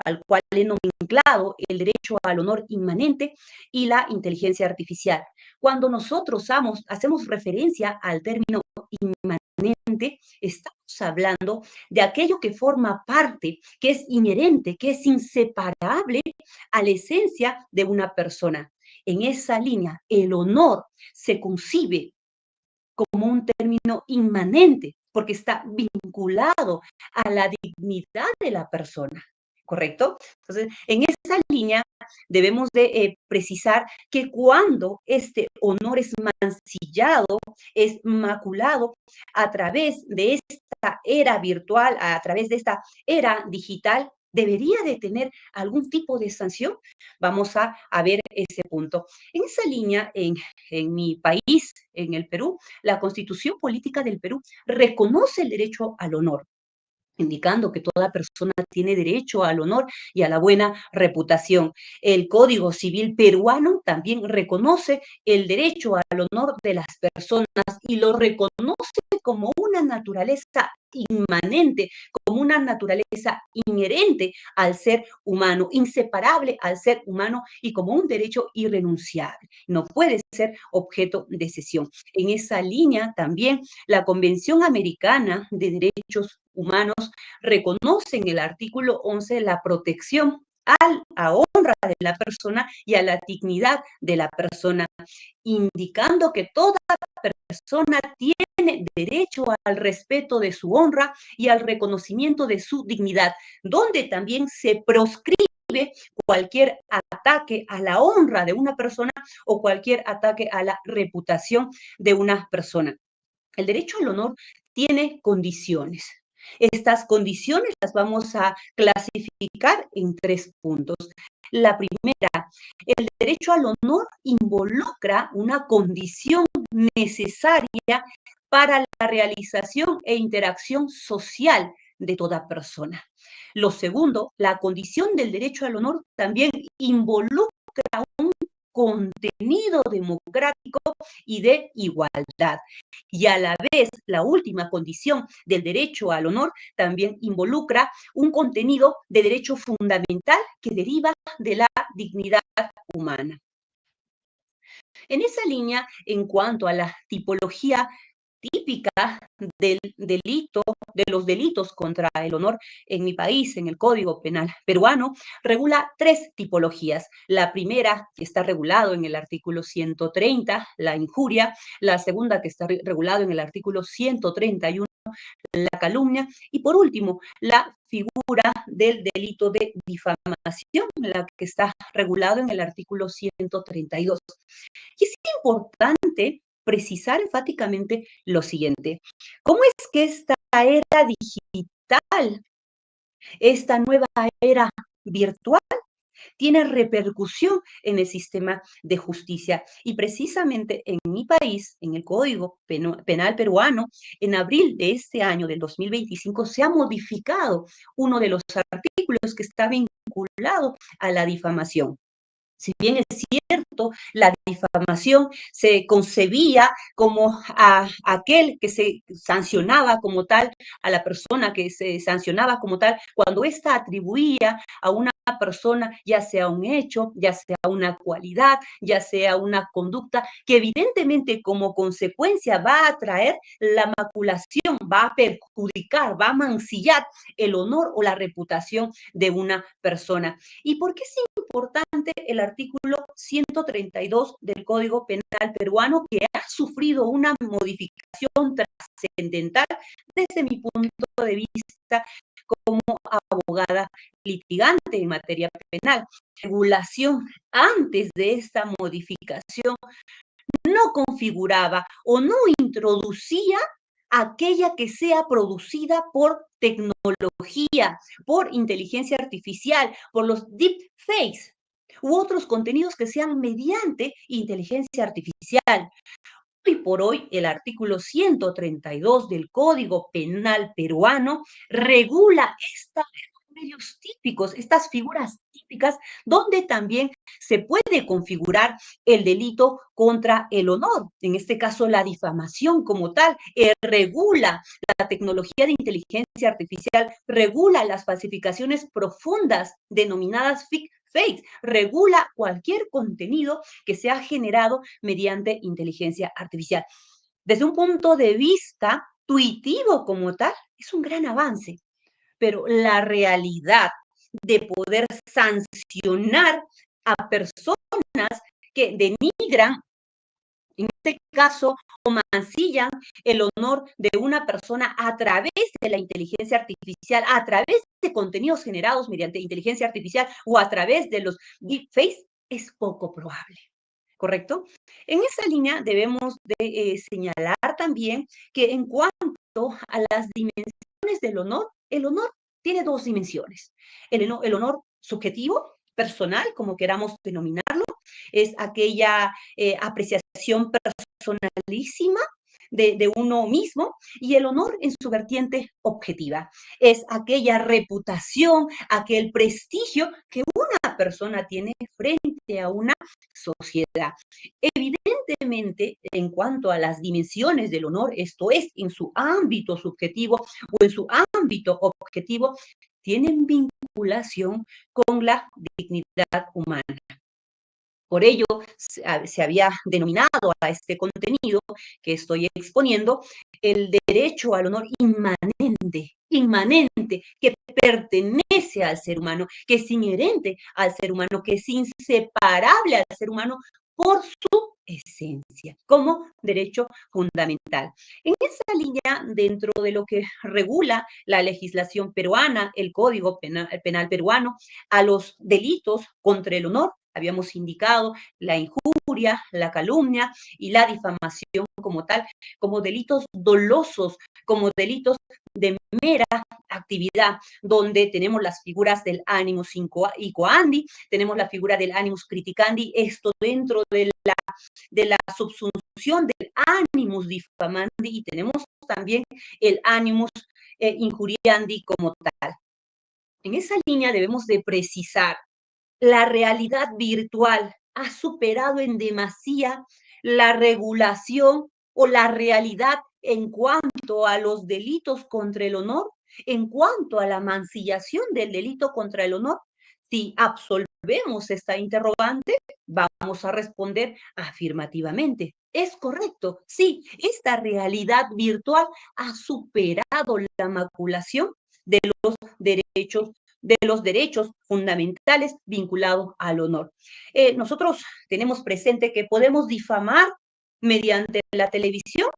al cual he nomenclado el derecho al honor inmanente y la inteligencia artificial. Cuando nosotros hacemos referencia al término inmanente, estamos hablando de aquello que forma parte, que es inherente, que es inseparable a la esencia de una persona. En esa línea, el honor se concibe como un término inmanente, porque está vinculado a la dignidad de la persona, ¿correcto? Entonces, en esa línea debemos de precisar que cuando este honor es mancillado, es maculado a través de esta era virtual, a través de esta era digital, debería de tener algún tipo de sanción. Vamos a ver ese punto. En esa línea, en mi país, en el Perú, la Constitución Política del Perú reconoce el derecho al honor, indicando que toda persona tiene derecho al honor y a la buena reputación. El Código Civil peruano también reconoce el derecho al honor de las personas y lo reconoce como una naturaleza inmanente, como una naturaleza inherente al ser humano, inseparable al ser humano y como un derecho irrenunciable. No puede ser objeto de cesión. En esa línea también la Convención Americana de Derechos Humanos reconoce en el artículo 11 la protección la honra de la persona y a la dignidad de la persona, indicando que toda persona tiene derecho al respeto de su honra y al reconocimiento de su dignidad, donde también se proscribe cualquier ataque a la honra de una persona o cualquier ataque a la reputación de una persona. El derecho al honor tiene condiciones. Estas condiciones las vamos a clasificar en 3 puntos. La primera, el derecho al honor involucra una condición necesaria para la realización e interacción social de toda persona. Lo segundo, la condición del derecho al honor también involucra un contenido democrático y de igualdad. Y a la vez, la última condición del derecho al honor también involucra un contenido de derecho fundamental que deriva de la dignidad humana. En esa línea, en cuanto a la tipología típica del delito, de los delitos contra el honor en mi país, en el Código Penal peruano, regula 3 tipologías. La primera, que está regulado en el artículo 130, la injuria. La segunda, que está regulado en el artículo 131, la calumnia. Y por último, la figura del delito de difamación, la que está regulado en el artículo 132. Y es importante precisar enfáticamente lo siguiente. ¿Cómo es que esta era digital, esta nueva era virtual, tiene repercusión en el sistema de justicia? Y precisamente en mi país, en el Código Penal peruano, en abril de este año, del 2025, se ha modificado uno de los artículos que está vinculado a la difamación. Si bien es cierto, la difamación se concebía como aquel que se sancionaba como tal, a la persona que se sancionaba como tal, cuando ésta atribuía a una persona, ya sea un hecho, ya sea una cualidad, ya sea una conducta, que evidentemente como consecuencia va a traer la maculación, va a perjudicar, va a mancillar el honor o la reputación de una persona. ¿Y por qué es importante el artículo 132 del Código Penal peruano, que ha sufrido una modificación trascendental desde mi punto de vista como abogada litigante en materia penal? Regulación antes de esta modificación no configuraba o no introducía aquella que sea producida por tecnología, por inteligencia artificial, por los deepfakes u otros contenidos que sean mediante inteligencia artificial. Hoy por hoy, el artículo 132 del Código Penal peruano regula estos medios típicos, estas figuras típicas, donde también se puede configurar el delito contra el honor, en este caso la difamación como tal. Regula la tecnología de inteligencia artificial, regula las falsificaciones profundas denominadas fakes, regula cualquier contenido que sea generado mediante inteligencia artificial. Desde un punto de vista tuitivo como tal, es un gran avance, pero la realidad de poder sancionar a personas que denigran, en este caso, o mancillan el honor de una persona a través de la inteligencia artificial, a través de contenidos generados mediante inteligencia artificial o a través de los deepfakes, es poco probable, ¿correcto? En esa línea debemos de señalar también que en cuanto a las dimensiones del honor, el honor tiene 2 dimensiones. El honor subjetivo, personal, como queramos denominarlo, es aquella apreciación personalísima de uno mismo, y el honor en su vertiente objetiva. Es aquella reputación, aquel prestigio que una persona tiene frente a una sociedad. Evidentemente, en cuanto a las dimensiones del honor, esto es, en su ámbito subjetivo o en su ámbito objetivo, tienen vinculación con la dignidad humana. Por ello, se había denominado a este contenido que estoy exponiendo el derecho al honor inmanente inmanente, que pertenece al ser humano, que es inherente al ser humano, que es inseparable al ser humano por su esencia, como derecho fundamental. En esa línea, dentro de lo que regula la legislación peruana, el Código Penal peruano, a los delitos contra el honor, habíamos indicado la injuria, la calumnia y la difamación como tal, como delitos dolosos, como delitos de mera actividad, donde tenemos las figuras del animus incoandi, tenemos la figura del animus criticandi, esto dentro de la subsunción del animus diffamandi, y tenemos también el animus injuriandi como tal. En esa línea debemos de precisar, la realidad virtual ha superado en demasía la regulación o la realidad en cuanto a los delitos contra el honor, en cuanto a la mancillación del delito contra el honor. Si absolvemos esta interrogante, vamos a responder afirmativamente. Es correcto, sí, esta realidad virtual ha superado la maculación de los derechos fundamentales vinculados al honor. Nosotros tenemos presente que podemos difamar mediante la televisión,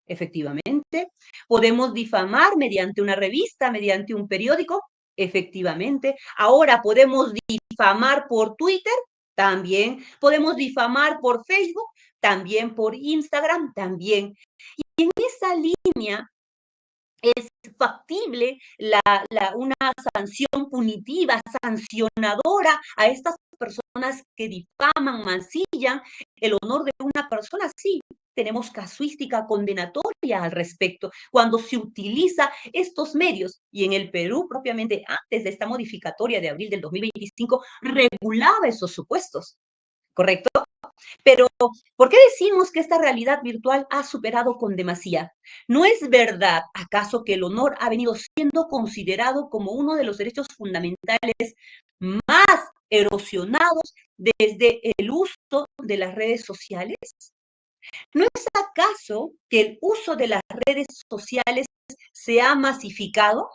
efectivamente. Podemos difamar mediante una revista, mediante un periódico, efectivamente. Ahora podemos difamar por Twitter, también. Podemos difamar por Facebook, también por Instagram, también. Y en esa línea es factible una sanción punitiva, sancionadora a estas personas que difaman, mancillan el honor de una persona. Sí, tenemos casuística condenatoria al respecto cuando se utiliza estos medios. Y en el Perú, propiamente antes de esta modificatoria de abril del 2025, regulaba esos supuestos, ¿correcto? Pero, ¿por qué decimos que esta realidad virtual ha superado con demasía? ¿No es verdad, acaso, que el honor ha venido siendo considerado como uno de los derechos fundamentales más erosionados desde el uso de las redes sociales? ¿No es acaso que el uso de las redes sociales se ha masificado?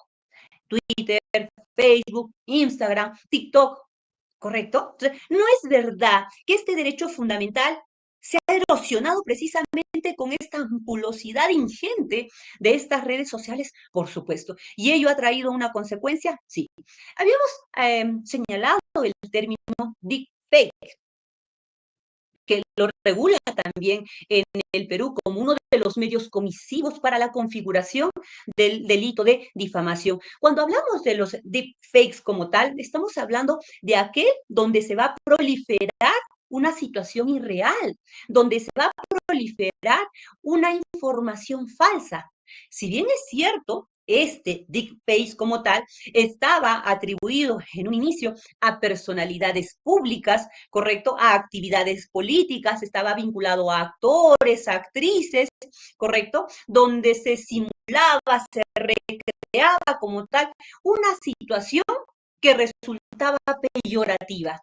Twitter, Facebook, Instagram, TikTok, ¿correcto? Entonces, ¿no es verdad que este derecho fundamental se ha erosionado precisamente con esta ampulosidad ingente de estas redes sociales? Por supuesto. ¿Y ello ha traído una consecuencia? Sí. Habíamos señalado el término deepfake, que lo regula también en el Perú como uno de los medios comisivos para la configuración del delito de difamación. Cuando hablamos de los deepfakes como tal, estamos hablando de aquel donde se va a proliferar una situación irreal, donde se va a proliferar una información falsa. Si bien es cierto, este deepfake como tal estaba atribuido en un inicio a personalidades públicas, ¿correcto? A actividades políticas, estaba vinculado a actores, a actrices, ¿correcto? Donde se simulaba, se recreaba como tal una situación que resultaba peyorativa.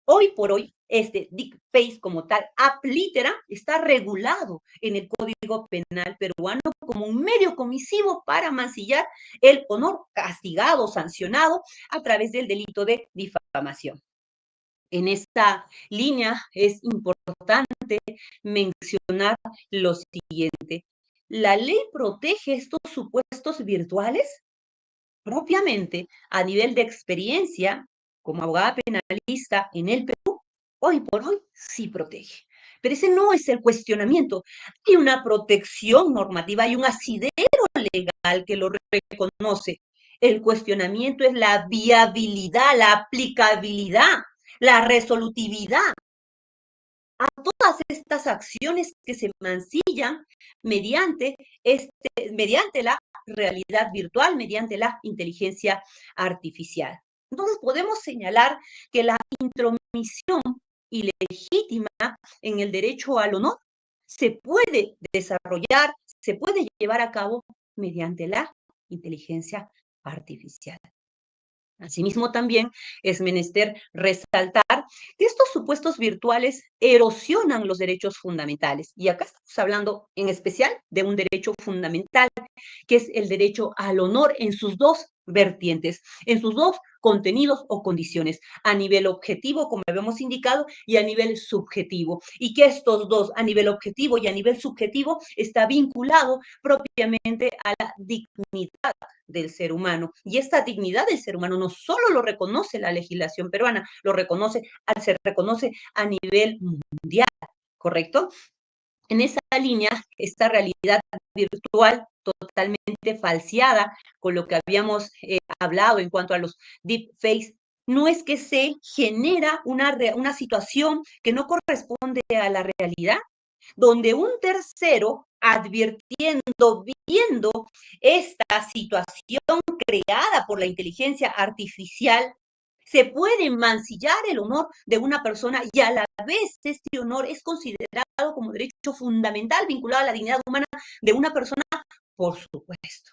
Hoy por hoy, este deepfake como tal, ab litera, está regulado en el Código Penal peruano como un medio comisivo para mancillar el honor, castigado, sancionado a través del delito de difamación. En esta línea es importante mencionar lo siguiente. ¿La ley protege estos supuestos virtuales? Propiamente, a nivel de experiencia, como abogada penalista en el Perú, hoy por hoy sí protege. Pero ese no es el cuestionamiento. Hay una protección normativa, hay un asidero legal que lo reconoce. El cuestionamiento es la viabilidad, la aplicabilidad, la resolutividad a todas estas acciones que se mancillan mediante la realidad virtual, mediante la inteligencia artificial. Entonces podemos señalar que la intromisión ilegítima en el derecho al honor se puede desarrollar, se puede llevar a cabo mediante la inteligencia artificial. Asimismo, también es menester resaltar que estos supuestos virtuales erosionan los derechos fundamentales. Y acá estamos hablando en especial de un derecho fundamental, que es el derecho al honor en sus dos vertientes, en sus dos contenidos o condiciones, a nivel objetivo, como habíamos indicado, y a nivel subjetivo. Y que estos dos, a nivel objetivo y a nivel subjetivo, está vinculado propiamente a la dignidad del ser humano. Y esta dignidad del ser humano no solo lo reconoce la legislación peruana, se reconoce a nivel mundial, ¿correcto? En esa línea, esta realidad virtual totalmente falseada con lo que habíamos hablado en cuanto a los deepfakes, no es que se genera una situación que no corresponde a la realidad, donde un tercero, advirtiendo, viendo esta situación creada por la inteligencia artificial, se puede mancillar el honor de una persona y a la vez este honor es considerado como derecho fundamental vinculado a la dignidad humana de una persona, por supuesto.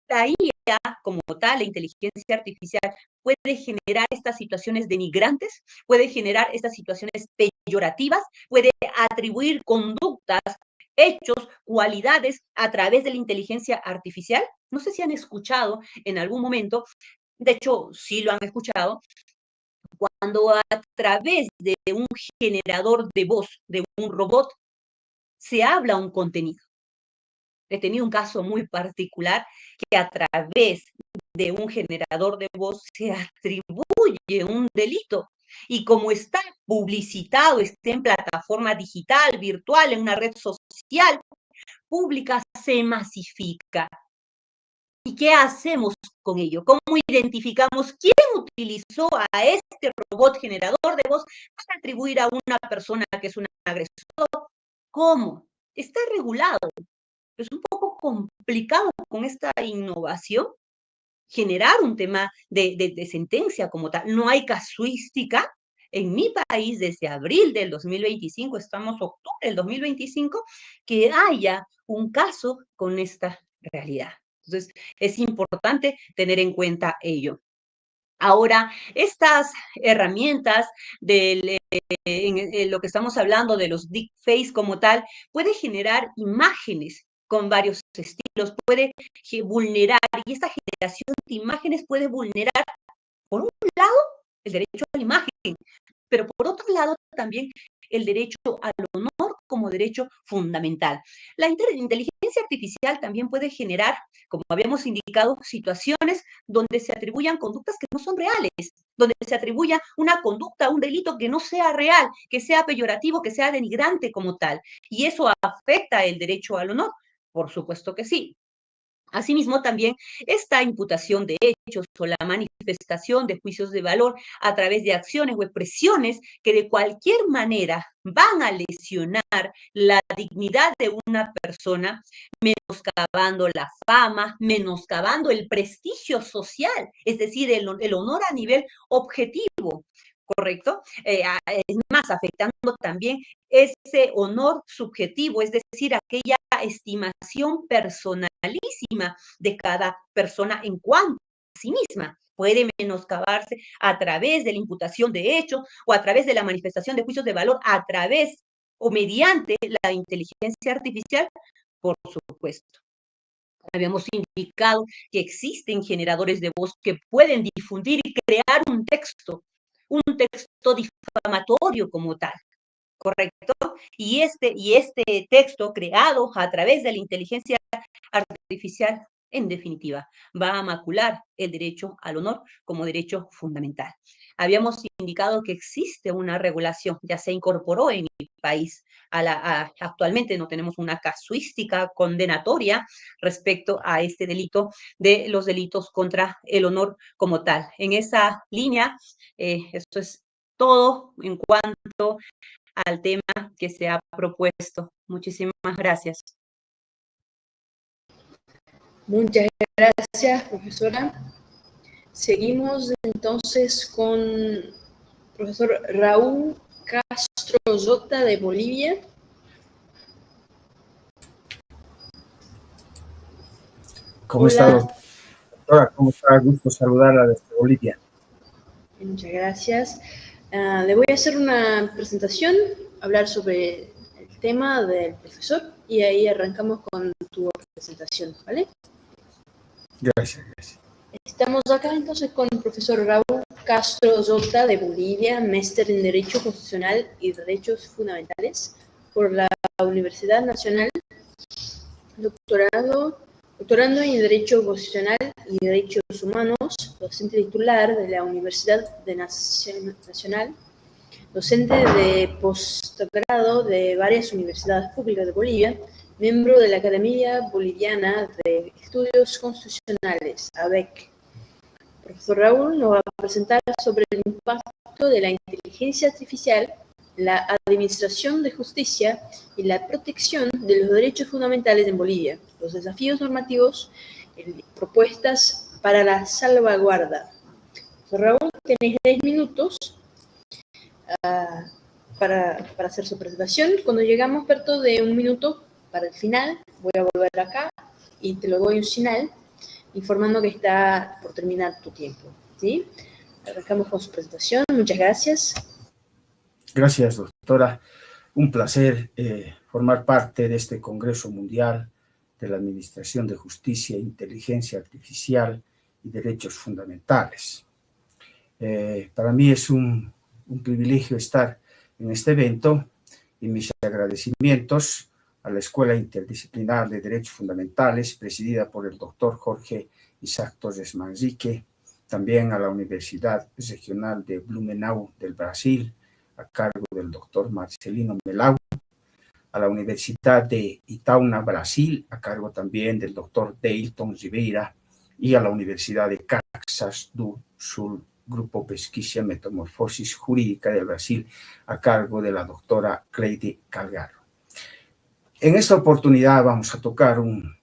La IA, como tal, la inteligencia artificial, puede generar estas situaciones denigrantes, puede generar estas situaciones peyorativas, puede atribuir conductas, hechos, cualidades a través de la inteligencia artificial. No sé si han escuchado en algún momento, de hecho, sí lo han escuchado, cuando a través de un generador de voz, de un robot, se habla un contenido. He tenido un caso muy particular que a través de un generador de voz se atribuye un delito. Y como está publicitado, está en plataforma digital, virtual, en una red social pública, se masifica. ¿Y qué hacemos con ello? ¿Cómo identificamos quién utilizó a este robot generador de voz para atribuir a una persona que es un agresor? ¿Cómo? Está regulado. Es un poco complicado con esta innovación generar un tema de sentencia como tal. No hay casuística. En mi país, desde abril del 2025, estamos octubre del 2025, que haya un caso con esta realidad. Entonces, es importante tener en cuenta ello. Ahora, estas herramientas en lo que estamos hablando de los deepfakes como tal, puede generar imágenes con varios estilos, puede vulnerar, y esta generación de imágenes puede vulnerar, por un lado, el derecho a la imagen, pero por otro lado también el derecho al honor como derecho fundamental. La inteligencia artificial también puede generar, como habíamos indicado, situaciones donde se atribuyan conductas que no son reales, donde se atribuya una conducta, un delito que no sea real, que sea peyorativo, que sea denigrante como tal. ¿Y eso afecta el derecho al honor? Por supuesto que sí. Asimismo, también esta imputación de hechos o la manifestación de juicios de valor a través de acciones o expresiones que de cualquier manera van a lesionar la dignidad de una persona, menoscabando la fama, menoscabando el prestigio social, es decir, el honor a nivel objetivo. ¿Correcto? Es más, afectando también ese honor subjetivo, es decir, aquella estimación personalísima de cada persona en cuanto a sí misma. Puede menoscabarse a través de la imputación de hechos o a través de la manifestación de juicios de valor, a través o mediante la inteligencia artificial, por supuesto. Habíamos indicado que existen generadores de voz que pueden difundir y crear un texto difamatorio como tal, ¿correcto? Y este texto creado a través de la inteligencia artificial, en definitiva, va a macular el derecho al honor como derecho fundamental. Habíamos indicado que existe una regulación, ya se incorporó en mi país. Actualmente no tenemos una casuística condenatoria respecto a este delito de los delitos contra el honor como tal. En esa línea, esto es todo en cuanto al tema que se ha propuesto. Muchísimas gracias. Muchas gracias, profesora. Seguimos entonces con el profesor Raúl Castro Jota de Bolivia. ¿Cómo está? Doctora, ¿cómo está? Gusto saludarla desde Bolivia. Muchas gracias. Le voy a hacer una presentación, hablar sobre el tema del profesor y ahí arrancamos con tu presentación, ¿vale? Gracias. Estamos acá entonces con el profesor Raúl Castro Zota de Bolivia, máster en Derecho Constitucional y Derechos Fundamentales por la Universidad Nacional, doctorando en Derecho Constitucional y Derechos Humanos, docente titular de la Universidad Nacional, docente de postgrado de varias universidades públicas de Bolivia, miembro de la Academia Boliviana de Estudios Constitucionales, ABEC. El profesor Raúl nos va a presentar sobre el impacto de la inteligencia artificial, la administración de justicia y la protección de los derechos fundamentales en Bolivia, los desafíos normativos y propuestas para la salvaguarda. Profesor Raúl, tenéis 10 minutos para hacer su presentación. Cuando llegamos perto de 1 minuto para el final, voy a volver acá y te lo doy un señal informando que está por terminar tu tiempo, ¿sí? Arrancamos con su presentación. Muchas gracias. Gracias, doctora. Un placer formar parte de este Congreso Mundial de la Administración de Justicia, Inteligencia Artificial y Derechos Fundamentales. Para mí es un privilegio estar en este evento y mis agradecimientos a la Escuela Interdisciplinar de Derechos Fundamentales, presidida por el doctor Jorge Isaac Torres Manrique, también a la Universidad Regional de Blumenau del Brasil, a cargo del doctor Marcelino Melau, a la Universidad de Itaúna, Brasil, a cargo también del doctor Deilton Ribeira, y a la Universidad de Caxias do Sul, Grupo Pesquisa Metamorfosis Jurídica del Brasil, a cargo de la doctora Cleide Calgaro. En esta oportunidad vamos a tocar un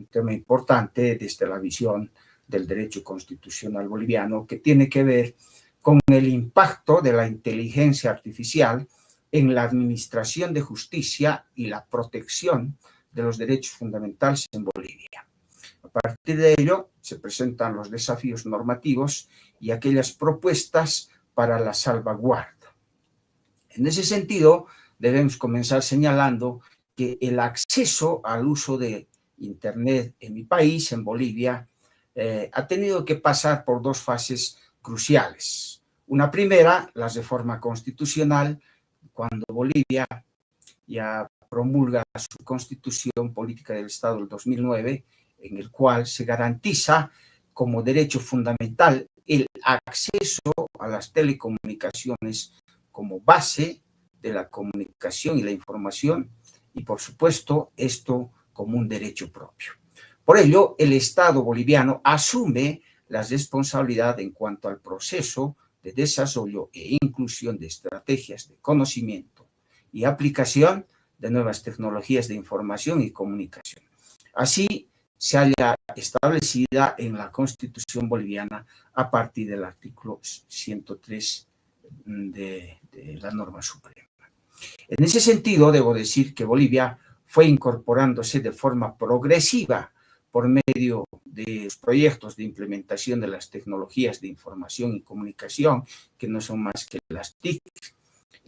tema importante desde la visión del derecho constitucional boliviano, que tiene que ver con el impacto de la inteligencia artificial en la administración de justicia y la protección de los derechos fundamentales en Bolivia. A partir de ello, se presentan los desafíos normativos y aquellas propuestas para la salvaguarda. En ese sentido, debemos comenzar señalando que el acceso al uso de Internet en mi país, en Bolivia, ha tenido que pasar por 2 fases cruciales. Una primera, la reforma constitucional, cuando Bolivia ya promulga su Constitución Política del Estado del 2009, en el cual se garantiza como derecho fundamental el acceso a las telecomunicaciones como base de la comunicación y la información, y por supuesto esto como un derecho propio. Por ello, el Estado boliviano asume la responsabilidad en cuanto al proceso de desarrollo e inclusión de estrategias de conocimiento y aplicación de nuevas tecnologías de información y comunicación. Así se halla establecida en la Constitución boliviana a partir del artículo 103 de la norma suprema. En ese sentido, debo decir que Bolivia fue incorporándose de forma progresiva por medio de los proyectos de implementación de las tecnologías de información y comunicación, que no son más que las TIC,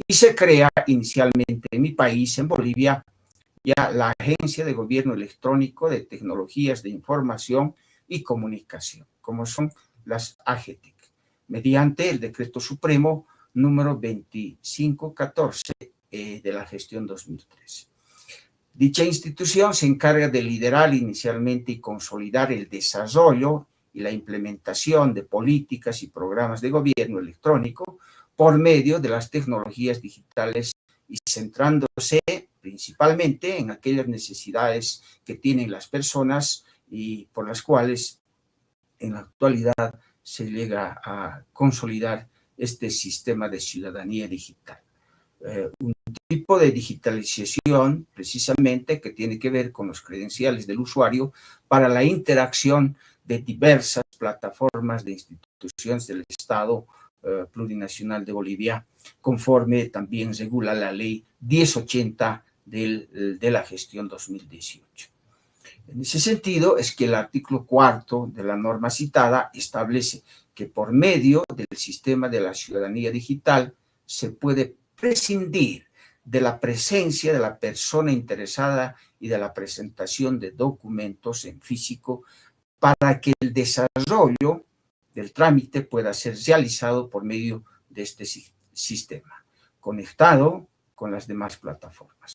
y se crea inicialmente en mi país, en Bolivia, ya la Agencia de Gobierno Electrónico de Tecnologías de Información y Comunicación, como son las AGTIC, mediante el Decreto Supremo número 2514 de la gestión 2013. Dicha institución se encarga de liderar inicialmente y consolidar el desarrollo y la implementación de políticas y programas de gobierno electrónico por medio de las tecnologías digitales y centrándose principalmente en aquellas necesidades que tienen las personas y por las cuales en la actualidad se llega a consolidar este sistema de ciudadanía digital. Un tipo de digitalización precisamente que tiene que ver con los credenciales del usuario para la interacción de diversas plataformas de instituciones del Estado plurinacional de Bolivia, conforme también regula la ley 1080 de la gestión 2018. En ese sentido, es que el artículo 4 de la norma citada establece que por medio del sistema de la ciudadanía digital se puede prescindir de la presencia de la persona interesada y de la presentación de documentos en físico para que el desarrollo del trámite pueda ser realizado por medio de este sistema, conectado con las demás plataformas.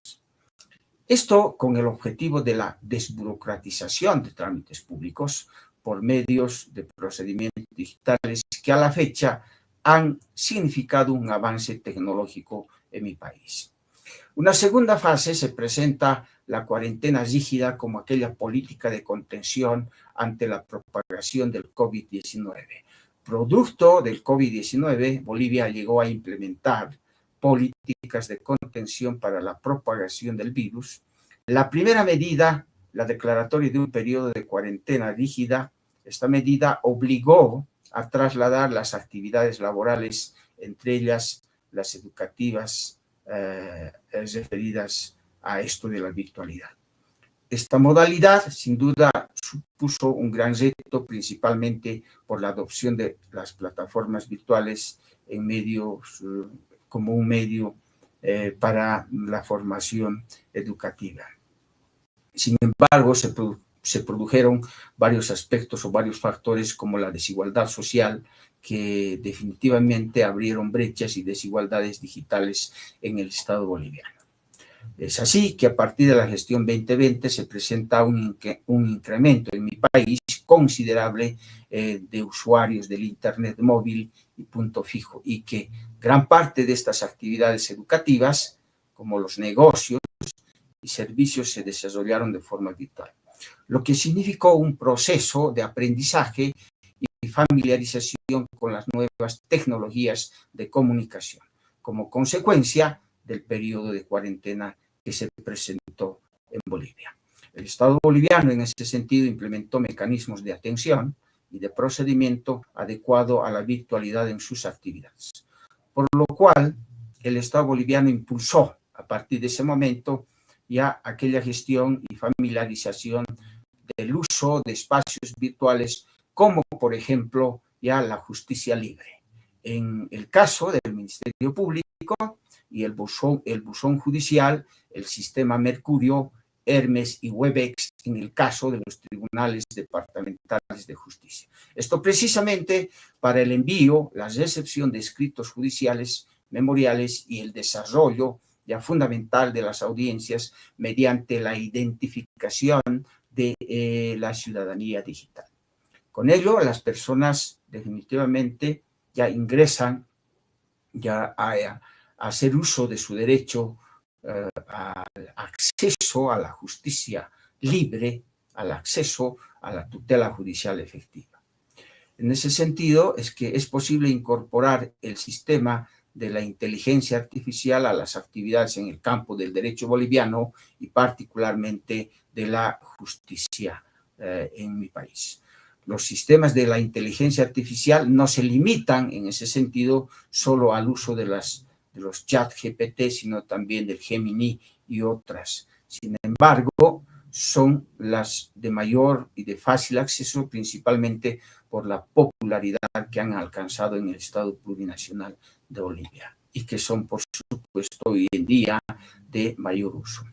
Esto con el objetivo de la desburocratización de trámites públicos por medios de procedimientos digitales que a la fecha han significado un avance tecnológico en mi país. Una segunda fase se presenta la cuarentena rígida como aquella política de contención ante la propagación del COVID-19. Producto del COVID-19, Bolivia llegó a implementar políticas de contención para la propagación del virus. La primera medida, la declaratoria de un periodo de cuarentena rígida, esta medida obligó a trasladar las actividades laborales, entre ellas las educativas, referidas a esto de la virtualidad. Esta modalidad, sin duda, supuso un gran reto, principalmente por la adopción de las plataformas virtuales en medios, como un medio para la formación educativa. Sin embargo, se produjeron varios aspectos o varios factores como la desigualdad social, que definitivamente abrieron brechas y desigualdades digitales en el Estado boliviano. Es así que a partir de la gestión 2020 se presenta un incremento en mi país considerable de usuarios del Internet móvil y punto fijo, y que gran parte de estas actividades educativas, como los negocios y servicios, se desarrollaron de forma virtual, lo que significó un proceso de aprendizaje y familiarización con las nuevas tecnologías de comunicación, como consecuencia del periodo de cuarentena que se presentó en Bolivia. El Estado boliviano, en este sentido, implementó mecanismos de atención y de procedimiento adecuado a la virtualidad en sus actividades, por lo cual el Estado boliviano impulsó a partir de ese momento ya aquella gestión y familiarización del uso de espacios virtuales, como por ejemplo ya la justicia libre. En el caso del Ministerio Público y el buzón judicial, el sistema Mercurio, Hermes y Webex en el caso de los tribunales departamentales de justicia. Esto precisamente para el envío, la recepción de escritos judiciales, memoriales y el desarrollo ya fundamental de las audiencias mediante la identificación de la ciudadanía digital. Con ello, las personas definitivamente ya ingresan ya a hacer uso de su derecho al acceso a la justicia libre, al acceso a la tutela judicial efectiva. En ese sentido, es que es posible incorporar el sistema de la inteligencia artificial a las actividades en el campo del derecho boliviano y particularmente de la justicia en mi país. Los sistemas de la inteligencia artificial no se limitan en ese sentido solo al uso de los chat GPT, sino también del Gemini y otras. Sin embargo, son las de mayor y de fácil acceso, principalmente por la popularidad que han alcanzado en el Estado plurinacional de Bolivia y que son, por supuesto, hoy en día de mayor uso.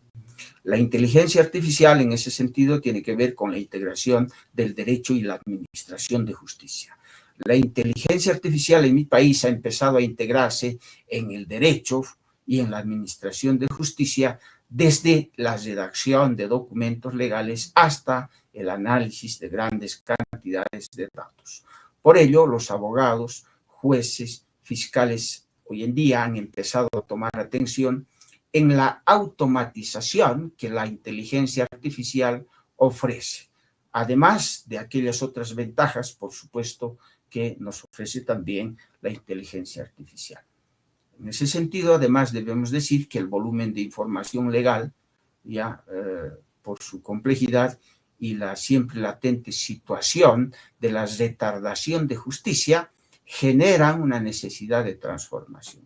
La inteligencia artificial, en ese sentido, tiene que ver con la integración del derecho y la administración de justicia. La inteligencia artificial en mi país ha empezado a integrarse en el derecho y en la administración de justicia desde la redacción de documentos legales hasta el análisis de grandes cantidades de datos. Por ello, los abogados, jueces, fiscales hoy en día han empezado a tomar atención en la automatización que la inteligencia artificial ofrece, además de aquellas otras ventajas, por supuesto, que nos ofrece también la inteligencia artificial. En ese sentido, además, debemos decir que el volumen de información legal, ya por su complejidad y la siempre latente situación de la retardación de justicia, generan una necesidad de transformación.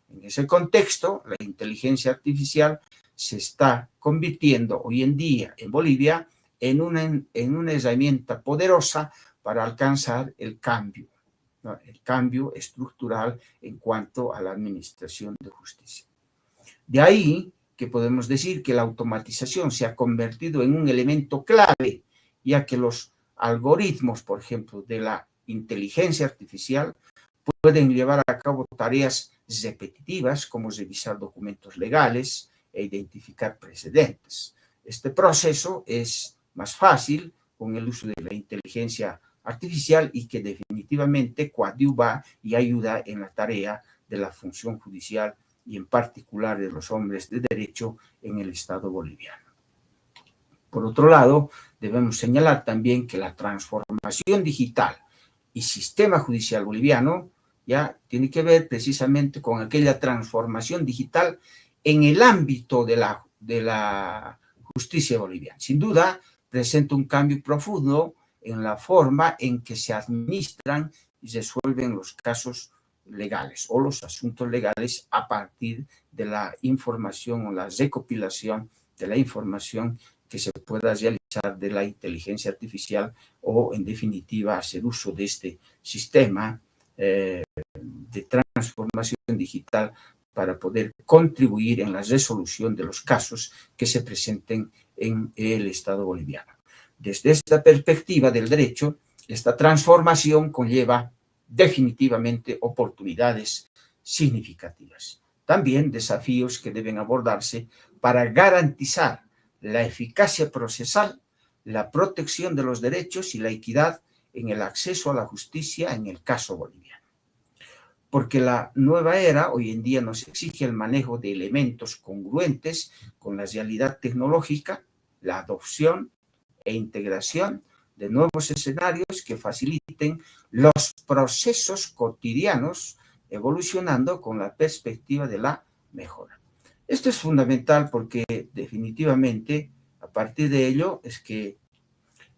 En ese contexto, la inteligencia artificial se está convirtiendo hoy en día en Bolivia en una herramienta poderosa para alcanzar el cambio, ¿no? El cambio estructural en cuanto a la administración de justicia. De ahí que podemos decir que la automatización se ha convertido en un elemento clave, ya que los algoritmos, por ejemplo, de la inteligencia artificial pueden llevar a cabo tareas repetitivas como revisar documentos legales e identificar precedentes. Este proceso es más fácil con el uso de la inteligencia artificial y que definitivamente coadyuva y ayuda en la tarea de la función judicial y en particular de los hombres de derecho en el Estado boliviano. Por otro lado, debemos señalar también que la transformación digital y sistema judicial boliviano ya tiene que ver precisamente con aquella transformación digital en el ámbito de la justicia boliviana. Sin duda, presenta un cambio profundo en la forma en que se administran y resuelven los casos legales o los asuntos legales a partir de la información o la recopilación de la información que se pueda realizar de la inteligencia artificial o, en definitiva, hacer uso de este sistema de transformación digital para poder contribuir en la resolución de los casos que se presenten en el Estado boliviano. Desde esta perspectiva del derecho, esta transformación conlleva definitivamente oportunidades significativas. También desafíos que deben abordarse para garantizar la eficacia procesal, la protección de los derechos y la equidad en el acceso a la justicia en el caso boliviano. Porque la nueva era hoy en día nos exige el manejo de elementos congruentes con la realidad tecnológica, la adopción e integración de nuevos escenarios que faciliten los procesos cotidianos, evolucionando con la perspectiva de la mejora. Esto es fundamental porque definitivamente a partir de ello es que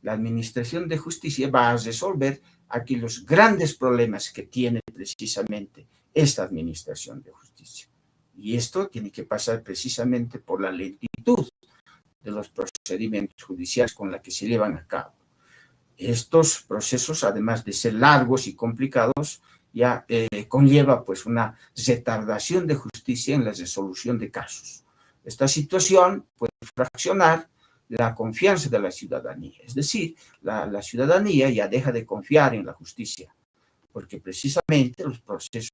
la administración de justicia va a resolver aquellos grandes problemas que tiene precisamente esta administración de justicia. Y esto tiene que pasar precisamente por la lentitud de los procedimientos judiciales con la que se llevan a cabo. Estos procesos, además de ser largos y complicados, ya conlleva pues una retardación de justicia en la resolución de casos. Esta situación puede fraccionar la confianza de la ciudadanía, es decir, la ciudadanía ya deja de confiar en la justicia, porque precisamente los procesos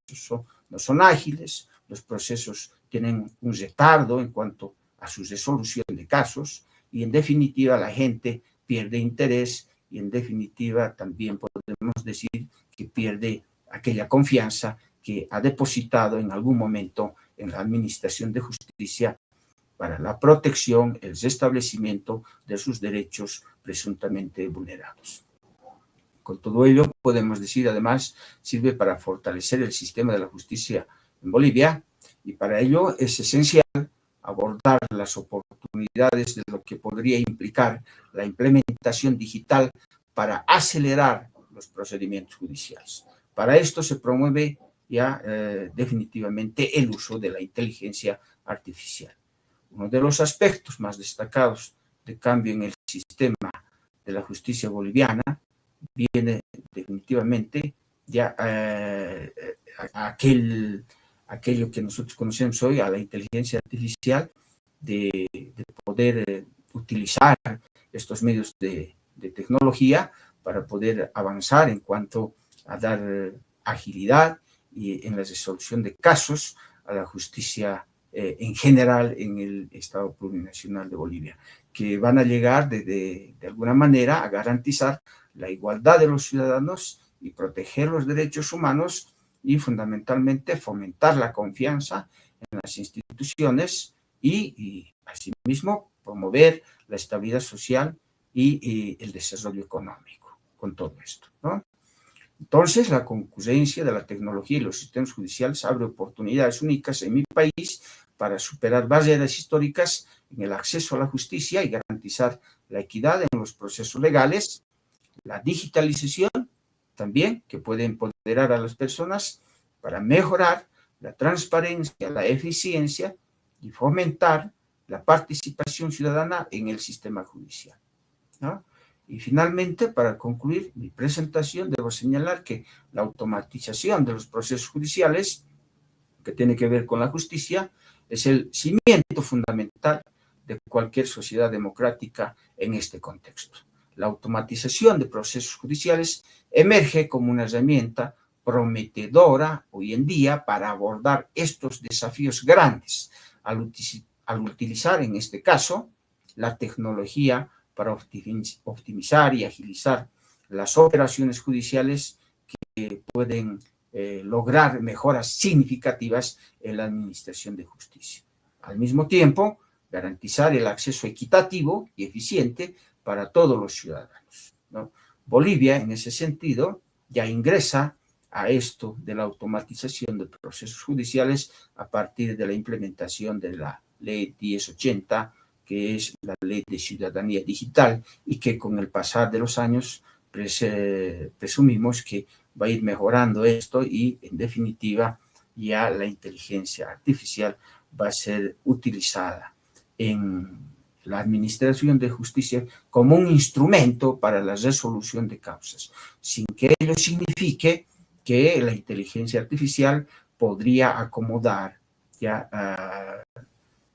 no son ágiles, los procesos tienen un retardo en cuanto a su resolución de casos y en definitiva la gente pierde interés y en definitiva también podemos decir que pierde aquella confianza que ha depositado en algún momento en la administración de justicia para la protección, el restablecimiento de sus derechos presuntamente vulnerados. Con todo ello, podemos decir, además, sirve para fortalecer el sistema de la justicia en Bolivia y para ello es esencial abordar las oportunidades de lo que podría implicar la implementación digital para acelerar los procedimientos judiciales. Para esto se promueve ya definitivamente el uso de la inteligencia artificial. Uno de los aspectos más destacados de cambio en el sistema de la justicia boliviana viene definitivamente ya aquello que nosotros conocemos hoy, a la inteligencia artificial, de poder utilizar estos medios de tecnología para poder avanzar en cuanto a dar agilidad y en la resolución de casos a la justicia en general en el Estado plurinacional de Bolivia, que van a llegar de alguna manera a garantizar la igualdad de los ciudadanos y proteger los derechos humanos y fundamentalmente fomentar la confianza en las instituciones y asimismo promover la estabilidad social y el desarrollo económico con todo esto, ¿no? Entonces, la concurrencia de la tecnología y los sistemas judiciales abre oportunidades únicas en mi país para superar barreras históricas en el acceso a la justicia y garantizar la equidad en los procesos legales, la digitalización también, que puede empoderar a las personas para mejorar la transparencia, la eficiencia y fomentar la participación ciudadana en el sistema judicial. ¿no? Y finalmente, para concluir mi presentación, debo señalar que la automatización de los procesos judiciales, que tiene que ver con la justicia, es el cimiento fundamental de cualquier sociedad democrática en este contexto. La automatización de procesos judiciales emerge como una herramienta prometedora hoy en día para abordar estos desafíos grandes, al utilizar en este caso la tecnología para optimizar y agilizar las operaciones judiciales que pueden lograr mejoras significativas en la administración de justicia. Al mismo tiempo, garantizar el acceso equitativo y eficiente para todos los ciudadanos, ¿no? Bolivia, en ese sentido, ya ingresa a esto de la automatización de procesos judiciales a partir de la implementación de la Ley 1080, que es la Ley de Ciudadanía Digital, y que con el pasar de los años presumimos que va a ir mejorando esto y, en definitiva, ya la inteligencia artificial va a ser utilizada en la administración de justicia como un instrumento para la resolución de causas, sin que ello signifique que la inteligencia artificial podría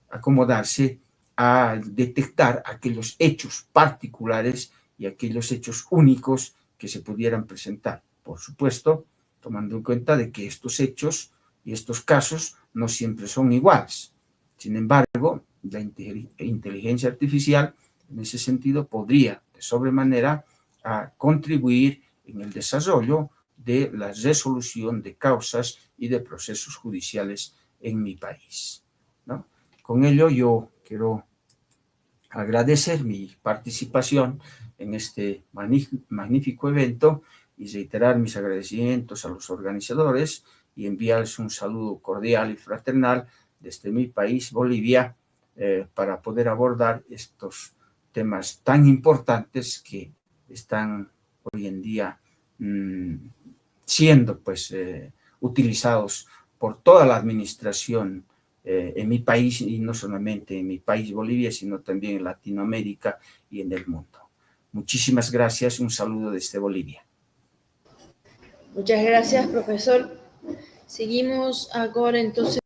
acomodarse a detectar aquellos hechos particulares y aquellos hechos únicos que se pudieran presentar. Por supuesto, tomando en cuenta de que estos hechos y estos casos no siempre son iguales. Sin embargo, la inteligencia artificial, en ese sentido, podría de sobremanera contribuir en el desarrollo de la resolución de causas y de procesos judiciales en mi país, ¿no? Con ello, yo quiero agradecer mi participación en este magnífico evento y reiterar mis agradecimientos a los organizadores y enviarles un saludo cordial y fraternal desde mi país, Bolivia, para poder abordar estos temas tan importantes que están hoy en día siendo pues utilizados por toda la administración en mi país, y no solamente en mi país, Bolivia, sino también en Latinoamérica y en el mundo. Muchísimas gracias, un saludo desde Bolivia. Muchas gracias, profesor. Seguimos ahora entonces.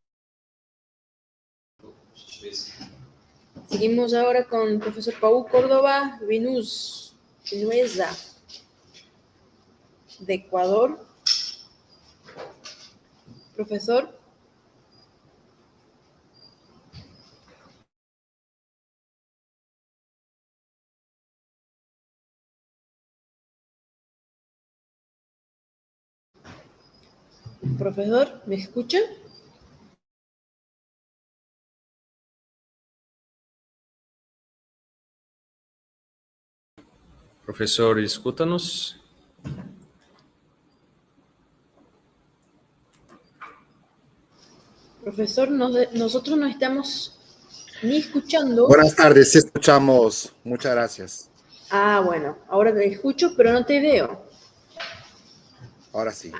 Seguimos ahora con el profesor Paul Córdoba Vinuesa, de Ecuador. Profesor. Profesor, ¿me escucha? Professor, escuta-nos? Profesor, nosotros no estamos ni escuchando. Buenas tardes, sí escuchamos. Muchas gracias. Ah, bueno, ahora te escucho, pero no te veo. Ahora sí.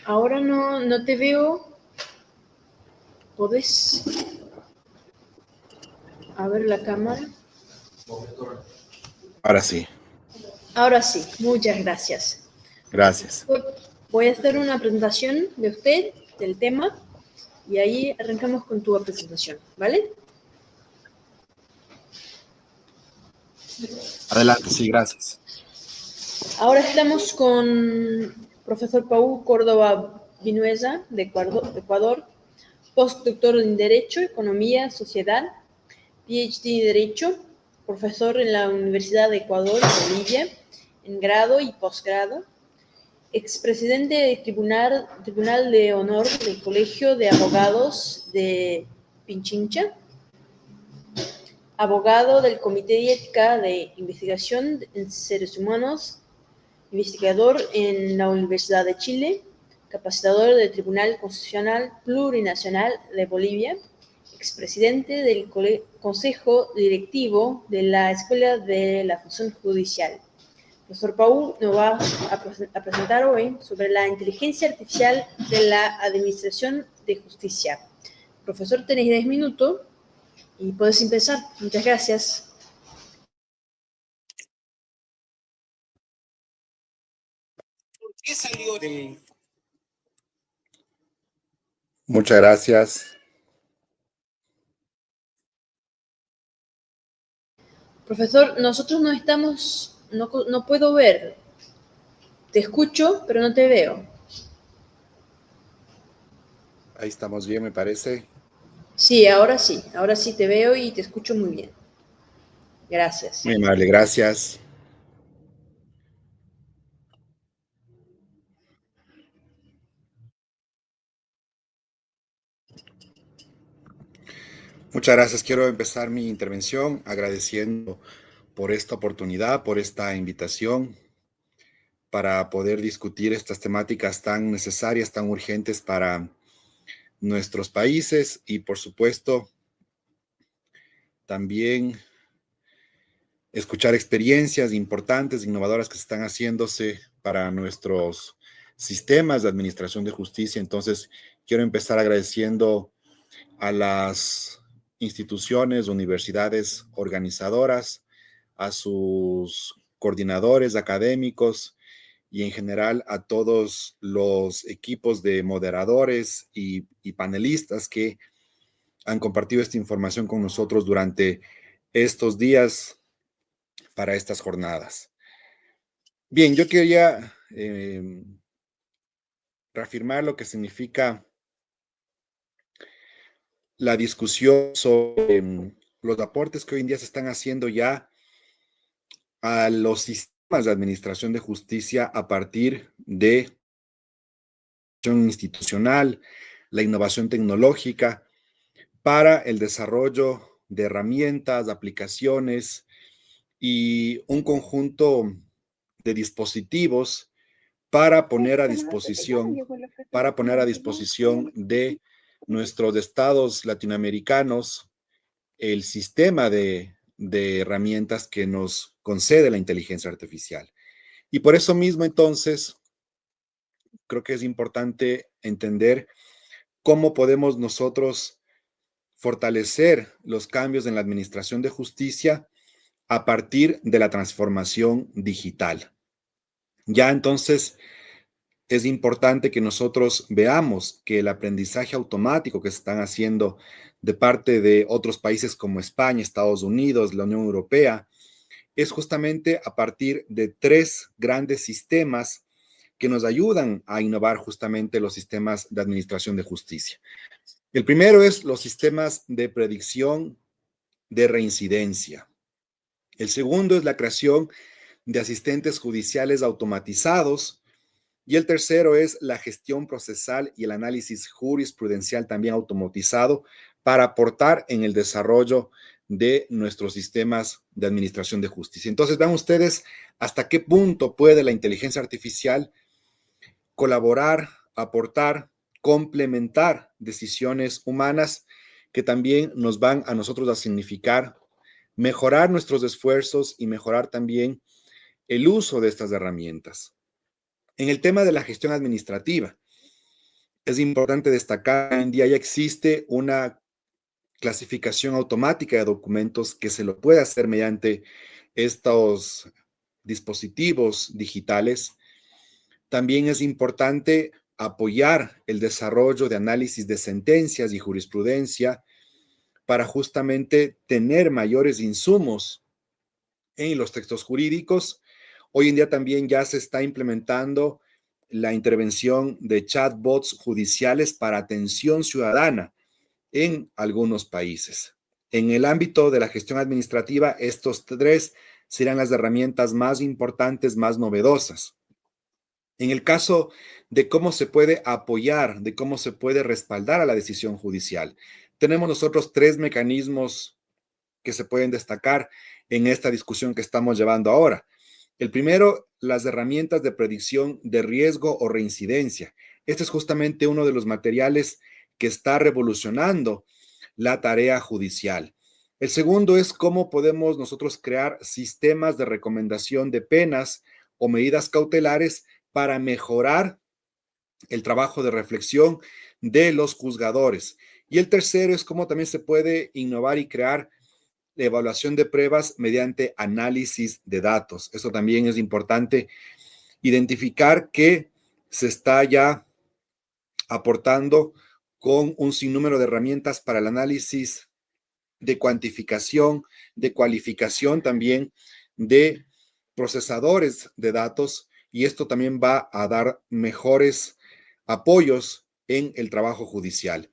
Ahora no te veo. ¿Podés abrir la cámara? Ahora sí. Ahora sí, muchas gracias. Gracias. Voy a hacer una presentación de usted, del tema, y ahí arrancamos con tu presentación, ¿vale? Adelante, sí, gracias. Ahora estamos con profesor Paul Córdoba Vinuesa, de Ecuador, postdoctor en Derecho, Economía, Sociedad, PhD en Derecho, profesor en la Universidad de Ecuador, Bolivia, en grado y posgrado, expresidente del Tribunal de Honor del Colegio de Abogados de Pichincha, abogado del Comité de Ética de Investigación en Seres Humanos, investigador en la Universidad de Chile, capacitador del Tribunal Constitucional Plurinacional de Bolivia, expresidente del Consejo Directivo de la Escuela de la Función Judicial. Profesor Paul nos va a presentar hoy sobre la inteligencia artificial de la Administración de Justicia. Profesor, tenéis 10 minutos Y puedes empezar. Muchas gracias. ¿Qué salió de...? Muchas gracias. Profesor, nosotros no estamos, no puedo ver. Te escucho, pero no te veo. Ahí estamos bien, me parece. Sí, ahora sí te veo y te escucho muy bien. Gracias. Muy amable, gracias. Muchas gracias. Quiero empezar mi intervención agradeciendo por esta oportunidad, por esta invitación para poder discutir estas temáticas tan necesarias, tan urgentes para nuestros países y, por supuesto, también escuchar experiencias importantes, innovadoras que se están haciéndose para nuestros sistemas de administración de justicia. Entonces, quiero empezar agradeciendo a las instituciones, universidades organizadoras, a sus coordinadores académicos y en general a todos los equipos de moderadores y panelistas que han compartido esta información con nosotros durante estos días para estas jornadas. Bien, yo quería reafirmar lo que significa la discusión sobre los aportes que hoy en día se están haciendo ya a los sistemas de administración de justicia a partir de la institucional, la innovación tecnológica, para el desarrollo de herramientas, aplicaciones y un conjunto de dispositivos para poner a disposición de nuestros estados latinoamericanos el sistema de herramientas que nos concede la inteligencia artificial. Y por eso mismo, entonces, creo que es importante entender cómo podemos nosotros fortalecer los cambios en la administración de justicia a partir de la transformación digital. Ya entonces es importante que nosotros veamos que el aprendizaje automático que se están haciendo de parte de otros países como España, Estados Unidos, la Unión Europea, es justamente a partir de 3 grandes sistemas que nos ayudan a innovar justamente los sistemas de administración de justicia. El primero es los sistemas de predicción de reincidencia. El segundo es la creación de asistentes judiciales automatizados. Y el tercero es la gestión procesal y el análisis jurisprudencial también automatizado para aportar en el desarrollo de nuestros sistemas de administración de justicia. Entonces, vean ustedes hasta qué punto puede la inteligencia artificial colaborar, aportar, complementar decisiones humanas que también nos van a nosotros a significar mejorar nuestros esfuerzos y mejorar también el uso de estas herramientas. En el tema de la gestión administrativa, es importante destacar que hoy en día ya existe una clasificación automática de documentos que se lo puede hacer mediante estos dispositivos digitales. También es importante apoyar el desarrollo de análisis de sentencias y jurisprudencia para justamente tener mayores insumos en los textos jurídicos. Hoy en día también ya se está implementando la intervención de chatbots judiciales para atención ciudadana en algunos países. En el ámbito de la gestión administrativa, estos 3 serán las herramientas más importantes, más novedosas. En el caso de cómo se puede apoyar, de cómo se puede respaldar a la decisión judicial, tenemos nosotros 3 mecanismos que se pueden destacar en esta discusión que estamos llevando ahora. El primero, las herramientas de predicción de riesgo o reincidencia. Este es justamente uno de los materiales que está revolucionando la tarea judicial. El segundo es cómo podemos nosotros crear sistemas de recomendación de penas o medidas cautelares para mejorar el trabajo de reflexión de los juzgadores Y el tercero es cómo también se puede innovar y crear la evaluación de pruebas mediante análisis de datos. Esto también es importante identificar que se está ya aportando con un sinnúmero de herramientas para el análisis de cuantificación, de cualificación también de procesadores de datos, y esto también va a dar mejores apoyos en el trabajo judicial.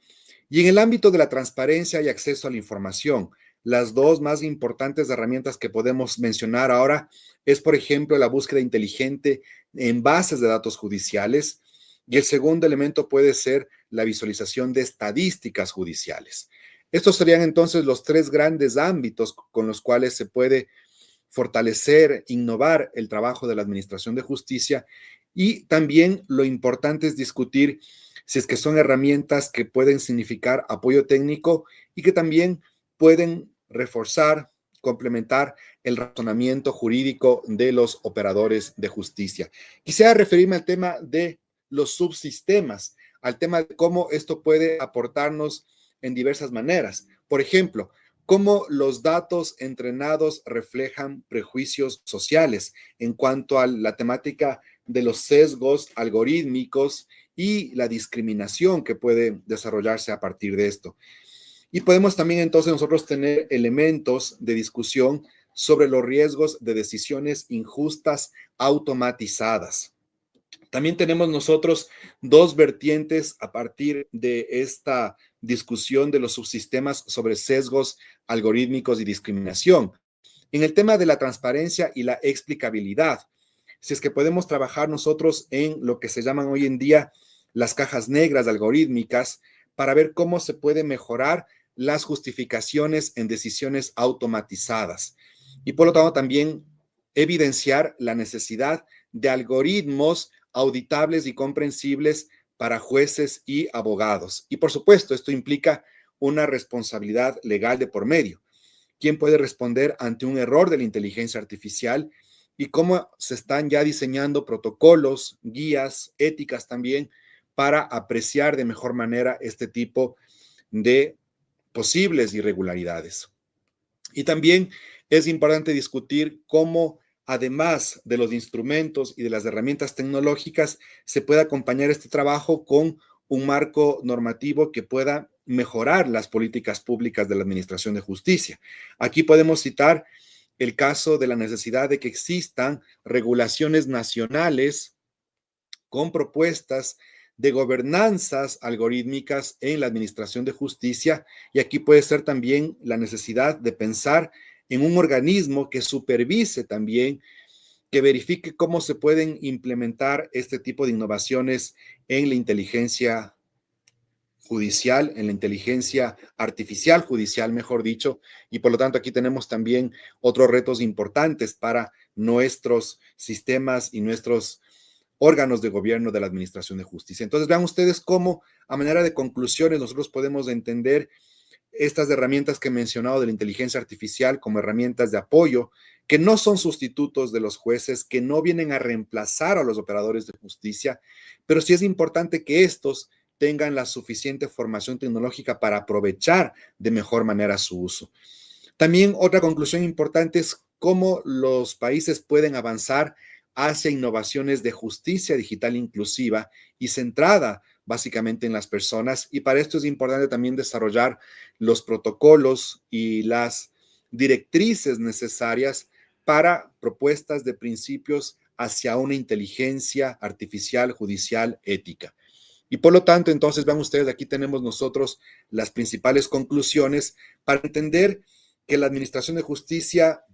Y en el ámbito de la transparencia y acceso a la información, las dos más importantes herramientas que podemos mencionar ahora es, por ejemplo, la búsqueda inteligente en bases de datos judiciales, y el segundo elemento puede ser la visualización de estadísticas judiciales. Estos serían entonces los tres grandes ámbitos con los cuales se puede fortalecer, innovar el trabajo de la Administración de Justicia, y también lo importante es discutir si es que son herramientas que pueden significar apoyo técnico y que también pueden reforzar, complementar el razonamiento jurídico de los operadores de justicia. Quisiera referirme al tema de los subsistemas, al tema de cómo esto puede aportarnos en diversas maneras. Por ejemplo, cómo los datos entrenados reflejan prejuicios sociales en cuanto a la temática de los sesgos algorítmicos y la discriminación que puede desarrollarse a partir de esto. Y podemos también entonces nosotros tener elementos de discusión sobre los riesgos de decisiones injustas automatizadas. También tenemos nosotros dos vertientes a partir de esta discusión de los subsistemas sobre sesgos algorítmicos y discriminación. En el tema de la transparencia y la explicabilidad, si es que podemos trabajar nosotros en lo que se llaman hoy en día las cajas negras algorítmicas para ver cómo se puede mejorar las justificaciones en decisiones automatizadas. Y por lo tanto también evidenciar la necesidad de algoritmos auditables y comprensibles para jueces y abogados. Y por supuesto, esto implica una responsabilidad legal de por medio. ¿Quién puede responder ante un error de la inteligencia artificial? Y cómo se están ya diseñando protocolos, guías, éticas también, para apreciar de mejor manera este tipo de posibles irregularidades. Y también es importante discutir cómo, además de los instrumentos y de las herramientas tecnológicas, se puede acompañar este trabajo con un marco normativo que pueda mejorar las políticas públicas de la Administración de Justicia. Aquí podemos citar el caso de la necesidad de que existan regulaciones nacionales con propuestas de gobernanzas algorítmicas en la Administración de Justicia, y aquí puede ser también la necesidad de pensar en un organismo que supervise también, que verifique cómo se pueden implementar este tipo de innovaciones en la inteligencia judicial, en la inteligencia artificial judicial, mejor dicho, y por lo tanto aquí tenemos también otros retos importantes para nuestros sistemas y nuestros órganos de gobierno de la Administración de Justicia. Entonces, vean ustedes cómo, a manera de conclusiones, nosotros podemos entender estas herramientas que he mencionado de la inteligencia artificial como herramientas de apoyo, que no son sustitutos de los jueces, que no vienen a reemplazar a los operadores de justicia, pero sí es importante que estos tengan la suficiente formación tecnológica para aprovechar de mejor manera su uso. También otra conclusión importante es cómo los países pueden avanzar hacia innovaciones de justicia digital inclusiva y centrada básicamente en las personas, y para esto es importante también desarrollar los protocolos y las directrices necesarias para propuestas de principios hacia una inteligencia artificial judicial ética. Y por lo tanto, entonces, vean ustedes, aquí tenemos nosotros las principales conclusiones para entender que la Administración de Justicia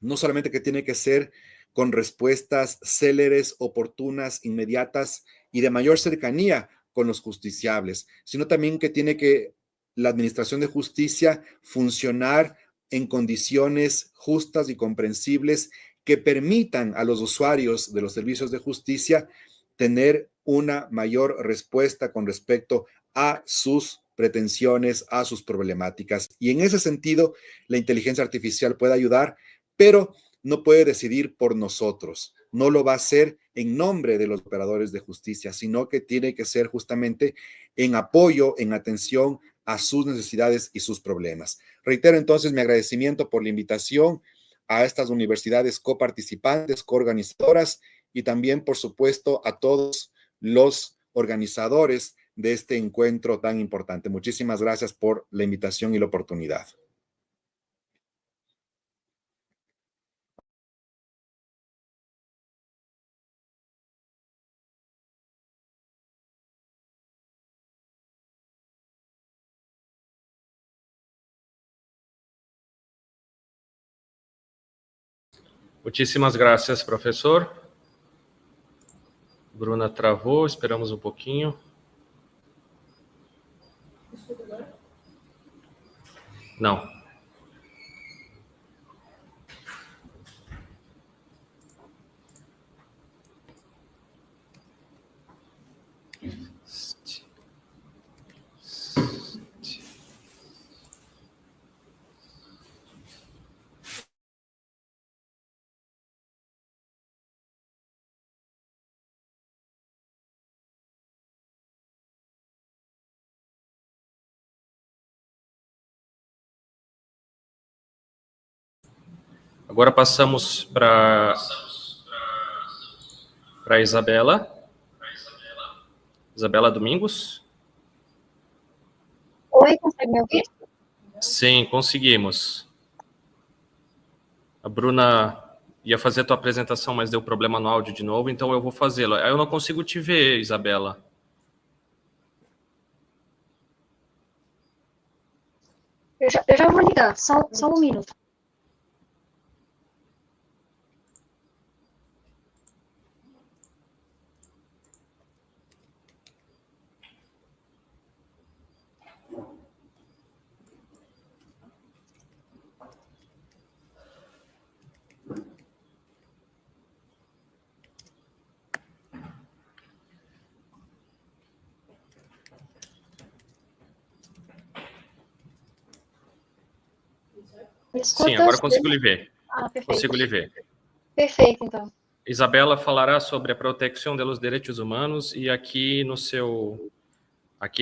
no solamente que tiene que ser con respuestas céleres, oportunas, inmediatas y de mayor cercanía con los justiciables, sino también que tiene que la Administración de Justicia funcionar en condiciones justas y comprensibles que permitan a los usuarios de los servicios de justicia tener una mayor respuesta con respecto a sus pretensiones, a sus problemáticas. Y en ese sentido, la inteligencia artificial puede ayudar, pero no puede decidir por nosotros. No lo va a hacer en nombre de los operadores de justicia, sino que tiene que ser justamente en apoyo, en atención a sus necesidades y sus problemas. Reitero entonces mi agradecimiento por la invitación a estas universidades coparticipantes, coorganizadoras y también, por supuesto, a todos los organizadores de este encuentro tan importante. Muchísimas gracias por la invitación y la oportunidad. Muchísimas gracias, professor. Bruna travou, esperamos um pouquinho. Não. Agora passamos para Isabela. Isabela Domingos. Oi, consegue me ouvir? Sim, conseguimos. A Bruna ia fazer a tua apresentação, mas deu problema no áudio de novo, então eu vou fazê-lo. Eu não consigo te ver, Isabela. Eu já vou ligar, só um minuto. Sim, agora consigo lhe ver. Perfeito. Consigo lhe ver. Perfeito, então. Isabela falará sobre a proteção dos direitos humanos e aqui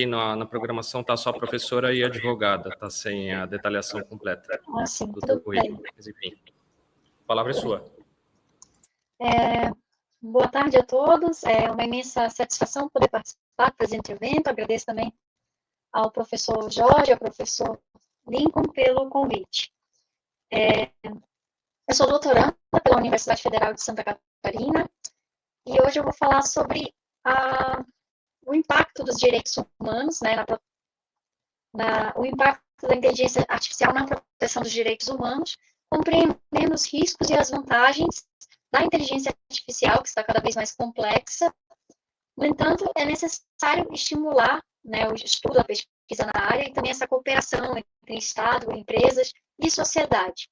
na programação está só professora e advogada, está sem a detalhação completa do teu currículo. Mas, enfim, a palavra é sua. Boa tarde a todos. É uma imensa satisfação poder participar do presente evento. Agradeço também ao professor Jorge, ao professor Lincoln pelo convite. Eu sou doutoranda pela Universidade Federal de Santa Catarina e hoje eu vou falar sobre o impacto dos direitos humanos, né, o impacto da inteligência artificial na proteção dos direitos humanos, compreendendo os riscos e as vantagens da inteligência artificial, que está cada vez mais complexa. No entanto, é necessário estimular, né, o estudo, a pesquisa na área e também essa cooperação entre Estado, empresas e sociedade.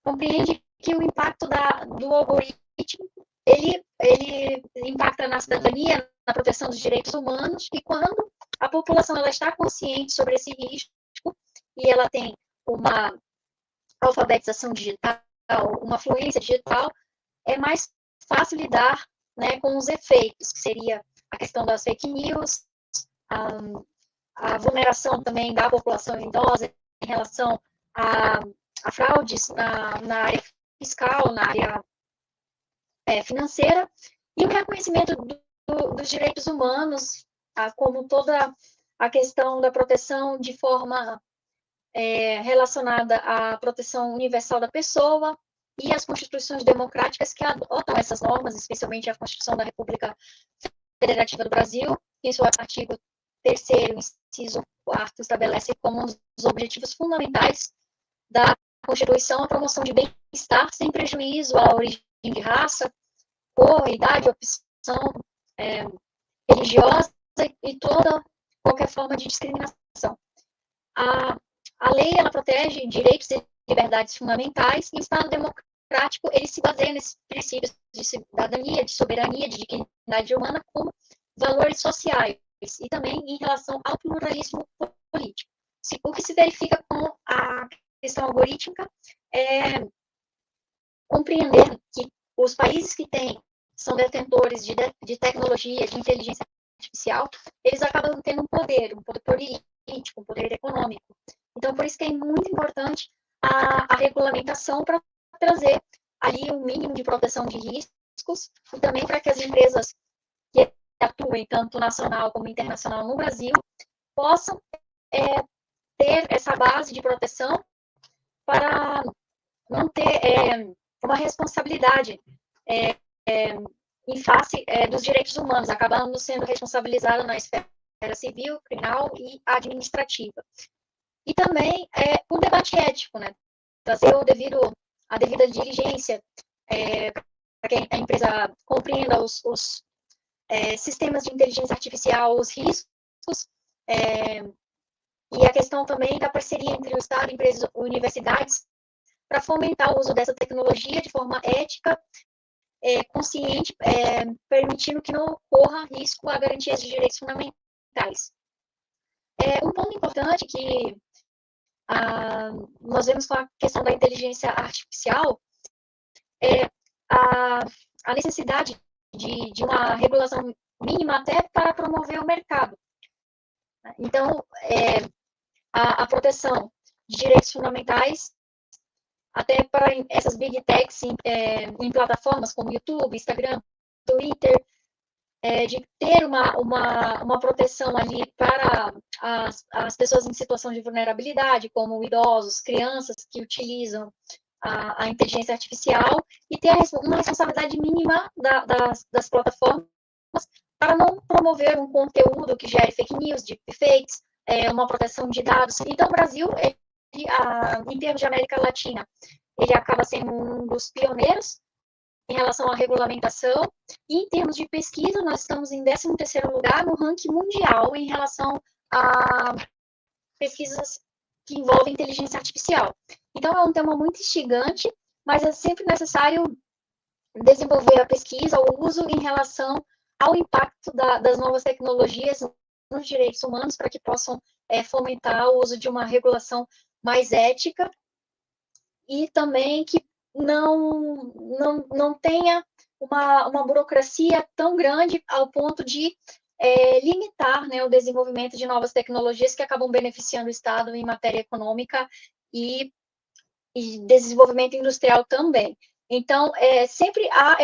Compreende que o impacto do algoritmo, ele impacta na cidadania, na proteção dos direitos humanos, e quando a população ela está consciente sobre esse risco e ela tem uma alfabetização digital, uma fluência digital, é mais fácil lidar, né, com os efeitos, que seria a questão das fake news, a vulneração também da população idosa em relação a fraudes na área fiscal, na área financeira, e o reconhecimento dos direitos humanos, como toda a questão da proteção de forma relacionada à proteção universal da pessoa e as constituições democráticas que adotam essas normas, especialmente a Constituição da República Federativa do Brasil, em seu artigo 3º, inciso 4º, estabelece como um dos objetivos fundamentais da Constituição a promoção de bem-estar sem prejuízo à origem de raça, cor, idade, opção religiosa e qualquer forma de discriminação. A lei, ela protege direitos e liberdades fundamentais e o Estado democrático, ele se baseia nesses princípios de cidadania, de soberania, de dignidade humana como valores sociais e também em relação ao pluralismo político. O que se verifica com a questão algorítmica é compreender que os países que são detentores de tecnologia, de inteligência artificial, eles acabam tendo um poder político, um poder econômico. Então, por isso que é muito importante a regulamentação para trazer ali um mínimo de proteção de riscos e também para que as empresas que atuem tanto nacional como internacional no Brasil possam ter essa base de proteção para não ter uma responsabilidade em face dos direitos humanos, acabando sendo responsabilizada na esfera civil, criminal e administrativa. E também o debate ético, né? Trazer a devida diligência para que a empresa compreenda os sistemas de inteligência artificial, os riscos, e a questão também da parceria entre o Estado, empresas e universidades para fomentar o uso dessa tecnologia de forma ética, consciente, permitindo que não ocorra risco a garantias de direitos fundamentais. Um ponto importante que nós vemos com a questão da inteligência artificial é a necessidade de uma regulação mínima até para promover o mercado. Então, a proteção de direitos fundamentais, até para essas big techs em plataformas como YouTube, Instagram, Twitter, de ter uma proteção ali para as pessoas em situação de vulnerabilidade, como idosos, crianças que utilizam a inteligência artificial, e ter uma responsabilidade mínima das plataformas para não promover um conteúdo que gere fake news, deepfakes, uma proteção de dados. Então, o Brasil, em termos de América Latina, ele acaba sendo um dos pioneiros em relação à regulamentação, e em termos de pesquisa, nós estamos em 13º lugar no ranking mundial em relação a pesquisas que envolvem inteligência artificial. Então, é um tema muito instigante, mas é sempre necessário desenvolver a pesquisa, o uso em relação ao impacto das novas tecnologias nos direitos humanos, para que possam fomentar o uso de uma regulação mais ética, e também que não tenha uma burocracia tão grande ao ponto de limitar, né, o desenvolvimento de novas tecnologias que acabam beneficiando o Estado em matéria econômica e desenvolvimento industrial também. Então, sempre há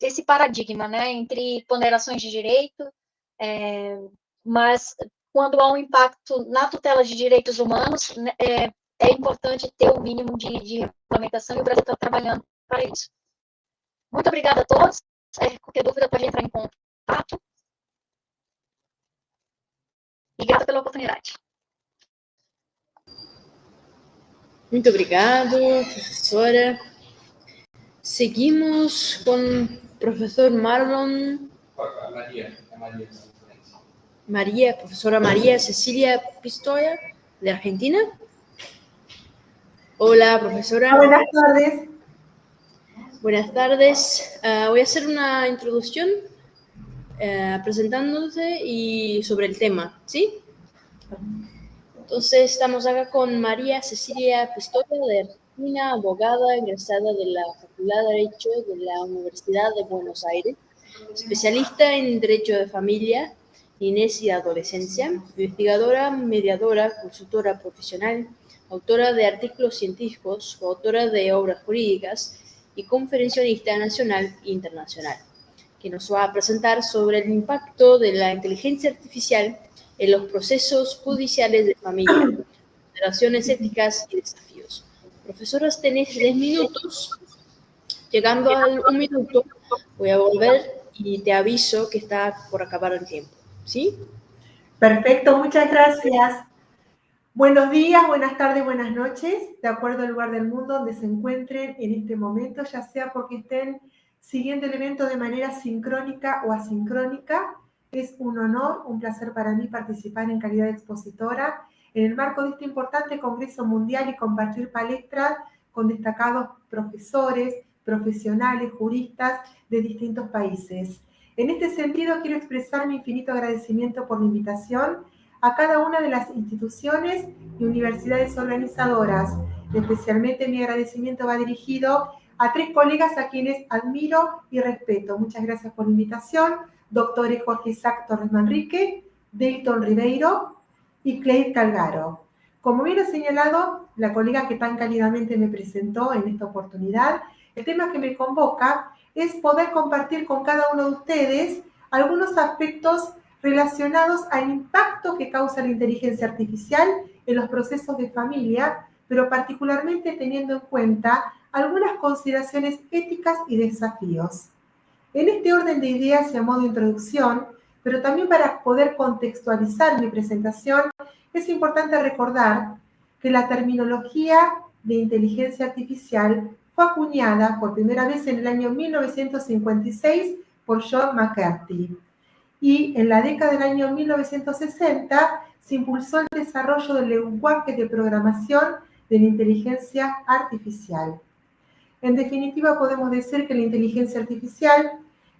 esse paradigma, né, entre ponderações de direito, mas quando há um impacto na tutela de direitos humanos, né, é importante ter um mínimo de regulamentação, e o Brasil está trabalhando para isso. Muito obrigada a todos. Qualquer dúvida pode entrar em contato. E grata pela oportunidade. Muito obrigado, professora. Seguimos com o professor Marlon. Profesora María Cecilia Pistoia, de Argentina. Hola, profesora. Buenas tardes. Buenas tardes. Voy a hacer una introducción presentándose y sobre el tema, ¿sí? Entonces, estamos acá con María Cecilia Pistoia, de Argentina, abogada egresada de la Facultad de Derecho de la Universidad de Buenos Aires, especialista en Derecho de Familia, Niñez y Adolescencia, investigadora, mediadora, consultora profesional, autora de artículos científicos, coautora de obras jurídicas y conferencionista nacional e internacional, que nos va a presentar sobre el impacto de la inteligencia artificial en los procesos judiciales de familia, relaciones éticas y desafíos. Profesoras, tenés 10 minutos. Llegando al 1 minuto, voy a volver y te aviso que está por acabar el tiempo, ¿sí? Perfecto, muchas gracias. Buenos días, buenas tardes, buenas noches, de acuerdo al lugar del mundo donde se encuentren en este momento, ya sea porque estén siguiendo el evento de manera sincrónica o asincrónica. Es un honor, un placer para mí participar en calidad de expositora en el marco de este importante Congreso Mundial y compartir palestras con destacados profesores, profesionales, juristas de distintos países. En este sentido, quiero expresar mi infinito agradecimiento por la invitación a cada una de las instituciones y universidades organizadoras. Especialmente mi agradecimiento va dirigido a 3 colegas a quienes admiro y respeto. Muchas gracias por la invitación. Doctor Jorge Isaac Torres Manrique, Dayton Ribeiro, y Clay Calgaro. Como bien ha señalado la colega que tan cálidamente me presentó en esta oportunidad, el tema que me convoca es poder compartir con cada uno de ustedes algunos aspectos relacionados al impacto que causa la inteligencia artificial en los procesos de familia, pero particularmente teniendo en cuenta algunas consideraciones éticas y desafíos. En este orden de ideas y a modo de introducción, pero también para poder contextualizar mi presentación, es importante recordar que la terminología de inteligencia artificial fue acuñada por primera vez en el año 1956 por John McCarthy. Y en la década del año 1960 se impulsó el desarrollo del lenguaje de programación de la inteligencia artificial. En definitiva, podemos decir que la inteligencia artificial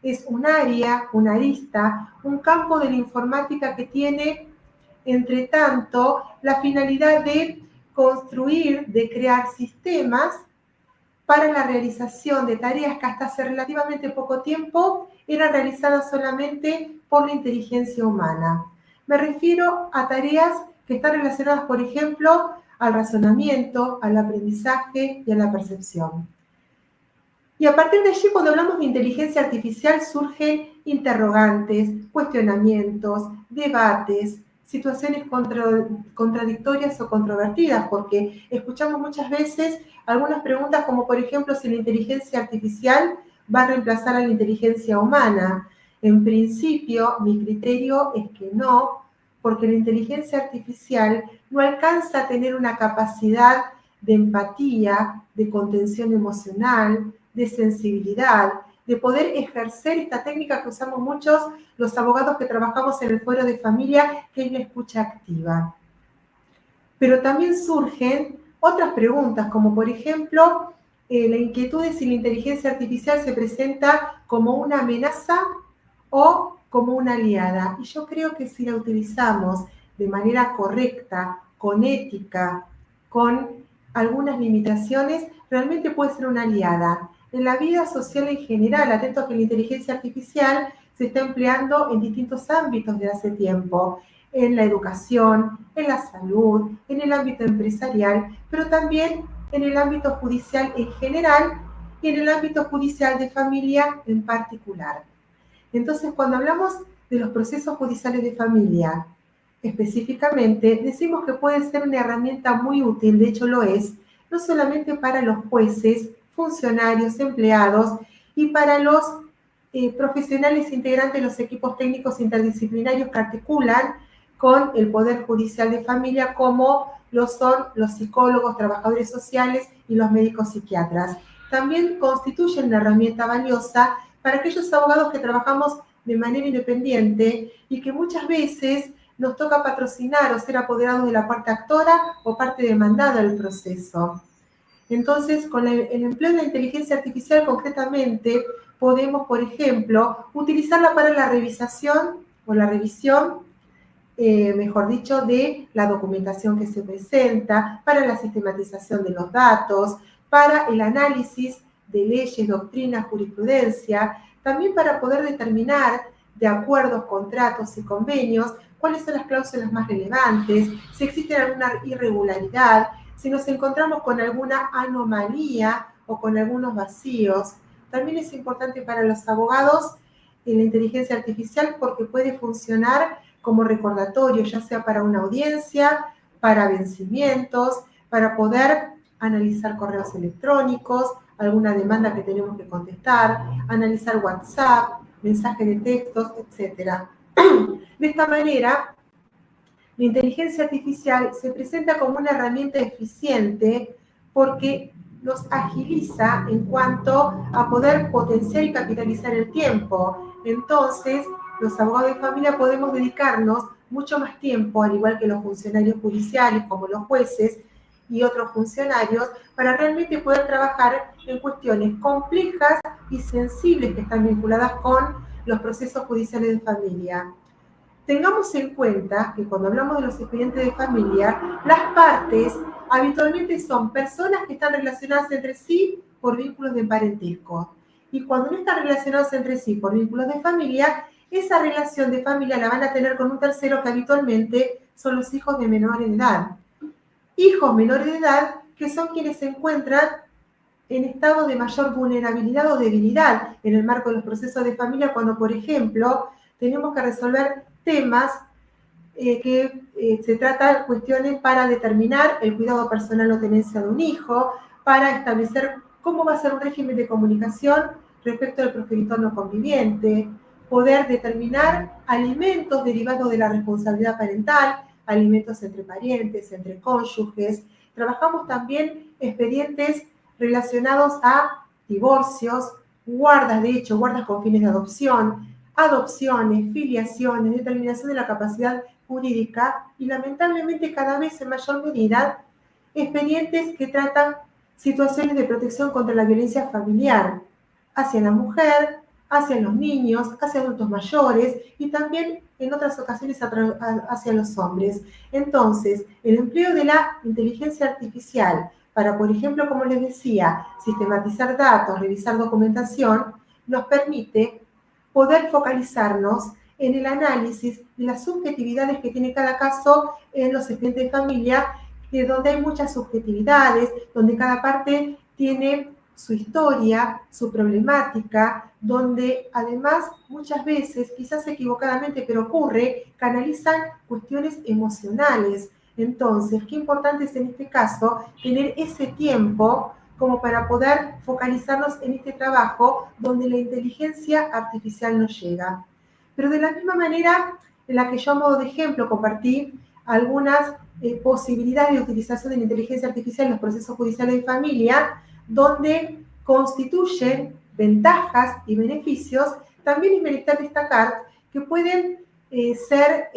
es un área, una arista, un campo de la informática que tiene, entre tanto, la finalidad de construir, de crear sistemas para la realización de tareas que hasta hace relativamente poco tiempo eran realizadas solamente por la inteligencia humana. Me refiero a tareas que están relacionadas, por ejemplo, al razonamiento, al aprendizaje y a la percepción. Y a partir de allí, cuando hablamos de inteligencia artificial, surgen interrogantes, cuestionamientos, debates, situaciones contradictorias o controvertidas, porque escuchamos muchas veces algunas preguntas como, por ejemplo, si la inteligencia artificial va a reemplazar a la inteligencia humana. En principio, mi criterio es que no, porque la inteligencia artificial no alcanza a tener una capacidad de empatía, de contención emocional, de sensibilidad, de poder ejercer esta técnica que usamos muchos los abogados que trabajamos en el fuero de familia, que es la escucha activa. Pero también surgen otras preguntas, como por ejemplo, la inquietud de si la inteligencia artificial se presenta como una amenaza o como una aliada. Y yo creo que si la utilizamos de manera correcta, con ética, con algunas limitaciones, realmente puede ser una aliada. En la vida social en general, atentos que la inteligencia artificial se está empleando en distintos ámbitos de hace tiempo, en la educación, en la salud, en el ámbito empresarial, pero también en el ámbito judicial en general y en el ámbito judicial de familia en particular. Entonces, cuando hablamos de los procesos judiciales de familia, específicamente, decimos que puede ser una herramienta muy útil, de hecho lo es, no solamente para los jueces, funcionarios, empleados y para los profesionales integrantes de los equipos técnicos interdisciplinarios que articulan con el Poder Judicial de Familia, como lo son los psicólogos, trabajadores sociales y los médicos psiquiatras. También constituyen una herramienta valiosa para aquellos abogados que trabajamos de manera independiente y que muchas veces nos toca patrocinar o ser apoderados de la parte actora o parte demandada del proceso. Entonces, con el empleo de la inteligencia artificial concretamente, podemos, por ejemplo, utilizarla para la revisación o la revisión, mejor dicho, de la documentación que se presenta, para la sistematización de los datos, para el análisis de leyes, doctrinas, jurisprudencia, también para poder determinar de acuerdos, contratos y convenios cuáles son las cláusulas más relevantes, si existe alguna irregularidad, si nos encontramos con alguna anomalía o con algunos vacíos. También es importante para los abogados la inteligencia artificial porque puede funcionar como recordatorio, ya sea para una audiencia, para vencimientos, para poder analizar correos electrónicos, alguna demanda que tenemos que contestar, analizar WhatsApp, mensajes de textos, etc. De esta manera, la inteligencia artificial se presenta como una herramienta eficiente porque nos agiliza en cuanto a poder potenciar y capitalizar el tiempo. Entonces, los abogados de familia podemos dedicarnos mucho más tiempo, al igual que los funcionarios judiciales, como los jueces y otros funcionarios, para realmente poder trabajar en cuestiones complejas y sensibles que están vinculadas con los procesos judiciales de familia. Tengamos en cuenta que cuando hablamos de los expedientes de familia, las partes habitualmente son personas que están relacionadas entre sí por vínculos de parentesco. Y cuando no están relacionadas entre sí por vínculos de familia, esa relación de familia la van a tener con un tercero que habitualmente son los hijos de menores de edad. Hijos menores de edad que son quienes se encuentran en estado de mayor vulnerabilidad o debilidad en el marco de los procesos de familia cuando, por ejemplo, tenemos que resolver temas se tratan cuestiones para determinar el cuidado personal o tenencia de un hijo, para establecer cómo va a ser un régimen de comunicación respecto al progenitor no conviviente, poder determinar alimentos derivados de la responsabilidad parental, alimentos entre parientes, entre cónyuges. Trabajamos también expedientes relacionados a divorcios, guardas de hecho, guardas con fines de adopción, adopciones, filiaciones, determinación de la capacidad jurídica y lamentablemente cada vez en mayor medida expedientes que tratan situaciones de protección contra la violencia familiar hacia la mujer, hacia los niños, hacia adultos mayores y también en otras ocasiones hacia los hombres. Entonces, el empleo de la inteligencia artificial para, por ejemplo, como les decía, sistematizar datos, revisar documentación, nos permite poder focalizarnos en el análisis de las subjetividades que tiene cada caso en los expedientes de familia, donde hay muchas subjetividades, donde cada parte tiene su historia, su problemática, donde además muchas veces, quizás equivocadamente, pero ocurre, canalizan cuestiones emocionales. Entonces, qué importante es en este caso tener ese tiempo como para poder focalizarnos en este trabajo donde la inteligencia artificial nos llega. Pero de la misma manera en la que yo a modo de ejemplo compartí algunas posibilidades de utilización de la inteligencia artificial en los procesos judiciales de familia, donde constituyen ventajas y beneficios, también es menester destacar que pueden ser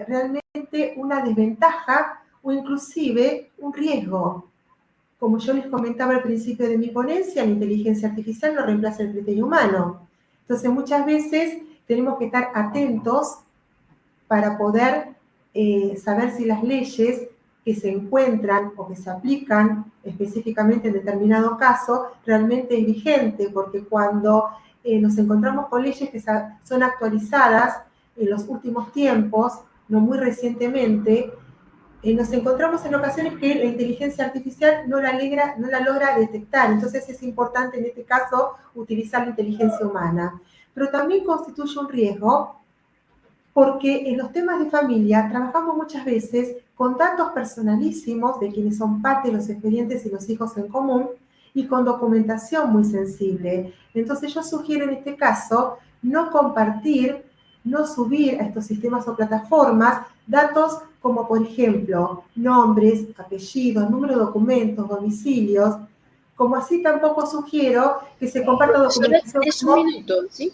realmente una desventaja o inclusive un riesgo. Como yo les comentaba al principio de mi ponencia, la inteligencia artificial no reemplaza el criterio humano. Entonces, muchas veces tenemos que estar atentos para poder saber si las leyes que se encuentran o que se aplican específicamente en determinado caso realmente es vigente, porque cuando nos encontramos con leyes que son actualizadas en los últimos tiempos, no muy recientemente, nos encontramos en ocasiones que la inteligencia artificial no la logra detectar. Entonces es importante en este caso utilizar la inteligencia humana. Pero también constituye un riesgo porque en los temas de familia trabajamos muchas veces con datos personalísimos de quienes son parte de los expedientes y los hijos en común y con documentación muy sensible. Entonces yo sugiero en este caso no compartir, no subir a estos sistemas o plataformas datos como por ejemplo nombres, apellidos, número de documentos, domicilios, como así tampoco sugiero que se comparta documentación. Es un minuto, ¿sí?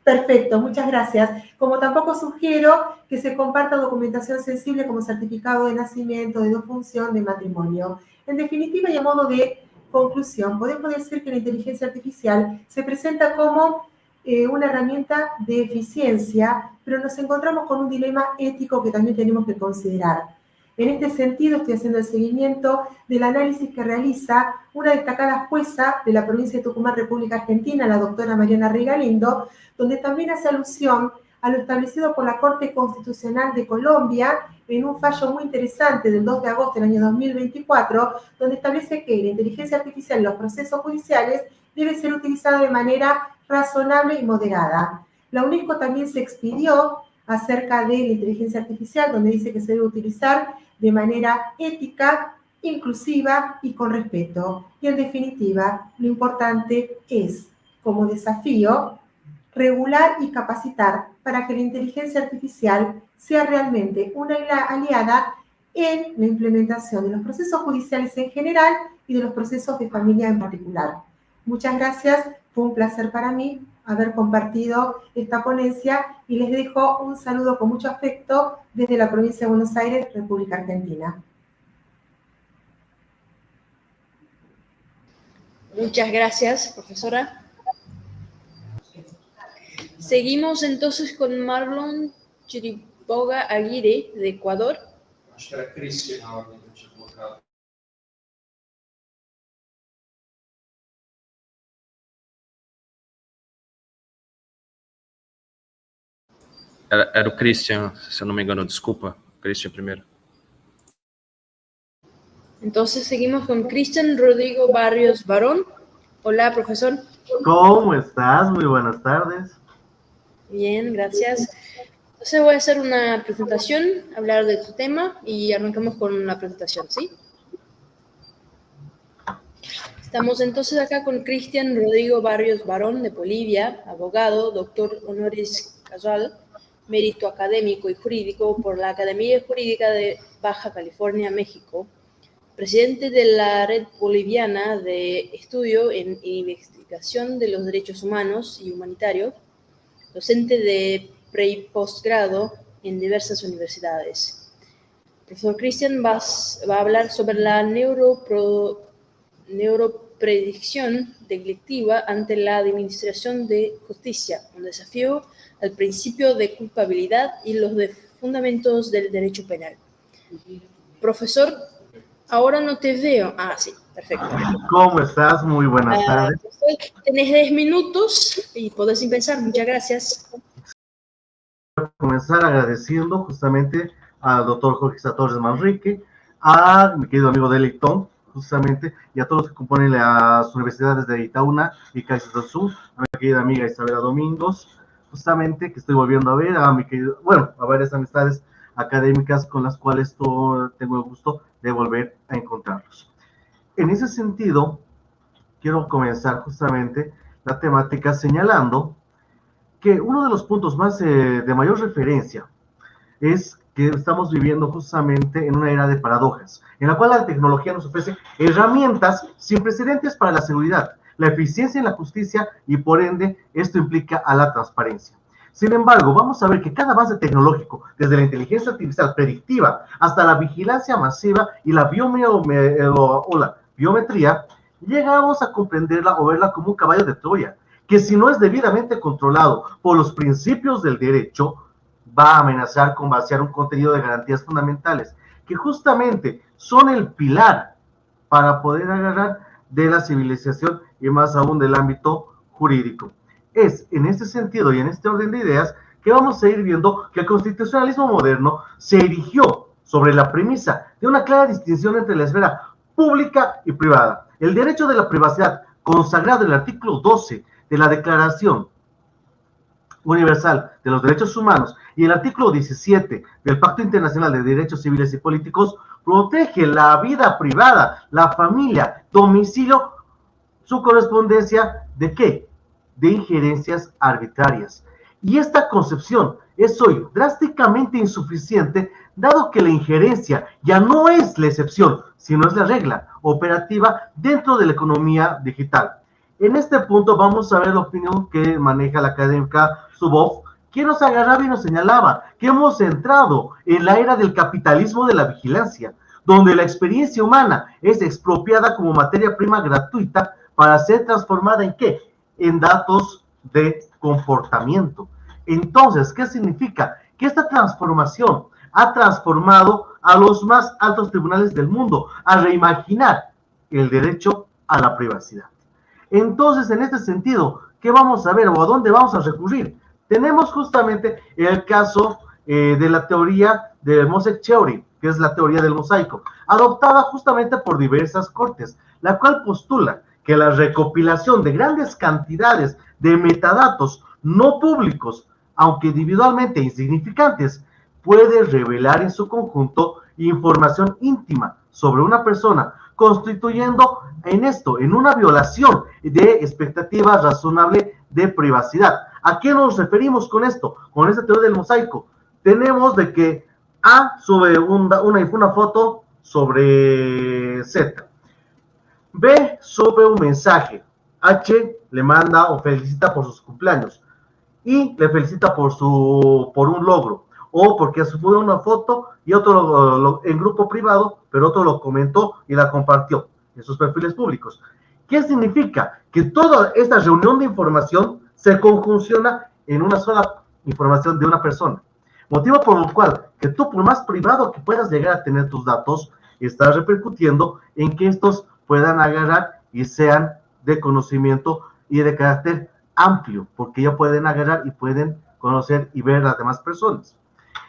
Perfecto, muchas gracias. Como tampoco sugiero que se comparta documentación sensible como certificado de nacimiento, de defunción, de matrimonio. En definitiva y a modo de conclusión, podemos decir que la inteligencia artificial se presenta como una herramienta de eficiencia, pero nos encontramos con un dilema ético que también tenemos que considerar. En este sentido, estoy haciendo el seguimiento del análisis que realiza una destacada jueza de la provincia de Tucumán, República Argentina, la doctora Mariana Rigalindo, donde también hace alusión a lo establecido por la Corte Constitucional de Colombia en un fallo muy interesante del 2 de agosto del año 2024, donde establece que la inteligencia artificial en los procesos judiciales debe ser utilizada de manera razonable y moderada. La UNESCO también se expidió acerca de la inteligencia artificial, donde dice que se debe utilizar de manera ética, inclusiva y con respeto. Y en definitiva, lo importante es, como desafío, regular y capacitar para que la inteligencia artificial sea realmente una aliada en la implementación de los procesos judiciales en general y de los procesos de familia en particular. Muchas gracias, fue un placer para mí haber compartido esta ponencia y les dejo un saludo con mucho afecto desde la provincia de Buenos Aires, República Argentina. Muchas gracias, profesora. Seguimos entonces con Marlon Chiriboga Aguirre, de Ecuador. Acho que era Christian na ordem que eu tinha colocado. Era o Christian, se eu não me engano, desculpa. Christian primeiro. Entonces seguimos con Cristian Rodrigo Barrios Barón. Hola, profesor. ¿Cómo estás? Muy buenas tardes. Bien, gracias. Entonces voy a hacer una presentación, hablar de tu tema y arrancamos con una presentación, ¿sí? Estamos entonces acá con Cristian Rodrigo Barrios Barón de Bolivia, abogado, doctor honoris causa, mérito académico y jurídico por la Academia Jurídica de Baja California, México, presidente de la Red Boliviana de Estudio en Investigación de los Derechos Humanos y Humanitarios, docente de pre- y posgrado en diversas universidades. El profesor Cristian va a hablar sobre la neuropredicción delictiva ante la Administración de Justicia, un desafío al principio de culpabilidad y los fundamentos del derecho penal. Profesor, ahora no te veo. Ah, sí, perfecto. ¿Cómo estás? Muy buenas tardes. Tenés 10 minutos y podés empezar. Muchas gracias. Voy a comenzar agradeciendo justamente al doctor Jorge Torres Manrique, a mi querido amigo Delictón, justamente, y a todos los que componen las universidades de Itaúna y Caixas del Sur, a mi querida amiga Isabela Domingos, justamente, que estoy volviendo a ver, a mi querido, bueno, a varias amistades académicas con las cuales tengo el gusto de volver a encontrarlos. En ese sentido, quiero comenzar justamente la temática señalando que uno de los puntos más de mayor referencia es que estamos viviendo justamente en una era de paradojas, en la cual la tecnología nos ofrece herramientas sin precedentes para la seguridad, la eficiencia y la justicia, y por ende esto implica a la transparencia. Sin embargo, vamos a ver que cada avance tecnológico, desde la inteligencia artificial predictiva hasta la vigilancia masiva y la biometría, llegamos a comprenderla o verla como un caballo de Troya, que si no es debidamente controlado por los principios del derecho, va a amenazar con vaciar un contenido de garantías fundamentales, que justamente son el pilar para poder agarrar de la civilización y más aún del ámbito jurídico. Es en este sentido y en este orden de ideas que vamos a ir viendo que el constitucionalismo moderno se erigió sobre la premisa de una clara distinción entre la esfera pública y privada. El derecho de la privacidad, consagrado en el artículo 12 de la Declaración Universal de los Derechos Humanos y el artículo 17 del Pacto Internacional de Derechos Civiles y Políticos, protege la vida privada, la familia, domicilio, su correspondencia, ¿de qué? De injerencias arbitrarias. Y esta concepción es hoy drásticamente insuficiente, dado que la injerencia ya no es la excepción, sino es la regla operativa dentro de la economía digital. En este punto vamos a ver la opinión que maneja la académica Zuboff, que nos agarraba y nos señalaba que hemos entrado en la era del capitalismo de la vigilancia, donde la experiencia humana es expropiada como materia prima gratuita para ser transformada ¿en qué? En datos de comportamiento. Entonces, ¿qué significa? Que esta transformación ha transformado a los más altos tribunales del mundo a reimaginar el derecho a la privacidad. Entonces, en este sentido, ¿qué vamos a ver o a dónde vamos a recurrir? Tenemos justamente el caso de la teoría del Mosaic Theory, que es la teoría del mosaico, adoptada justamente por diversas cortes, la cual postula que la recopilación de grandes cantidades de metadatos no públicos, aunque individualmente insignificantes, puede revelar en su conjunto información íntima sobre una persona, constituyendo en una violación de expectativa razonable de privacidad. ¿A qué nos referimos con esto? Con esta teoría del mosaico. Tenemos de que A sube una foto sobre Z. B sube un mensaje. H le manda o felicita por sus cumpleaños. Y le felicita por un logro. O porque sube una foto y otro en grupo privado, pero otro lo comentó y la compartió en sus perfiles públicos. ¿Qué significa? Que toda esta reunión de información se conjunciona en una sola información de una persona. Motivo por el cual que tú, por más privado que puedas llegar a tener tus datos, estás repercutiendo en que estos puedan agarrar y sean de conocimiento y de carácter amplio, porque ya pueden agarrar y pueden conocer y ver a las demás personas.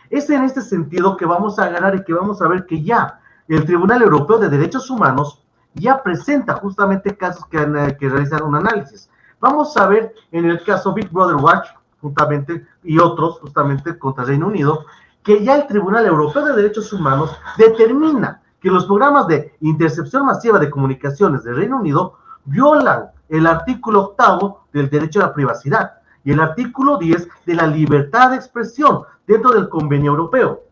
Es en este sentido que vamos a agarrar y que vamos a ver que ya el Tribunal Europeo de Derechos Humanos ya presenta justamente casos que realizan un análisis. Vamos a ver en el caso Big Brother Watch, justamente, y otros, justamente, contra Reino Unido, que ya el Tribunal Europeo de Derechos Humanos determina que los programas de intercepción masiva de comunicaciones de Reino Unido violan el artículo 8 del derecho a la privacidad y el artículo 10 de la libertad de expresión dentro del Convenio Europeo.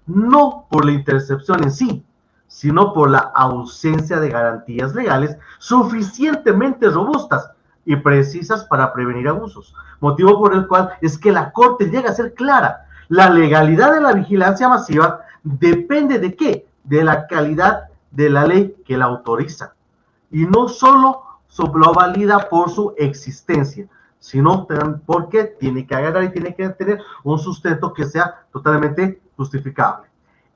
No por la intercepción en sí, sino por la ausencia de garantías legales suficientemente robustas y precisas para prevenir abusos, motivo por el cual es que la Corte llega a ser clara. La legalidad de la vigilancia masiva depende ¿de qué? De la calidad de la ley que la autoriza, y no solo lo valida por su existencia, sino porque tiene que agarrar y tiene que tener un sustento que sea totalmente justificable.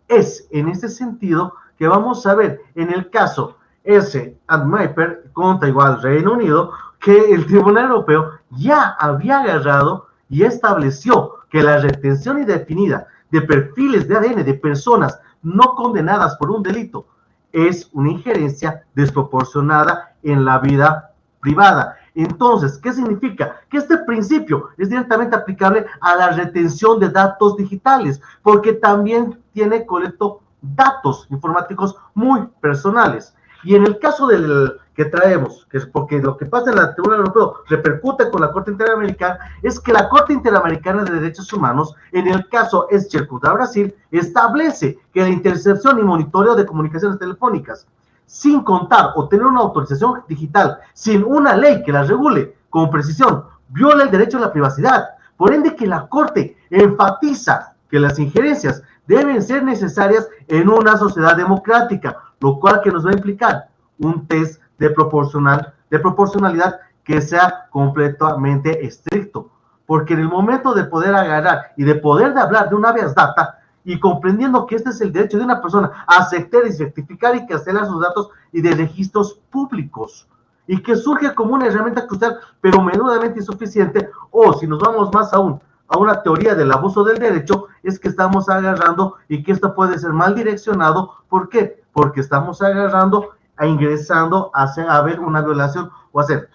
Es en este sentido que vamos a ver en el caso S&Piper contra igual Reino Unido, que el Tribunal Europeo ya había agarrado y estableció que la retención indefinida de perfiles de ADN de personas no condenadas por un delito es una injerencia desproporcionada en la vida privada. Entonces, ¿qué significa? Que este principio es directamente aplicable a la retención de datos digitales, porque también tiene colecto datos informáticos muy personales. Y en el caso del que traemos, que es porque lo que pasa en el Tribunal Europeo repercute con la Corte Interamericana, es que la Corte Interamericana de Derechos Humanos, en el caso Escher contra Brasil, establece que la intercepción y monitoreo de comunicaciones telefónicas, sin contar o tener una autorización digital, sin una ley que las regule con precisión, viola el derecho a la privacidad. Por ende, que la Corte enfatiza que las injerencias deben ser necesarias en una sociedad democrática, lo cual que nos va a implicar un test de proporcionalidad que sea completamente estricto, porque en el momento de poder agarrar y de poder hablar de un habeas data y comprendiendo que este es el derecho de una persona a aceptar y certificar y cancelar sus datos y de registros públicos, y que surge como una herramienta crucial pero menudamente insuficiente, o si nos vamos más aún a una teoría del abuso del derecho, es que estamos agarrando y que esto puede ser mal direccionado. ¿Por qué? Porque estamos agarrando ingresando a ver una violación o hacer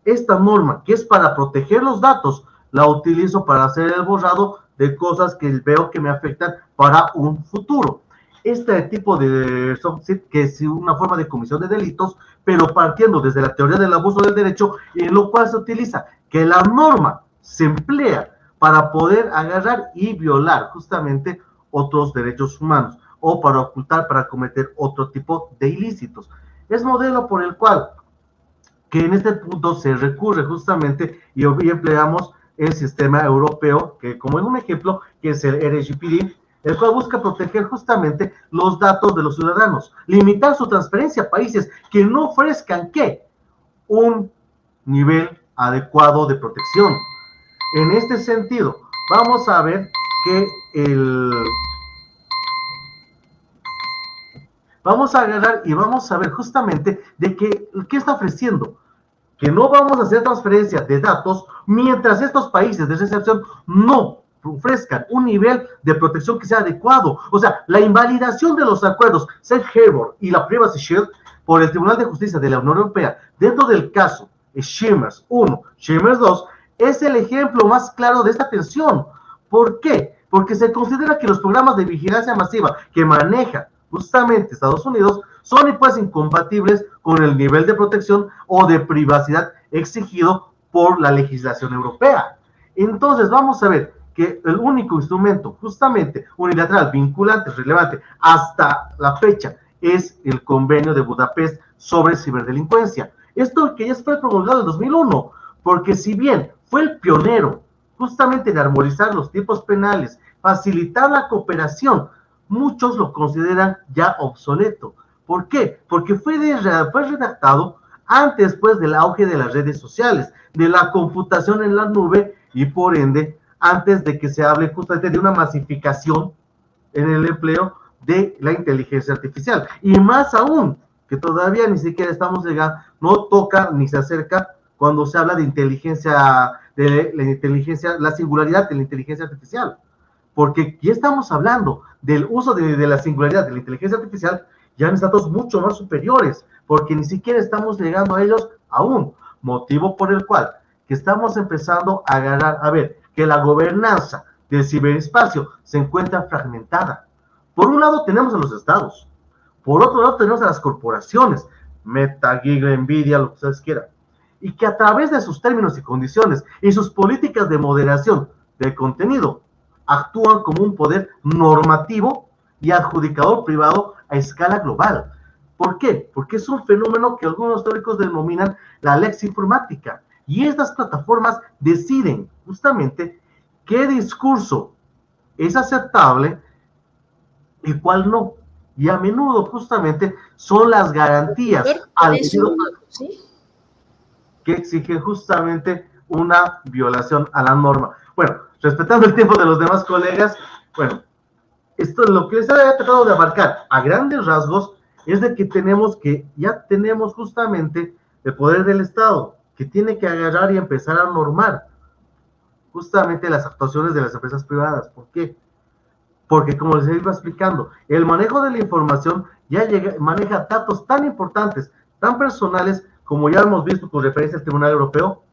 esta norma que es para proteger los datos, la utilizo para hacer el borrado de cosas que veo que me afectan para un futuro. Este tipo de que es una forma de comisión de delitos, pero partiendo desde la teoría del abuso del derecho, en lo cual se utiliza que la norma se emplea para poder agarrar y violar justamente otros derechos humanos o para ocultar, para cometer otro tipo de ilícitos. Es modelo por el cual que en este punto se recurre justamente y empleamos el sistema europeo, que como en un ejemplo, que es el RGPD, el cual busca proteger justamente los datos de los ciudadanos, limitar su transferencia a países que no ofrezcan, ¿qué? Un nivel adecuado de protección. En este sentido, vamos a ver que vamos a agarrar y vamos a ver justamente de qué está ofreciendo, que no vamos a hacer transferencia de datos mientras estos países de recepción no ofrezcan un nivel de protección que sea adecuado. O sea, la invalidación de los acuerdos Safe Harbor y la Privacy Shield por el Tribunal de Justicia de la Unión Europea dentro del caso Schrems 1, Schrems 2, es el ejemplo más claro de esta tensión. ¿Por qué? Porque se considera que los programas de vigilancia masiva que maneja justamente Estados Unidos son pues incompatibles con el nivel de protección o de privacidad exigido por la legislación europea. Entonces vamos a ver que el único instrumento justamente unilateral, vinculante, relevante hasta la fecha es el Convenio de Budapest sobre ciberdelincuencia. Esto que ya fue promulgado en 2001, porque si bien fue el pionero justamente en armonizar los tipos penales, facilitar la cooperación, muchos lo consideran ya obsoleto. ¿Por qué? Porque fue redactado antes pues del auge de las redes sociales, de la computación en la nube y por ende antes de que se hable justamente de una masificación en el empleo de la inteligencia artificial. Y más aún, que todavía ni siquiera estamos llegando, no toca ni se acerca cuando se habla de inteligencia de la inteligencia, la singularidad de la inteligencia artificial, porque ya estamos hablando del uso de la singularidad de la inteligencia artificial ya en estados mucho más superiores, porque ni siquiera estamos llegando a ellos aún, motivo por el cual que estamos empezando a agarrar, a ver, que la gobernanza del ciberespacio se encuentra fragmentada. Por un lado tenemos a los estados, por otro lado tenemos a las corporaciones, Meta, Google, Nvidia, lo que ustedes quieran, y que a través de sus términos y condiciones y sus políticas de moderación del contenido, actúan como un poder normativo y adjudicador privado a escala global. ¿Por qué? Porque es un fenómeno que algunos teóricos denominan la lex informática, y estas plataformas deciden justamente qué discurso es aceptable y cuál no. Y a menudo justamente son las garantías que exigen justamente una violación a la norma. Bueno, respetando el tiempo de los demás colegas, bueno, esto lo que les había tratado de abarcar a grandes rasgos es de que ya tenemos justamente el poder del Estado, que tiene que agarrar y empezar a normar justamente las actuaciones de las empresas privadas. ¿Por qué? Porque, como les iba explicando, el manejo de la información maneja datos tan importantes, tan personales, como ya hemos visto con referencia al Tribunal Europeo,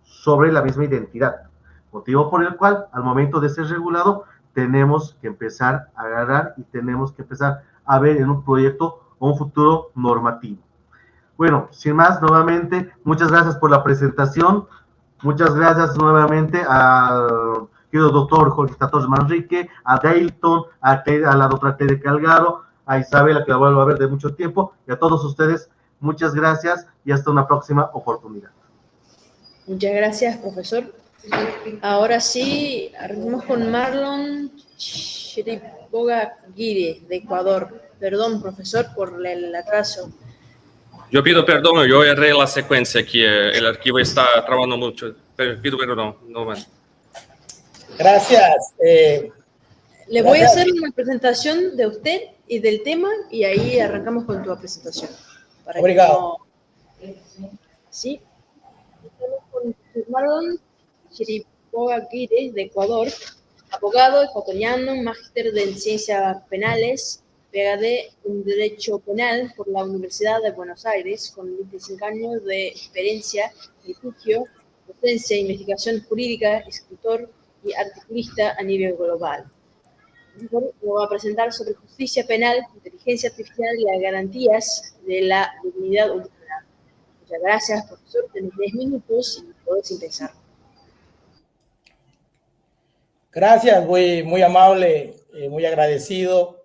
sobre la misma identidad. Motivo por el cual, al momento de ser regulado, tenemos que empezar a agarrar y tenemos que empezar a ver en un proyecto o un futuro normativo. Bueno, sin más, nuevamente, muchas gracias por la presentación. Muchas gracias nuevamente al querido doctor Jorge Torres Manrique, a Dayton, a la doctora Tere Calgaro, a Isabela, que la vuelvo a ver de mucho tiempo, y a todos ustedes, muchas gracias y hasta una próxima oportunidad. Muchas gracias, profesor. Ahora sí, arrancamos con Marlon Chiriboga-Guire, de Ecuador. Perdón, profesor, por el atraso. Yo pido perdón, yo erré la secuencia aquí, el archivo está trabajando mucho. Pido perdón. No, bueno. Gracias. Le voy a hacer una presentación de usted y del tema y ahí arrancamos con tu presentación. Obrigado. Sí. Estamos con Marlon Chiriboga-Guire, de Ecuador, abogado ecuatoriano, máster en ciencias penales, PhD en Derecho Penal por la Universidad de Buenos Aires, con 25 años de experiencia, litigio, docencia, investigación jurídica, escritor y articulista a nivel global. Lo va a presentar sobre justicia penal, inteligencia artificial y las garantías de la dignidad humana. Muchas gracias, profesor. Tenés 10 minutos y podés empezar. Gracias, muy amable, muy agradecido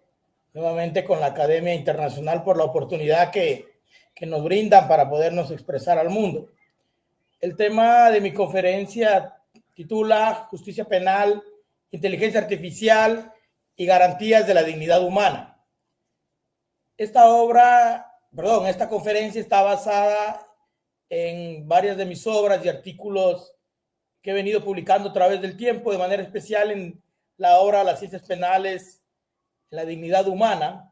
nuevamente con la Academia Internacional por la oportunidad que nos brindan para podernos expresar al mundo. El tema de mi conferencia titula Justicia Penal, Inteligencia Artificial y Garantías de la Dignidad Humana. Esta conferencia está basada en varias de mis obras y artículos que he venido publicando a través del tiempo, de manera especial en la obra Las Ciencias Penales, la dignidad humana,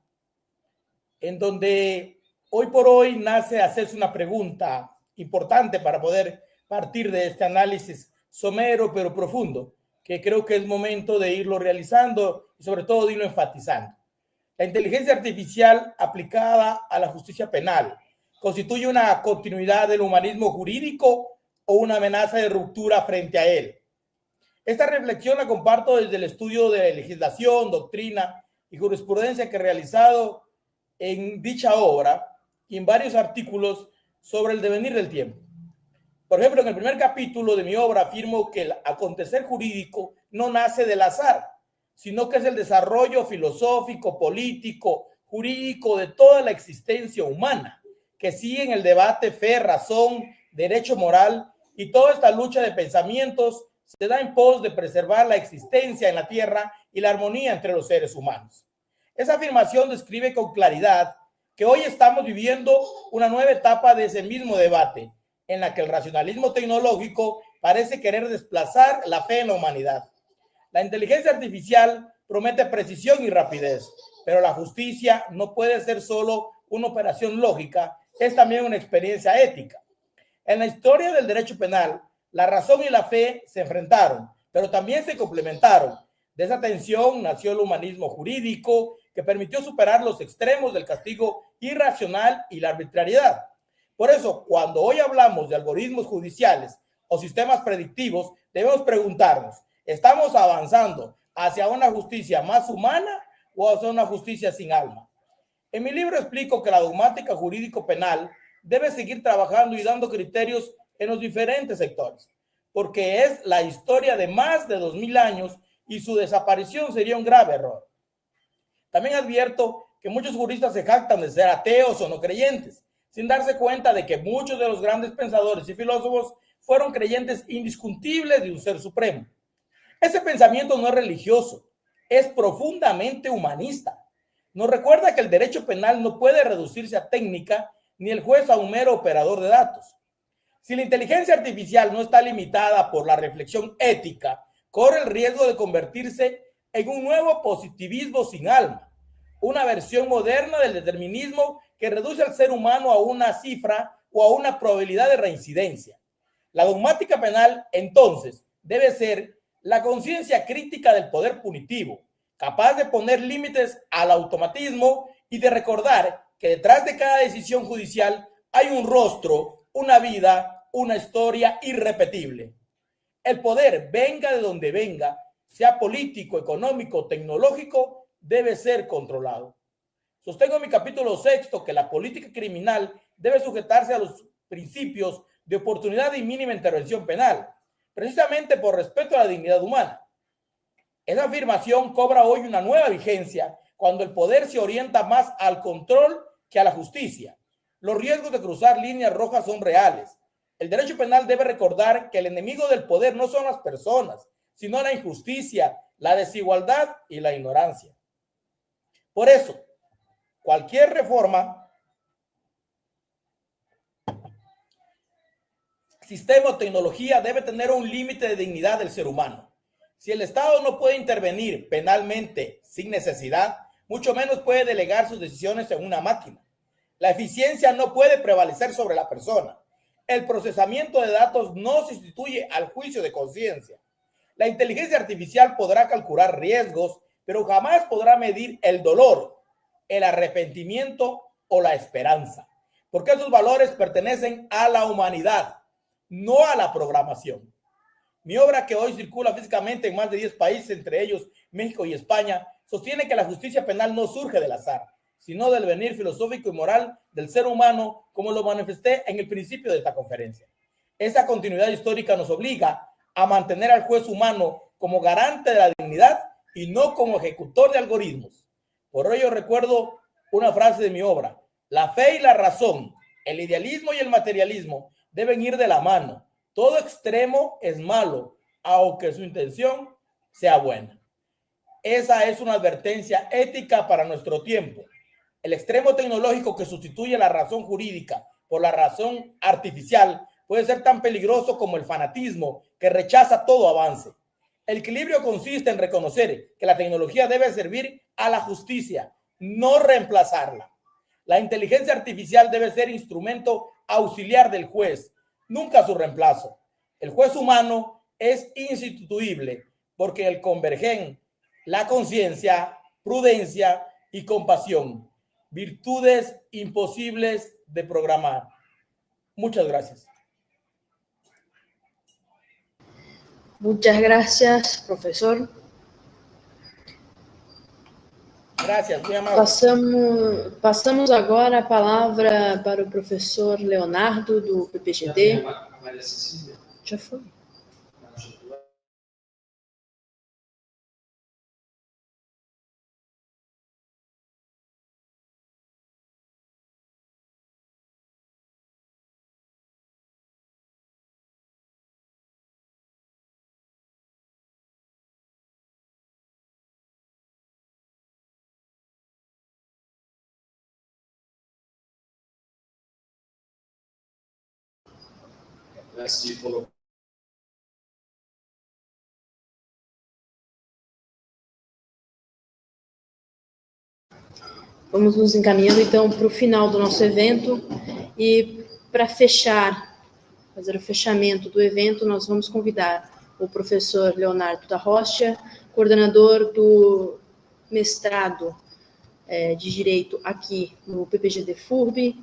en donde hoy por hoy nace hacerse una pregunta importante para poder partir de este análisis somero pero profundo, que creo que es momento de irlo realizando y sobre todo de irlo enfatizando. La inteligencia artificial aplicada a la justicia penal constituye una continuidad del humanismo jurídico o una amenaza de ruptura frente a él. Esta reflexión la comparto desde el estudio de legislación, doctrina y jurisprudencia que he realizado en dicha obra y en varios artículos sobre el devenir del tiempo. Por ejemplo, en el primer capítulo de mi obra afirmo que el acontecer jurídico no nace del azar, sino que es el desarrollo filosófico, político, jurídico de toda la existencia humana, que sigue en el debate fe, razón, derecho moral, y toda esta lucha de pensamientos se da en pos de preservar la existencia en la tierra y la armonía entre los seres humanos. Esa afirmación describe con claridad que hoy estamos viviendo una nueva etapa de ese mismo debate, en la que el racionalismo tecnológico parece querer desplazar la fe en la humanidad. La inteligencia artificial promete precisión y rapidez, pero la justicia no puede ser solo una operación lógica, es también una experiencia ética. En la historia del derecho penal, La razón y la fe se enfrentaron, pero también se complementaron. De esa tensión nació el humanismo jurídico, que permitió superar los extremos del castigo irracional y la arbitrariedad. Por eso, cuando hoy hablamos de algoritmos judiciales o sistemas predictivos, debemos preguntarnos, ¿estamos avanzando hacia una justicia más humana o hacia una justicia sin alma? En mi libro explico que la dogmática jurídico-penal debe seguir trabajando y dando criterios en los diferentes sectores, porque es la historia de más de 2000 años y su desaparición sería un grave error. También advierto que muchos juristas se jactan de ser ateos o no creyentes, sin darse cuenta de que muchos de los grandes pensadores y filósofos fueron creyentes indiscutibles de un ser supremo. Ese pensamiento no es religioso, es profundamente humanista. Nos recuerda que el derecho penal no puede reducirse a técnica, ni el juez a un mero operador de datos. Si la inteligencia artificial no está limitada por la reflexión ética, corre el riesgo de convertirse en un nuevo positivismo sin alma, una versión moderna del determinismo que reduce al ser humano a una cifra o a una probabilidad de reincidencia. La dogmática penal, entonces, debe ser la conciencia crítica del poder punitivo, capaz de poner límites al automatismo y de recordar que detrás de cada decisión judicial hay un rostro, una vida, una historia irrepetible. El poder, venga de donde venga, sea político, económico, tecnológico, debe ser controlado. Sostengo en mi capítulo 6 que la política criminal debe sujetarse a los principios de oportunidad y mínima intervención penal, precisamente por respeto a la dignidad humana. Esa afirmación cobra hoy una nueva vigencia cuando el poder se orienta más al control que a la justicia. Los riesgos de cruzar líneas rojas son reales. El derecho penal debe recordar que el enemigo del poder no son las personas, sino la injusticia, la desigualdad y la ignorancia. Por eso, cualquier reforma, sistema o tecnología debe tener un límite de dignidad del ser humano. Si el Estado no puede intervenir penalmente sin necesidad, mucho menos puede delegar sus decisiones en una máquina. La eficiencia no puede prevalecer sobre la persona. El procesamiento de datos no sustituye al juicio de conciencia. La inteligencia artificial podrá calcular riesgos, pero jamás podrá medir el dolor, el arrepentimiento o la esperanza, porque esos valores pertenecen a la humanidad, no a la programación. Mi obra, que hoy circula físicamente en más de 10 países, entre ellos México y España, sostiene que la justicia penal no surge del azar, sino del venir filosófico y moral del ser humano, como lo manifesté en el principio de esta conferencia. Esa continuidad histórica nos obliga a mantener al juez humano como garante de la dignidad y no como ejecutor de algoritmos. Por ello recuerdo una frase de mi obra: la fe y la razón, el idealismo y el materialismo deben ir de la mano. Todo extremo es malo, aunque su intención sea buena. Esa es una advertencia ética para nuestro tiempo. El extremo tecnológico que sustituye la razón jurídica por la razón artificial puede ser tan peligroso como el fanatismo que rechaza todo avance. El equilibrio consiste en reconocer que la tecnología debe servir a la justicia, no reemplazarla. La inteligencia artificial debe ser instrumento auxiliar del juez, nunca su reemplazo. El juez humano es insustituible porque convergen la conciencia, prudencia y compasión, virtudes imposibles de programar. Muchas gracias. Muchas gracias, professor. Gracias, muy amable. Passamos agora a palavra para o professor Leonardo, do PPGD. Já foi. Vamos nos encaminhando, então, para o final do nosso evento. E, para fechar fazer o fechamento do evento, nós vamos convidar o professor Leonardo da Rocha, coordenador do mestrado de Direito aqui no PPGD FURB,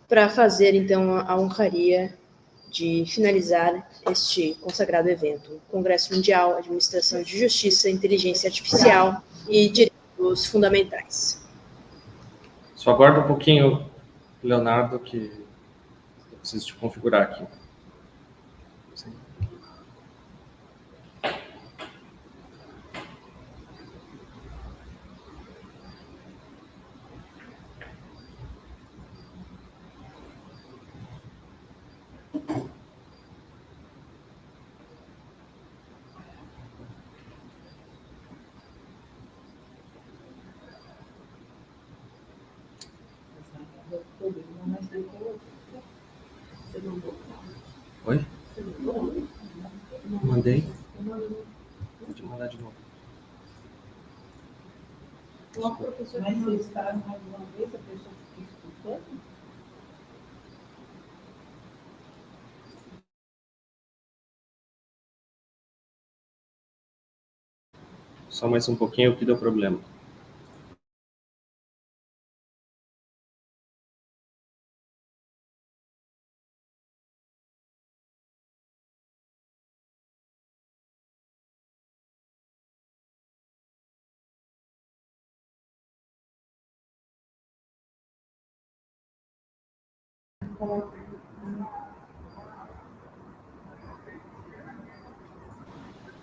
para fazer, então, a honraria de finalizar este consagrado evento, Congresso Mundial Administração de Justiça, Inteligência Artificial e Direitos Fundamentais. Só aguarda um pouquinho, Leonardo, que eu preciso te configurar aqui. Sim. Oi? Mandei. Pode mandar de novo. Mas vocês pararam mais uma vez, a pessoa fica escutando? Só mais um pouquinho que deu problema.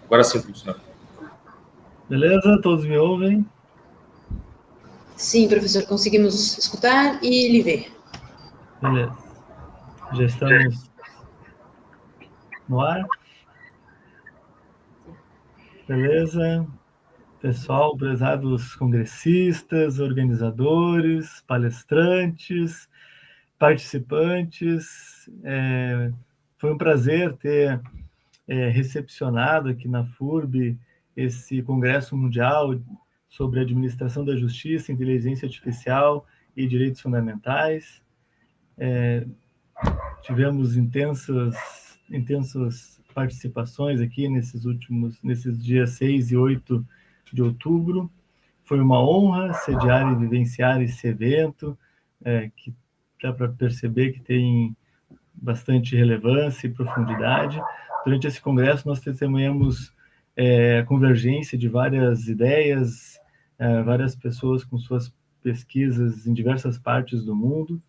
Agora sim, professor. Beleza? Todos me ouvem? Sim, professor, conseguimos escutar e lhe ver. Beleza. Já estamos no ar? Beleza? Pessoal, prezados congressistas, organizadores, palestrantes, participantes, foi um prazer ter recepcionado aqui na FURB esse Congresso Mundial sobre Administração da Justiça, Inteligência Artificial e Direitos Fundamentais. Tivemos intensas participações aqui nesses dias 6 e 8 de outubro. Foi uma honra sediar e vivenciar esse evento, que dá para perceber que tem bastante relevância e profundidade. Durante esse congresso, nós testemunhamos a convergência de várias ideias, várias pessoas com suas pesquisas em diversas partes do mundo,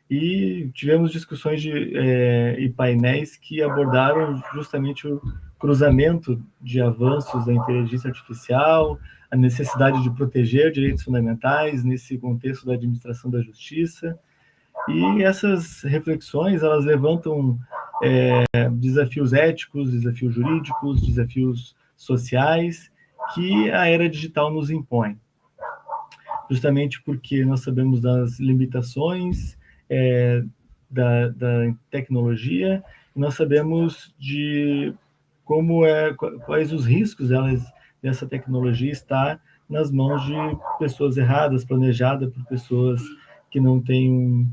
e tivemos discussões e painéis que abordaram justamente o cruzamento de avanços da inteligência artificial, a necessidade de proteger direitos fundamentais nesse contexto da administração da justiça. E essas reflexões, elas levantam desafios éticos, desafios jurídicos, desafios sociais que a era digital nos impõe. Justamente porque nós sabemos das limitações da tecnologia, nós sabemos de quais os riscos dessa tecnologia estar nas mãos de pessoas erradas, planejada por pessoas que não têm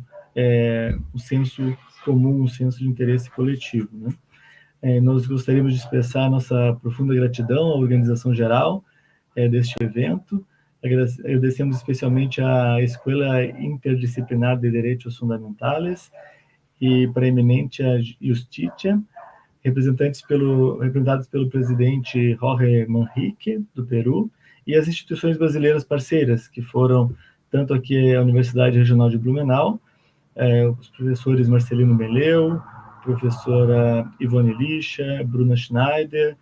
um senso comum, um senso de interesse coletivo, né? Nós gostaríamos de expressar nossa profunda gratidão à organização geral deste evento. Agradecemos especialmente à Escola Interdisciplinar de Derechos Fundamentales e preeminente a Justicia, representados pelo presidente Jorge Manrique, do Peru, e as instituições brasileiras parceiras, que foram tanto aqui a Universidade Regional de Blumenau, os professores Marcelino Meleu, professora Ivone Lixa, Bruna Schneider,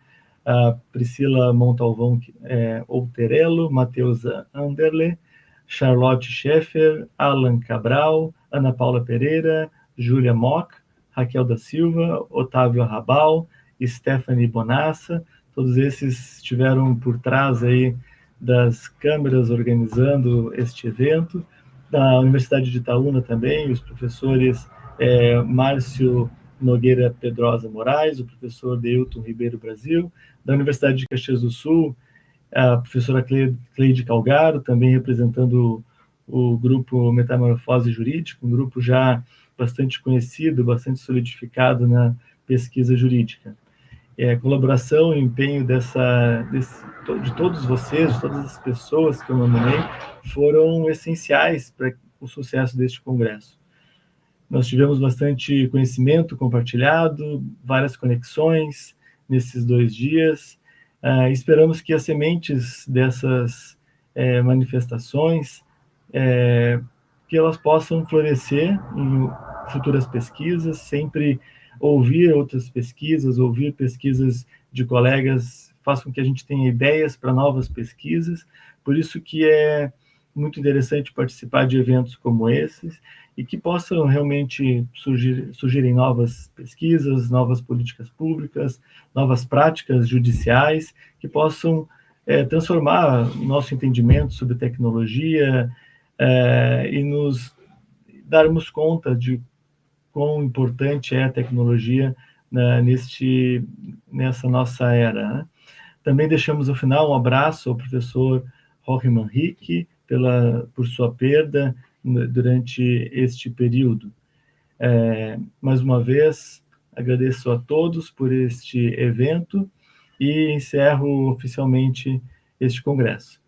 a Priscila Montalvão Outerello, Matheus Anderle, Charlotte Scheffer, Alan Cabral, Ana Paula Pereira, Júlia Mock, Raquel da Silva, Otávio Arrabal, Stephanie Bonassa. Todos esses estiveram por trás aí das câmeras organizando este evento. Da Universidade de Itaúna também, os professores Márcio Nogueira Pedrosa Moraes, o professor Deilton Ribeiro Brasil. Da Universidade de Caxias do Sul, a professora Cleide Calgaro, também representando o grupo Metamorfose Jurídica, um grupo já bastante conhecido, bastante solidificado na pesquisa jurídica. A colaboração e empenho de todos vocês, de todas as pessoas que eu nominei, foram essenciais para o sucesso deste congresso. Nós tivemos bastante conhecimento compartilhado, várias conexões nesses 2 dias. Esperamos que as sementes dessas manifestações, que elas possam florescer em futuras pesquisas, sempre ouvir outras pesquisas, ouvir pesquisas de colegas, faz com que a gente tenha ideias para novas pesquisas. Por isso que é muito interessante participar de eventos como esses e que possam realmente surgirem novas pesquisas, novas políticas públicas, novas práticas judiciais que possam transformar nosso entendimento sobre tecnologia e nos darmos conta de quão importante é a tecnologia nessa nossa era, né? Também deixamos, ao final, um abraço ao professor Jorge Manrique por sua perda durante este período. Mais uma vez, agradeço a todos por este evento e encerro oficialmente este congresso.